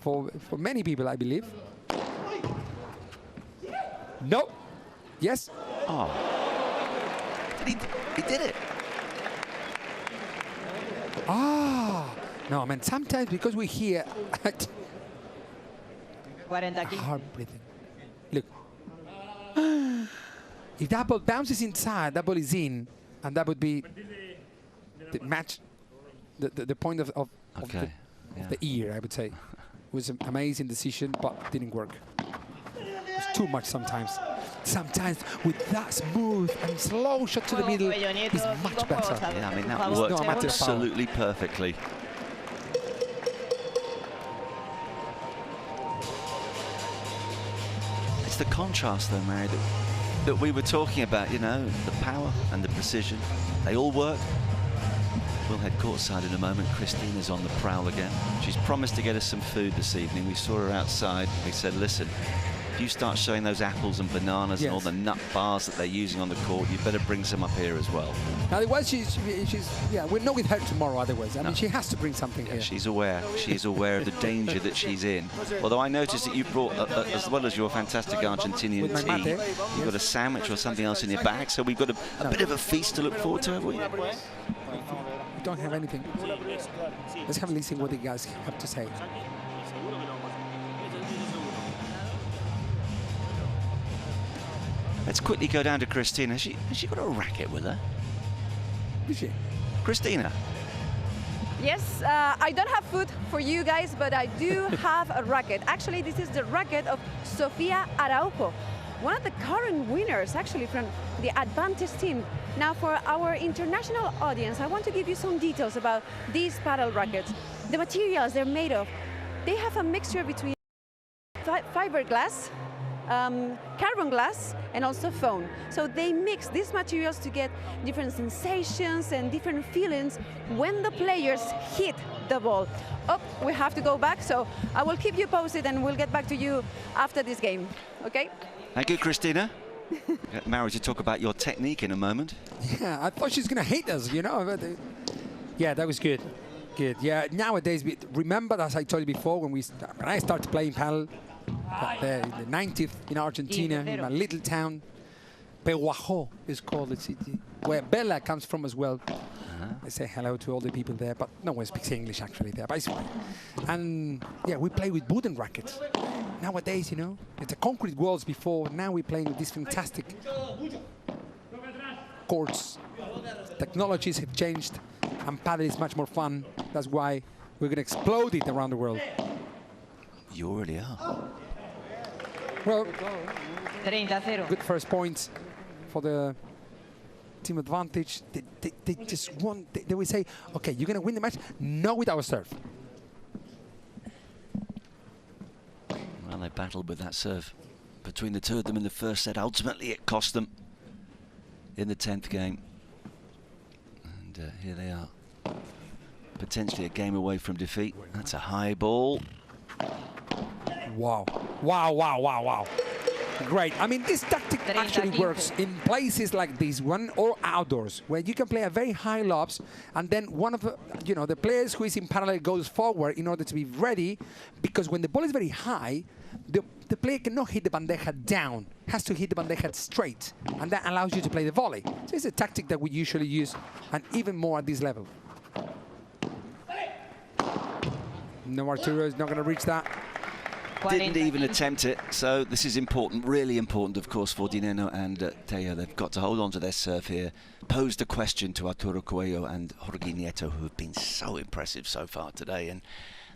Speaker 22: For many people, I believe. No. Yes?
Speaker 5: Oh. He did it.
Speaker 22: Ah. No, man, sometimes because we hear... Hard breathing. Look. If that ball bounces inside, that ball is in, and that would be the match, the point of the ear, I would say. It was an amazing decision, but didn't work. It's too much sometimes. Sometimes with that smooth and slow shot to the middle is much better.
Speaker 5: Yeah, I mean, that worked absolutely perfectly. it's the contrast, though, Mary, that we were talking about, you know, the power and the precision. They all work. We'll head courtside in a moment. Christina's on the prowl again. She's promised to get us some food this evening. We saw her outside. We said, listen, if you start showing those apples and bananas and all the nut bars that they're using on the court, you better bring some up here as well.
Speaker 22: Otherwise, we'll know with her tomorrow. Otherwise, I mean, she has to bring something here.
Speaker 5: She's aware. She's aware of the danger that she's in. Although I noticed that you brought, as well as your fantastic Argentinian tea, you've got a sandwich or something else in your bag. So we've got a bit of a feast to look forward to, have we?
Speaker 22: We don't have anything. Let's have a listen what the guys have to say.
Speaker 5: Let's quickly go down to Christina. Has she got a racket with her?
Speaker 22: Is she?
Speaker 5: Christina.
Speaker 20: Yes, I don't have food for you guys, but I do have a racket. Actually, this is the racket of Sofia Araujo, one of the current winners, actually, from the Advantage team. Now, for our international audience, I want to give you some details about these paddle rackets. The materials they're made of, they have a mixture between fiberglass, carbon glass, and also foam. So they mix these materials to get different sensations and different feelings when the players hit the ball. Oh, we have to go back, so I will keep you posted and we'll get back to you after this game, okay?
Speaker 5: Thank you, Christina. Get Mary to talk about your technique in a moment.
Speaker 22: Yeah, I thought she's going to hate us, you know. But, yeah, that was good. Good. Yeah, nowadays, remember, as I told you before, when I started playing paddle, the 90th in Argentina, in my little town, Pehuajó is called the city, where Bella comes from as well. I say hello to all the people there, but no one speaks English actually there, but it's fine. And yeah, we play with wooden rackets. Nowadays, you know, it's a concrete walls before. Now we're playing with these fantastic courts. Technologies have changed, and paddle is much more fun. That's why we're going to explode it around the world.
Speaker 5: You already are.
Speaker 22: Well, good first points for the team Advantage. They just want, they will say, okay, you're going to win the match, not with our serve.
Speaker 5: Well, they battled with that serve between the two of them in the first set. Ultimately, it cost them in the 10th game. And here they are, potentially a game away from defeat. That's a high ball.
Speaker 22: Wow. Wow, wow, wow, wow. Great. I mean, this tactic actually works in places like this one or outdoors, where you can play a very high lobs, and then one of the, you know, the players who is in parallel goes forward in order to be ready, because when the ball is very high, the player cannot hit the bandeja down, has to hit the bandeja straight, and that allows you to play the volley. So it's a tactic that we usually use, and even more at this level. No, Arturo is not going to reach that.
Speaker 5: Didn't even attempt it, so this is important, really important, of course, for Dineno and Teo. They've got to hold on to their serve here. Posed a question to Arturo Coelho and Jorge Nieto, who have been so impressive so far today, and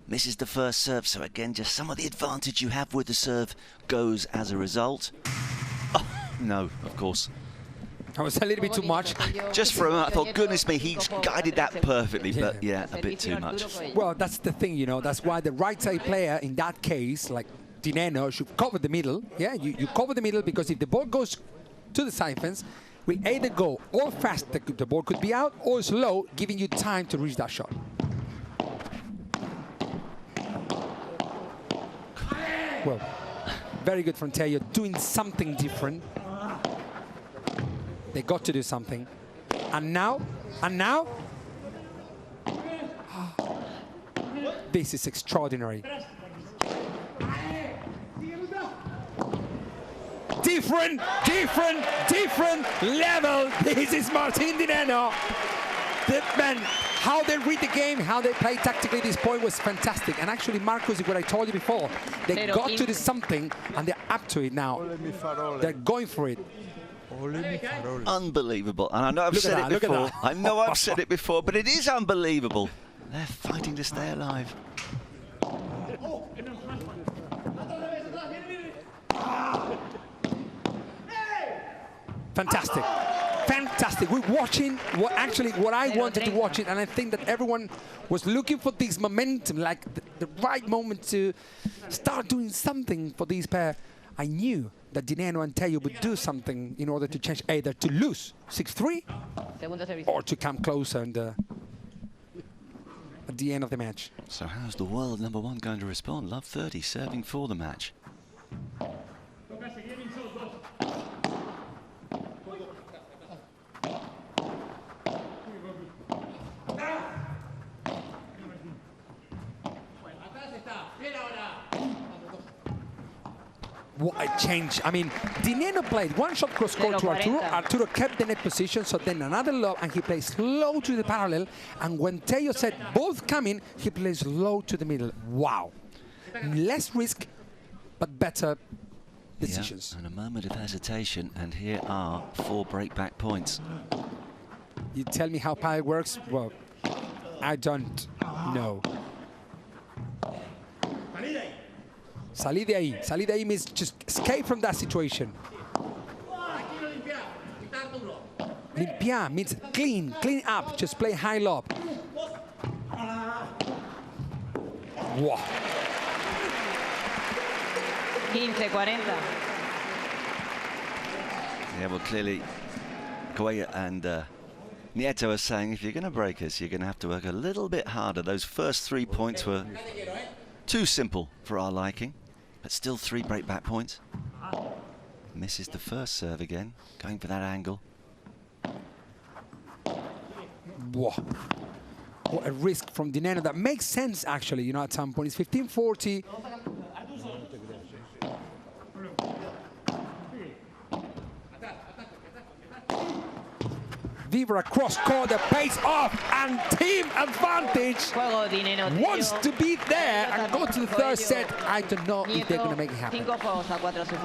Speaker 5: misses the first serve. So again, just some of the advantage you have with the serve goes as a result. Oh, no, of course.
Speaker 22: That was a little bit too much.
Speaker 5: Just for a moment, I thought, goodness me, he guided that perfectly, but yeah, a bit too much.
Speaker 22: Well, that's the thing, you know, that's why the right side player in that case, like Dineno, should cover the middle. Yeah, you cover the middle, because if the ball goes to the side fence, will either go or fast, the ball could be out, or slow, giving you time to reach that shot. Well, very good from Teo, doing something different. They got to do something. And now, this is extraordinary. Different level. This is Martin Dineno. The man, how they read the game, how they play tactically, this point was fantastic. And actually, Marcus, what I told you before, they got to do something, and they're up to it now. They're going for it.
Speaker 5: Unbelievable. And I know I've said it before. I know I've said it before, but it is unbelievable. They're fighting to stay alive.
Speaker 22: Fantastic. Fantastic. We're watching what I wanted to watch it, and I think that everyone was looking for this momentum, like the right moment to start doing something for these pair. I knew that Dineno and Tello would do something in order to change, either to lose 6-3 or to come closer and at the end of the match.
Speaker 5: So how's the world #1 going to respond? Love 30 serving for the match.
Speaker 22: What a change. I mean, Dineno played one shot cross-court to Arturo. Arturo kept the net position, so then another lob, and he plays low to the parallel. And when Tello said both coming, he plays low to the middle. Wow. Less risk, but better decisions.
Speaker 5: Yeah, and a moment of hesitation, and here are 4 breakback points.
Speaker 22: You tell me how Padel works? Well, I don't know. Salí de ahí. Salí de ahí means just escape from that situation. Limpiar means clean up, just play high lob. Wow.
Speaker 4: 15-40.
Speaker 5: Yeah, well, clearly, Coelho and Nieto are saying if you're going to break us, you're going to have to work a little bit harder. Those first 3 points were too simple for our liking, but still 3 breakback points. Misses the first serve again, going for that angle.
Speaker 22: Wow. What a risk from Dineno. That makes sense, actually, you know, at some point. It's 15-40. Vivra cross-court, the pace off, and team advantage. Wants to be there and go to the third set. I don't know if they're going to make it happen.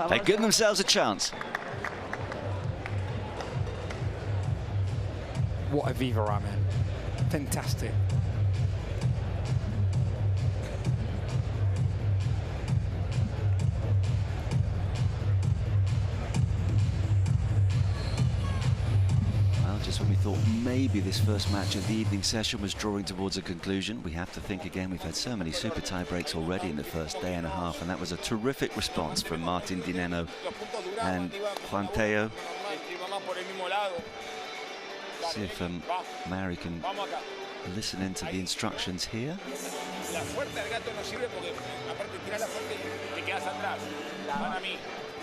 Speaker 5: They've given themselves a chance.
Speaker 22: What a Vivra, man. Fantastic.
Speaker 5: Just when we thought maybe this first match of the evening session was drawing towards a conclusion, we have to think again. We've had so many super tie breaks already in the first day and a half, and that was a terrific response from Martin Dineno and Juan Tello. See if Mary can listen into the instructions here.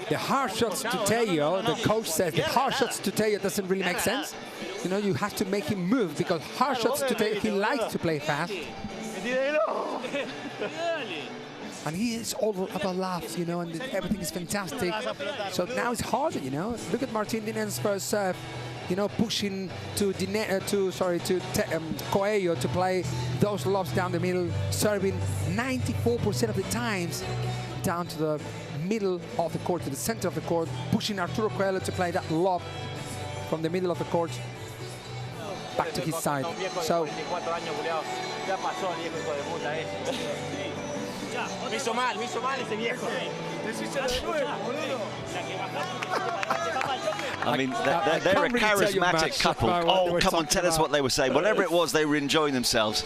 Speaker 22: The hard shots to Tello, the coach says the hard shots to Tello doesn't really make sense. You know, you have to make him move, because hard shots to Tello, he likes to play fast. And he is all about laughs, you know, and everything is fantastic. So now it's harder, you know. Look at Martin Dineno's first serve, you know, pushing to Coelho to play those lobs down the middle, serving 94% of the times down to the middle of the court, to the center of the court, pushing Arturo Coelho to play that lob from the middle of the court back to his side. So
Speaker 5: I mean, they're a charismatic couple. Oh, come on, tell us what they were saying. Whatever it was, they were enjoying themselves.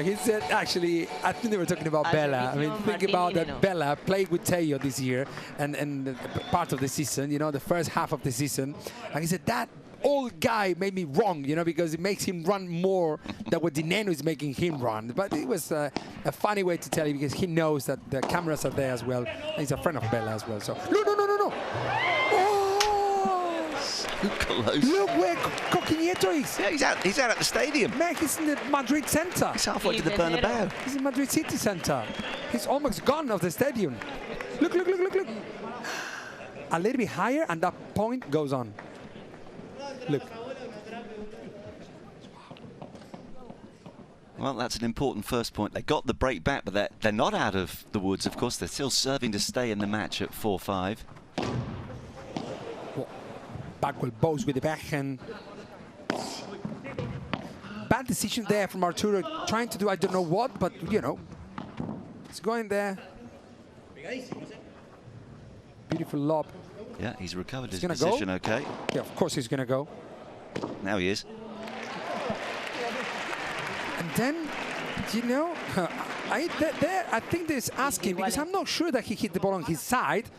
Speaker 22: He said, actually, I think they were talking about Bella. I mean, think about that Bella played with Tello this year and part of the season, you know, the first half of the season. And he said, that old guy made me wrong, you know, because it makes him run more than what Dineno is making him run. But it was a funny way to tell you, because he knows that the cameras are there as well. And he's a friend of Bella as well. So, no.
Speaker 5: Close.
Speaker 22: Look where Coquinieto is.
Speaker 5: Yeah, he's out at the stadium.
Speaker 22: Man, he's in the Madrid Center.
Speaker 5: He's halfway to the Bernabeu.
Speaker 22: He's in Madrid City Center. He's almost gone off the stadium. Look. A little bit higher, and that point goes on. Look.
Speaker 5: Well, that's an important first point. They got the break back, but they're not out of the woods, of course. They're still serving to stay in the match at 4-5.
Speaker 22: Backward bows with the backhand. Bad decision there from Arturo, trying to do I don't know what, but you know, it's going there. Beautiful lob.
Speaker 5: Yeah, he's recovered his
Speaker 22: gonna
Speaker 5: position
Speaker 22: go.
Speaker 5: okay.
Speaker 22: Yeah, of course he's going to go.
Speaker 5: Now he is.
Speaker 22: And then, you know, I think there's asking, because I'm not sure that he hit the ball on his side.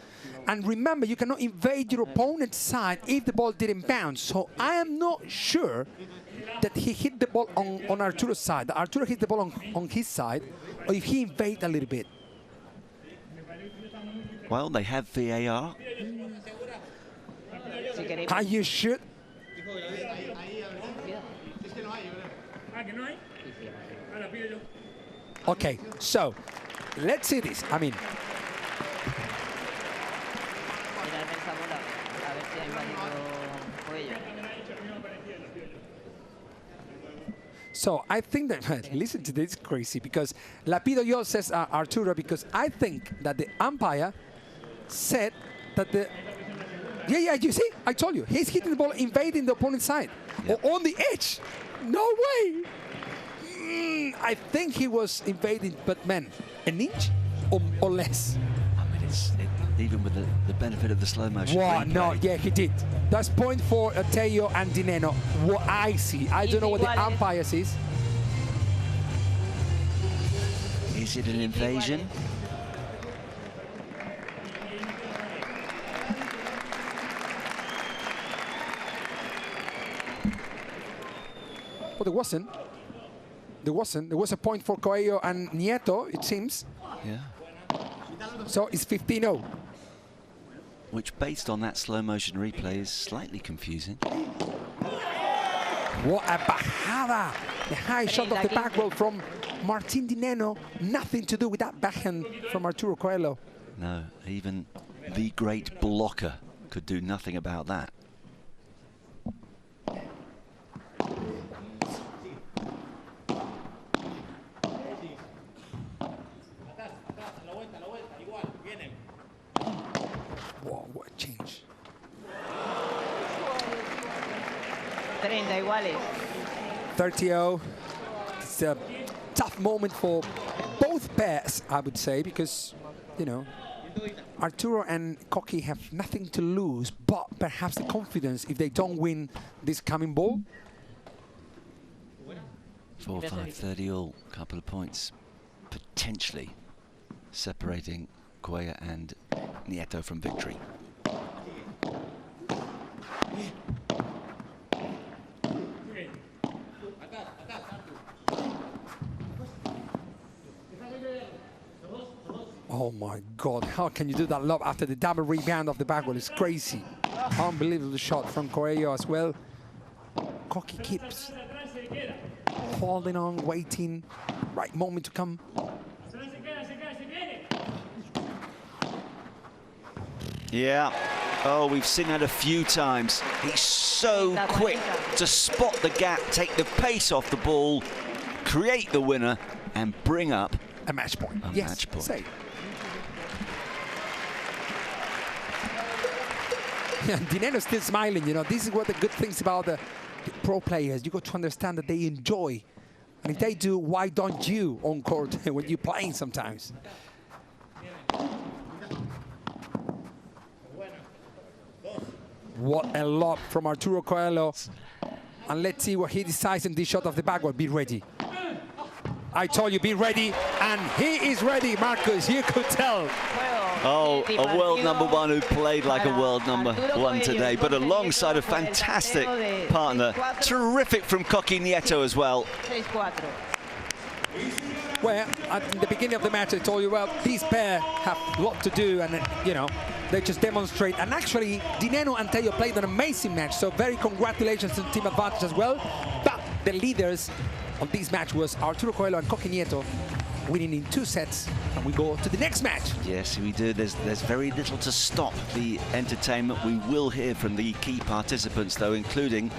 Speaker 22: And remember, you cannot invade your opponent's side if the ball didn't bounce. So I am not sure that he hit the ball on Arturo's side, that Arturo hit the ball on his side, or if he invaded a little bit.
Speaker 5: Well, they have VAR.
Speaker 22: Are you sure? Okay, so let's see this. I mean, so I think that, listen to this, crazy, because Lapido Yo says Arturo, because I think that the umpire said that the, yeah, you see, I told you, he's hitting the ball, invading the opponent's side, or on the edge. No way. I think he was invading, but man, an inch or less.
Speaker 5: I mean, even with the benefit of the slow motion.
Speaker 22: Wow, no, yeah, he did. That's point for Teo and Dineno. What I see, I don't know what the umpire sees.
Speaker 5: Is it an invasion?
Speaker 22: Well, there wasn't. There wasn't. There was a point for Coelho and Nieto, it seems.
Speaker 5: Yeah.
Speaker 22: So it's 15-0.
Speaker 5: Which, based on that slow motion replay, is slightly confusing.
Speaker 22: What a bajada! The high shot of the backward from Martin Dineno. Nothing to do with that backhand from Arturo Coelho.
Speaker 5: No, even the great blocker could do nothing about that.
Speaker 22: Wow, what a change.
Speaker 4: 30 iguales.
Speaker 22: 30-0. It's a tough moment for both pairs, I would say, because, you know, Arturo and Coqui have nothing to lose, but perhaps the confidence if they don't win this coming ball.
Speaker 5: 4-5-30 all, couple of points potentially separating Cuellar and Nieto from victory.
Speaker 22: Oh my God, how can you do that lob after the double rebound of the backward? It's crazy. Unbelievable shot from Coelho as well. Coqui keeps holding on, waiting, right moment to come.
Speaker 5: Yeah. Oh, we've seen that a few times. He's so quick to spot the gap, take the pace off the ball, create the winner, and bring up
Speaker 22: a match point.
Speaker 5: A match point.
Speaker 22: Say. Yeah, Dineno's still smiling, you know. This is what the good things about the pro players. You got to understand that they enjoy. And if they do, why don't you on court when you're playing sometimes? What a lob from Arturo Coelho. And let's see what he decides in this shot of the backward. Be ready. I told you, be ready. And he is ready, Marcus. You could tell.
Speaker 5: Oh, a world number one who played like a world number one today, but alongside a fantastic partner. Terrific from Coqui Nieto as well.
Speaker 22: Well, at the beginning of the match, I told you, well, these pair have a lot to do, and, you know, they just demonstrate. And actually, Dineno and Teo played an amazing match, so very congratulations to Team Advantage as well. But the leaders on this match was Arturo Coelho and Coqui Nieto, winning in 2 sets, and we go to the next match.
Speaker 5: Yes, we do. There's very little to stop the entertainment. We will hear from the key participants, though, including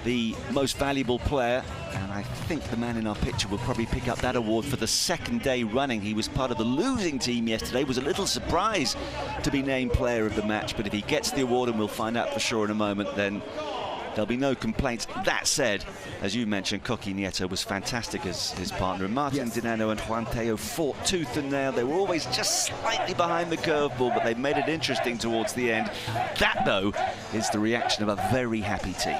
Speaker 5: the most valuable player, and I think the man in our picture will probably pick up that award for the 2nd day running. He was part of the losing team yesterday, was a little surprised to be named player of the match, but if he gets the award, and we'll find out for sure in a moment, then there'll be no complaints. That said, as you mentioned, Coqui Nieto was fantastic as his partner, and Martin Dineno and Juan Teo fought tooth and nail. They were always just slightly behind the curveball, but they made it interesting towards the end. That, though, is the reaction of a very happy team.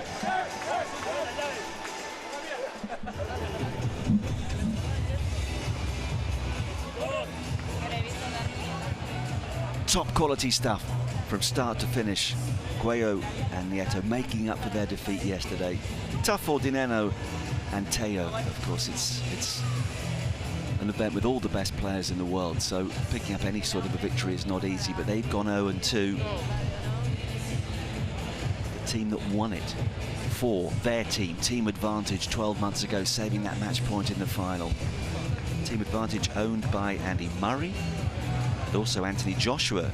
Speaker 5: Top quality stuff from start to finish. Cuello and Nieto making up for their defeat yesterday. Tough for Dineno and Teo. Of course, it's an event with all the best players in the world, so picking up any sort of a victory is not easy, but they've gone 0-2. The team that won it for their team, Team Advantage, 12 months ago, saving that match point in the final. Team Advantage owned by Andy Murray and also Anthony Joshua,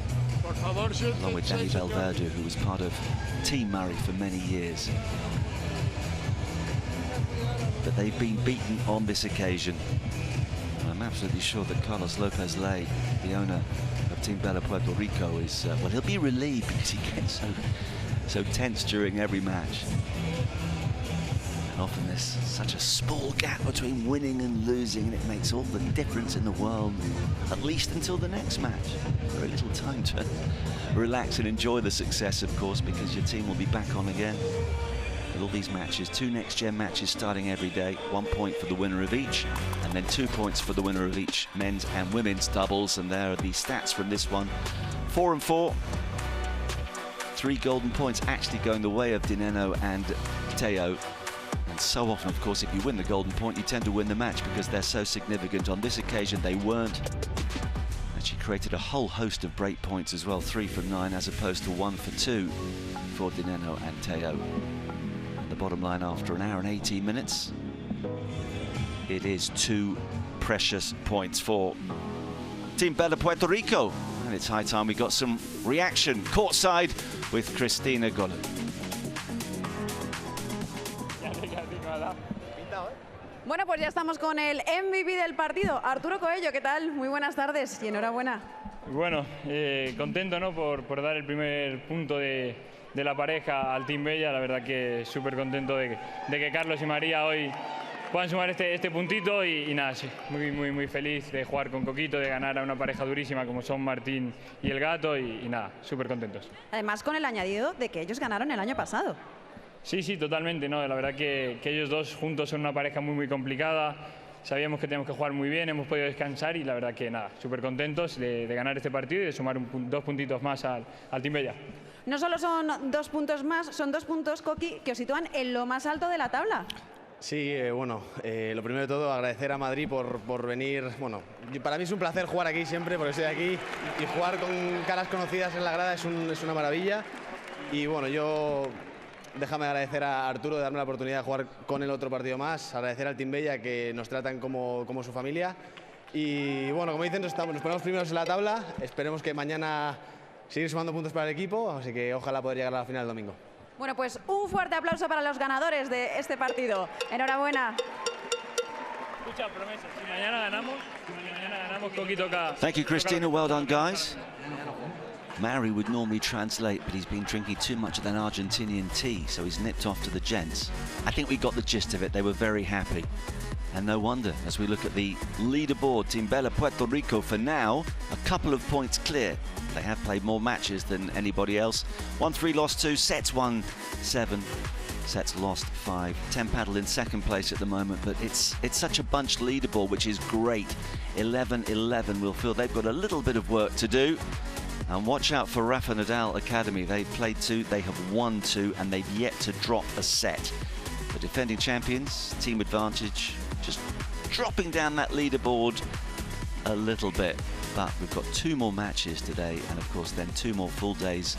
Speaker 5: along with Danny Valverde, who was part of Team Murray for many years. But they've been beaten on this occasion. I'm absolutely sure that Carlos Lopez Ley, the owner of Team Bella Puerto Rico, is, well, he'll be relieved because he gets so tense during every match. And often there's such a small gap between winning and losing, and it makes all the difference in the world, at least until the next match. Very little time to relax and enjoy the success, of course, because your team will be back on again. All these matches, 2 next-gen matches starting every day, 1 point for the winner of each, and then 2 points for the winner of each men's and women's doubles. And there are the stats from this one: 4 and 4, 3 golden points actually going the way of Dineno and Teo. And so often, of course, if you win the golden point, you tend to win the match because they're so significant. On this occasion, they weren't. Actually created a whole host of break points as well, 3 from 9 as opposed to 1 for 2 for Dineno and Teo. The bottom line, after an hour and 18 minutes, it is 2 precious points for Team Bella Puerto Rico. And it's high time we got some reaction courtside with Cristina Golan.
Speaker 20: Bueno, pues ya estamos con el MVP del partido, Arturo Coello. ¿Qué tal? Muy buenas tardes y enhorabuena.
Speaker 19: Bueno, contento, ¿no?, por dar el primer punto de la pareja al Team Bella. La verdad que súper contento de que Carlos y María hoy puedan sumar este puntito y nada, sí, muy feliz de jugar con Coquito, de ganar a una pareja durísima como son Martín y el Gato y nada, súper contentos.
Speaker 20: Además, con el añadido de que ellos ganaron el año pasado.
Speaker 19: Sí, totalmente, ¿no? La verdad que ellos dos juntos son una pareja muy complicada. Sabíamos que teníamos que jugar muy bien, hemos podido descansar y la verdad que nada, súper contentos de ganar este partido y de sumar 2 puntitos más al Team Bella.
Speaker 20: No solo son 2 puntos más, son 2 puntos, Coqui, que os sitúan en lo más alto de la tabla.
Speaker 11: Sí, bueno, lo primero de todo, agradecer a Madrid por venir. Bueno, para mí es un placer jugar aquí siempre, porque estoy aquí, y jugar con caras conocidas en la grada es una maravilla. Y bueno, déjame agradecer a Arturo de darme la oportunidad de jugar con el otro partido más, agradecer al Team Bella que nos tratan como su familia. Y bueno, como dicen, nos ponemos primeros en la tabla, esperemos que mañana seguir sumando puntos para el equipo, así que ojalá poder llegar a la final el domingo.
Speaker 20: Bueno, pues un fuerte aplauso para los ganadores de este partido. Enhorabuena.
Speaker 19: Escucha, promesa, si mañana ganamos, Coqui toca.
Speaker 5: Thank you, Cristina. Well done, guys. Mary would normally translate, but he's been drinking too much of that Argentinian tea, so he's nipped off to the gents. I think we got the gist of it. They were very happy. And no wonder, as we look at the leaderboard, Team Bella Puerto Rico, for now, a couple of points clear. They have played more matches than anybody else. 1-3, lost 2, sets 1-7, sets lost 5. Team Padel in second place at the moment, but it's such a bunched leaderboard, which is great. 11-11 will feel they've got a little bit of work to do. And watch out for Rafa Nadal Academy. They've played 2, they have won 2, and they've yet to drop a set. The defending champions, Team Advantage, just dropping down that leaderboard a little bit. But we've got 2 more matches today, and of course then 2 more full days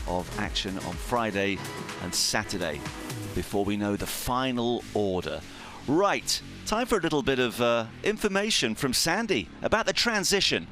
Speaker 5: of action on Friday and Saturday before we know the final order. Right, time for a little bit of information from Sandy about the transition.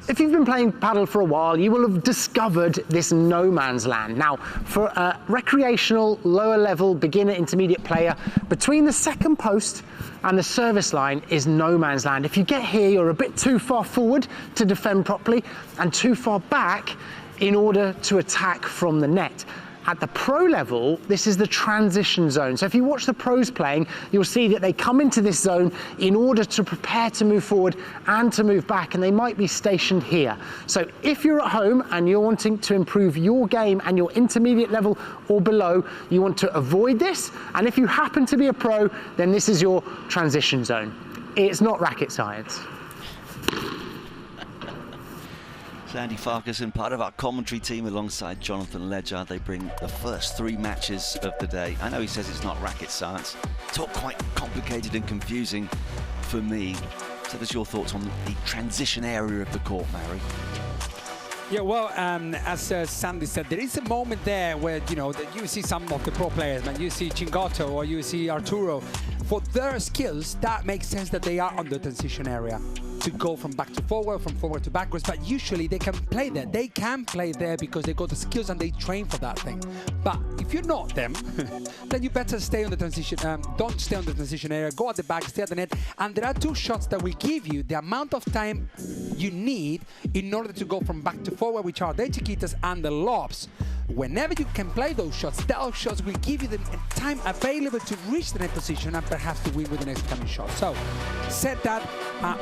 Speaker 6: If you've been playing paddle for a while, you will have discovered this no man's land. Now, for a recreational, lower level, beginner, intermediate player, between the second post and the service line is no man's land. If you get here, you're a bit too far forward to defend properly and too far back in order to attack from the net. At the pro level, this is the transition zone. So if you watch the pros playing, you'll see that they come into this zone in order to prepare to move forward and to move back, and they might be stationed here. So if you're at home and you're wanting to improve your game and your intermediate level or below, you want to avoid this. And if you happen to be a pro, then this is your transition zone. It's not rocket science.
Speaker 5: Sandy Farquharson, part of our commentary team alongside Jonathan Ledger. They bring the first 3 matches of the day. I know he says it's not rocket science. It's all quite complicated and confusing for me. So what's your thoughts on the transition area of the court, Mary?
Speaker 22: Yeah, well, as Sandy said, there is a moment there where, you know, that you see some of the pro players, man. You see Chingato or you see Arturo. For their skills, that makes sense that they are on the transition area to go from back to forward, from forward to backwards, but usually they can play there. They can play there because they got the skills and they train for that thing. But if you're not them, then you better stay on the transition. Don't stay on the transition area. Go at the back, stay at the net. And there are 2 shots that will give you the amount of time you need in order to go from back to forward, which are the chiquitas and the lobs. Whenever you can play those shots will give you the time available to reach the net position and perhaps to win with the next coming shot. So, said that,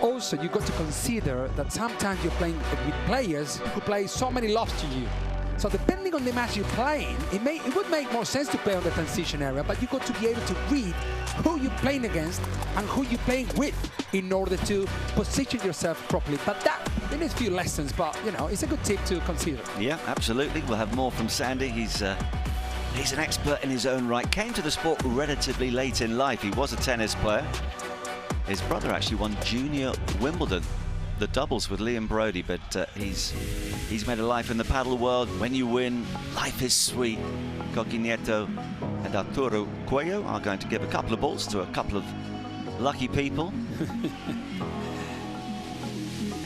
Speaker 22: also you got to consider that sometimes you're playing with players who play so many lobs to you. So depending on the match you're playing, it would make more sense to play on the transition area, but you got to be able to read who you're playing against and who you're playing with in order to position yourself properly. But that needs a few lessons, but you know, it's a good tip to consider.
Speaker 5: Yeah, absolutely. We'll have more from Sandy. He's an expert in his own right. Came to the sport relatively late in life. He was a tennis player. His brother actually won Junior Wimbledon, the doubles with Liam Brody, but he's made a life in the paddle world. When you win, life is sweet. Coqui Nieto and Arturo Cuello are going to give a couple of balls to a couple of lucky people.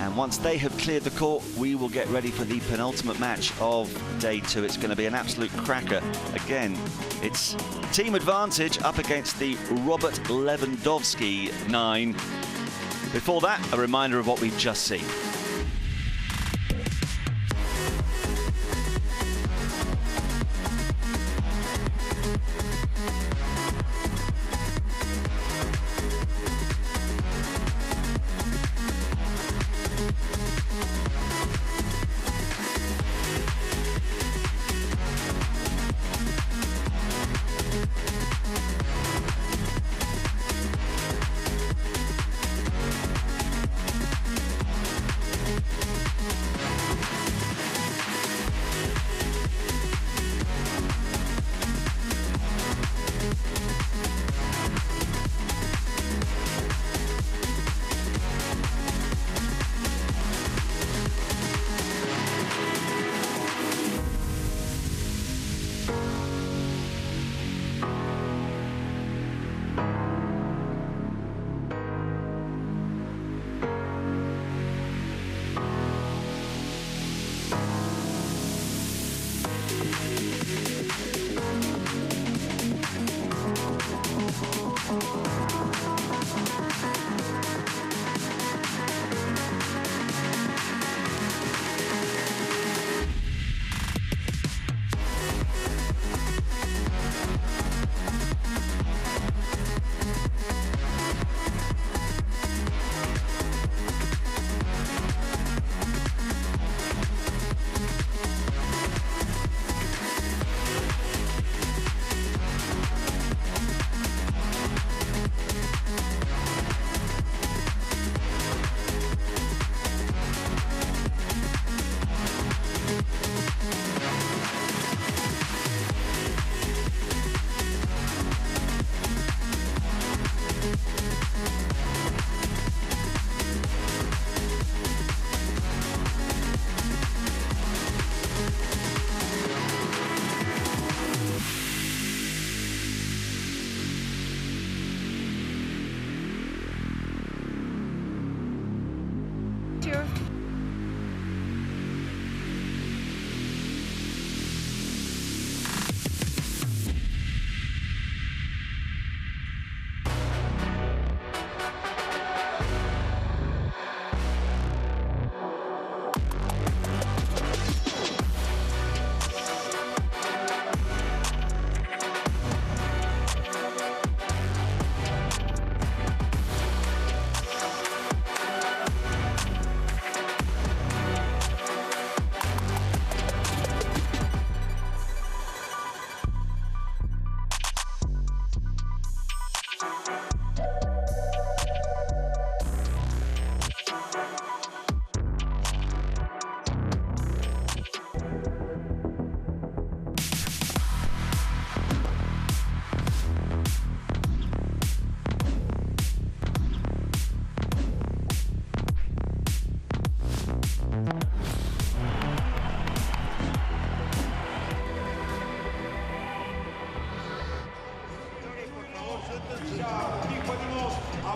Speaker 5: And once they have cleared the court, we will get ready for the penultimate match of day 2. It's going to be an absolute cracker. Again, it's team advantage up against the Robert Lewandowski 9. Before that, a reminder of what we've just seen.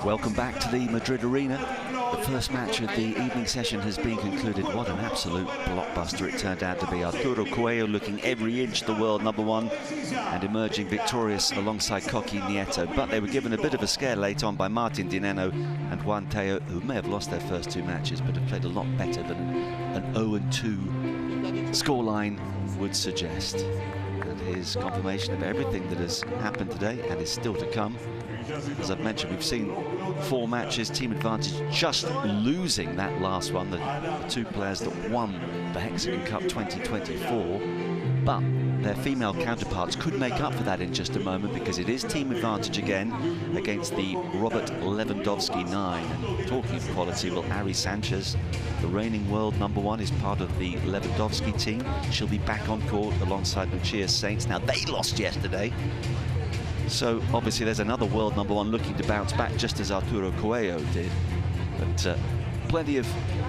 Speaker 5: Welcome back to the Madrid Arena. The first match of the evening session has been concluded. What an absolute blockbuster it turned out to be. Arturo Coelho looking every inch the world #1 and emerging victorious alongside Coqui Nieto. But they were given a bit of a scare late on by Martin Dineno and Juan Teo, who may have lost their first 2 matches, but have played a lot better than an 0-2 scoreline would suggest. And here's confirmation of everything that has happened today and is still to come. As I've mentioned, we've seen 4 matches, team advantage just losing that last one, the 2 players that won the Hexagon Cup 2024. But their female counterparts could make up for that in just a moment, because it is team advantage again against the Robert Lewandowski 9. And talking of quality, well, Ari Sanchez, the reigning world #1, is part of the Lewandowski team. She'll be back on court alongside Lucia Saints. Now, they lost yesterday. So obviously there's another world #1 looking to bounce back, just as Arturo Coelho did. But plenty of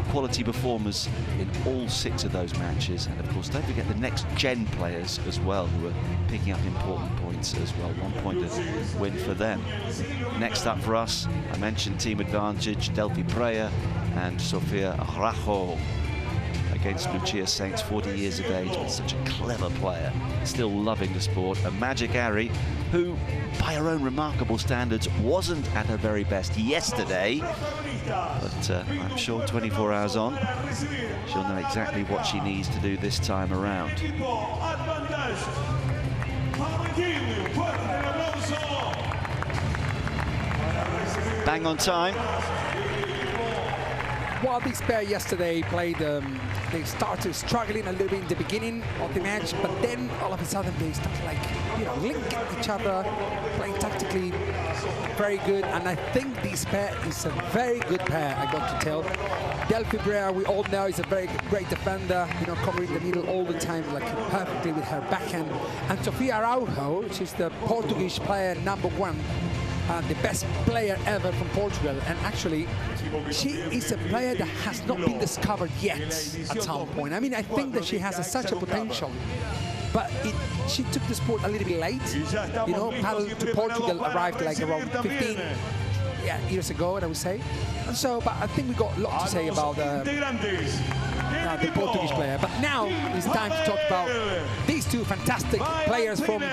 Speaker 5: quality performers in all 6 of those matches. And of course, don't forget the next gen players as well, who are picking up important points as well. 1-pointer win for them. Next up for us, I mentioned team advantage, Delphi Breyer and Sofia Araujo against Lucia Saints, 40 years of age, but such a clever player, still loving the sport. And Magic Ari, who, by her own remarkable standards, wasn't at her very best yesterday, but I'm sure 24 hours on, she'll know exactly what she needs to do this time around. Bang on time.
Speaker 22: Well, this pair yesterday played, they started struggling a little bit in the beginning of the match, but then all of a sudden they started, like, you know, linking each other, playing tactically very good. And I think this pair is a very good pair, I got to tell. Delphi Breyer, we all know, is a very great defender, you know, covering the middle all the time, like perfectly with her backhand. And Sofia Araujo, she's the Portuguese player #1. The best player ever from Portugal, and actually she is a player that has not been discovered yet at some point. I mean, I think that she has such a potential, but she took the sport a little bit late. You know, Padel to Portugal arrived like around 15 years ago, I would say. And so, but I think we got a lot to say about the Portuguese player. But now it's time to talk about these 2 fantastic players from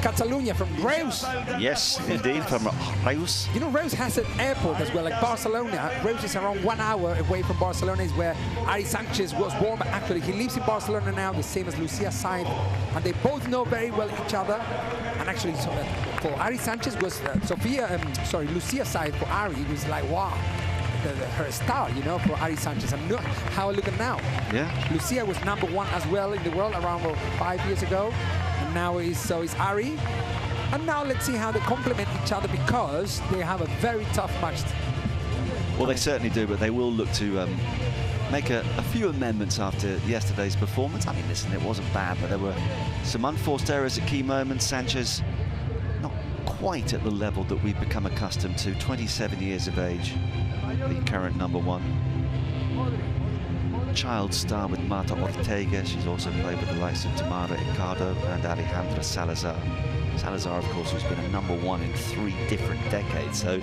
Speaker 22: Catalunya, from Reus.
Speaker 5: Yes, indeed, from Reus.
Speaker 22: You know, Reus has an airport as well, like Barcelona. Reus is around 1 hour away from Barcelona, is where Ari Sanchez was born. But actually, he lives in Barcelona now, the same as Lucia Sainz, and they both know very well each other. And actually, so, for Ari Sanchez was Lucia Sainz for Ari. It was like, wow, her star, you know, for Ari Sanchez. And look how look at now.
Speaker 5: Yeah.
Speaker 22: Lucia was #1 as well in the world around 5 years ago. Now is Ari, and now let's see how they complement each other, because they have a very tough match.
Speaker 5: Well, they certainly do, but they will look to make a few amendments after yesterday's performance. I mean, listen, it wasn't bad, but there were some unforced errors at key moments. Sanchez not quite at the level that we've become accustomed to. 27 years of age, the current #1. Child star with Marta Ortega. She's also played with the likes of Tamara Ricardo and Alejandra Salazar. Salazar, of course, who's been a #1 in 3 different decades. So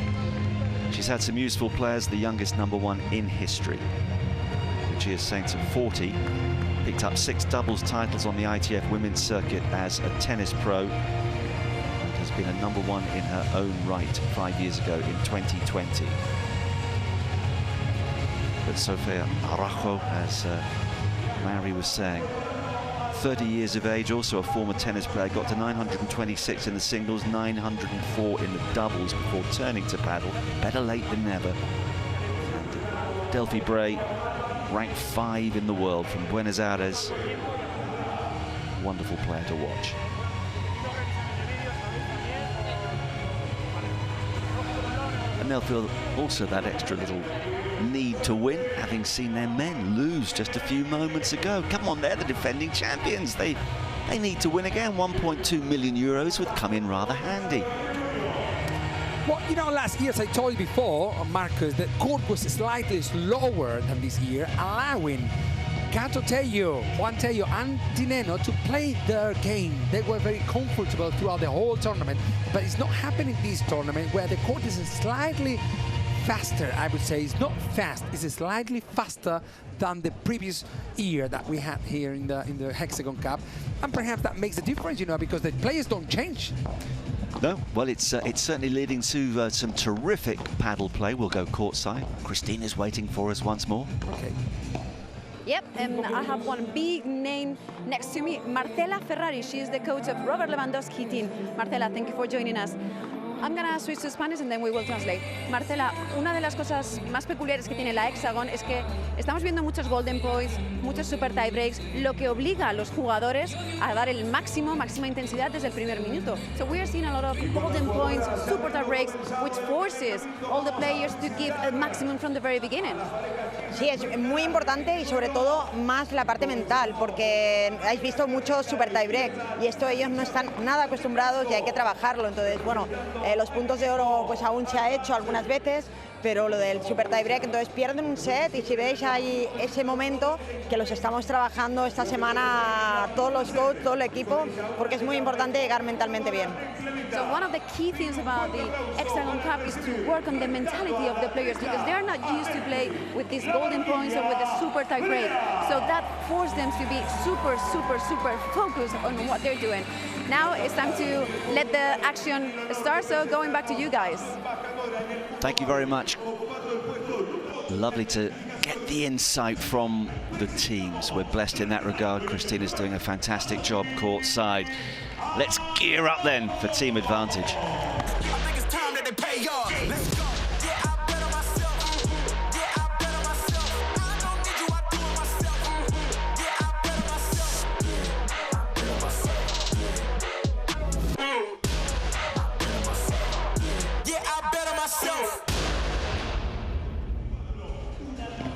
Speaker 5: she's had some useful players, the youngest #1 in history. Lucia Saints at 40, picked up 6 doubles titles on the ITF women's circuit as a tennis pro, and has been a #1 in her own right 5 years ago in 2020. But Sofia Araujo, as Mary was saying, 30 years of age, also a former tennis player, got to 926 in the singles, 904 in the doubles before turning to paddle. Better late than never. And Delphi Breyer, ranked 5 in the world from Buenos Aires. Wonderful player to watch. And they'll feel also that extra little need to win, having seen their men lose just a few moments ago. Come on, they're the defending champions. They need to win again. 1.2 million euros would come in rather handy.
Speaker 22: Well, you know, last year, as I told you before, Marcus, the court was slightly slower than this year, allowing Gato Tello, Juan Tello and Dineno to play their game. They were very comfortable throughout the whole tournament, but it's not happening in this tournament where the court is slightly faster, I would say. It's not fast, it's slightly faster than the previous year that we had here in the Hexagon Cup. And perhaps that makes a difference, you know, because the players don't change.
Speaker 5: No, well, it's certainly leading to some terrific paddle play. We'll go courtside. Christina's waiting for us once more.
Speaker 22: Okay.
Speaker 20: Yep, and I have one big name next to me, Marcela Ferrari. She is the coach of Robert Lewandowski team. Marcela, thank you for joining us. I'm going to switch to Spanish and then we will translate. Marcela, una de las cosas más peculiares que tiene la Hexagon es que estamos viendo muchos golden points, muchos super tie breaks, lo que obliga a los jugadores a dar el máxima intensidad desde el primer minuto. So we are seeing a lot of golden points, super tie breaks, which forces all the players to give a maximum from the very beginning.
Speaker 12: Sí, es muy importante y sobre todo más la parte mental, porque habéis visto muchos super tie break y esto ellos no están nada acostumbrados y hay que trabajarlo. Entonces, bueno, los puntos de oro pues aún se ha hecho algunas veces, pero lo del super tie break, entonces pierden un set y si veis ahí ese momento que los estamos trabajando esta semana todos los coaches, todo el equipo, porque es muy importante llegar mentalmente bien.
Speaker 20: So one of the key things about the Hexagon Cup is to work on the mentality of the players because they are not used to play with these golden points or with the super tie break. So that forced them to be super focused on what they're doing. Now it's time to let the action start, so going back to you guys.
Speaker 5: Thank you very much. Lovely to get the insight from the teams. We're blessed in that regard. Christina's doing a fantastic job courtside. Let's gear up then for team advantage.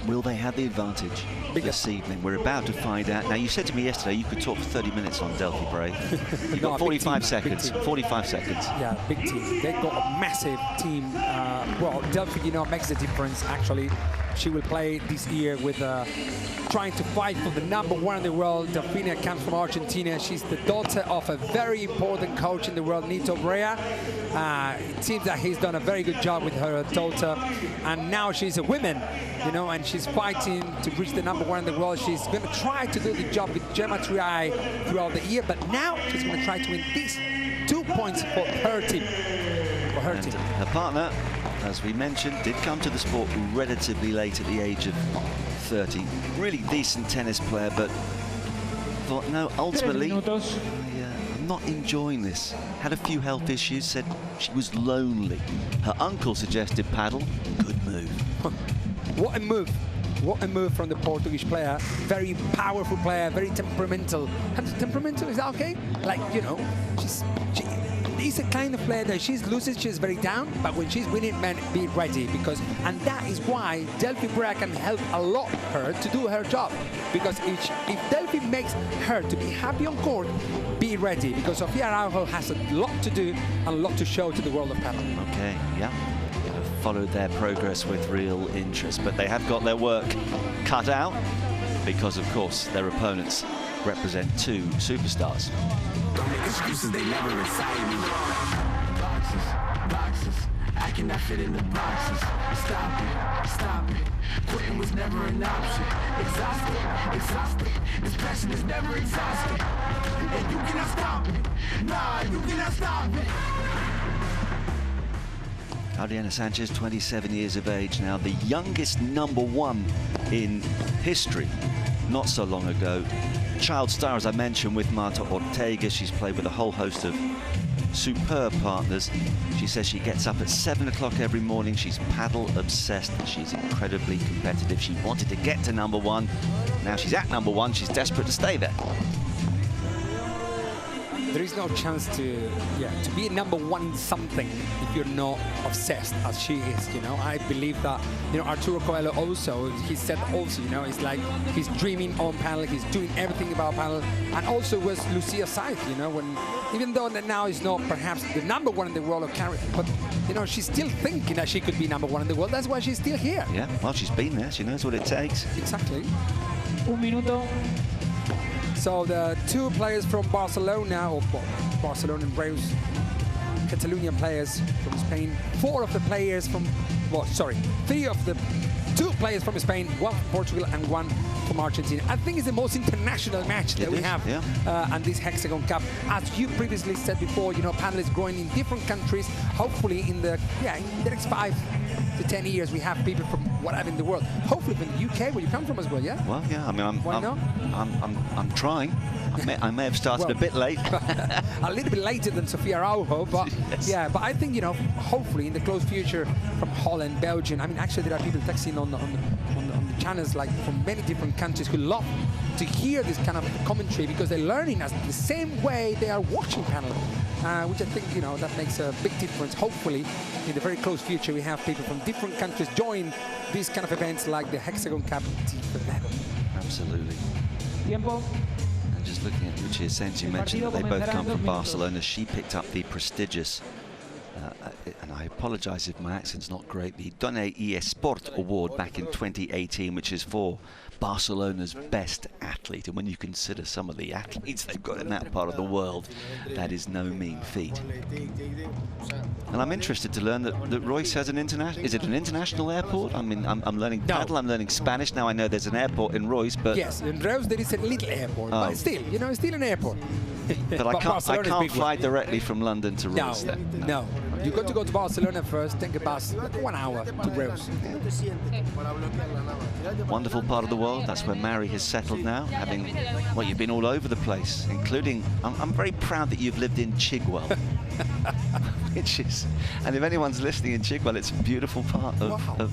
Speaker 5: Will they have the advantage this evening? We're about to find out. Now, you said to me yesterday you could talk for 30 minutes on Delphi Bray. You've got 45 seconds. 45 seconds.
Speaker 22: Yeah, big team. They've got a massive team. Well, Delphi, you know, makes a difference, actually. She will play this year with trying to fight for the #1 in the world. Delfina comes from Argentina. She's the daughter of a very important coach in the world, Nito Brea. It seems that he's done a very good job with her daughter. And now she's a woman, you know, and she's fighting to reach the #1 in the world. She's going to try to do the job with Gemma Triay throughout the year, but now she's going to try to win these 2 points for her team.
Speaker 5: Her partner, as we mentioned, did come to the sport relatively late at the age of 30. Really decent tennis player, but thought, no, ultimately, I'm not enjoying this. Had a few health issues, said she was lonely. Her uncle suggested paddle. Good move.
Speaker 22: What a move. What a move from the Portuguese player. Very powerful player, very temperamental. And temperamental, is that okay? Like, you know, she's the kind of player that she's loses, she's very down, but when she's winning, man, be ready, because, and that is why Delphi Brea can help a lot her to do her job, because if Delphi makes her to be happy on court, be ready, because Sofia Araujo has a lot to do and a lot to show to the world of paddle.
Speaker 5: Okay, yeah. Followed their progress with real interest, but they have got their work cut out because, of course, their opponents represent 2 superstars.
Speaker 8: Don't make excuses, they never excite me. Boxes, I cannot fit in the boxes. Stop it. Quitting was never an option. Exhausted. This passion is never exhausted. And you cannot stop it. Nah, you cannot stop it.
Speaker 5: Adriana Sanchez, 27 years of age now, the youngest #1 in history not so long ago. Child star, as I mentioned, with Marta Ortega. She's played with a whole host of superb partners. She says she gets up at 7 o'clock every morning. She's paddle obsessed. She's incredibly competitive. She wanted to get to #1. Now she's at #1. She's desperate to stay there.
Speaker 22: There is no chance to be #1 in something if you're not obsessed as she is, you know. I believe that, you know, Arturo Coelho also, he said also, you know, it's like he's dreaming on paddle, he's doing everything about paddle, and also was Lucia Saez, you know, when, even though that now is not perhaps the #1 in the world of carry, but, you know, she's still thinking that she could be #1 in the world. That's why she's still here.
Speaker 5: Yeah, well, she's been there. She knows what it takes.
Speaker 22: Exactly.
Speaker 13: Un minuto.
Speaker 22: So the two players from Barcelona, or Barcelona and Reus, Catalonian players from Spain, three of the two players from Spain, one from Portugal and one from Argentina. I think it's the most international match that we have on this Hexagon Cup. As you previously said before, you know, Padel is growing in different countries. Hopefully in the next 5 to 10 years we have people from whatever in the world. Hopefully from the UK, where you come from as well, yeah?
Speaker 5: Well, yeah, I mean, I'm trying. I may have started a bit late.
Speaker 22: A little bit later than Sofia Araujo, but yeah, but I think, you know, hopefully in the close future from Holland, Belgium. I mean, actually there are people texting on the channels like from many different countries who love to hear this kind of commentary because they're learning us the same way they are watching Padel, which I think, you know, that makes a big difference. Hopefully in the very close future we have people from different countries join these kind of events like the Hexagon Cup level.
Speaker 5: Absolutely.
Speaker 13: Tiempo.
Speaker 5: Just looking at Lucia Sainz, you mentioned that they both come from Barcelona. She picked up the prestigious, and I apologise if my accent's not great, the Donne y Esport Award back in 2018, which is for Barcelona's best athlete. And when you consider some of the athletes they've got in that part of the world, that is no mean feat. And I'm interested to learn that Reus has an international. Is it an international airport? I mean, I'm learning Padel, I'm learning Spanish. Now I know there's an airport in Reus, but
Speaker 22: yes, in Reus there is a little airport, but still, you know, it's still an airport.
Speaker 5: But I can't fly directly from London to Reus.
Speaker 22: No. You've got to go to Barcelona first, take a bus, 1 hour to Reus.
Speaker 5: Wonderful part of the world. That's where Mary has settled now, having, well, you've been all over the place, including, I'm very proud that you've lived in Chigwell. Which is, and if anyone's listening in Chigwell, it's a beautiful part of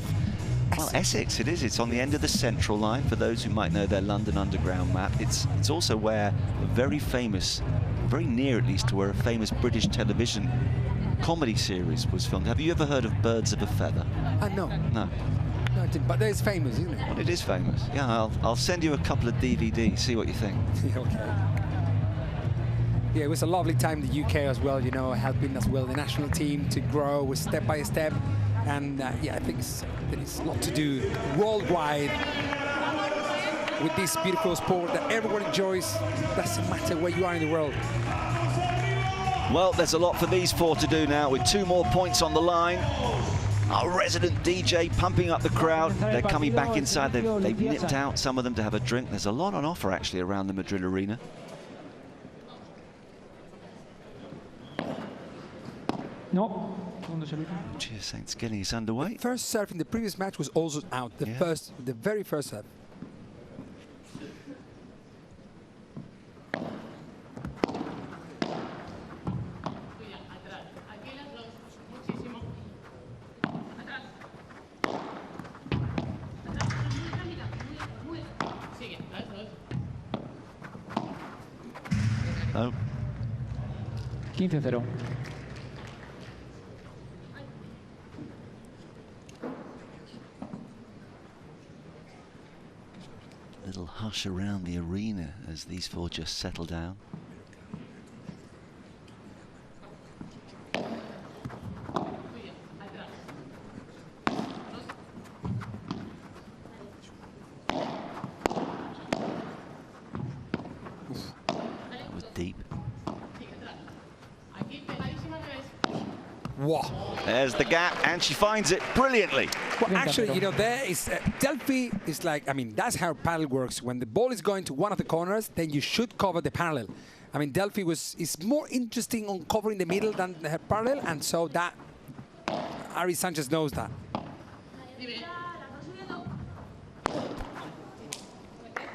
Speaker 5: well, Essex. It is. It's on the end of the Central Line. For those who might know their London Underground map, it's also where a very famous, very near at least to where a famous British television comedy series was filmed. Have you ever heard of Birds of a Feather?
Speaker 22: No.
Speaker 5: No.
Speaker 22: No, I didn't, but it's famous, isn't it?
Speaker 5: Well, it is famous. Yeah, I'll send you a couple of DVDs, see what you think.
Speaker 22: Okay. Yeah, it was a lovely time in the UK as well, you know, helping as well the national team to grow step by step. And yeah, I think there is a lot to do worldwide with this beautiful sport that everyone enjoys. Doesn't matter where you are in the world.
Speaker 5: Well, there's a lot for these four to do now with 2 more points on the line. Our resident DJ pumping up the crowd. They're coming back inside. They've nipped out, some of them, to have a drink. There's a lot on offer, actually, around the Madrid Arena.
Speaker 13: No.
Speaker 5: Cheers, Saints getting us underway.
Speaker 22: The first serve in the previous match was also out. The very first serve.
Speaker 5: Oh.
Speaker 13: 15-0.
Speaker 5: Little hush around the arena as these four just settle down. Deep.
Speaker 22: Wow.
Speaker 5: There's the gap, and she finds it brilliantly.
Speaker 22: Well, actually, you know, there is Delphi is like, I mean, that's how paddle works. When the ball is going to one of the corners, then you should cover the parallel. I mean, Delphi is more interesting on covering the middle than her parallel, and so that Ari Sanchez knows that.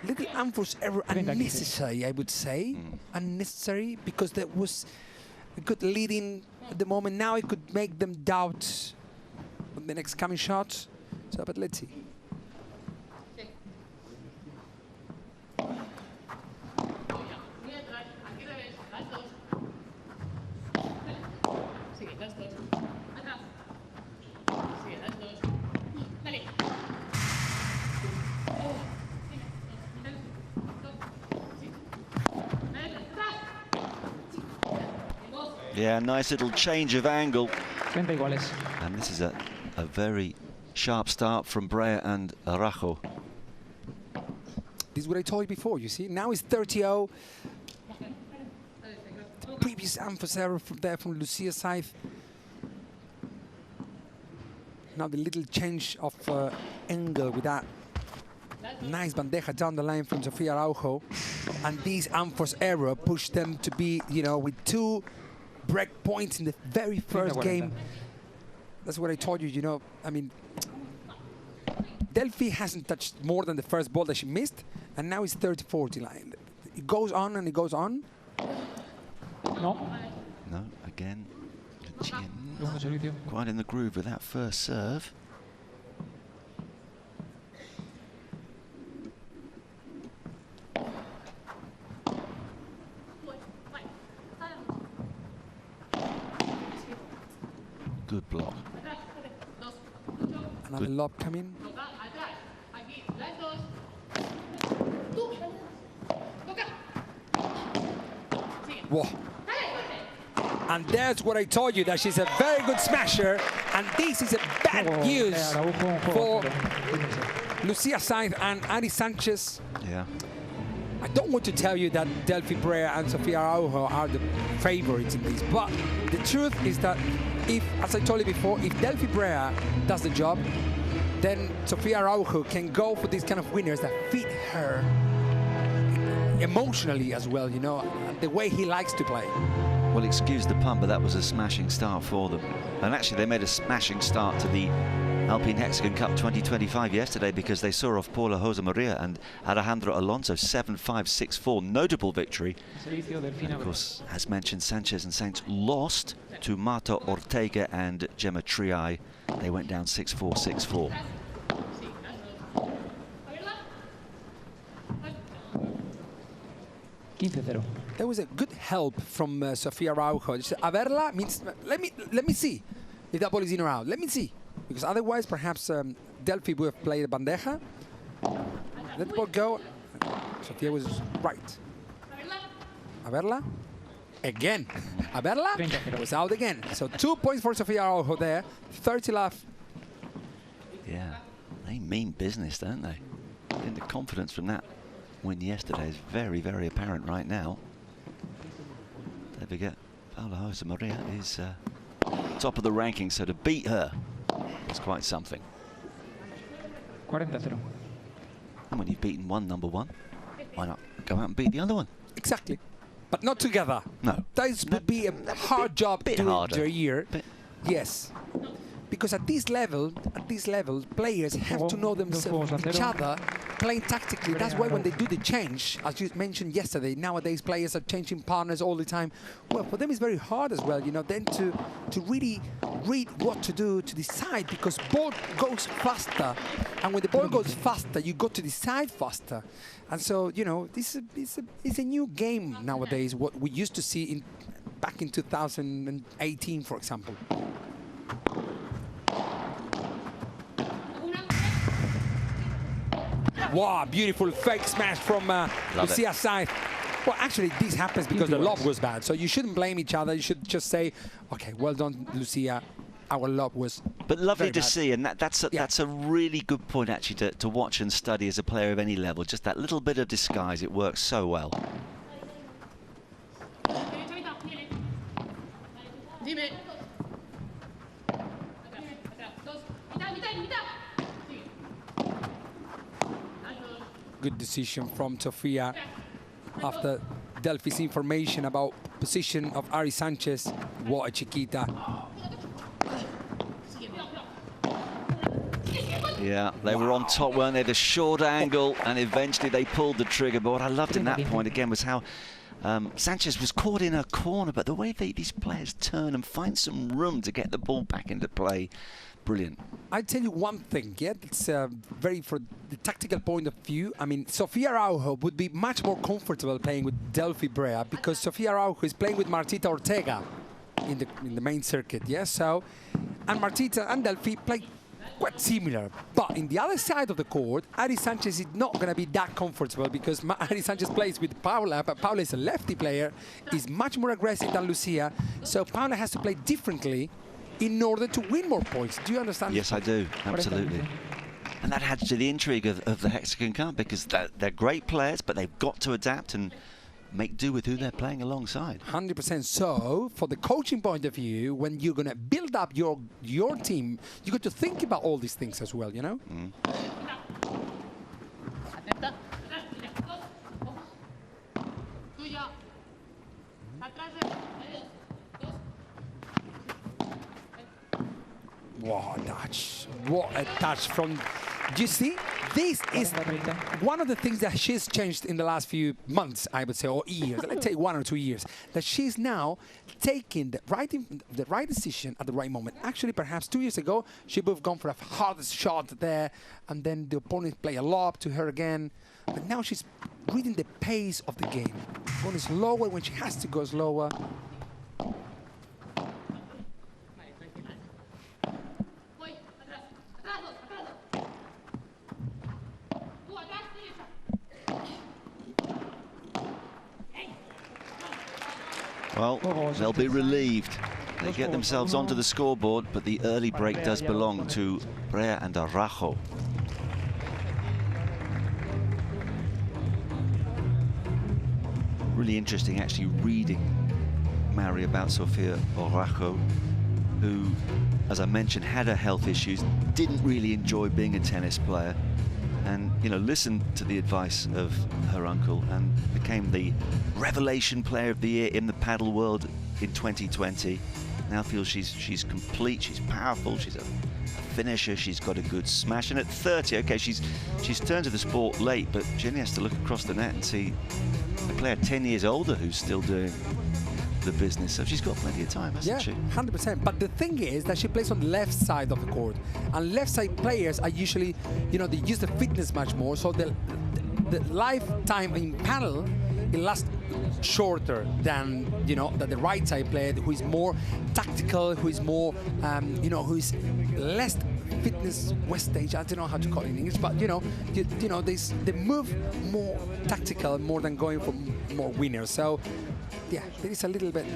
Speaker 22: Little unforced error, unnecessary, I would say. Unnecessary, because there was a good leading at the moment. Now it could make them doubt on the next coming shot. So, but let's see.
Speaker 5: Yeah, nice little change of angle.
Speaker 13: 30 iguales.
Speaker 5: And this is a very sharp start from Brea and Araujo.
Speaker 22: This is what I told you before, you see? Now it's 30-0. The previous Amphos error from there from Lucia's side. Now the little change of angle with that nice bandeja down the line from Sofia Araujo. And this Amphos error pushed them to be, you know, with 2 break points in the very first game. That's what I told you, you know, I mean, Delphi hasn't touched more than the first ball that she missed, and now it's 30-40 line. It goes on and it goes on.
Speaker 5: No, again, quite in the groove with that first serve. Good block.
Speaker 22: Another lob coming. Whoa. And that's what I told you, that she's a very good smasher, and this is a bad news for Lucia Sainz and Ari Sanchez.
Speaker 5: Yeah.
Speaker 22: I don't want to tell you that Delphi Brea and Sofia Araujo are the favorites in this, but the truth is that if, as I told you before, if Delphi Brea does the job, then Sofia Araujo can go for these kind of winners that fit her emotionally as well, you know, the way he likes to play.
Speaker 5: Well, excuse the pun, but that was a smashing start for them. And actually, they made a smashing start to the Alpine Hexagon Cup 2025 yesterday, because they saw off Paula Jose Maria and Alejandro Alonso 7-5, 6-4. Notable victory. And of course, as mentioned, Sanchez and Sainz lost to Marta Ortega and Gemma Triay. They went down 6-4, 6-4.
Speaker 22: There was a good help from Sofia Araujo. She said, a verla means, let me see if that ball is in or out. Let me see. Because otherwise, perhaps Delphi would have played a bandeja. Let the ball go. Sofia was right. A verla. Again. A verla was out again. So 2 points for Sofia Araujo there. 30 left.
Speaker 5: Yeah, they mean business, don't they? I think the confidence from that win yesterday is very, very apparent right now. Don't forget, Paula Jose Maria is top of the ranking, so to beat her is quite something.
Speaker 13: 40-0.
Speaker 5: And when you've beaten one number one, why not go out and beat the other one?
Speaker 22: Exactly. But not together.
Speaker 5: No.
Speaker 22: This would be a hard job
Speaker 5: bit
Speaker 22: during
Speaker 5: harder.
Speaker 22: the year. Yes. Because at this level, players have to know themselves, each other, playing tactically. That's why when they do the change, as you mentioned yesterday, nowadays players are changing partners all the time. Well, for them it's very hard as well, you know, then to really read what to do, to decide, because ball goes faster. And when the ball goes faster, you got to decide faster. And so, you know, this is a new game nowadays, what we used to see back in 2018, for example. Wow, beautiful fake smash from Lucia Sainz. Well, actually, this happens because the lob was bad. So you shouldn't blame each other. You should just say, okay, well done, Lucia. Our lob was
Speaker 5: But lovely to
Speaker 22: bad.
Speaker 5: see, and that's a really good point, actually, to watch and study as a player of any level. Just that little bit of disguise, it works so well.
Speaker 22: Good decision from Sofia after Delphi's information about position of Ari Sanchez. What a chiquita.
Speaker 5: Yeah, they were on top, weren't they? The short angle, and eventually they pulled the trigger. But what I loved in that point again was how Sanchez was caught in her corner, but the way these players turn and find some room to get the ball back into play, brilliant.
Speaker 22: I tell you one thing, yeah, it's very, for the tactical point of view, I mean, Sofia Araujo would be much more comfortable playing with Delphi Brea, because Sofia Araujo is playing with Martita Ortega in the main circuit, yeah, so, and Martita and Delphi play quite similar, but in the other side of the court, Ari Sanchez is not going to be that comfortable, because Ari Sanchez plays with Paula, but Paula is a lefty player, is much more aggressive than Lucia, so Paula has to play differently in order to win more points. Do you understand?
Speaker 5: Yes, I do. Absolutely. And that adds to the intrigue of the Hexagon Cup, because they're great players, but they've got to adapt and make do with who they're playing alongside.
Speaker 22: 100%. So, for the coaching point of view, when you're going to build up your team, you got to think about all these things as well, you know? What a touch. What a touch from... Do you see? This is one of the things that she's changed in the last few months, I would say, or years. Let's say 1 or 2 years. That she's now taking the right decision at the right moment. Actually, perhaps 2 years ago, she would have gone for a hardest shot there, and then the opponent play a lob to her again. But now she's reading the pace of the game. Going slower when she has to go slower.
Speaker 5: Well, they'll be relieved. They get themselves onto the scoreboard, but the early break does belong to Brea and Araujo. Really interesting actually reading Mary about Sofia Araujo, who, as I mentioned, had her health issues, didn't really enjoy being a tennis player, and, you know, listened to the advice of her uncle and became the revelation player of the year in the paddle world in 2020. Now feels she's complete, she's powerful, she's a finisher, she's got a good smash, and at 30, okay, she's turned to the sport late, but she only has to look across the net and see a player 10 years older who's still doing the business, so she's got plenty of time, hasn't she?
Speaker 22: 100%. But the thing is that she plays on the left side of the court, and left side players are usually, you know, they use the fitness much more, so the lifetime in paddle, it lasts shorter than, you know, than the right side player, who is more tactical, who is more, you know, who is less fitness wastage. I don't know how to call it in English, but you know, they move more tactical more than going for more winners. So yeah, there is a little bit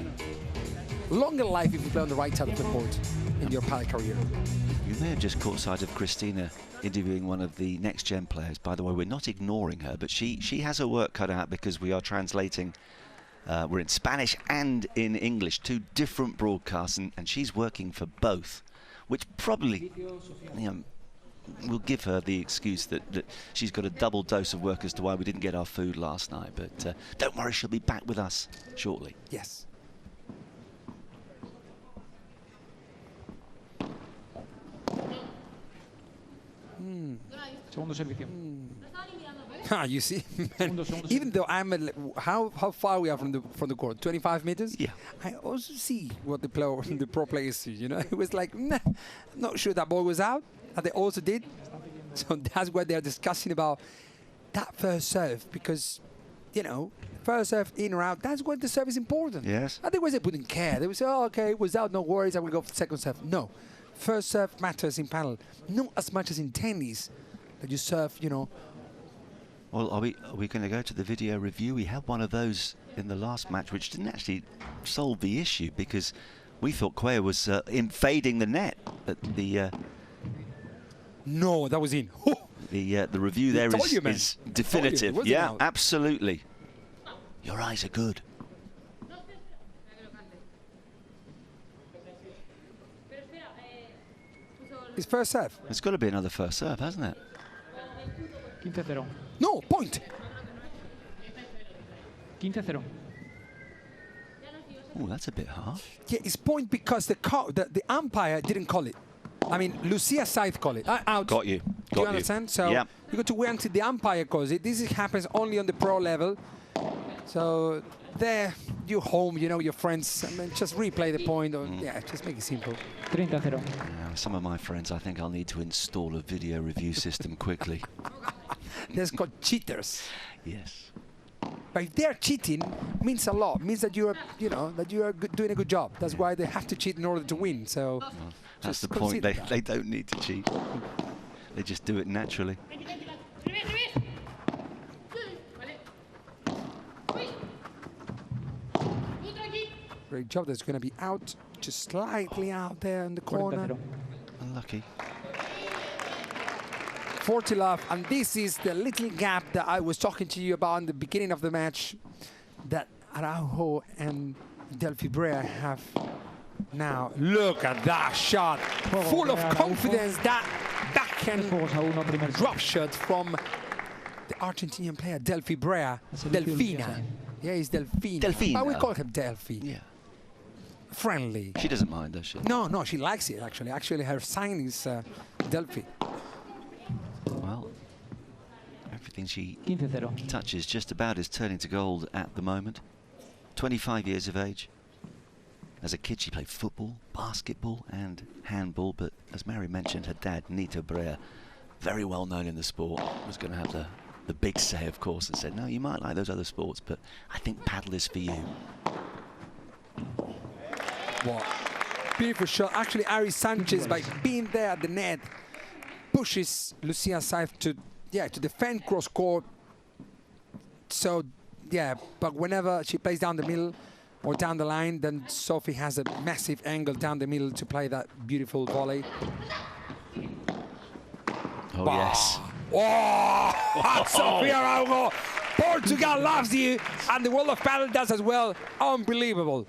Speaker 22: longer life if you play on the right side of the court in your paddle career.
Speaker 5: You may have just caught sight of Christina interviewing one of the next gen players. By the way, we're not ignoring her, but she has her work cut out, because we are translating. We're in Spanish and in English, 2 different broadcasts, and she's working for both, which probably, you know, will give her the excuse that she's got a double dose of work as to why we didn't get our food last night. But don't worry, she'll be back with us shortly.
Speaker 22: Yes.
Speaker 13: Segundo servicio.
Speaker 22: You see, even though I'm how far we are from the court, 25 meters.
Speaker 5: Yeah.
Speaker 22: I also see what the pro players see. You know, it was like, nah, not sure that ball was out, and they also did. So that's what they're discussing about, that first serve, because, you know, first serve in or out, that's when the serve is important.
Speaker 5: Yes.
Speaker 22: Otherwise they wouldn't care. They would say, oh, okay, it was out, no worries, I will go for the second serve. No, first serve matters in paddle, not as much as in tennis, that you serve, you know.
Speaker 5: Well, are we going to go to the video review? We had one of those in the last match, which didn't actually solve the issue, because we thought Cuellar was invading the net, but the
Speaker 22: no, that was in.
Speaker 5: the review there is definitive. Yeah, absolutely. Your eyes are good.
Speaker 22: His first serve.
Speaker 5: It's got to be another first serve, hasn't it?
Speaker 13: 15-0.
Speaker 22: No, point.
Speaker 13: 15-0.
Speaker 5: Oh, that's a bit hard.
Speaker 22: Yeah, it's point because the umpire didn't call it. I mean, Lucia side call it. Out.
Speaker 5: Got you.
Speaker 22: Do you understand? So
Speaker 5: yeah.
Speaker 22: You got to wait until the umpire calls it. This happens only on the pro level. So there, you home, you know, your friends, and then just replay the point. Or, yeah, just make it simple.
Speaker 13: 30-0.
Speaker 5: Some of my friends, I think I'll need to install a video review system quickly.
Speaker 22: There's got cheaters.
Speaker 5: Yes.
Speaker 22: But if they're cheating, means a lot. Means that you're, you know, that you are doing a good job. That's why they have to cheat in order to win. So
Speaker 5: that's the point. They don't need to cheat. They just do it naturally.
Speaker 22: Great job. That's going to be out, just slightly out there in the corner.
Speaker 5: Unlucky.
Speaker 22: 40 love, and this is the little gap that I was talking to you about in the beginning of the match that Araujo and Delphi Brea have now. Look at that shot, full of confidence, that backhand drop shot from the Argentinian player Delphi Brea. Delfina. Yeah, it's Delfina.
Speaker 5: Delfina.
Speaker 22: But we call her Delphi.
Speaker 5: Yeah.
Speaker 22: Friendly.
Speaker 5: She doesn't mind, does she?
Speaker 22: No, she likes it, actually. Actually, her sign is Delphi.
Speaker 5: Well, everything she touches just about is turning to gold at the moment. 25 years of age. As a kid, she played football, basketball, and handball. But as Mary mentioned, her dad, Nito Brea, very well known in the sport, was going to have the big say, of course, and said, no, you might like those other sports, but I think paddle is for you.
Speaker 22: What? Beautiful shot. Actually, Ari Sanchez, by being there at the net, pushes Lucia Saif to defend cross court. So, yeah, but whenever she plays down the middle or down the line, then Sophie has a massive angle down the middle to play that beautiful volley.
Speaker 5: Oh, yes.
Speaker 22: Oh, Sofia Araujo. Portugal loves you, and the world of paddle does as well. Unbelievable.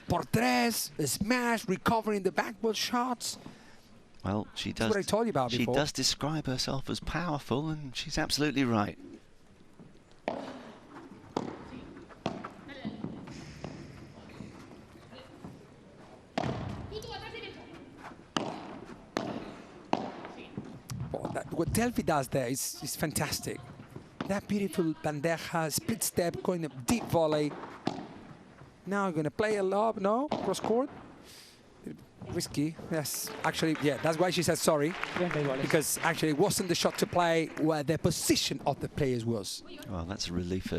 Speaker 22: Por tres, smash, recovering the backboard shots.
Speaker 5: Well, she does.
Speaker 22: That's what I told you about before.
Speaker 5: She does describe herself as powerful, and she's absolutely right.
Speaker 22: What Delphi does there is fantastic. That beautiful bandeja, split step, going a deep volley. Now going to play a lob, no? Cross court. Risky, yes. Actually, yeah, that's why she said sorry. Because actually it wasn't the shot to play where the position of the players was.
Speaker 5: Well, that's a relief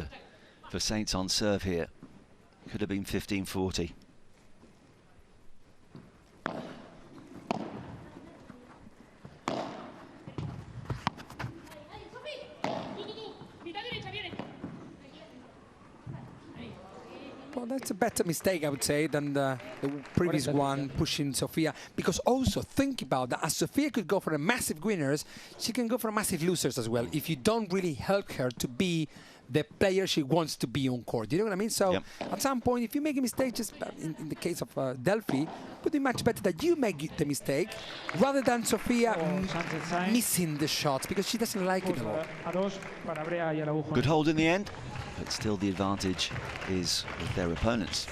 Speaker 5: for Saints on serve here. Could have been 15-40.
Speaker 22: Well, that's a better mistake, I would say, than the previous one, pushing Sofia. Because also, think about that, as Sofia could go for a massive winners, she can go for massive losers as well, if you don't really help her to be the player she wants to be on court. You know what I mean? So, at some point, if you make a mistake, just in the case of Delphi, it would be much better that you make the mistake, rather than Sofia missing the shots, because she doesn't like it a lot.
Speaker 5: Good hold in the end. But still the advantage is with their opponents.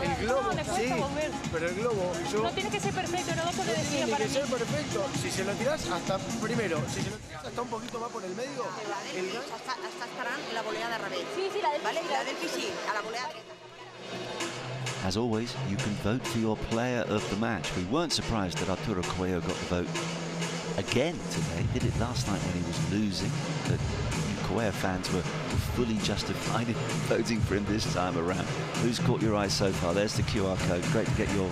Speaker 10: El globo, sí, pero el globo, yo...
Speaker 14: No tiene que ser perfecto, no lo decía
Speaker 10: tiene
Speaker 14: para
Speaker 10: que ser perfecto. Si se lo tirás hasta, primero, si se lo tirás hasta un poquito más por el medio...
Speaker 12: Hasta esperant la volea de revés.
Speaker 14: Sí, la del
Speaker 12: ¿vale? La del sí, a la volea dreta.
Speaker 5: As always, you can vote for your player of the match. We weren't surprised that Arturo Coelho got the vote again today. Did it last night when he was losing, but Coelho fans were fully justified in voting for him this time around. Who's caught your eye so far? There's the QR code. Great to get your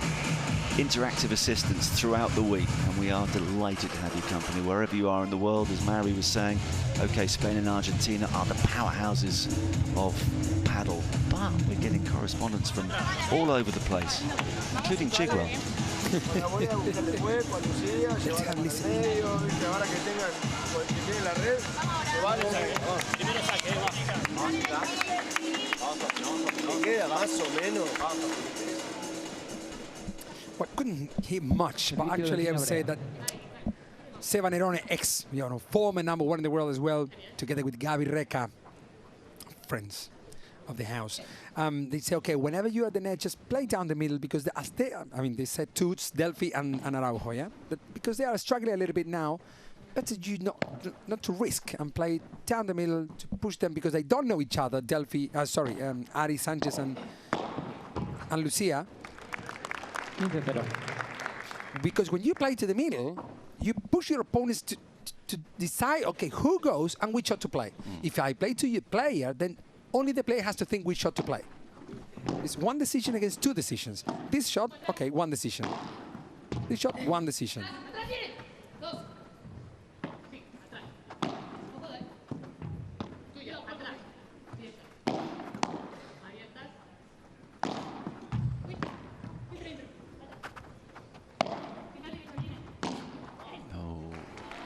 Speaker 5: interactive assistance throughout the week, and we are delighted to have your company wherever you are in the world. As Mary was saying, okay, Spain and Argentina are the powerhouses of paddle, but we're getting correspondence from all over the place, including Chigwell.
Speaker 22: Well, couldn't hit much, but actually I would say that Seba Nerone, former #1 in the world as well, together with Gabi Reca, friends of the house. They say, okay, whenever you're at the net, just play down the middle, because they said Toots, Delphi and Araujo, yeah? But because they are struggling a little bit now, better you not to risk and play down the middle to push them, because they don't know each other, Ari Sanchez and Lucia. Because when you play to the middle, you push your opponents to decide, okay, who goes and which shot to play. If I play to your player, then only the player has to think which shot to play. It's one decision against two decisions. This shot, okay, one decision. This shot, one decision.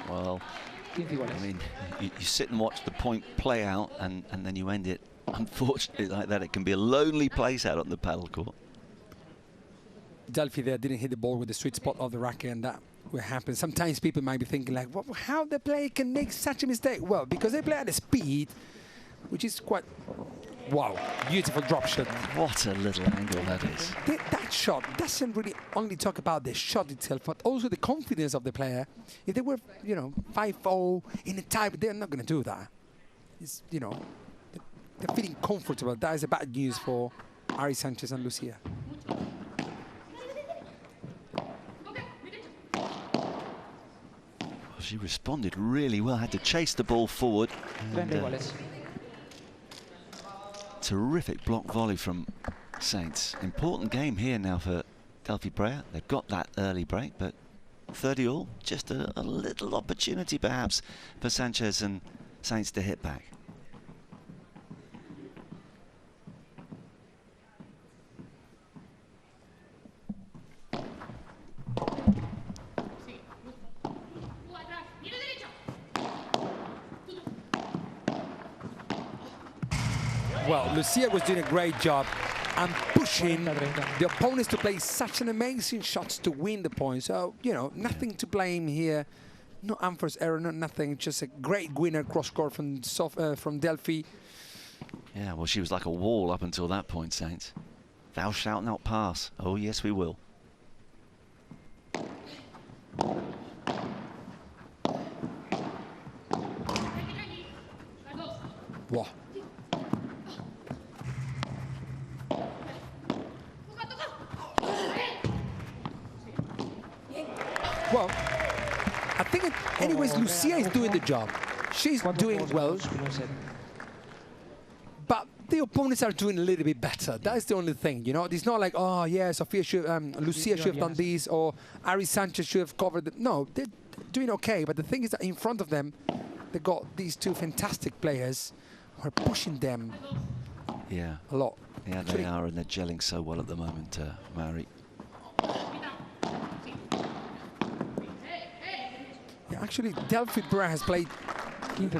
Speaker 5: Well, I mean, you sit and watch the point play out, and then you end it, unfortunately, like that. It can be a lonely place out on the paddle court.
Speaker 22: Delphi there didn't hit the ball with the sweet spot of the racket, and that will happen. Sometimes people might be thinking, like, well, how the player can make such a mistake? Well, because they play at a speed, which is quite, wow, beautiful drop shot.
Speaker 5: What a little angle that is.
Speaker 22: That shot doesn't really only talk about the shot itself, but also the confidence of the player. If they were, you know, 5-0 in a tie, they're not going to do that. It's, you know, they're feeling comfortable. That is a bad news for Ari Sanchez and Lucia.
Speaker 5: She responded really well, had to chase the ball forward. And, terrific block volley from Saints. Important game here now for Delphi Brea. They've got that early break, but 30-all, just a little opportunity perhaps for Sanchez and Saints to hit back.
Speaker 22: Well, Lucia was doing a great job and pushing the opponents to play such an amazing shots to win the point. So, you know, nothing to blame here. No unforced error, no nothing. Just a great winner cross-court from Delphi.
Speaker 5: Yeah, well, she was like a wall up until that point, Saints. Thou shalt not pass. Oh, yes, we will.
Speaker 22: Wow. Well, I think, anyways, Lucia is doing the job. She's doing well. But the opponents are doing a little bit better. That's the only thing, you know. It's not like, oh, yeah, Lucia should have done this, or Ari Sanchez should have covered it. No, they're doing okay. But the thing is that in front of them, they got these two fantastic players who are pushing them a lot.
Speaker 5: Yeah, they are, and they're gelling so well at the moment, Mari.
Speaker 22: Yeah, actually, Delphi Brea has played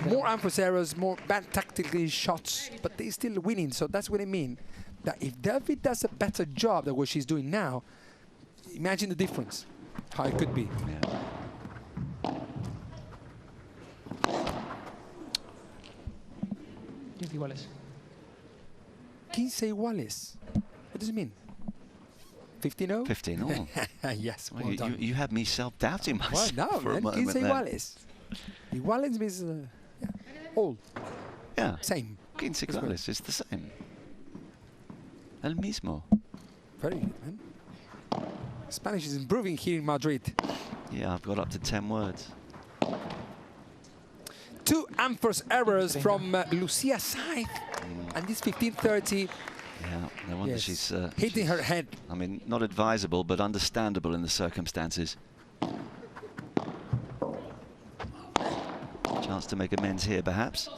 Speaker 22: more unforced errors, more bad tactical shots, but they're still winning. So that's what I mean. That if Delphi does a better job than what she's doing now, imagine the difference, how it could be.
Speaker 5: Yeah.
Speaker 13: 15 iguales.
Speaker 22: 15 iguales. What does it mean? 15-0?
Speaker 5: 15-0.
Speaker 22: Yes,
Speaker 5: well,
Speaker 22: well done.
Speaker 5: You had me self-doubting myself.
Speaker 22: Well, no,
Speaker 5: for a
Speaker 22: man,
Speaker 5: moment
Speaker 22: 15
Speaker 5: there.
Speaker 22: iguales. Iguales means all.
Speaker 5: Yeah.
Speaker 22: Same.
Speaker 5: 15 iguales is the same. El mismo.
Speaker 22: Very good, man. Spanish is improving here in Madrid.
Speaker 5: Yeah, I've got up to 10 words.
Speaker 22: Two unforced errors from Lucia's side. And this 15-30.
Speaker 5: Yeah, no wonder she's
Speaker 22: hitting her head.
Speaker 5: I mean, not advisable, but understandable in the circumstances. Chance to make amends here, perhaps.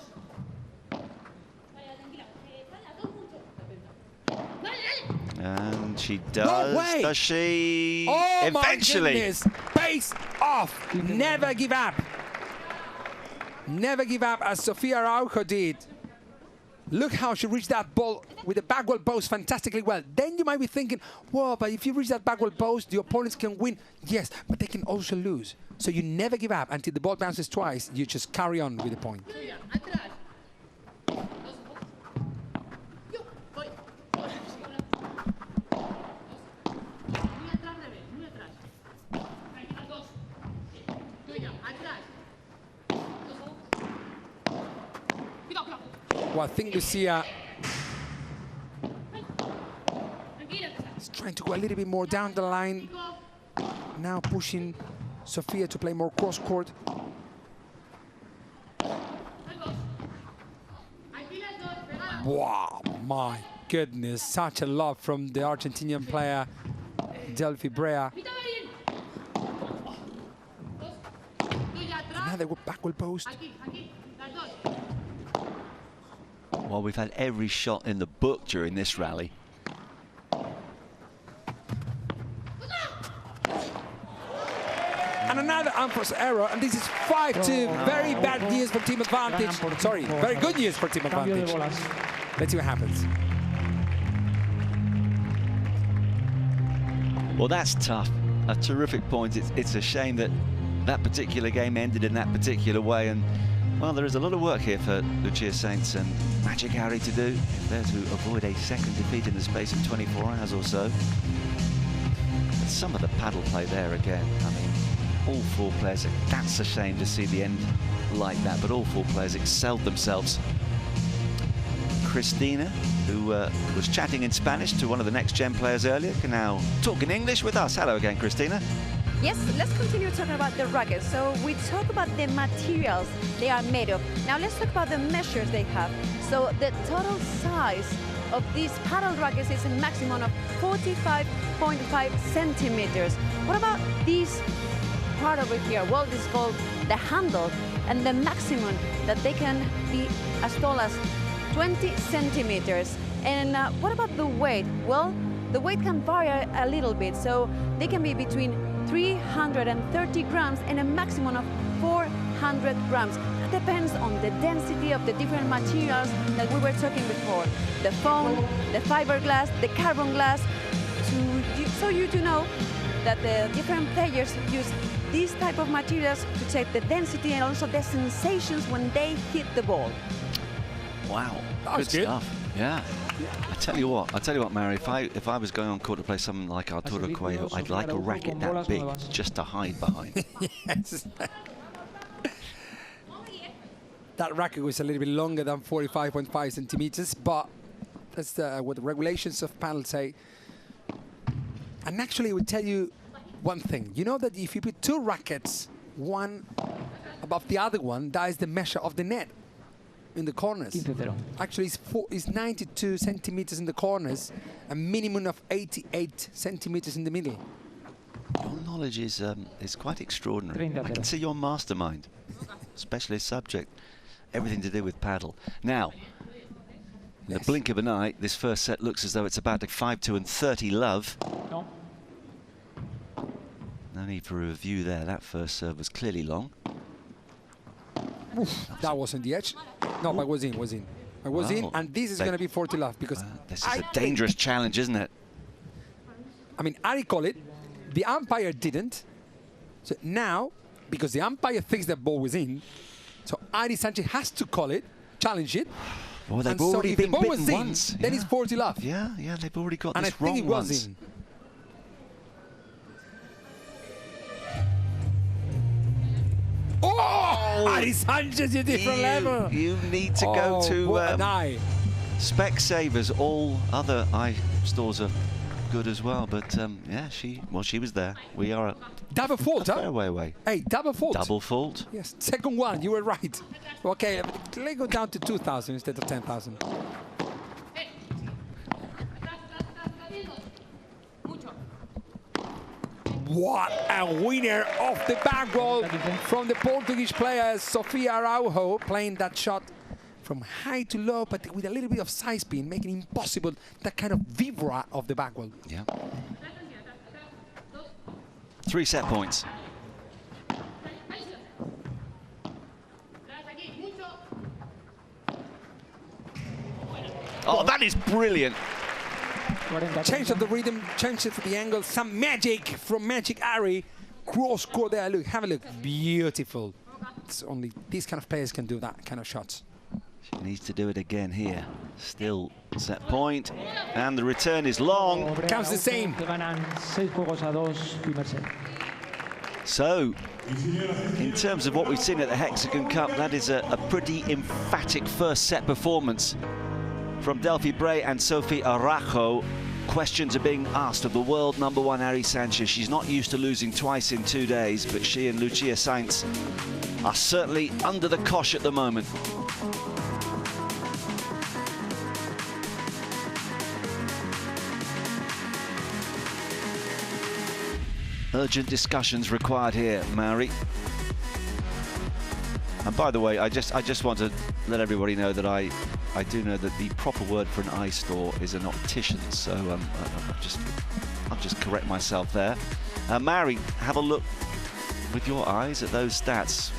Speaker 5: And she does.
Speaker 22: No way.
Speaker 5: Does she?
Speaker 22: Oh,
Speaker 5: eventually.
Speaker 22: My goodness. Face off. Never give up. Never give up, as Sofia Araujo did. Look how she reached that ball with the backward post fantastically well. Then you might be thinking, whoa, but if you reach that backward post, the opponents can win. Yes, but they can also lose. So you never give up until the ball bounces twice. You just carry on with the point. Well, I think Lucia is trying to go a little bit more down the line. Now pushing Sofia to play more cross-court. Wow, my goodness. Such a love from the Argentinian player, Delphi Brea. another backward post.
Speaker 5: Well, we've had every shot in the book during this rally.
Speaker 22: And another unforced error, and this is 5-2. Very bad news for Team Advantage. Sorry, very good news for Team Advantage. Let's see what happens.
Speaker 5: Well, that's tough. A terrific point. It's a shame that that particular game ended in that particular way. And, well, there is a lot of work here for Lucia Sainz and Magic Harry to do. They're to avoid a second defeat in the space of 24 hours or so. But some of the paddle play there again. I mean, all four players, that's a shame to see the end like that, but all four players excelled themselves. Cristina, who was chatting in Spanish to one of the Next Gen players earlier, can now talk in English with us. Hello again, Cristina.
Speaker 20: Yes, let's continue talking about the rackets. So we talk about the materials they are made of. Now let's talk about the measures they have. So the total size of these paddle rackets is a maximum of 45.5 centimeters. What about this part over here? Well, this is called the handle, and the maximum that they can be as tall as 20 centimeters. And what about the weight? Well, the weight can vary a little bit, so they can be between 330 grams and a maximum of 400 grams. It depends on the density of the different materials that we were talking before. The foam, the fiberglass, the carbon glass. So you to know that the different players use these type of materials to check the density and also the sensations when they hit the ball.
Speaker 5: Wow,
Speaker 22: good
Speaker 5: stuff. Yeah. I tell you what, Mary, if I was going on court to play something like Arturo Cuello, I'd like a racket that big just to hide behind.
Speaker 22: Yes. That racket was a little bit longer than 45.5 centimeters, but that's what the regulations of paddle say. And actually, it would tell you one thing. You know that if you put two rackets, one above the other one, that is the measure of the net in the corners. Actually, it's 92 centimeters in the corners, a minimum of 88 centimeters in the middle.
Speaker 5: Your knowledge is quite extraordinary. I can see your mastermind. Specialist subject. Everything to do with paddle. Now, in the blink of an eye, this first set looks as though it's about to 5-2 and 30 love. No need for a review there. That first serve was clearly long.
Speaker 22: That wasn't the edge. No, but was in. It was in, and this is going to be 40 love because
Speaker 5: this is a dangerous challenge, isn't it?
Speaker 22: I mean, I call it. The umpire didn't. So now, because the umpire thinks that ball was in, so Ari Sanchez has to call it, challenge it.
Speaker 5: Well, they've already been bitten once.
Speaker 22: Then it's 40 love.
Speaker 5: Yeah, they've already got
Speaker 22: and
Speaker 5: this
Speaker 22: wrong once. And I think it was
Speaker 5: in.
Speaker 22: Oh! Ari Sanchez, a different level.
Speaker 5: You need to go to Specsavers. All other eye stores are good as well, but yeah, she was there. We are a
Speaker 22: double fault, huh?
Speaker 5: Fair way away.
Speaker 22: Hey, double fault.
Speaker 5: Double fault.
Speaker 22: Yes, second one. You were right. Okay, let's go down to 2,000 instead of 10,000. What a winner of the back roll from the Portuguese player Sofia Araujo, playing that shot from high to low, but with a little bit of side spin, making it impossible that kind of vibra of the back roll.
Speaker 5: Yeah. 3 set points. Oh, that is brilliant.
Speaker 22: Change of the rhythm, change of the angle, some magic from Magic Ari. Cross court there, look, have a look. Beautiful. It's only these kind of players can do that kind of shots.
Speaker 5: She needs to do it again here. Still set point, and the return is long.
Speaker 22: Counts the same.
Speaker 5: So, in terms of what we've seen at the Hexagon Cup, that is a pretty emphatic first set performance from Delphi Bray and Sophie Araujo. Questions are being asked of the world #1 Ari Sanchez. She's not used to losing twice in 2 days, but she and Lucia Sainz are certainly under the cosh at the moment. Urgent discussions required here, Mary. And by the way, I just want to let everybody know that I do know that the proper word for an eye store is an optician. So I'll just correct myself there. Mary, have a look with your eyes at those stats.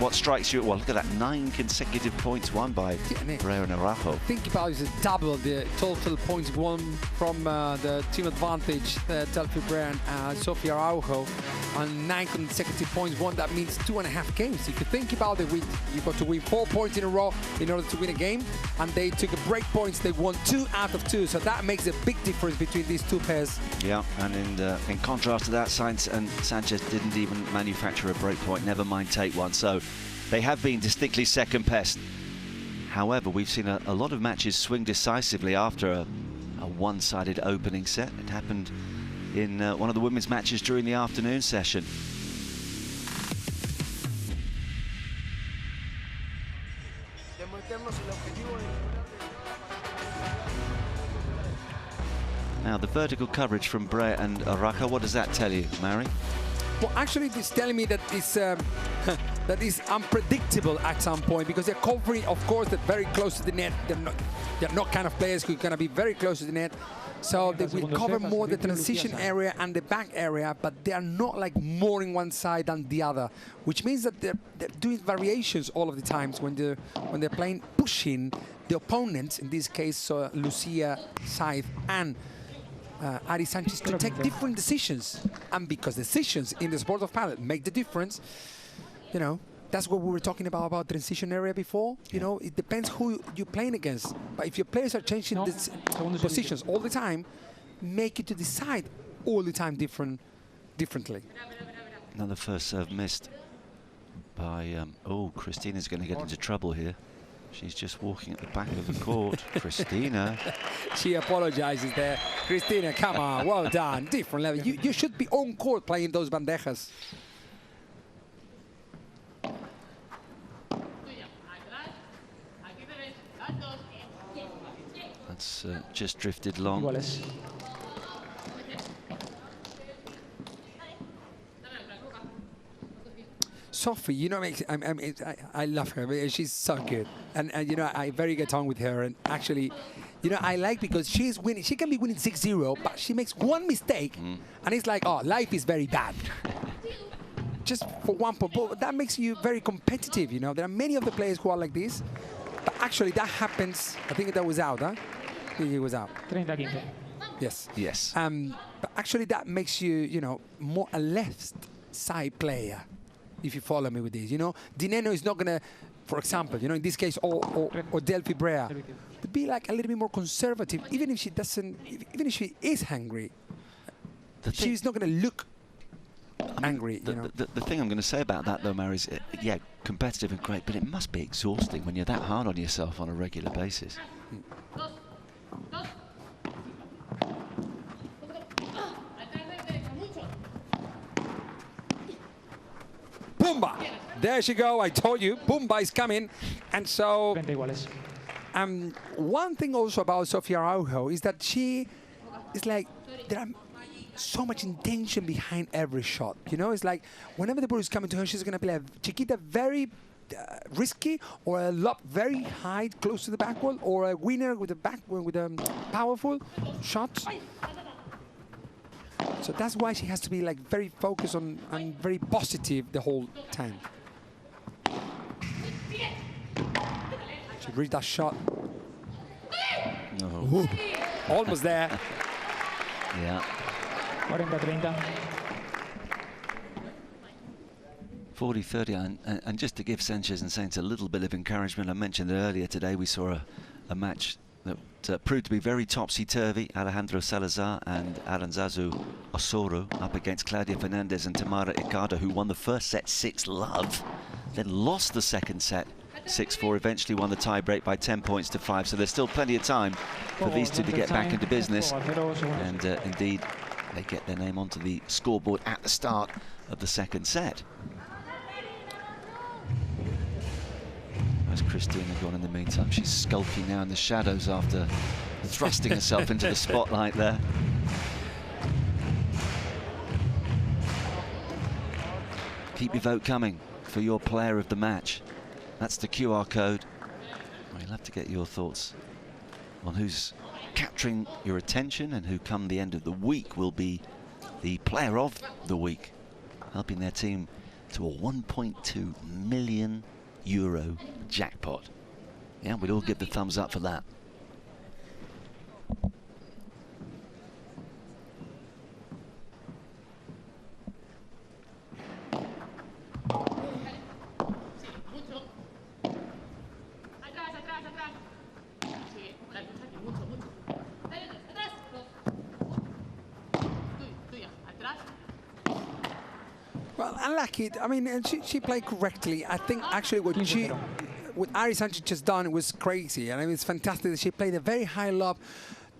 Speaker 5: What strikes you? Well, look at that, 9 consecutive points won by Brea and Araujo.
Speaker 22: Think about it, it's double the total points won from the team advantage, Delphi Brea and Sofia Araujo, and 9 consecutive points won. That means 2.5 games. If you think about it, you got to win 4 points in a row in order to win a game, and they took a break points. They won 2 out of 2, so that makes a big difference between these two pairs.
Speaker 5: Yeah, and in contrast to that, Sainz and Sanchez didn't even manufacture a break point, never mind take one, so they have been distinctly second best. However, we've seen a lot of matches swing decisively after a one-sided opening set. It happened in one of the women's matches during the afternoon session. Now, the vertical coverage from Brea and Araujo, what does that tell you, Mary?
Speaker 22: Well, actually, it's telling me that it's that is unpredictable at some point, because they're covering, of course, they're very close to the net. They're not kind of players who are going to be very close to the net. So they will cover more the transition area and the back area, but they are not like more in one side than the other, which means that they're doing variations all of the times when they're playing, pushing the opponents, in this case, Lucia, Said, and Ari Sanchez, to take different decisions. And because decisions in the sport of padel make the difference, you know, that's what we were talking about transition area before. You know, it depends who you're playing against. But if your players are changing positions all the time, make it to decide all the time differently.
Speaker 5: Another first serve missed by, oh, Christina's going to get into trouble here. She's just walking at the back of the court. Christina.
Speaker 22: She apologizes there. Christina, come on, well done. Different level. You should be on court playing those bandejas.
Speaker 5: That's just drifted long.
Speaker 22: Sophie, you know, I love her. She's so good, and you know, I very get on with her. And actually, you know, I like because she's winning. She can be winning 6-0, but she makes one mistake, and it's like, oh, life is very bad. Just for one point, but that makes you very competitive. You know, there are many of the players who are like this, but actually that happens. I think that was out, huh? I think it was out.
Speaker 13: 30-15.
Speaker 22: Yes.
Speaker 5: Yes.
Speaker 22: But actually that makes you, you know, more a left side player. If you follow me with this, you know, Dineno is not gonna, for example, you know, in this case, or Delphi Brea, to be like a little bit more conservative, even if she doesn't, even if she is hungry, she's not gonna look angry. You know?
Speaker 5: The thing I'm going to say about that, though, Mary, is, yeah, competitive and great, but it must be exhausting when you're that hard on yourself on a regular basis.
Speaker 22: Pumba! There she go, I told you, Pumba is coming. And so, one thing also about Sofia Araujo is that she is like, there are so much intention behind every shot. You know, it's like, whenever the ball is coming to her, she's going to be like, Chiquita very risky, or a lob very high, close to the back wall, or a winner with a powerful shot. So that's why she has to be like very focused on and very positive the whole time. She reached that shot.
Speaker 5: No.
Speaker 22: Ooh, almost there.
Speaker 5: Yeah.
Speaker 13: 40-30.
Speaker 5: 40-30, and just to give Sanchez and Sainz a little bit of encouragement, I mentioned that earlier today we saw a match that proved to be very topsy-turvy. Alejandro Salazar and Aranzazu Osoro up against Claudia Fernandez and Tamara Ikada, who won the first set 6-love, then lost the second set 6-4, eventually won the tie-break by 10 points to 5. So there's still plenty of time for these two to get back into business. And indeed, they get their name onto the scoreboard at the start of the second set. Where's Christina gone in the meantime? She's skulking now in the shadows after thrusting herself into the spotlight there. Keep your vote coming for your player of the match. That's the QR code. We'll have to get your thoughts on who's capturing your attention and who come the end of the week will be the player of the week, helping their team to a €1.2 million jackpot. Yeah, we'd all give the thumbs up for that.
Speaker 22: Well, unlucky. I mean, she played correctly. I think actually what Ari Sanchez just done was crazy. And I mean, it's fantastic. She played a very high lob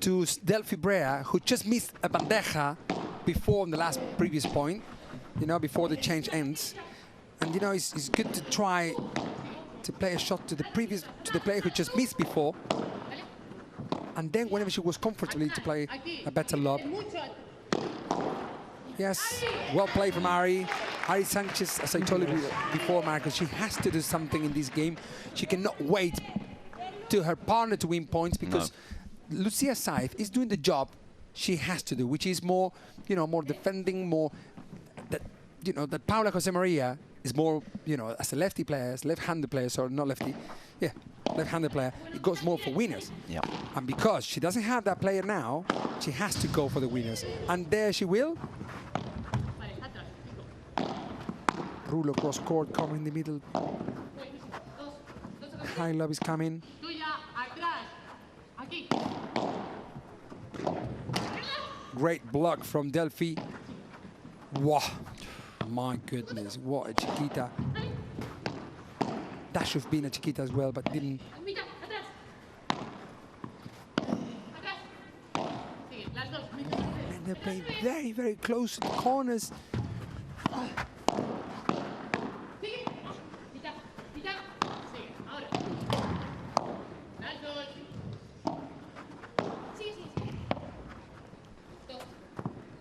Speaker 22: to Delphi Brea, who just missed a bandeja before on the previous point, you know, before the change ends. And, you know, it's good to try to play a shot to the player who just missed before. And then whenever she was comfortably to play a better lob. Yes, well played from Ari. Ari Sanchez, as I told you before, Marcus, she has to do something in this game. She cannot wait to her partner to win points because Lucia Saif is doing the job she has to do, which is more, you know, more defending, more that, you know, that Paula Jose Maria is more, you know, as a lefty player, as left-handed player, sorry, not lefty, yeah, left-handed player, it goes more for winners. Yeah. And because she doesn't have that player now, she has to go for the winners. And there she will. Rulo cross court coming in the middle. High lob is coming. Great block from Delphi. Wow, my goodness, what a chiquita. That should have been a chiquita as well, but didn't. And they play very, very close to the corners.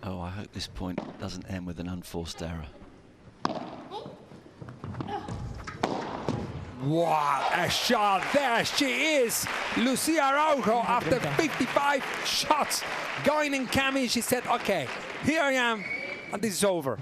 Speaker 5: Oh, I hope this point doesn't end with an unforced error.
Speaker 22: What a shot. There she is. Lucia Araujo, after 55 shots going and coming, she said, okay, here I am, and this is over.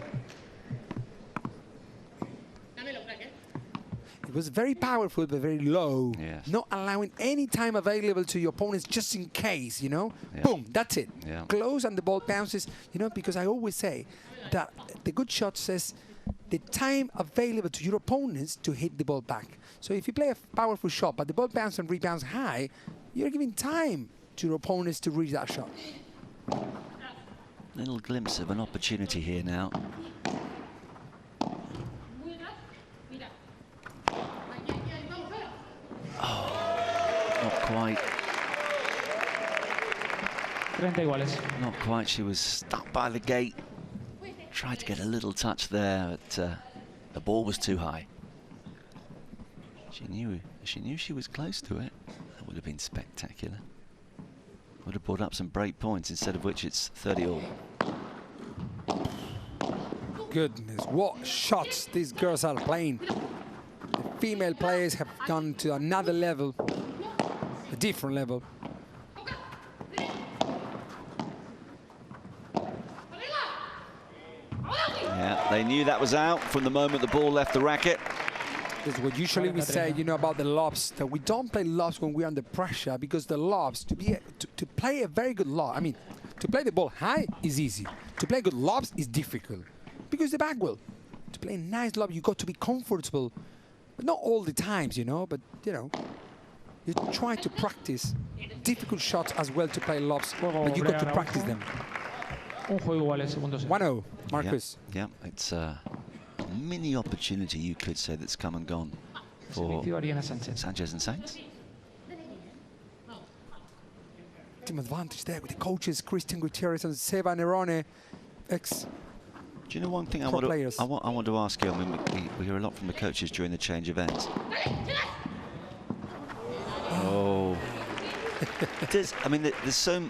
Speaker 22: It was very powerful, but very low. Yes. Not allowing any time available to your opponents just in case, you know? Yeah. Boom, that's it. Yeah. Close and the ball bounces, you know, because I always say that the good shot says the time available to your opponents to hit the ball back. So if you play a powerful shot, but the ball bounces and rebounds high, you're giving time to your opponents to reach that shot.
Speaker 5: Little glimpse of an opportunity here now. Oh, not quite.
Speaker 13: 30 iguales.
Speaker 5: Not quite. She was stuck by the gate. Tried to get a little touch there, but the ball was too high. She knew she was close to it. That would have been spectacular. Would have brought up some break points, instead of which it's 30-all.
Speaker 22: Goodness, what shots these girls are playing. The female players have gone to another level, a different level.
Speaker 5: Yeah, they knew that was out from the moment the ball left the racket.
Speaker 22: This is what usually we say, you know, about the lobs, that we don't play lobs when we're under pressure, because the lobs, to play a very good lob, I mean, to play the ball high is easy. To play good lobs is difficult, because the back will. To play a nice lob, you got to be comfortable, but not all the times, you know, but, you know, you try to practice difficult shots as well to play lobs, but you got to practice them. 1-0, Marcus.
Speaker 5: Yeah, it's a mini opportunity, you could say, that's come and gone for Sanchez and Sainz.
Speaker 22: Team advantage there with the coaches, Christian Gutierrez and Seba Nerone,
Speaker 5: Do you know one thing I want to ask you? I mean, we hear a lot from the coaches during the change of ends. Oh, I mean, there's so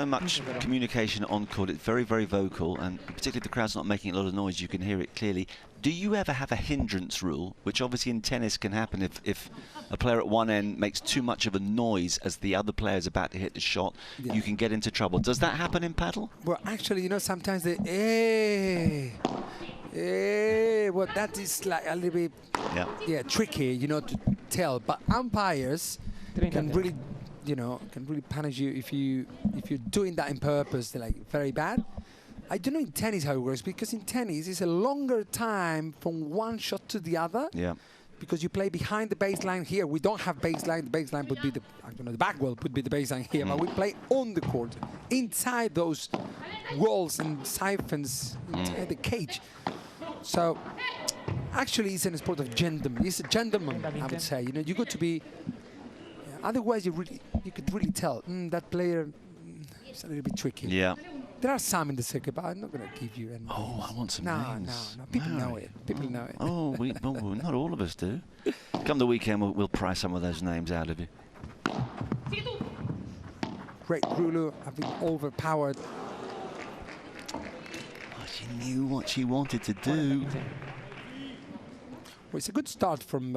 Speaker 5: much communication on court. It's very, very vocal, and particularly if the crowd's not making a lot of noise, you can hear it clearly. Do you ever have a hindrance rule, which obviously in tennis can happen if a player at one end makes too much of a noise as the other player's about to hit the shot, you can get into trouble. Does that happen in paddle?
Speaker 22: Well, actually, you know, sometimes they, well, that is like a little bit, tricky, you know, to tell. But umpires can really, you know, can really punish you if you're doing that in purpose. They're like very bad. I don't know in tennis how it works, because in tennis it's a longer time from one shot to the other.
Speaker 5: Yeah.
Speaker 22: Because you play behind the baseline here. We don't have baseline. The baseline would be the, I don't know, the back wall would be the baseline here, but we play on the court, inside those walls and siphons, inside the cage. So actually it's a sport of gentleman. It's a gentleman, I would say. You know, you got to be, otherwise you could really tell that player is a little bit tricky.
Speaker 5: Yeah.
Speaker 22: There are some in the circuit, but I'm not going to give you any.
Speaker 5: Oh, I want some names.
Speaker 22: No. People know it. People know it.
Speaker 5: Oh, not all of us do. Come the weekend, we'll pry some of those names out of you.
Speaker 22: Great Rulu have been overpowered.
Speaker 5: Oh, she knew what she wanted to do.
Speaker 22: Well, it's a good start from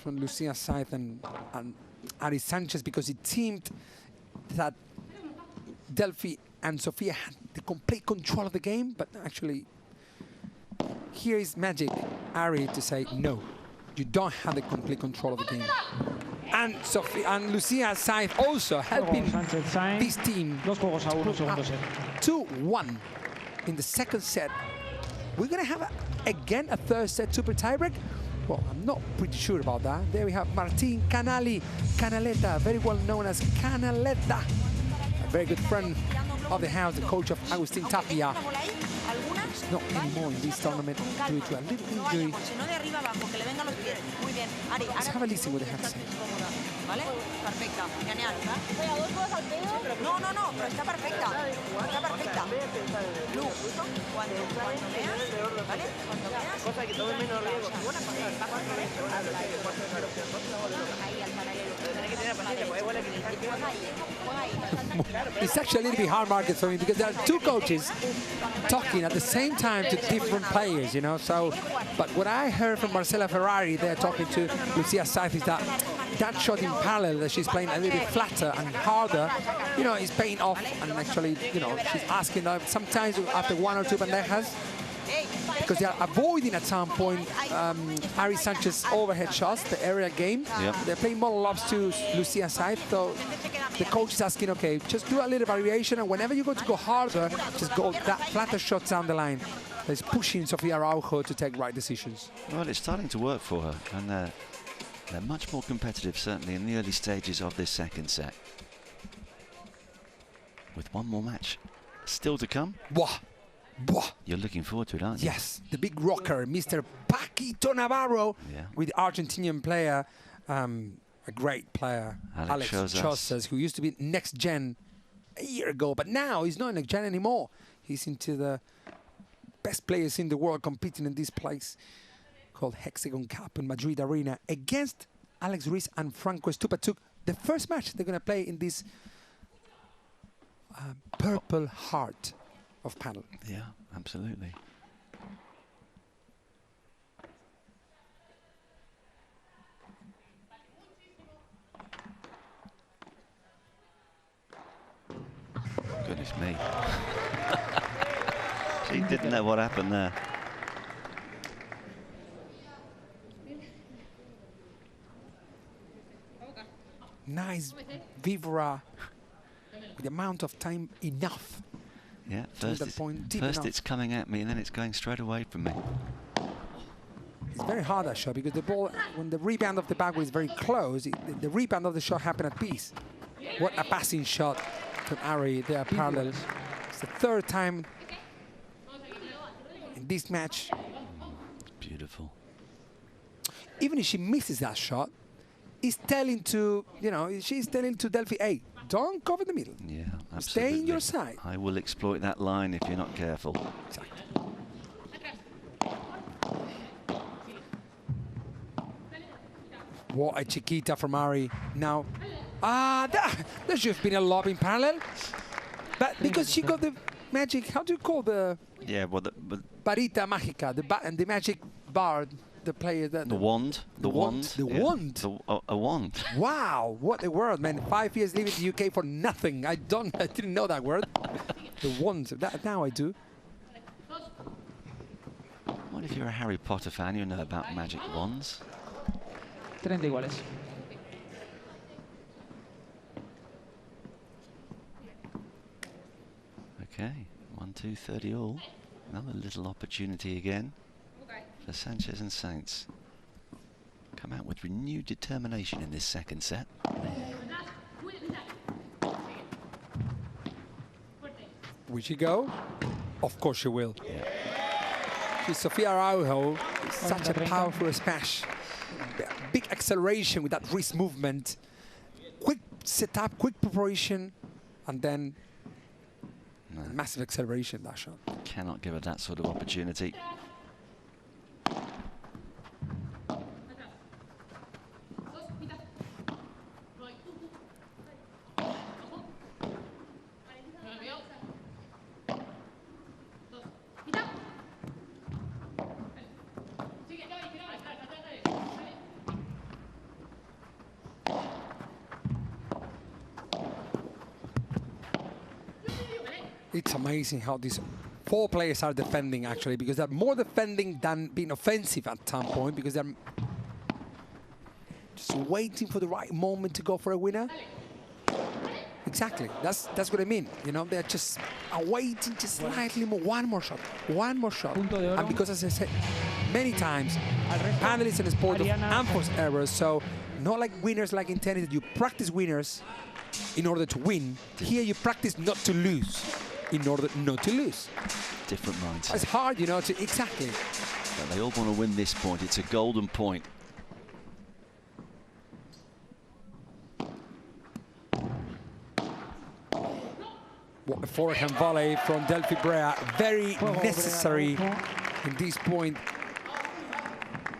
Speaker 22: Lucia Saith and Ari Sanchez, because it seemed that Delphi and Sofia had the complete control of the game, but actually here is magic Ari to say no, you don't have the complete control of the game. And Sofia and Lucia Saith also helping this team 2-1 in the second set. We're gonna have again a third set super tiebreak. Well, I'm not pretty sure about that. There we have Martin Canaleta, very well known as Canaleta, a very good friend of the house, the coach of Agustin Tapia. He's not anymore in this tournament due to a little injury. Let's have a listen what they have to say.
Speaker 12: ¿Vale? Perfecta, genial. No, pero está perfecta. Está perfecta. Lu, cuando veas, ¿vale? Cuando veas. Cosa que tome menos riesgo.
Speaker 22: It's actually a little bit hard market for me, because there are two coaches talking at the same time to different players, you know. So, but what I heard from Marcela Ferrari, they're talking to Lucia Saith, is that shot in parallel that she's playing a little bit flatter and harder, you know, is paying off. And actually, you know, she's asking sometimes after one or two bandejas, because they are avoiding at some point Ari Sanchez's overhead shots, the area game.
Speaker 5: Yep.
Speaker 22: They're playing more lobs to Lucia Saith, so the coach is asking, okay, just do a little variation, and whenever you're going to go harder, just go that flatter shots down the line. It's pushing Sofia Araujo to take right decisions.
Speaker 5: Well, it's starting to work for her, and they're much more competitive, certainly in the early stages of this second set. With one more match still to come. You're looking forward to it, aren't you?
Speaker 22: Yes, the big rocker, Mr. Paquito Navarro, with the Argentinian player, a great player, Alex Chozas, who used to be next gen a year ago, but now he's not next gen anymore. He's into the best players in the world competing in this place called Hexagon Cup in Madrid Arena against Alex Ruiz and Franco Estupatuk. The first match they're going to play in this purple heart of paddle.
Speaker 5: Yeah, absolutely. Goodness me. She didn't know what happened there.
Speaker 22: Nice vibra with the amount of time enough.
Speaker 5: Yeah, first it's coming at me and then it's going straight away from me.
Speaker 22: It's very hard, that shot, because the ball, when the rebound of the backward is very close, the rebound of the shot happened at piece. What a passing shot from Ari. They are parallel. It's the third time in this match.
Speaker 5: Beautiful.
Speaker 22: Even if she misses that shot, it's telling to, you know, she's telling to Delphi, hey, don't cover the middle.
Speaker 5: Yeah, absolutely.
Speaker 22: Stay in your side.
Speaker 5: I will exploit that line if you're not careful.
Speaker 22: Exactly. What a chiquita from Ari. Now, There should have been a lob in parallel. But because she got the magic, how do you call the...
Speaker 5: Yeah, well,
Speaker 22: Varita Mágica, the magic bar, the player that...
Speaker 5: The wand. The wand.
Speaker 22: The wand.
Speaker 5: A wand.
Speaker 22: Wow, what a word, man. 5 years living in the UK for nothing. I didn't know that word. The wand. Now I do.
Speaker 5: What if you're a Harry Potter fan, you know about magic wands?
Speaker 13: 30 iguales.
Speaker 5: Okay, 1-2, 30 all. Another little opportunity again for Sanchez and Saints. Come out with renewed determination in this second set.
Speaker 22: Will she go? Of course she will. She's Sofia Araujo, such a powerful smash. Big acceleration with that wrist movement. Quick setup, quick preparation, and then massive acceleration, that shot.
Speaker 5: Cannot give her that sort of opportunity.
Speaker 22: It's amazing how these 4 players are defending, actually, because they're more defending than being offensive at some point, because they're just waiting for the right moment to go for a winner. Exactly, that's what I mean. You know, they're just waiting just slightly more, one more shot. And because, as I said many times, Padel is a sport of unforced errors, so not like winners like in tennis that you practice winners in order to win. Here you practice not to lose in order not to lose.
Speaker 5: Different mindset.
Speaker 22: It's hard, you know, exactly.
Speaker 5: But they all want to win this point. It's a golden point.
Speaker 22: What a forehand volley from Delphi Brea. Very necessary in this point.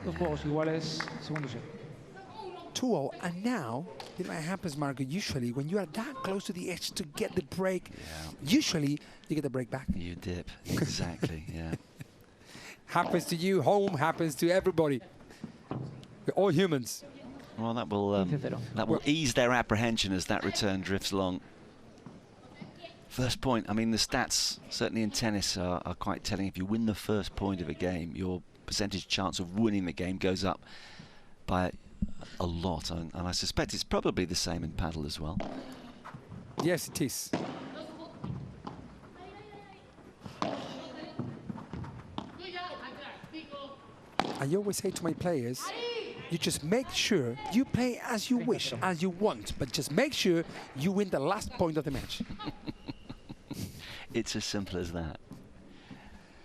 Speaker 13: 2 juegos iguales, segundo set.
Speaker 22: 2-0, and now, you know what happens, Marco, usually when you are that close to the edge to get the break, usually you get the break back.
Speaker 5: You dip, exactly, yeah.
Speaker 22: Happens to you, home, happens to everybody. We're all humans.
Speaker 5: Well, that will ease their apprehension as that return drifts along. First point, I mean, the stats, certainly in tennis, are quite telling. If you win the first point of a game, your percentage chance of winning the game goes up by a lot, and I suspect it's probably the same in Padel as well.
Speaker 22: Yes, it is. I always say to my players, you just make sure you play as you wish, as you want, but just make sure you win the last point of the match.
Speaker 5: It's as simple as that.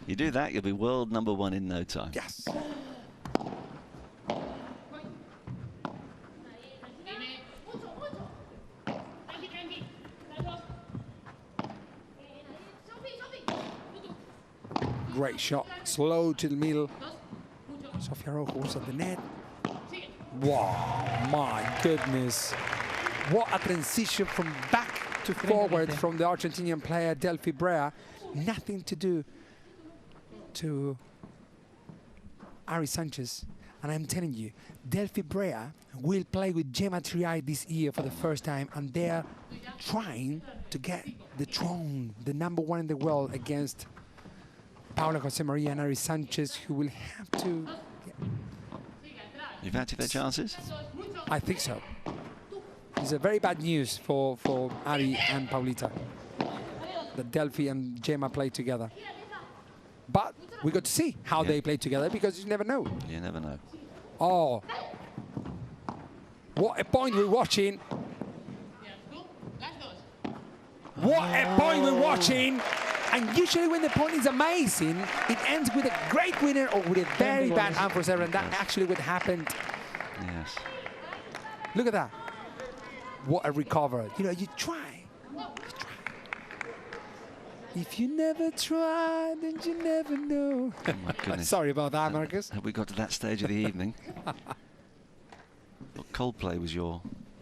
Speaker 5: You do that, you'll be world #1 in no time.
Speaker 22: Yes. Great shot, slow to the middle. Sofia Araujo was at the net. Wow, my goodness. What a transition from back to forward from the Argentinian player Delphi Brea. Nothing to do to Ari Sanchez. And I'm telling you, Delphi Brea will play with Gemma Triay this year for the first time, and they're trying to get the throne, the #1 in the world, against Paula Jose Maria and Ari Sanchez, who will have to...
Speaker 5: You fancy their chances?
Speaker 22: I think so. It's a very bad news for Ari and Paulita that Delphi and Gemma play together. But we got to see how they play together, because you never know.
Speaker 5: You never know.
Speaker 22: Oh, what a point we're watching. What a point we're watching. And usually when the point is amazing, it ends with a great winner or with a very bad unforced error, and that actually what happened.
Speaker 5: Yes.
Speaker 22: Look at that. What a recovery. You know, you try. If you never try, then you never know.
Speaker 5: Oh my goodness.
Speaker 22: Sorry about that, Marcus.
Speaker 5: Have we got to that stage of the evening? What Coldplay was your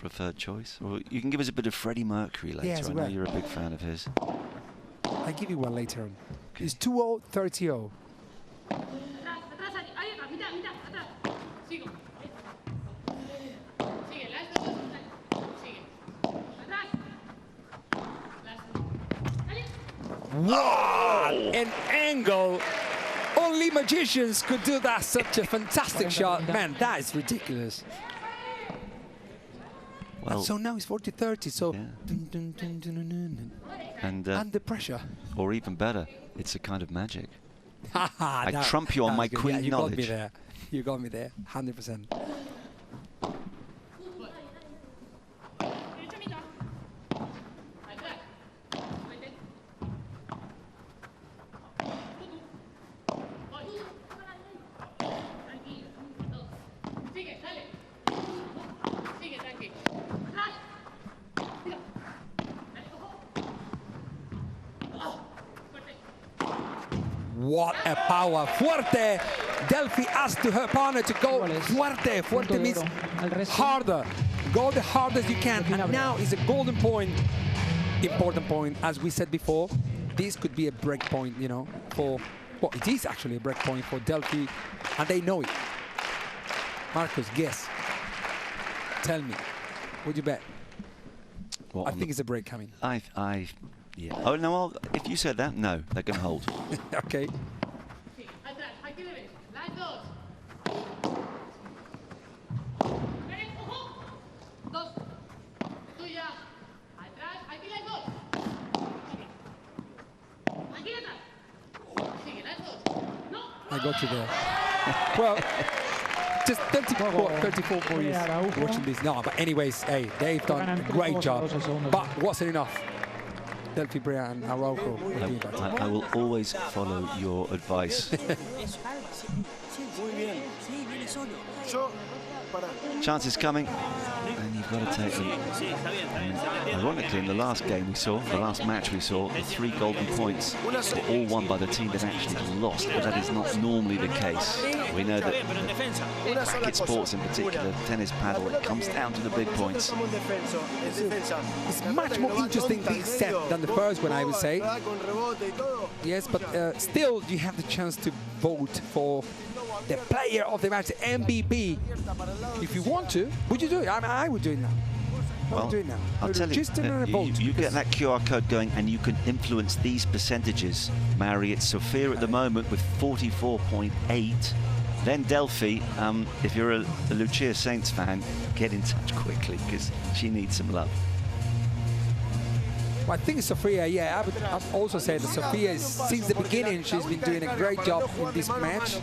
Speaker 5: preferred choice. Or you can give us a bit of Freddie Mercury later.
Speaker 22: Yes,
Speaker 5: I know you're a big fan of his.
Speaker 22: I'll give you one later on. Okay. It's 2-0, 30-0. Wow! An angle. Only magicians could do that. Such a fantastic shot. Man, that is ridiculous.
Speaker 5: Well,
Speaker 22: so now it's 40-30. So
Speaker 5: yeah.
Speaker 22: And the pressure.
Speaker 5: Or even better, it's a kind of magic.
Speaker 22: I
Speaker 5: trump you on my queen
Speaker 22: you
Speaker 5: knowledge.
Speaker 22: Got me there. You got me there, 100%. What a power. Fuerte. Delphi asked to her partner to go fuerte. Fuerte means harder. Go the hardest you can. And now is a golden point, important point. As we said before, this could be a break point, you know, for, well, it is actually a break point for Delphi, and they know it. Marcus, guess. Tell me. Would you bet?
Speaker 5: What,
Speaker 22: I think it's a break coming.
Speaker 5: Yeah. Oh, no, if you said that, no, they're going to hold.
Speaker 22: Okay. I got you there. Well, just 34 boys watching this. No, but anyways, hey, they've done a great job. But wasn't enough. Delphi Brea and Araujo.
Speaker 5: I will always follow your advice. Chance is coming, and you've got to take them. Ironically, in the last game we saw, the last match we saw, the 3 golden points were all won by the team that actually lost, but that is not normally the case. We know that racket sports in particular, tennis, paddle, it comes down to the big points.
Speaker 22: It's much more interesting this set than the first one, I would say. Yes, but still you have the chance to vote for the player of the match, the MVP. If you want to, would you do it? I would do it now.
Speaker 5: Well, I'll tell you, you get that QR code going and you can influence these percentages. Mary, it's Sophia at the moment with 44.8. Then Delphi, if you're a Lucia Saints fan, get in touch quickly because she needs some love.
Speaker 22: Well, I think Sophia, yeah, I would also say that Sophia, since the beginning, she's been doing a great job in this match.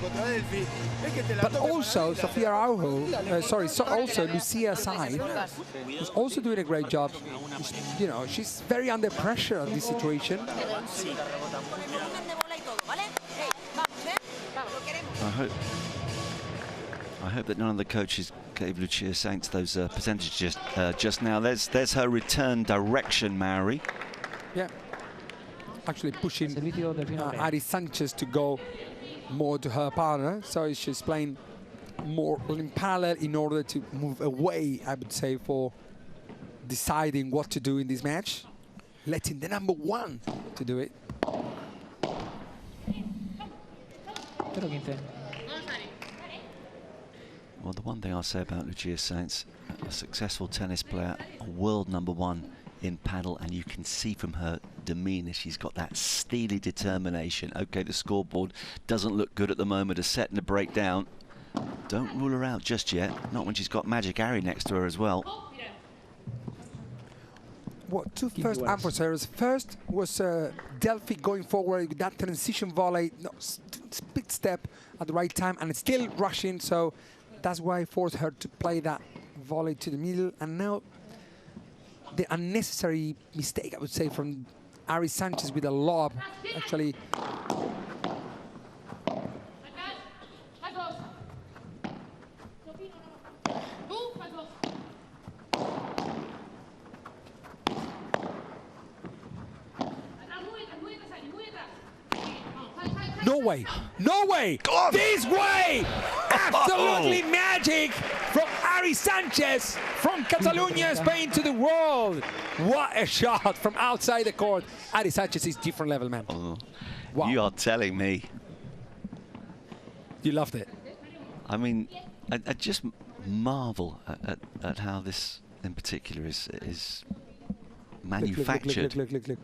Speaker 22: But also, Sophia Araujo, also Lucia Side, is also doing a great job. You know, she's very under pressure in this situation.
Speaker 5: I hope that none of the coaches gave Lucia Saints those percentages just now. There's her return direction, Maori.
Speaker 22: Yeah, actually pushing Ari Sanchez to go more to her partner, so she's playing more in parallel in order to move away, I would say, for deciding what to do in this match, letting the number 1 to do it.
Speaker 5: Well, the one thing I'll say about Lucia Saints, a successful tennis player, a world number 1 in paddle, and you can see from her demeanour she's got that steely determination. Okay, the scoreboard doesn't look good at the moment, a set and a breakdown. Don't rule her out just yet, not when she's got Magic Ari next to her as well.
Speaker 22: Well, 2 first adversaries. First was Delphi going forward with that transition volley, split step at the right time, and still rushing, so that's why I forced her to play that volley to the middle. And now the unnecessary mistake, I would say, from Ari Sanchez with a lob, actually. No way! No way! This way! Absolutely magic from Ari Sanchez from Catalonia, Spain to the world. What a shot from outside the court. Ari Sanchez is different level, man.
Speaker 5: Oh,
Speaker 22: wow.
Speaker 5: You are telling me.
Speaker 22: You loved it.
Speaker 5: I mean, I just marvel at how this in particular is manufactured.
Speaker 22: Look.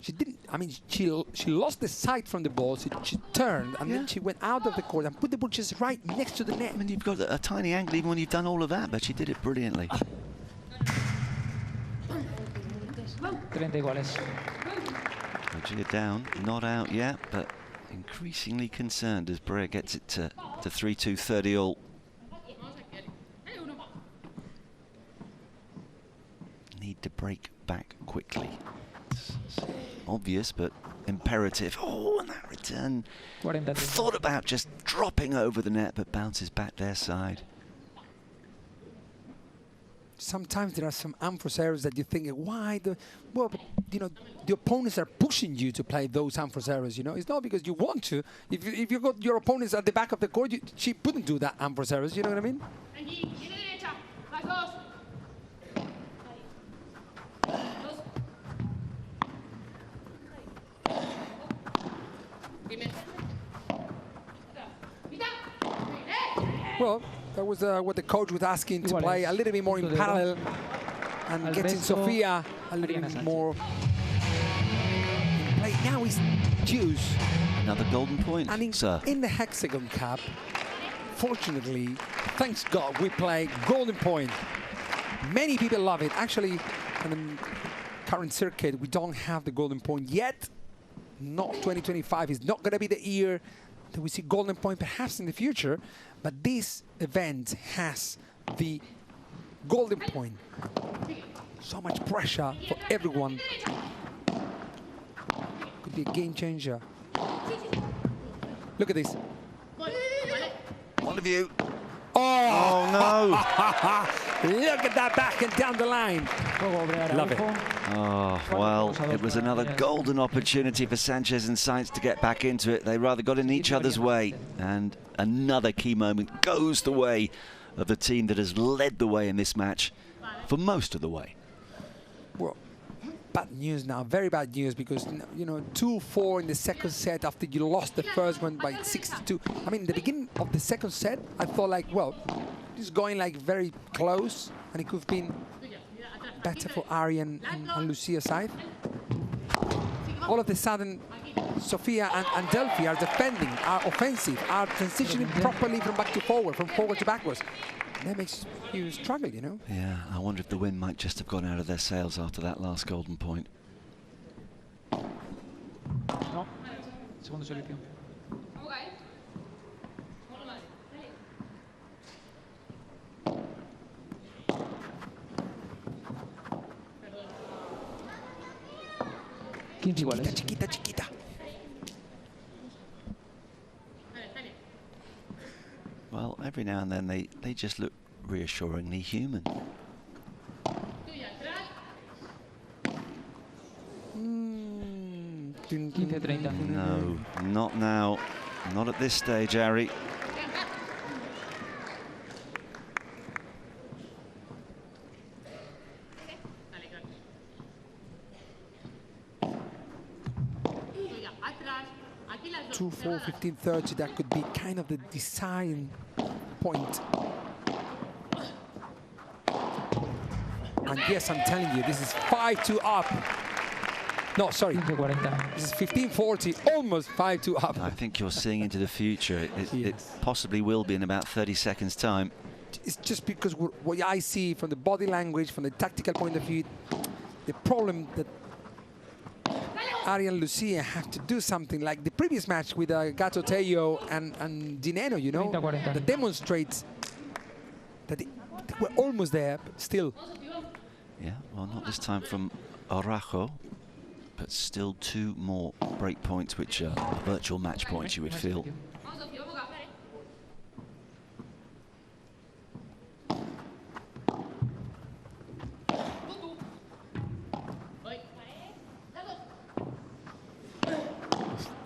Speaker 22: She didn't. I mean, she lost the sight from the ball. She turned and then she went out of the court and put the ball just right next to the net.
Speaker 5: I mean, you've got a tiny angle even when you've done all of that, but she did it brilliantly.
Speaker 13: 30 iguales.
Speaker 5: Gia down, not out yet, but increasingly concerned as Brea gets it to 3-2, 30 all. Need to break back quickly. It's obvious, but imperative. Oh, and that return. Thought about just dropping over the net, but bounces back their side.
Speaker 22: Sometimes there are some unforced errors that you think, why? Well, but, you know, the opponents are pushing you to play those unforced errors, you know. It's not because you want to. If you got your opponents at the back of the court, she wouldn't do that unforced errors, you know what I mean? Well, that was what the coach was asking, to play a little bit more in parallel and getting Sofia a little bit more in play. Now he's deuce.
Speaker 5: Another golden point,
Speaker 22: and in the Hexagon Cup, fortunately, thanks God, we play golden point. Many people love it. Actually, in the current circuit, we don't have the golden point yet. Not 2025 is not going to be the year that we see golden point, perhaps in the future. But this event has the golden point. So much pressure for everyone. Could be a game changer. Look at this.
Speaker 5: One of you.
Speaker 22: Oh,
Speaker 5: no.
Speaker 22: Look at that back and down the line. Love it.
Speaker 5: Oh, well, it was another golden opportunity for Sanchez and Sainz to get back into it. They rather got in each other's way. And another key moment goes the way of the team that has led the way in this match for most of the way.
Speaker 22: Well, bad news now, very bad news, because, you know, 2-4 in the second set after you lost the first one by 6-2. I mean, the beginning of the second set, I thought like, well, it's going like very close, and it could have been better for Ari and Lucia's side. All of a sudden, Sofia and Delphi are defending, are offensive, are transitioning properly from back to forward, from forward to backwards. That makes you struggle, you know?
Speaker 5: Yeah, I wonder if the wind might just have gone out of their sails after that last golden point.
Speaker 13: No. Segundo servicio.
Speaker 22: Chiquita.
Speaker 5: Well, every now and then they just look reassuringly human. No, not now. Not at this stage, Ari.
Speaker 22: Two, 4, 15, 30, that could be kind of the design point. And yes, I'm telling you, this is 5-2 up. No, sorry. This is 15-40, almost 5-2 up.
Speaker 5: I think you're seeing into the future. It possibly will be in about 30 seconds' time.
Speaker 22: It's just because what I see from the body language, from the tactical point of view, the problem that Ari and Lucia have to do something like the previous match with Gato Tello and Dineno, you know, that demonstrates that they were almost there, but still.
Speaker 5: Yeah, well, not this time from Arajo, but still 2 more break points, which are virtual match points, you would feel.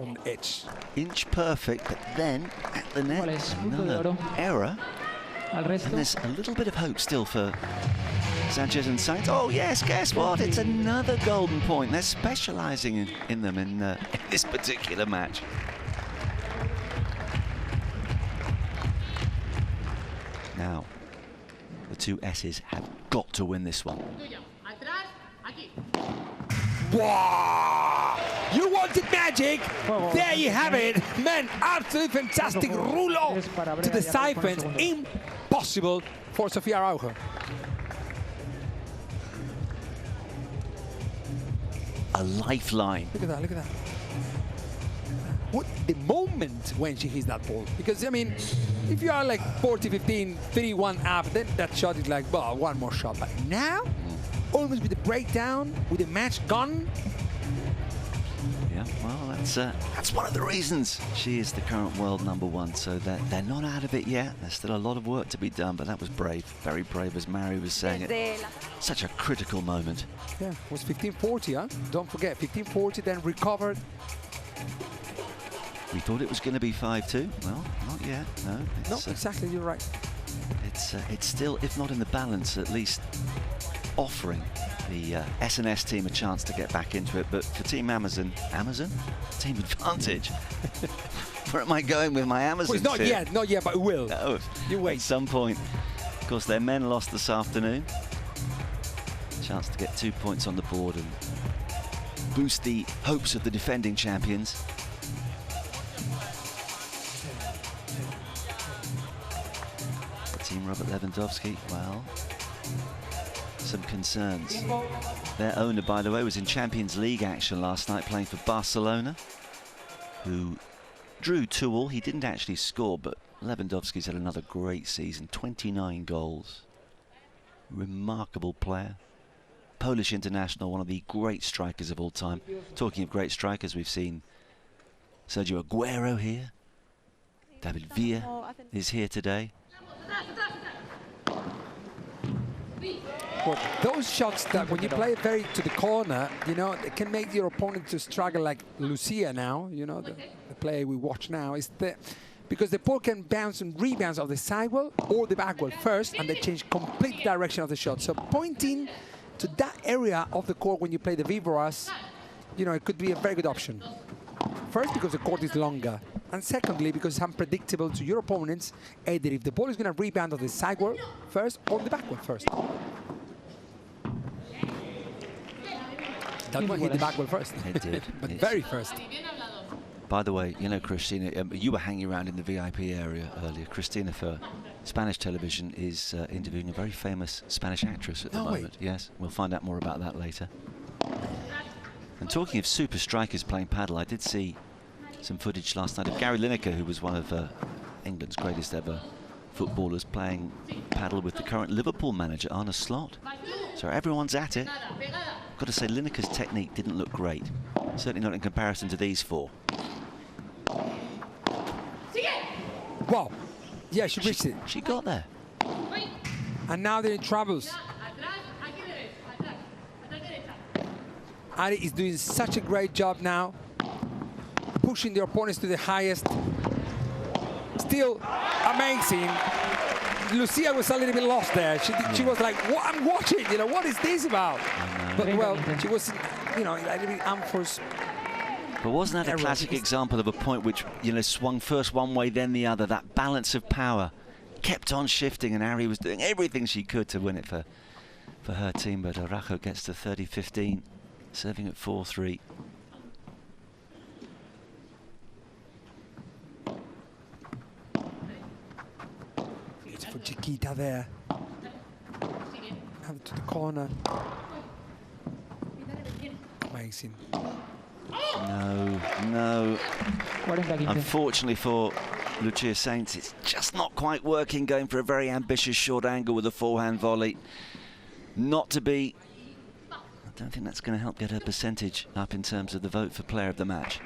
Speaker 22: On the edge.
Speaker 5: Inch perfect, but then at the net, another error. And there's a little bit of hope still for Sanchez and Sainz. Oh yes, guess what? It's another golden point. They're specialising in them in this particular match. Now, the two S's have got to win this one.
Speaker 22: Wow! You wanted magic? There you have it. Man, absolutely fantastic rulo to the side fence. Impossible for Sofia Araujo.
Speaker 5: A lifeline.
Speaker 22: Look at that, look at that. What the moment when she hits that ball. Because, I mean, if you are like 40-15, 3-1 up, then that shot is like, well, one more shot. But now, almost with the breakdown, with the match gone.
Speaker 5: Yeah, well, that's one of the reasons she is the current world #1. So they're not out of it yet. There's still a lot of work to be done, but that was brave, very brave, as Mary was saying. It. Such a critical moment.
Speaker 22: Yeah, it was 15-40, huh? Don't forget, 15-40, then recovered.
Speaker 5: We thought it was going to be 5-2. Well, not yet. No.
Speaker 22: No, exactly. You're right.
Speaker 5: It's still, if not in the balance, at least offering the S&S team a chance to get back into it. But for Team Amazon, Team Advantage. Where am I going with my Amazon?
Speaker 22: Well, it's not yet, but it will.
Speaker 5: No,
Speaker 22: you wait.
Speaker 5: At some point. Of course, their men lost this afternoon. Chance to get 2 points on the board and boost the hopes of the defending champions. Team Robert Lewandowski, well, some concerns. Their owner, by the way, was in Champions League action last night playing for Barcelona, who drew 2-2. He didn't actually score, but Lewandowski's had another great season, 29 goals. Remarkable player. Polish international, one of the great strikers of all time. Talking of great strikers, we've seen Sergio Aguero here. David Villa is here today.
Speaker 22: Well, those shots that when you play it very to the corner, you know, it can make your opponent to struggle, like Lucia now, you know, the player we watch now, is because the ball can bounce and rebounds off the sidewall or the backwall first, and they change complete direction of the shot. So pointing to that area of the court when you play the Vivoras, you know, it could be a very good option. First, because the court is longer, and secondly, because it's unpredictable to your opponents, either if the ball is going to rebound on the sidewall first or the backward first. That one hit the backward first.
Speaker 5: It did.
Speaker 22: But very first.
Speaker 5: By the way, you know, Christina, you were hanging around in the VIP area earlier. Christina, for Spanish television, is interviewing a very famous Spanish actress at the moment. Yes, we'll find out more about that later. And talking of super strikers playing paddle, I did see some footage last night of Gary Lineker, who was one of England's greatest ever footballers, playing paddle with the current Liverpool manager, Arne Slot. So everyone's at it. I've got to say, Lineker's technique didn't look great. Certainly not in comparison to these four.
Speaker 22: Wow. Yeah, she reached it.
Speaker 5: She got there.
Speaker 22: And now they're in troubles. Ari is doing such a great job now, pushing the opponents to the highest. Still amazing. Lucia was a little bit lost there. She was like, what? I'm watching, you know, what is this about? But well, she was, you know, a little bit unforced.
Speaker 5: But wasn't that a classic example of a point which, you know, swung first one way, then the other? That balance of power kept on shifting, and Ari was doing everything she could to win it for her team. But Araujo gets to 30-15, serving at 4-3.
Speaker 22: Beautiful Chiquita there. Have it to the corner. Amazing.
Speaker 5: No. Unfortunately for Lucia Sainz, it's just not quite working, going for a very ambitious short angle with a forehand volley. Not to be. I don't think that's going to help get her percentage up in terms of the vote for player of the match.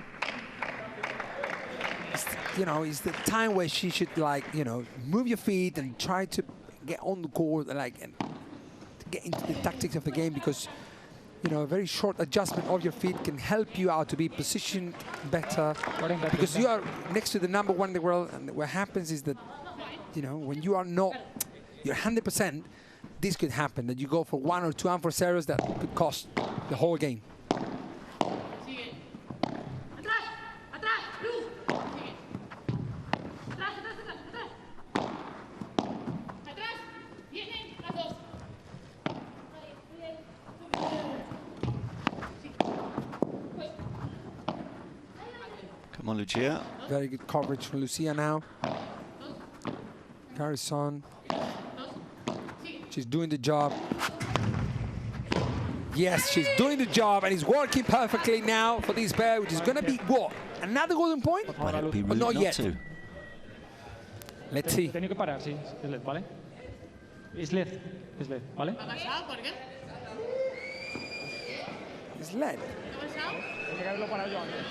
Speaker 22: You know, it's the time where she should, like, you know, move your feet and try to get on the court, like, and get into the tactics of the game, because, you know, a very short adjustment of your feet can help you out to be positioned better, because you are next to the #1 in the world, and what happens is that, you know, when you are not you're 100%, this could happen, that you go for 1 or 2 unforced errors that could cost the whole game.
Speaker 5: Come on, Lucia.
Speaker 22: Very good coverage from Lucia now. Carries on. She's doing the job. Yes, she's doing the job, and it's working perfectly now for this pair, which is going to be what? Another golden point?
Speaker 5: But it'd be
Speaker 22: Or
Speaker 5: rude
Speaker 22: not
Speaker 5: not
Speaker 22: yet.
Speaker 5: to.
Speaker 22: Let's see.
Speaker 13: Tengo que parar, sí. Es LED, ¿vale? Es LED. Es LED, ¿vale?
Speaker 22: It's led.
Speaker 13: Tenía que haberlo parado yo antes.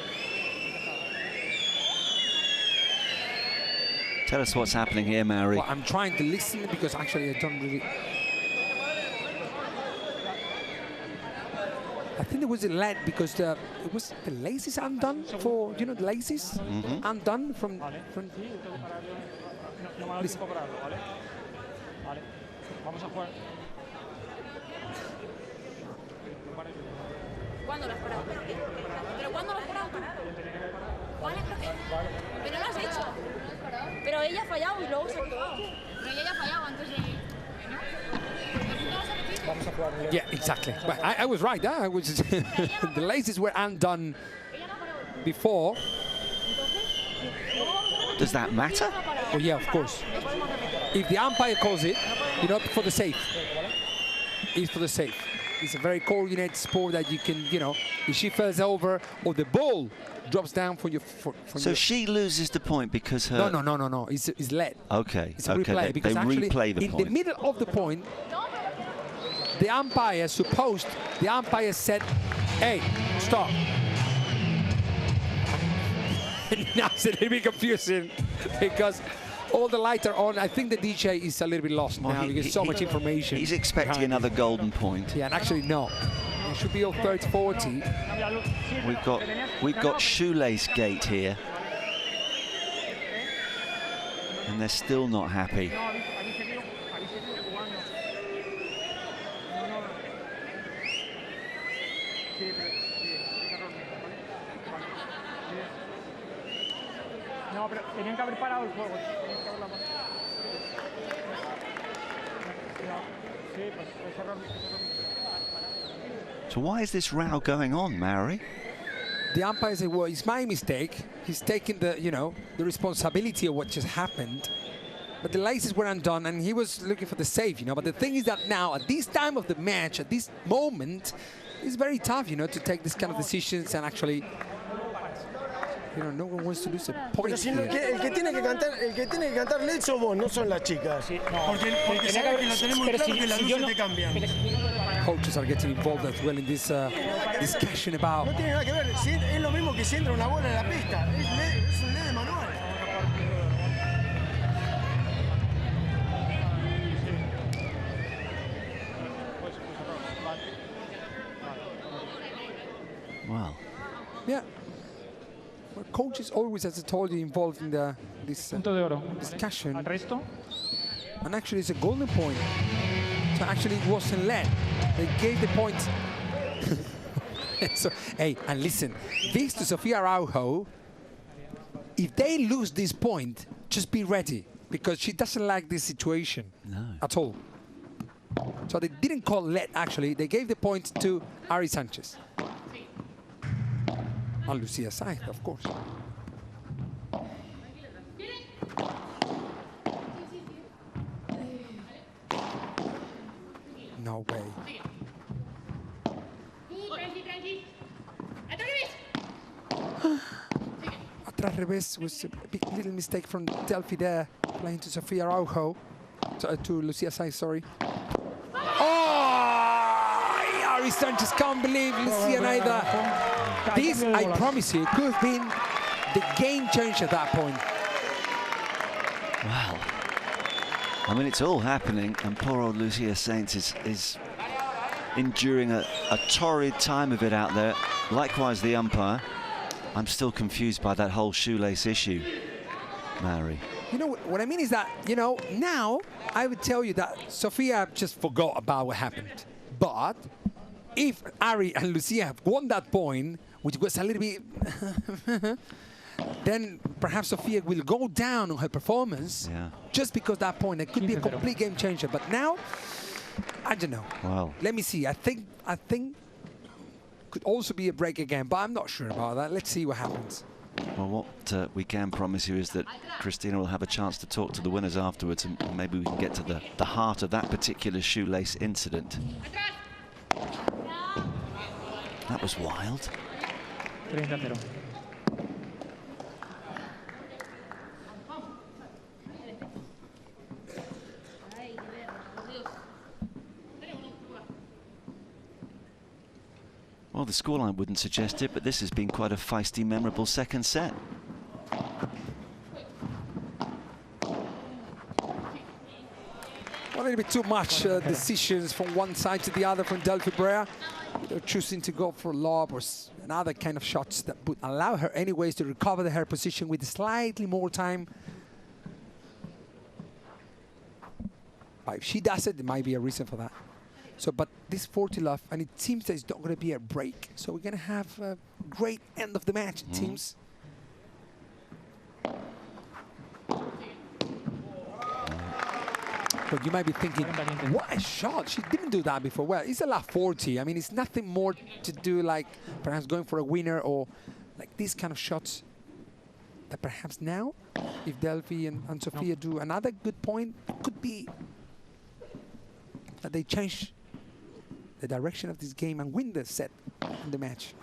Speaker 5: Tell us what's happening here, Mary.
Speaker 22: Well, I'm trying to listen because actually I don't really... I think it was a lead because it was the laces undone for, you know, the laces undone from Listen.
Speaker 13: Vamos a jugar.
Speaker 14: ¿Cuándo lo has parado? ¿Pero cuándo lo has parado? ¿Cuál es? Pero lo has hecho. Pero ella ha fallado y luego se ha quejado. Pero ella ya ha fallado antes de...
Speaker 22: Yeah, exactly. But I was right. I was the laces were undone before.
Speaker 5: Does that matter?
Speaker 22: Oh yeah, of course. If the umpire calls it, you know, for the safe. It's for the safe. It's a very coordinated sport that you can, you know, if she falls over or the ball drops down for your...
Speaker 5: So she loses the point because her...
Speaker 22: No. It's led.
Speaker 5: Okay.
Speaker 22: It's a replay. Because
Speaker 5: they
Speaker 22: actually,
Speaker 5: replay the
Speaker 22: in
Speaker 5: point.
Speaker 22: the middle of the point, the umpire said, hey, stop. Now it's a little bit confusing because all the lights are on. I think the DJ is a little bit lost now because so much information.
Speaker 5: He's expecting another golden point.
Speaker 22: Yeah, and actually no. It should be all 30-40.
Speaker 5: We've got shoelace gate here. And they're still not happy.
Speaker 13: No, pero tenían que haber parado el juego. Tenían que haberla parado. Sí, pues ese error.
Speaker 5: So why is this row going on, Mary?
Speaker 22: The umpire said, well, it's my mistake. He's taking the, you know, the responsibility of what just happened. But the laces were undone, and he was looking for the save, you know. But the thing is that now, at this time of the match, at this moment, it's very tough, you know, to take this kind of decisions and actually... You know, no one wants to lose a point.
Speaker 10: Pero si no, el que tiene que cantar LED sos vos, no son las chicas. Porque sabe que lo tenemos claro que las luces te cambian.
Speaker 22: Coaches are getting involved as well in this discussion about...
Speaker 10: No tiene nada que ver, es lo mismo que si entra una bola en la pista, es un LED de manual.
Speaker 5: Wow.
Speaker 22: Yeah. Well, coaches always, as I told you, involved in this discussion. And actually, it's a golden point. So actually, it wasn't led. They gave the point. So, hey, and listen, this to Sofia Araujo. If they lose this point, just be ready because she doesn't like this situation at all. So they didn't call led. Actually, they gave the point to Ari Sanchez. On Lucia's side, of course. No way. Atrás revés was a big little mistake from Delphi there, playing to Sofia Araujo. To Lucia's side, sorry. Oh! Ari Sanchez can't believe Lucia neither. This, I promise you, could have been the game changer at that point.
Speaker 5: Wow. I mean, it's all happening, and poor old Lucia Saints is enduring a torrid time of it out there. Likewise, the umpire. I'm still confused by that whole shoelace issue, Mary.
Speaker 22: You know, what I mean is that, you know, now I would tell you that Sofia just forgot about what happened. But if Ari and Lucia have won that point, which was a little bit, then perhaps Sofia will go down on her performance just because that point. It could be a complete game changer. But now, I don't know.
Speaker 5: Wow.
Speaker 22: Let me see. I think could also be a break again, but I'm not sure about that. Let's see what happens.
Speaker 5: Well, what we can promise you is that Cristina will have a chance to talk to the winners afterwards, and maybe we can get to the heart of that particular shoelace incident. That was wild.
Speaker 13: 30-0.
Speaker 5: Well, the scoreline wouldn't suggest it, but this has been quite a feisty, memorable second set.
Speaker 22: A little bit too much decisions from one side to the other from Delphi Brea. They're choosing to go for lob or another kind of shots that would allow her anyways to recover her position with slightly more time. But if she does it, there might be a reason for that. So, but this 40 love, and it seems that it's not going to be a break. So we're going to have a great end of the match, it seems. But you might be thinking, what a shot. She didn't do that before. Well, it's a love 40. I mean, it's nothing more to do like perhaps going for a winner or like these kind of shots that perhaps now, if Delphi and Sofia do another good point, it could be that they change the direction of this game and win the set in the match.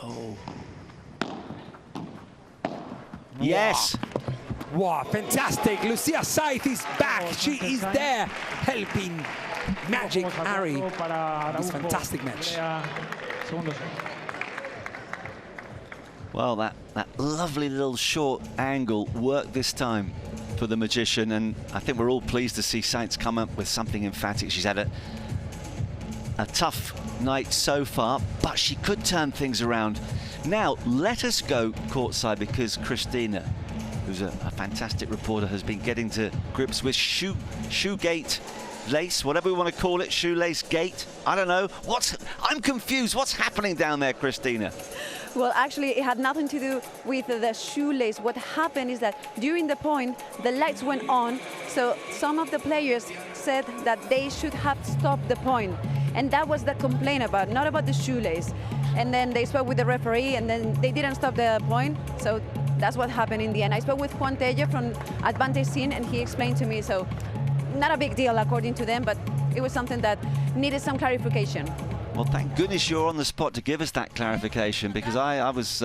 Speaker 5: Oh. Yes.
Speaker 22: Wow, fantastic. Lucia Saiz is back. She is there helping Magic Ari. This fantastic match.
Speaker 5: Well, that lovely little short angle worked this time for the Magician, and I think we're all pleased to see Sainz come up with something emphatic. She's had a tough night so far, but she could turn things around. Now, let us go courtside because Cristina, who's a fantastic reporter, has been getting to grips with shoegate lace, whatever we want to call it, shoelace gate. I don't know. I'm confused. What's happening down there, Cristina?
Speaker 20: Well, actually, it had nothing to do with the shoelace. What happened is that during the point, the lights went on, so some of the players said that they should have stopped the point. And that was the complaint about, not about the shoelace. And then they spoke with the referee, and then they didn't stop the point. So that's what happened in the end. I spoke with Juan Tello from Advantage Scene, and he explained to me, so not a big deal according to them, but it was something that needed some clarification.
Speaker 5: Well, thank goodness you're on the spot to give us that clarification, because I was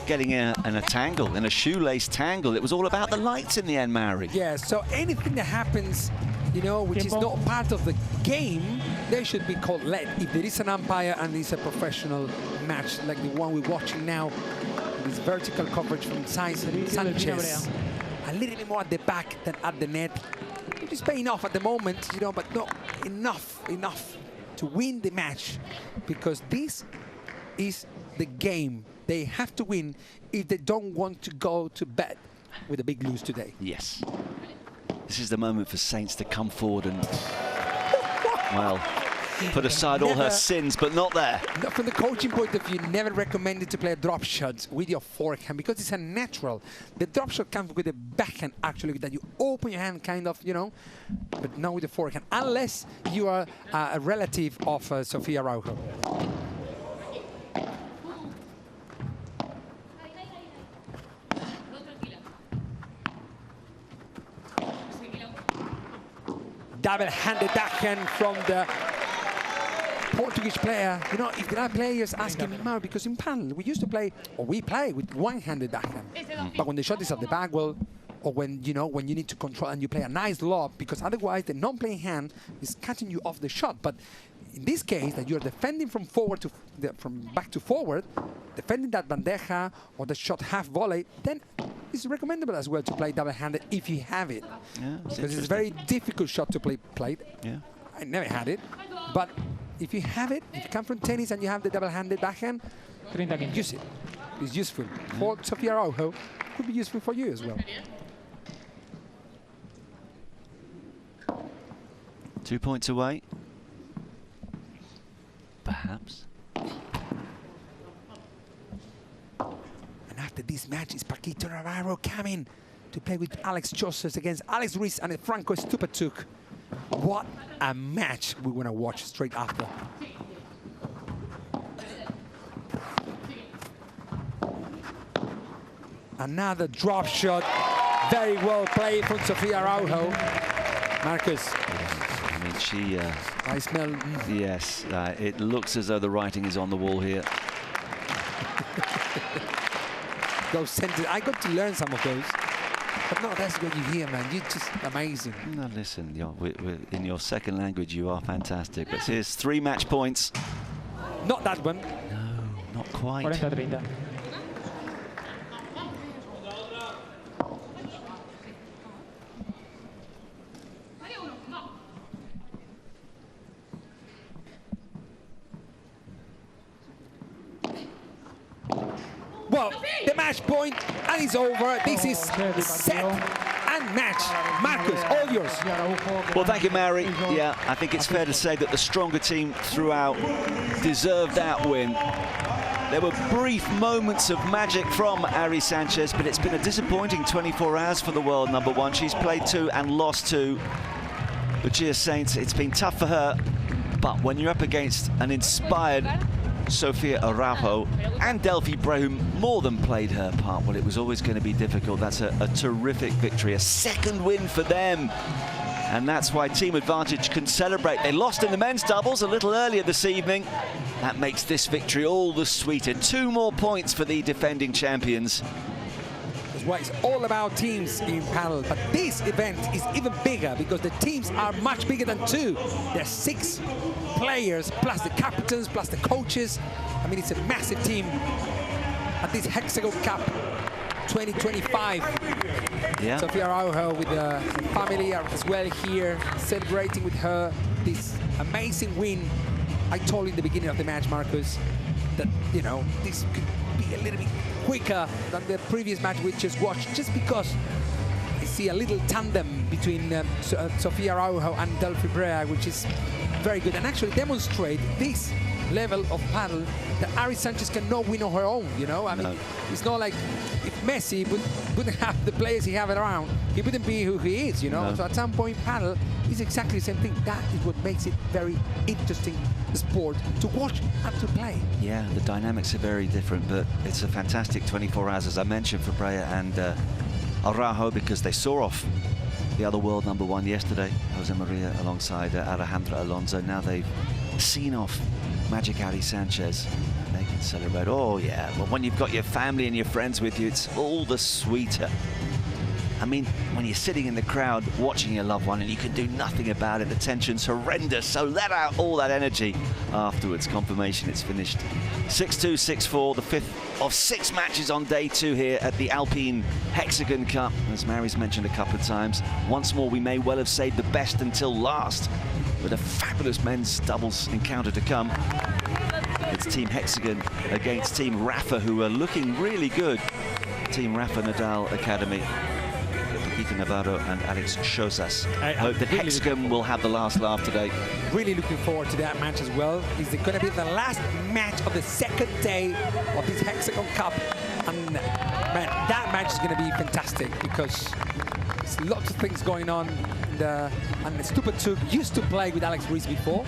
Speaker 5: getting in a tangle, in a shoelace tangle. It was all about the lights in the end, Mary.
Speaker 22: Yeah, so anything that happens, you know, which is not part of the game, they should be called LED. If there is an umpire and it's a professional match, like the one we're watching now, this vertical coverage from Sanchez, a little bit more at the back than at the net. It is paying off at the moment, you know, but not enough to win the match, because this is the game. They have to win if they don't want to go to bed with a big lose today.
Speaker 5: Yes. This is the moment for Sainz to come forward and, well, put aside all her sins, but not there.
Speaker 22: From the coaching point of view, never recommended to play a drop shot with your forehand because it's unnatural. The drop shot comes with a backhand, actually, that you open your hand kind of, you know, but not with the forehand, unless you are a relative of Sofia Araujo. Double-handed backhand from the Portuguese player. You know, if there are players asking me, Mario, because in Padel we used to play, or we play with one-handed backhand. But when the shot is at the back, well, or when you know, when you need to control and you play a nice lob, because otherwise the non-playing hand is cutting you off the shot. But in this case, that you're defending from forward to from back to forward, defending that bandeja or the shot half volley, then it's recommendable as well to play double-handed if you have it.
Speaker 5: Yeah,
Speaker 22: because it's a very difficult shot to play played.
Speaker 5: Yeah.
Speaker 22: I never had it, but if you have it, if you come from tennis and you have the double-handed backhand, use it. It's useful. For Sofia Araujo, could be useful for you as well.
Speaker 5: 2 points away. Perhaps.
Speaker 22: And after this match, is Paquito Navarro coming to play with Alex Chosses against Alex Ruiz and Franco Stupatuk. What a match we're going to watch straight after. Another drop shot. Very well played from Sofia Araujo. Marcus.
Speaker 5: I mean, she...
Speaker 22: I smell...
Speaker 5: Yes, it looks as though the writing is on the wall here.
Speaker 22: Those sentences, I got to learn some of those. But no, that's what you hear, man. You're just amazing.
Speaker 5: No, listen, in your second language, you are fantastic. But here's 3 match points.
Speaker 22: Not that one.
Speaker 5: No, not quite.
Speaker 13: 40-30.
Speaker 22: Well, the match point, and it's over. This is set and match. Marcus, all yours.
Speaker 5: Well, thank you, Mary. Yeah, I think it's fair to say that the stronger team throughout deserved that win. There were brief moments of magic from Ari Sanchez, but it's been a disappointing 24 hours for the world number 1. She's played 2 and lost 2. Lucia Saints, it's been tough for her, but when you're up against an inspired Sofia Araujo and Delphi Bre, who more than played her part, well, it was always going to be difficult. That's a terrific victory, a second win for them. And that's why Team Advantage can celebrate. They lost in the men's doubles a little earlier this evening. That makes this victory all the sweeter. 2 more points for the defending champions.
Speaker 22: That's why it's all about teams in Padel. But this event is even bigger because the teams are much bigger than 2. There's 6 players, plus the captains, plus the coaches. I mean, it's a massive team at this Hexagon Cup 2025.
Speaker 5: Yeah.
Speaker 22: Sofia Araujo with the family as well here, celebrating with her this amazing win. I told you in the beginning of the match, Marcus, that, you know, this could be a little bit quicker than the previous match we just watched, just because I see a little tandem between Sofia Araujo and Delphi Bre, which is very good, and actually demonstrate this level of paddle that Ari Sanchez cannot win on her own, you know? I mean, it's not like if Messi wouldn't have the players he have around, he wouldn't be who he is, you know? So at some point, paddle is exactly the same thing. That is what makes it very interesting sport to watch and to play.
Speaker 5: Yeah, the dynamics are very different, but it's a fantastic 24 hours, as I mentioned, for Bre and Araujo, because they saw off the other world number 1 yesterday, Jose Maria, alongside Alejandra Alonso. Now they've seen off Magic Ari Sanchez. They can celebrate. Oh, yeah. Well, when you've got your family and your friends with you, it's all the sweeter. I mean, when you're sitting in the crowd watching your loved one and you can do nothing about it, the tension's horrendous, so let out all that energy afterwards. Confirmation it's finished 6-2, 6-4, the 5th of 6 matches on day 2 here at the Alpine Hexagon Cup. As Mary's mentioned a couple of times, once more we may well have saved the best until last, with a fabulous men's doubles encounter to come. It's Team Hexagon against Team Rafa, who are looking really good. Team Rafa Nadal Academy. Paquito Navarro and Alex Chosas. I hope that Hexagon will have the last laugh today.
Speaker 22: Really looking forward to that match as well. It's going to be the last match of the 2nd day of this Hexagon Cup. And man, that match is going to be fantastic because there's lots of things going on. And Stupatuk used to play with Alex Ruiz before.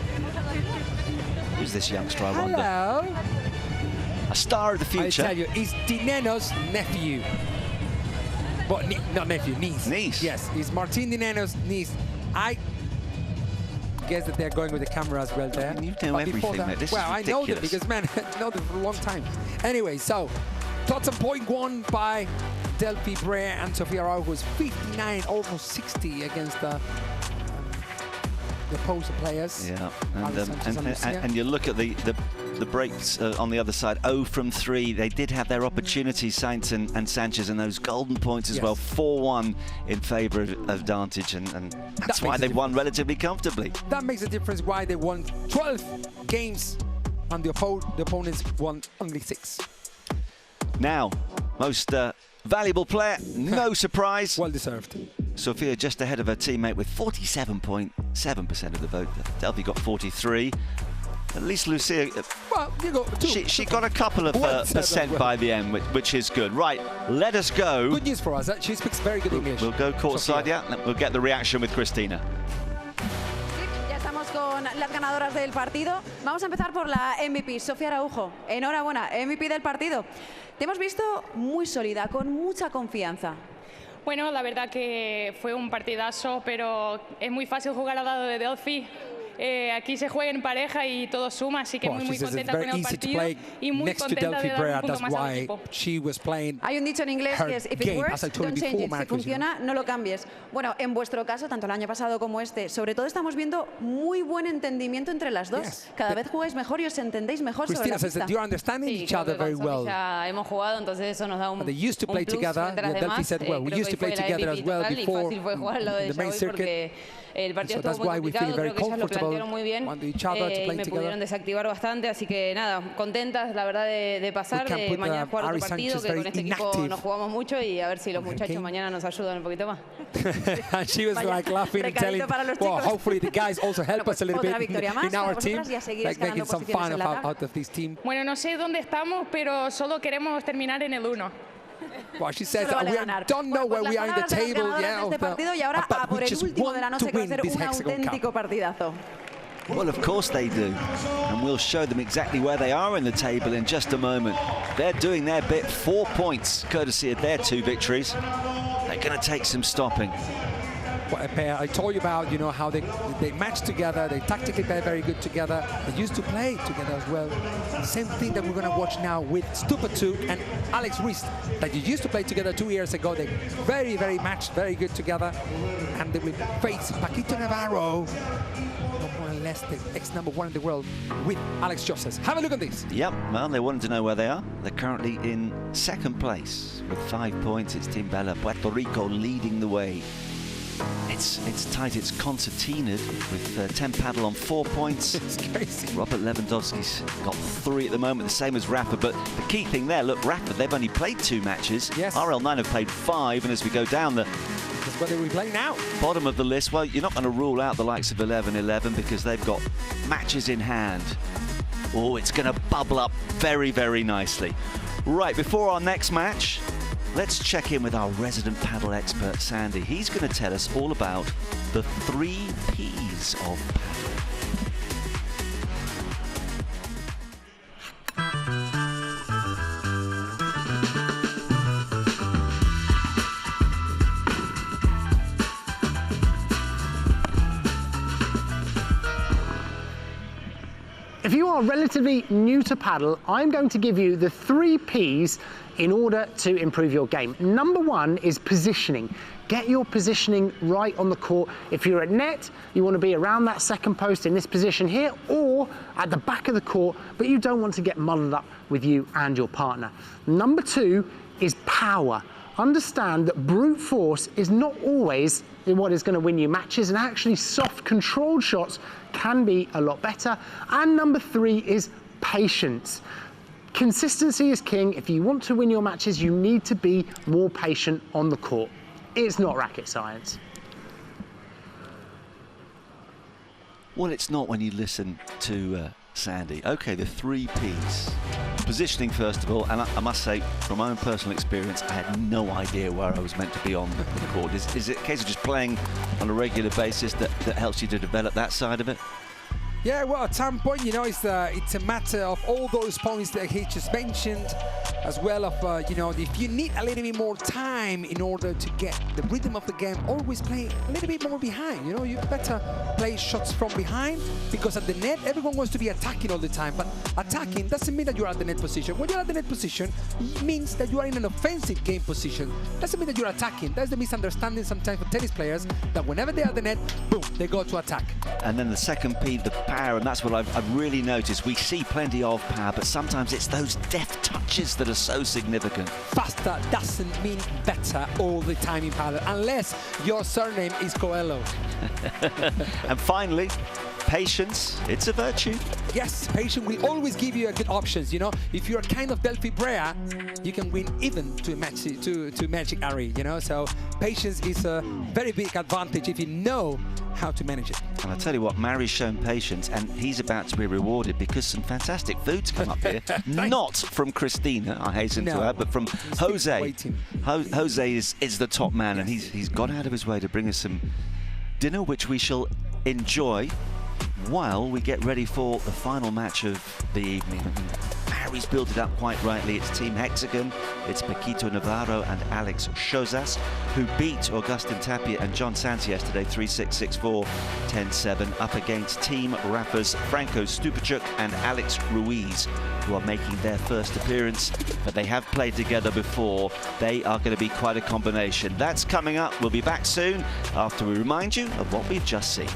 Speaker 5: Who's this youngster, I wonder?
Speaker 22: Hello.
Speaker 5: A star of the future.
Speaker 22: I tell you, he's Dineno's nephew. But not nephew, niece.
Speaker 5: Niece?
Speaker 22: Yes, he's Martin Dineno's niece. I guess that they're going with the camera as well there.
Speaker 5: You know everything, mate. This is ridiculous.
Speaker 22: I know them because, man, I know them for a long time. Anyway, so, total point won by Delphi Bre and Sofia Araujo was 59, almost 60 against the opposing players.
Speaker 5: Yeah, and you look at the the breaks on the other side. 0 from 3. They did have their opportunities, Sainz and Sanchez, and those golden points as well. 4-1 in favour of Dantage, and that's why they've won relatively comfortably.
Speaker 22: That makes a difference why they won 12 games and the opponents won only 6.
Speaker 5: Now, most valuable player, no surprise.
Speaker 22: Well deserved.
Speaker 5: Sophia just ahead of her teammate with 47.7% of the vote. Delphi got 43. At least Lucia,
Speaker 22: well, you got
Speaker 5: she got a couple of percent by the end, which is good. Right, let us go.
Speaker 22: Good news for us. She speaks very good English.
Speaker 5: We'll go courtside, yeah. We'll get the reaction with Cristina.
Speaker 20: Con las ganadoras del partido. Vamos a empezar por la MVP, Sofía Araujo. Enhorabuena, MVP del partido. Te hemos visto muy sólida, con mucha confianza.
Speaker 21: Bueno, la verdad que fue un partidazo, pero es muy fácil jugar al lado de Delphi. Aquí se juega en pareja y todo suma, así que muy contenta con el partido y muy contenta de dar un punto más al equipo.
Speaker 20: Hay un dicho en inglés que es if it works, don't change it. Si funciona, no lo cambies. Bueno, en vuestro caso, tanto el año pasado como este, sobre todo estamos viendo muy buen entendimiento entre las dos. Cada vez jugáis mejor y os entendéis mejor sobre la pista.
Speaker 22: You're understanding each other very well.
Speaker 18: Ya hemos jugado, entonces eso nos da un
Speaker 22: They used to play together. Delphi said, well, we used to play together as well before
Speaker 18: the main circuit. El partido estuvo muy complicado, creo que ellas lo plantearon muy bien y me pudieron desactivar bastante, así que nada, contentas la verdad de pasar, de mañana jugar otro partido, que con este equipo nos jugamos mucho y a ver si los muchachos mañana nos ayudan un poquito más.
Speaker 22: And she was like laughing and telling, well, hopefully the guys also help us a little bit in our team, like making some fun out of this team.
Speaker 21: Bueno, no sé dónde estamos, pero solo queremos terminar en el 1.
Speaker 22: Well, she says that we don't know where we are in the table,
Speaker 20: but we just want to win this Hexagon Cup.
Speaker 5: Well, of course they do, and we'll show them exactly where they are in the table in just a moment. They're doing their bit, 4 points, courtesy of their 2 victories. They're going to take some stopping.
Speaker 22: What a pair. I told you about, how they match together, they tactically play very good together, they used to play together as well. Same thing that we're going to watch now with Stupatuk and Alex Ruiz, that you used to play together 2 years ago. They very, very matched, very good together. And they will face Paquito Navarro, more or less the ex-number1 in the world, with Alex Joses. Have a look at this.
Speaker 5: Yep, well, they wanted to know where they are. They're currently in 2nd place with 5 points. It's Team Bella, Puerto Rico leading the way. It's tight. It's Concertina with 10 Padel on 4 points.
Speaker 22: It's crazy.
Speaker 5: Robert Lewandowski's got 3 at the moment, the same as Rafa. But the key thing there, look, Rafa, they've only played 2 matches.
Speaker 22: Yes.
Speaker 5: RL9 have played 5, and as we go down the
Speaker 22: That's whether we play now.
Speaker 5: bottom of the list, well, you're not going to rule out the likes of 11-11 because they've got matches in hand. Oh, it's going to bubble up very, very nicely. Right, before our next match, let's check in with our resident paddle expert, Sandy. He's going to tell us all about the 3 Ps of paddle.
Speaker 6: If you are relatively new to paddle, I'm going to give you the 3 Ps in order to improve your game. Number 1 is positioning. Get your positioning right on the court. If you're at net, you want to be around that 2nd post in this position here, or at the back of the court, but you don't want to get muddled up with you and your partner. Number 2 is power. Understand that brute force is not always what is going to win you matches, and actually soft controlled shots can be a lot better. And number 3 is patience. Consistency is king. If you want to win your matches, you need to be more patient on the court. It's not rocket science.
Speaker 5: Well, it's not when you listen to Sandy. Okay, the 3 Ps. Positioning, first of all, and I must say, from my own personal experience, I had no idea where I was meant to be on the court. Is it a case of just playing on a regular basis that helps you to develop that side of it?
Speaker 22: Yeah, well, at some point, it's a matter of all those points that he just mentioned, as well of, if you need a little bit more time in order to get the rhythm of the game, always play a little bit more behind. You better play shots from behind, because at the net, everyone wants to be attacking all the time, but attacking doesn't mean that you're at the net position. When you're at the net position, it means that you are in an offensive game position. Doesn't mean that you're attacking. That's the misunderstanding sometimes for tennis players, that whenever they're at the net, boom, they go to attack.
Speaker 5: And then the 2nd P, the power, and that's what I've really noticed. We see plenty of power, but sometimes it's those deft touches that are so significant.
Speaker 22: Faster doesn't mean better all the time in padel, unless your surname is Coelho.
Speaker 5: And finally, patience, it's a virtue.
Speaker 22: Yes, patience will always give you a good options, you know. If you're kind of Delphi Brea, you can win even to Magic Ari, you know. So patience is a very big advantage if you know how to manage it.
Speaker 5: And I'll tell you what, Mari's shown patience, and he's about to be rewarded because some fantastic food's come up here. Not from Christina, I hasten to add, but from Jose. Jose is the top man, and he's gone out of his way to bring us some dinner, which we shall enjoy while we get ready for the final match of the evening. Harry's built it up quite rightly. It's Team Hexagon, it's Paquito Navarro and Alex Chozas, who beat Augustin Tapia and John Sanz yesterday 3-6, 6-4, 10-7, up against Team Rafa's Franco Stupacuk and Alex Ruiz, who are making their first appearance, but they have played together before. They are going to be quite a combination. That's coming up. We'll be back soon after we remind you of what we've just seen.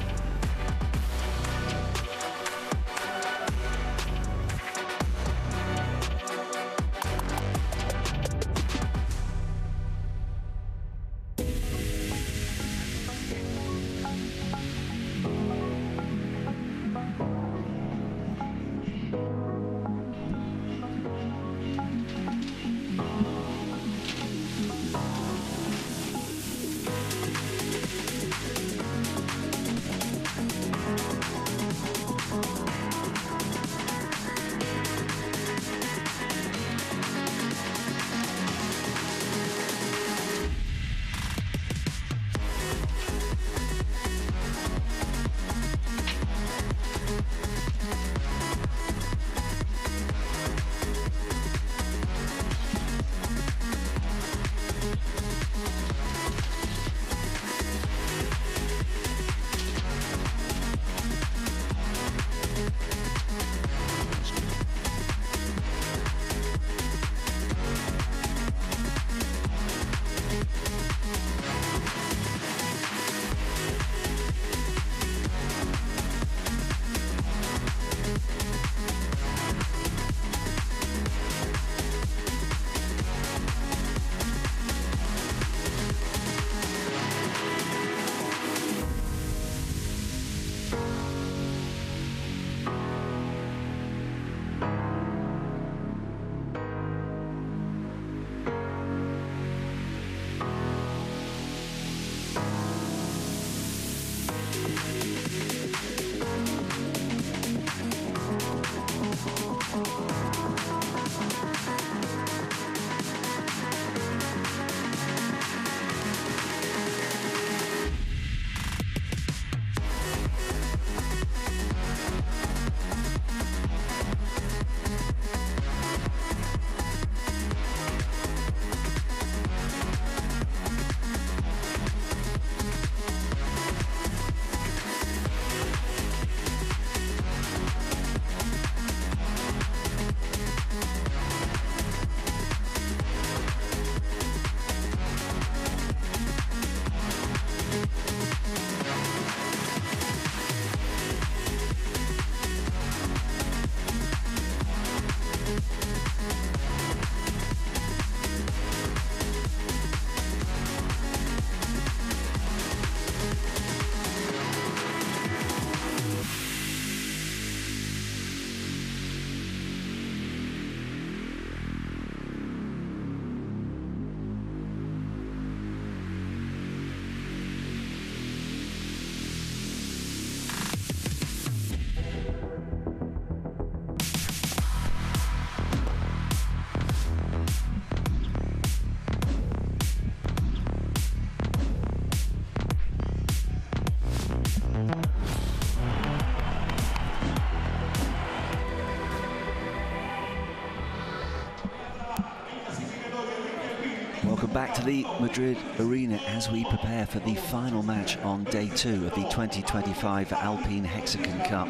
Speaker 5: Back to the Madrid Arena as we prepare for the final match on day 2 of the 2025 Alpine Hexagon Cup.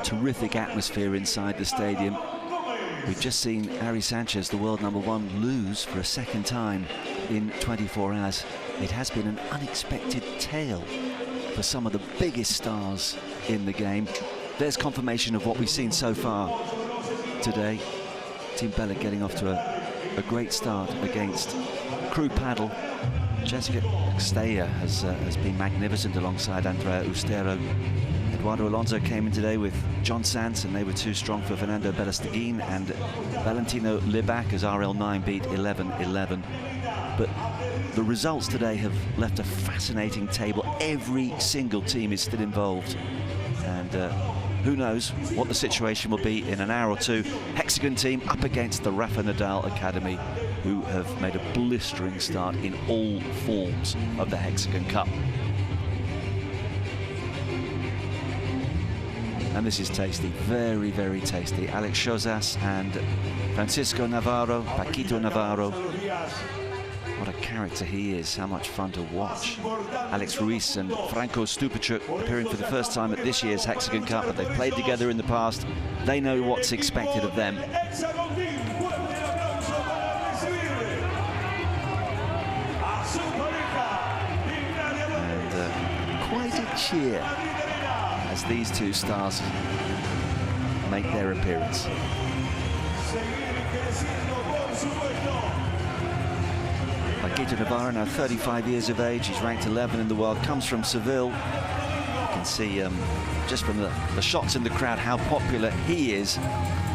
Speaker 5: Terrific atmosphere inside the stadium. We've just seen Ari Sanchez, the world #1, lose for a second time in 24 hours. It has been an unexpected tale for some of the biggest stars in the game. there's confirmation of what we've seen so far today. Team Bella getting off to a great start against Crew Padel. Jessica Castello has been magnificent alongside Madrid Ustero. Eduardo Alonso came in today with John Sanz, and they were too strong for Fernando Belasteguin, and Valentino Libac as RL9 beat 11-11. But the results today have left a fascinating table. Every single team is still involved, and who knows what the situation will be in an hour or two. Hexagon team up against the Rafa Nadal Academy, who have made a blistering start in all forms of the Hexagon Cup. And this is tasty, very, very tasty. Alex Chozas and Francisco Navarro, Paquito Navarro. What a character he is, how much fun to watch. Alex Ruiz and Franco Stupacek appearing for the first time at this year's Hexagon Cup, but they've played together in the past. They know what's expected of them. And quite a cheer as these two stars make their appearance. Paquito Navarro, now 35 years of age, he's ranked 11 in the world, comes from Seville. You can see just from the shots in the crowd how popular he is.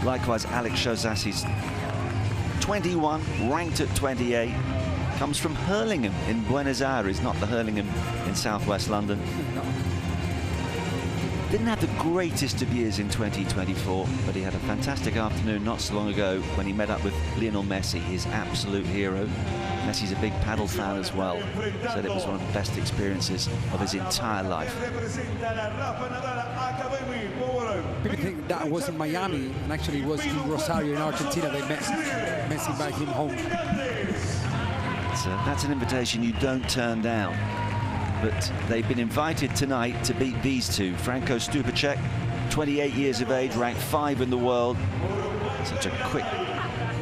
Speaker 5: Likewise, Alex Chozas, he's 21, ranked at 28, comes from Hurlingham in Buenos Aires, not the Hurlingham in southwest London. Didn't have the greatest of years in 2024, but he had a fantastic afternoon not so long ago when he met up with Lionel Messi, his absolute hero. Messi's a big paddle fan as well, said it was one of the best experiences of his entire life.
Speaker 22: People think that was in Miami, and actually it was in Rosario in Argentina. They met Messi by him home.
Speaker 5: That's an invitation you don't turn down. But they've been invited tonight to beat these two. Franco Stupacek, 28 years of age, ranked 5 in the world. Such a quick,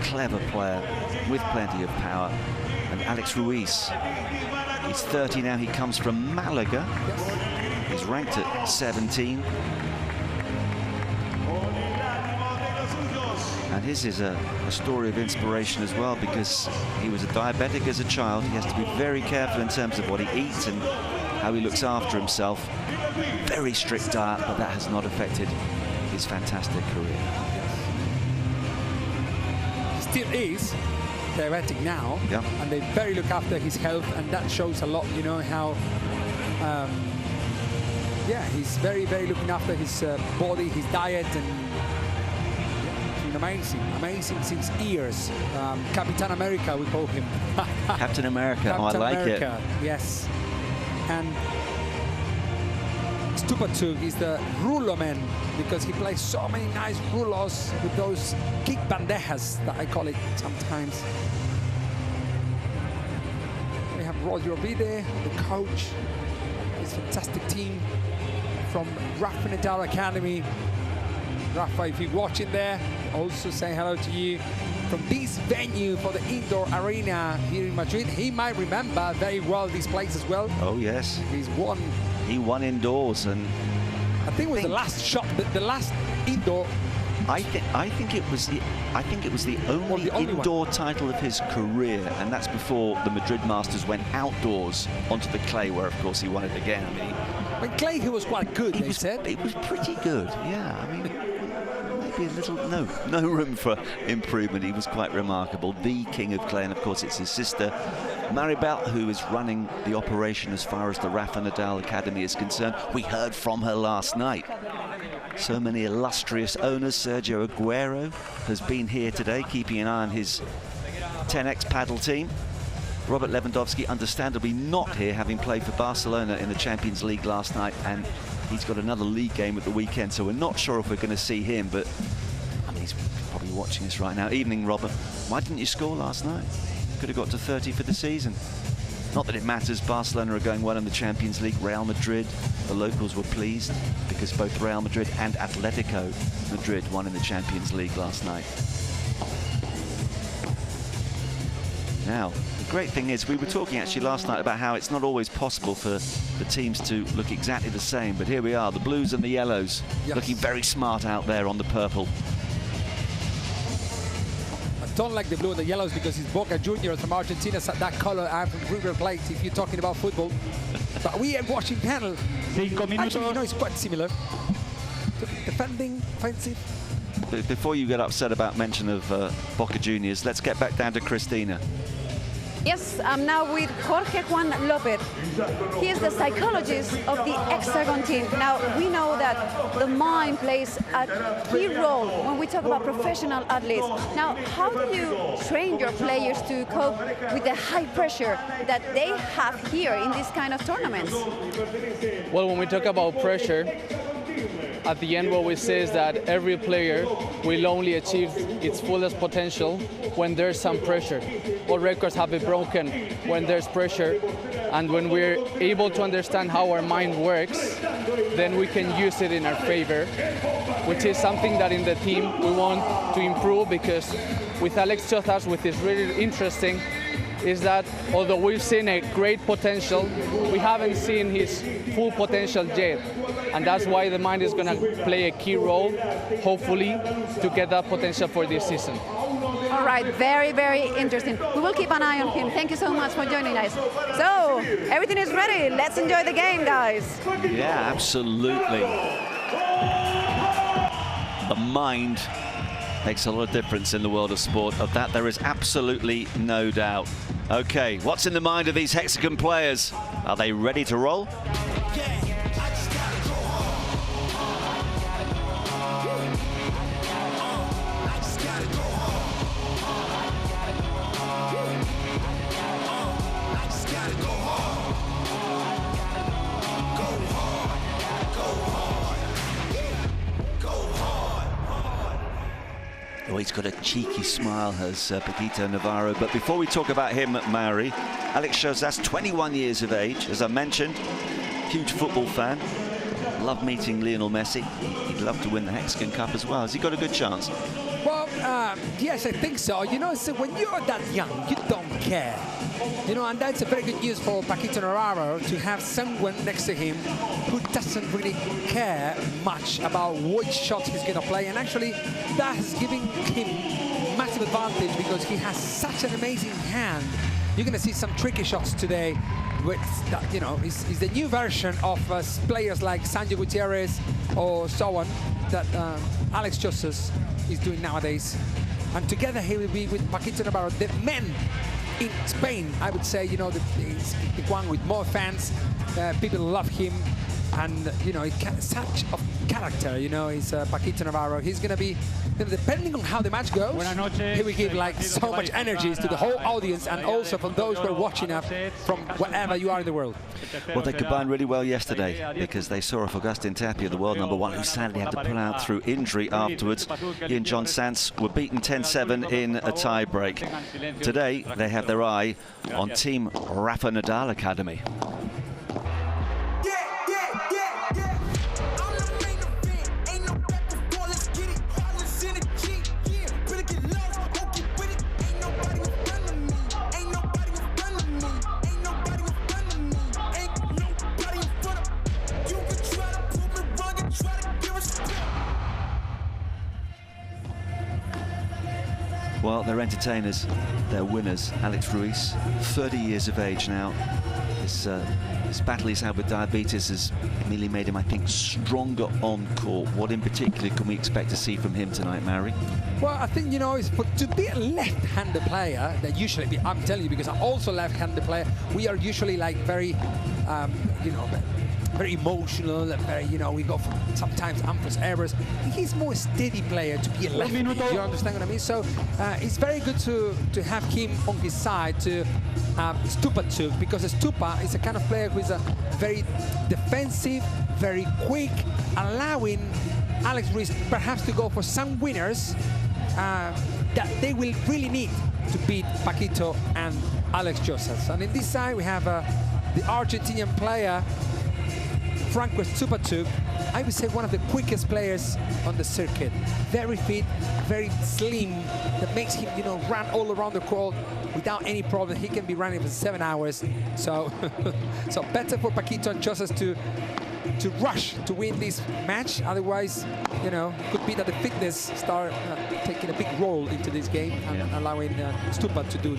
Speaker 5: clever player with plenty of power. And Alex Ruiz, he's 30 now, he comes from Malaga. He's ranked at 17. And his is a story of inspiration as well, because he was a diabetic as a child. He has to be very careful in terms of what he eats and how he looks after himself. Very strict diet, but that has not affected his fantastic career.
Speaker 22: He still is diabetic now, and they very look after his health, and that shows a lot, you know, how he's very, very looking after his body, his diet, and amazing since years. Captain America, we call him.
Speaker 5: Captain America, I like America,
Speaker 22: it. Yes. And Stupacek is the rulo man, because he plays so many nice rulos with those kick bandejas that I call it sometimes. We have Roger Ovide, the coach, this fantastic team from Rafa Nadal Academy. Rafa, if you're watching there, also say hello to you. From this venue for the indoor arena here in Madrid, he might remember very well this place as well.
Speaker 5: Oh yes,
Speaker 22: he won
Speaker 5: indoors, and
Speaker 22: I think it was the last shot, the last indoor.
Speaker 5: I think it was the only indoor title of his career, and that's before the Madrid Masters went outdoors onto the clay, where of course he won it again. I mean,
Speaker 22: when clay he was quite good.
Speaker 5: He was pretty good. Yeah, I mean, maybe a little no room for improvement. He was quite remarkable, the king of clay, and of course it's his sister Maribel who is running the operation as far as the Rafa Nadal Academy is concerned. We heard from her last night. So many illustrious owners. Sergio Aguero has been here today, keeping an eye on his 10x paddle team. Robert Lewandowski, understandably not here, having played for Barcelona in the Champions League last night, and he's got another league game at the weekend, so we're not sure if we're going to see him, but I mean, he's probably watching us right now. Evening, Robert. Why didn't you score last night? Could have got to 30 for the season. Not that it matters. Barcelona are going well in the Champions League. Real Madrid, the locals were pleased because both Real Madrid and Atletico Madrid won in the Champions League last night. Now, the great thing is, we were talking actually last night about how it's not always possible for the teams to look exactly the same, but here we are, the blues and the yellows, looking very smart out there on the purple.
Speaker 22: I don't like the blue and the yellows because it's Boca Juniors from Argentina, so that color. I'm from River Plate, if you're talking about football. But we are watching panel. Actually, you know, it's quite similar. Defending, offensive.
Speaker 5: Before you get upset about mention of Boca Juniors, let's get back down to Cristina.
Speaker 20: Yes, I'm now with Jorge Juan Lopez. He is the psychologist of the Hexagon team. Now, we know that the mind plays a key role when we talk about professional athletes. Now, how do you train your players to cope with the high pressure that they have here in these kind of tournaments?
Speaker 15: Well, when we talk about pressure, at the end what we say is that every player will only achieve its fullest potential when there's some pressure. All records have been broken when there's pressure, and when we're able to understand how our mind works, then we can use it in our favor, which is something that in the team we want to improve, because with Alex Chozas, what is really interesting is that although we've seen a great potential, we haven't seen his full potential yet. And that's why the mind is going to play a key role, hopefully, to get that potential for this season.
Speaker 20: All right, very, very interesting. We will keep an eye on him. Thank you so much for joining us. So, everything is ready. Let's enjoy the game, guys.
Speaker 5: Yeah, absolutely. The mind makes a lot of difference in the world of sport. Of that, there is absolutely no doubt. Okay, what's in the mind of these Hexagon players? Are they ready to roll? Oh, he's got a cheeky smile, has Paquito Navarro. But before we talk about him, Maori, Alex Chozas, 21 years of age, as I mentioned, huge football fan. Love meeting Lionel Messi. He'd love to win the Hexagon Cup as well. Has he got a good chance?
Speaker 22: Well, yes, I think so. You know, so when you're that young, you don't care. You know, and that's a very good news for Paquito Navarro to have someone next to him who doesn't really care much about which shot he's going to play. And actually, that has given him massive advantage because he has such an amazing hand. You're going to see some tricky shots today. With that, you know, is the new version of players like Sancho Gutierrez or so on that Alex Chozas is doing nowadays. And together he will be with Paquito Navarro, the men in Spain, I would say, you know, the one with more fans. People love him, and you know, such a character. You know, is Paquito Navarro. He's going to be, you know, depending on how the match goes, he will give like so much energy to the whole audience, and also from those who are watching up from wherever you are in the world.
Speaker 5: Well, they combined really well yesterday because they saw off Agustin Tapia, the world #1, who sadly had to pull out through injury afterwards. He and John Sanz were beaten 10-7 in a tie-break. Today, they have their eye on Team Rafa Nadal Academy. Well, they're entertainers, they're winners. Alex Ruiz, 30 years of age now. This battle he's had with diabetes has merely made him, I think, stronger on court. What in particular can we expect to see from him tonight, Mary?
Speaker 22: Well, I think, you know, to be a left-handed player, that usually, I'm telling you, because I'm also left-handed player, we are usually like very, you know, very emotional, and very, you know, we go for sometimes amorphous errors. He's more steady player to be a lefty. You understand what I mean? So it's very good to have him on his side to Stupa too, because Stupa is a kind of player who is a very defensive, very quick, allowing Alex Ruiz perhaps to go for some winners that they will really need to beat Paquito and Alex Chozas. And in this side we have the Argentinian player Franco Stupatuk, I would say one of the quickest players on the circuit. Very fit, very slim, that makes him, you know, run all around the court without any problem. He can be running for 7 hours. So, so better for Paquito and Chosas to rush to win this match. Otherwise, you know, could be that the fitness start taking a big role into this game and allowing Stupa to do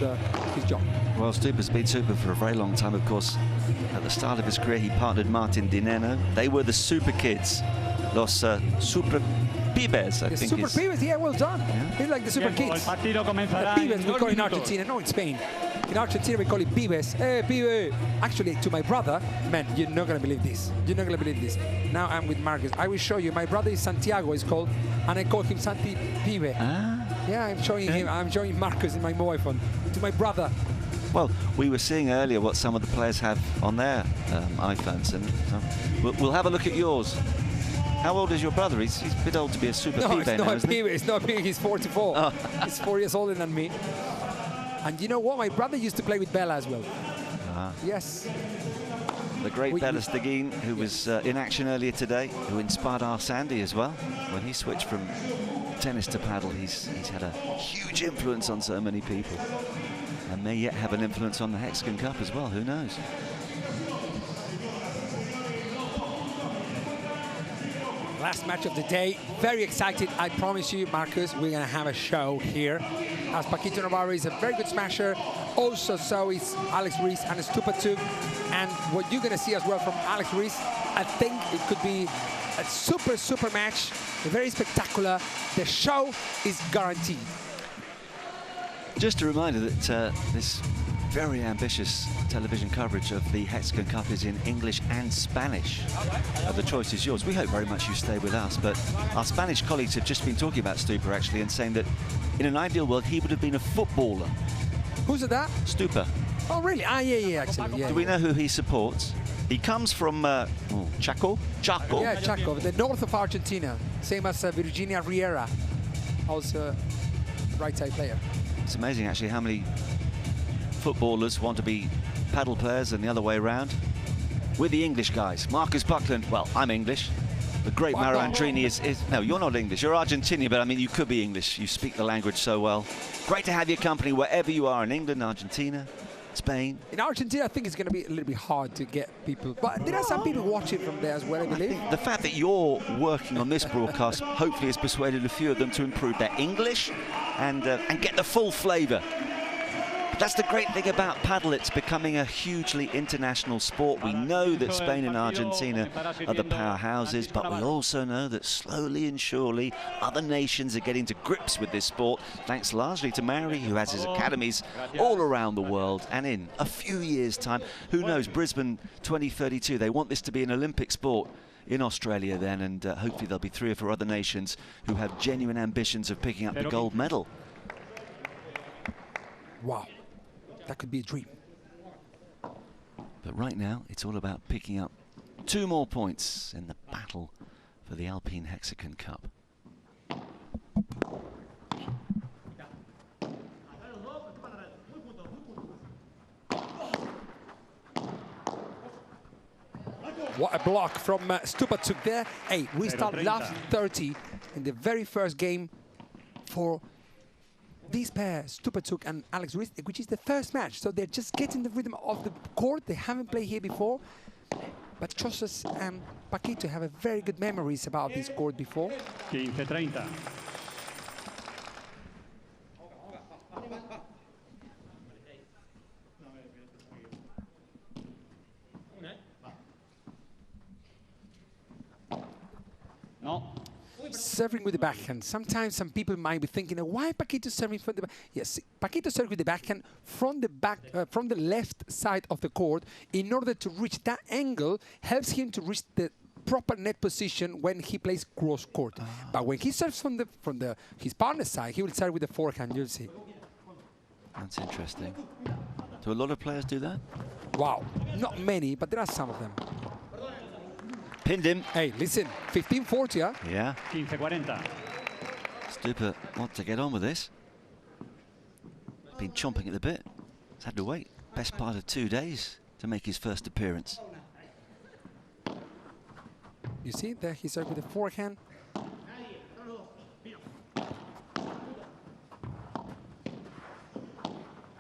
Speaker 22: his job.
Speaker 5: Well, Stupa's been super for a very long time, of course. At the start of his career, he partnered Martin Dineno. They were the super kids, los super pibes, I think.
Speaker 22: Super pibes, yeah, well done. Yeah. It's like the super kids. The pibes we call in Argentina, no, in Spain. In Argentina, we call it pibes. Hey, pibe. Actually, to my brother, man, you're not going to believe this. You're not going to believe this. Now I'm with Marcus. I will show you. My brother is Santiago, is called, and I call him Santi Pibe. Ah. Yeah, I'm showing him. I'm showing Marcus in my mobile phone. To my brother.
Speaker 5: Well, we were seeing earlier what some of the players have on their iPhones, and we'll have a look at yours. How old is your brother? He's a bit old to be a super pibe now, isn't he?
Speaker 22: It's not big. He's 44. Oh. He's 4 years older than me. And you know what? My brother used to play with Bella as well. Yes.
Speaker 5: The great Bella Stegin, who was in action earlier today, who inspired our Sandy as well. When he switched from tennis to paddle, he's had a huge influence on so many people. And may yet have an influence on the Hexagon Cup as well. Who knows?
Speaker 22: Last match of the day. Very excited. I promise you, Marcus, we're going to have a show here. As Paquito Navarro is a very good smasher. Also, so is Alex Ruiz and Stupatuk. And what you're going to see as well from Alex Ruiz, I think it could be a super, super match. Very spectacular. The show is guaranteed.
Speaker 5: Just a reminder that this very ambitious television coverage of the Hexagon Cup is in English and Spanish. The choice is yours. We hope very much you stay with us, but our Spanish colleagues have just been talking about Stupa actually and saying that in an ideal world he would have been a footballer.
Speaker 22: Who's that?
Speaker 5: Stupa.
Speaker 22: Oh really? Ah, yeah, actually. Yeah,
Speaker 5: Do we know who he supports? He comes from Chaco? Chaco.
Speaker 22: Yeah, Chaco, the north of Argentina. Same as Virginia Riera, also right side player.
Speaker 5: It's amazing actually how many footballers want to be paddle players and the other way around. We're the English guys. Marcus Buckland, well, I'm English. The great Mauro Andrini is... No, you're not English. You're Argentinian, but I mean, you could be English. You speak the language so well. Great to have your company wherever you are in England, Argentina, Spain.
Speaker 22: In Argentina, I think it's going to be a little bit hard to get people, but there are some people watching from there as well, I believe.
Speaker 5: The fact that you're working on this broadcast hopefully has persuaded a few of them to improve their English and get the full flavour. That's the great thing about paddle. It's becoming a hugely international sport. We know that Spain and Argentina are the powerhouses, but we also know that slowly and surely other nations are getting to grips with this sport, thanks largely to Mauri, who has his academies all around the world. And in a few years' time, who knows, Brisbane 2032, they want this to be an Olympic sport in Australia then, and hopefully there'll be 3 or 4 other nations who have genuine ambitions of picking up the gold medal.
Speaker 22: Wow. That could be a dream.
Speaker 5: But right now, it's all about picking up 2 more points in the battle for the Alpine Hexagon Cup.
Speaker 22: What a block from Stupatuk there. Hey, we start last 30 in the very first game for these pairs, Stupatuk and Alex Ruiz, which is the first match. So they're just getting the rhythm of the court. They haven't played here before. But Chosas and Paquito have a very good memories about this court before.
Speaker 16: 15-30.
Speaker 22: No. Serving with the backhand. Sometimes some people might be thinking, why Paquito serving from the back? Yes, Paquito serves with the backhand from the left side of the court in order to reach that angle, helps him to reach the proper net position when he plays cross court. But when he serves from his partner's side, he will serve with the forehand. You'll see.
Speaker 5: That's interesting. Do a lot of players do that?
Speaker 22: Wow, not many, but there are some of them.
Speaker 5: Pinned him.
Speaker 22: Hey, listen, 15-40, huh?
Speaker 5: Yeah.
Speaker 16: 15-40.
Speaker 5: Stupa wants to get on with this. Been chomping at the bit. He's had to wait best part of 2 days to make his first appearance.
Speaker 22: You see, there he served with the forehand.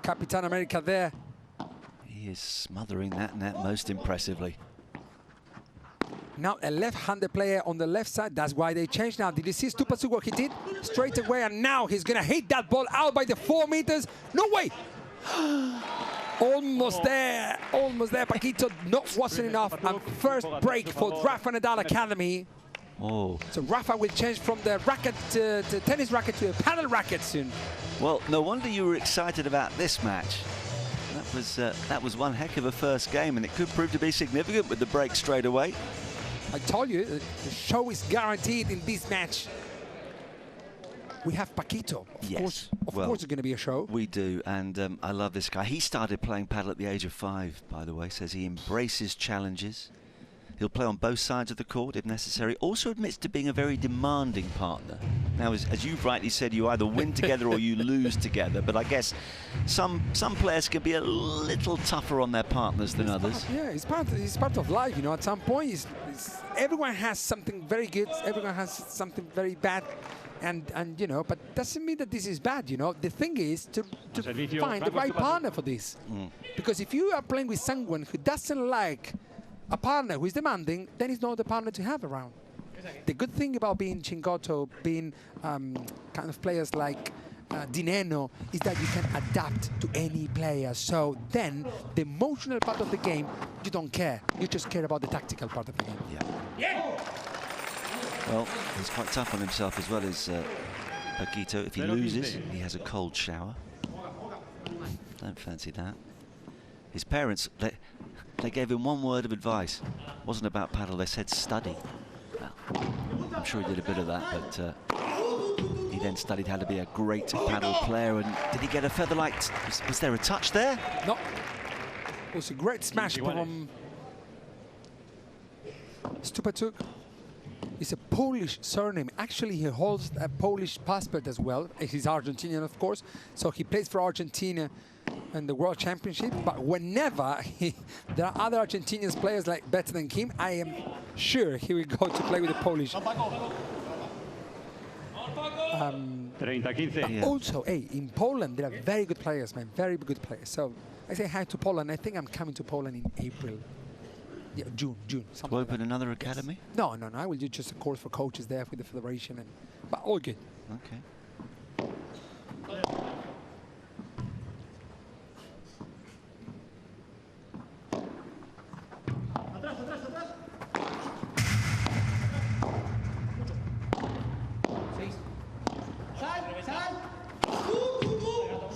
Speaker 22: Capitan America there.
Speaker 5: He is smothering that net most impressively.
Speaker 22: Now a left-handed player on the left side. That's why they changed now. Did you see Stupasuk what he did? Straight away, and now he's going to hit that ball out by the 4 meters. No way! Almost there, Paquito. Wasn't enough. And first break for Rafa Nadal Academy.
Speaker 5: Oh.
Speaker 22: So Rafa will change from the racket to tennis racket to a paddle racket soon.
Speaker 5: Well, no wonder you were excited about this match. That was one heck of a first game, and it could prove to be significant with the break straight away.
Speaker 22: I told you, the show is guaranteed in this match. We have Paquito. Of course it's going to be a show.
Speaker 5: We do, and I love this guy. He started playing paddle at the age of 5, by the way. Says he embraces challenges. He'll play on both sides of the court if necessary. Also admits to being a very demanding partner. Now, as you've rightly said, you either win together or you lose together. But I guess some players can be a little tougher on their partners than others.
Speaker 22: It's part of life, you know. At some point, everyone has something very good. Everyone has something very bad. And you know, but doesn't mean that this is bad, you know. The thing is to find the right partner for this. Because if you are playing with someone who doesn't like a partner who is demanding, then it's not the partner to have around. The good thing about being Chingoto, being kind of players like Dineno, is that you can adapt to any player. So then, the emotional part of the game, you don't care. You just care about the tactical part of the game.
Speaker 5: Yeah. Well, he's quite tough on himself as well as Paquito. If he loses, he has a cold shower. Don't fancy that. His parents, they gave him one word of advice. It wasn't about paddle, they said study. Well, I'm sure he did a bit of that, but he then studied how to be a great paddle player. And did he get a feather light? Was there a touch there?
Speaker 22: No. It was a great smash from Stupasuk. It's a Polish surname. Actually, he holds a Polish passport as well. He's Argentinian, of course. So he plays for Argentina in the World Championship. But whenever there are other Argentinian players better than him, I am sure he will go to play with the Polish. Also, in Poland, there are very good players, man. Very good players. So I say hi to Poland. I think I'm coming to Poland in April. Yeah, June.
Speaker 5: To open another academy?
Speaker 22: Yes. No. I will do just a course for coaches there with the federation, but all good.
Speaker 5: Okay.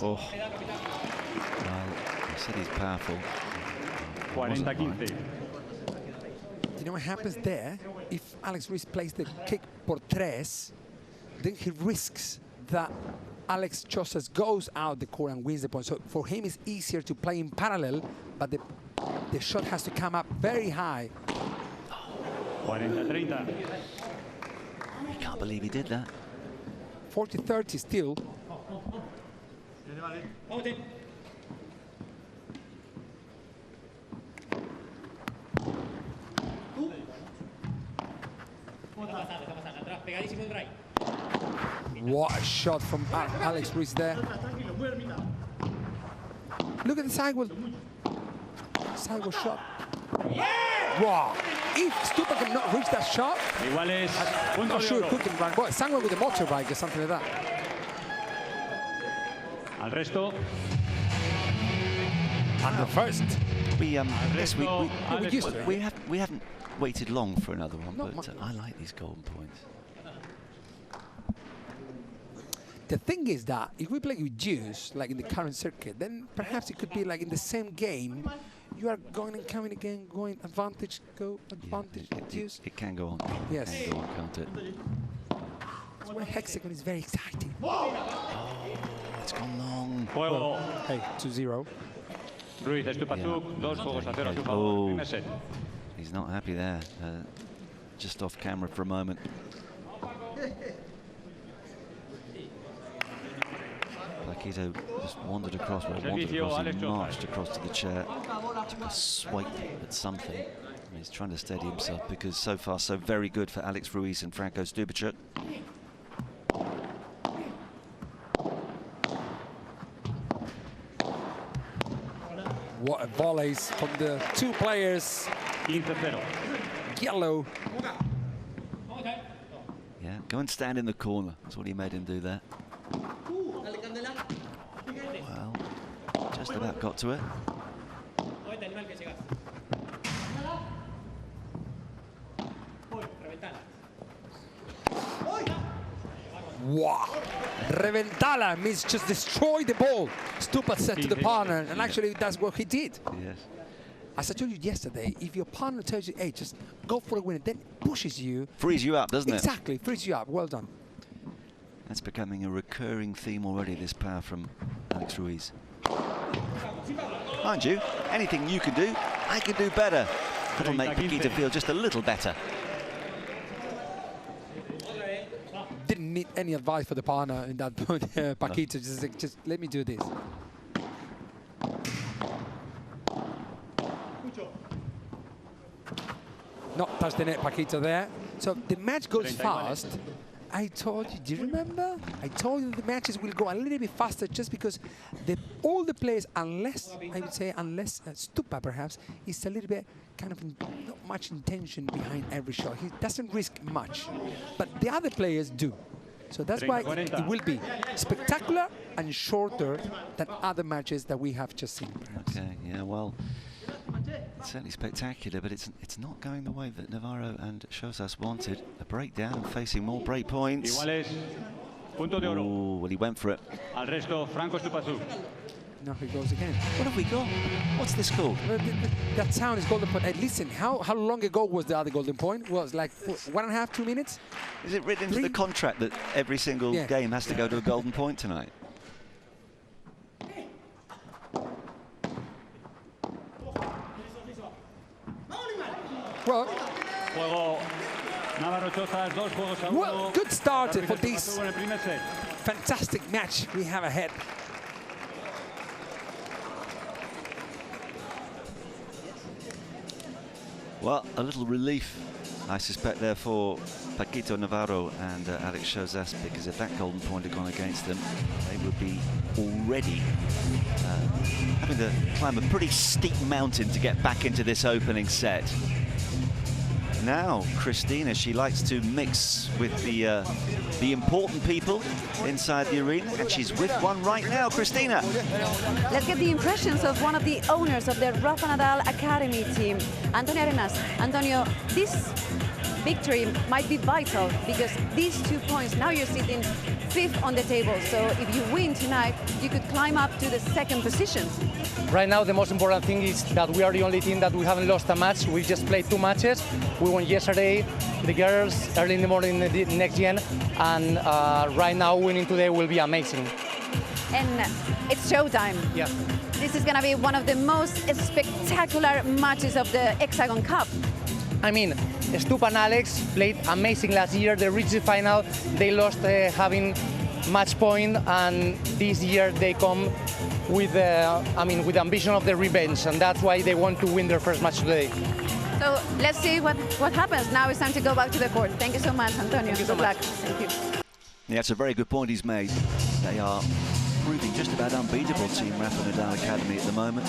Speaker 5: Oh. Well, I said he's powerful.
Speaker 22: 40-15. You know what happens there? If Alex Ruiz plays the kick por tres, then he risks that Alex Chosas goes out the court and wins the point. So for him, it's easier to play in parallel, but the shot has to come up very high.
Speaker 16: 40-30.
Speaker 5: I can't believe he did that.
Speaker 22: 40-30 still. What a shot from Alex Ruiz there. Look at the sidewall shot. Wow. If Stupa cannot reach that shot, I'm not sure who can run. Well, someone with a motorbike or something like that.
Speaker 16: Al resto.
Speaker 22: And the first.
Speaker 5: We haven't waited long for another one, but I like these golden points.
Speaker 22: The thing is that if we play with Jews, like in the current circuit, then perhaps it could be like in the same game, you are going and coming again, going advantage, go advantage, Jews.
Speaker 5: It can go on.
Speaker 22: Yes.
Speaker 5: It can go on, can't it?
Speaker 22: That's why Hexagon is very exciting.
Speaker 5: Oh, it's gone long.
Speaker 22: Well, hey, 2-0.
Speaker 16: Ruiz, Stupasuk, 2 juegos a 0 a su favor.
Speaker 5: Oh,
Speaker 16: Primer set.
Speaker 5: he's not happy there. Just off camera for a moment. Paquito just wandered across, he marched across to the chair, took a swipe at something. He's trying to steady himself because so far so very good for Alex Ruiz and Franco Stupacek.
Speaker 22: What a volleys from the two players. Yellow.
Speaker 5: Yeah, go and stand in the corner. That's what he made him do there. Well, just about got to it.
Speaker 22: Wow. Reventala means just destroy the ball. Stupa said to the partner, and actually that's what he did.
Speaker 5: Yes.
Speaker 22: As I told you yesterday, if your partner tells you, hey, just go for a win, then pushes you.
Speaker 5: Frees you up, doesn't it?
Speaker 22: Exactly, frees you up. Well done.
Speaker 5: That's becoming a recurring theme already, this power from Alex Ruiz. Mind you, anything you can do, I can do better. That'll make Paquita feel just a little better.
Speaker 22: Didn't need any advice for the partner in that point. Paquita just let me do this. Not touch the net, Paquita there. So the match goes fast. I told you, do you remember? I told you the matches will go a little bit faster just because all the players, unless, I would say, unless Stupa perhaps, is a little bit kind of not much intention behind every shot. He doesn't risk much, but the other players do. So that's why it will be spectacular and shorter than other matches that we have just seen, perhaps.
Speaker 5: Okay, yeah, well, it's certainly spectacular, but it's not going the way that Navarro and Chozas wanted. A breakdown and facing more break points. Oh, well, he went for it.
Speaker 22: Now he goes again.
Speaker 5: What have we got? What's this called?
Speaker 22: That sound is golden point. Hey, listen, how long ago was the other golden point? Was like 1.5, 2 minutes?
Speaker 5: Is it written into the contract that every single game has to go to a golden point tonight?
Speaker 22: Well, good start for this fantastic match we have ahead.
Speaker 5: Well, a little relief, I suspect, there for Paquito Navarro and Alex Chozas, because if that golden point had gone against them, they would be already having to climb a pretty steep mountain to get back into this opening set. Now, Cristina, she likes to mix with the important people inside the arena, and she's with one right now. Cristina.
Speaker 20: Let's get the impressions of one of the owners of the Rafa Nadal Academy team, Antonio Arenas. Antonio, this victory might be vital because these 2 points, now you're sitting 5th on the table. So if you win tonight, you could climb up to the 2nd position.
Speaker 3: Right now, the most important thing is that we are the only team that we haven't lost a match. We just played 2 matches. We won yesterday, the girls, early in the morning, the next gen, and right now winning today will be amazing.
Speaker 20: And it's showtime.
Speaker 3: Yeah.
Speaker 20: This is going to be one of the most spectacular matches of the Hexagon Cup.
Speaker 3: I mean, Stupa and Alex played amazing last year. They reached the final. They lost having match point, and this year they come with, with the ambition of the revenge, and that's why they want to win their first match today.
Speaker 20: So let's see what happens. Now it's time to go back to the court. Thank you so much, Antonio. Good luck. Thank you.
Speaker 5: Yeah, it's a very good point he's made. They are proving just about unbeatable, Team Rafa Nadal Academy at the moment.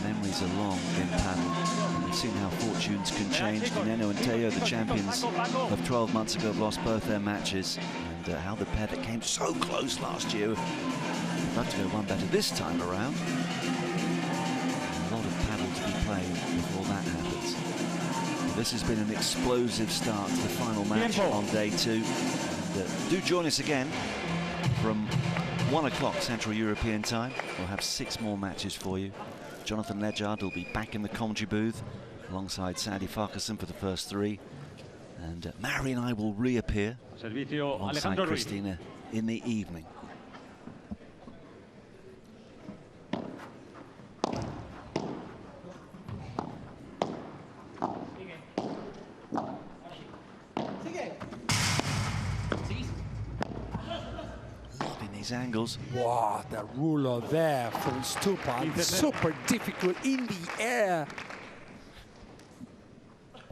Speaker 5: Memories are long in Padel. We've seen how fortunes can change. Dineno and Teo, the champions of 12 months ago, have lost both their matches. And how the pair that came so close last year would love to go one better this time around. A lot of paddle to be played before that happens. Well, this has been an explosive start to the final match on day 2. And, do join us again from 1 o'clock Central European time. We'll have 6 more matches for you. Jonathan Ledgard will be back in the commentary booth alongside Sandy Farquharson for the first 3. And Mary and I will reappear alongside Cristina in the evening. these angles.
Speaker 22: Wow, the ruler there from Stupa. Super difficult in the air.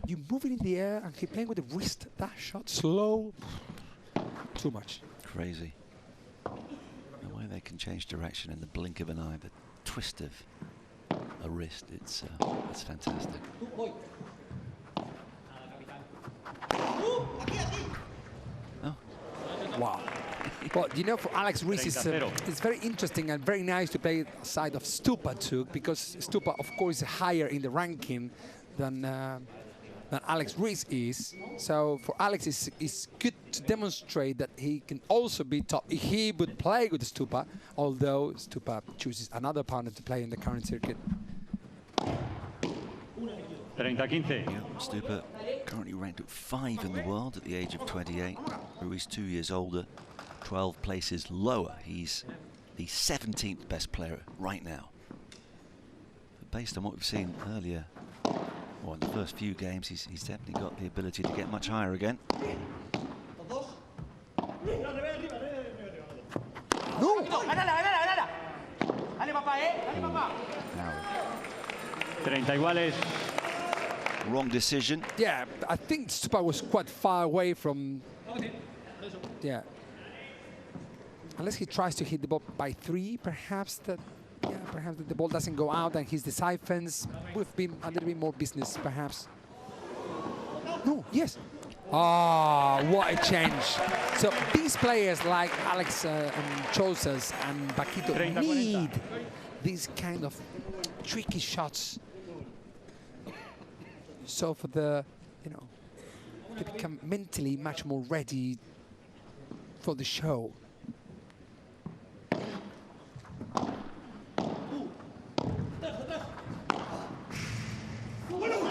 Speaker 22: You move it in the air and he playing with the wrist. That shot slow. Too much.
Speaker 5: Crazy. The way they can change direction in the blink of an eye, the twist of a wrist, it's fantastic.
Speaker 22: Wow. Well, you know, for Alex Ruiz, it's very interesting and very nice to play side of Stupa too, because Stupa, of course, is higher in the ranking than Alex Ruiz is. So for Alex, it's good to demonstrate that he can also be top. He would play with Stupa, although Stupa chooses another partner to play in the current circuit.
Speaker 16: 30-15.
Speaker 5: Yeah, Stupa currently ranked at 5 in the world at the age of 28. Ruiz 2 years older, 12 places lower. He's the 17th best player right now. But based on what we've seen earlier, well, in the first few games, he's definitely got the ability to get much higher again.
Speaker 22: No!
Speaker 16: 30 iguales.
Speaker 5: Wrong decision.
Speaker 22: Yeah, I think Stupa was quite far away from... Yeah. Unless he tries to hit the ball by 3, perhaps that... Yeah, perhaps the ball doesn't go out and his deciphers would be a little bit more business, perhaps. No, yes. Ah, what a change. So these players like Alex and Chosas and Paquito need these kind of tricky shots. So for the, you know, they become mentally much more ready for the show.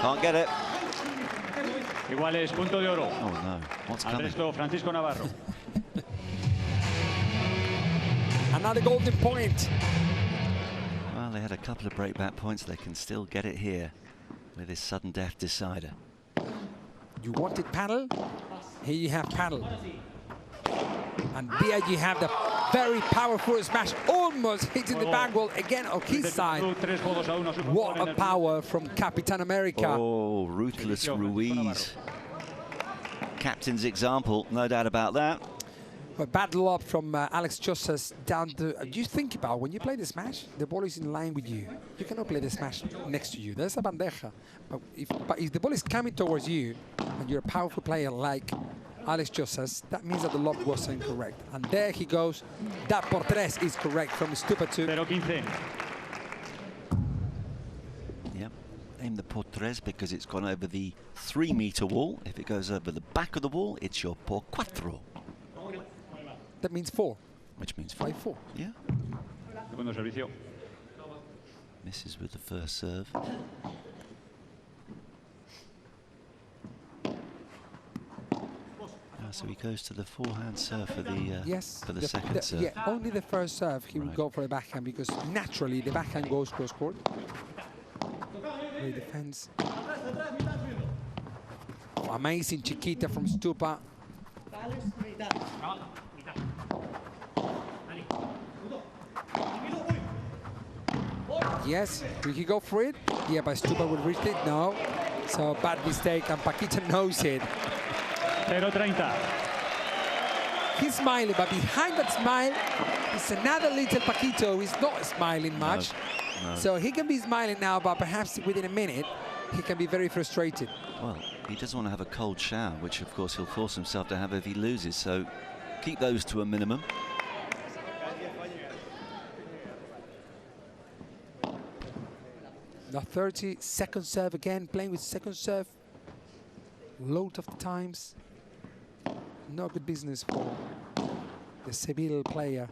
Speaker 5: Can't get it.
Speaker 16: Iguales, punto de oro.
Speaker 5: Oh no, what's
Speaker 16: Al
Speaker 5: coming?
Speaker 16: resto, Francisco Navarro.
Speaker 22: Another golden point.
Speaker 5: Well, they had a couple of breakback points. They can still get it here with this sudden death decider.
Speaker 22: You wanted paddle? Here you have paddle. And there you have the very powerful smash, almost hitting the back wall again on his side. What a power from Capitan America.
Speaker 5: Oh, ruthless Ruiz. Captain's example, no doubt about that.
Speaker 22: A battle up from Alex Chosas down to... you think about when you play the smash, the ball is in line with you. You cannot play the smash next to you. There's a bandeja. But if the ball is coming towards you and you're a powerful player like Alex Chosas, that means that the lob was incorrect. And there he goes. That por tres is correct from Stupa 2.
Speaker 16: 0-15.
Speaker 5: Yep. Aim the por tres because it's gone over the 3-meter wall. If it goes over the back of the wall, it's your por cuatro.
Speaker 22: That means 4.
Speaker 5: Which means 5-4. Yeah.
Speaker 16: Segundo servicio.
Speaker 5: Misses with the first serve. So he goes to the forehand serve for the
Speaker 22: yes,
Speaker 5: for the second serve.
Speaker 22: Yeah, only the first serve he would go for a backhand because naturally the backhand goes cross court. Great defense. Oh, amazing Chiquita from Stupa. Yes, will he go for it? Yeah, but Stupa will reach it. No. So bad mistake, and Paquito knows it.
Speaker 16: 0-30.
Speaker 22: He's smiling, but behind that smile is another little Paquito who is not smiling much.
Speaker 5: No.
Speaker 22: So he can be smiling now, but perhaps within a minute, he can be very frustrated.
Speaker 5: Well, he doesn't want to have a cold shower, which of course he'll force himself to have if he loses. So keep those to a minimum.
Speaker 22: The 30-second serve again, playing with second serve. Load of the times. No good business for the Seville player.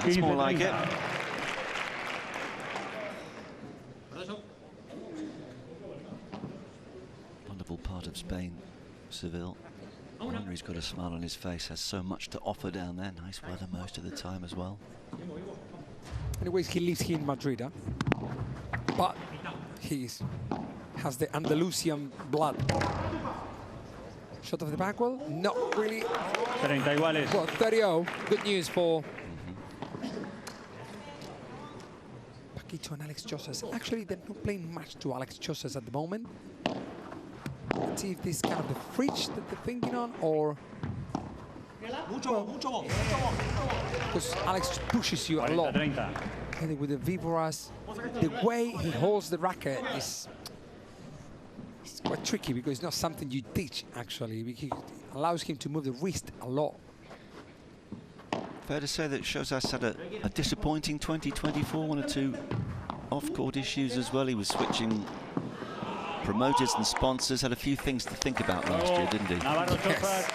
Speaker 5: It's more like it. Wonderful part of Spain, Seville. No wonder he's got a smile on his face, has so much to offer down there. Nice weather most of the time as well.
Speaker 22: Anyways, he lives here in Madrid, but he's has the Andalusian blood. Shot of the back wall? Not really.
Speaker 16: 30 iguales.
Speaker 22: Well, 30-0. Good news for Paquito and Alex Josas. Actually, they're not playing much to Alex Josas at the moment. Let's see if this is kind of the fridge that they're thinking on, or... Because Alex pushes you a lot.
Speaker 16: 30.
Speaker 22: And with the Vivoras, the way he holds the racket is quite tricky, because it's not something you teach, actually. It allows him to move the wrist a lot.
Speaker 5: Fair to say that Josas had a disappointing 2024, one or two off-court issues as well. He was switching promoters and sponsors, had a few things to think about last year, didn't he?
Speaker 22: Yes.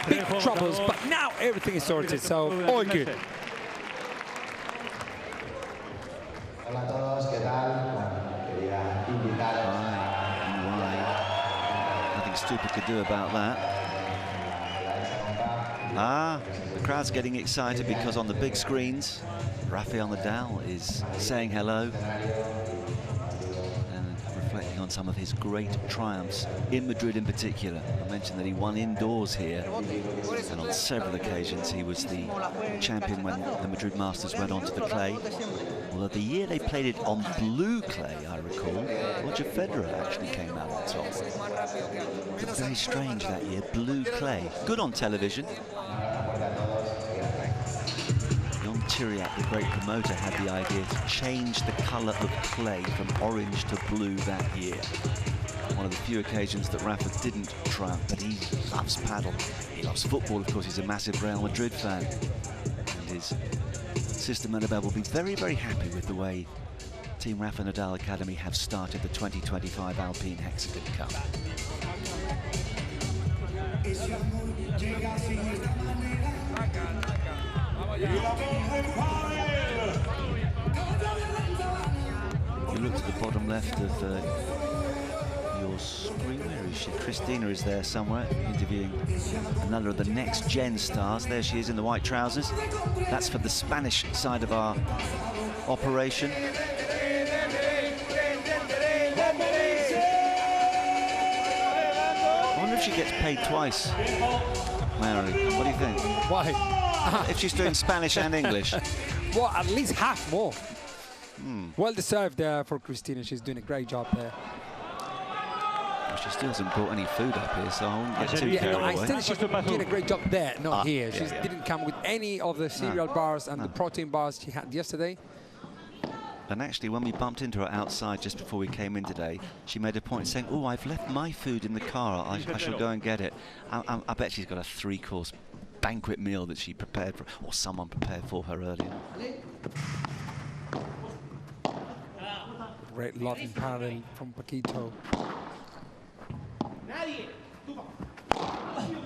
Speaker 22: Big troubles, but now everything is sorted, so all good.
Speaker 2: Hola a todos, ¿qué tal? Quería invitaros.
Speaker 5: Nothing stupid to do about that. The crowd's getting excited because on the big screens, Rafael Nadal is saying hello and reflecting on some of his great triumphs in Madrid in particular. I mentioned that he won indoors here, and on several occasions he was the champion when the Madrid Masters went onto the clay. Although the year they played it on blue clay, I recall, Roger Federer actually came out on top. It was very strange that year, blue clay. Good on television. Jon Tiriac, the great promoter, had the idea to change the colour of clay from orange to blue that year. One of the few occasions that Rafa didn't triumph, but he loves paddle. He loves football, of course, he's a massive Real Madrid fan. And his sister Maribel will be very, very happy with the way Team Rafa Nadal Academy have started the 2025 Alpine Hexagon Cup. If you look to the bottom left of your screen, where is she? Christina is there somewhere, interviewing another of the next-gen stars. There she is in the white trousers. That's for the Spanish side of our operation. I wonder if she gets paid twice, Mary. What do you think?
Speaker 22: Why?
Speaker 5: If she's doing Spanish and English.
Speaker 22: Well, at least half more. Well deserved for Christina. She's doing a great job there.
Speaker 5: Well, she still hasn't brought any food up here, so I won't get too carried away.
Speaker 22: I still she's doing a great job there, not here. She didn't come with any of the cereal bars and the protein bars she had yesterday.
Speaker 5: And actually, when we bumped into her outside just before we came in today, she made a point saying, "Oh, I've left my food in the car. I shall go and get it." I bet she's got a 3-course banquet meal that she prepared for, or someone prepared for her earlier.
Speaker 22: Great lot in Padel from Paquito.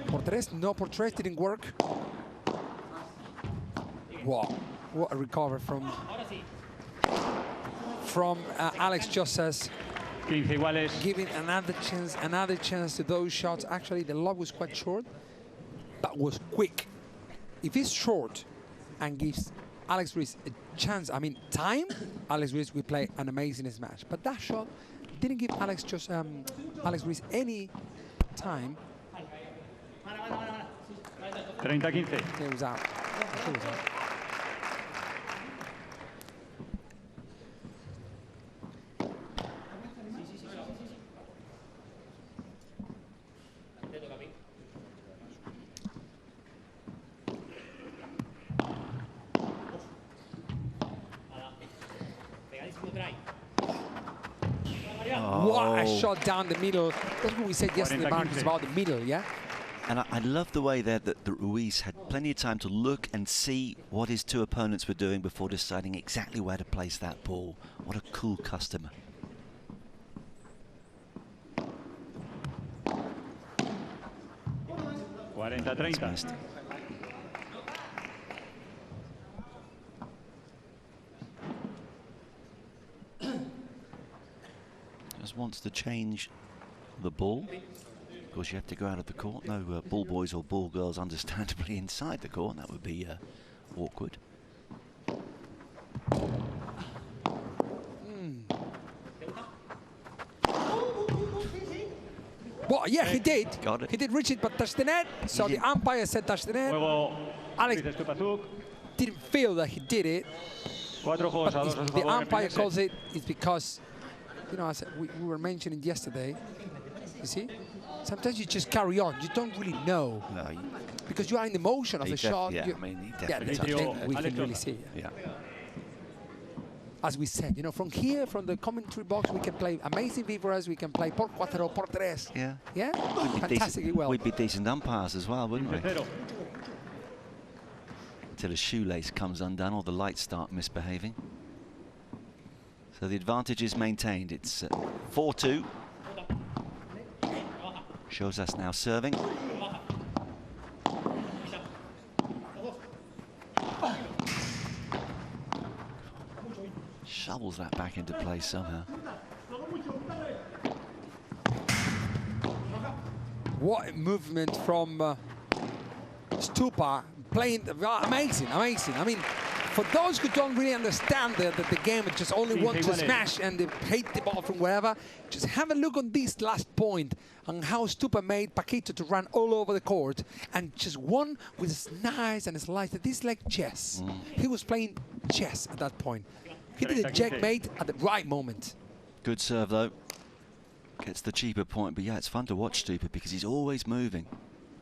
Speaker 22: Portres, no, Portres didn't work. Wow, what a recovery from Alex Josas, giving another chance to those shots. Actually, the lob was quite short, but was quick. If it's short and gives Alex Ruiz a chance, I mean time, Alex Ruiz will play an amazing smash. But that shot didn't give Alex Ruiz any time.
Speaker 16: 30-15.
Speaker 22: It was out. It was out. What a shot down the middle. That's what we said yesterday, Marcus, about the middle, yeah?
Speaker 5: And I love the way there that Ruiz had plenty of time to look and see what his two opponents were doing before deciding exactly where to place that ball. What a cool customer. Just wants to change the ball. Of course, you have to go out of the court. No ball boys or ball girls, understandably, inside the court. That would be awkward.
Speaker 22: Well, yeah, he did.
Speaker 5: Got it.
Speaker 22: He did reach it, but touched the net. So the umpire said touch the net. Alex didn't feel that he did it. But if the umpire calls it, it's because, you know, as we were mentioning yesterday, you see, sometimes you just carry on. You don't really know.
Speaker 5: No,
Speaker 22: because you are in the motion of the shot.
Speaker 5: Yeah,
Speaker 22: I
Speaker 5: mean, he definitely
Speaker 22: we can really see.
Speaker 5: Yeah.
Speaker 22: As we said, you know, from here, from the commentary box, we can play amazing víboras, we can play por cuatro, por tres.
Speaker 5: Yeah.
Speaker 22: Yeah?
Speaker 5: Fantastically well. We'd be decent umpires as well, wouldn't we? Until a shoelace comes undone or the lights start misbehaving. So the advantage is maintained. It's 4-2. Shows us now serving. Shovels that back into play somehow.
Speaker 22: What a movement from Stupa, playing amazing, amazing. I mean, for those who don't really understand the game and just only want to smash and they hate the ball from wherever, just have a look on this last point and how Stupa made Paquito to run all over the court and just won with his nice and slice. This is like chess. He was playing chess at that point. He did a checkmate at the right moment.
Speaker 5: Good serve, though. Gets the cheaper point, but yeah, it's fun to watch Stupa because he's always moving.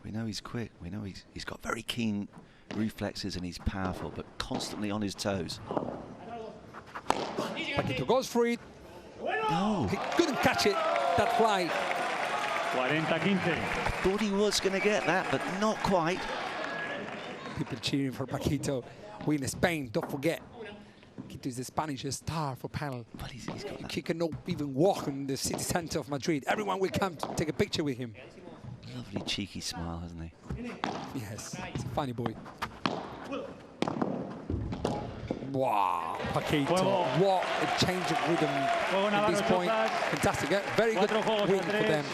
Speaker 5: We know he's quick. We know he's got very keen reflexes and he's powerful, but constantly on his toes.
Speaker 22: Paquito goes for it.
Speaker 5: No.
Speaker 22: He couldn't catch it that fly.
Speaker 5: 40-15. Thought he was going to get that, but not quite.
Speaker 22: People cheering for Paquito. We in Spain, don't forget. Paquito is the Spanish star for Padel.
Speaker 5: But he's got that.
Speaker 22: He cannot even walk in the city center of Madrid. Everyone will come to take a picture with him.
Speaker 5: Lovely cheeky smile, hasn't he?
Speaker 22: Yes, he's a funny boy. Wow, Paquito, what a change of rhythm at this point. Fantastic, very good win for them.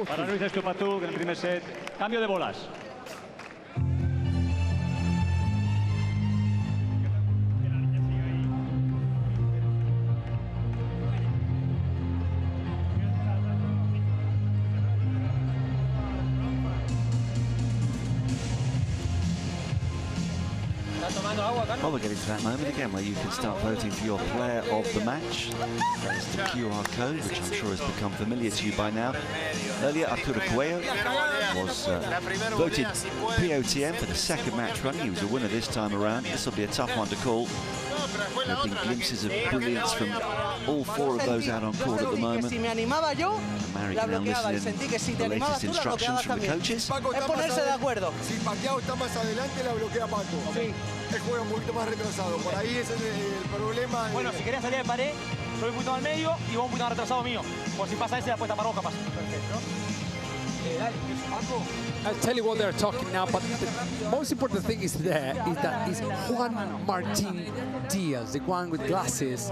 Speaker 16: Para Luis Estupatú, en el primer set. Cambio de bolas.
Speaker 5: Well, we're getting to that moment again where you can start voting for your player of the match. That's the QR code, which I'm sure has become familiar to you by now. Earlier, Arturo Cuello was voted POTM for the second match running. He was a winner this time around. This will be a tough one to call. There have been glimpses of brilliance from all four of those out on court at the moment. Mary now listening to the latest instructions from the coaches.
Speaker 10: Si Pacquiao está más adelante, la bloquea Paco. Él juega un poquito más retrasado. Por ahí ese es el problema.
Speaker 7: Bueno, si querés salir de pared, soy un poquito al medio y vos un poquito más retrasado mío. Por si pasa ese, la puesta para vos capaz. Perfecto.
Speaker 22: I'll tell you what they're talking now, but the most important thing is that is Juan Martín Diaz, the one with glasses.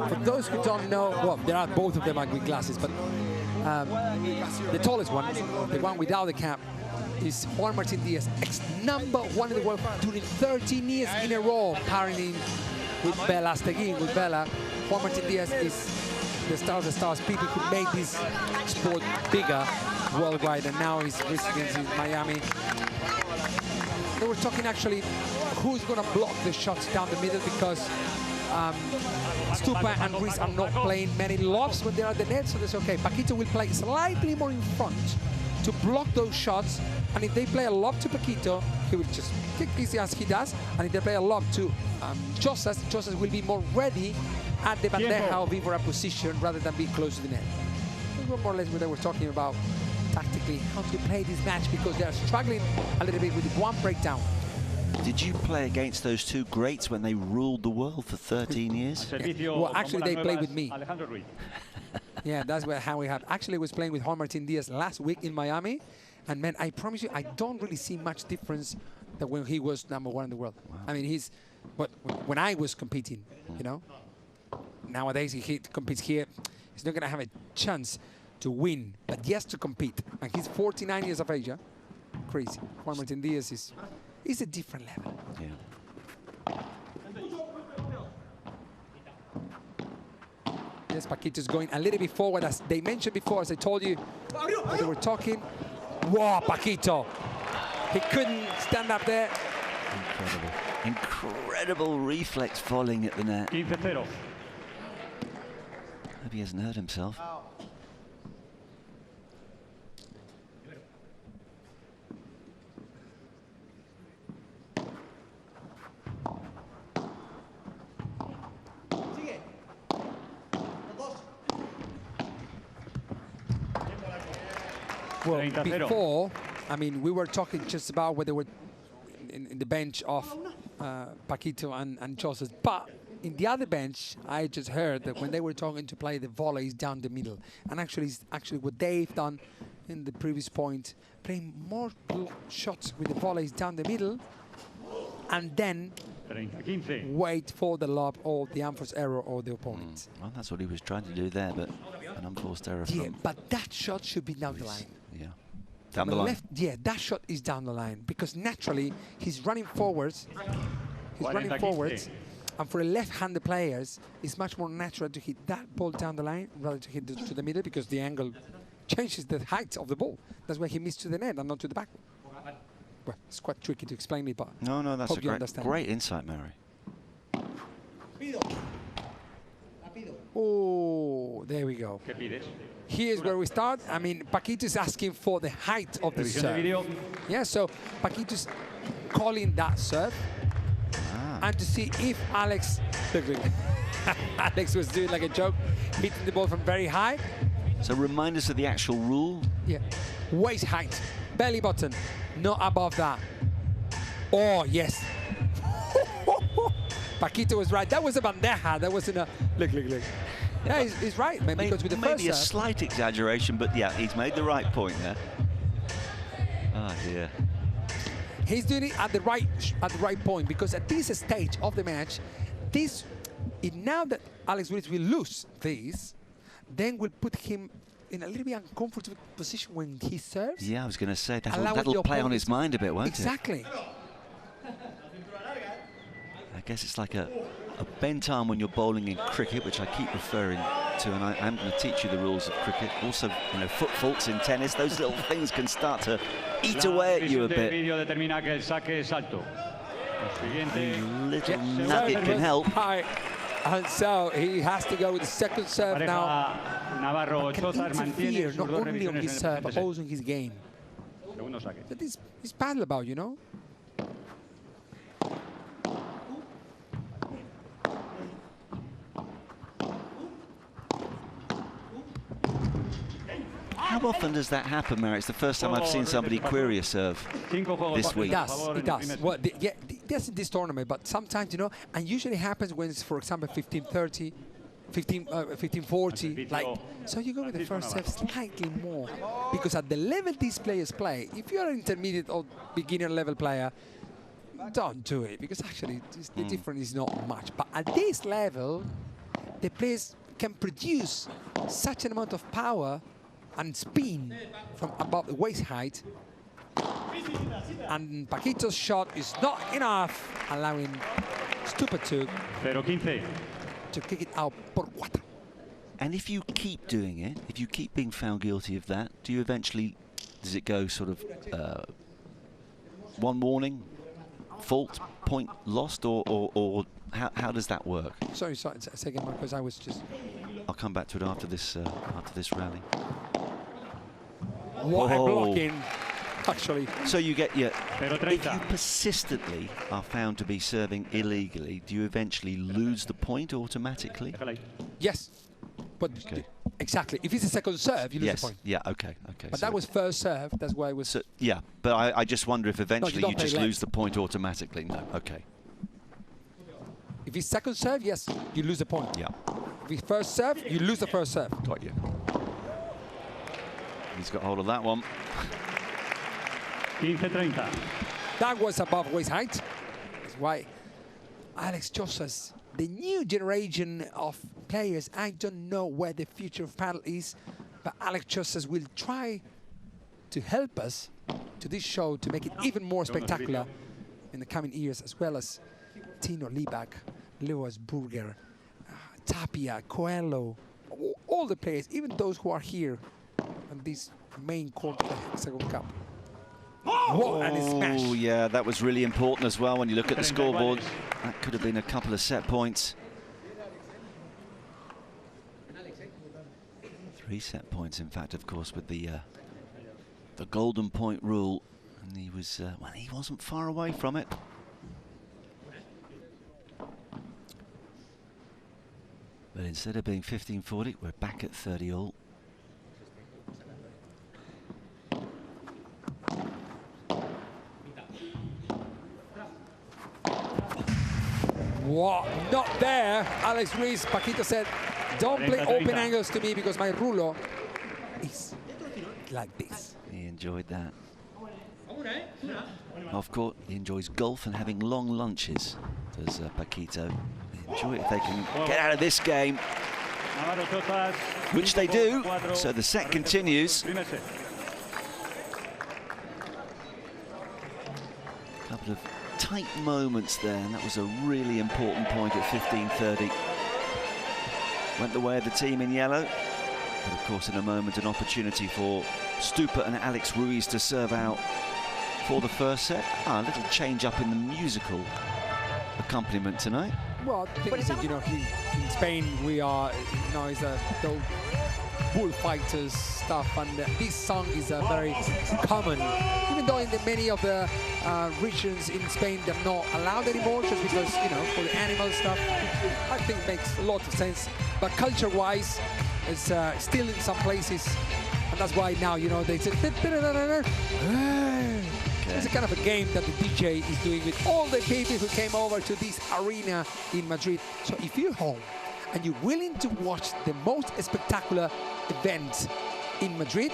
Speaker 22: For those who don't know, well, there are both of them with glasses, but the tallest one, the one without the cap, is Juan Martín Diaz, ex-#1 in the world during 13 years in a row, partnering with Bela Astegui, with Bela. Juan Martín Diaz is the stars of stars, people who made this sport bigger worldwide, and now his residence in Miami. They were talking actually who's going to block the shots down the middle, because Stupa and Ruiz are not playing many lobs when they're at the net, so that's okay. Paquito will play slightly more in front to block those shots, and if they play a lob to Paquito, he will just kick easy as he does, and if they play a lob to Josas will be more ready at the bandeja or víbora position rather than be close to the net. More or less what they were talking about tactically, how to play this match, because they're struggling a little bit with one breakdown.
Speaker 5: Did you play against those two greats when they ruled the world for 13 years?
Speaker 22: Well, actually, they played with me. Yeah, that's how we had. Actually, I was playing with Juan Martín Diaz last week in Miami, and man, I promise you, I don't really see much difference than when he was #1 in the world. Wow. I mean, when I was competing, you know. Nowadays, he competes here. He's not going to have a chance to win, but he has to compete. And he's 49 years of age. Crazy. Juan Martín Diaz is a different level.
Speaker 5: Yeah.
Speaker 22: Yes, Paquito's going a little bit forward, as they mentioned before, as I told you, as they were talking. Wow, Paquito. He couldn't stand up there.
Speaker 5: Incredible. Incredible reflex falling at the net.
Speaker 16: 15-0.
Speaker 5: Hope he hasn't hurt himself.
Speaker 22: Well, before, I mean, we were talking just about whether we're in the bench of Paquito and Joseph, but in the other bench, I just heard that when they were talking to play the volleys down the middle, and actually what they've done in the previous point, playing more shots with the volleys down the middle, and then wait for the lob or the unforced error or the opponent.
Speaker 5: Well, that's what he was trying to do there, but an unforced error.
Speaker 22: Yeah, but that shot should be down the line.
Speaker 5: Yeah. Down the line.
Speaker 22: Left, yeah, that shot is down the line because naturally he's running forwards. He's running forwards, and for a left-handed players, it's much more natural to hit that ball down the line rather to hit to the middle because the angle changes the height of the ball. That's why he missed to the net and not to the back. Well, it's quite tricky to explain it, but
Speaker 5: no, that's
Speaker 22: hope
Speaker 5: a great insight, Mary.
Speaker 22: Oh, there we go. Here's where we start. I mean, Paquito's asking for the height of the serve. Yeah, so Paquito's calling that serve. And to see if Alex, Alex was doing like a joke, hitting the ball from very high.
Speaker 5: So remind us of the actual rule.
Speaker 22: Yeah, waist height, belly button, not above that. Oh, yes. Paquito was right. That was a bandeja. That wasn't a, look. Yeah, he's right, man, because with the first
Speaker 5: maybe a
Speaker 22: serve,
Speaker 5: slight exaggeration, but yeah, he's made the right point there. Oh dear.
Speaker 22: he's doing it at the right point, because at this stage of the match, now that Alex Willis will lose this, then will put him in a little bit uncomfortable position when he serves.
Speaker 5: Yeah, I was going to say that'll play on his mind a bit, won't it?
Speaker 22: Exactly.
Speaker 5: I guess it's like a bent arm when you're bowling in cricket, which I keep referring to, and I'm going to teach you the rules of cricket. Also, you know, foot faults in tennis, those little things can start to eat away at you a bit. A little nugget can help.
Speaker 22: And so he has to go with the second serve now. Can interfere not only on his serve, but also in his game. That is Padel about, you know?
Speaker 5: How often does that happen, Mary? It's the first time I've seen somebody query a serve this week.
Speaker 22: It does. Well, yes, in this tournament, but sometimes, you know, and usually happens when it's, for example, 15-30, 15-40, like, so you go with the first serve slightly more, because at the level these players play, if you're an intermediate or beginner level player, don't do it, because actually the difference is not much. But at this level, the players can produce such an amount of power and spin from above the waist height, and Paquito's shot is not enough, allowing Stupatuk to kick it out por cuatro.
Speaker 5: And if you keep doing it, if you keep being found guilty of that, do you eventually, does it go sort of one warning, fault, point lost, or how does that work?
Speaker 22: Sorry, second, Marcos, I was just...
Speaker 5: I'll come back to it after this rally.
Speaker 22: What a blocking, actually.
Speaker 5: So you get your... If you persistently are found to be serving illegally, do you eventually lose the point automatically?
Speaker 22: Yes. But exactly. If it's a second serve, you lose the point.
Speaker 5: Yeah, okay.
Speaker 22: But that was first serve, that's why it was...
Speaker 5: So, yeah, but I just wonder if eventually you just
Speaker 22: left.
Speaker 5: lose the point automatically. No, okay.
Speaker 22: If it's second serve, yes, you lose the point.
Speaker 5: Yeah.
Speaker 22: If it's first serve, you lose the first serve.
Speaker 5: Got you. He's got hold of that one.
Speaker 16: 15-30.
Speaker 22: That was above waist height. That's why Alex Josas, the new generation of players, I don't know where the future of Padel is, but Alex Josas will try to help us to this show to make it even more spectacular in the coming years, as well as Tino Lieback, Lewis Burger, Tapia, Coelho, all the players, even those who are here on this main court of the Hexagon Cup. What a smash!
Speaker 5: Oh, yeah, that was really important as well when you look at the scoreboard. That could have been a couple of set points. 3 set points, in fact, of course, with the golden point rule. And he was, well, he wasn't far away from it. But instead of being 15-40, we're back at 30 all.
Speaker 22: What? Not there. Alex Ruiz, Paquito said, don't play open angles to me because my rulo is like this.
Speaker 5: He enjoyed that. Off court, he enjoys golf and having long lunches, does Paquito. Enjoy it if they can get out of this game, which they do. So the set continues. Couple of tight moments there, and that was a really important point at 15:30. Went the way of the team in yellow, but of course in a moment an opportunity for Stupa and Alex Ruiz to serve out for the first set. A little change up in the musical accompaniment tonight.
Speaker 22: Well, the thing is that, you know, in Spain we are, you know, it's the bullfighters stuff, and this song is very common, even though in many of the regions in Spain they're not allowed anymore, just because, you know, for the animal stuff. I think it makes a lot of sense, but culture-wise, it's still in some places, and that's why now, you know, they say. It's a kind of a game that the DJ is doing with all the people who came over to this arena in Madrid. So if you're home and you're willing to watch the most spectacular event in Madrid,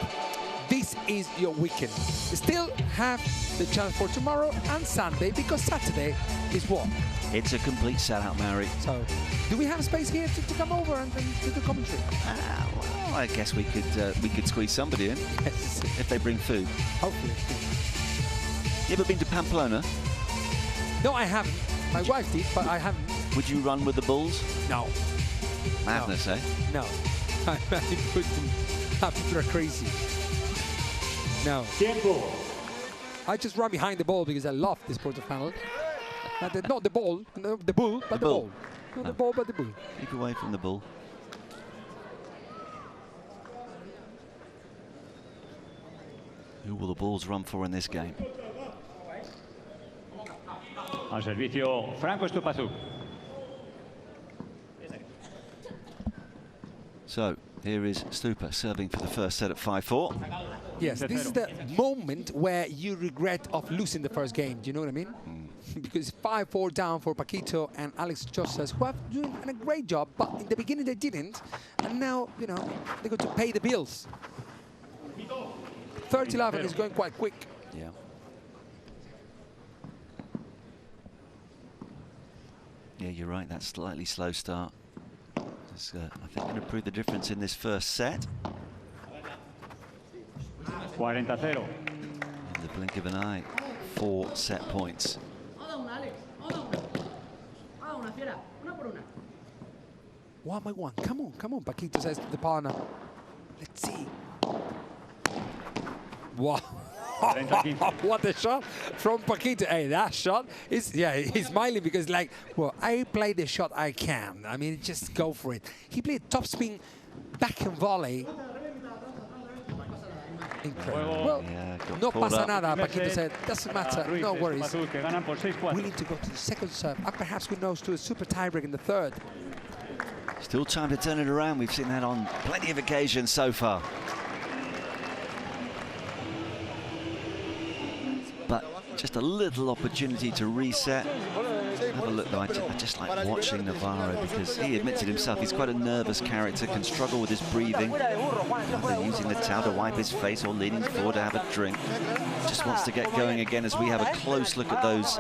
Speaker 22: this is your weekend. You still have the chance for tomorrow and Sunday, because Saturday is what?
Speaker 5: It's a complete sellout, Mary.
Speaker 22: So, do we have space here to come over and to the commentary?
Speaker 5: Well, I guess we could squeeze somebody in.
Speaker 22: Yes.
Speaker 5: If they bring food.
Speaker 22: Hopefully.
Speaker 5: You ever been to Pamplona?
Speaker 22: No, I haven't. My wife did, but I haven't.
Speaker 5: Would you run with the bulls?
Speaker 22: No.
Speaker 5: Madness,
Speaker 22: no.
Speaker 5: eh?
Speaker 22: No. I put them after they're crazy. No. I just run behind the ball because I love this quarterfinal. Not the ball, no, the bull, but the ball. Not the ball, but the bull.
Speaker 5: Keep away from the bull. Who will the Bulls run for in this game?
Speaker 16: Al servicio, Franco Estupazú.
Speaker 5: So, here is Stupa serving for the first set at 5-4.
Speaker 22: Yes, this is the moment where you regret of losing the first game. Do you know what I mean? Because 5-4 down for Paquito and Alex Josas, who have doing a great job, but in the beginning they didn't, and now, you know, they're going to pay the bills. 30-11 is going quite quick.
Speaker 5: Yeah. Yeah, you're right, that slightly slow start. Just, I think going to prove the difference in this first set.
Speaker 16: 40-0.
Speaker 5: In the blink of an eye, 4 set points.
Speaker 22: One by one. Come on, Paquito says to the partner. Let's see. Wow. What a shot from Paquito. Hey, that shot is, yeah, he's smiling because, like, well, I play the shot I can. I mean, just go for it. He played topspin backhand volley. Incredible. Well,
Speaker 5: yeah,
Speaker 22: no pasa nada, Paquito said. Doesn't matter, no worries. Willing to go to the second serve, and perhaps who knows, to a super tiebreak in the third.
Speaker 5: Still time to turn it around. We've seen that on plenty of occasions so far. But just a little opportunity to reset. Have a look though, I just like watching Navarro because he admitted himself he's quite a nervous character, can struggle with his breathing, either using the towel to wipe his face or leaning forward to have a drink. Just wants to get going again as we have a close look at those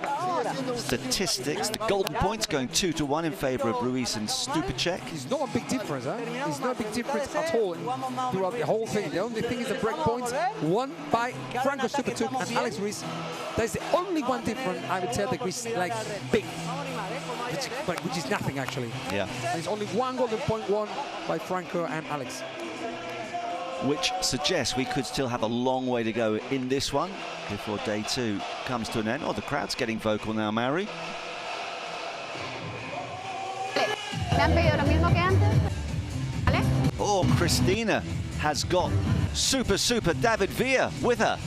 Speaker 5: statistics. The golden points going 2-1 in favour of Ruiz and Stupacek.
Speaker 22: It's not a big difference, huh? It's not a big difference at all throughout the whole thing. The only thing is the break points won by Franco Stupacek and Alex Ruiz. That's the only one difference, I would say, that is like big. which is nothing actually.
Speaker 5: Yeah.
Speaker 22: And it's only 1 golden point won by Franco and Alex.
Speaker 5: Which suggests we could still have a long way to go in this one before day 2 comes to an end. Oh, the crowd's getting vocal now, Mary. Oh, Christina has got super David Villa with her.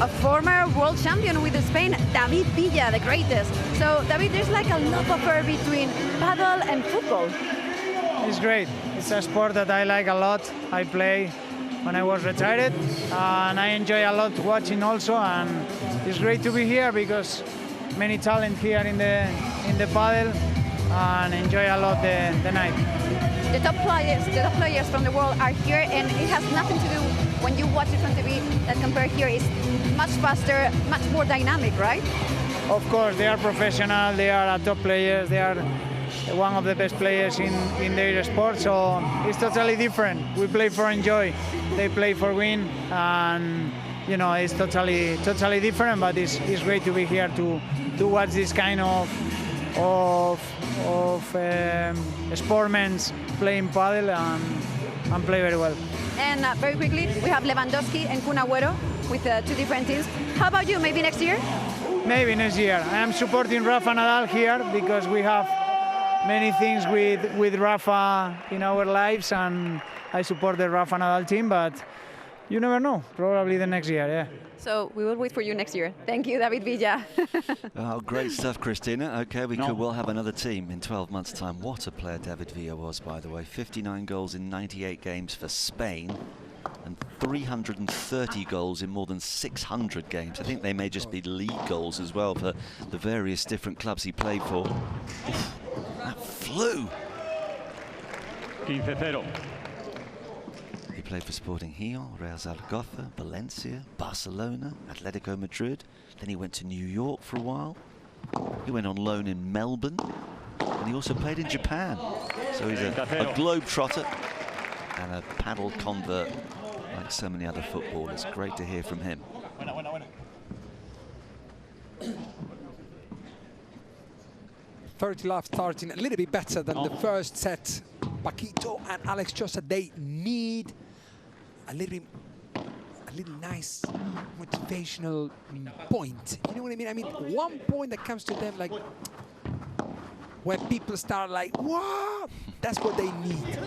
Speaker 20: A former world champion with Spain, David Villa, the greatest. So, David, there's like a love affair between paddle and football.
Speaker 13: It's great. It's a sport that I like a lot. I play when I was retired, and I enjoy a lot watching also. And it's great to be here because many talent here in the paddle, and enjoy a lot the night.
Speaker 20: The top players from the world are here, and it has nothing to do when you watch it on TV. That compared here is much faster, much more dynamic, right?
Speaker 13: Of course, they are professional. They are top players. They are one of the best players in their sport, so it's totally different. We play for enjoy, they play for win, and you know, it's totally different, but it's great to be here to watch this kind of sportmen playing paddle and play very well.
Speaker 20: And very quickly, we have Lewandowski and Kun Agüero with 2 different teams. How about you, maybe next year?
Speaker 13: Maybe next year. I am supporting Rafa Nadal here because we have many things with Rafa in our lives, and I support the Rafa Nadal team, but you never know, probably the next year, yeah.
Speaker 20: So we will wait for you next year. Thank you, David Villa.
Speaker 5: Oh, great stuff, Christina. Okay, we could well have another team in 12 months' time. What a player David Villa was, by the way. 59 goals in 98 games for Spain and 330 goals in more than 600 games. I think they may just be league goals as well for the various different clubs he played for. Oof, that flew.
Speaker 16: 15-0.
Speaker 5: He played for Sporting Gijón, Real Zaragoza, Valencia, Barcelona, Atletico Madrid. Then he went to New York for a while. He went on loan in Melbourne, and he also played in Japan. So he's a globetrotter and a paddle convert like so many other footballers. Great to hear from him.
Speaker 22: Thirty love starting a little bit better than the first set. Paquito and Alex Chosa, they need a little nice motivational point. You know what I mean? I mean, 1 point that comes to them, like when people start like, what? That's what they need.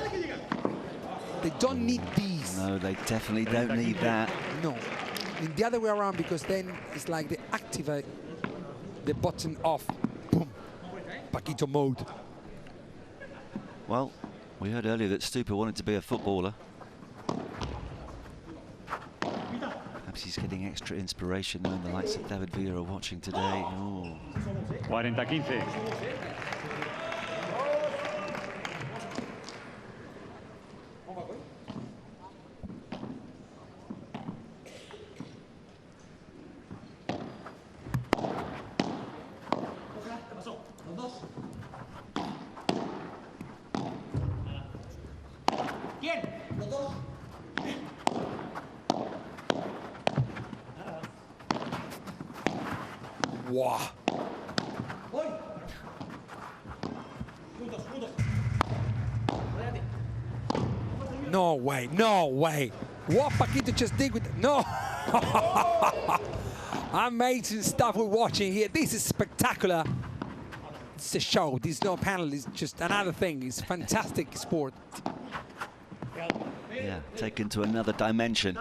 Speaker 22: They don't need these.
Speaker 5: No, they definitely don't need that.
Speaker 22: No, in the other way around, because then it's like they activate the button off. Boom. Paquito mode.
Speaker 5: Well, we heard earlier that Stupa wanted to be a footballer. Perhaps he's getting extra inspiration knowing the likes of David Villa are watching today. Oh.
Speaker 16: 40-15.
Speaker 22: Wow. No way, no way. What Paquito just did with... No! Amazing stuff we're watching here. This is spectacular. It's a show. This is no panel. It's just another thing. It's fantastic sport.
Speaker 5: Yeah, taken to another dimension.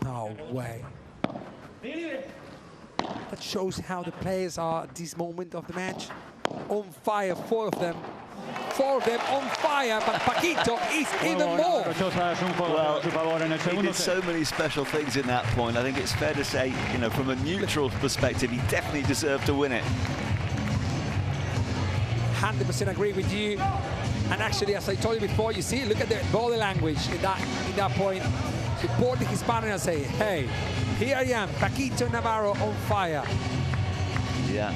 Speaker 22: No way. That shows how the players are at this moment of the match. On fire, 4 of them. 4 of them on fire, but Paquito is even more.
Speaker 5: Well, he did so many special things in that point. I think it's fair to say, you know, from a neutral perspective, he definitely deserved to win it.
Speaker 22: 100% agree with you. And actually, as I told you before, you see, look at the body language in that point. Supporting his partner and say, hey, here I am, Paquito Navarro on fire.
Speaker 5: Yeah.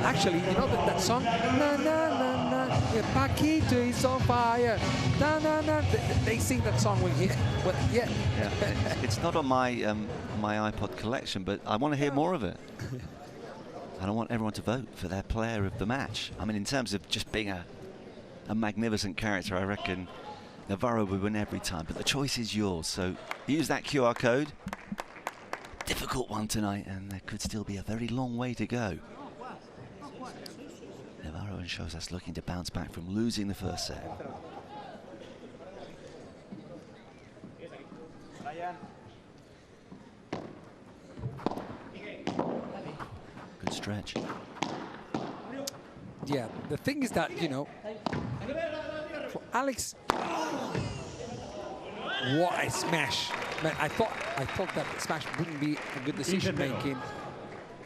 Speaker 22: Actually, you know that song? Na, na, na, na, yeah, Paquito is on fire. Na, na, na. They sing that song when he, well, yeah.
Speaker 5: It's not on my my iPod collection, but I want to hear more of it. And I want everyone to vote for their player of the match. I mean, in terms of just being a magnificent character, I reckon Navarro would win every time, but the choice is yours. So use that QR code. Difficult one tonight, and there could still be a very long way to go. Navarro shows us looking to bounce back from losing the first set. Good stretch.
Speaker 22: Yeah, the thing is that, you know, for Alex, what a smash. Man, I thought that smash wouldn't be a good decision making.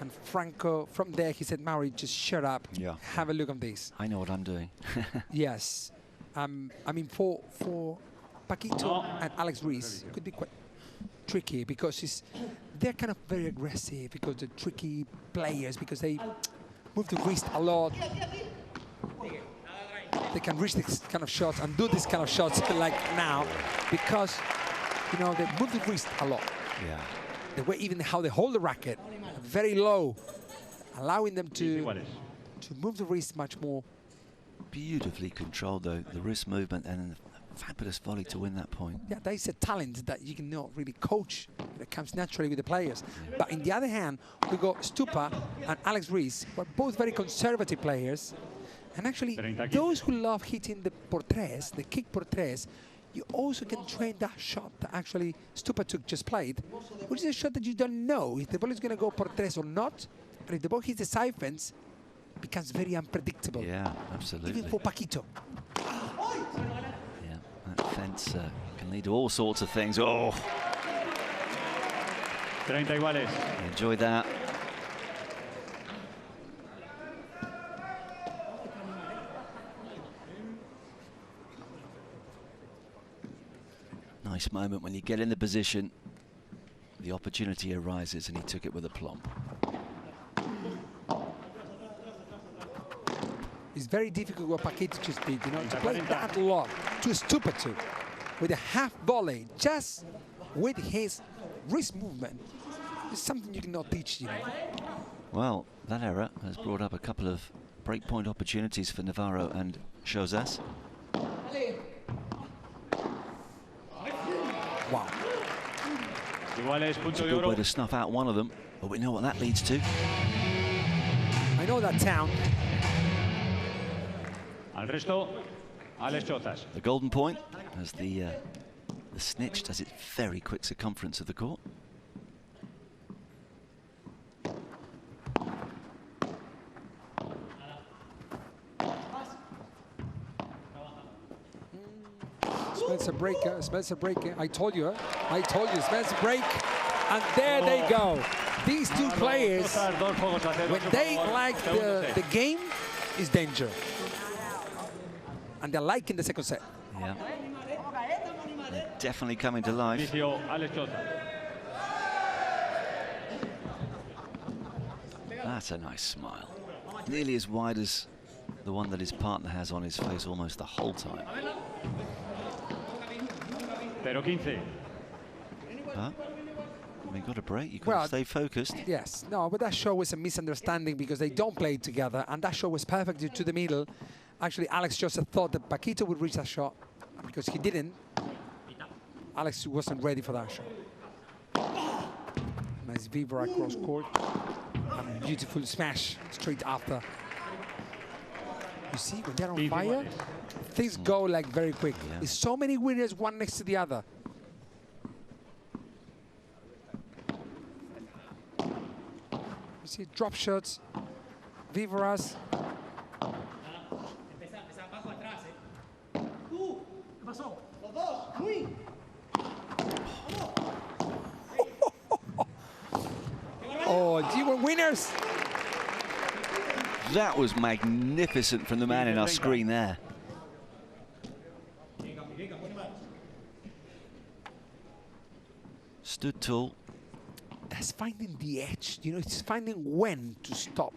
Speaker 22: And Franco, from there, he said, Mauri, just shut up.
Speaker 5: Yeah.
Speaker 22: Have a look at this.
Speaker 5: I know what I'm doing.
Speaker 22: Yes. I mean, for Paquito and Alex Ruiz, it could be quite tricky because they're kind of very aggressive, because they're tricky players, because they move the wrist a lot. They can reach this kind of shots and do this kind of shots like now because, you know, they move the wrist a lot.
Speaker 5: Yeah.
Speaker 22: The way even how they hold the racket, very low, allowing them to move the wrist much more.
Speaker 5: Beautifully controlled, though, the wrist movement and a fabulous volley to win that point.
Speaker 22: Yeah, that is a talent that you cannot really coach. That comes naturally with the players. But on the other hand, we got Stupa and Alex Ruiz, who are both very conservative players. And actually, those who love hitting the portres, the kick portres, you also can train that shot that actually Stupa just played, which is a shot that you don't know if the ball is going to go portres or not. But if the ball hits the siphons, it becomes very unpredictable.
Speaker 5: Yeah, absolutely.
Speaker 22: Even for Paquito.
Speaker 5: Yeah, that fence can lead to all sorts of things. Oh!
Speaker 16: 30 iguales.
Speaker 5: Enjoy that. Nice moment when you get in the position, the opportunity arises, and he took it with aplomb.
Speaker 22: It's very difficult what Paquito just did, you know, to play that long, to stupid to, with a half volley, just with his wrist movement. It's something you cannot teach, you know.
Speaker 5: Well, that error has brought up a couple of breakpoint opportunities for Navarro and Chozas.
Speaker 22: Wow.
Speaker 5: It's a good way to snuff out one of them, but we know what that leads to.
Speaker 22: I know that town.
Speaker 5: The golden point as the snitch does its very quick circumference of the court.
Speaker 22: Smells a breaker, smells a breaker. I told you, smells a break. And there they go. These two players, when they like the game, is danger. And they're liking the second set.
Speaker 5: Yeah. They're definitely coming to life. That's a nice smile. Nearly as wide as the one that his partner has on his face almost the whole time. Huh? We got a break. You got to stay focused.
Speaker 22: Yes. No, but that show was a misunderstanding because they don't play together, and that show was perfectly to the middle. Actually, Alex just thought that Paquito would reach that shot because he didn't. Alex wasn't ready for that shot. Nice Vibra across court. And beautiful smash straight after. You see, when they're on fire, things go like very quick.
Speaker 5: Yeah.
Speaker 22: There's so many winners, one next to the other. You see, drop shots, Vibras. Oh, you were winners.
Speaker 5: That was magnificent from the man in our screen there. Stood tall,
Speaker 22: it's finding the edge. You know, it's finding when to stop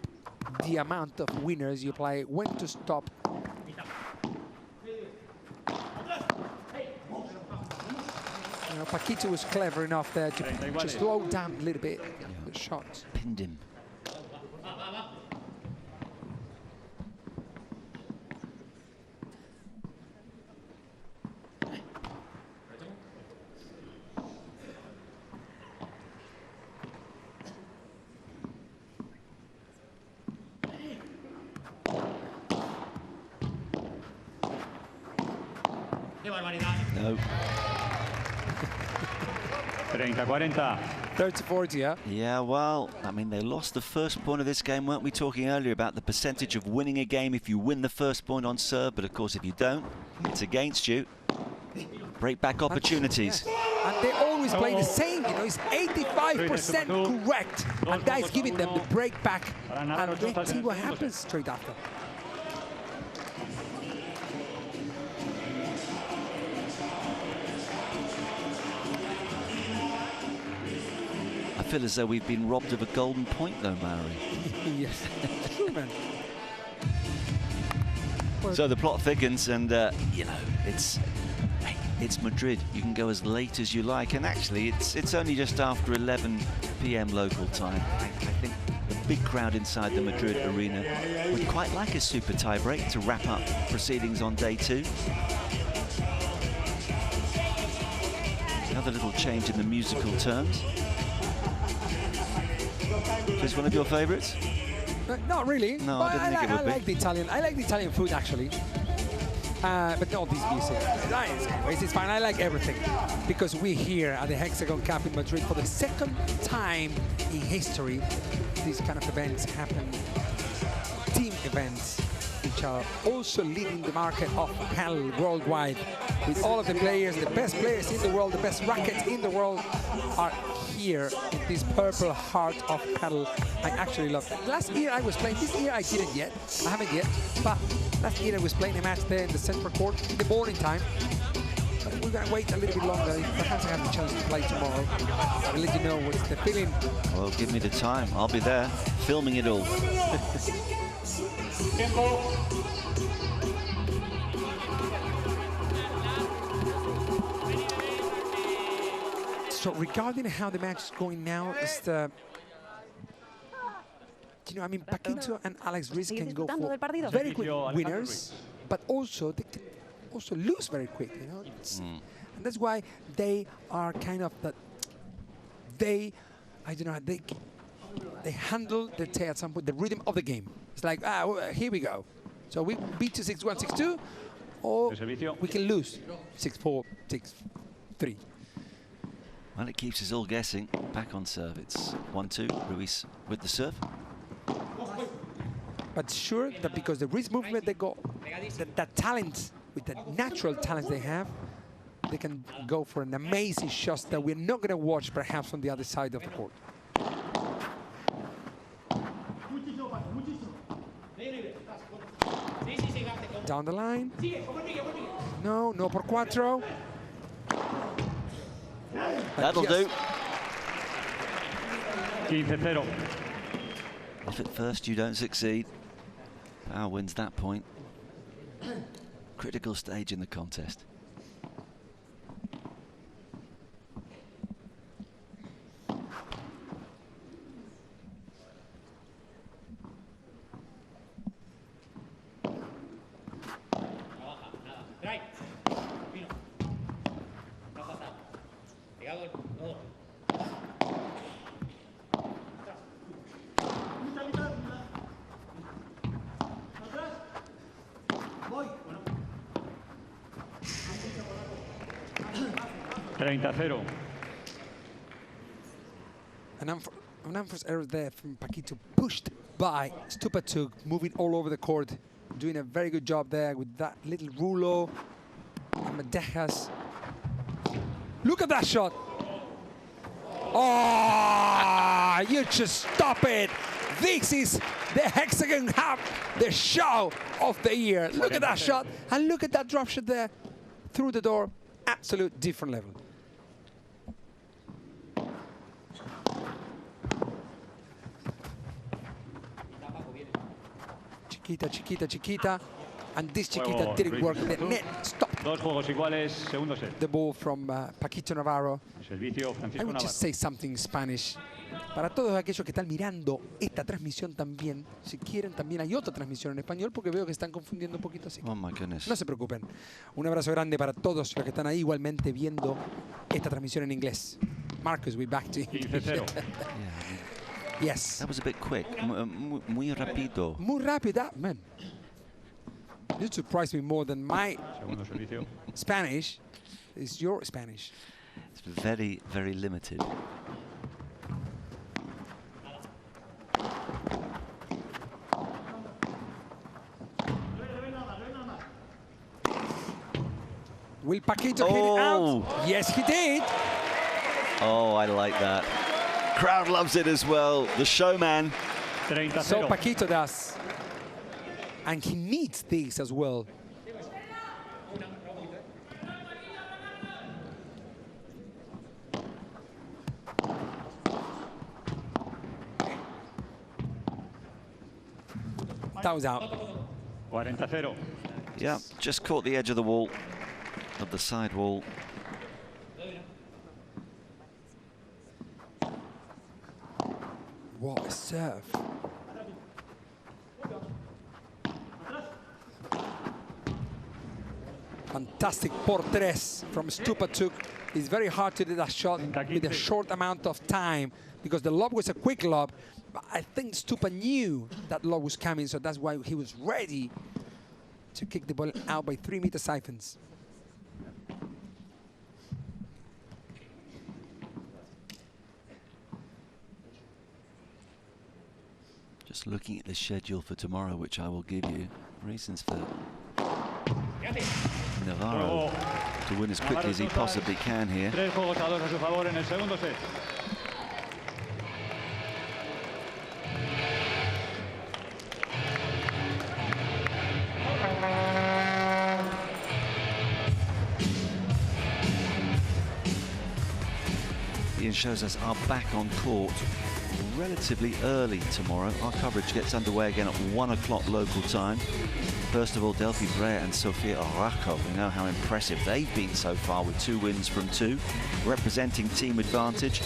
Speaker 22: the amount of winners you play, when to stop. You know, Paquito was clever enough there to just slow down a little bit the shots.
Speaker 5: Pinned him. No.
Speaker 16: 30-40.
Speaker 22: 30-40, yeah?
Speaker 5: Yeah, well, I mean, they lost the first point of this game. Weren't we talking earlier about the percentage of winning a game if you win the first point on serve? But of course, if you don't, it's against you. Break back opportunities.
Speaker 22: And they always play the same, you know, it's 85% correct. And that is giving them the break back. And let's see what happens straight after.
Speaker 5: I feel as though we've been robbed of a golden point, though, Maori.
Speaker 22: Yes, it's true, man.
Speaker 5: So the plot thickens, and you know, it's Madrid. You can go as late as you like, and actually, it's only just after 11 p.m. local time. I think the big crowd inside the Madrid Arena would quite like a super tie-break to wrap up proceedings on day 2. Another little change in the musical terms. Is this one of your favourites?
Speaker 22: Not really.
Speaker 5: No,
Speaker 22: but
Speaker 5: I didn't think it would be.
Speaker 22: I like the Italian food, actually. But not this music. Anyways, it's fine. I like everything. Because we're here at the Hexagon Cup in Madrid for the second time in history. These kind of events happen. Team events, which are also leading the market of Padel worldwide. With all of the players, the best players in the world, the best rackets in the world are here in this purple heart of Padel. I actually love that. Last year I was playing, this year I didn't yet, I haven't yet, but last year I was playing a match there in the central court in the morning time. But we're gonna wait a little bit longer, perhaps I have the chance to play tomorrow. I'll let you know what's the feeling.
Speaker 5: Well, give me the time, I'll be there, filming it all.
Speaker 22: So regarding how the match is going now, is the, you know, I mean, Paquito and Alex Ruiz can go for very quick winners, but also they can also lose very quick, you know. And that's why they are kind of that. I don't know, they handle the at some point the rhythm of the game. It's like, here we go. So we beat you 6-1, 6-2, or we can lose 6-4, 6-3.
Speaker 5: Well, it keeps us all guessing. Back on serve, it's 1-2, Ruiz with the serve.
Speaker 22: But sure that because the wrist movement they got, that talent, with the natural talent they have, they can go for an amazing shot that we're not going to watch perhaps on the other side of the court. Down the line. No por cuatro.
Speaker 5: That'll do.
Speaker 16: 15-0.
Speaker 5: If at first you don't succeed, Pau wins that point. Critical stage in the contest.
Speaker 22: An unforced error there from Paquito, pushed by Stupatuk, moving all over the court, doing a very good job there with that little rulo. And Madejas. Look at that shot. Oh, you just stop it. This is the Hexagon Cup, the show of the year. Look at that shot, and look at that drop shot there through the door. Absolute different level. Chiquita, chiquita, chiquita. And this chiquita didn't work. The net stopped.
Speaker 16: Dos juegos iguales, segundo set.
Speaker 22: The ball from Paquito Navarro.
Speaker 16: Servicio
Speaker 22: I
Speaker 16: Francisco
Speaker 22: would
Speaker 16: Navarro.
Speaker 22: just say something in Spanish. Para todos aquellos que están mirando esta transmisión también, si quieren, también hay otra transmisión en español porque veo que están confundiendo un poquito así.
Speaker 5: Oh my goodness.
Speaker 22: No se preocupen. Un abrazo grande para todos los que están ahí igualmente viendo esta transmisión en inglés. Marcus, we're back to you.
Speaker 16: 15-0.
Speaker 22: Yes.
Speaker 5: That was a bit quick. Muy rápido.
Speaker 22: Muy rápida, man. You surprised me more than my Spanish. Is your Spanish?
Speaker 5: It's very, very limited.
Speaker 22: Will Paquito hit it out? Yes, he did.
Speaker 5: Oh, I like that. Crowd loves it as well. The showman.
Speaker 22: So Paquito does. And he needs this as well. That was out.
Speaker 16: 40-0.
Speaker 5: Yeah, just caught the edge of the wall, of the side wall.
Speaker 22: What a serve. Fantastic por tres from Stupa. It's very hard to do that shot with a short amount of time because the lob was a quick lob. But I think Stupa knew that lob was coming, so that's why he was ready to kick the ball out by 3-meter siphons.
Speaker 5: Just looking at the schedule for tomorrow, which I will give you. Reasons for Navarro to win as quickly as he possibly can here.
Speaker 16: 3 juegos a 2 a su favor en el segundo set.
Speaker 5: Ian shows us are back on court relatively early tomorrow. Our coverage gets underway again at 1 o'clock local time. First of all, Delphi Brea and Sofia Rakov. We know how impressive they've been so far with 2 wins from 2, representing Team Advantage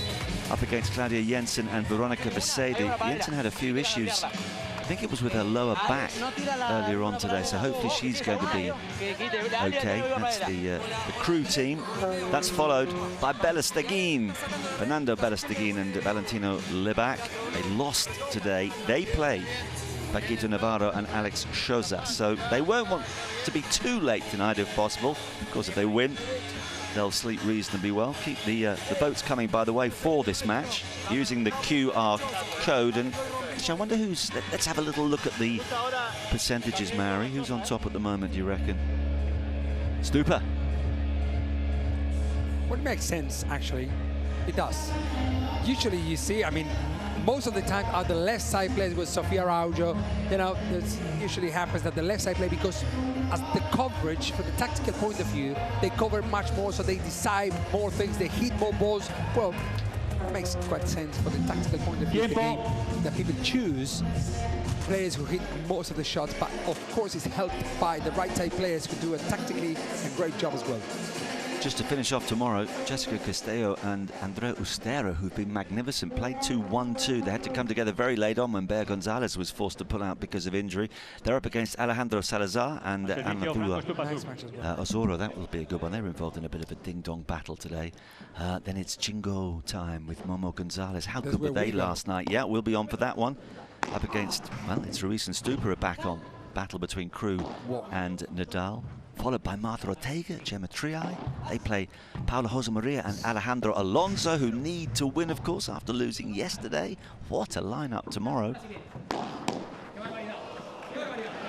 Speaker 5: up against Claudia Jensen and Veronica Vesedi. Jensen had a few issues. I think it was with her lower back earlier on today, so hopefully she's going to be okay. That's the crew team. That's followed by Belastagin, Fernando Belastagin and Valentino Lebac. They lost today. They play Paquito Navarro and Alex Shoza, so they won't want to be too late tonight if possible. Of course, if they win, they'll sleep reasonably well. Keep the boats coming, by the way, for this match using the QR code. And I wonder who's... Let's have a little look at the percentages, Mary. Who's on top at the moment, do you reckon? Stupa.
Speaker 22: Well, it makes sense, actually. It does. Usually you see, I mean, most of the time are the left side players with Sofia Araujo. You know, this usually happens that the left side play, because as the coverage, from the tactical point of view, they cover much more, so they decide more things, they hit more balls. Well, it makes quite sense for the tactical point of view of the game that people choose players who hit most of the shots, but of course it's helped by the right side players who do a tactically a great job as well.
Speaker 5: Just to finish off tomorrow, Jessica Castello and Madrid Ustero, who've been magnificent, played 2-1-2. They had to come together very late on when Bea Gonzalez was forced to pull out because of injury. They're up against Alejandro Salazar and Anna Osoro. That will be a good one. They're involved in a bit of a ding-dong battle today. Then it's Chingo time with Momo Gonzalez. How good were they last night? Yeah, we'll be on for that one. Up against, well, it's Ruiz and Stupa are back on. Battle between Crew and Nadal. Followed by Martha Ortega, Gemma Triay. They play Paula Josemaria and Alejandro Alonso, who need to win, of course, after losing yesterday. What a lineup tomorrow.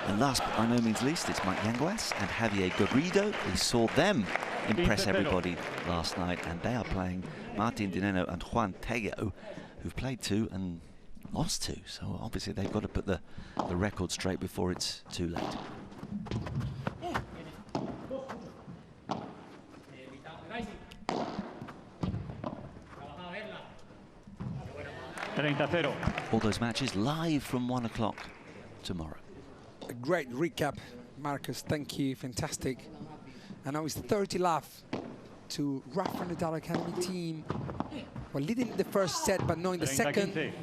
Speaker 5: And last but by no means least, it's Mike Yanguas and Javier Garrido. We saw them impress everybody last night, and they are playing Martin Dineno and Juan Tegeo, who've played 2 and lost 2. So obviously they've got to put the record straight before it's too late.
Speaker 16: 30-0.
Speaker 5: All those matches live from 1 o'clock tomorrow.
Speaker 22: A great recap, Marcus. Thank you. Fantastic. And now it's 30 love to Rafa Nadal Academy team. Well, leading the first set, but not in the second.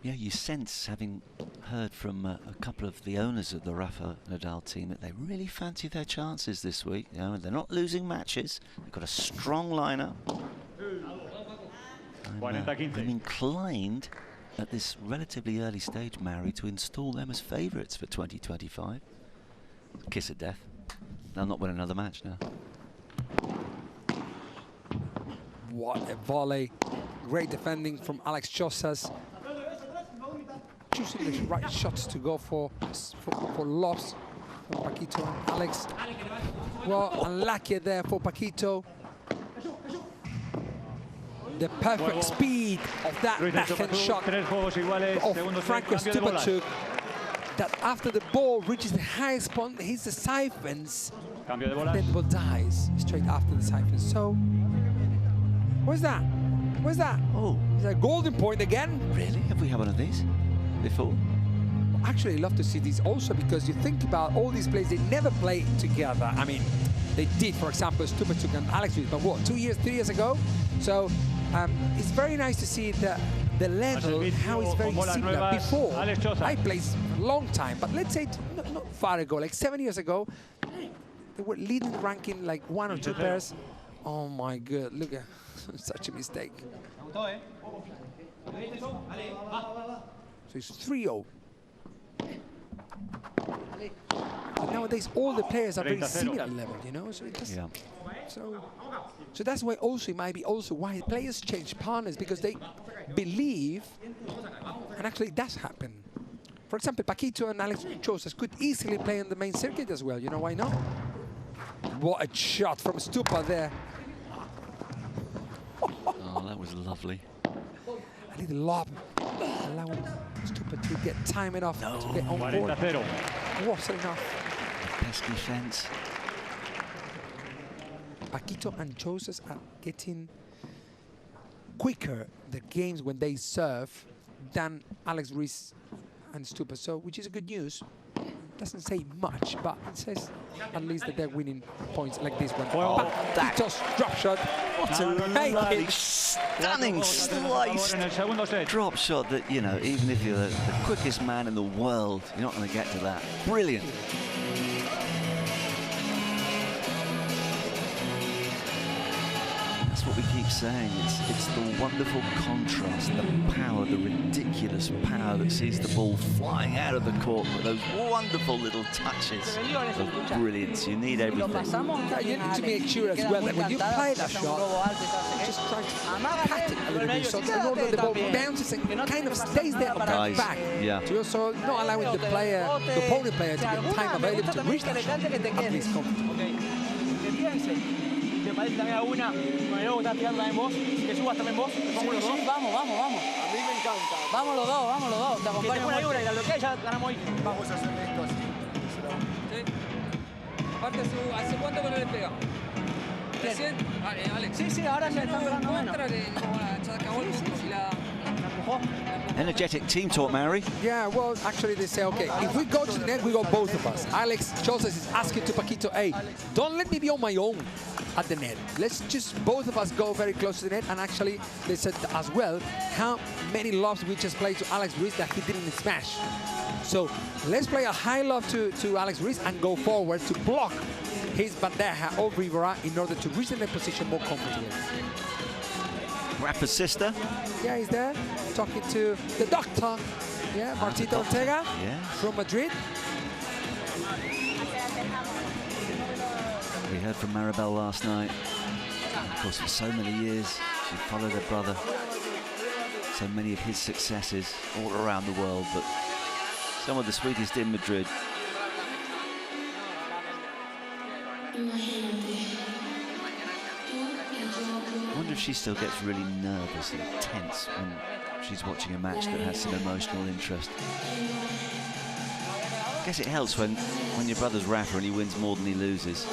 Speaker 5: Yeah, you sense, having heard from a couple of the owners of the Rafa Nadal team, that they really fancy their chances this week. You know, they're not losing matches. They've got a strong lineup. I'm inclined at this relatively early stage, Mary, to install them as favourites for 2025. Kiss of death. They'll not win another match now.
Speaker 22: What a volley. Great defending from Alex Chosas. Choosing the right shots to go for lobs from Paquito and Alex. Well, unlucky there for Paquito. The perfect speed of that backhand shot of Franco Stupacuk, that after the ball reaches the highest point, hits the siphons, then the ball dies straight after the siphons. So, what's that? What's that?
Speaker 5: Oh,
Speaker 22: is that a golden point again?
Speaker 5: Really? Have we had one of these before?
Speaker 22: Actually, I love to see these also, because you think about all these players, they never played together. I mean, they did, for example, Stupacuk and Alex, but what, 2 years, 3 years ago? So it's very nice to see the level, how it's very similar. Before, I played a long time, but let's say not far ago, like 7 years ago, they were leading the ranking like 1 or 2 pairs. Oh my God, look at such a mistake. So it's 3-0. But nowadays, all the players are very similar level, you know. So, so that's why also it might be also why players change partners, because they believe, and actually it does happen. For example, Paquito and Alex Chosas could easily play on the main circuit as well. You know why not? What a shot from Stupa there.
Speaker 5: Oh, that was lovely.
Speaker 22: A little lob, allowing Stupa to get time enough to get on board. Wasn't enough.
Speaker 5: Pesky fence.
Speaker 22: Paquito and Chosas are getting quicker the games when they serve than Alex Ruiz and Stupa, so which is a good news. Doesn't say much, but it says at least that they're winning points like this one.
Speaker 5: Oh,
Speaker 22: Paquito's drop shot.
Speaker 5: What a stunning slice drop shot that, you know, even if you're the quickest man in the world, you're not going to get to that. Brilliant. That's what we keep saying. It's the wonderful contrast, the power, the ridiculous power that sees the ball flying out of the court with those wonderful little touches of brilliance. You need everything.
Speaker 22: Yeah, you need to make sure as well that when you play that shot, just try to pat it a little bit, so in order the ball bounces and kind of stays there on the back.
Speaker 5: Yeah.
Speaker 22: To also not allowing the player, the opponent player, to get time available to reach that shot at least comfortably.
Speaker 7: También a una, me gusta tirarla también vos, que subas también vos, vamos los dos. Vamos, vamos, vamos. A mí me encanta. Vamos los dos, te acompaño. Una y una, y la bloquea y ya ganamos ahí. Vamos a hacer esto así.
Speaker 1: Sí. Aparte, ¿hace cuánto que no le pega? ¿Recién? Vale, Alex.
Speaker 7: Sí, ahora ya está pegando menos.
Speaker 1: Ya acabó el punto y la empujó.
Speaker 5: Energetic team talk, Mary.
Speaker 22: Yeah, well, actually they say, okay, if we go to the net, we go both of us. Alex Chosas is asking to Paquito, hey, don't let me be on my own at the net. Let's just both of us go very close to the net. And actually, they said as well, how many lobs we just played to Alex Ruiz that he didn't smash. So let's play a high lob to Alex Ruiz and go forward to block his bandeja of Rivera in order to reach the net position more comfortably.
Speaker 5: Rafa's sister.
Speaker 22: Yeah, he's there talking to the doctor. Yeah, Martita Ortega from Madrid.
Speaker 5: We heard from Maribel last night. Of course, for so many years, she followed her brother. So many of his successes all around the world, but some of the sweetest in Madrid. I wonder if she still gets really nervous and tense when she's watching a match that has some emotional interest. I guess it helps when your brother's Rafa and he wins more than he loses.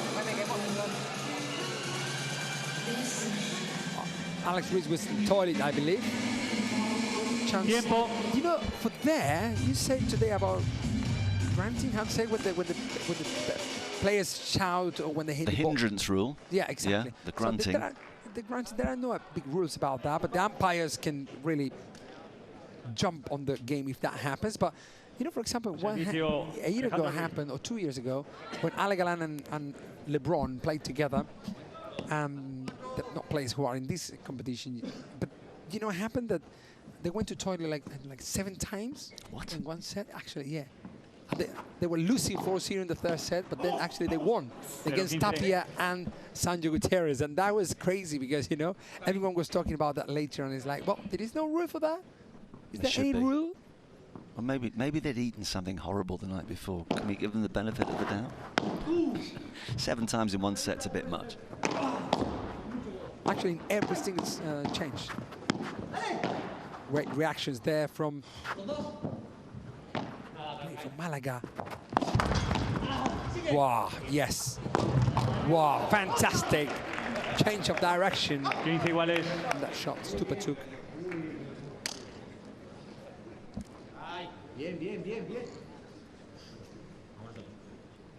Speaker 22: Alex Ruiz was in the toilet, I believe. chance.
Speaker 16: Tiempo.
Speaker 22: You know, for there, you said today about granting, how to say, when the players shout or when they hit
Speaker 5: the
Speaker 22: ball.
Speaker 5: hindrance rule.
Speaker 22: Yeah, exactly.
Speaker 5: Yeah, the grunting.
Speaker 22: So there are no big rules about that, but the umpires can really jump on the game if that happens. But you know, for example, a year ago happened, or 2 years ago, when Ale Galán and LeBron played together. Not players who are in this competition, but you know, it happened that they went to toilet like 7 times.
Speaker 5: What?
Speaker 22: In one set, actually, yeah. And they were losing 4-0 in the third set, but then actually they won against Tapia and Sancho Gutierrez, and that was crazy because, you know, everyone was talking about that later, and it's like, well, there is no rule for that. Is there any rule?
Speaker 5: Or maybe they'd eaten something horrible the night before. Can we give them the benefit of the doubt? 7 times in one set's a bit much.
Speaker 22: Actually, in every single change. Great reactions there from Malaga. Wow, yes. Wow, fantastic. Change of direction. That shot, Stupa took.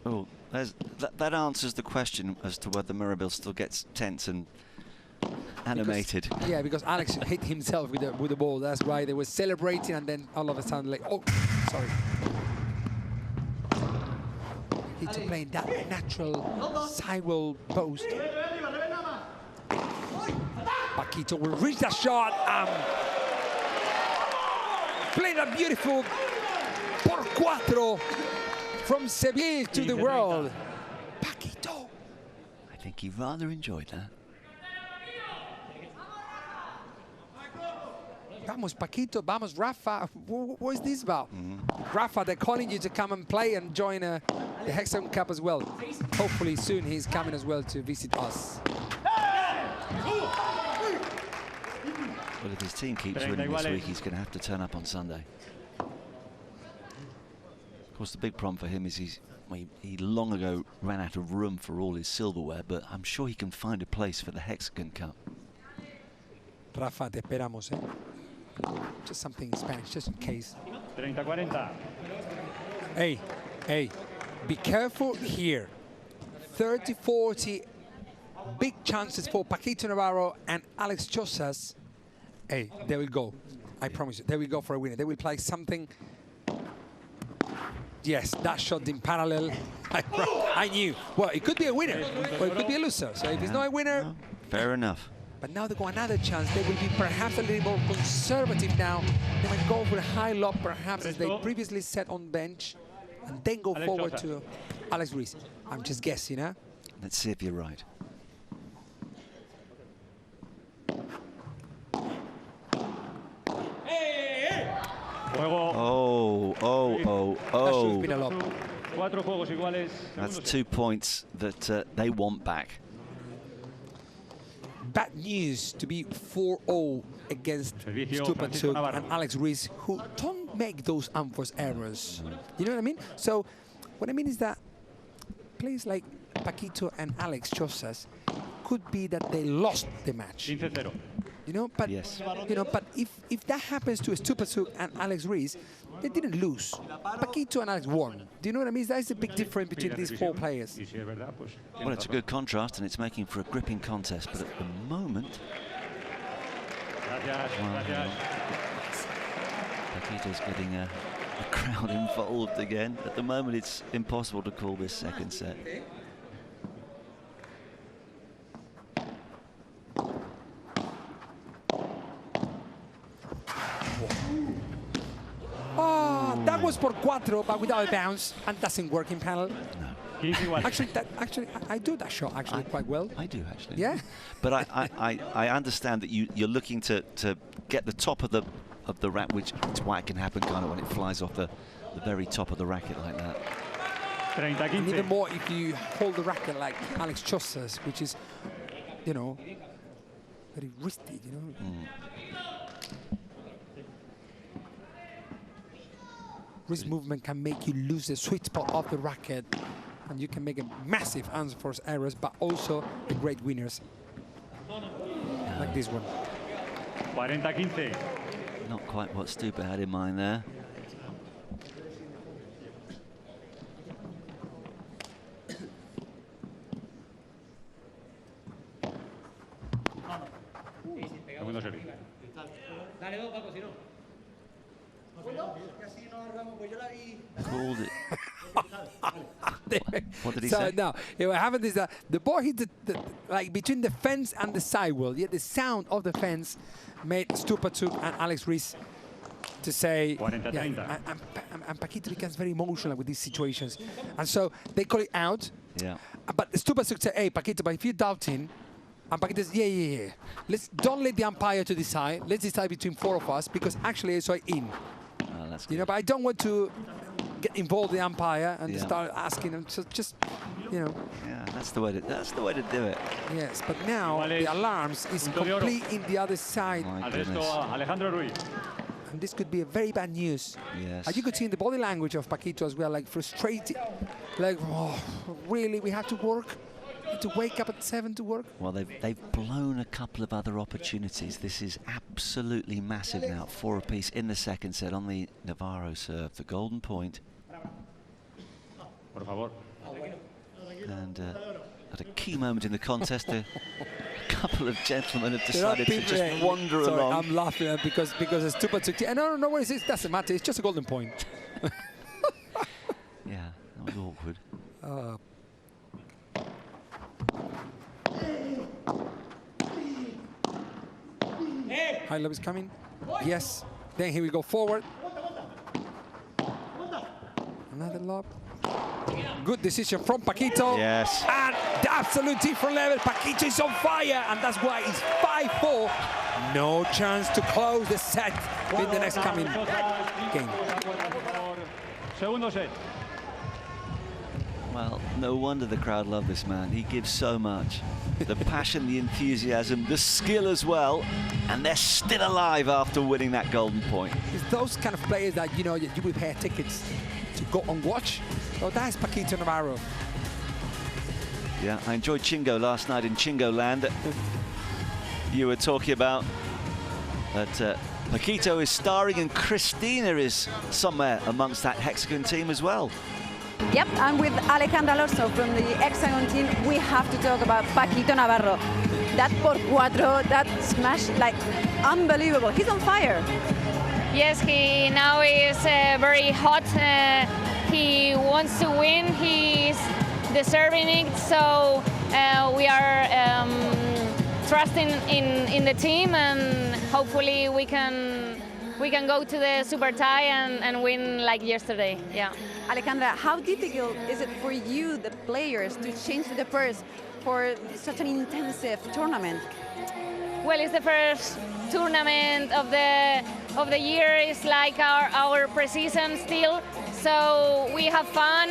Speaker 5: Oh, that answers the question as to whether Mirabel still gets tense and animated.
Speaker 22: Because Alex hit himself with the ball. That's why they were celebrating, and then all of a sudden, like, oh, sorry. He's playing that natural sidewall post. Paquito will reach that shot. Playing a beautiful por cuatro from Seville to the world. Paquito.
Speaker 5: I think he rather enjoyed that.
Speaker 22: Vamos, Paquito, vamos, Rafa. What is this about? Rafa, they're calling you to come and play and join the Hexagon Cup as well. Hopefully soon he's coming as well to visit us.
Speaker 5: Well, if his team keeps winning this week, he's going to have to turn up on Sunday. Of course, the big problem for him is he long ago ran out of room for all his silverware, but I'm sure he can find a place for the Hexagon Cup.
Speaker 22: Rafa, te esperamos, eh? Just something in Spanish, just in case.
Speaker 16: 30-40.
Speaker 22: Hey, be careful here. 30-40, big chances for Paquito Navarro and Alex Chozas. Hey, they will go. I promise you, they will go for a winner. They will play something. Yes, that shot in parallel. I knew. Well, it could be a winner, or it could be a loser. So if it's not a winner...
Speaker 5: Fair enough.
Speaker 22: But now they got another chance. They will be perhaps a little more conservative now. They might go for a high lob, perhaps, as they previously set on bench, and then go forward to Alex Ruiz. I'm just guessing, huh?
Speaker 5: Let's see if you're right. Oh.
Speaker 22: That should have been a lob.
Speaker 5: That's 2 points that they want back.
Speaker 22: Bad news to be 4-0 against Stupa and Alex Ruiz, who don't make those unforced errors. You know what I mean? So what I mean is that players like Paquito and Alex Chozas could be that they lost the match. You know, but but if that happens to Stupa and Alex Ruiz, they didn't lose. Paquito and Alex won. Do you know what I mean? That's the big difference between these 4 players.
Speaker 5: Well, it's a good contrast, and it's making for a gripping contest. But at the moment, Paquito's getting a crowd involved again. At the moment, it's impossible to call this second set.
Speaker 22: That was por cuatro, but without a bounce, and doesn't work in panel. No. Actually, I do that shot quite well.
Speaker 5: I do actually.
Speaker 22: Yeah.
Speaker 5: But I understand that you're looking to get the top of the rack, which is why it can happen kind of when it flies off the very top of the racket like that.
Speaker 22: And even more if you hold the racket like Alex Chozas, which is, you know, very wristy, you know. Wrist movement can make you lose the sweet spot of the racket, and you can make a massive unforced errors, but also the great winners, like this one.
Speaker 16: 40-15.
Speaker 5: Not quite what Stupa had in mind there. Called it. What did he say?
Speaker 22: No, what happened is that the ball hit like between the fence and the sidewall. Yet the sound of the fence made Stupatuk and Alex Rees to say, yeah, and Paquito becomes very emotional with these situations, and so they call it out.
Speaker 5: Yeah.
Speaker 22: But Stupatuk said, "Hey, Paquito, but if you're doubting," and Paquito says, "Yeah. Don't let the umpire to decide. Let's decide between 4 of us because actually it's in."
Speaker 5: Oh, that's
Speaker 22: but I don't want to get involved in the umpire and start asking them. So just,
Speaker 5: Yeah, that's the way to do it.
Speaker 22: Yes, but now the alarms is complete in the other side.
Speaker 16: Alejandro Ruiz.
Speaker 22: And this could be a very bad news.
Speaker 5: Yes.
Speaker 22: And you could see in the body language of Paquito as well, like frustrated, like, oh, really, we have to work. To wake up at 7 to work?
Speaker 5: Well, they've blown a couple of other opportunities. This is absolutely massive now. 4 apiece in the second set on the Navarro serve. The golden point.
Speaker 16: Por favor.
Speaker 5: And at a key moment in the contest, a couple of gentlemen have decided to just wander along.
Speaker 22: I'm laughing because Stupa took it. No worries, it doesn't matter. It's just a golden point.
Speaker 5: Yeah, that was awkward.
Speaker 22: High lob is coming. Yes. Then here we go forward. Another lob. Good decision from Paquito.
Speaker 5: Yes.
Speaker 22: And the absolute different level. Paquito is on fire, and that's why it's 5-4. No chance to close the set in the next coming game.
Speaker 16: Segundo set.
Speaker 5: Well, no wonder the crowd love this man. He gives so much. The passion, the enthusiasm, the skill as well, and they're still alive after winning that golden point.
Speaker 22: It's those kind of players that, you would pay tickets to go and watch. So that's Paquito Navarro.
Speaker 5: Yeah, I enjoyed Chingo last night in Chingo Land. You were talking about that Paquito is starring and Cristina is somewhere amongst that Hexagon team as well.
Speaker 20: Yep, and with Alejandra Alonso from the Hexagon team, we have to talk about Paquito Navarro. That por cuatro, that smash, like, unbelievable. He's on fire.
Speaker 14: Yes, he now is very hot. He wants to win. He's deserving it. So we are trusting in the team, and hopefully we can go to the super tie and win like yesterday. Yeah.
Speaker 20: Alejandra, how difficult is it for you, the players, to change the purse for such an intensive tournament?
Speaker 14: Well, it's the first tournament of the year. It's like our pre-season still. So we have fun.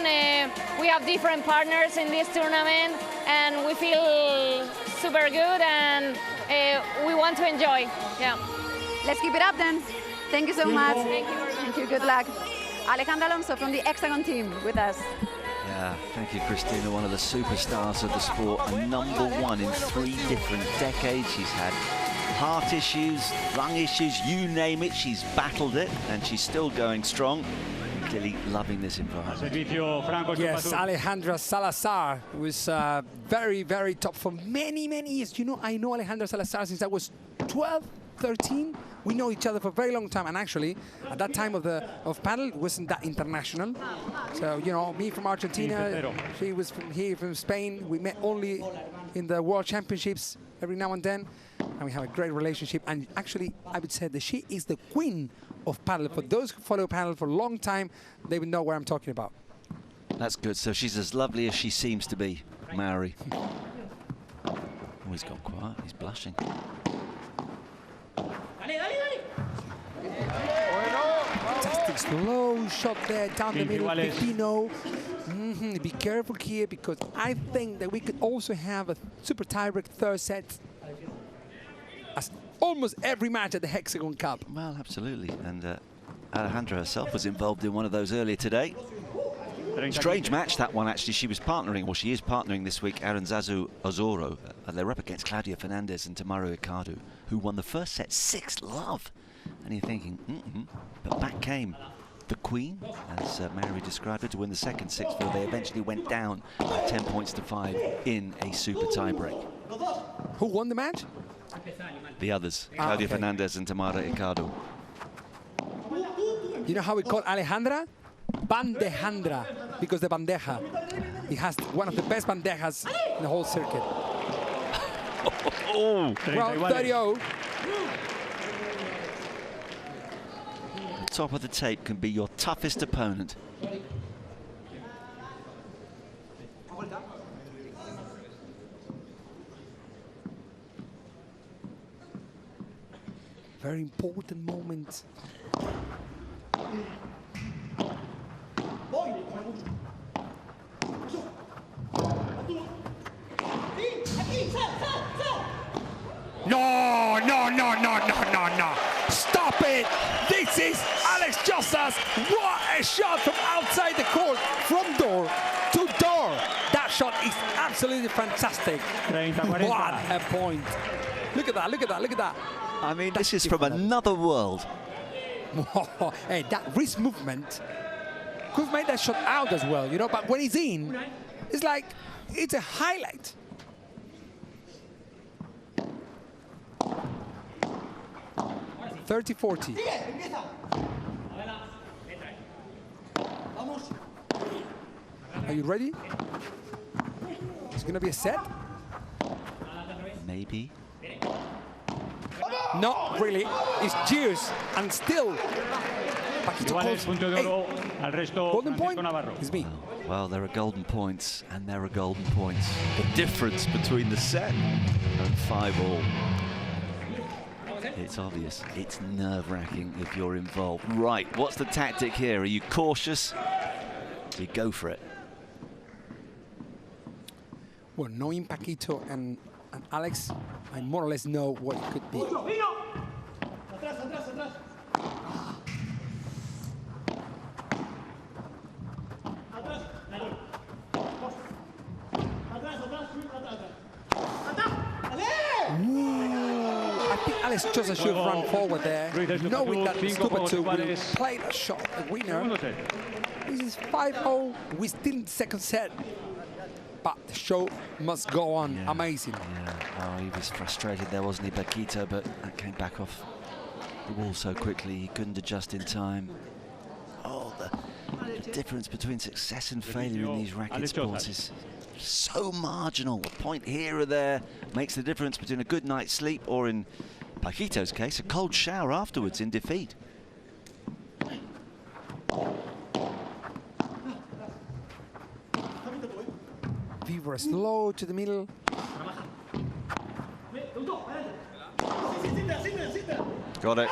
Speaker 14: We have different partners in this tournament, and we feel super good, and we want to enjoy. Yeah.
Speaker 20: Let's keep it up then. Thank you so much.
Speaker 14: Thank you very much.
Speaker 20: Thank you. Good luck. Alejandra Alonso from the Hexagon team with us.
Speaker 5: Yeah, thank you, Cristina, one of the superstars of the sport, a #1 in 3 different decades. She's had heart issues, lung issues, you name it, she's battled it, and she's still going strong. Clearly loving this environment.
Speaker 22: Yes, Alejandra Salazar was very, very top for many, many years. I know Alejandra Salazar since I was 12, 13. We know each other for a very long time, and actually, at that time of Padel, it wasn't that international. So, me from Argentina, she was from Spain. We met only in the World Championships every now and then, and we have a great relationship. And actually, I would say that she is the queen of Padel. For those who follow Padel for a long time, they would know where I'm talking about.
Speaker 5: That's good. So she's as lovely as she seems to be, Maori. Oh, he's gone quiet. He's blushing.
Speaker 22: Fantastic slow shot there down the middle. Pepino. Be careful here, because I think that we could also have a super tiebreak third set. As almost every match at the Hexagon Cup.
Speaker 5: Well, absolutely. And Alejandra herself was involved in one of those earlier today. Strange match, that one, actually. She was partnering, or she is partnering this week, Aranzazu Ozoro. And they're up against Claudia Fernandez and Tamaro Icadu, who won the first set 6-love. and you're thinking, but back came the Queen, as Mary described it, to win the second 6-4. They eventually went down by 10 points to 5 in a super tiebreak.
Speaker 22: Who won the match?
Speaker 5: The others, Claudia Fernandez and Tamara Ricardo.
Speaker 22: You know how we call Alejandra? Bandejandra, because the bandeja. He has one of the best bandejas in the whole circuit.
Speaker 5: Oh,
Speaker 22: round 30-0.
Speaker 5: The top of the tape can be your toughest opponent.
Speaker 22: Very important moment. No, no, no, no, no, no, no. Stop it. This is Alex Josas. What a shot from outside the court, from door to door. That shot is absolutely fantastic. What a point. Look at that, look at that, look at that.
Speaker 5: I mean, this is from another world.
Speaker 22: Hey, that wrist movement could have made that shot out as well, you know, but when he's in, it's like, it's a highlight. $30-40. Are you ready? It's gonna be a set?
Speaker 5: Maybe.
Speaker 22: Not really. It's cheers and still. Golden point. It's me.
Speaker 5: Well, there are golden points and there are golden points. The difference between the set and 5-all. It's obvious. It's nerve-wracking if you're involved. Right, what's the tactic here? Are you cautious? You go for it.
Speaker 22: Well, knowing Paquito and Alex, I more or less know what it could be. I think Alex Josas should run forward there, knowing that Stupato will play the shot, the winner. This is 5-0, we still in the second set. But the show must go on. Yeah. Amazing.
Speaker 5: Yeah, oh, he was frustrated there, wasn't he, Paquito, but that came back off the wall so quickly, he couldn't adjust in time. Oh, the difference between success and failure in these racket sports is so marginal. A point here or there makes the difference between a good night's sleep or, in Paquito's case, a cold shower afterwards in defeat.
Speaker 22: Vibra slow to the middle.
Speaker 5: Got it.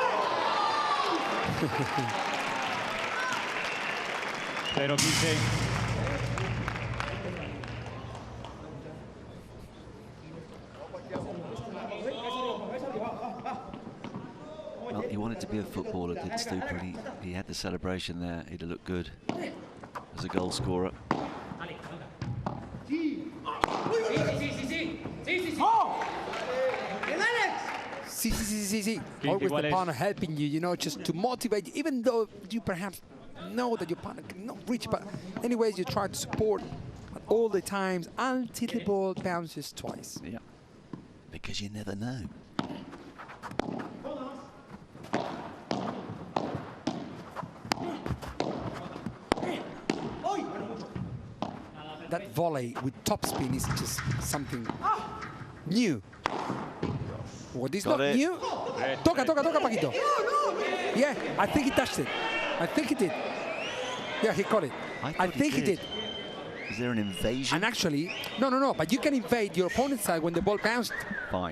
Speaker 5: Well, he wanted to be a footballer, did Stupa, and he had the celebration there. He'd have looked good as a goal scorer.
Speaker 22: See. Always the partner helping you, you know, just to motivate you, even though you perhaps know that your partner cannot reach, but anyways, you try to support at all the times until the ball bounces twice.
Speaker 5: Yeah, because you never know.
Speaker 22: That volley with topspin is just something new. What is not new? Toca, Paquito. Yeah, I think he touched it. I think he did. Yeah, he caught it. I think he did.
Speaker 5: Is there an invasion?
Speaker 22: And actually, no, but you can invade your opponent's side when the ball bounced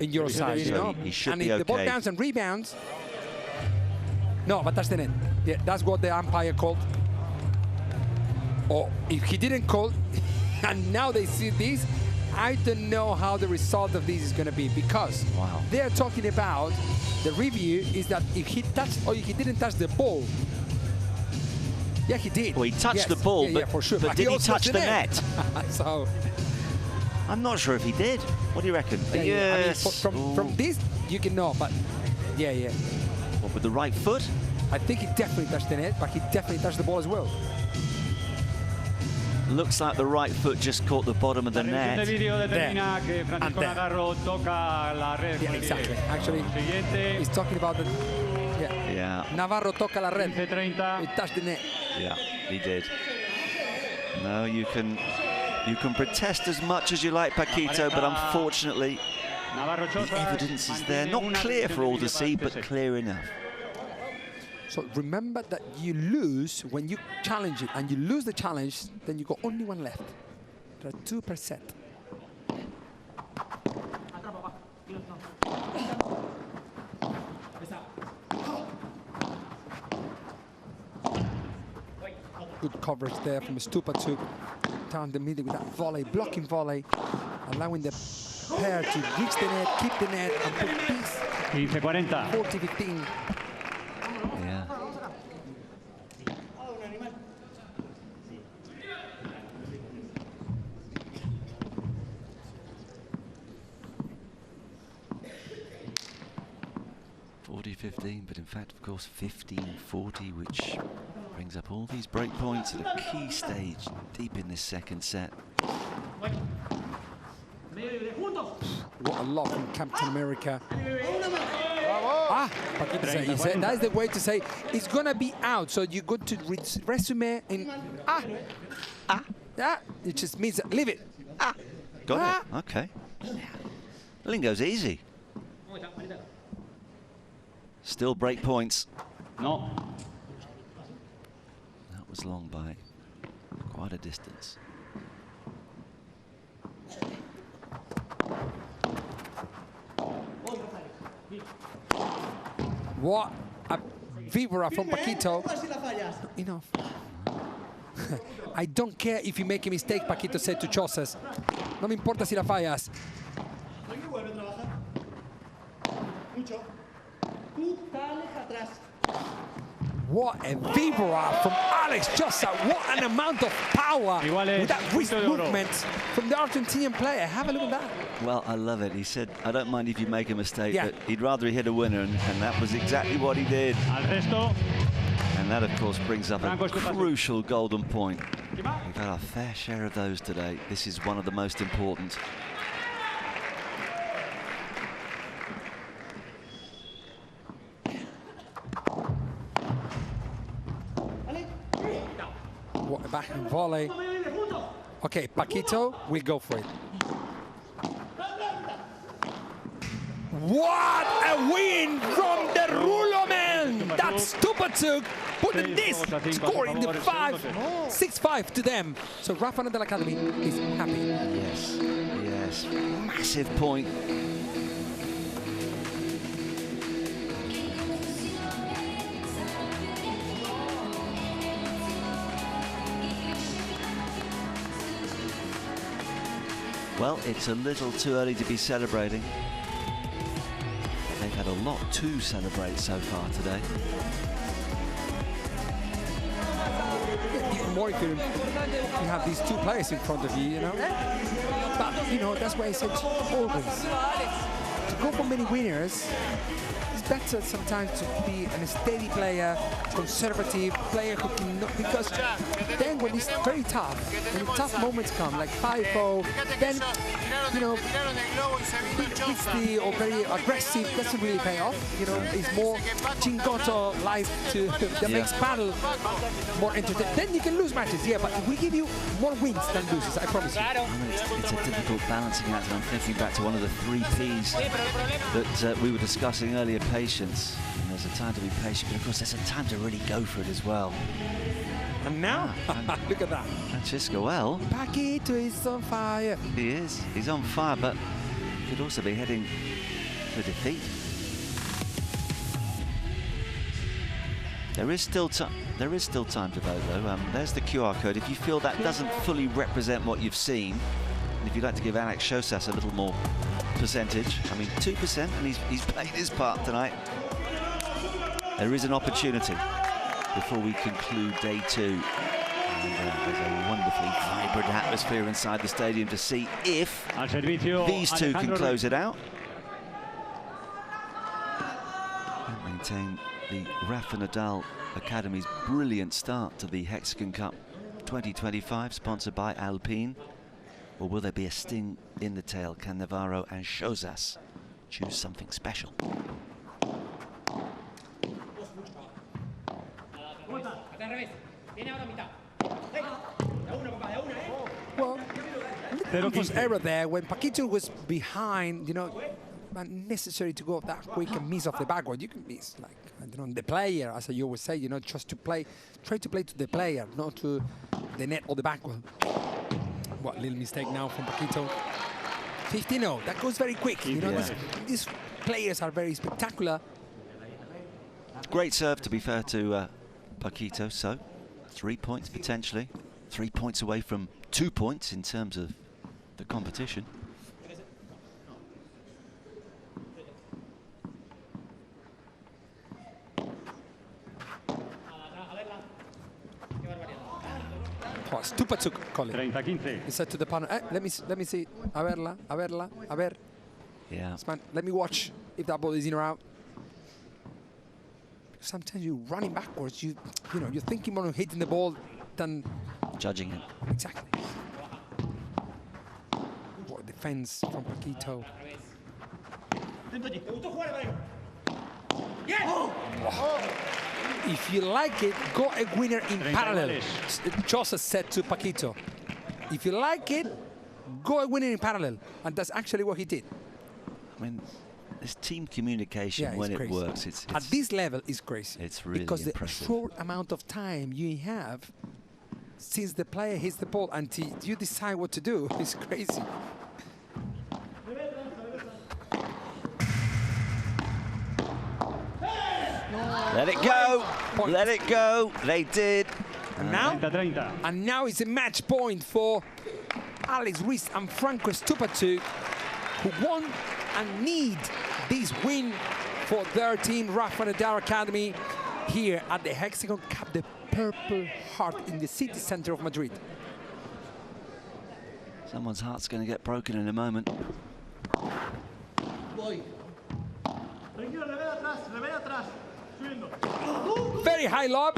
Speaker 22: in your side, you know?
Speaker 5: He should
Speaker 22: and
Speaker 5: be
Speaker 22: if the ball bounces and rebounds, no, but that's the net. Yeah, that's what the umpire called. Or if he didn't call, and now they see this, I don't know how the result of this is going to be, because they're talking about the review is that if he touched or if he didn't touch the ball. Yeah, he did.
Speaker 5: Well, he touched the ball, but,
Speaker 22: for sure.
Speaker 5: but did he touch the net?
Speaker 22: So
Speaker 5: I'm not sure if he did. What do you reckon?
Speaker 22: Yes. I mean, from this, you can know, but yeah.
Speaker 5: Well, with the right foot.
Speaker 22: I think he definitely touched the net, but he definitely touched the ball as well.
Speaker 5: Looks like the right foot just caught the bottom of the net.
Speaker 22: Yeah, exactly. Actually, he's talking about the...
Speaker 5: Yeah.
Speaker 22: Navarro toca la red. He touched the net.
Speaker 5: Yeah, he did. No, you can protest as much as you like, Paquito, but unfortunately, the evidence is there. Not clear for all to see, but clear enough.
Speaker 22: So remember that you lose when you challenge it, and you lose the challenge, then you got only one left. There are 2 per set. Good coverage there from Stupacuk. Down the middle with that volley, blocking volley, allowing the pair to reach the net, keep the net, and put peace. 40-15.
Speaker 5: Yeah. But in fact, of course, 15-40, which brings up all these break points at a key stage deep in this second set.
Speaker 22: What a lot from Captain America. He said that's the way to say it's gonna be out. So you go to resume in it just means leave it.
Speaker 5: Got it. Okay. Lingo's easy. Still break points.
Speaker 16: No.
Speaker 5: That was long by quite a distance.
Speaker 22: What a vibra from Paquito. Enough. I don't care if you make a mistake, Paquito said to Chozas. No me importa si la fallas. What a vibra from Alex Chosa. What an amount of power with that wrist movement from the Argentinian player. Have a look at that.
Speaker 5: Well, I love it. He said, I don't mind if you make a mistake, but he'd rather he hit a winner, and that was exactly what he did. And that, of course, brings up a crucial golden point. We've had our fair share of those today. This is one of the most important.
Speaker 22: What a backhand volley. Okay, Paquito will go for it. What a win from the Rulo man! That's Stupacuk putting this score in the 6-5 to them. So Rafa Nadal Academy is happy.
Speaker 5: Yes, yes, massive point. Well, it's a little too early to be celebrating. They've had a lot to celebrate so far today.
Speaker 22: Even more if you have these 2 players in front of you, you know. But, you know, that's why I said always. To go for many winners, it's better sometimes to be a steady player, conservative player who can not, because then when it's very tough, when the tough moments come, like 5-0, then, you know, risky or very aggressive doesn't really pay off. You know, it's more Chingoto life that makes paddle more entertaining. Then you can lose matches, yeah, but we give you more wins than loses, I promise you.
Speaker 5: I mean, it's a difficult balancing act, and I'm thinking back to one of the 3 Ps that we were discussing earlier, patience. And there's a time to be patient, but of course there's a time to really go for it as well.
Speaker 22: And now, look at that.
Speaker 5: Francisco, well,
Speaker 22: Paquito is on fire.
Speaker 5: He is. He's on fire, but he could also be heading to defeat. There is still time. There is still time to vote, though. There's the QR code. If you feel that doesn't fully represent what you've seen, and if you'd like to give Alex Chozas a little more percentage, I mean 2%, and he's played his part tonight. There is an opportunity before we conclude day 2. And there's a wonderfully vibrant atmosphere inside the stadium to see if these 2 can close it out and maintain the Rafa Nadal Academy's brilliant start to the Hexagon Cup 2025, sponsored by Alpine? Or will there be a sting in the tail? Can Navarro and Chozas choose something special?
Speaker 22: Well, there was error there when Paquito was behind, you know, not necessary to go that quick and miss off the backward. You can miss, like, I don't know, the player, as you always say, you know, just to play, try to play to the player, not to the net or the backward. What little mistake now from Paquito. 15-0, that goes very quick. You know, these players are very spectacular.
Speaker 5: Great serve, to be fair to Paquito, so 3 points potentially. 3 points away from 2 points in terms of the competition.
Speaker 22: Oh, Stupacuk, Colin. He said to the partner, let me see. A verla, a ver.
Speaker 5: Yeah.
Speaker 22: Man, let me watch if that ball is in or out. Sometimes you're running backwards. You know, you're thinking more of hitting the ball than
Speaker 5: judging it.
Speaker 22: Exactly. What a defense from Paquito. If you like it, go a winner in parallel. Joseph said to Paquito, if you like it, go a winner in parallel. And that's actually what he did.
Speaker 5: I mean, this team communication, when it works, it's
Speaker 22: at this level, it's crazy.
Speaker 5: It's really
Speaker 22: because
Speaker 5: impressive.
Speaker 22: The short amount of time you have since the player hits the ball until you decide what to do is crazy.
Speaker 5: Let it go. Let it go. They did.
Speaker 22: And now it's a match point for Alex Ruiz and Franco Stupacuk, who won and need this win for their team, Rafa Nadal Academy, here at the Hexagon Cup, the Purple Heart in the city center of Madrid.
Speaker 5: Someone's heart's going to get broken in a moment.
Speaker 22: Very high lob.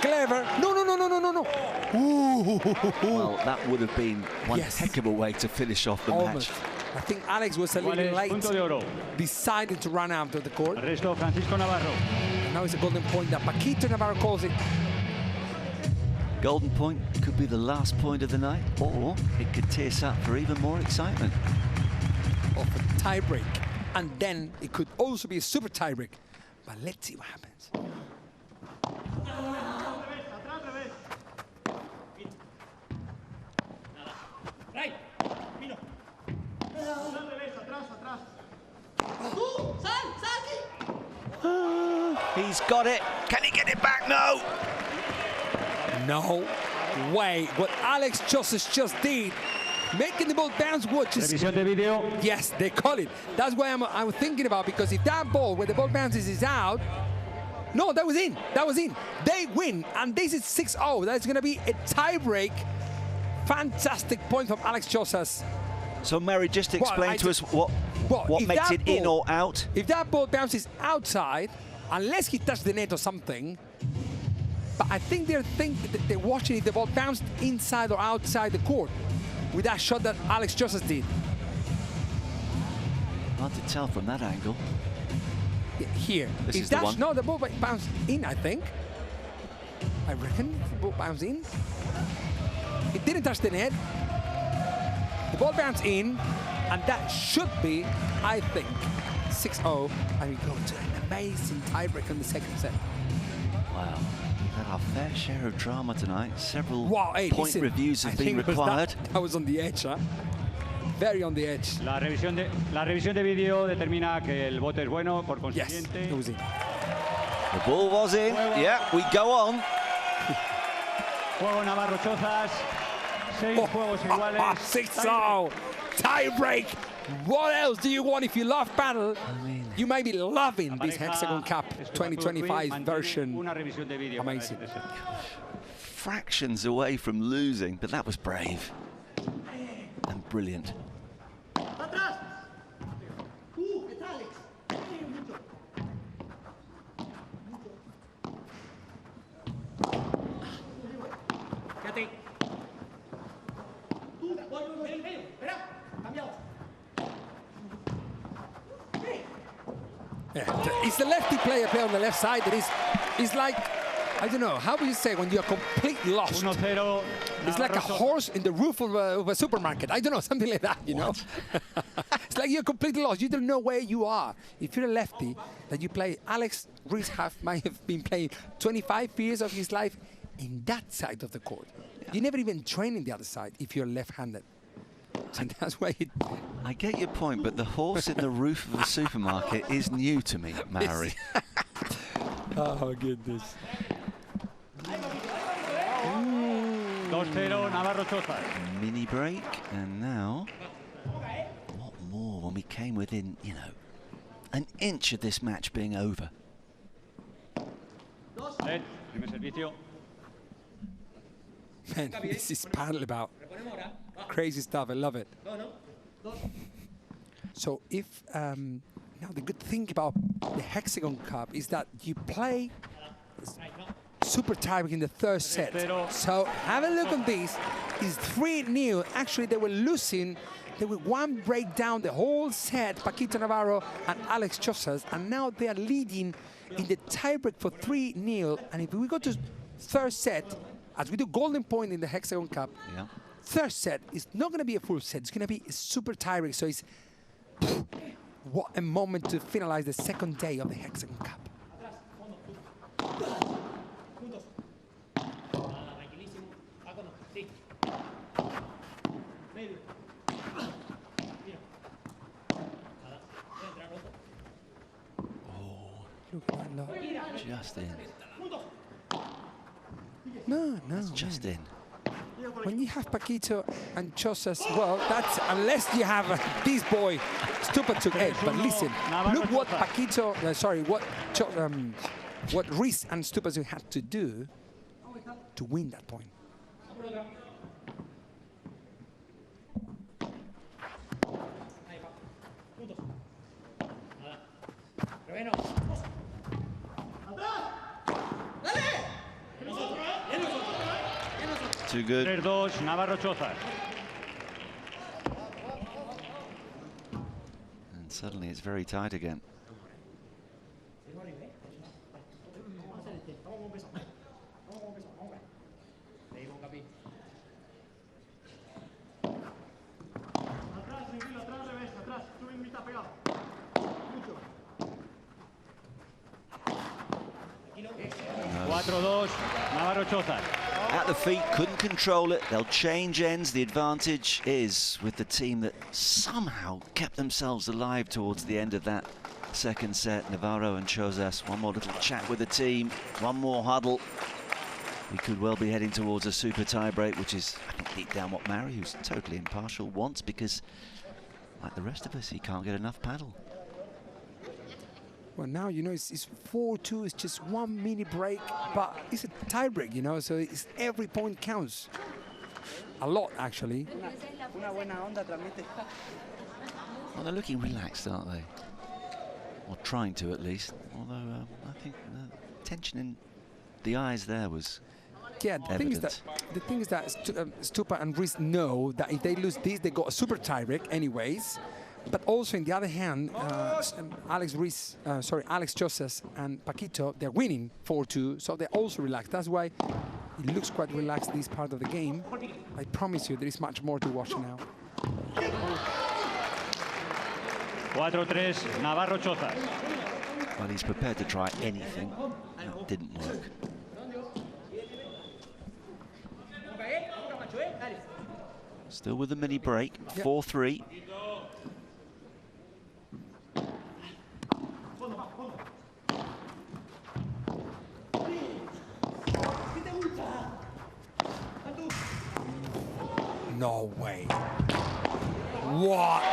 Speaker 22: Clever. No.
Speaker 5: Well, that would have been one heck of a way to finish off the match.
Speaker 22: I think Alex was a little late, decided to run out of the court. Now it's a golden point that Paquito Navarro calls it.
Speaker 5: Golden point could be the last point of the night, or it could tee us up for even more excitement.
Speaker 22: Of a tie break. And then it could also be a super tie break. But let's see what happens.
Speaker 5: He's got it. Can he get it back? No.
Speaker 22: No way. What Alex Joseph just did, making the ball bounce, yes, they call it. That's why I'm thinking about, because if that ball, where the ball bounces, is out, no, that was in. That was in. They win, and this is 6-0. That's going to be a tie break. Fantastic point from Alex Joseph.
Speaker 5: So, Mary, just explain to us what makes it in or out.
Speaker 22: If that ball bounces outside, unless he touched the net or something, but I think they're watching if the ball bounced inside or outside the court with that shot that Alex Joseph did.
Speaker 5: Hard to tell from that angle.
Speaker 22: Here.
Speaker 5: This is the one.
Speaker 22: No, the ball bounced in, I think. I reckon the ball bounced in. It didn't touch the net. The ball bounced in, and that should be, I think, 6-0, and we go to an amazing tiebreak in the second set.
Speaker 5: Wow. We've had our fair share of drama tonight. Several point reviews have been
Speaker 22: think
Speaker 5: required.
Speaker 22: That was on the edge, huh? Very on the edge.
Speaker 16: La revisión de vídeo determina que el bote es bueno, por consiguiente.
Speaker 22: Yes, it was in.
Speaker 5: The ball was in. Yeah, we go on.
Speaker 16: Juego Navarro Chozas. 6 juegos iguales.
Speaker 22: 6-0. Tie break. What else do you want if you love paddle? You may be loving this Hexagon Cup 2025 version. Amazing.
Speaker 5: Fractions away from losing, but that was brave and brilliant.
Speaker 22: Yeah, it's the lefty player on the left side that is like, I don't know, how would you say when you're completely lost? It's like a horse in the roof of a supermarket. I don't know, something like that, you know? It's like you're completely lost. You don't know where you are. If you're a lefty, that you play, Alex Ruiz might have been playing 25 years of his life in that side of the court. You never even train in the other side if you're left-handed. And that's why
Speaker 5: I get your point, but the horse in the roof of a supermarket is new to me, Mary.
Speaker 22: Oh, goodness.
Speaker 16: 2-0, Navarro Chozas.
Speaker 5: Mini break, and now, what more when we came within, you know, an inch of this match being over.
Speaker 16: Primer servicio.
Speaker 22: Man, this is Padel about crazy stuff. I love it. So if now the good thing about the Hexagon Cup is that you play super tiebreak in the third set. So have a look on this. It's 3-0. Actually, they were losing. They were one break down the whole set, Paquito Navarro and Alex Chozas, and now they are leading in the tiebreak for 3-0. And if we go to third set, as we do golden point in the Hexagon Cup, third set is not going to be a full set. It's going to be a super tiebreak. So it's what a moment to finalize the second day of the Hexagon Cup.
Speaker 5: Just in.
Speaker 22: No.
Speaker 5: It's just in.
Speaker 22: When you have Paquito and Chozas, well, that's unless you have this boy Stupa took 8. But listen, look what Paquito, what Ruiz and Stupa had to do to win that point.
Speaker 5: Too good.
Speaker 16: 3-2, Navarro Chozas.
Speaker 5: And suddenly it's very tight again.
Speaker 16: Navarro Chozas.
Speaker 5: At the feet, couldn't control it. They'll change ends. The advantage is with the team that somehow kept themselves alive towards the end of that second set. Navarro and Chozas, one more little chat with the team, one more huddle. We could well be heading towards a super tiebreak, which is, I think, deep down what Mary, who's totally impartial, wants, because, like the rest of us, he can't get enough paddle.
Speaker 22: Well, now, you know, it's 4-2, it's just one mini break, but it's a tie break, you know, so it's every point counts. A lot, actually.
Speaker 5: Well, they're looking relaxed, aren't they? Or trying to, at least. Although, I think the tension in the eyes there was
Speaker 22: the thing is that Stupa and Ruiz know that if they lose this, they got a super tie break anyways. But also, on the other hand, Alex Chozas and Paquito, they're winning 4-2, so they're also relaxed. That's why it looks quite relaxed, this part of the game. I promise you, there is much more to watch now.
Speaker 16: 4-3, Navarro Chozas.
Speaker 5: Well, he's prepared to try anything. That didn't work. Still with a mini break, 4-3.
Speaker 22: No way. What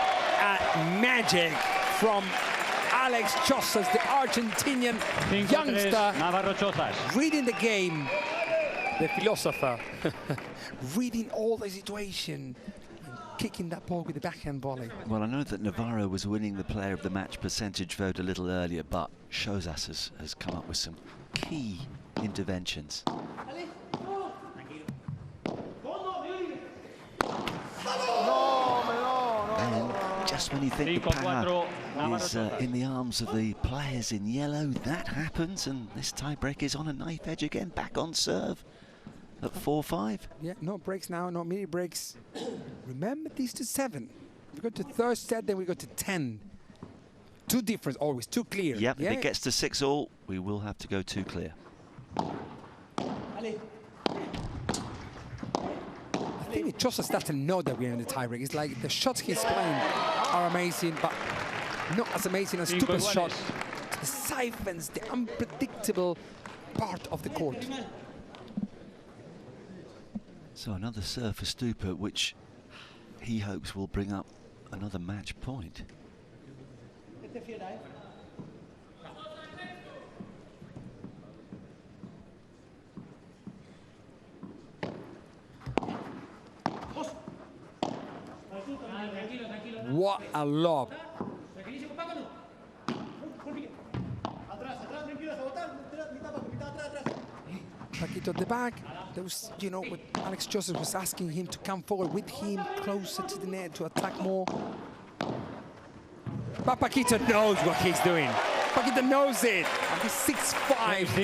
Speaker 22: a magic from Alex Chozas, the Argentinian youngster.
Speaker 16: Navarro Chozas.
Speaker 22: Reading the game, the philosopher. Reading all the situation. And kicking that ball with the backhand volley.
Speaker 5: Well, I know that Navarro was winning the player of the match percentage vote a little earlier, but Chozas has come up with some key interventions. Just when you think the power is in the arms of the players in yellow, that happens, and this tiebreak is on a knife edge again, back on serve at 4-5.
Speaker 22: Yeah, no breaks now, no mini breaks. Remember these to 7. We go to third set, then we go to 10. 2 difference always, 2 clear.
Speaker 5: Yep,
Speaker 22: yeah?
Speaker 5: If it gets to 6-all, we will have to go 2 clear.
Speaker 22: I think it just doesn't know that we're in the tiebreak. It's like the shots he's playing are amazing, but not as amazing as Stupa's shot. The siphons, the unpredictable part of the court.
Speaker 5: So another serve for Stupa, which he hopes will bring up another match point.
Speaker 22: What a lob. Paquito at the back. There was, you know, what Alex Joseph was asking him to come forward with him closer to the net to attack more. But Paquito knows what he's doing. Paquito knows it. And he's 6'5".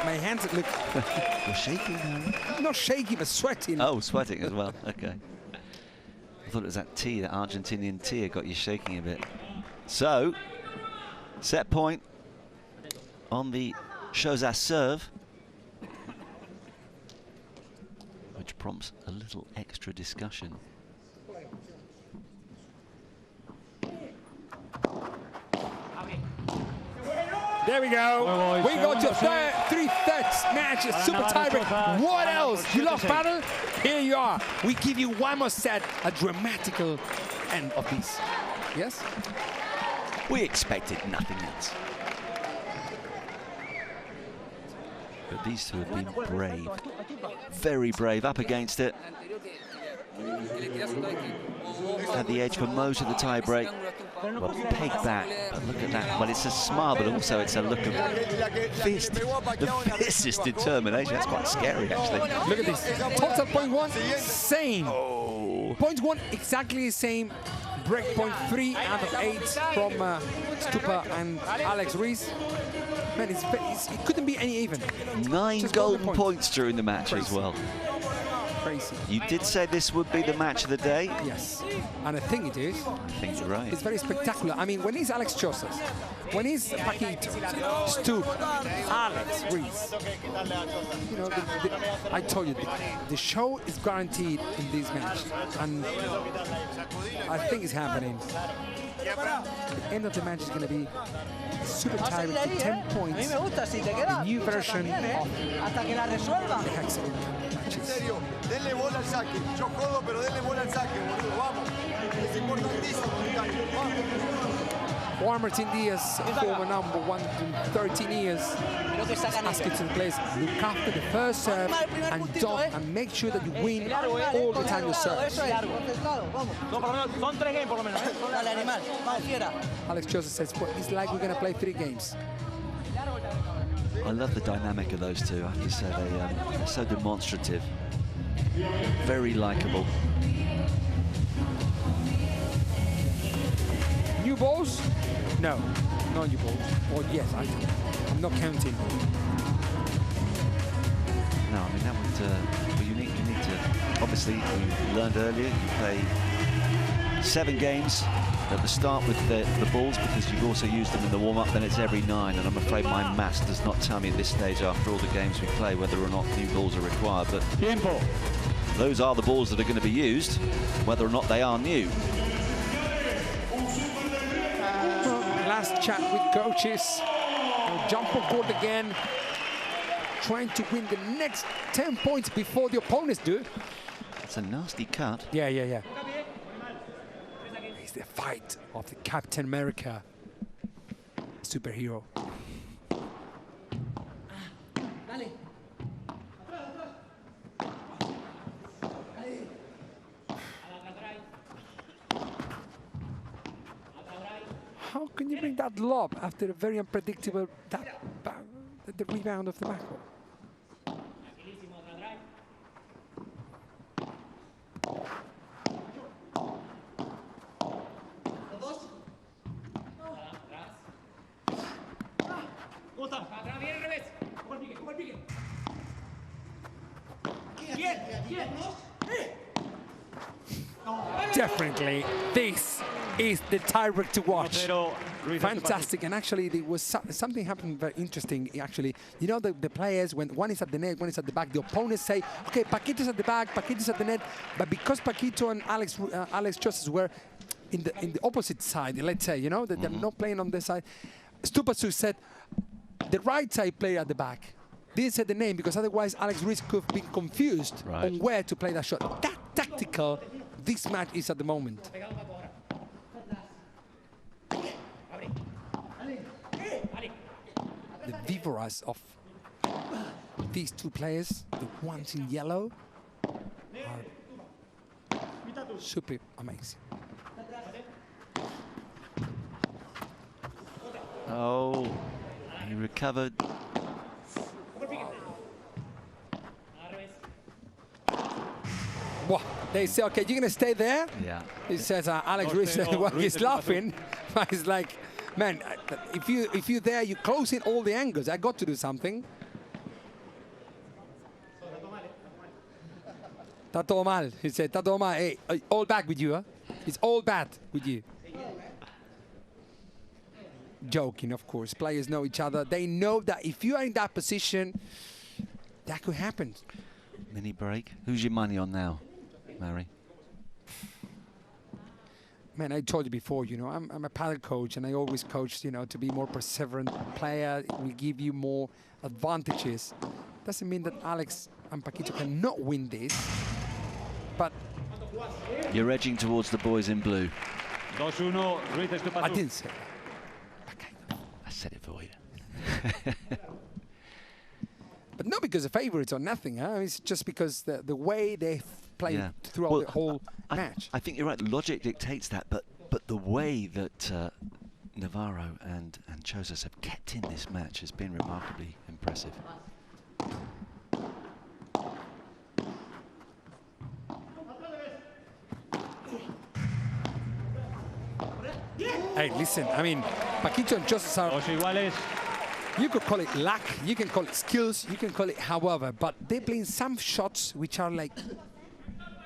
Speaker 22: My hands look...
Speaker 5: You're shaking now.
Speaker 22: Not shaking, but sweating.
Speaker 5: Oh, sweating as well. Okay. I thought it was that tea, that Argentinian tea, that got you shaking a bit. So, set point on the Chozas serve, which prompts a little extra discussion.
Speaker 22: There we go. We go to 3/3 match, a super tiebreak. What else? You love Padel? Here you are. We give you one more set, a dramatical end of this. Yes?
Speaker 5: We expected nothing else. But these two have been brave, very brave, up against it. Had the edge for most of the tie-break. Well, pegged back, but look at that. Well, it's a smile, but also it's a look of fist. The fiercest determination. That's quite scary, actually.
Speaker 22: Look at this. Total point 1, same. Oh. Point 1, exactly the same. Break point 3 out of 8 from Stupa and Alex Ruiz. Man, it couldn't be any even.
Speaker 5: 9 golden points during the match as well.
Speaker 22: Crazy.
Speaker 5: You did say this would be the match of the day?
Speaker 22: Yes, and I think it is.
Speaker 5: I think you're right.
Speaker 22: It's very spectacular. I mean, when it's Alex Chosas, when it's Paquito, Stu, Alex Ruiz, you know, I told you, the show is guaranteed in this match, and I think it's happening. The end of the match is going to be super tight with 10 points. The new version of the Hexagon matches.
Speaker 10: Denle bola al saque. Yo jodo, pero denle bola al saque, boludo. Vamos. Es importantísimo, Vamos.
Speaker 22: Juan Martín Díaz, former number 1 in 13 years, ask you to the players, look after the first serve and make sure that you win all the time you serve. Alex Joseph says, well, it's like we're going to play 3 games.
Speaker 5: I love the dynamic of those two. I have to say they're so demonstrative, very likable.
Speaker 22: New balls? No, no new balls. Or yes, I'm not counting.
Speaker 5: No, I mean that would. Well, you need to. Obviously, we learned earlier you play 7 games at the start with the balls because you've also used them in the warm-up. Then it's every 9, and I'm afraid my maths does not tell me at this stage after all the games we play whether or not new balls are required. But those are the balls that are going to be used, whether or not they are new.
Speaker 22: Last chat with coaches. We'll jump on board again, trying to win the next 10 points before the opponents do.
Speaker 5: It's a nasty cut.
Speaker 22: Yeah. It's the fight of the Captain America superhero. How can you bring that lob after a very unpredictable the rebound of the backboard? Definitely, this is the tiebreak to watch. Fantastic, and actually there was something happened very interesting. Actually, you know, the players, when one is at the net, one is at the back, the opponents say, okay, Paquito's at the back, Paquito's at the net, but because Paquito and Alex Chosas were in the opposite side, let's say, you know, that they're not playing on this side, Stupasu said the right side player at the back. Didn't say the name because otherwise Alex Ruiz could have been confused on where to play that shot. That tactical this match is at the moment. The vivoras of these two players, the ones in yellow, are super amazing.
Speaker 5: Oh, he recovered.
Speaker 22: Well, they say, okay, you're going to stay there?
Speaker 5: Yeah.
Speaker 22: He says, Alex Ruiz, well, he's laughing. But he's like, man, if you're there, you're closing all the angles. I got to do something. Está todo mal. He said, está todo mal. Hey, all back with you, huh? It's all bad with you. Joking, of course. Players know each other. They know that if you are in that position, that could happen.
Speaker 5: Mini break. Who's your money on now, Mary?
Speaker 22: Man, I told you before, you know, I'm a padel coach, and I always coach, you know, to be more perseverant player. We give you more advantages. Doesn't mean that Alex and Paquito cannot win this, but
Speaker 5: you're edging towards the boys in blue.
Speaker 16: 2-1, Ruiz Estupazu.
Speaker 22: I didn't say that.
Speaker 5: I said it for you.
Speaker 22: But not because of favorites or nothing, huh? It's just because the way they played throughout the whole match.
Speaker 5: I think you're right. Logic dictates that, but the way that Navarro and Chosas have kept in this match has been remarkably impressive.
Speaker 22: Hey, listen, I mean, Paquito and Chosas are... You could call it luck, you can call it skills, you can call it however, but they're playing some shots which are like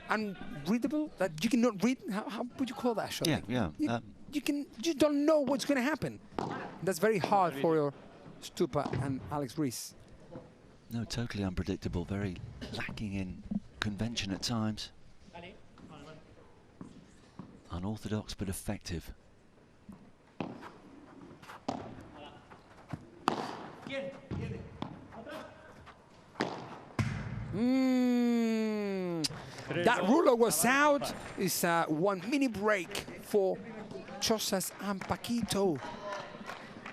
Speaker 22: unreadable, that you cannot read. How would you call that shot?
Speaker 5: Yeah,
Speaker 22: You don't know what's going to happen. That's very hard for your Stupa and Alex Ruiz.
Speaker 5: No, totally unpredictable, very lacking in convention at times. Unorthodox but effective.
Speaker 22: That ruler was out. It's one mini break for Chosas and Paquito.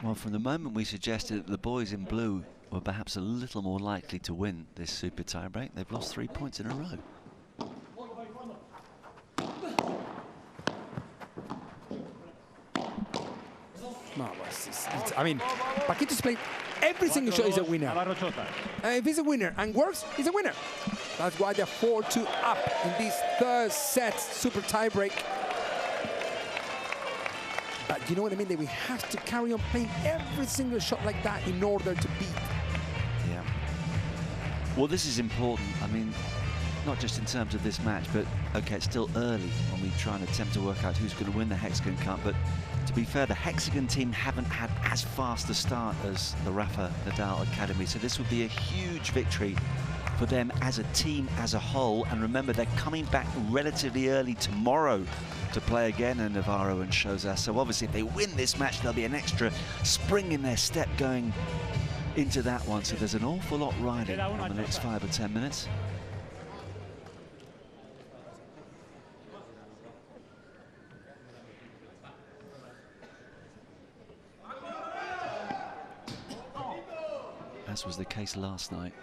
Speaker 5: Well, from the moment we suggested that the boys in blue were perhaps a little more likely to win this super tie break, they've lost 3 points in a row.
Speaker 22: Marvelous. I mean, Paquito's playing every single shot is a winner. If he's a winner and works, he's a winner. That's why they're 4-2 up in this third set super tiebreak. But you know what I mean? That we have to carry on playing every single shot like that in order to beat.
Speaker 5: Yeah. Well, this is important. I mean, not just in terms of this match, but okay, it's still early when we try and attempt to work out who's going to win the Hexagon Cup. But to be fair, the Hexagon team haven't had as fast a start as the Rafa Nadal Academy. So this would be a huge victory for them as a team as a whole. And remember, they're coming back relatively early tomorrow to play again, and Navarro and Chosas. So obviously if they win this match, there'll be an extra spring in their step going into that one. So there's an awful lot riding on the next 5 or 10 minutes. As was the case last night,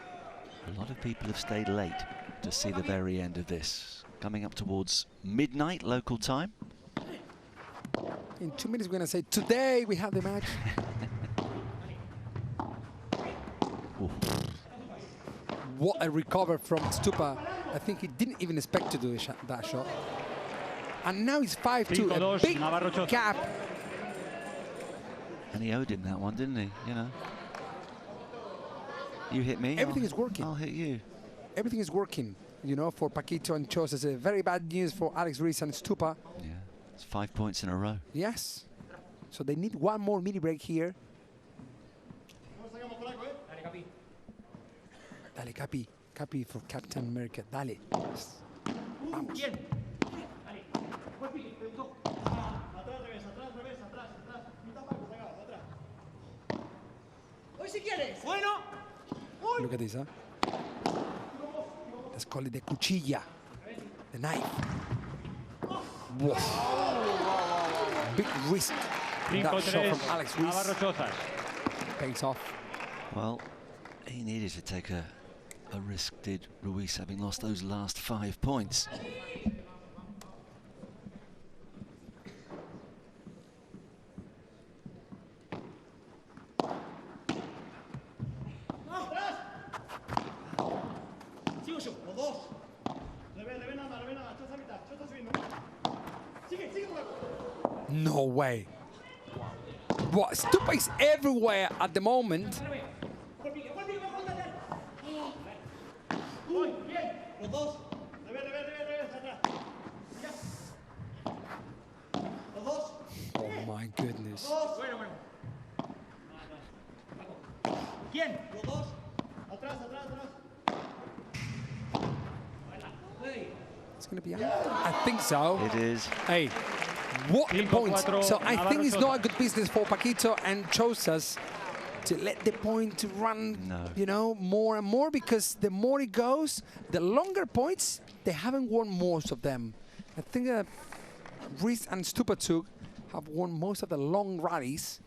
Speaker 5: a lot of people have stayed late to see the very end of this. Coming up towards midnight local time.
Speaker 22: In 2 minutes, we're going to say, today we have the match. What a recover from Stupa. I think he didn't even expect to do that shot. And now it's 5-2, a big gap.
Speaker 5: And he owed him that one, didn't he? You know. You hit me.
Speaker 22: Everything is working.
Speaker 5: I'll hit you.
Speaker 22: Everything is working, you know, for Paquito and Chos. It's a very bad news for Alex Ruiz and Stupa.
Speaker 5: Yeah, it's 5 points in a row.
Speaker 22: Yes. So they need one more mini break here. Dale, Capi. Capi for Captain America. Dale. Vamos. Look at this, huh? Let's call it the cuchilla, the knife. Whoa. Big risk. That shot from Alex Ruiz pays off.
Speaker 5: Well, he needed to take a risk, did Ruiz, having lost those last 5 points.
Speaker 22: No way. What? Stupa is everywhere at the moment. Oh my goodness. It's going to be out. I think so.
Speaker 5: It is.
Speaker 22: Hey, what a point. So I think it's not a good business for Paquito and Chosas to let the point run, you know, more and more, because the more it goes, the longer points, they haven't won most of them. I think Ruiz and Stupatuk have won most of the long rallies,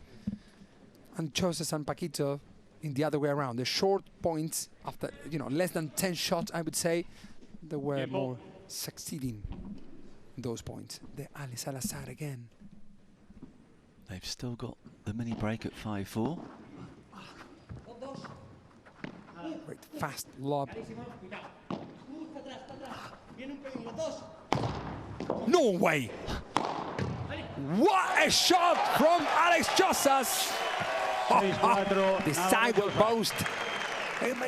Speaker 22: and Chosas and Paquito in the other way around. The short points after, you know, less than 10 shots, I would say, they were more succeeding in those points. The Ali Salazar again.
Speaker 5: They've still got the mini break at 5-4.
Speaker 22: Great fast lob. No way! What a shot from Alex Chosas! The sideward post.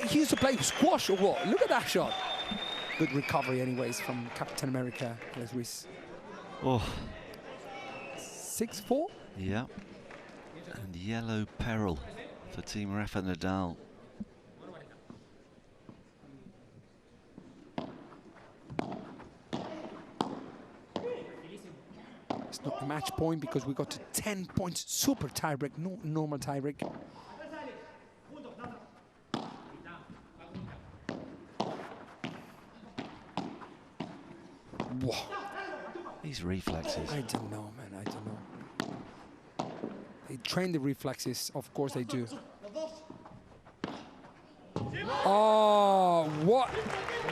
Speaker 22: He used to play squash or what? Look at that shot. Good recovery anyways from Captain America, Alex Ruiz.
Speaker 5: Oh.
Speaker 22: 6-4?
Speaker 5: Yeah. And yellow peril for Team Rafa Nadal.
Speaker 22: It's not a match point because we got to 10 points. Super tiebreak, no normal tiebreak. Whoa.
Speaker 5: These reflexes.
Speaker 22: I don't know, man. I don't know. They train the reflexes. Of course they do. Oh, what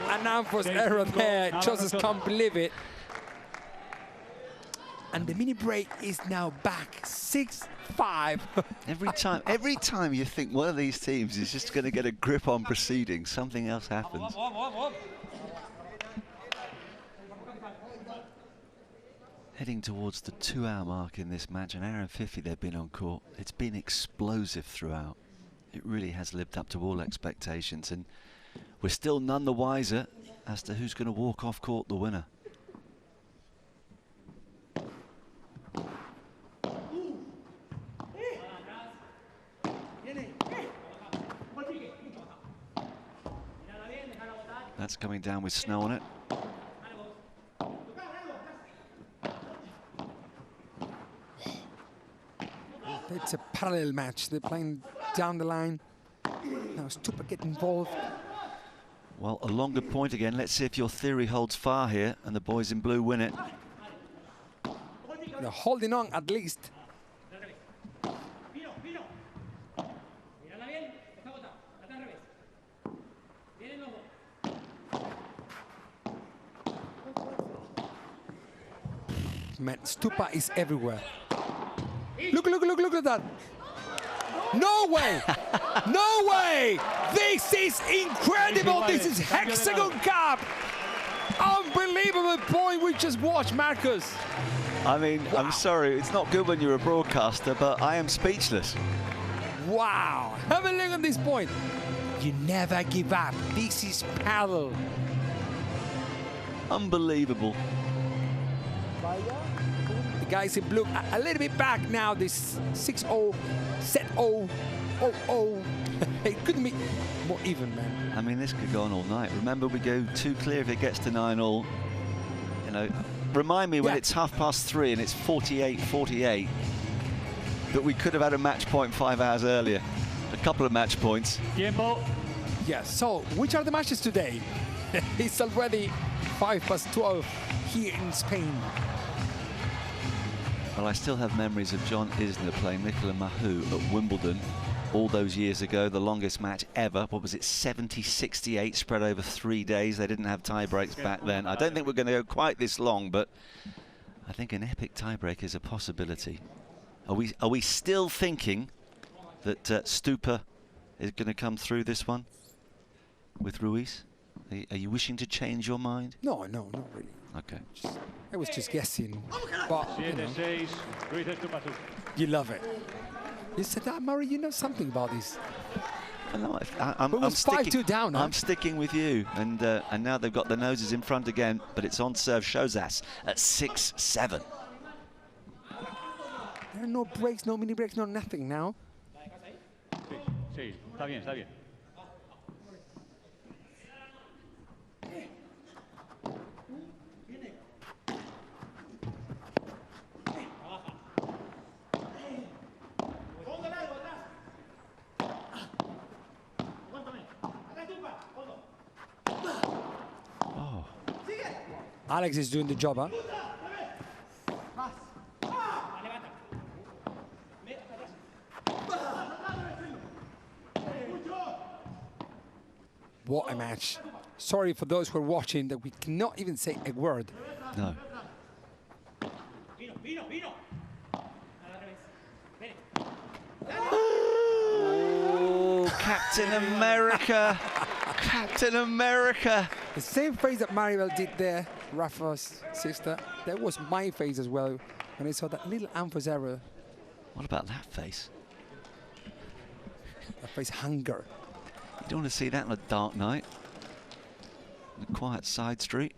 Speaker 22: an unforced error there. Chosas can't believe it. And the mini break is now back 6-5.
Speaker 5: Every time you think one of these teams is just going to get a grip on proceedings, something else happens. Heading towards the 2-hour mark in this match, an hour and 50 they've been on court. It's been explosive throughout. It really has lived up to all expectations, and we're still none the wiser as to who's going to walk off court the winner. That's coming down with snow on it.
Speaker 22: It's a parallel match. They're playing down the line. Now Stupa get involved.
Speaker 5: Well, a longer point again. Let's see if your theory holds far here and the boys in blue win it.
Speaker 22: They're holding on at least. Man, Stupa is everywhere. Look at that. No way! No way! This is incredible! This is Hexagon Cup! Unbelievable point we just watched, Marcus.
Speaker 5: I mean, wow. I'm sorry, it's not good when you're a broadcaster, but I am speechless.
Speaker 22: Wow! Have a look at this point. You never give up. This is Padel.
Speaker 5: Unbelievable.
Speaker 22: The guys in blue a little bit back now. This 6-0, set 0, 0-0. It couldn't be more even, man.
Speaker 5: I mean, this could go on all night. Remember, we go too clear if it gets to 9-all. You know, remind me when it's 3:30 and it's 48-48 that we could have had a match point 5 hours earlier. A couple of match points.
Speaker 22: Tiempo. Yes, so which are the matches today? It's already 12 here in Spain.
Speaker 5: Well, I still have memories of John Isner playing Nicolas Mahut at Wimbledon all those years ago, the longest match ever. What was it, 70-68, spread over 3 days. They didn't have tie breaks back then. I don't think we're going to go quite this long, but I think an epic tie break is a possibility. Are we still thinking that Stupa is going to come through this one with Ruiz? Are you wishing to change your mind?
Speaker 22: No, not really.
Speaker 5: Okay.
Speaker 22: I was just guessing, but you know, you love it. You said that, Murray, you know something about this.
Speaker 5: No, I'm
Speaker 22: 5-2 down.
Speaker 5: I'm sticking with you, and now they've got the noses in front again, but it's on serve Shozas at 6-7.
Speaker 22: There are no breaks, no mini breaks, no nothing now.
Speaker 16: Sí, está bien, está bien.
Speaker 22: Alex is doing the job, huh? What a match. Sorry for those who are watching that we cannot even say a word.
Speaker 5: No. Oh, Captain America. Captain America.
Speaker 22: The same face that Maribel did there, Rafa's sister, that was my face as well when I saw that little Anfos error.
Speaker 5: What about that face?
Speaker 22: That face hunger.
Speaker 5: You don't want to see that on a dark night. On a quiet side street.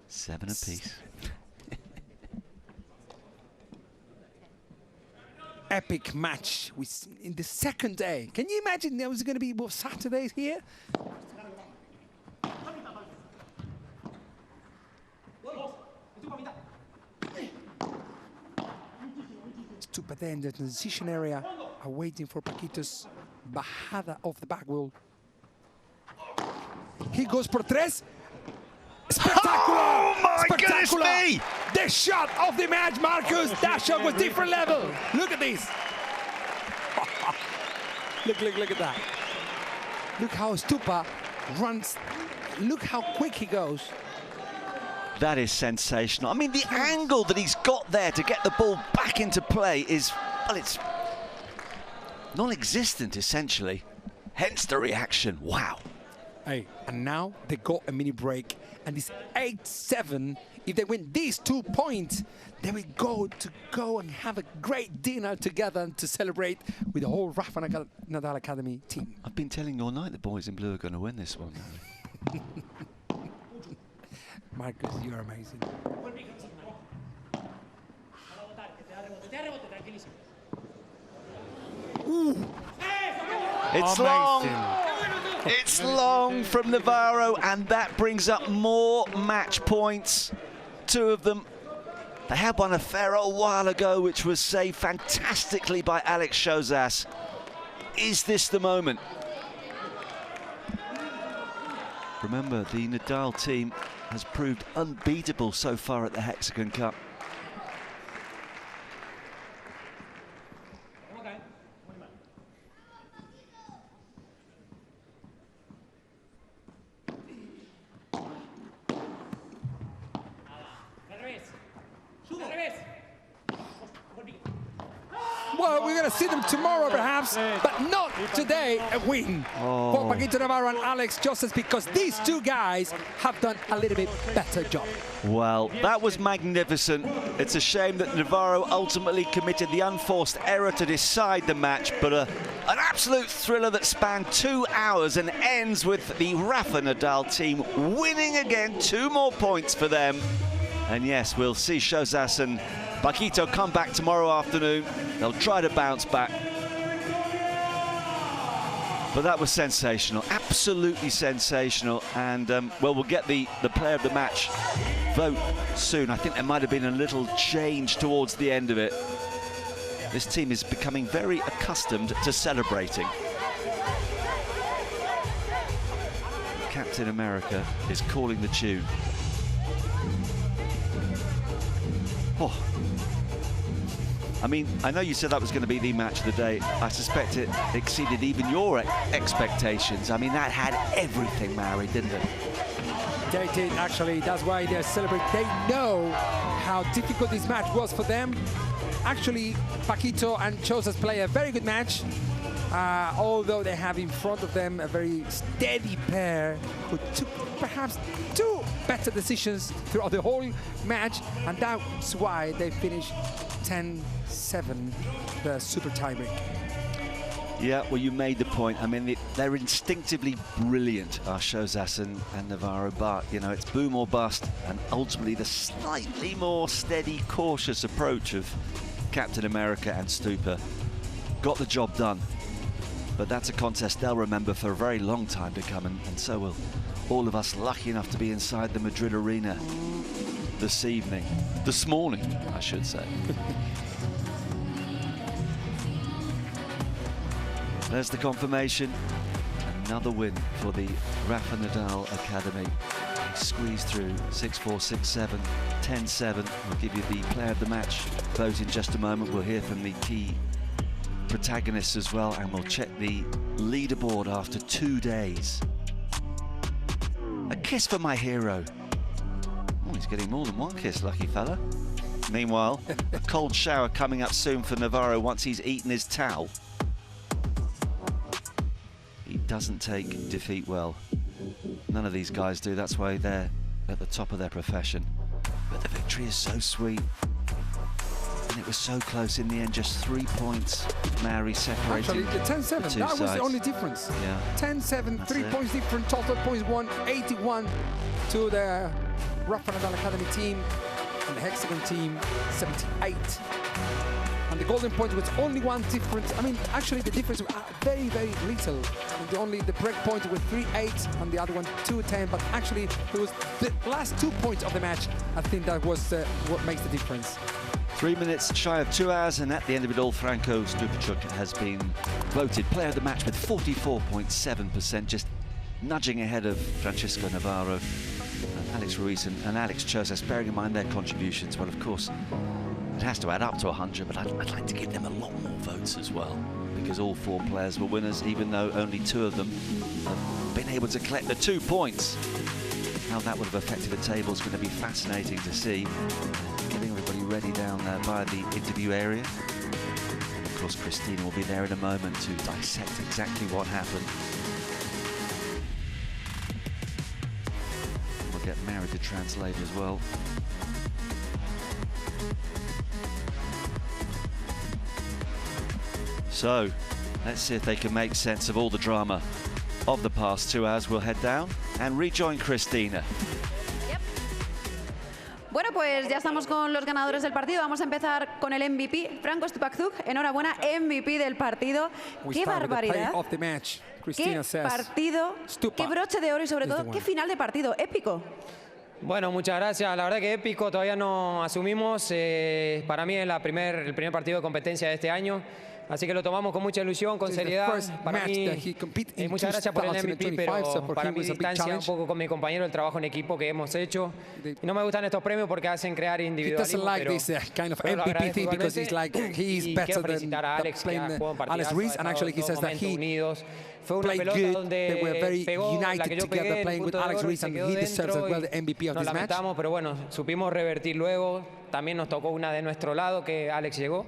Speaker 5: 7 apiece.
Speaker 22: Epic match in the second day. Can you imagine there was going to be more Saturdays here? Stupa there in the transition area are waiting for Paquito's bajada off the back wheel. He goes por tres. Spectacular!
Speaker 5: Oh my
Speaker 22: Spectacular!
Speaker 5: goodness me!
Speaker 22: The shot of the match, Marcus. That shot was different level. Look at this. Look at that. Look how Stupa runs. Look how quick he goes.
Speaker 5: That is sensational. I mean, the angle that he's got there to get the ball back into play is, well, it's non-existent, essentially. Hence the reaction. Wow.
Speaker 22: Hey, and now they got a mini break, and it's 8-7. If they win these 2 points, they will go and have a great dinner together and to celebrate with the whole Rafa Nadal Academy team.
Speaker 5: I've been telling you all night the boys in blue are going to win this one.
Speaker 22: Marcus, you're amazing. Ooh.
Speaker 5: It's long. It's long from Navarro, and that brings up more match points. 2 of them. They had one affair a while ago, which was saved fantastically by Alex Shozas. Is this the moment? Remember, the Nadal team has proved unbeatable so far at the Hexagon Cup.
Speaker 22: tomorrow. We're going to see them tomorrow, perhaps, but not today. A win for Paquito Navarro and Alex Joseph, because these two guys have done a little bit better job.
Speaker 5: Well, that was magnificent. It's a shame that Navarro ultimately committed the unforced error to decide the match, but an absolute thriller that spanned 2 hours and ends with the Rafa Nadal team winning again. 2 more points for them. And yes, we'll see Josas and Paquito come back tomorrow afternoon. They'll try to bounce back. But that was sensational, absolutely sensational. And, well, we'll get the player of the match vote soon. I think there might have been a little change towards the end of it. This team is becoming very accustomed to celebrating. Captain America is calling the tune. Oh. I mean, I know you said that was going to be the match of the day. I suspect it exceeded even your expectations. I mean, that had everything, Mary, didn't it?
Speaker 22: They did, actually. That's why they're celebrating. They know how difficult this match was for them. Actually, Paquito and Josas play a very good match, although they have in front of them a very steady pair who took perhaps 2 better decisions throughout the whole match, and that's why they finished 10-7, the super tiebreak.
Speaker 5: Yeah, well, you made the point. I mean, they're instinctively brilliant, our Josas and Navarro, but, you know, it's boom or bust, and ultimately the slightly more steady, cautious approach of Captain America and Stupa got the job done. But that's a contest they'll remember for a very long time to come, and so will all of us lucky enough to be inside the Madrid Arena this evening. This morning, I should say. There's the confirmation. Another win for the Rafa Nadal Academy. He squeezed through 6-4, 6-7, 10-7. We'll give you the player of the match vote in just a moment. We'll hear from the key protagonists as well, and we'll check the leaderboard after 2 days. A kiss for my hero. Oh, he's getting more than one kiss, lucky fella. Meanwhile, a cold shower coming up soon for Navarro once he's eaten his towel. He doesn't take defeat well. None of these guys do. That's why they're at the top of their profession. But the victory is so sweet. And it was so close in the end, just 3 points, Mary, separating.
Speaker 22: Actually, the 10-7, that was the only difference.
Speaker 5: Yeah.
Speaker 22: 10-7, 3 points different, total points won, 81 to the Rafa Nadal Academy team, and the Hexagon team, 78. And the golden point was only 1 difference. I mean, actually, the difference was very, very little. And the break point was 3-8, and the other one 2-10. But actually, it was the last 2 points of the match. I think that was what makes the difference.
Speaker 5: 3 minutes shy of 2 hours, and at the end of it all, Franco Stupachuk has been voted player of the match with 44.7%, just nudging ahead of Francisco Navarro, Alex Ruiz and Alex Josas, bearing in mind their contributions. Well, of course, it has to add up to 100, but I'd like to give them a lot more votes as well, because all 4 players were winners, even though only 2 of them have been able to collect the 2 points. How that would have affected the table is going to be fascinating to see. Getting everybody ready down there by the interview area. And of course, Christina will be there in a moment to dissect exactly what happened. We'll get Mary to translate as well. So, let's see if they can make sense of all the drama of the past 2 hours. We'll head down and rejoin Christina.
Speaker 20: Bueno, pues ya estamos con los ganadores del partido. Vamos a empezar con el MVP, Franco Stupachuk. Enhorabuena, MVP del partido. ¡Qué barbaridad! ¡Qué partido! ¡Qué broche de oro y sobre todo qué final de partido! ¡Épico!
Speaker 9: Bueno, muchas gracias. La verdad que épico, todavía no asumimos. Para mí es el primer partido de competencia de este año. Así que lo tomamos con mucha ilusión, con seriedad. Para mí, muchas gracias por el MVP, pero para mi distancia un poco con mi compañero, el trabajo en equipo que hemos hecho. Y no me gustan estos premios porque hacen crear individualismo, pero lo agradezco igualmente. Y quiero felicitar a Alex, que ha jugado un partidazo, ha estado en todo momento unidos. Fue una pelota donde pegó la que yo pegué, el punto de oro, se quedó dentro y nos lamentamos, pero bueno, supimos revertir luego. También nos tocó una de nuestro lado que Alex llegó.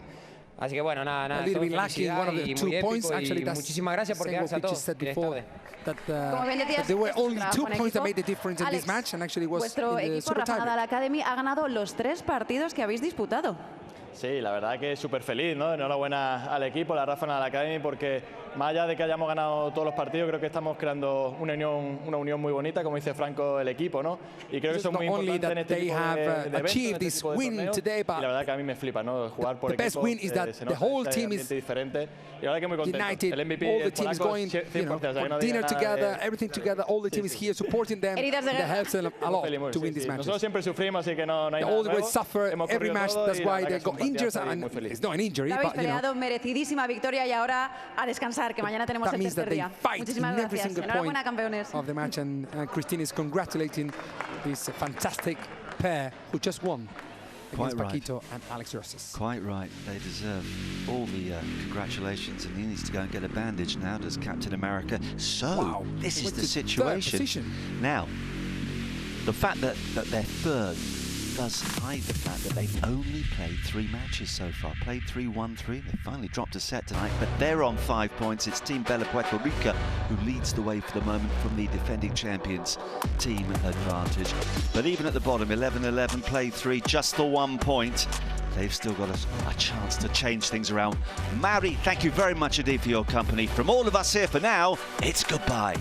Speaker 9: Así que bueno, nada,
Speaker 22: a little bit lacking one of the 2 points. Actually, that's
Speaker 9: muchísimas gracias por quedarse a todos.
Speaker 22: That there were only 2 points that made the difference in this match, and actually was
Speaker 20: vuestro
Speaker 22: in the
Speaker 20: equipo,
Speaker 22: super
Speaker 20: Rafa
Speaker 22: tiebreak.
Speaker 20: Nadal Academy, ha ganado los 3 partidos que habéis disputado.
Speaker 4: Sí, la verdad que súper feliz, ¿no? Enhorabuena al equipo, la Rafa Nadal Academy, porque más allá de que hayamos ganado todos los partidos, creo que estamos creando una unión muy bonita, como dice Franco, el equipo, ¿no? Y creo que eso es muy importante en este tipo de eventos, en este tipo de torneos. Y la verdad que a mí me flipa, ¿no? Jugar por equipo, se nota que hay ambiente diferente. Y la verdad que muy contento.
Speaker 22: United,
Speaker 4: el MVP,
Speaker 22: all the
Speaker 4: el
Speaker 22: teams
Speaker 4: polaco,
Speaker 22: going,
Speaker 4: 100%, o sea, que no
Speaker 22: dinner
Speaker 4: diga
Speaker 22: together,
Speaker 4: nada de-
Speaker 22: everything together, all the team is here supporting them. That helps them a lot to win these matches.
Speaker 4: Nosotros siempre sufrimos, así que no hay
Speaker 22: They
Speaker 4: nada
Speaker 22: always
Speaker 4: nuevo.
Speaker 22: suffer
Speaker 4: Hemos
Speaker 22: every
Speaker 4: corrido
Speaker 22: match,
Speaker 4: todo
Speaker 22: that's
Speaker 4: y la
Speaker 22: why
Speaker 4: verdad
Speaker 22: they
Speaker 4: que es
Speaker 22: got
Speaker 4: un partidazo
Speaker 22: injured,
Speaker 4: y
Speaker 22: and
Speaker 4: muy feliz.
Speaker 22: it's not an injury,
Speaker 20: Lo habéis
Speaker 22: but you know,
Speaker 20: peleado, merecidísima victoria y ahora a descansar, que mañana tenemos
Speaker 22: that
Speaker 20: el
Speaker 22: means that
Speaker 20: tercer
Speaker 22: they
Speaker 20: día.
Speaker 22: fight
Speaker 20: Muchísimas
Speaker 22: in every
Speaker 20: gracias.
Speaker 22: single
Speaker 20: Enhorabuena,
Speaker 22: point
Speaker 20: campeones.
Speaker 22: of the match, and Christine is congratulating this fantastic pair who just won
Speaker 5: Quite
Speaker 22: against
Speaker 5: right.
Speaker 22: Paquito and Alex Rosas.
Speaker 5: Quite right. They deserve all the congratulations, and he needs to go and get a bandage now, does Captain America. So, this is
Speaker 22: Went
Speaker 5: the
Speaker 22: to third
Speaker 5: situation.
Speaker 22: position.
Speaker 5: Now, the fact that they're third does hide the fact that they've only played 3 matches so far. Played 3, won 3. They finally dropped a set tonight, but they're on 5 points. It's Team Bella Puerto Rico who leads the way for the moment from the defending champions team advantage. But even at the bottom, 11-11, played 3, just the 1 point. They've still got a chance to change things around. Mary, thank you very much indeed for your company. From all of us here for now, it's goodbye.